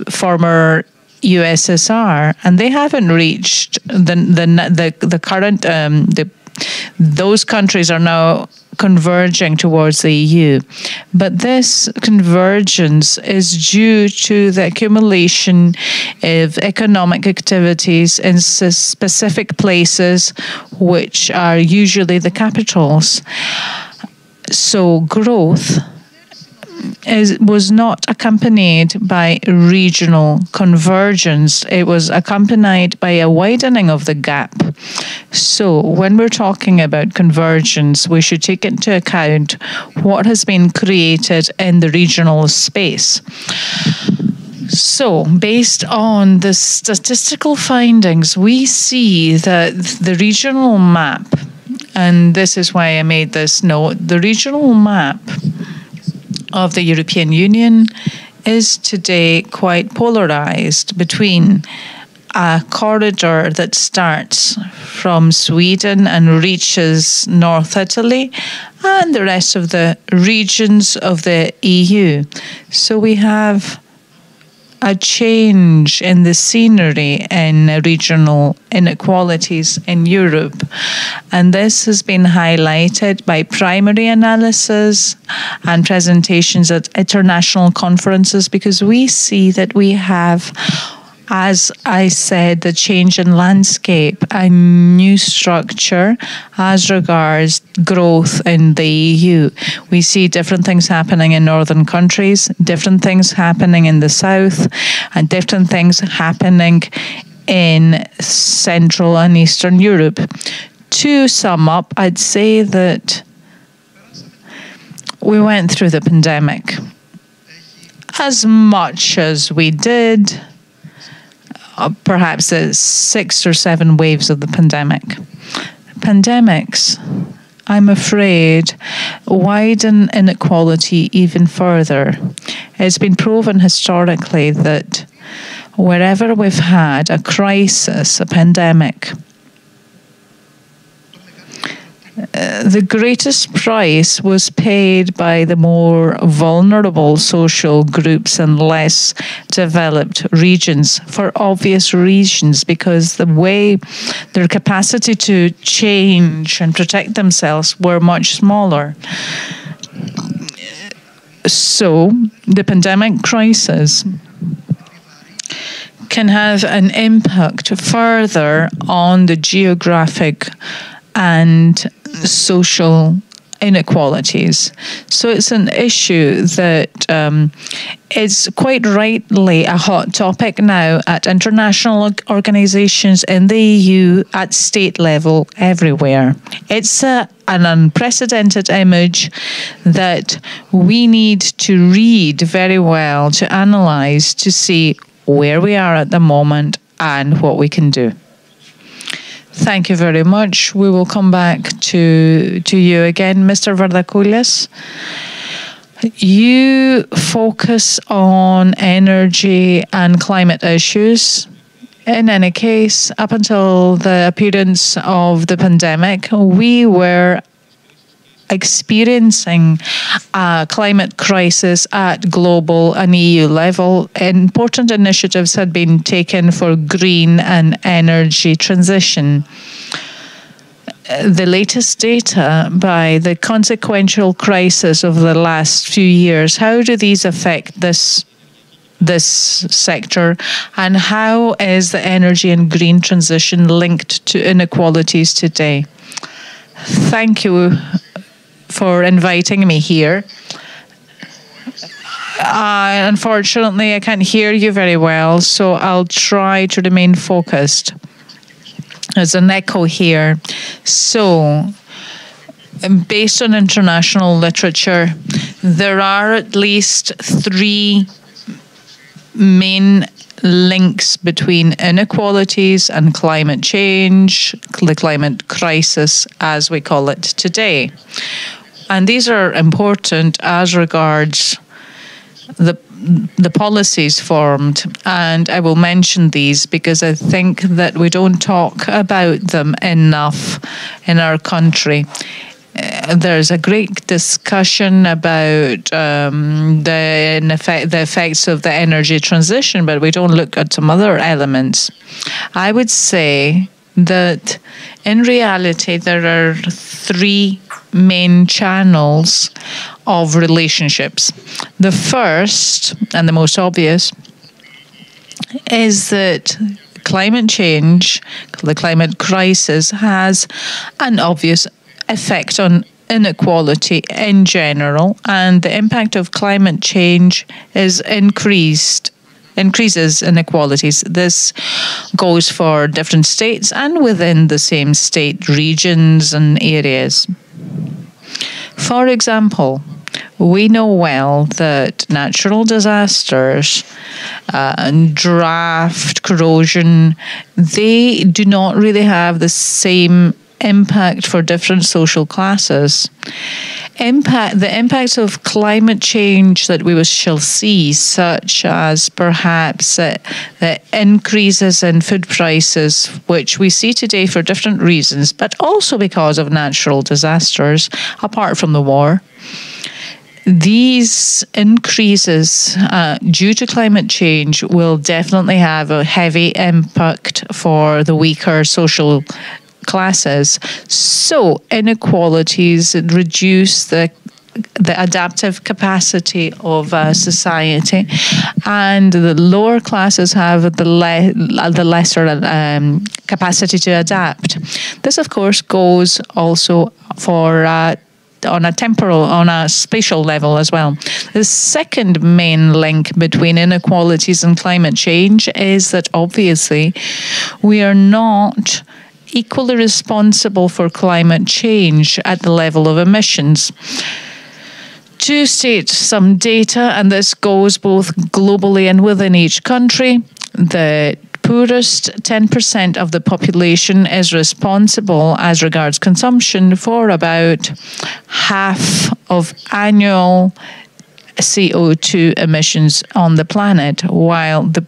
former USSR, and they haven't reached the current. Those countries are now converging towards the EU, but this convergence is due to the accumulation of economic activities in specific places, which are usually the capitals. So growth was not accompanied by regional convergence. It was accompanied by a widening of the gap. So when we're talking about convergence, we should take into account what has been created in the regional space. So, based on the statistical findings, we see that the regional map, and this is why I made this note, the regional map of the European Union is today quite polarized between a corridor that starts from Sweden and reaches North Italy and the rest of the regions of the EU. So we have a change in the scenery in regional inequalities in Europe. And this has been highlighted by primary analysis and presentations at international conferences, because we see that we have, as I said, the change in landscape, a new structure as regards growth in the EU. We see different things happening in northern countries, different things happening in the south, and different things happening in Central and Eastern Europe. To sum up, I'd say that we went through the pandemic. As much as we did, perhaps 6 or 7 waves of the pandemic. Pandemics, I'm afraid, widen inequality even further. It's been proven historically that wherever we've had a crisis, a pandemic, the greatest price was paid by the more vulnerable social groups and less developed regions, for obvious reasons, because the way their capacity to change and protect themselves were much smaller. So the pandemic crisis can have an impact further on the geographic and social inequalities. So it's an issue that is quite rightly a hot topic now at international organizations in the EU, at state level, everywhere. It's an unprecedented image that we need to read very well, to analyze, to see where we are at the moment and what we can do. Thank you very much. We will come back to you again, Mr. Vardakoulias. You focus on energy and climate issues. In any case, up until the appearance of the pandemic, we were experiencing a climate crisis at global and EU level. Important initiatives had been taken for green and energy transition. The latest data by the consequential crisis of the last few years, how do these affect this sector, and how is the energy and green transition linked to inequalities today? Thank you for inviting me here. Unfortunately, I can't hear you very well, so I'll try to remain focused. There's an echo here. So, based on international literature, there are at least 3 main links between inequalities and climate change, the climate crisis as we call it today. And these are important as regards the policies formed, and I will mention these because I think that we don't talk about them enough in our country. There's a great discussion about the effects of the energy transition, but we don't look at some other elements. I would say that in reality there are 3 main channels of relationships. The first, and the most obvious, is that climate change, the climate crisis, has an obvious effect on inequality in general, and the impact of climate change is increases inequalities. This goes for different states and within the same state, regions and areas. For example, we know well that natural disasters, drought, corrosion, they do not really have the same impact for different social classes. The impacts of climate change that we shall see, such as perhaps the increases in food prices, which we see today for different reasons, but also because of natural disasters, apart from the war. These increases due to climate change will definitely have a heavy impact for the weaker social classes. So inequalities reduce the adaptive capacity of society, and the lower classes have the lesser capacity to adapt. This, of course, goes also for on a spatial level as well. The second main link between inequalities and climate change is that obviously we are not equally responsible for climate change at the level of emissions. To state some data, and this goes both globally and within each country, the poorest 10% of the population is responsible as regards consumption for about half of annual CO2 emissions on the planet, while the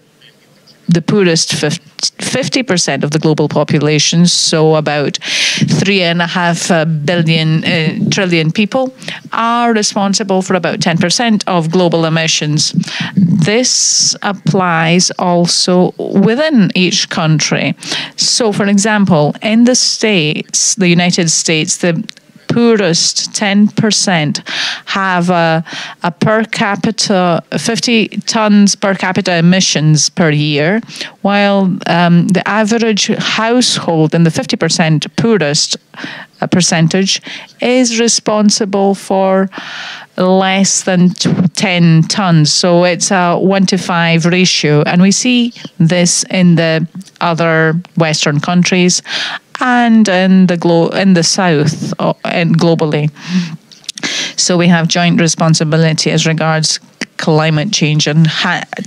poorest 50% of the global population, so about 3.5 trillion people, are responsible for about 10% of global emissions. This applies also within each country. So, for example, in the States, the United States, the poorest 10% have a per capita 50 tons per capita emissions per year, while the average household in the 50% poorest percentage is responsible for less than 10 tons. So it's a 1:5 ratio, and we see this in the other Western countries and in the South and globally. So we have joint responsibility as regards climate change and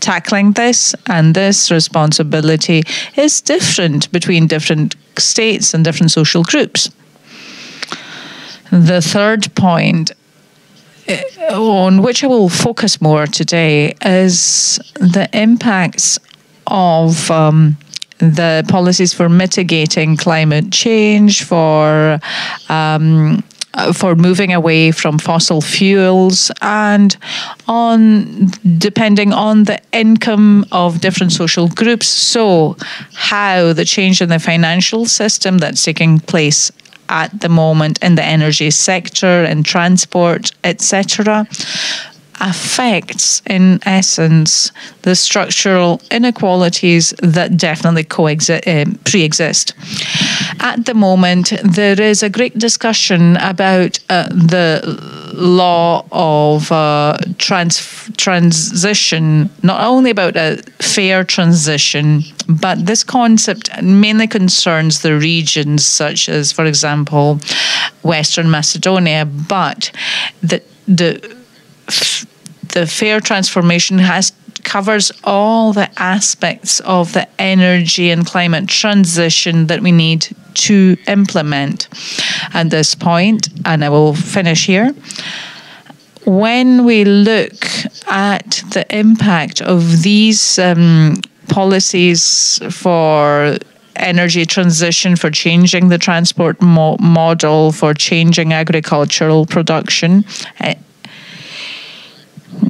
tackling this, and this responsibility is different between different states and different social groups. The third point on which I will focus more today is the impacts of the policies for mitigating climate change, for moving away from fossil fuels, and depending on the income of different social groups. So how the change in the financial system that's taking place at the moment in the energy sector and transport, etc., affects, in essence, the structural inequalities that definitely pre-exist. At the moment, there is a great discussion about the law of transition, not only about a fair transition, but this concept mainly concerns the regions such as, for example, Western Macedonia, but the fair transformation covers all the aspects of the energy and climate transition that we need to implement at this point. And I will finish here. When we look at the impact of these policies for energy transition, for changing the transport model, for changing agricultural production,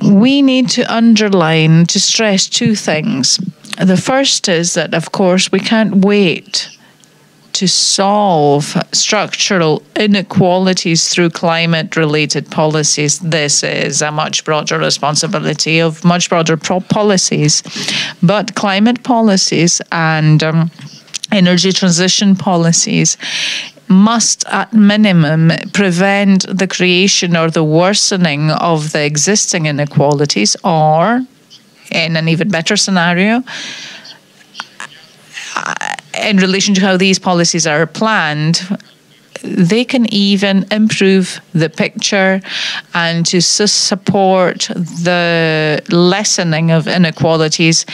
we need to stress two things. The first is that, of course, we can't wait to solve structural inequalities through climate-related policies. This is a much broader responsibility of much broader policies. But climate policies and energy transition policies must at minimum prevent the creation or the worsening of the existing inequalities, or in an even better scenario, in relation to how these policies are planned, they can even improve the picture and to support the lessening of inequalities,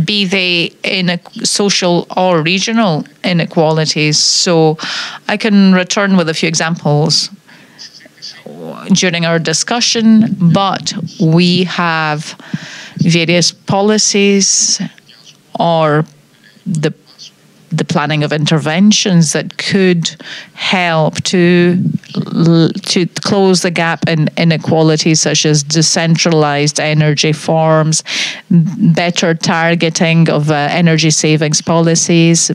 be they in social or regional inequalities. So I can return with a few examples during our discussion, but we have various policies or the planning of interventions that could help to close the gap in inequalities, such as decentralized energy forms, better targeting of energy savings policies,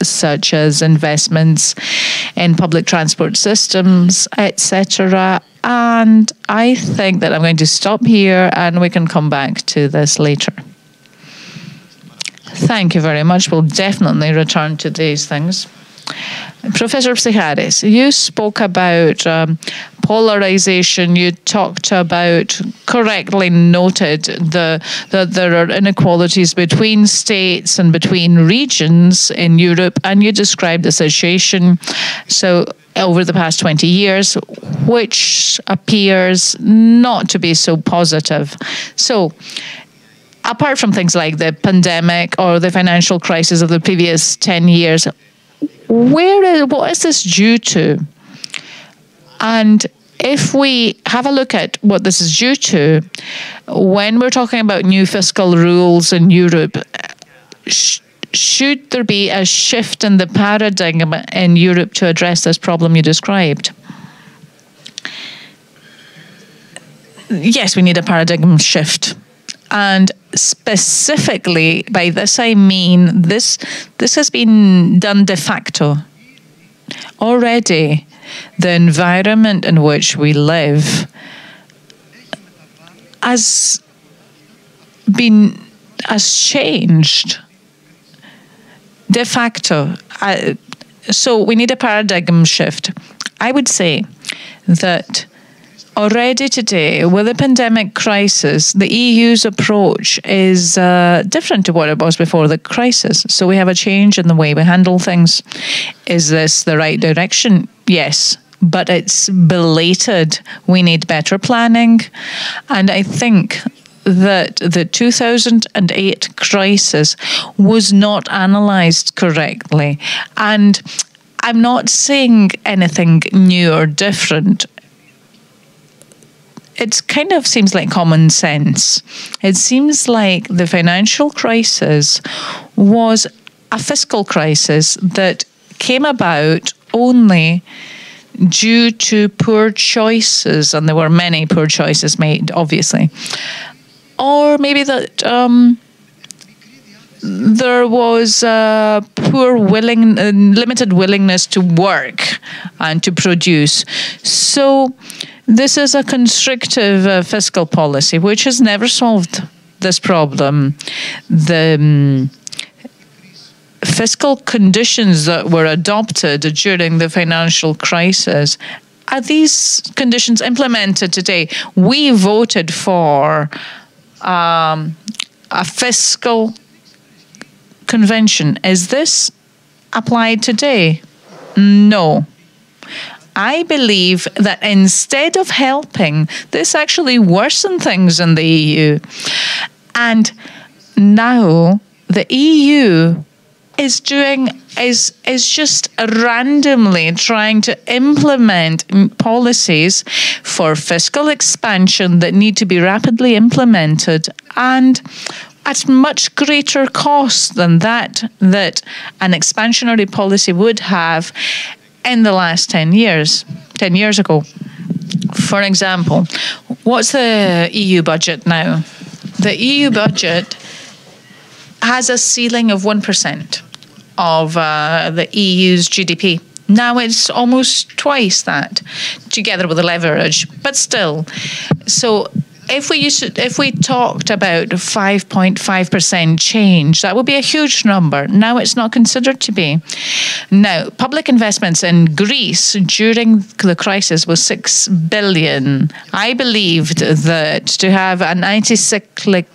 such as investments in public transport systems, etc. And I think that I'm going to stop here and we can come back to this later. Thank you very much. We'll definitely return to these things. Professor Psicharis, you spoke about polarization. You talked about, correctly noted, that there are inequalities between states and between regions in Europe, and you described the situation over the past 20 years, which appears not to be so positive. So, apart from things like the pandemic or the financial crisis of the previous 10 years, what is this due to? And if we have a look at what this is due to, when we're talking about new fiscal rules in Europe, should there be a shift in the paradigm in Europe to address this problem you described? Yes, we need a paradigm shift. And specifically, by this I mean this has been done de facto. Already, the environment in which we live has changed de facto. So we need a paradigm shift. I would say that already today, with the pandemic crisis, the EU's approach is different to what it was before the crisis. So we have a change in the way we handle things. Is this the right direction? Yes, but it's belated. We need better planning. And I think that the 2008 crisis was not analysed correctly. And I'm not saying anything new or different. It kind of seems like common sense. It seems like the financial crisis was a fiscal crisis that came about only due to poor choices, and there were many poor choices made, obviously. Or maybe that there was limited willingness to work and to produce. So this is a constrictive fiscal policy, which has never solved this problem. The fiscal conditions that were adopted during the financial crisis, are these conditions implemented today? We voted for a fiscal convention. Is this applied today? No. I believe that instead of helping, this actually worsened things in the EU. And now the EU is just randomly trying to implement policies for fiscal expansion that need to be rapidly implemented and at much greater cost than that an expansionary policy would have in the last 10 years ago. For example, what's the EU budget now? The EU budget has a ceiling of 1% of the EU's GDP. Now it's almost twice that, together with the leverage, but still. So if we talked about 5.5% change, that would be a huge number. Now it's not considered to be. Now, public investments in Greece during the crisis was 6 billion. I believed that to have an anti-cyclic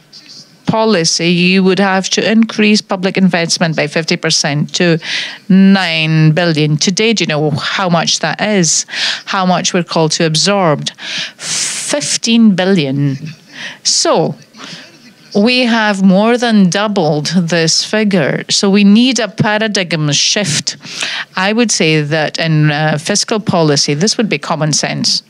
policy, you would have to increase public investment by 50% to 9 billion. Today, do you know how much that is? How much we're called to absorb? 15 billion. So we have more than doubled this figure. So we need a paradigm shift. I would say that in fiscal policy, this would be common sense.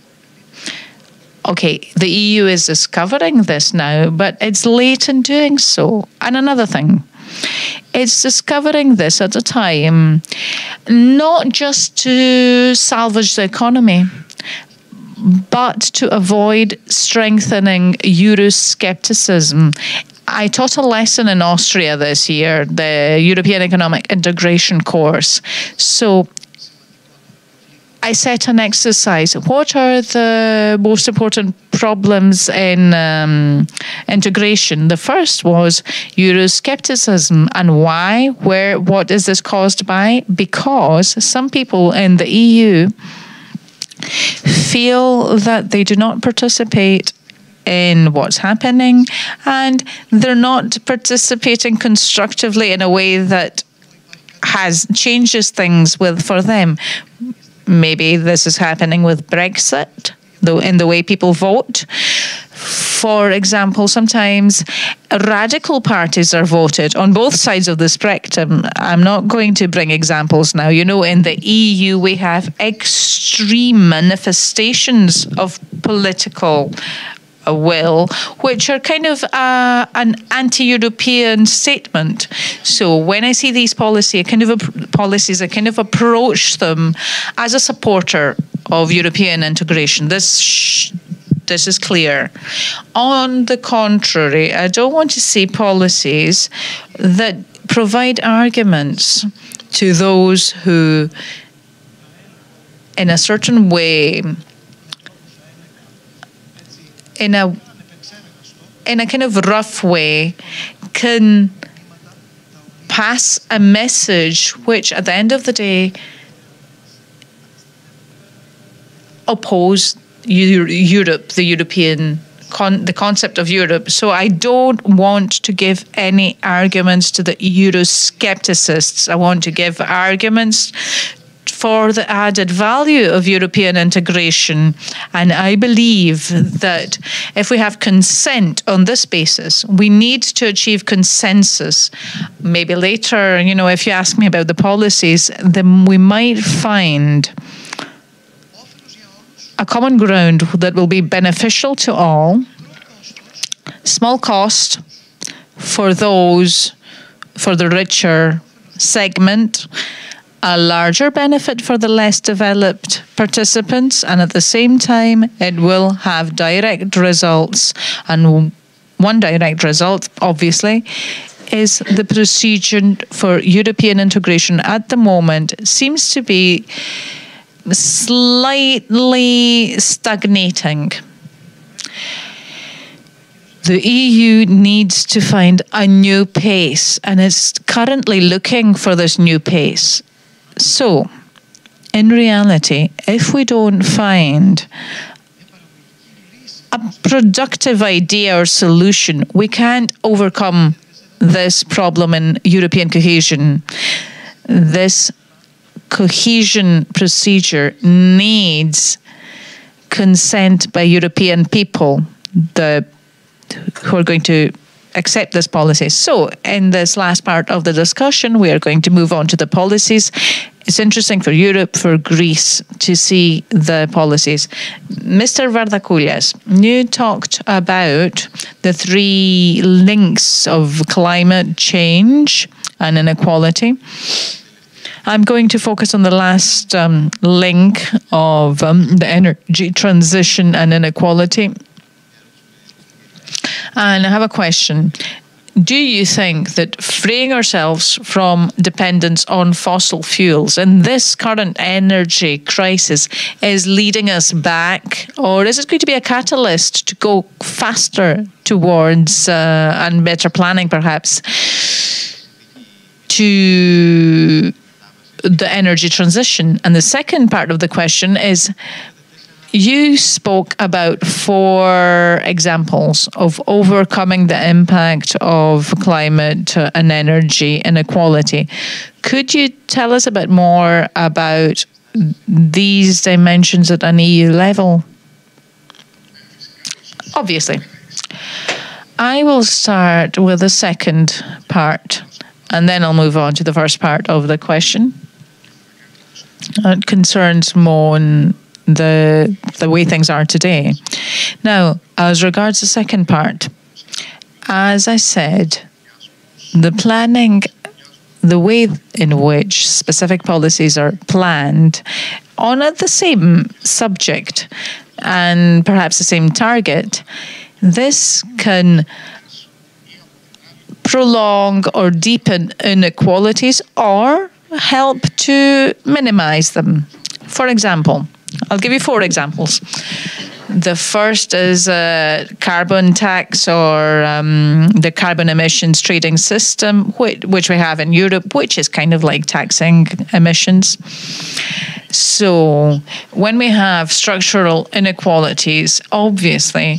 Okay, the EU is discovering this now, but it's late in doing so. And another thing, it's discovering this at a time not just to salvage the economy, but to avoid strengthening Euroscepticism. I taught a lesson in Austria this year, the European Economic Integration course. So I set an exercise. What are the most important problems in integration? The first was Euroscepticism. And why? What is this caused by? Because some people in the EU feel that they do not participate in what's happening, and they're not participating constructively in a way that changes things for them. Maybe this is happening with Brexit, though, in the way people vote. For example, sometimes radical parties are voted on both sides of the spectrum. I'm not going to bring examples now. You know, in the EU, we have extreme manifestations of political will, which are kind of an anti-European statement. So when I see these policies, I kind of approach them as a supporter of European integration. This is clear. On the contrary, I don't want to see policies that provide arguments to those who, in a certain way, in a kind of rough way, can pass a message which, at the end of the day, oppose Europe, the concept of Europe. So I don't want to give any arguments to the Euroscepticists. I want to give arguments for the added value of European integration. And I believe that if we have consent on this basis, we need to achieve consensus. Maybe later, you know, if you ask me about the policies, then we might find a common ground that will be beneficial to all, small cost for the richer segment, a larger benefit for the less developed participants, and at the same time, it will have direct results. And one direct result, obviously, is the procedure for European integration at the moment seems to be slightly stagnating. The EU needs to find a new pace, and it's currently looking for this new pace. So, in reality, if we don't find a productive idea or solution, we can't overcome this problem in European cohesion. This cohesion procedure needs consent by European people who are going to accept this policy. So in this last part of the discussion, we are going to move on to the policies. It's interesting for Europe, for Greece, to see the policies. Mr. Vardakoulias, you talked about the 3 links of climate change and inequality. I'm going to focus on the last link of the energy transition and inequality. And I have a question. do you think that freeing ourselves from dependence on fossil fuels in this current energy crisis is leading us back, or is it going to be a catalyst to go faster towards and better planning perhaps to the energy transition? And the second part of the question is, you spoke about 4 examples of overcoming the impact of climate and energy inequality. Could you tell us a bit more about these dimensions at an EU level? Obviously. I will start with the second part, and then I'll move on to the first part of the question. It concerns more the way things are today. Now, as regards the second part, as I said, the planning, the way in which specific policies are planned on the same subject and perhaps the same target, this can prolong or deepen inequalities or help to minimize them. For example, I'll give you 4 examples. The first is a carbon tax, or the carbon emissions trading system, which we have in Europe, which is kind of like taxing emissions. So when we have structural inequalities, obviously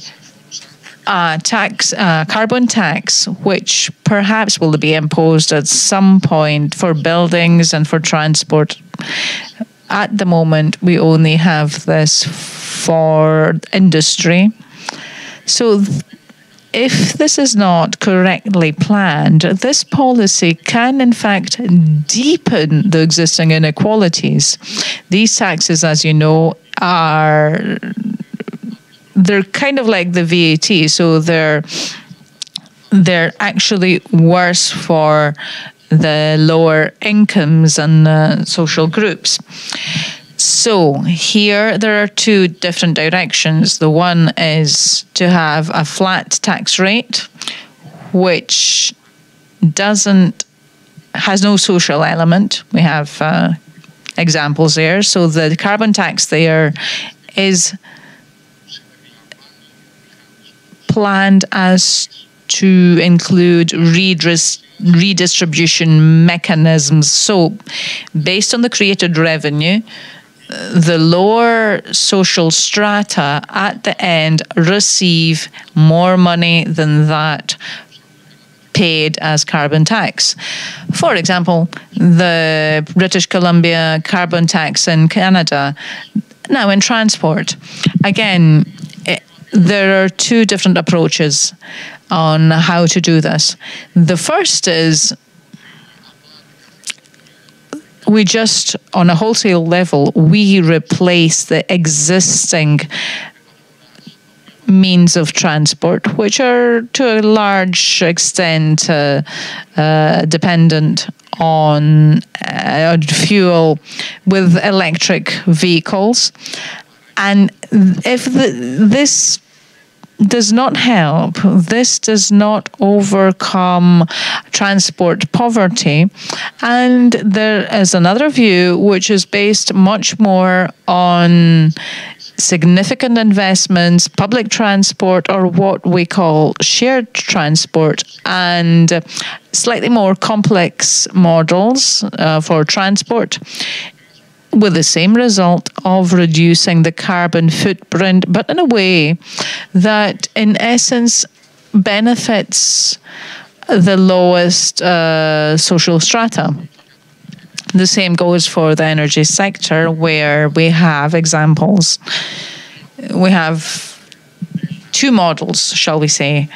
carbon tax, which perhaps will be imposed at some point for buildings and for transport. At the moment, we only have this for industry. So if this is not correctly planned, this policy can in fact deepen the existing inequalities. These taxes, as you know, they're kind of like the VAT, so they're actually worse for the lower incomes and social groups. So here there are 2 different directions. The one is to have a flat tax rate, which has no social element. We have examples there. So the carbon tax there is planned as to include redistribution mechanisms. So based on the created revenue, the lower social strata at the end receive more money than that paid as carbon tax. For example, the British Columbia carbon tax in Canada. Now in transport, again, there are 2 different approaches on how to do this. The first is we just, on a wholesale level, we replace the existing means of transport, which are to a large extent dependent on fuel, with electric vehicles. And if this does not help, this does not overcome transport poverty. And there is another view which is based much more on significant investments, public transport, or what we call shared transport, and slightly more complex models for transport, with the same result of reducing the carbon footprint, but in a way that, in essence, benefits the lowest social strata. The same goes for the energy sector, where we have examples. We have 2 models, shall we say,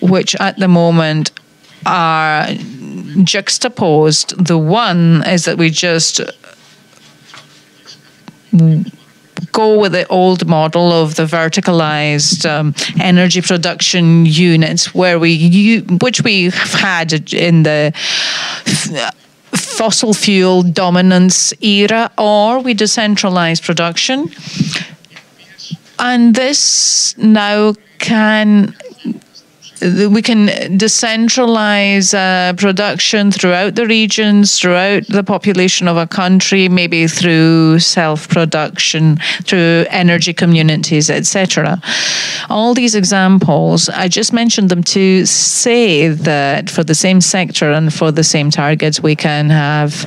which at the moment are juxtaposed. The one is that we just go with the old model of the verticalized energy production units, which we've had in the fossil fuel dominance era, or we decentralize production. And this now can we can decentralize production throughout the regions, throughout the population of a country, maybe through self-production, through energy communities, etc. All these examples, I just mentioned them to say that for the same sector and for the same targets, we can have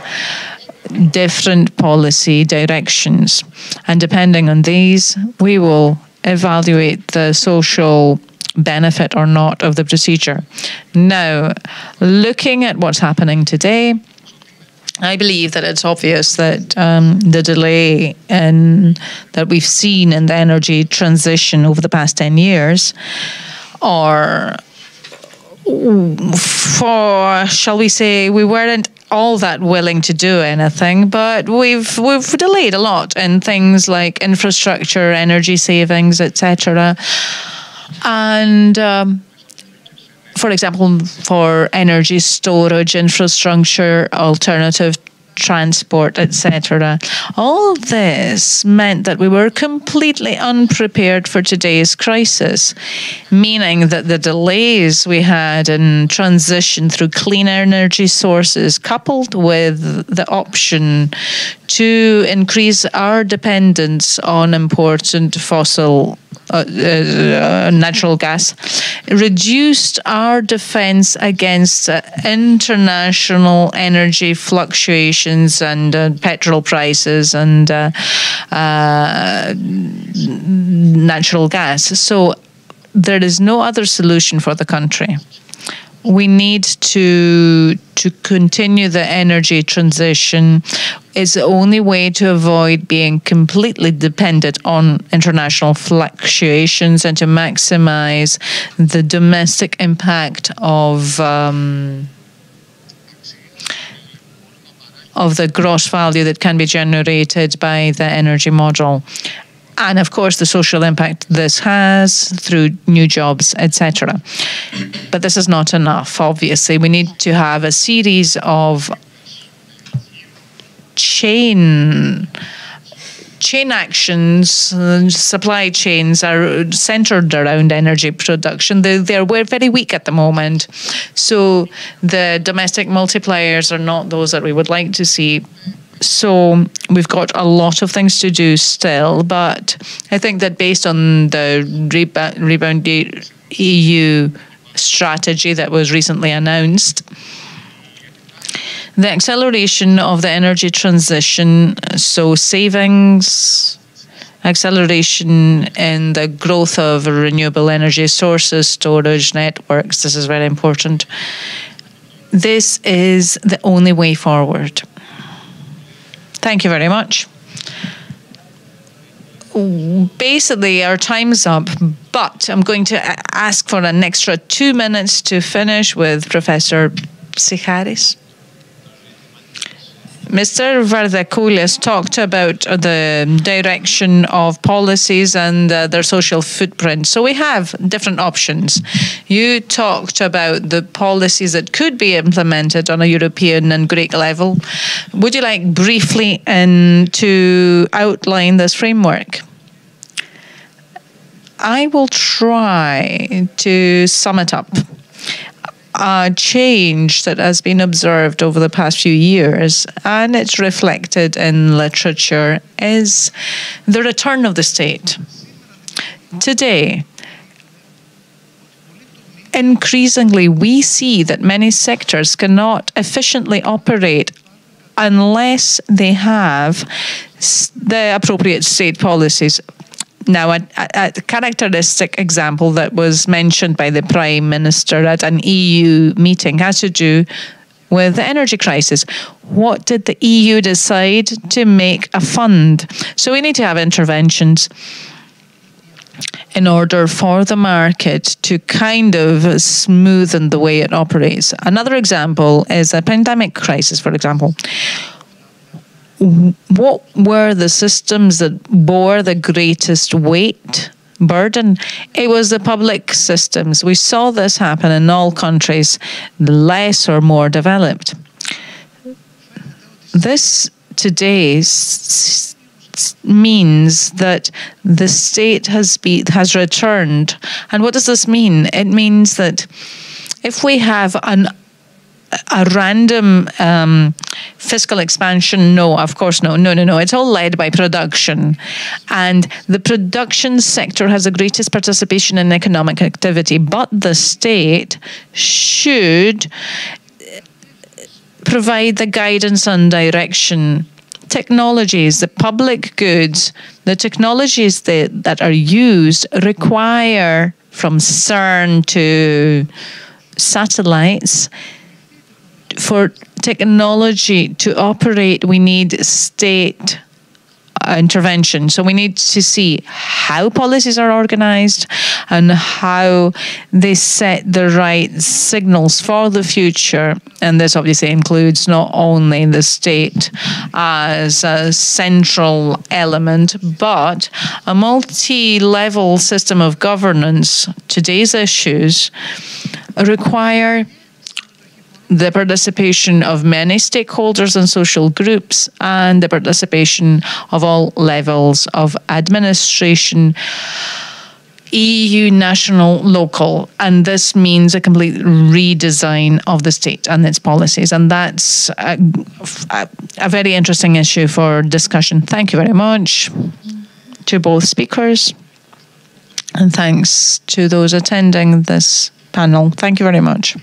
different policy directions. And depending on these, we will evaluate the social benefit or not of the procedure. Now, looking at what's happening today, I believe that it's obvious that the delay that we've seen in the energy transition over the past 10 years, or for, shall we say, we weren't all that willing to do anything, but we've delayed a lot in things like infrastructure, energy savings, etc. And for example, for energy storage, infrastructure, alternative transport, etc. All this meant that we were completely unprepared for today's crisis, meaning that the delays we had in transition through clean energy sources, coupled with the option to increase our dependence on important fossil natural gas, reduced our defense against international energy fluctuations and petrol prices and natural gas. So there is no other solution for the country. We need to continue the energy transition. It's the only way to avoid being completely dependent on international fluctuations and to maximize the domestic impact of the gross value that can be generated by the energy model. And of course, the social impact this has through new jobs, etc. But this is not enough, obviously. We need to have a series of chain actions. Supply chains are centered around energy production. They're very weak at the moment. So the domestic multipliers are not those that we would like to see. So we've got a lot of things to do still, but I think that based on the Rebound EU strategy that was recently announced, the acceleration of the energy transition, so savings, acceleration in the growth of renewable energy sources, storage, networks, this is very important. This is the only way forward. Thank you very much. Basically, our time's up, but I'm going to ask for an extra 2 minutes to finish with Professor Psycharis. Mr. Vardakoulias talked about the direction of policies and their social footprint. So we have different options. You talked about the policies that could be implemented on a European and Greek level. Would you like briefly to outline this framework? I will try to sum it up. A change that has been observed over the past few years, and it's reflected in literature, is the return of the state. Today, increasingly, we see that many sectors cannot efficiently operate unless they have the appropriate state policies. Now, a characteristic example that was mentioned by the Prime Minister at an EU meeting has to do with the energy crisis. What did the EU decide? To make a fund. So we need to have interventions in order for the market to kind of smoothen the way it operates. Another example is a pandemic crisis, for example. What were the systems that bore the greatest burden? It was the public systems. We saw this happen in all countries, less or more developed. This today means that the state has returned. And what does this mean? It means that if we have a random fiscal expansion, no, of course, no. It's all led by production. And the production sector has the greatest participation in economic activity, but the state should provide the guidance and direction. Technologies, the public goods, the technologies that are used require, from CERN to satellites, for technology to operate, we need state intervention. So we need to see how policies are organized and how they set the right signals for the future. And this obviously includes not only the state as a central element, but a multi-level system of governance. Today's issues require the participation of many stakeholders and social groups, and the participation of all levels of administration, EU, national, local. And this means a complete redesign of the state and its policies. And that's a very interesting issue for discussion. Thank you very much to both speakers. And thanks to those attending this panel. Thank you very much.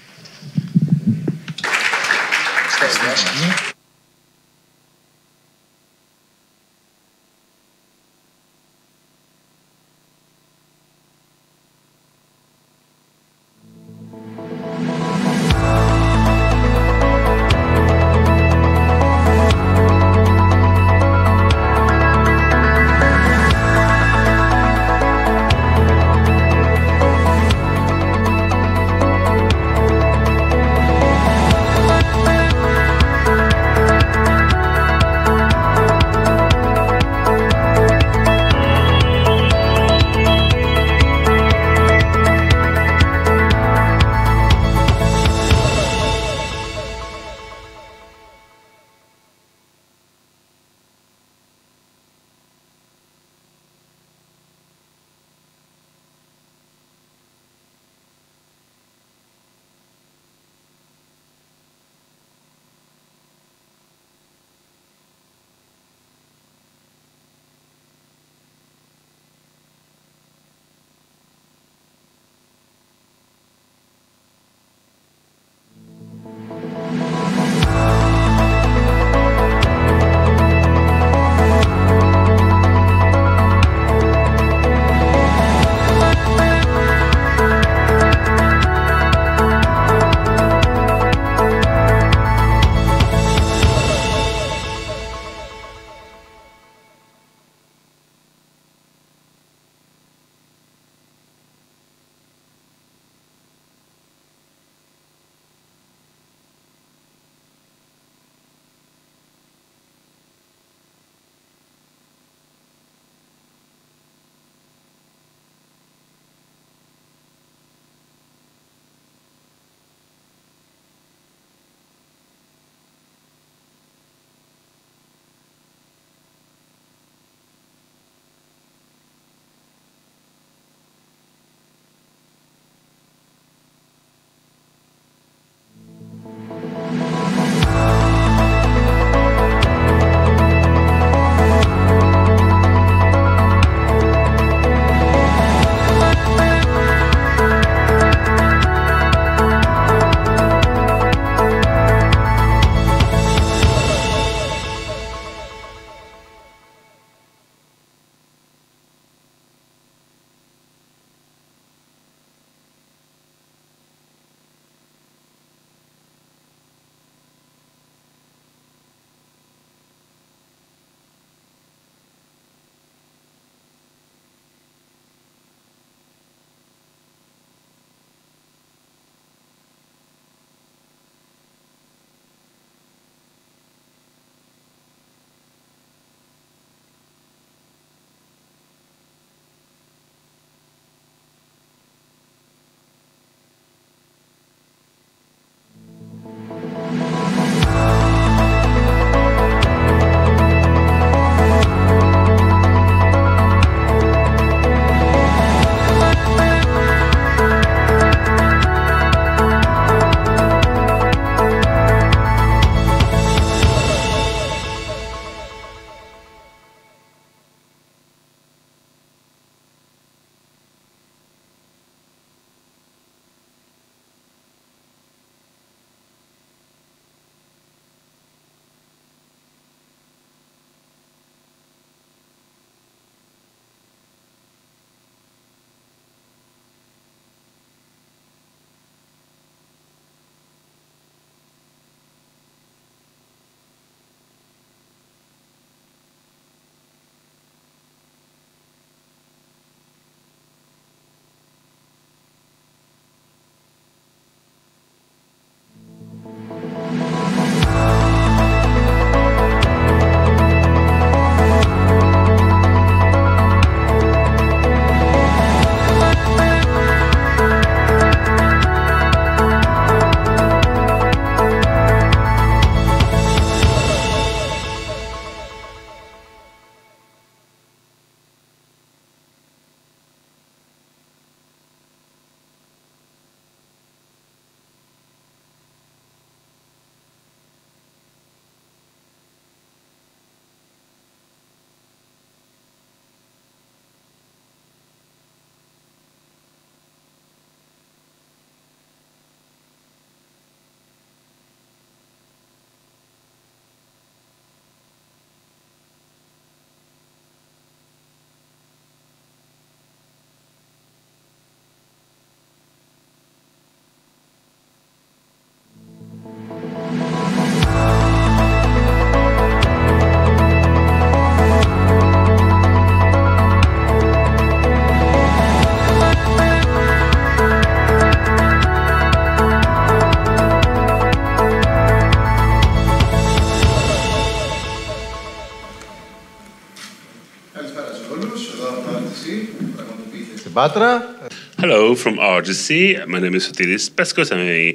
Hello from RGC. My name is Sotiris Peskos. I'm a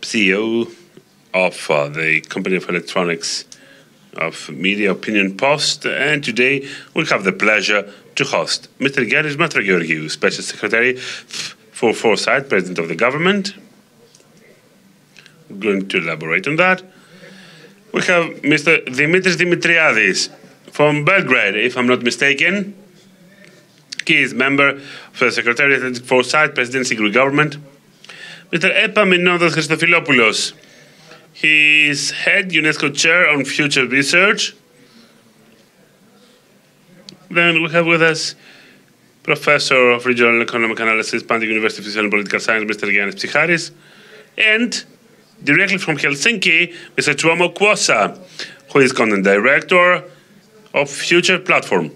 CEO of the company of electronics of Media Opinion Post, and today we'll have the pleasure to host Mr. Giannis Matrogeorgiou, Special Secretary for Foresight, President of the Government. We're going to elaborate on that. We have Mr. Dimitris Dimitriadis from Belgrade, if I'm not mistaken. He is member of the Secretariat of Foresight, Presidency Greek Government. Mr. Epaminondas Christofilopoulos. He is head UNESCO chair on future research. Then we have with us Professor of Regional Economic Analysis, Pantheon University of Social and Political Science, Mr. Giannis Psicharis, and directly from Helsinki, Mr. Tuomo Kuosa, who is content director of Future Platform.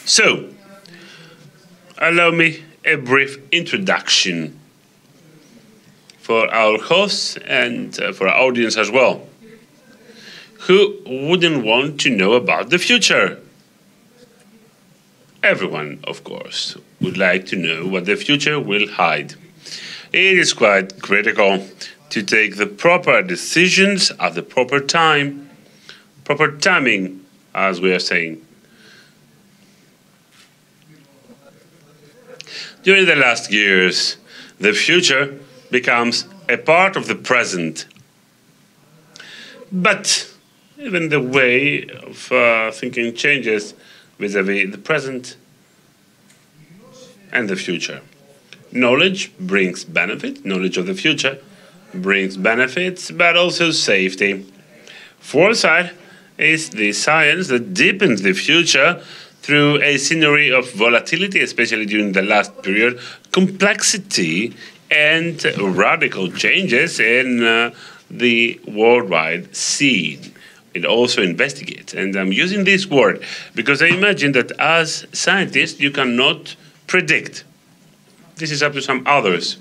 So, allow me a brief introduction for our hosts and for our audience as well. Who wouldn't want to know about the future? Everyone, of course, would like to know what the future will hide. It is quite critical to take the proper decisions at the proper time, proper timing, as we are saying. During the last years, the future becomes a part of the present. But even the way of thinking changes vis-à-vis the present and the future. Knowledge brings benefit. Knowledge of the future brings benefits, but also safety. Foresight is the science that deepens the future through a scenery of volatility, especially during the last period, complexity, and radical changes in the worldwide scene. It also investigates. And I'm using this word because I imagine that as scientists, you cannot predict. This is up to some others.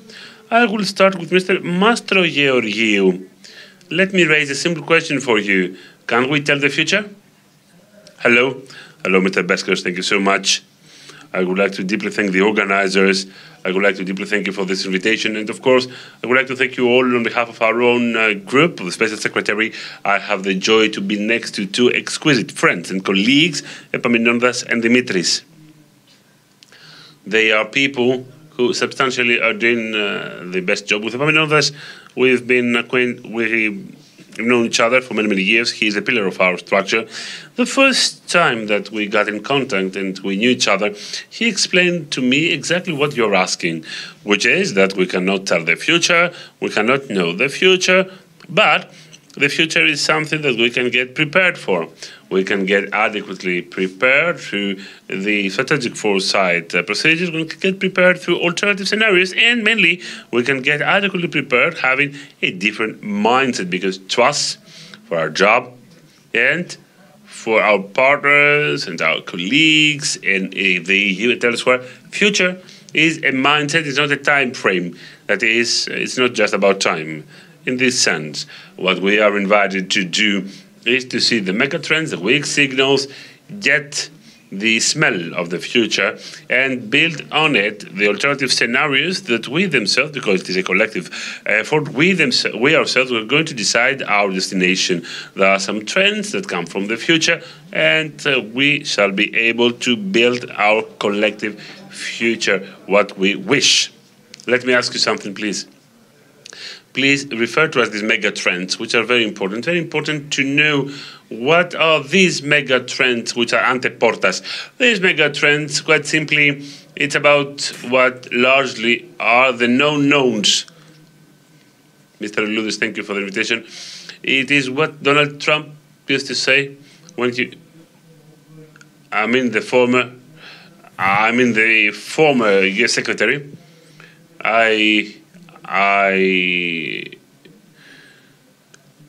I will start with Mr. Mastrogeorgiou. Let me raise a simple question for you. Can we tell the future? Hello. Hello, Mr. Peskos. Thank you so much. I would like to deeply thank the organizers. I would like to deeply thank you for this invitation. And of course, I would like to thank you all on behalf of our own group, of the Special Secretary. I have the joy to be next to two exquisite friends and colleagues, Epaminondas and Dimitris. They are people who substantially are doing the best job. With Epaminondas, we've been we've known each other for many, many years. He is a pillar of our structure. The first time that we got in contact and we knew each other, he explained to me exactly what you're asking, which is that we cannot tell the future, we cannot know the future, but the future is something that we can get prepared for. We can get adequately prepared through the strategic foresight procedures. We can get prepared through alternative scenarios, and mainly we can get adequately prepared having a different mindset, because to us, for our job and for our partners and our colleagues in the EU and elsewhere, future is a mindset, it's not a time frame. That is, it's not just about time. In this sense, what we are invited to do is to see the megatrends, the weak signals, get the smell of the future, and build on it the alternative scenarios that we themselves, because it is a collective effort, we ourselves are going to decide our destination. There are some trends that come from the future, and we shall be able to build our collective future, what we wish. Let me ask you something, please. Please refer to as these mega trends, which are very important to know what are these mega trends, which are anteportas. These mega trends, quite simply, it's about what largely are the known knowns. Mr. Ludis, thank you for the invitation. It is what Donald Trump used to say when he, the former US Secretary. I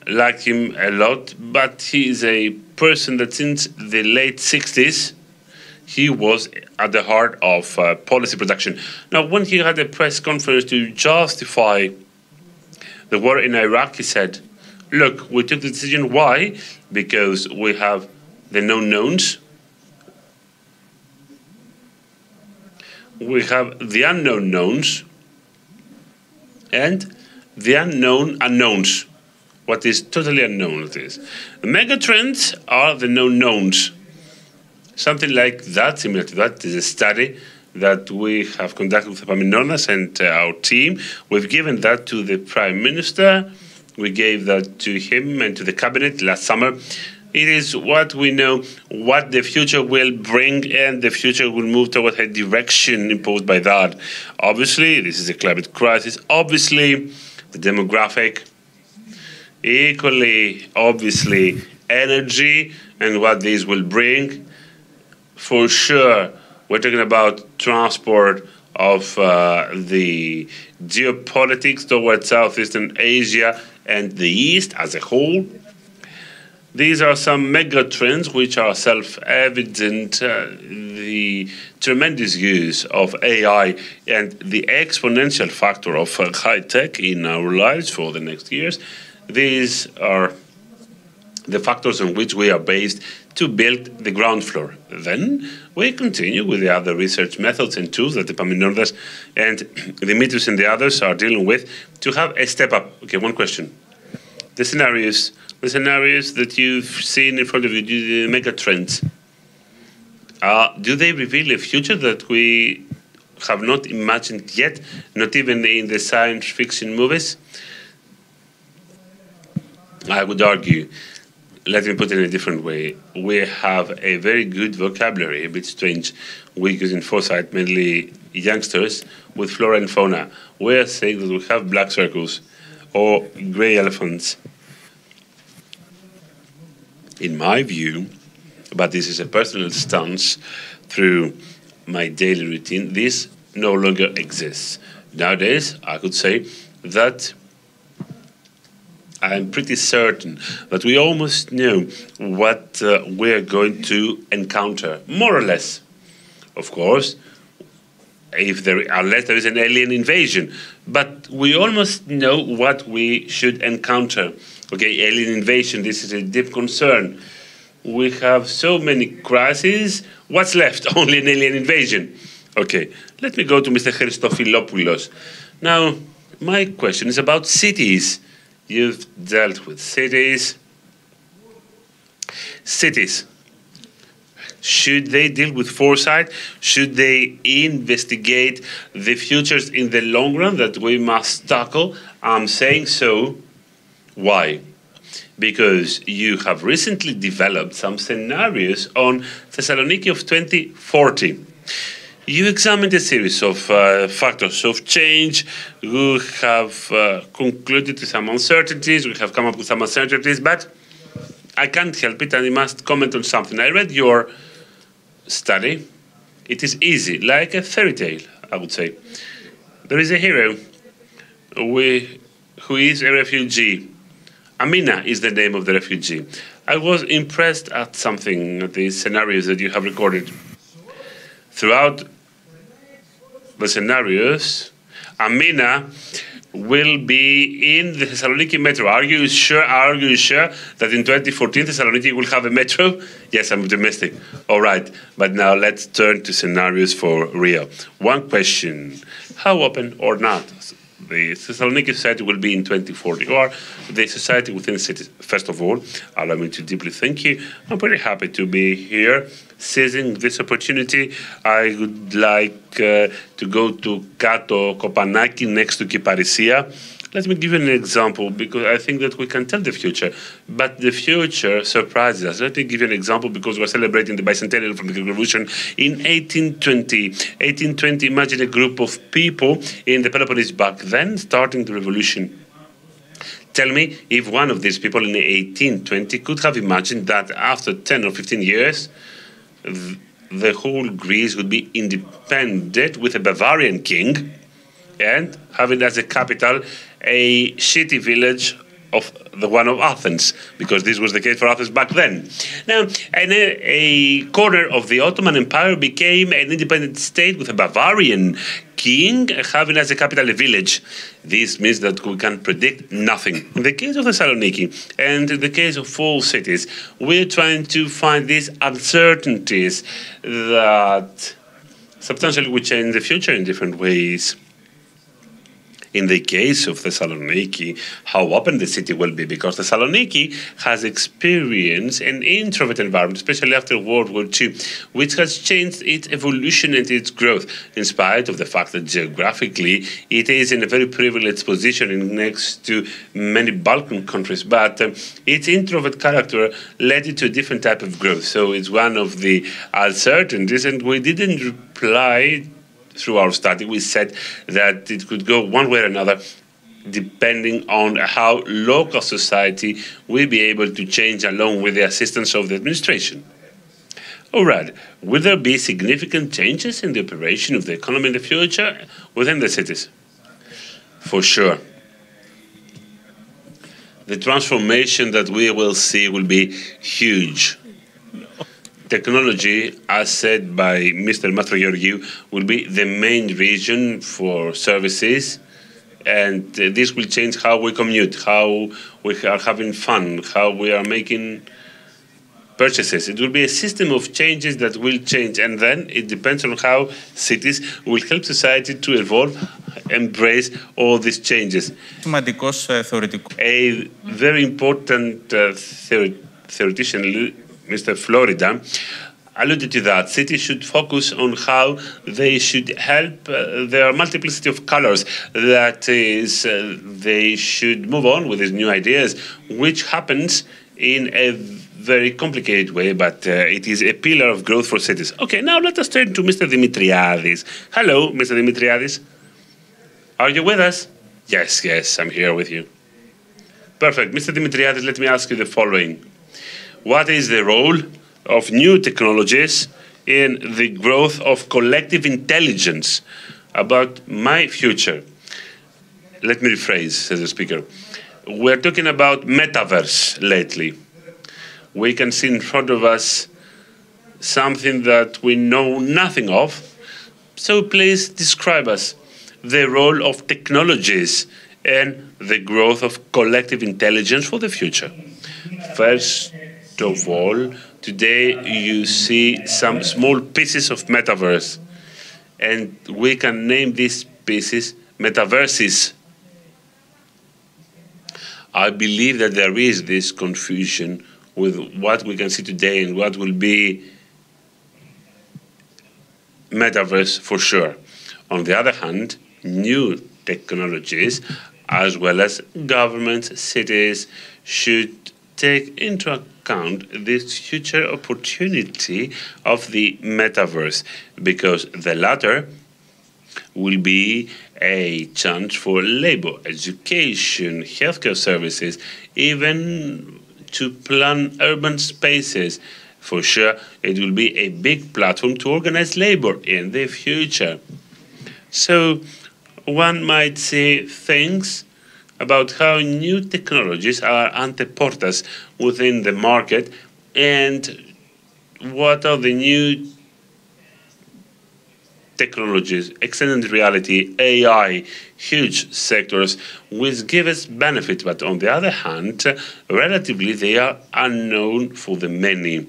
like him a lot, but he is a person that since the late 60s, he was at the heart of policy production. Now, when he had a press conference to justify the war in Iraq, he said, look, we took the decision. Why? Because we have the known knowns. we have the unknown knowns and the unknown unknowns. What is totally unknown it is. The megatrends are the known knowns. Something like that, similar to that, is a study that we have conducted with Epaminondas and our team. We've given that to the Prime Minister. We gave that to him and to the Cabinet last summer. It is what we know, what the future will bring, and the future will move toward a direction imposed by that. Obviously, this is a climate crisis. Obviously, the demographic. Equally, obviously, energy and what these will bring. For sure, we're talking about transport of the geopolitics towards Southeastern Asia and the East as a whole. These are some mega trends which are self-evident. The tremendous use of AI and the exponential factor of high tech in our lives for the next years. These are the factors on which we are based to build the ground floor. Then we continue with the other research methods and tools that Epaminondas and Dimitris and the others are dealing with to have a step up. Okay, one question. The scenarios that you've seen in front of you, the mega trends, do they reveal a future that we have not imagined yet, not even in the science fiction movies? I would argue, let me put it in a different way, we have a very good vocabulary, a bit strange. We use in foresight, mainly youngsters, with flora and fauna. We are saying that we have black circles or grey elephants. In my view, but this is a personal stance through my daily routine, this no longer exists. Nowadays, I could say that I'm pretty certain that we almost know what we're going to encounter, more or less. Of course, unless there is an alien invasion, but we almost know what we should encounter. Okay, alien invasion, this is a deep concern. We have so many crises. What's left? Only an alien invasion. Okay, let me go to Mr. Christofilopoulos. Now, my question is about cities. You've dealt with cities. Cities. Should they deal with foresight? Should they investigate the futures in the long run that we must tackle? I'm saying so. Why? Because you have recently developed some scenarios on Thessaloniki of 2040. You examined a series of factors of change. We have concluded with some uncertainties. We have come up with some uncertainties, but I can't help it, and I must comment on something. I read your study. It is easy, like a fairy tale, I would say. There is a hero who is a refugee. Amina is the name of the refugee. I was impressed at something, at the scenarios that you have recorded. Throughout the scenarios, Amina will be in the Thessaloniki metro. Are you sure that in 2014 Thessaloniki will have a metro? Yes, I'm optimistic. All right, but now let's turn to scenarios for Rio. One question, how open or not the Thessaloniki society will be in 2040, or the society within the city? First of all, allow me to deeply thank you. I'm very happy to be here, seizing this opportunity. I would like to go to Kato Kopanaki next to Kiparisia. Let me give you an example, because I think that we can tell the future, but the future surprises us. Let me give you an example, because we're celebrating the bicentennial from the Greek Revolution in 1820. 1820, imagine a group of people in the Peloponnese back then, starting the revolution. Tell me if one of these people in 1820 could have imagined that after 10 or 15 years, the whole Greece would be independent with a Bavarian king and having as a capital a city village of the one of Athens, because this was the case for Athens back then. Now, a corner of the Ottoman Empire became an independent state with a Bavarian king having as a capital a village. This means that we can predict nothing. In the case of Thessaloniki and in the case of all cities, we're trying to find these uncertainties that substantially will change the future in different ways. In the case of Thessaloniki, how open the city will be, because Thessaloniki has experienced an introvert environment, especially after World War II, which has changed its evolution and its growth, in spite of the fact that geographically it is in a very privileged position next to many Balkan countries. But its introvert character led it to a different type of growth. So it's one of the uncertainties, and we didn't reply through our study. We said that it could go one way or another, depending on how local society will be able to change along with the assistance of the administration. All right, will there be significant changes in the operation of the economy in the future within the cities? For sure. The transformation that we will see will be huge. Technology, as said by Mr. Mastrogeorgiou, will be the main reason for services, and this will change how we commute, how we are having fun, how we are making purchases. It will be a system of changes that will change, and then it depends on how cities will help society to evolve, embrace all these changes. A very important theoretician, Mr. Florida, alluded to that. Cities should focus on how they should help their multiplicity of colors. That is, they should move on with these new ideas, which happens in a very complicated way, but it is a pillar of growth for cities. Okay, now let us turn to Mr. Dimitriadis. Hello, Mr. Dimitriadis. Are you with us? Yes, yes, I'm here with you. Perfect. Mr. Dimitriadis, let me ask you the following. What is the role of new technologies in the growth of collective intelligence about my future? Let me rephrase, says the speaker. We're talking about metaverse lately. We can see in front of us something that we know nothing of. So please describe us the role of technologies and the growth of collective intelligence for the future. First of all, today you see some small pieces of metaverse, and we can name these pieces metaverses. I believe that there is this confusion with what we can see today and what will be metaverse for sure. On the other hand, new technologies, as well as governments, cities, should take into account this future opportunity of the metaverse, because the latter will be a chance for labor, education, healthcare services, even to plan urban spaces. For sure, it will be a big platform to organize labor in the future. So one might say things about how new technologies are anteportas within the market, and what are the new technologies, extended reality, AI, huge sectors, which give us benefit, but on the other hand, relatively they are unknown for the many,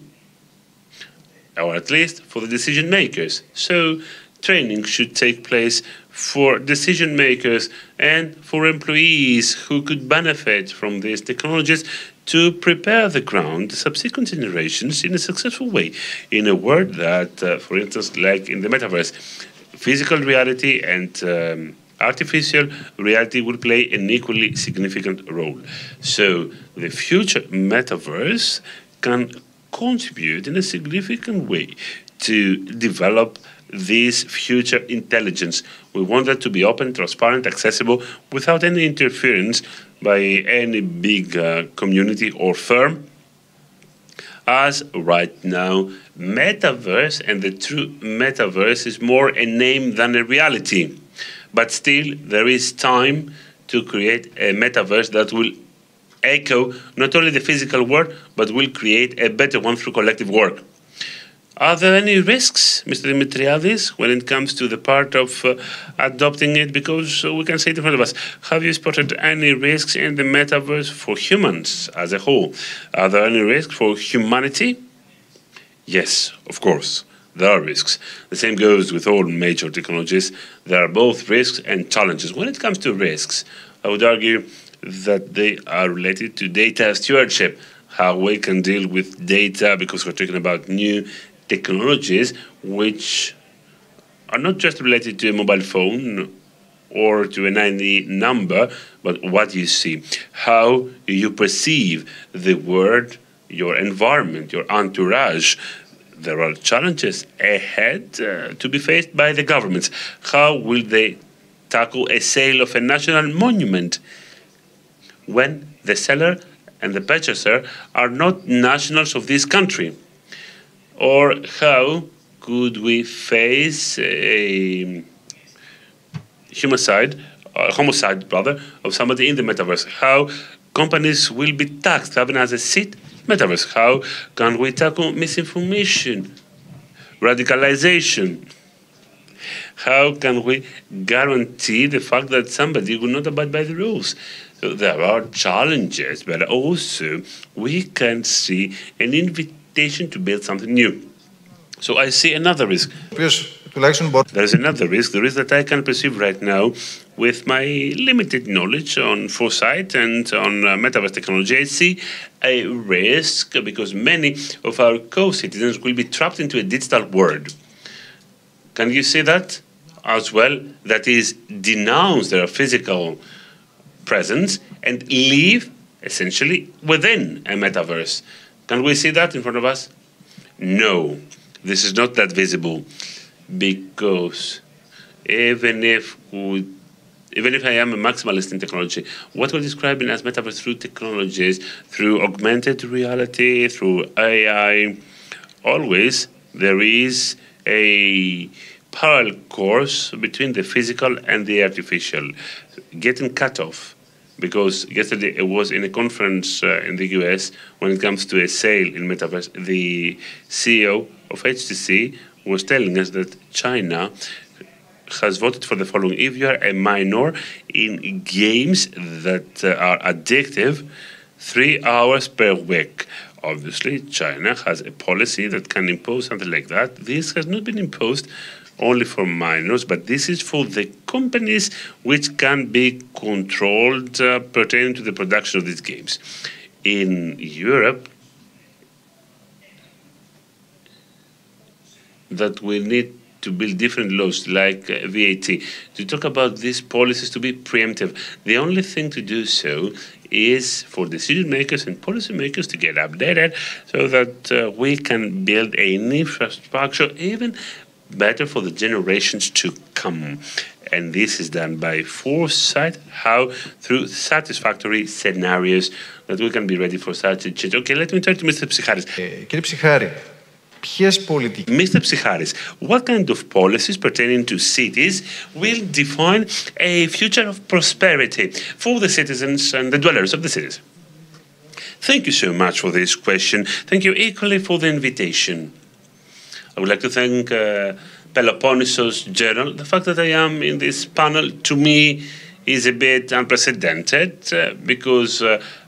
or at least for the decision makers. So training should take place for decision makers and for employees who could benefit from these technologies to prepare the ground, subsequent generations, in a successful way. In a word that, for instance, like in the metaverse, physical reality and artificial reality will play an equally significant role. So the future metaverse can contribute in a significant way to develop this future intelligence. We want that to be open, transparent, accessible, without any interference by any big community or firm. As right now, metaverse, and the true metaverse is more a name than a reality. But still, there is time to create a metaverse that will echo not only the physical world, but will create a better one through collective work. Are there any risks, Mr. Dimitriadis, when it comes to the part of adopting it? Because we can say it in front of us. Have you spotted any risks in the metaverse for humans as a whole? Are there any risks for humanity? Yes, of course. there are risks. The same goes with all major technologies. There are both risks and challenges. When it comes to risks, I would argue that they are related to data stewardship, how we can deal with data, because we're talking about new technologies which are not just related to a mobile phone or to an ID number, but what you see, how you perceive the world, your environment, your entourage. There are challenges ahead to be faced by the governments. How will they tackle a sale of a national monument when the seller and the purchaser are not nationals of this country? Or how could we face a homicide of somebody in the metaverse? How companies will be taxed having as a seat metaverse? How can we tackle misinformation, radicalization? How can we guarantee the fact that somebody will not abide by the rules? So there are challenges, but also we can see an invitation to build something new. So I see another risk. There is another risk, the risk that I can perceive right now with my limited knowledge on foresight and on metaverse technology. I see a risk because many of our co-citizens will be trapped into a digital world. Can you see that as well? That is, denounce their physical presence and live essentially within a metaverse. Can we see that in front of us? No, this is not that visible, because even if I am a maximalist in technology, what we're describing as metaverse through technologies, through augmented reality, through AI, always there is a parallel course between the physical and the artificial, getting cut off. Because yesterday I was in a conference in the US when it comes to a sale in metaverse. The CEO of HTC was telling us that China has voted for the following: if you are a minor in games that are addictive, 3 hours per week. Obviously, China has a policy that can impose something like that. This has not been imposed only for minors, but this is for the companies which can be controlled pertaining to the production of these games. In Europe, that we need to build different laws like VAT to talk about these policies to be preemptive. The only thing to do so is for decision makers and policy makers to get updated so that we can build an infrastructure even better for the generations to come. And this is done by foresight, how? Through satisfactory scenarios that we can be ready for such a change. Okay, let me turn to Mr. Psycharis. Mr. Psycharis, what kind of policies pertaining to cities will define a future of prosperity for the citizens and the dwellers of the cities? Thank you so much for this question. Thank you equally for the invitation. I would like to thank Peloponnesos Journal. The fact that I am in this panel, to me, is a bit unprecedented because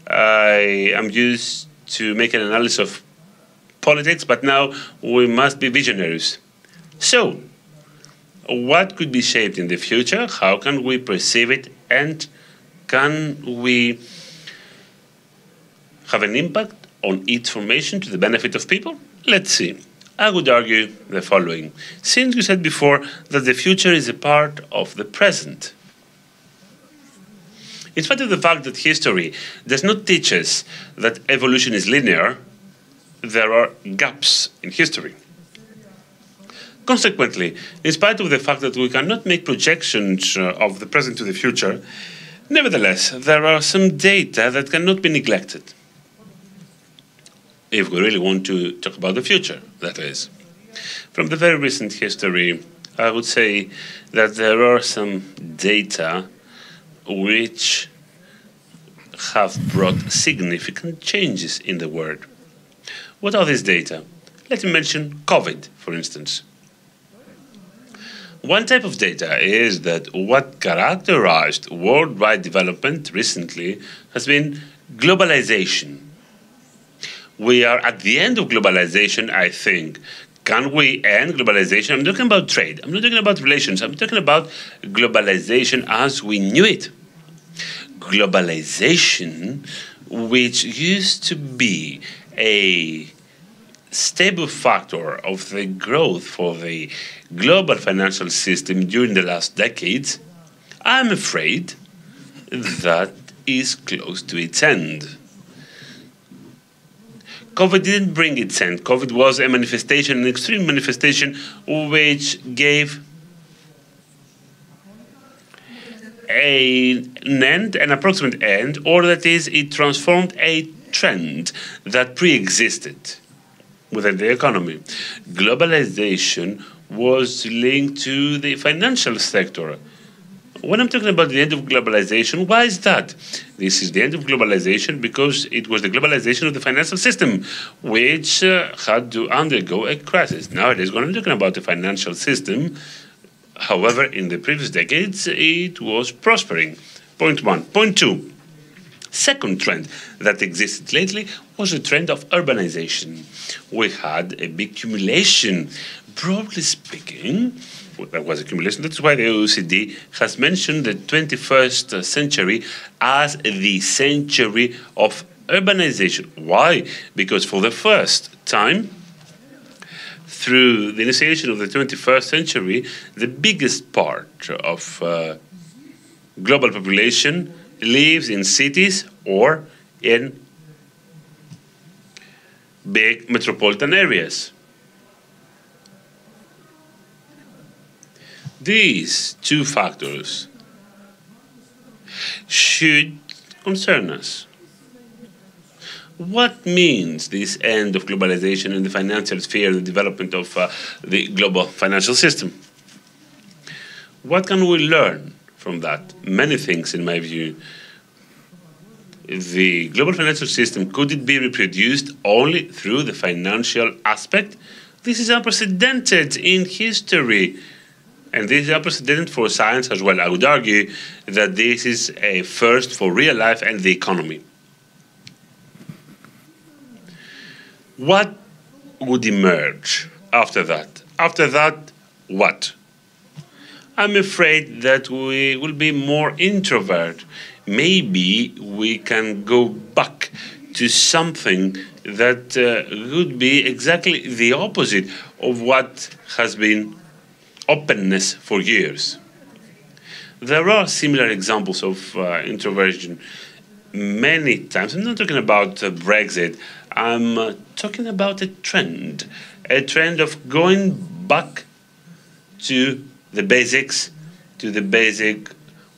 I am used to make an analysis of politics, but now we must be visionaries. So, what could be shaped in the future? How can we perceive it? And can we have an impact on its formation to the benefit of people? Let's see. I would argue the following. Since you said before that the future is a part of the present, in spite of the fact that history does not teach us that evolution is linear, there are gaps in history. Consequently, in spite of the fact that we cannot make projections of the present to the future, nevertheless, there are some data that cannot be neglected. If we really want to talk about the future, that is. From the very recent history, I would say that there are some data which have brought significant changes in the world. What are these data? Let me mention COVID, for instance. One type of data is that what characterized worldwide development recently has been globalization. We are at the end of globalization, I think. Can we end globalization? I'm talking about trade. I'm not talking about relations. I'm talking about globalization as we knew it. Globalization, which used to be a stable factor of the growth for the global financial system during the last decades, I'm afraid that is close to its end. COVID didn't bring its end. COVID was a manifestation, an extreme manifestation, which gave an approximate end, or that is, it transformed a trend that pre-existed within the economy. Globalization was linked to the financial sector. When I'm talking about the end of globalization, why is that? This is the end of globalization because it was the globalization of the financial system, which had to undergo a crisis. Nowadays, when I'm talking about the financial system, however, in the previous decades, it was prospering. Point one. Point two. Second trend that existed lately was the trend of urbanization. We had a big accumulation. Broadly speaking, that was accumulation. That's why the OECD has mentioned the 21st century as the century of urbanization. Why? Because for the first time, through the initiation of the 21st century, the biggest part of global population lives in cities or in big metropolitan areas. These two factors should concern us. What means this end of globalization in the financial sphere, the development of the global financial system? What can we learn from that? Many things, in my view. The global financial system, could it be reproduced only through the financial aspect? This is unprecedented in history. And this is unprecedented for science as well. I would argue that this is a first for real life and the economy. What would emerge after that? After that, what? I'm afraid that we will be more introvert. Maybe we can go back to something that would be exactly the opposite of what has been openness for years. There are similar examples of introversion many times. I'm not talking about Brexit. I'm talking about a trend of going back to the basics, to the basic,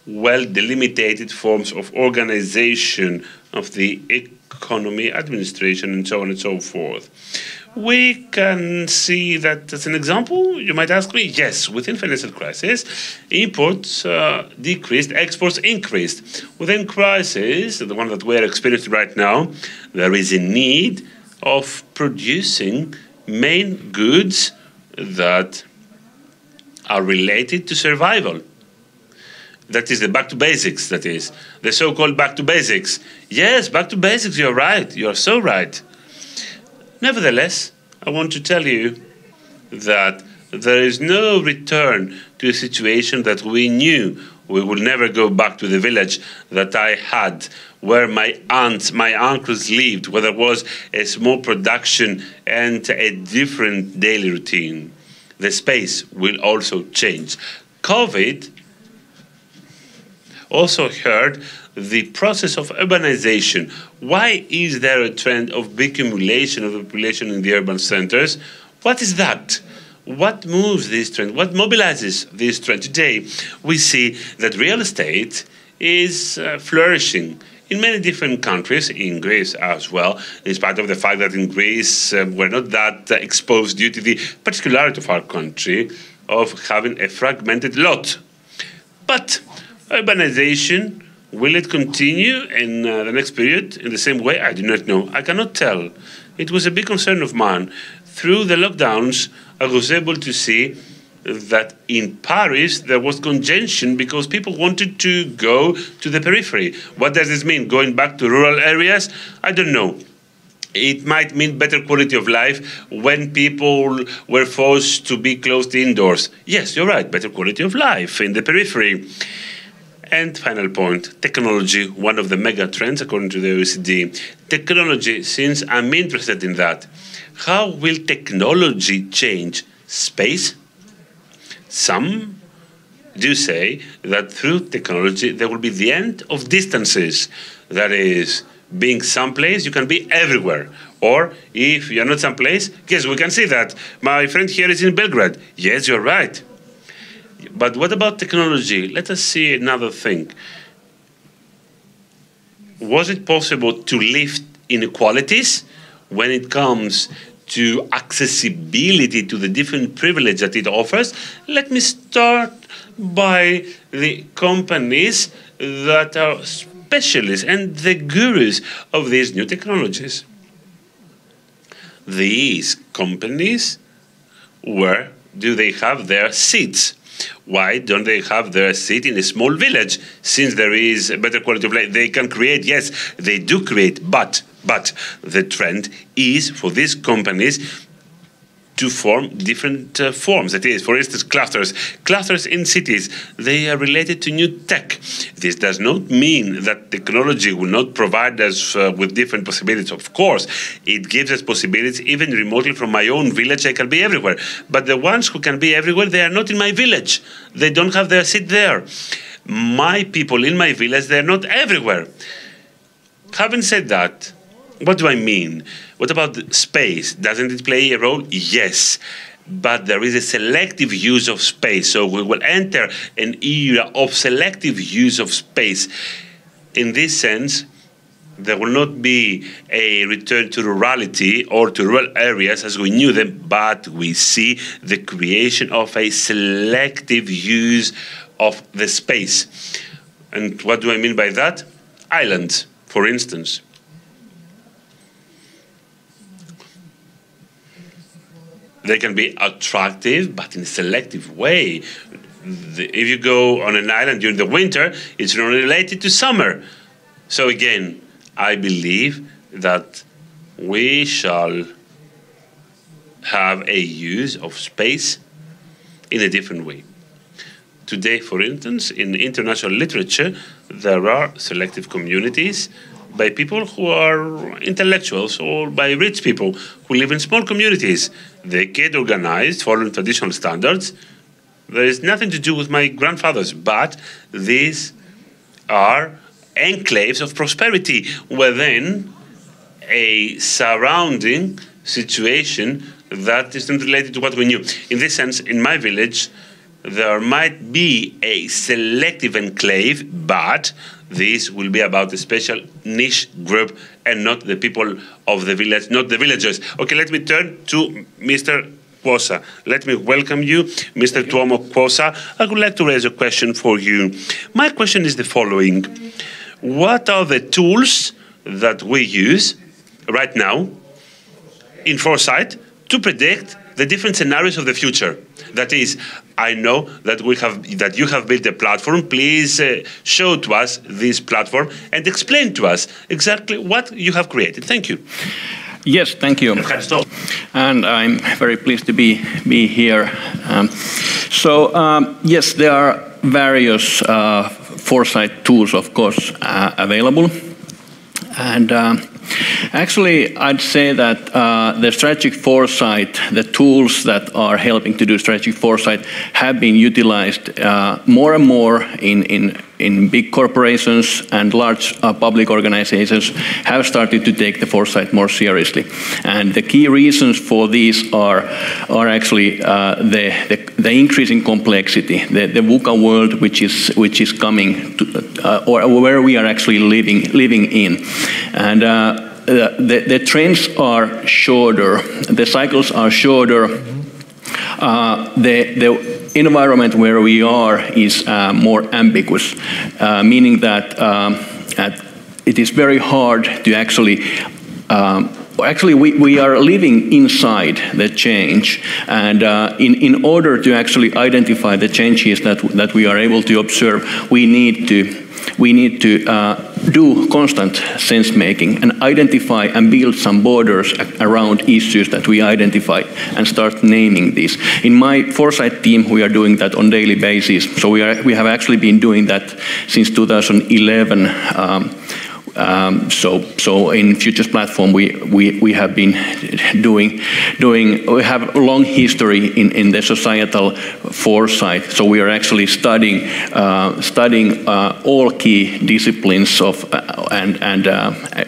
well-delimited forms of organization of the economy, administration, and so on and so forth. We can see that as an example. You might ask me, yes, within financial crisis, imports decreased, exports increased. Within crisis, the one that we're experiencing right now, there is a need of producing main goods that are related to survival. That is the back to basics, that is, the so-called back to basics. Yes, back to basics, you're right, you're so right. Nevertheless, I want to tell you that there is no return to a situation that we knew we would never go back to the village that I had, where my aunts, my uncles lived, where there was a small production and a different daily routine. The space will also change. COVID also hurt the process of urbanization. Why is there a trend of big accumulation of the population in the urban centers? What is that? What moves this trend? What mobilizes this trend? Today, we see that real estate is flourishing in many different countries, in Greece as well, in spite of the fact that in Greece we're not that exposed due to the particularity of our country of having a fragmented lot. But urbanization, will it continue in the next period in the same way? I do not know. I cannot tell. It was a big concern of mine. Through the lockdowns, I was able to see that in Paris there was congestion because people wanted to go to the periphery. What does this mean? Going back to rural areas? I don't know. it might mean better quality of life when people were forced to be closed indoors. Yes, you're right, better quality of life in the periphery. And final point, technology, one of the mega trends according to the OECD. Technology, since I'm interested in that, how will technology change space? Some do say that through technology there will be the end of distances. That is, being someplace, you can be everywhere. Or if you're not someplace, yes, we can see that. My friend here is in Belgrade. Yes, you're right. But what about technology? Let us see another thing. Was it possible to lift inequalities when it comes to accessibility to the different privilege that it offers? Let me start by the companies that are specialists and the gurus of these new technologies. These companies, where do they have their seats? Why don't they have their seat in a small village? Since there is a better quality of life, they can create. Yes, they do create, but the trend is for these companies to form different forms. That is, for instance, clusters. Clusters in cities, they are related to new tech. This does not mean that technology will not provide us with different possibilities. Of course, it gives us possibilities even remotely from my own village. I can be everywhere. But the ones who can be everywhere, they are not in my village. They don't have their seat there. My people in my village, they are not everywhere. Having said that, what do I mean? What about space? Doesn't it play a role? Yes. But there is a selective use of space. So we will enter an era of selective use of space. In this sense, there will not be a return to rurality or to rural areas as we knew them, but we see the creation of a selective use of the space. And what do I mean by that? Islands, for instance. They can be attractive, but in a selective way. If you go on an island during the winter, it's not related to summer. So again, I believe that we shall have a use of space in a different way. Today, for instance, in international literature, there are selective communities by people who are intellectuals or by rich people who live in small communities. They get organized following traditional standards. There is nothing to do with my grandfathers, but these are enclaves of prosperity within a surrounding situation that is not related to what we knew. In this sense, in my village, there might be a selective enclave, but this will be about a special niche group and not the people of the village, not the villagers. Okay, let me turn to Mr. Kwosa. Let me welcome you, Mr. Tuomo Kwosa. I would like to raise a question for you. My question is the following. What are the tools that we use right now in foresight to predict the different scenarios of the future? That is, I know that you have built a platform. Please show to us this platform and explain to us exactly what you have created. Thank you. Yes, thank you. And I'm very pleased to be here. Yes, there are various foresight tools, of course, available. And actually, I'd say that the strategic foresight, the tools that are helping to do strategic foresight have been utilized more and more in big corporations, and large public organizations have started to take the foresight more seriously. And the key reasons for these are actually the increasing complexity, the VUCA world which is coming to, or where we are actually living in. And the trends are shorter, the cycles are shorter, the environment where we are is more ambiguous, meaning that it is very hard to actually we are living inside the change, and in order to actually identify the changes that we are able to observe, we need to we need to do constant sense making and identify and build some borders around issues that we identify and start naming these. In my foresight team, we are doing that on a daily basis. So we have actually been doing that since 2011. So in Futures Platform, we have been we have a long history in the societal foresight. So we are actually studying all key disciplines of and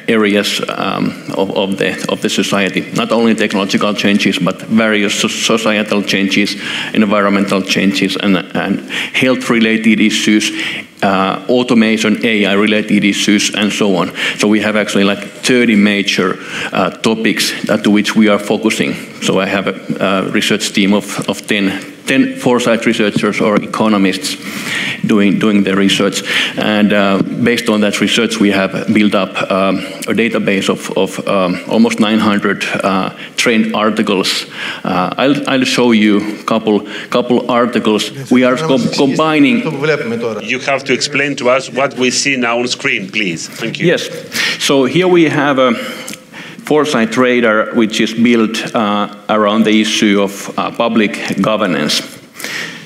areas of the society. Not only technological changes, but various societal changes, environmental changes, and health-related issues. Automation, AI-related issues, and so on. So we have actually like 30 major topics to which we are focusing. So I have a research team of 10 foresight researchers or economists doing the research. And based on that research, we have built up a database of almost 900 trained articles. I'll show you a couple articles. We are combining. You have to explain to us what we see now on screen, please. Thank you. Yes. So here we have a foresight radar which is built around the issue of public governance.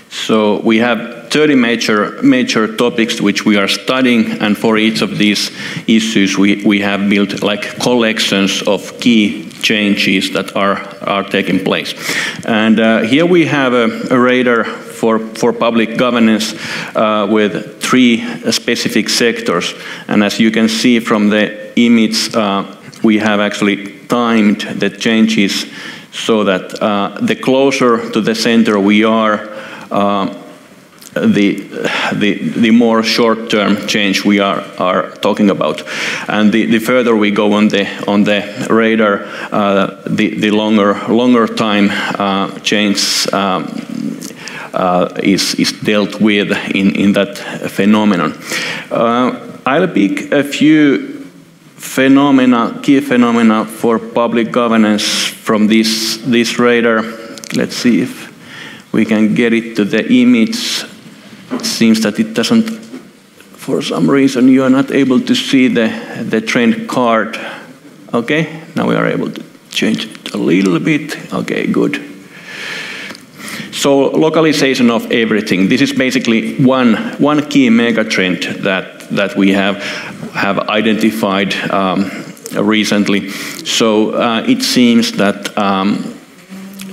So we have 30 major topics which we are studying, and for each of these issues we have built like collections of key changes that are taking place. And here we have a radar for public governance with 3 specific sectors. And as you can see from the image, we have actually timed the changes so that the closer to the center we are, the more short-term change we are talking about, and the further we go on the radar, the longer time change is dealt with in that phenomenon. I'll pick a few key phenomena for public governance from this radar. Let's see if we can get it to the image. It seems that it doesn't, for some reason, you are not able to see the trend card. Okay, now we are able to change it a little bit. Okay, good. So localization of everything. This is basically one key mega trend that we have identified recently. So it seems that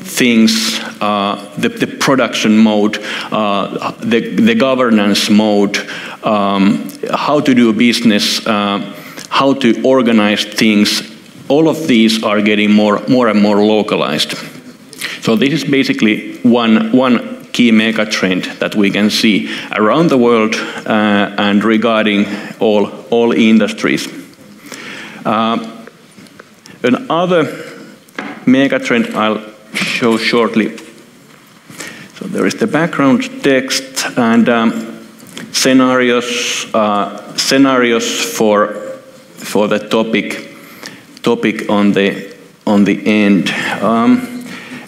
things, the production mode, the governance mode, how to do business, how to organize things, all of these are getting more and more localized. So this is basically one key mega trend that we can see around the world and regarding all industries. Another mega trend I'll show shortly. So there is the background text and scenarios for the topic on the end.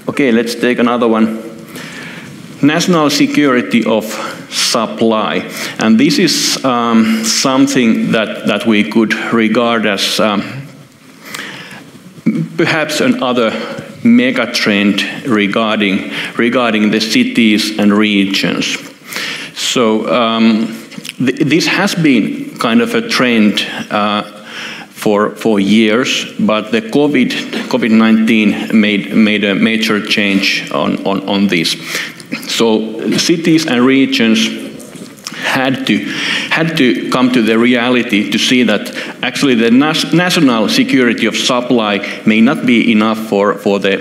Okay, let's take another one. National security of supply, and this is something that we could regard as perhaps another mega trend regarding the cities and regions. So this has been kind of a trend for years, but the COVID-19 made a major change on this. So cities and regions had to come to the reality to see that actually the national security of supply may not be enough for the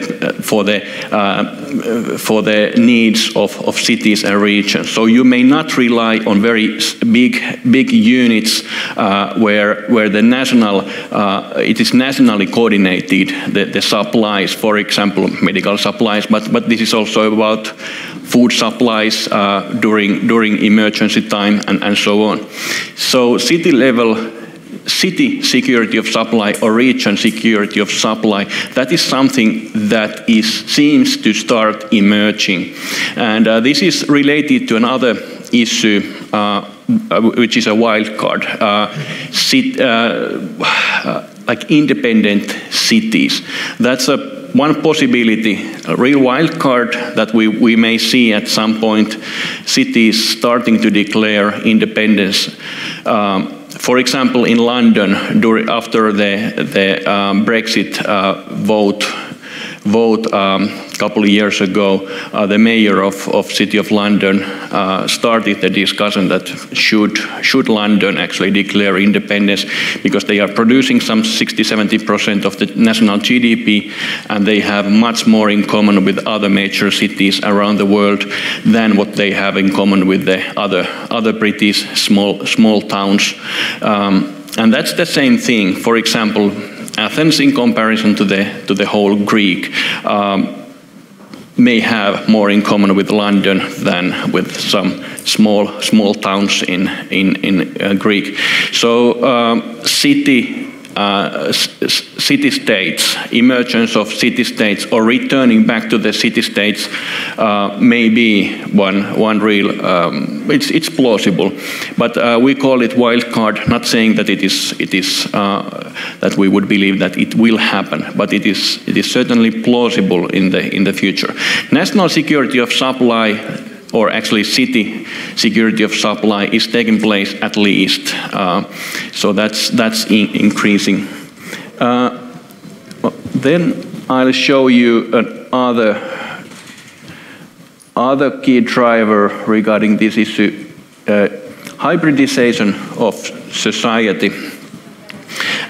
needs of cities and regions. So you may not rely on very big units where the national it is nationally coordinated, the supplies, for example, medical supplies, but this is also about food supplies during emergency time and so on. So city security of supply or region security of supply, that is something that seems to start emerging. And this is related to another issue which is a wild card. Like independent cities. That's one possibility, a real wild card that we may see at some point, cities starting to declare independence. For example, in London, after the Brexit vote a couple of years ago, the mayor of City of London started the discussion that should London actually declare independence, because they are producing some 60-70% of the national GDP, and they have much more in common with other major cities around the world than what they have in common with the other British small towns. And that's the same thing. For example, Athens, in comparison to the whole Greek, may have more in common with London than with some small towns in Greek. So city-states, emergence of city-states, or returning back to the city-states may be one real. It's plausible, but we call it wild card. Not saying that it is that we would believe that it will happen, but it is certainly plausible in the future. National security of supply, or actually city security of supply, is taking place at least. So that's increasing. Then I'll show you other key driver regarding this issue, hybridization of society.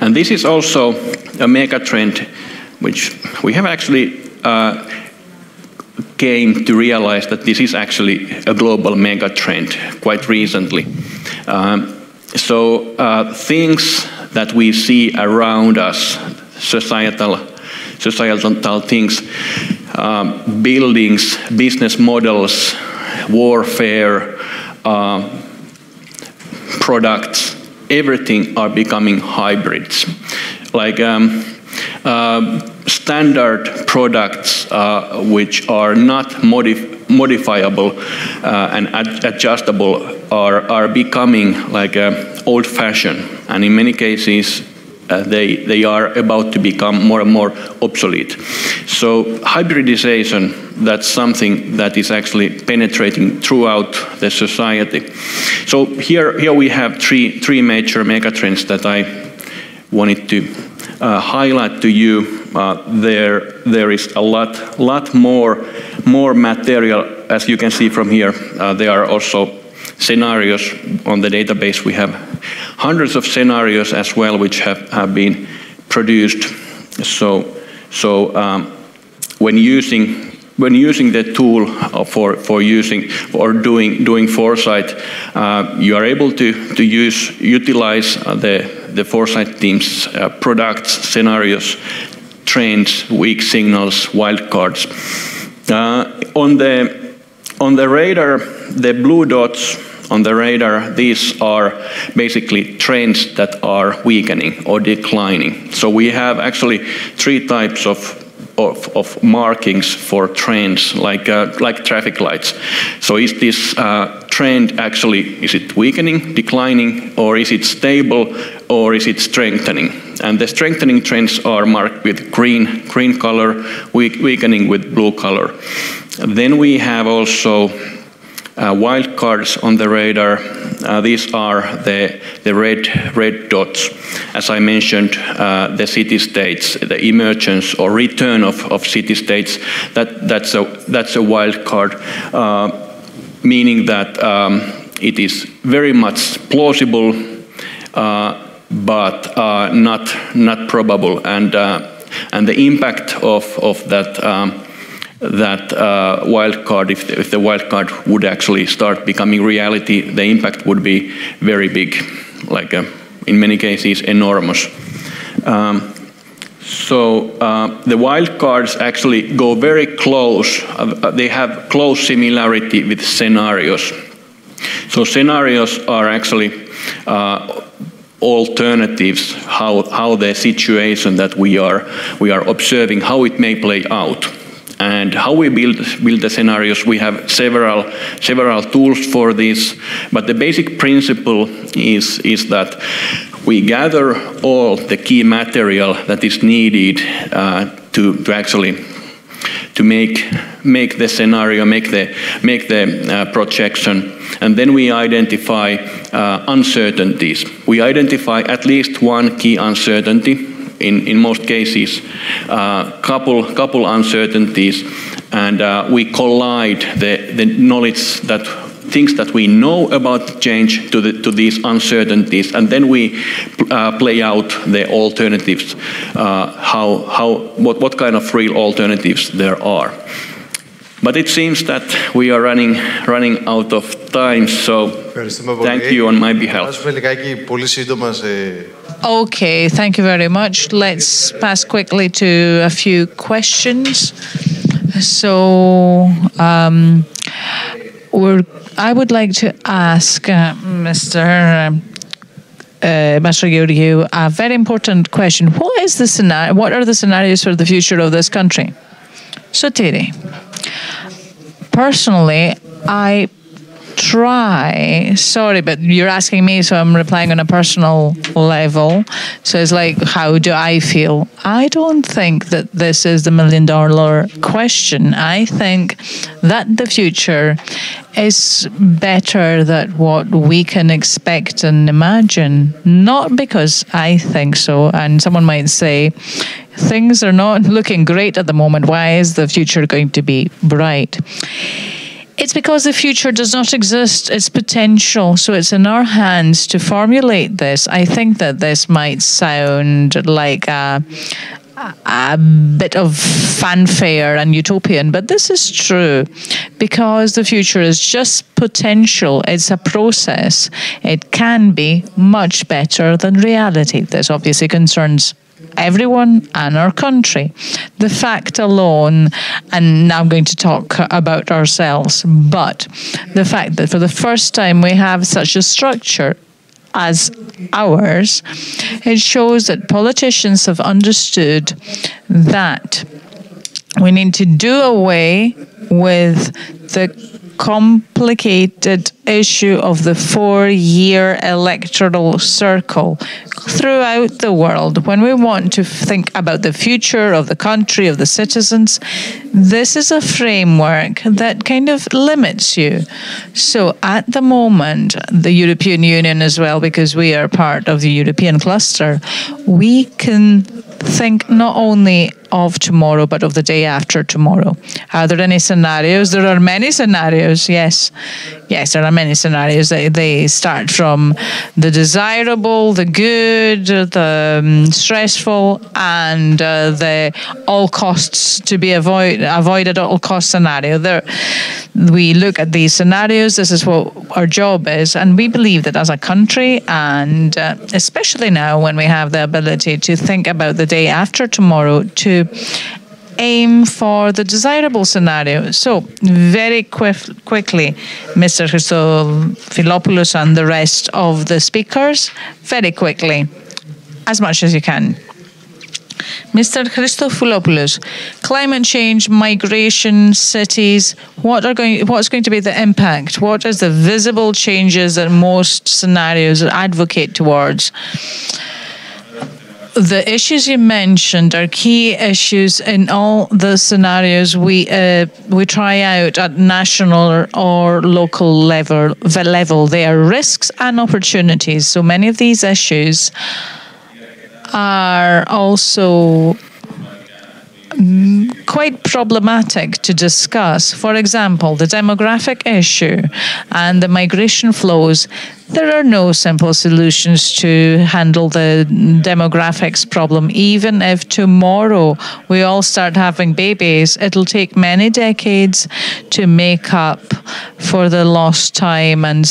And this is also a mega trend which we have actually came to realize that this is actually a global mega trend quite recently. So things that we see around us, societal things, buildings, business models, warfare, products, everything are becoming hybrids. Like standard products which are not modifiable and adjustable are becoming like old-fashioned, and in many cases they are about to become more and more obsolete. So hybridization, that's something that is actually penetrating throughout the society. So here we have three major megatrends that I wanted to highlight to you. There is a lot more material, as you can see from here. There are also scenarios on the database. We have hundreds of scenarios as well, which have been produced. So when using the tool for doing foresight, you are able to utilize the foresight team's products, scenarios, trends, weak signals, wildcards. On the radar, the blue dots on the radar, these are basically trends that are weakening or declining. So we have actually three types of markings for trends, like traffic lights. So is this trend actually, is it weakening, declining, or is it stable, or is it strengthening? And the strengthening trends are marked with green color, weakening with blue color. Then we have also wildcards on the radar. These are the red dots. As I mentioned, the city-states, the emergence or return of city-states, that's a wildcard, meaning that it is very much plausible, but not probable. And the impact of that wildcard, if the wildcard would actually start becoming reality, the impact would be very big, like in many cases enormous. So the wildcards actually go very close. They have close similarity with scenarios. So scenarios are actually alternatives, how the situation that we are observing, how it may play out. And how we build the scenarios, we have several tools for this, but the basic principle is that we gather all the key material that is needed to actually to make the scenario, make the projection, and then we identify uncertainties. We identify at least one key uncertainty. In most cases, couple uncertainties, and we collide the knowledge that things that we know about change to these uncertainties, and then we play out the alternatives. What kind of real alternatives there are. But it seems that we are running out of time, so thank you on my behalf. Okay, thank you very much. Let's pass quickly to a few questions. So, I would like to ask Mr. Georgiou a very important question. What is the scenario? What are the scenarios for the future of this country? Sotiri. Personally, I try, sorry, but you're asking me, so I'm replying on a personal level. So it's like, how do I feel? I don't think that this is the $1 million question. I think that the future is better than what we can expect and imagine. Not because I think so, and someone might say, things are not looking great at the moment. Why is the future going to be bright? It's because the future does not exist. It's potential. So it's in our hands to formulate this. I think that this might sound like a bit of fanfare and utopian, but this is true because the future is just potential. It's a process. It can be much better than reality. This obviously concerns everyone and our country. The fact alone, and now I'm going to talk about ourselves, but the fact that for the first time we have such a structure as ours, it shows that politicians have understood that we need to do away with the complicated issue of the 4-year electoral circle throughout the world. When we want to think about the future of the country, of the citizens, this is a framework that kind of limits you. So at the moment, the European Union as well, because we are part of the European cluster, we can think not only of tomorrow, but of the day after tomorrow. Are there any scenarios? There are many scenarios, yes. Yes, there are many scenarios. They start from the desirable, the good, the stressful, and the all costs to be avoided at all cost scenario. We look at these scenarios. This is what our job is. And we believe that as a country, and especially now when we have the ability to think about the day after tomorrow, to aim for the desirable scenario. So, very quickly, Mr. Christofilopoulos and the rest of the speakers, very quickly, as much as you can. Mr. Christofilopoulos, climate change, migration, cities, what's going to be the impact? What is the visible changes that most scenarios advocate towards? The issues you mentioned are key issues in all the scenarios we try out at national or local level. They are risks and opportunities. So many of these issues are also quite problematic to discuss. For example, the demographic issue and the migration flows. There are no simple solutions to handle the demographics problem. Even if tomorrow we all start having babies, it'll take many decades to make up for the lost time and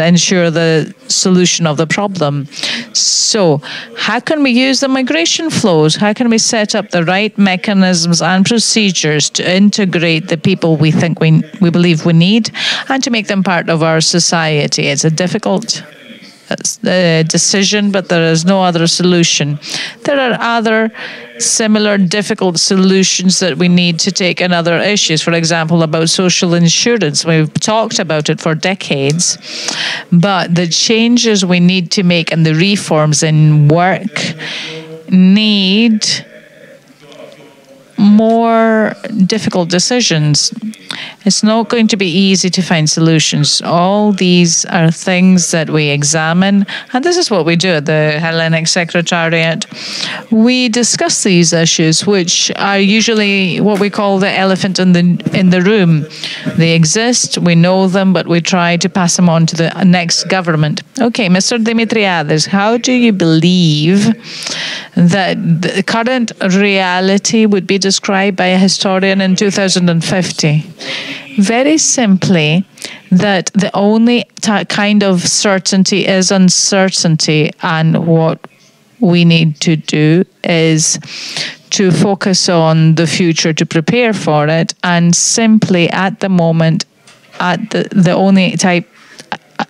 ensure the solution of the problem. So, how can we use the migration flows? How can we set up the right mechanisms and procedures to integrate the people we think we believe we need and to make them part of our society? It's a difficult decision, but there is no other solution. There are other similar difficult solutions that we need to take in other issues. For example, about social insurance. We've talked about it for decades, but the changes we need to make and the reforms in work need more difficult decisions. It's not going to be easy to find solutions. All these are things that we examine, and this is what we do at the Hellenic Secretariat. We discuss these issues, which are usually what we call the elephant in the room. They exist, we know them, but we try to pass them on to the next government. Okay, Mr. Dimitriades, how do you believe that the current reality would be described by a historian in 2050? Very simply, that the only kind of certainty is uncertainty, and what we need to do is to focus on the future, to prepare for it, and simply at the moment, the only type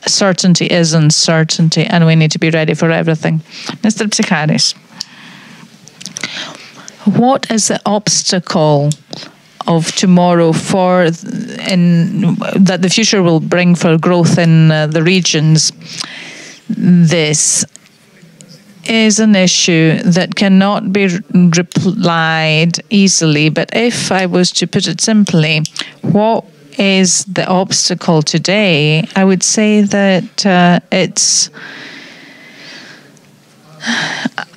certainty is uncertainty, and we need to be ready for everything. Mr. Psicharis, what is the obstacle of tomorrow that the future will bring for growth in the regions? This is an issue that cannot be replied easily, but if I was to put it simply, what is the obstacle today? I would say that it's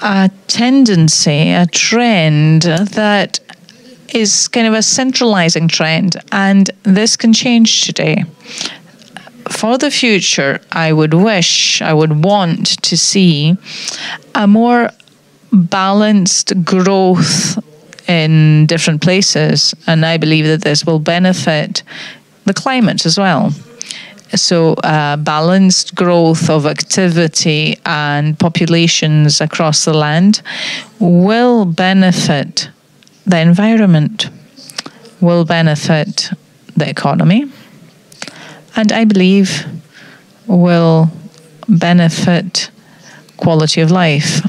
a tendency, a trend that is kind of a centralizing trend, and this can change today. For the future, I would want to see a more balanced growth in different places, and I believe that this will benefit the climate as well. So balanced growth of activity and populations across the land will benefit the environment, will benefit the economy, and I believe will benefit quality of life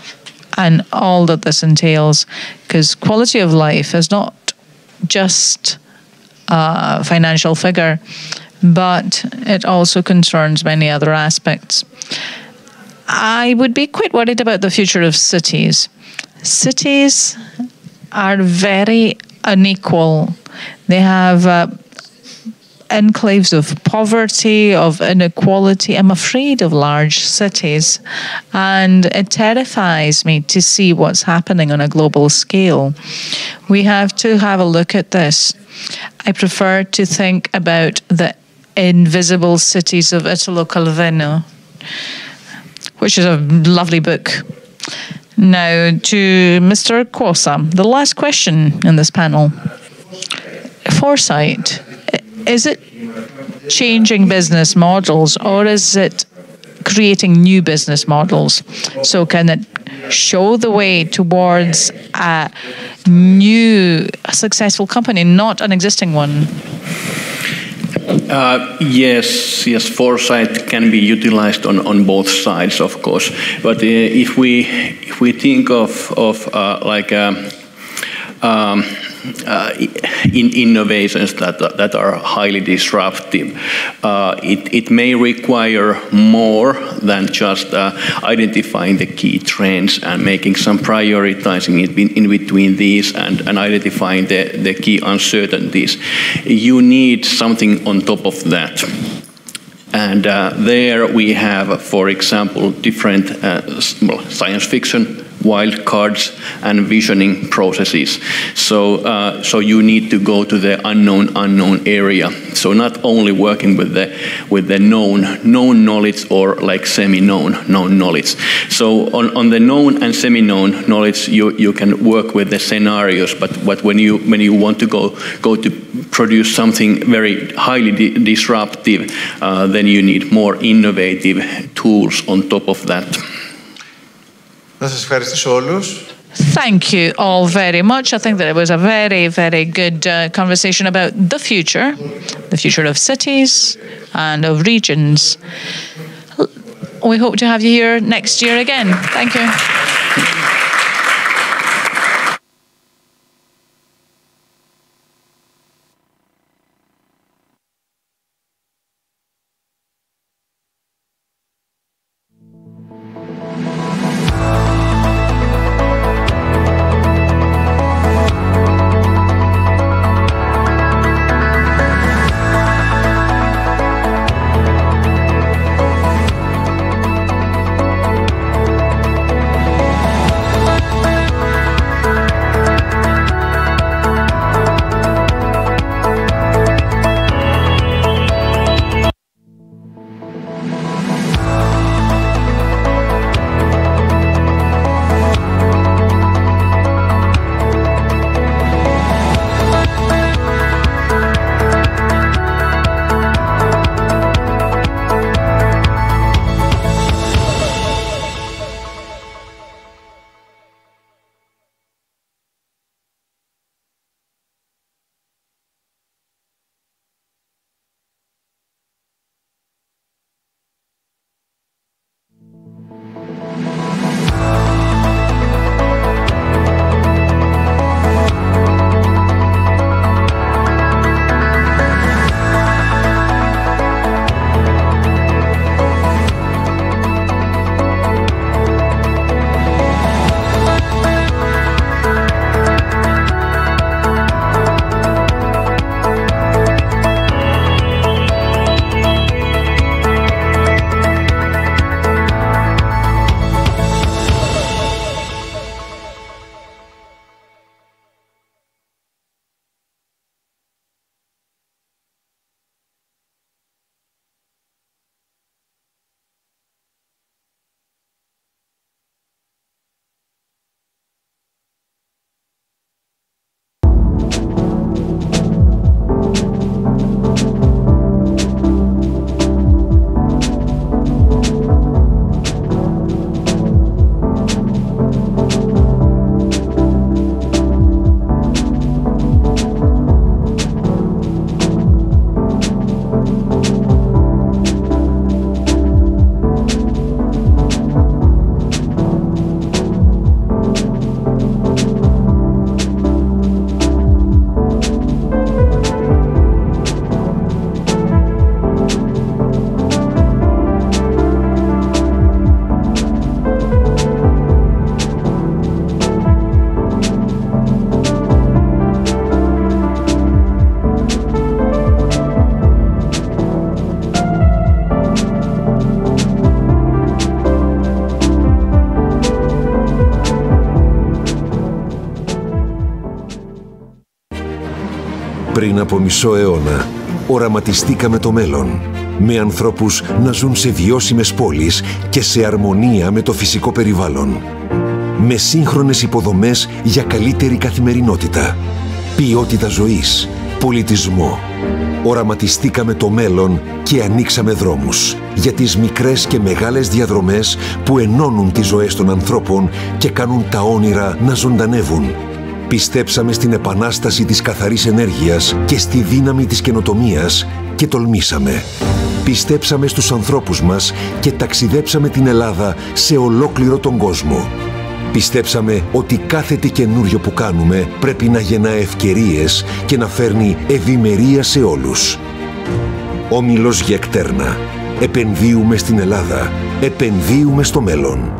and all that this entails, because quality of life is not just a financial figure, but it also concerns many other aspects. I would be quite worried about the future of cities. Cities are very unequal. They have enclaves of poverty, of inequality. I'm afraid of large cities, and it terrifies me to see what's happening on a global scale. We have to have a look at this. I prefer to think about the invisible cities of Italo Calvino, which is a lovely book. Now to Mr. Kosa, the last question in this panel. Foresight, is it changing business models, or is it creating new business models? So can it show the way towards a new successful company, not an existing one? Yes, foresight can be utilized on both sides, of course. But if we think of in innovations that are highly disruptive, it may require more than just identifying the key trends and making some prioritizing in between these and identifying the key uncertainties. You need something on top of that. And there we have, for example, different science fiction, wild cards, and visioning processes. So you need to go to the unknown area. So not only working with the known knowledge or like semi-known knowledge. So on the known and semi-known knowledge, you can work with the scenarios. But when you want to go to produce something very highly disruptive, then you need more innovative tools on top of that. Thank you all very much. I think that it was a very, very good conversation about the future of cities and of regions. we hope to have you here next year again. Thank you. Πριν από μισό αιώνα, οραματιστήκαμε το μέλλον, με ανθρώπους να ζουν σε βιώσιμες πόλεις και σε αρμονία με το φυσικό περιβάλλον. Με σύγχρονες υποδομές για καλύτερη καθημερινότητα, ποιότητα ζωής, πολιτισμό. Οραματιστήκαμε το μέλλον και ανοίξαμε δρόμους για τις μικρές και μεγάλες διαδρομές που ενώνουν τις ζωές των ανθρώπων και κάνουν τα όνειρα να ζωντανεύουν. Πιστέψαμε στην επανάσταση της καθαρής ενέργειας και στη δύναμη της καινοτομίας και τολμήσαμε. Πιστέψαμε στους ανθρώπους μας και ταξιδέψαμε την Ελλάδα σε ολόκληρο τον κόσμο. Πιστέψαμε ότι κάθε τι καινούριο που κάνουμε πρέπει να γεννά ευκαιρίες και να φέρνει ευημερία σε όλους. Όμιλος Γεκτέρνα. Επενδύουμε στην Ελλάδα. Επενδύουμε στο μέλλον.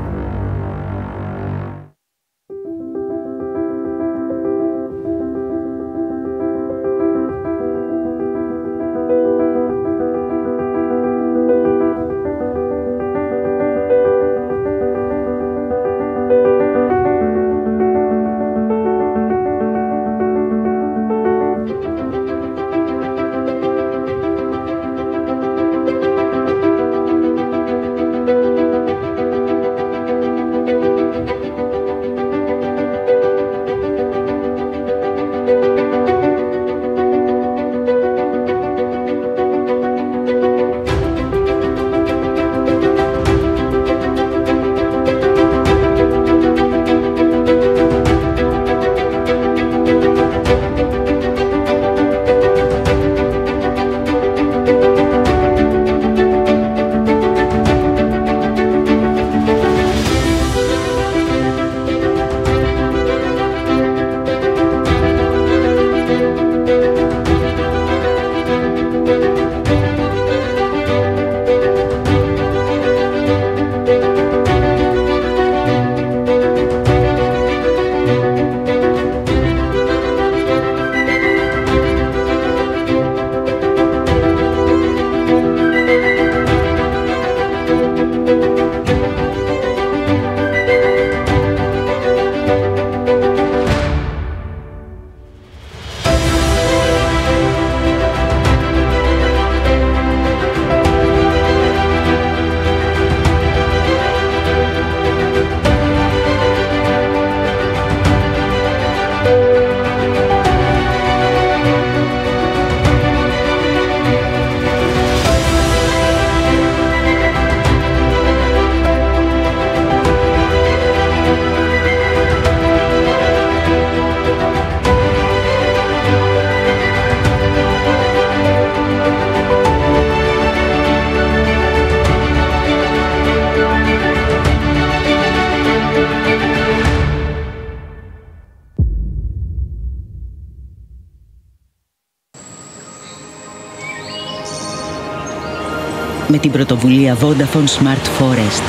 Με την πρωτοβουλία Vodafone Smart Forest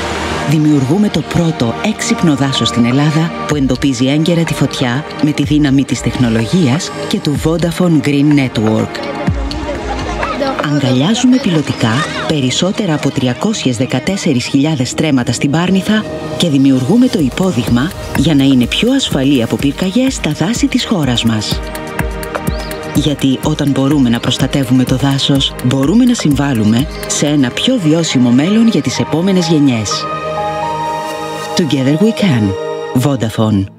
δημιουργούμε το πρώτο έξυπνο δάσος στην Ελλάδα που εντοπίζει έγκαιρα τη φωτιά με τη δύναμη της τεχνολογίας και του Vodafone Green Network. Αγκαλιάζουμε πιλωτικά περισσότερα από 314.000 στρέμματα στην Πάρνηθα και δημιουργούμε το υπόδειγμα για να είναι πιο ασφαλή από πυρκαγιές τα δάση της χώρας μας. Γιατί όταν μπορούμε να προστατεύουμε το δάσος, μπορούμε να συμβάλλουμε σε ένα πιο βιώσιμο μέλλον για τις επόμενες γενιές. Together we can. Vodafone.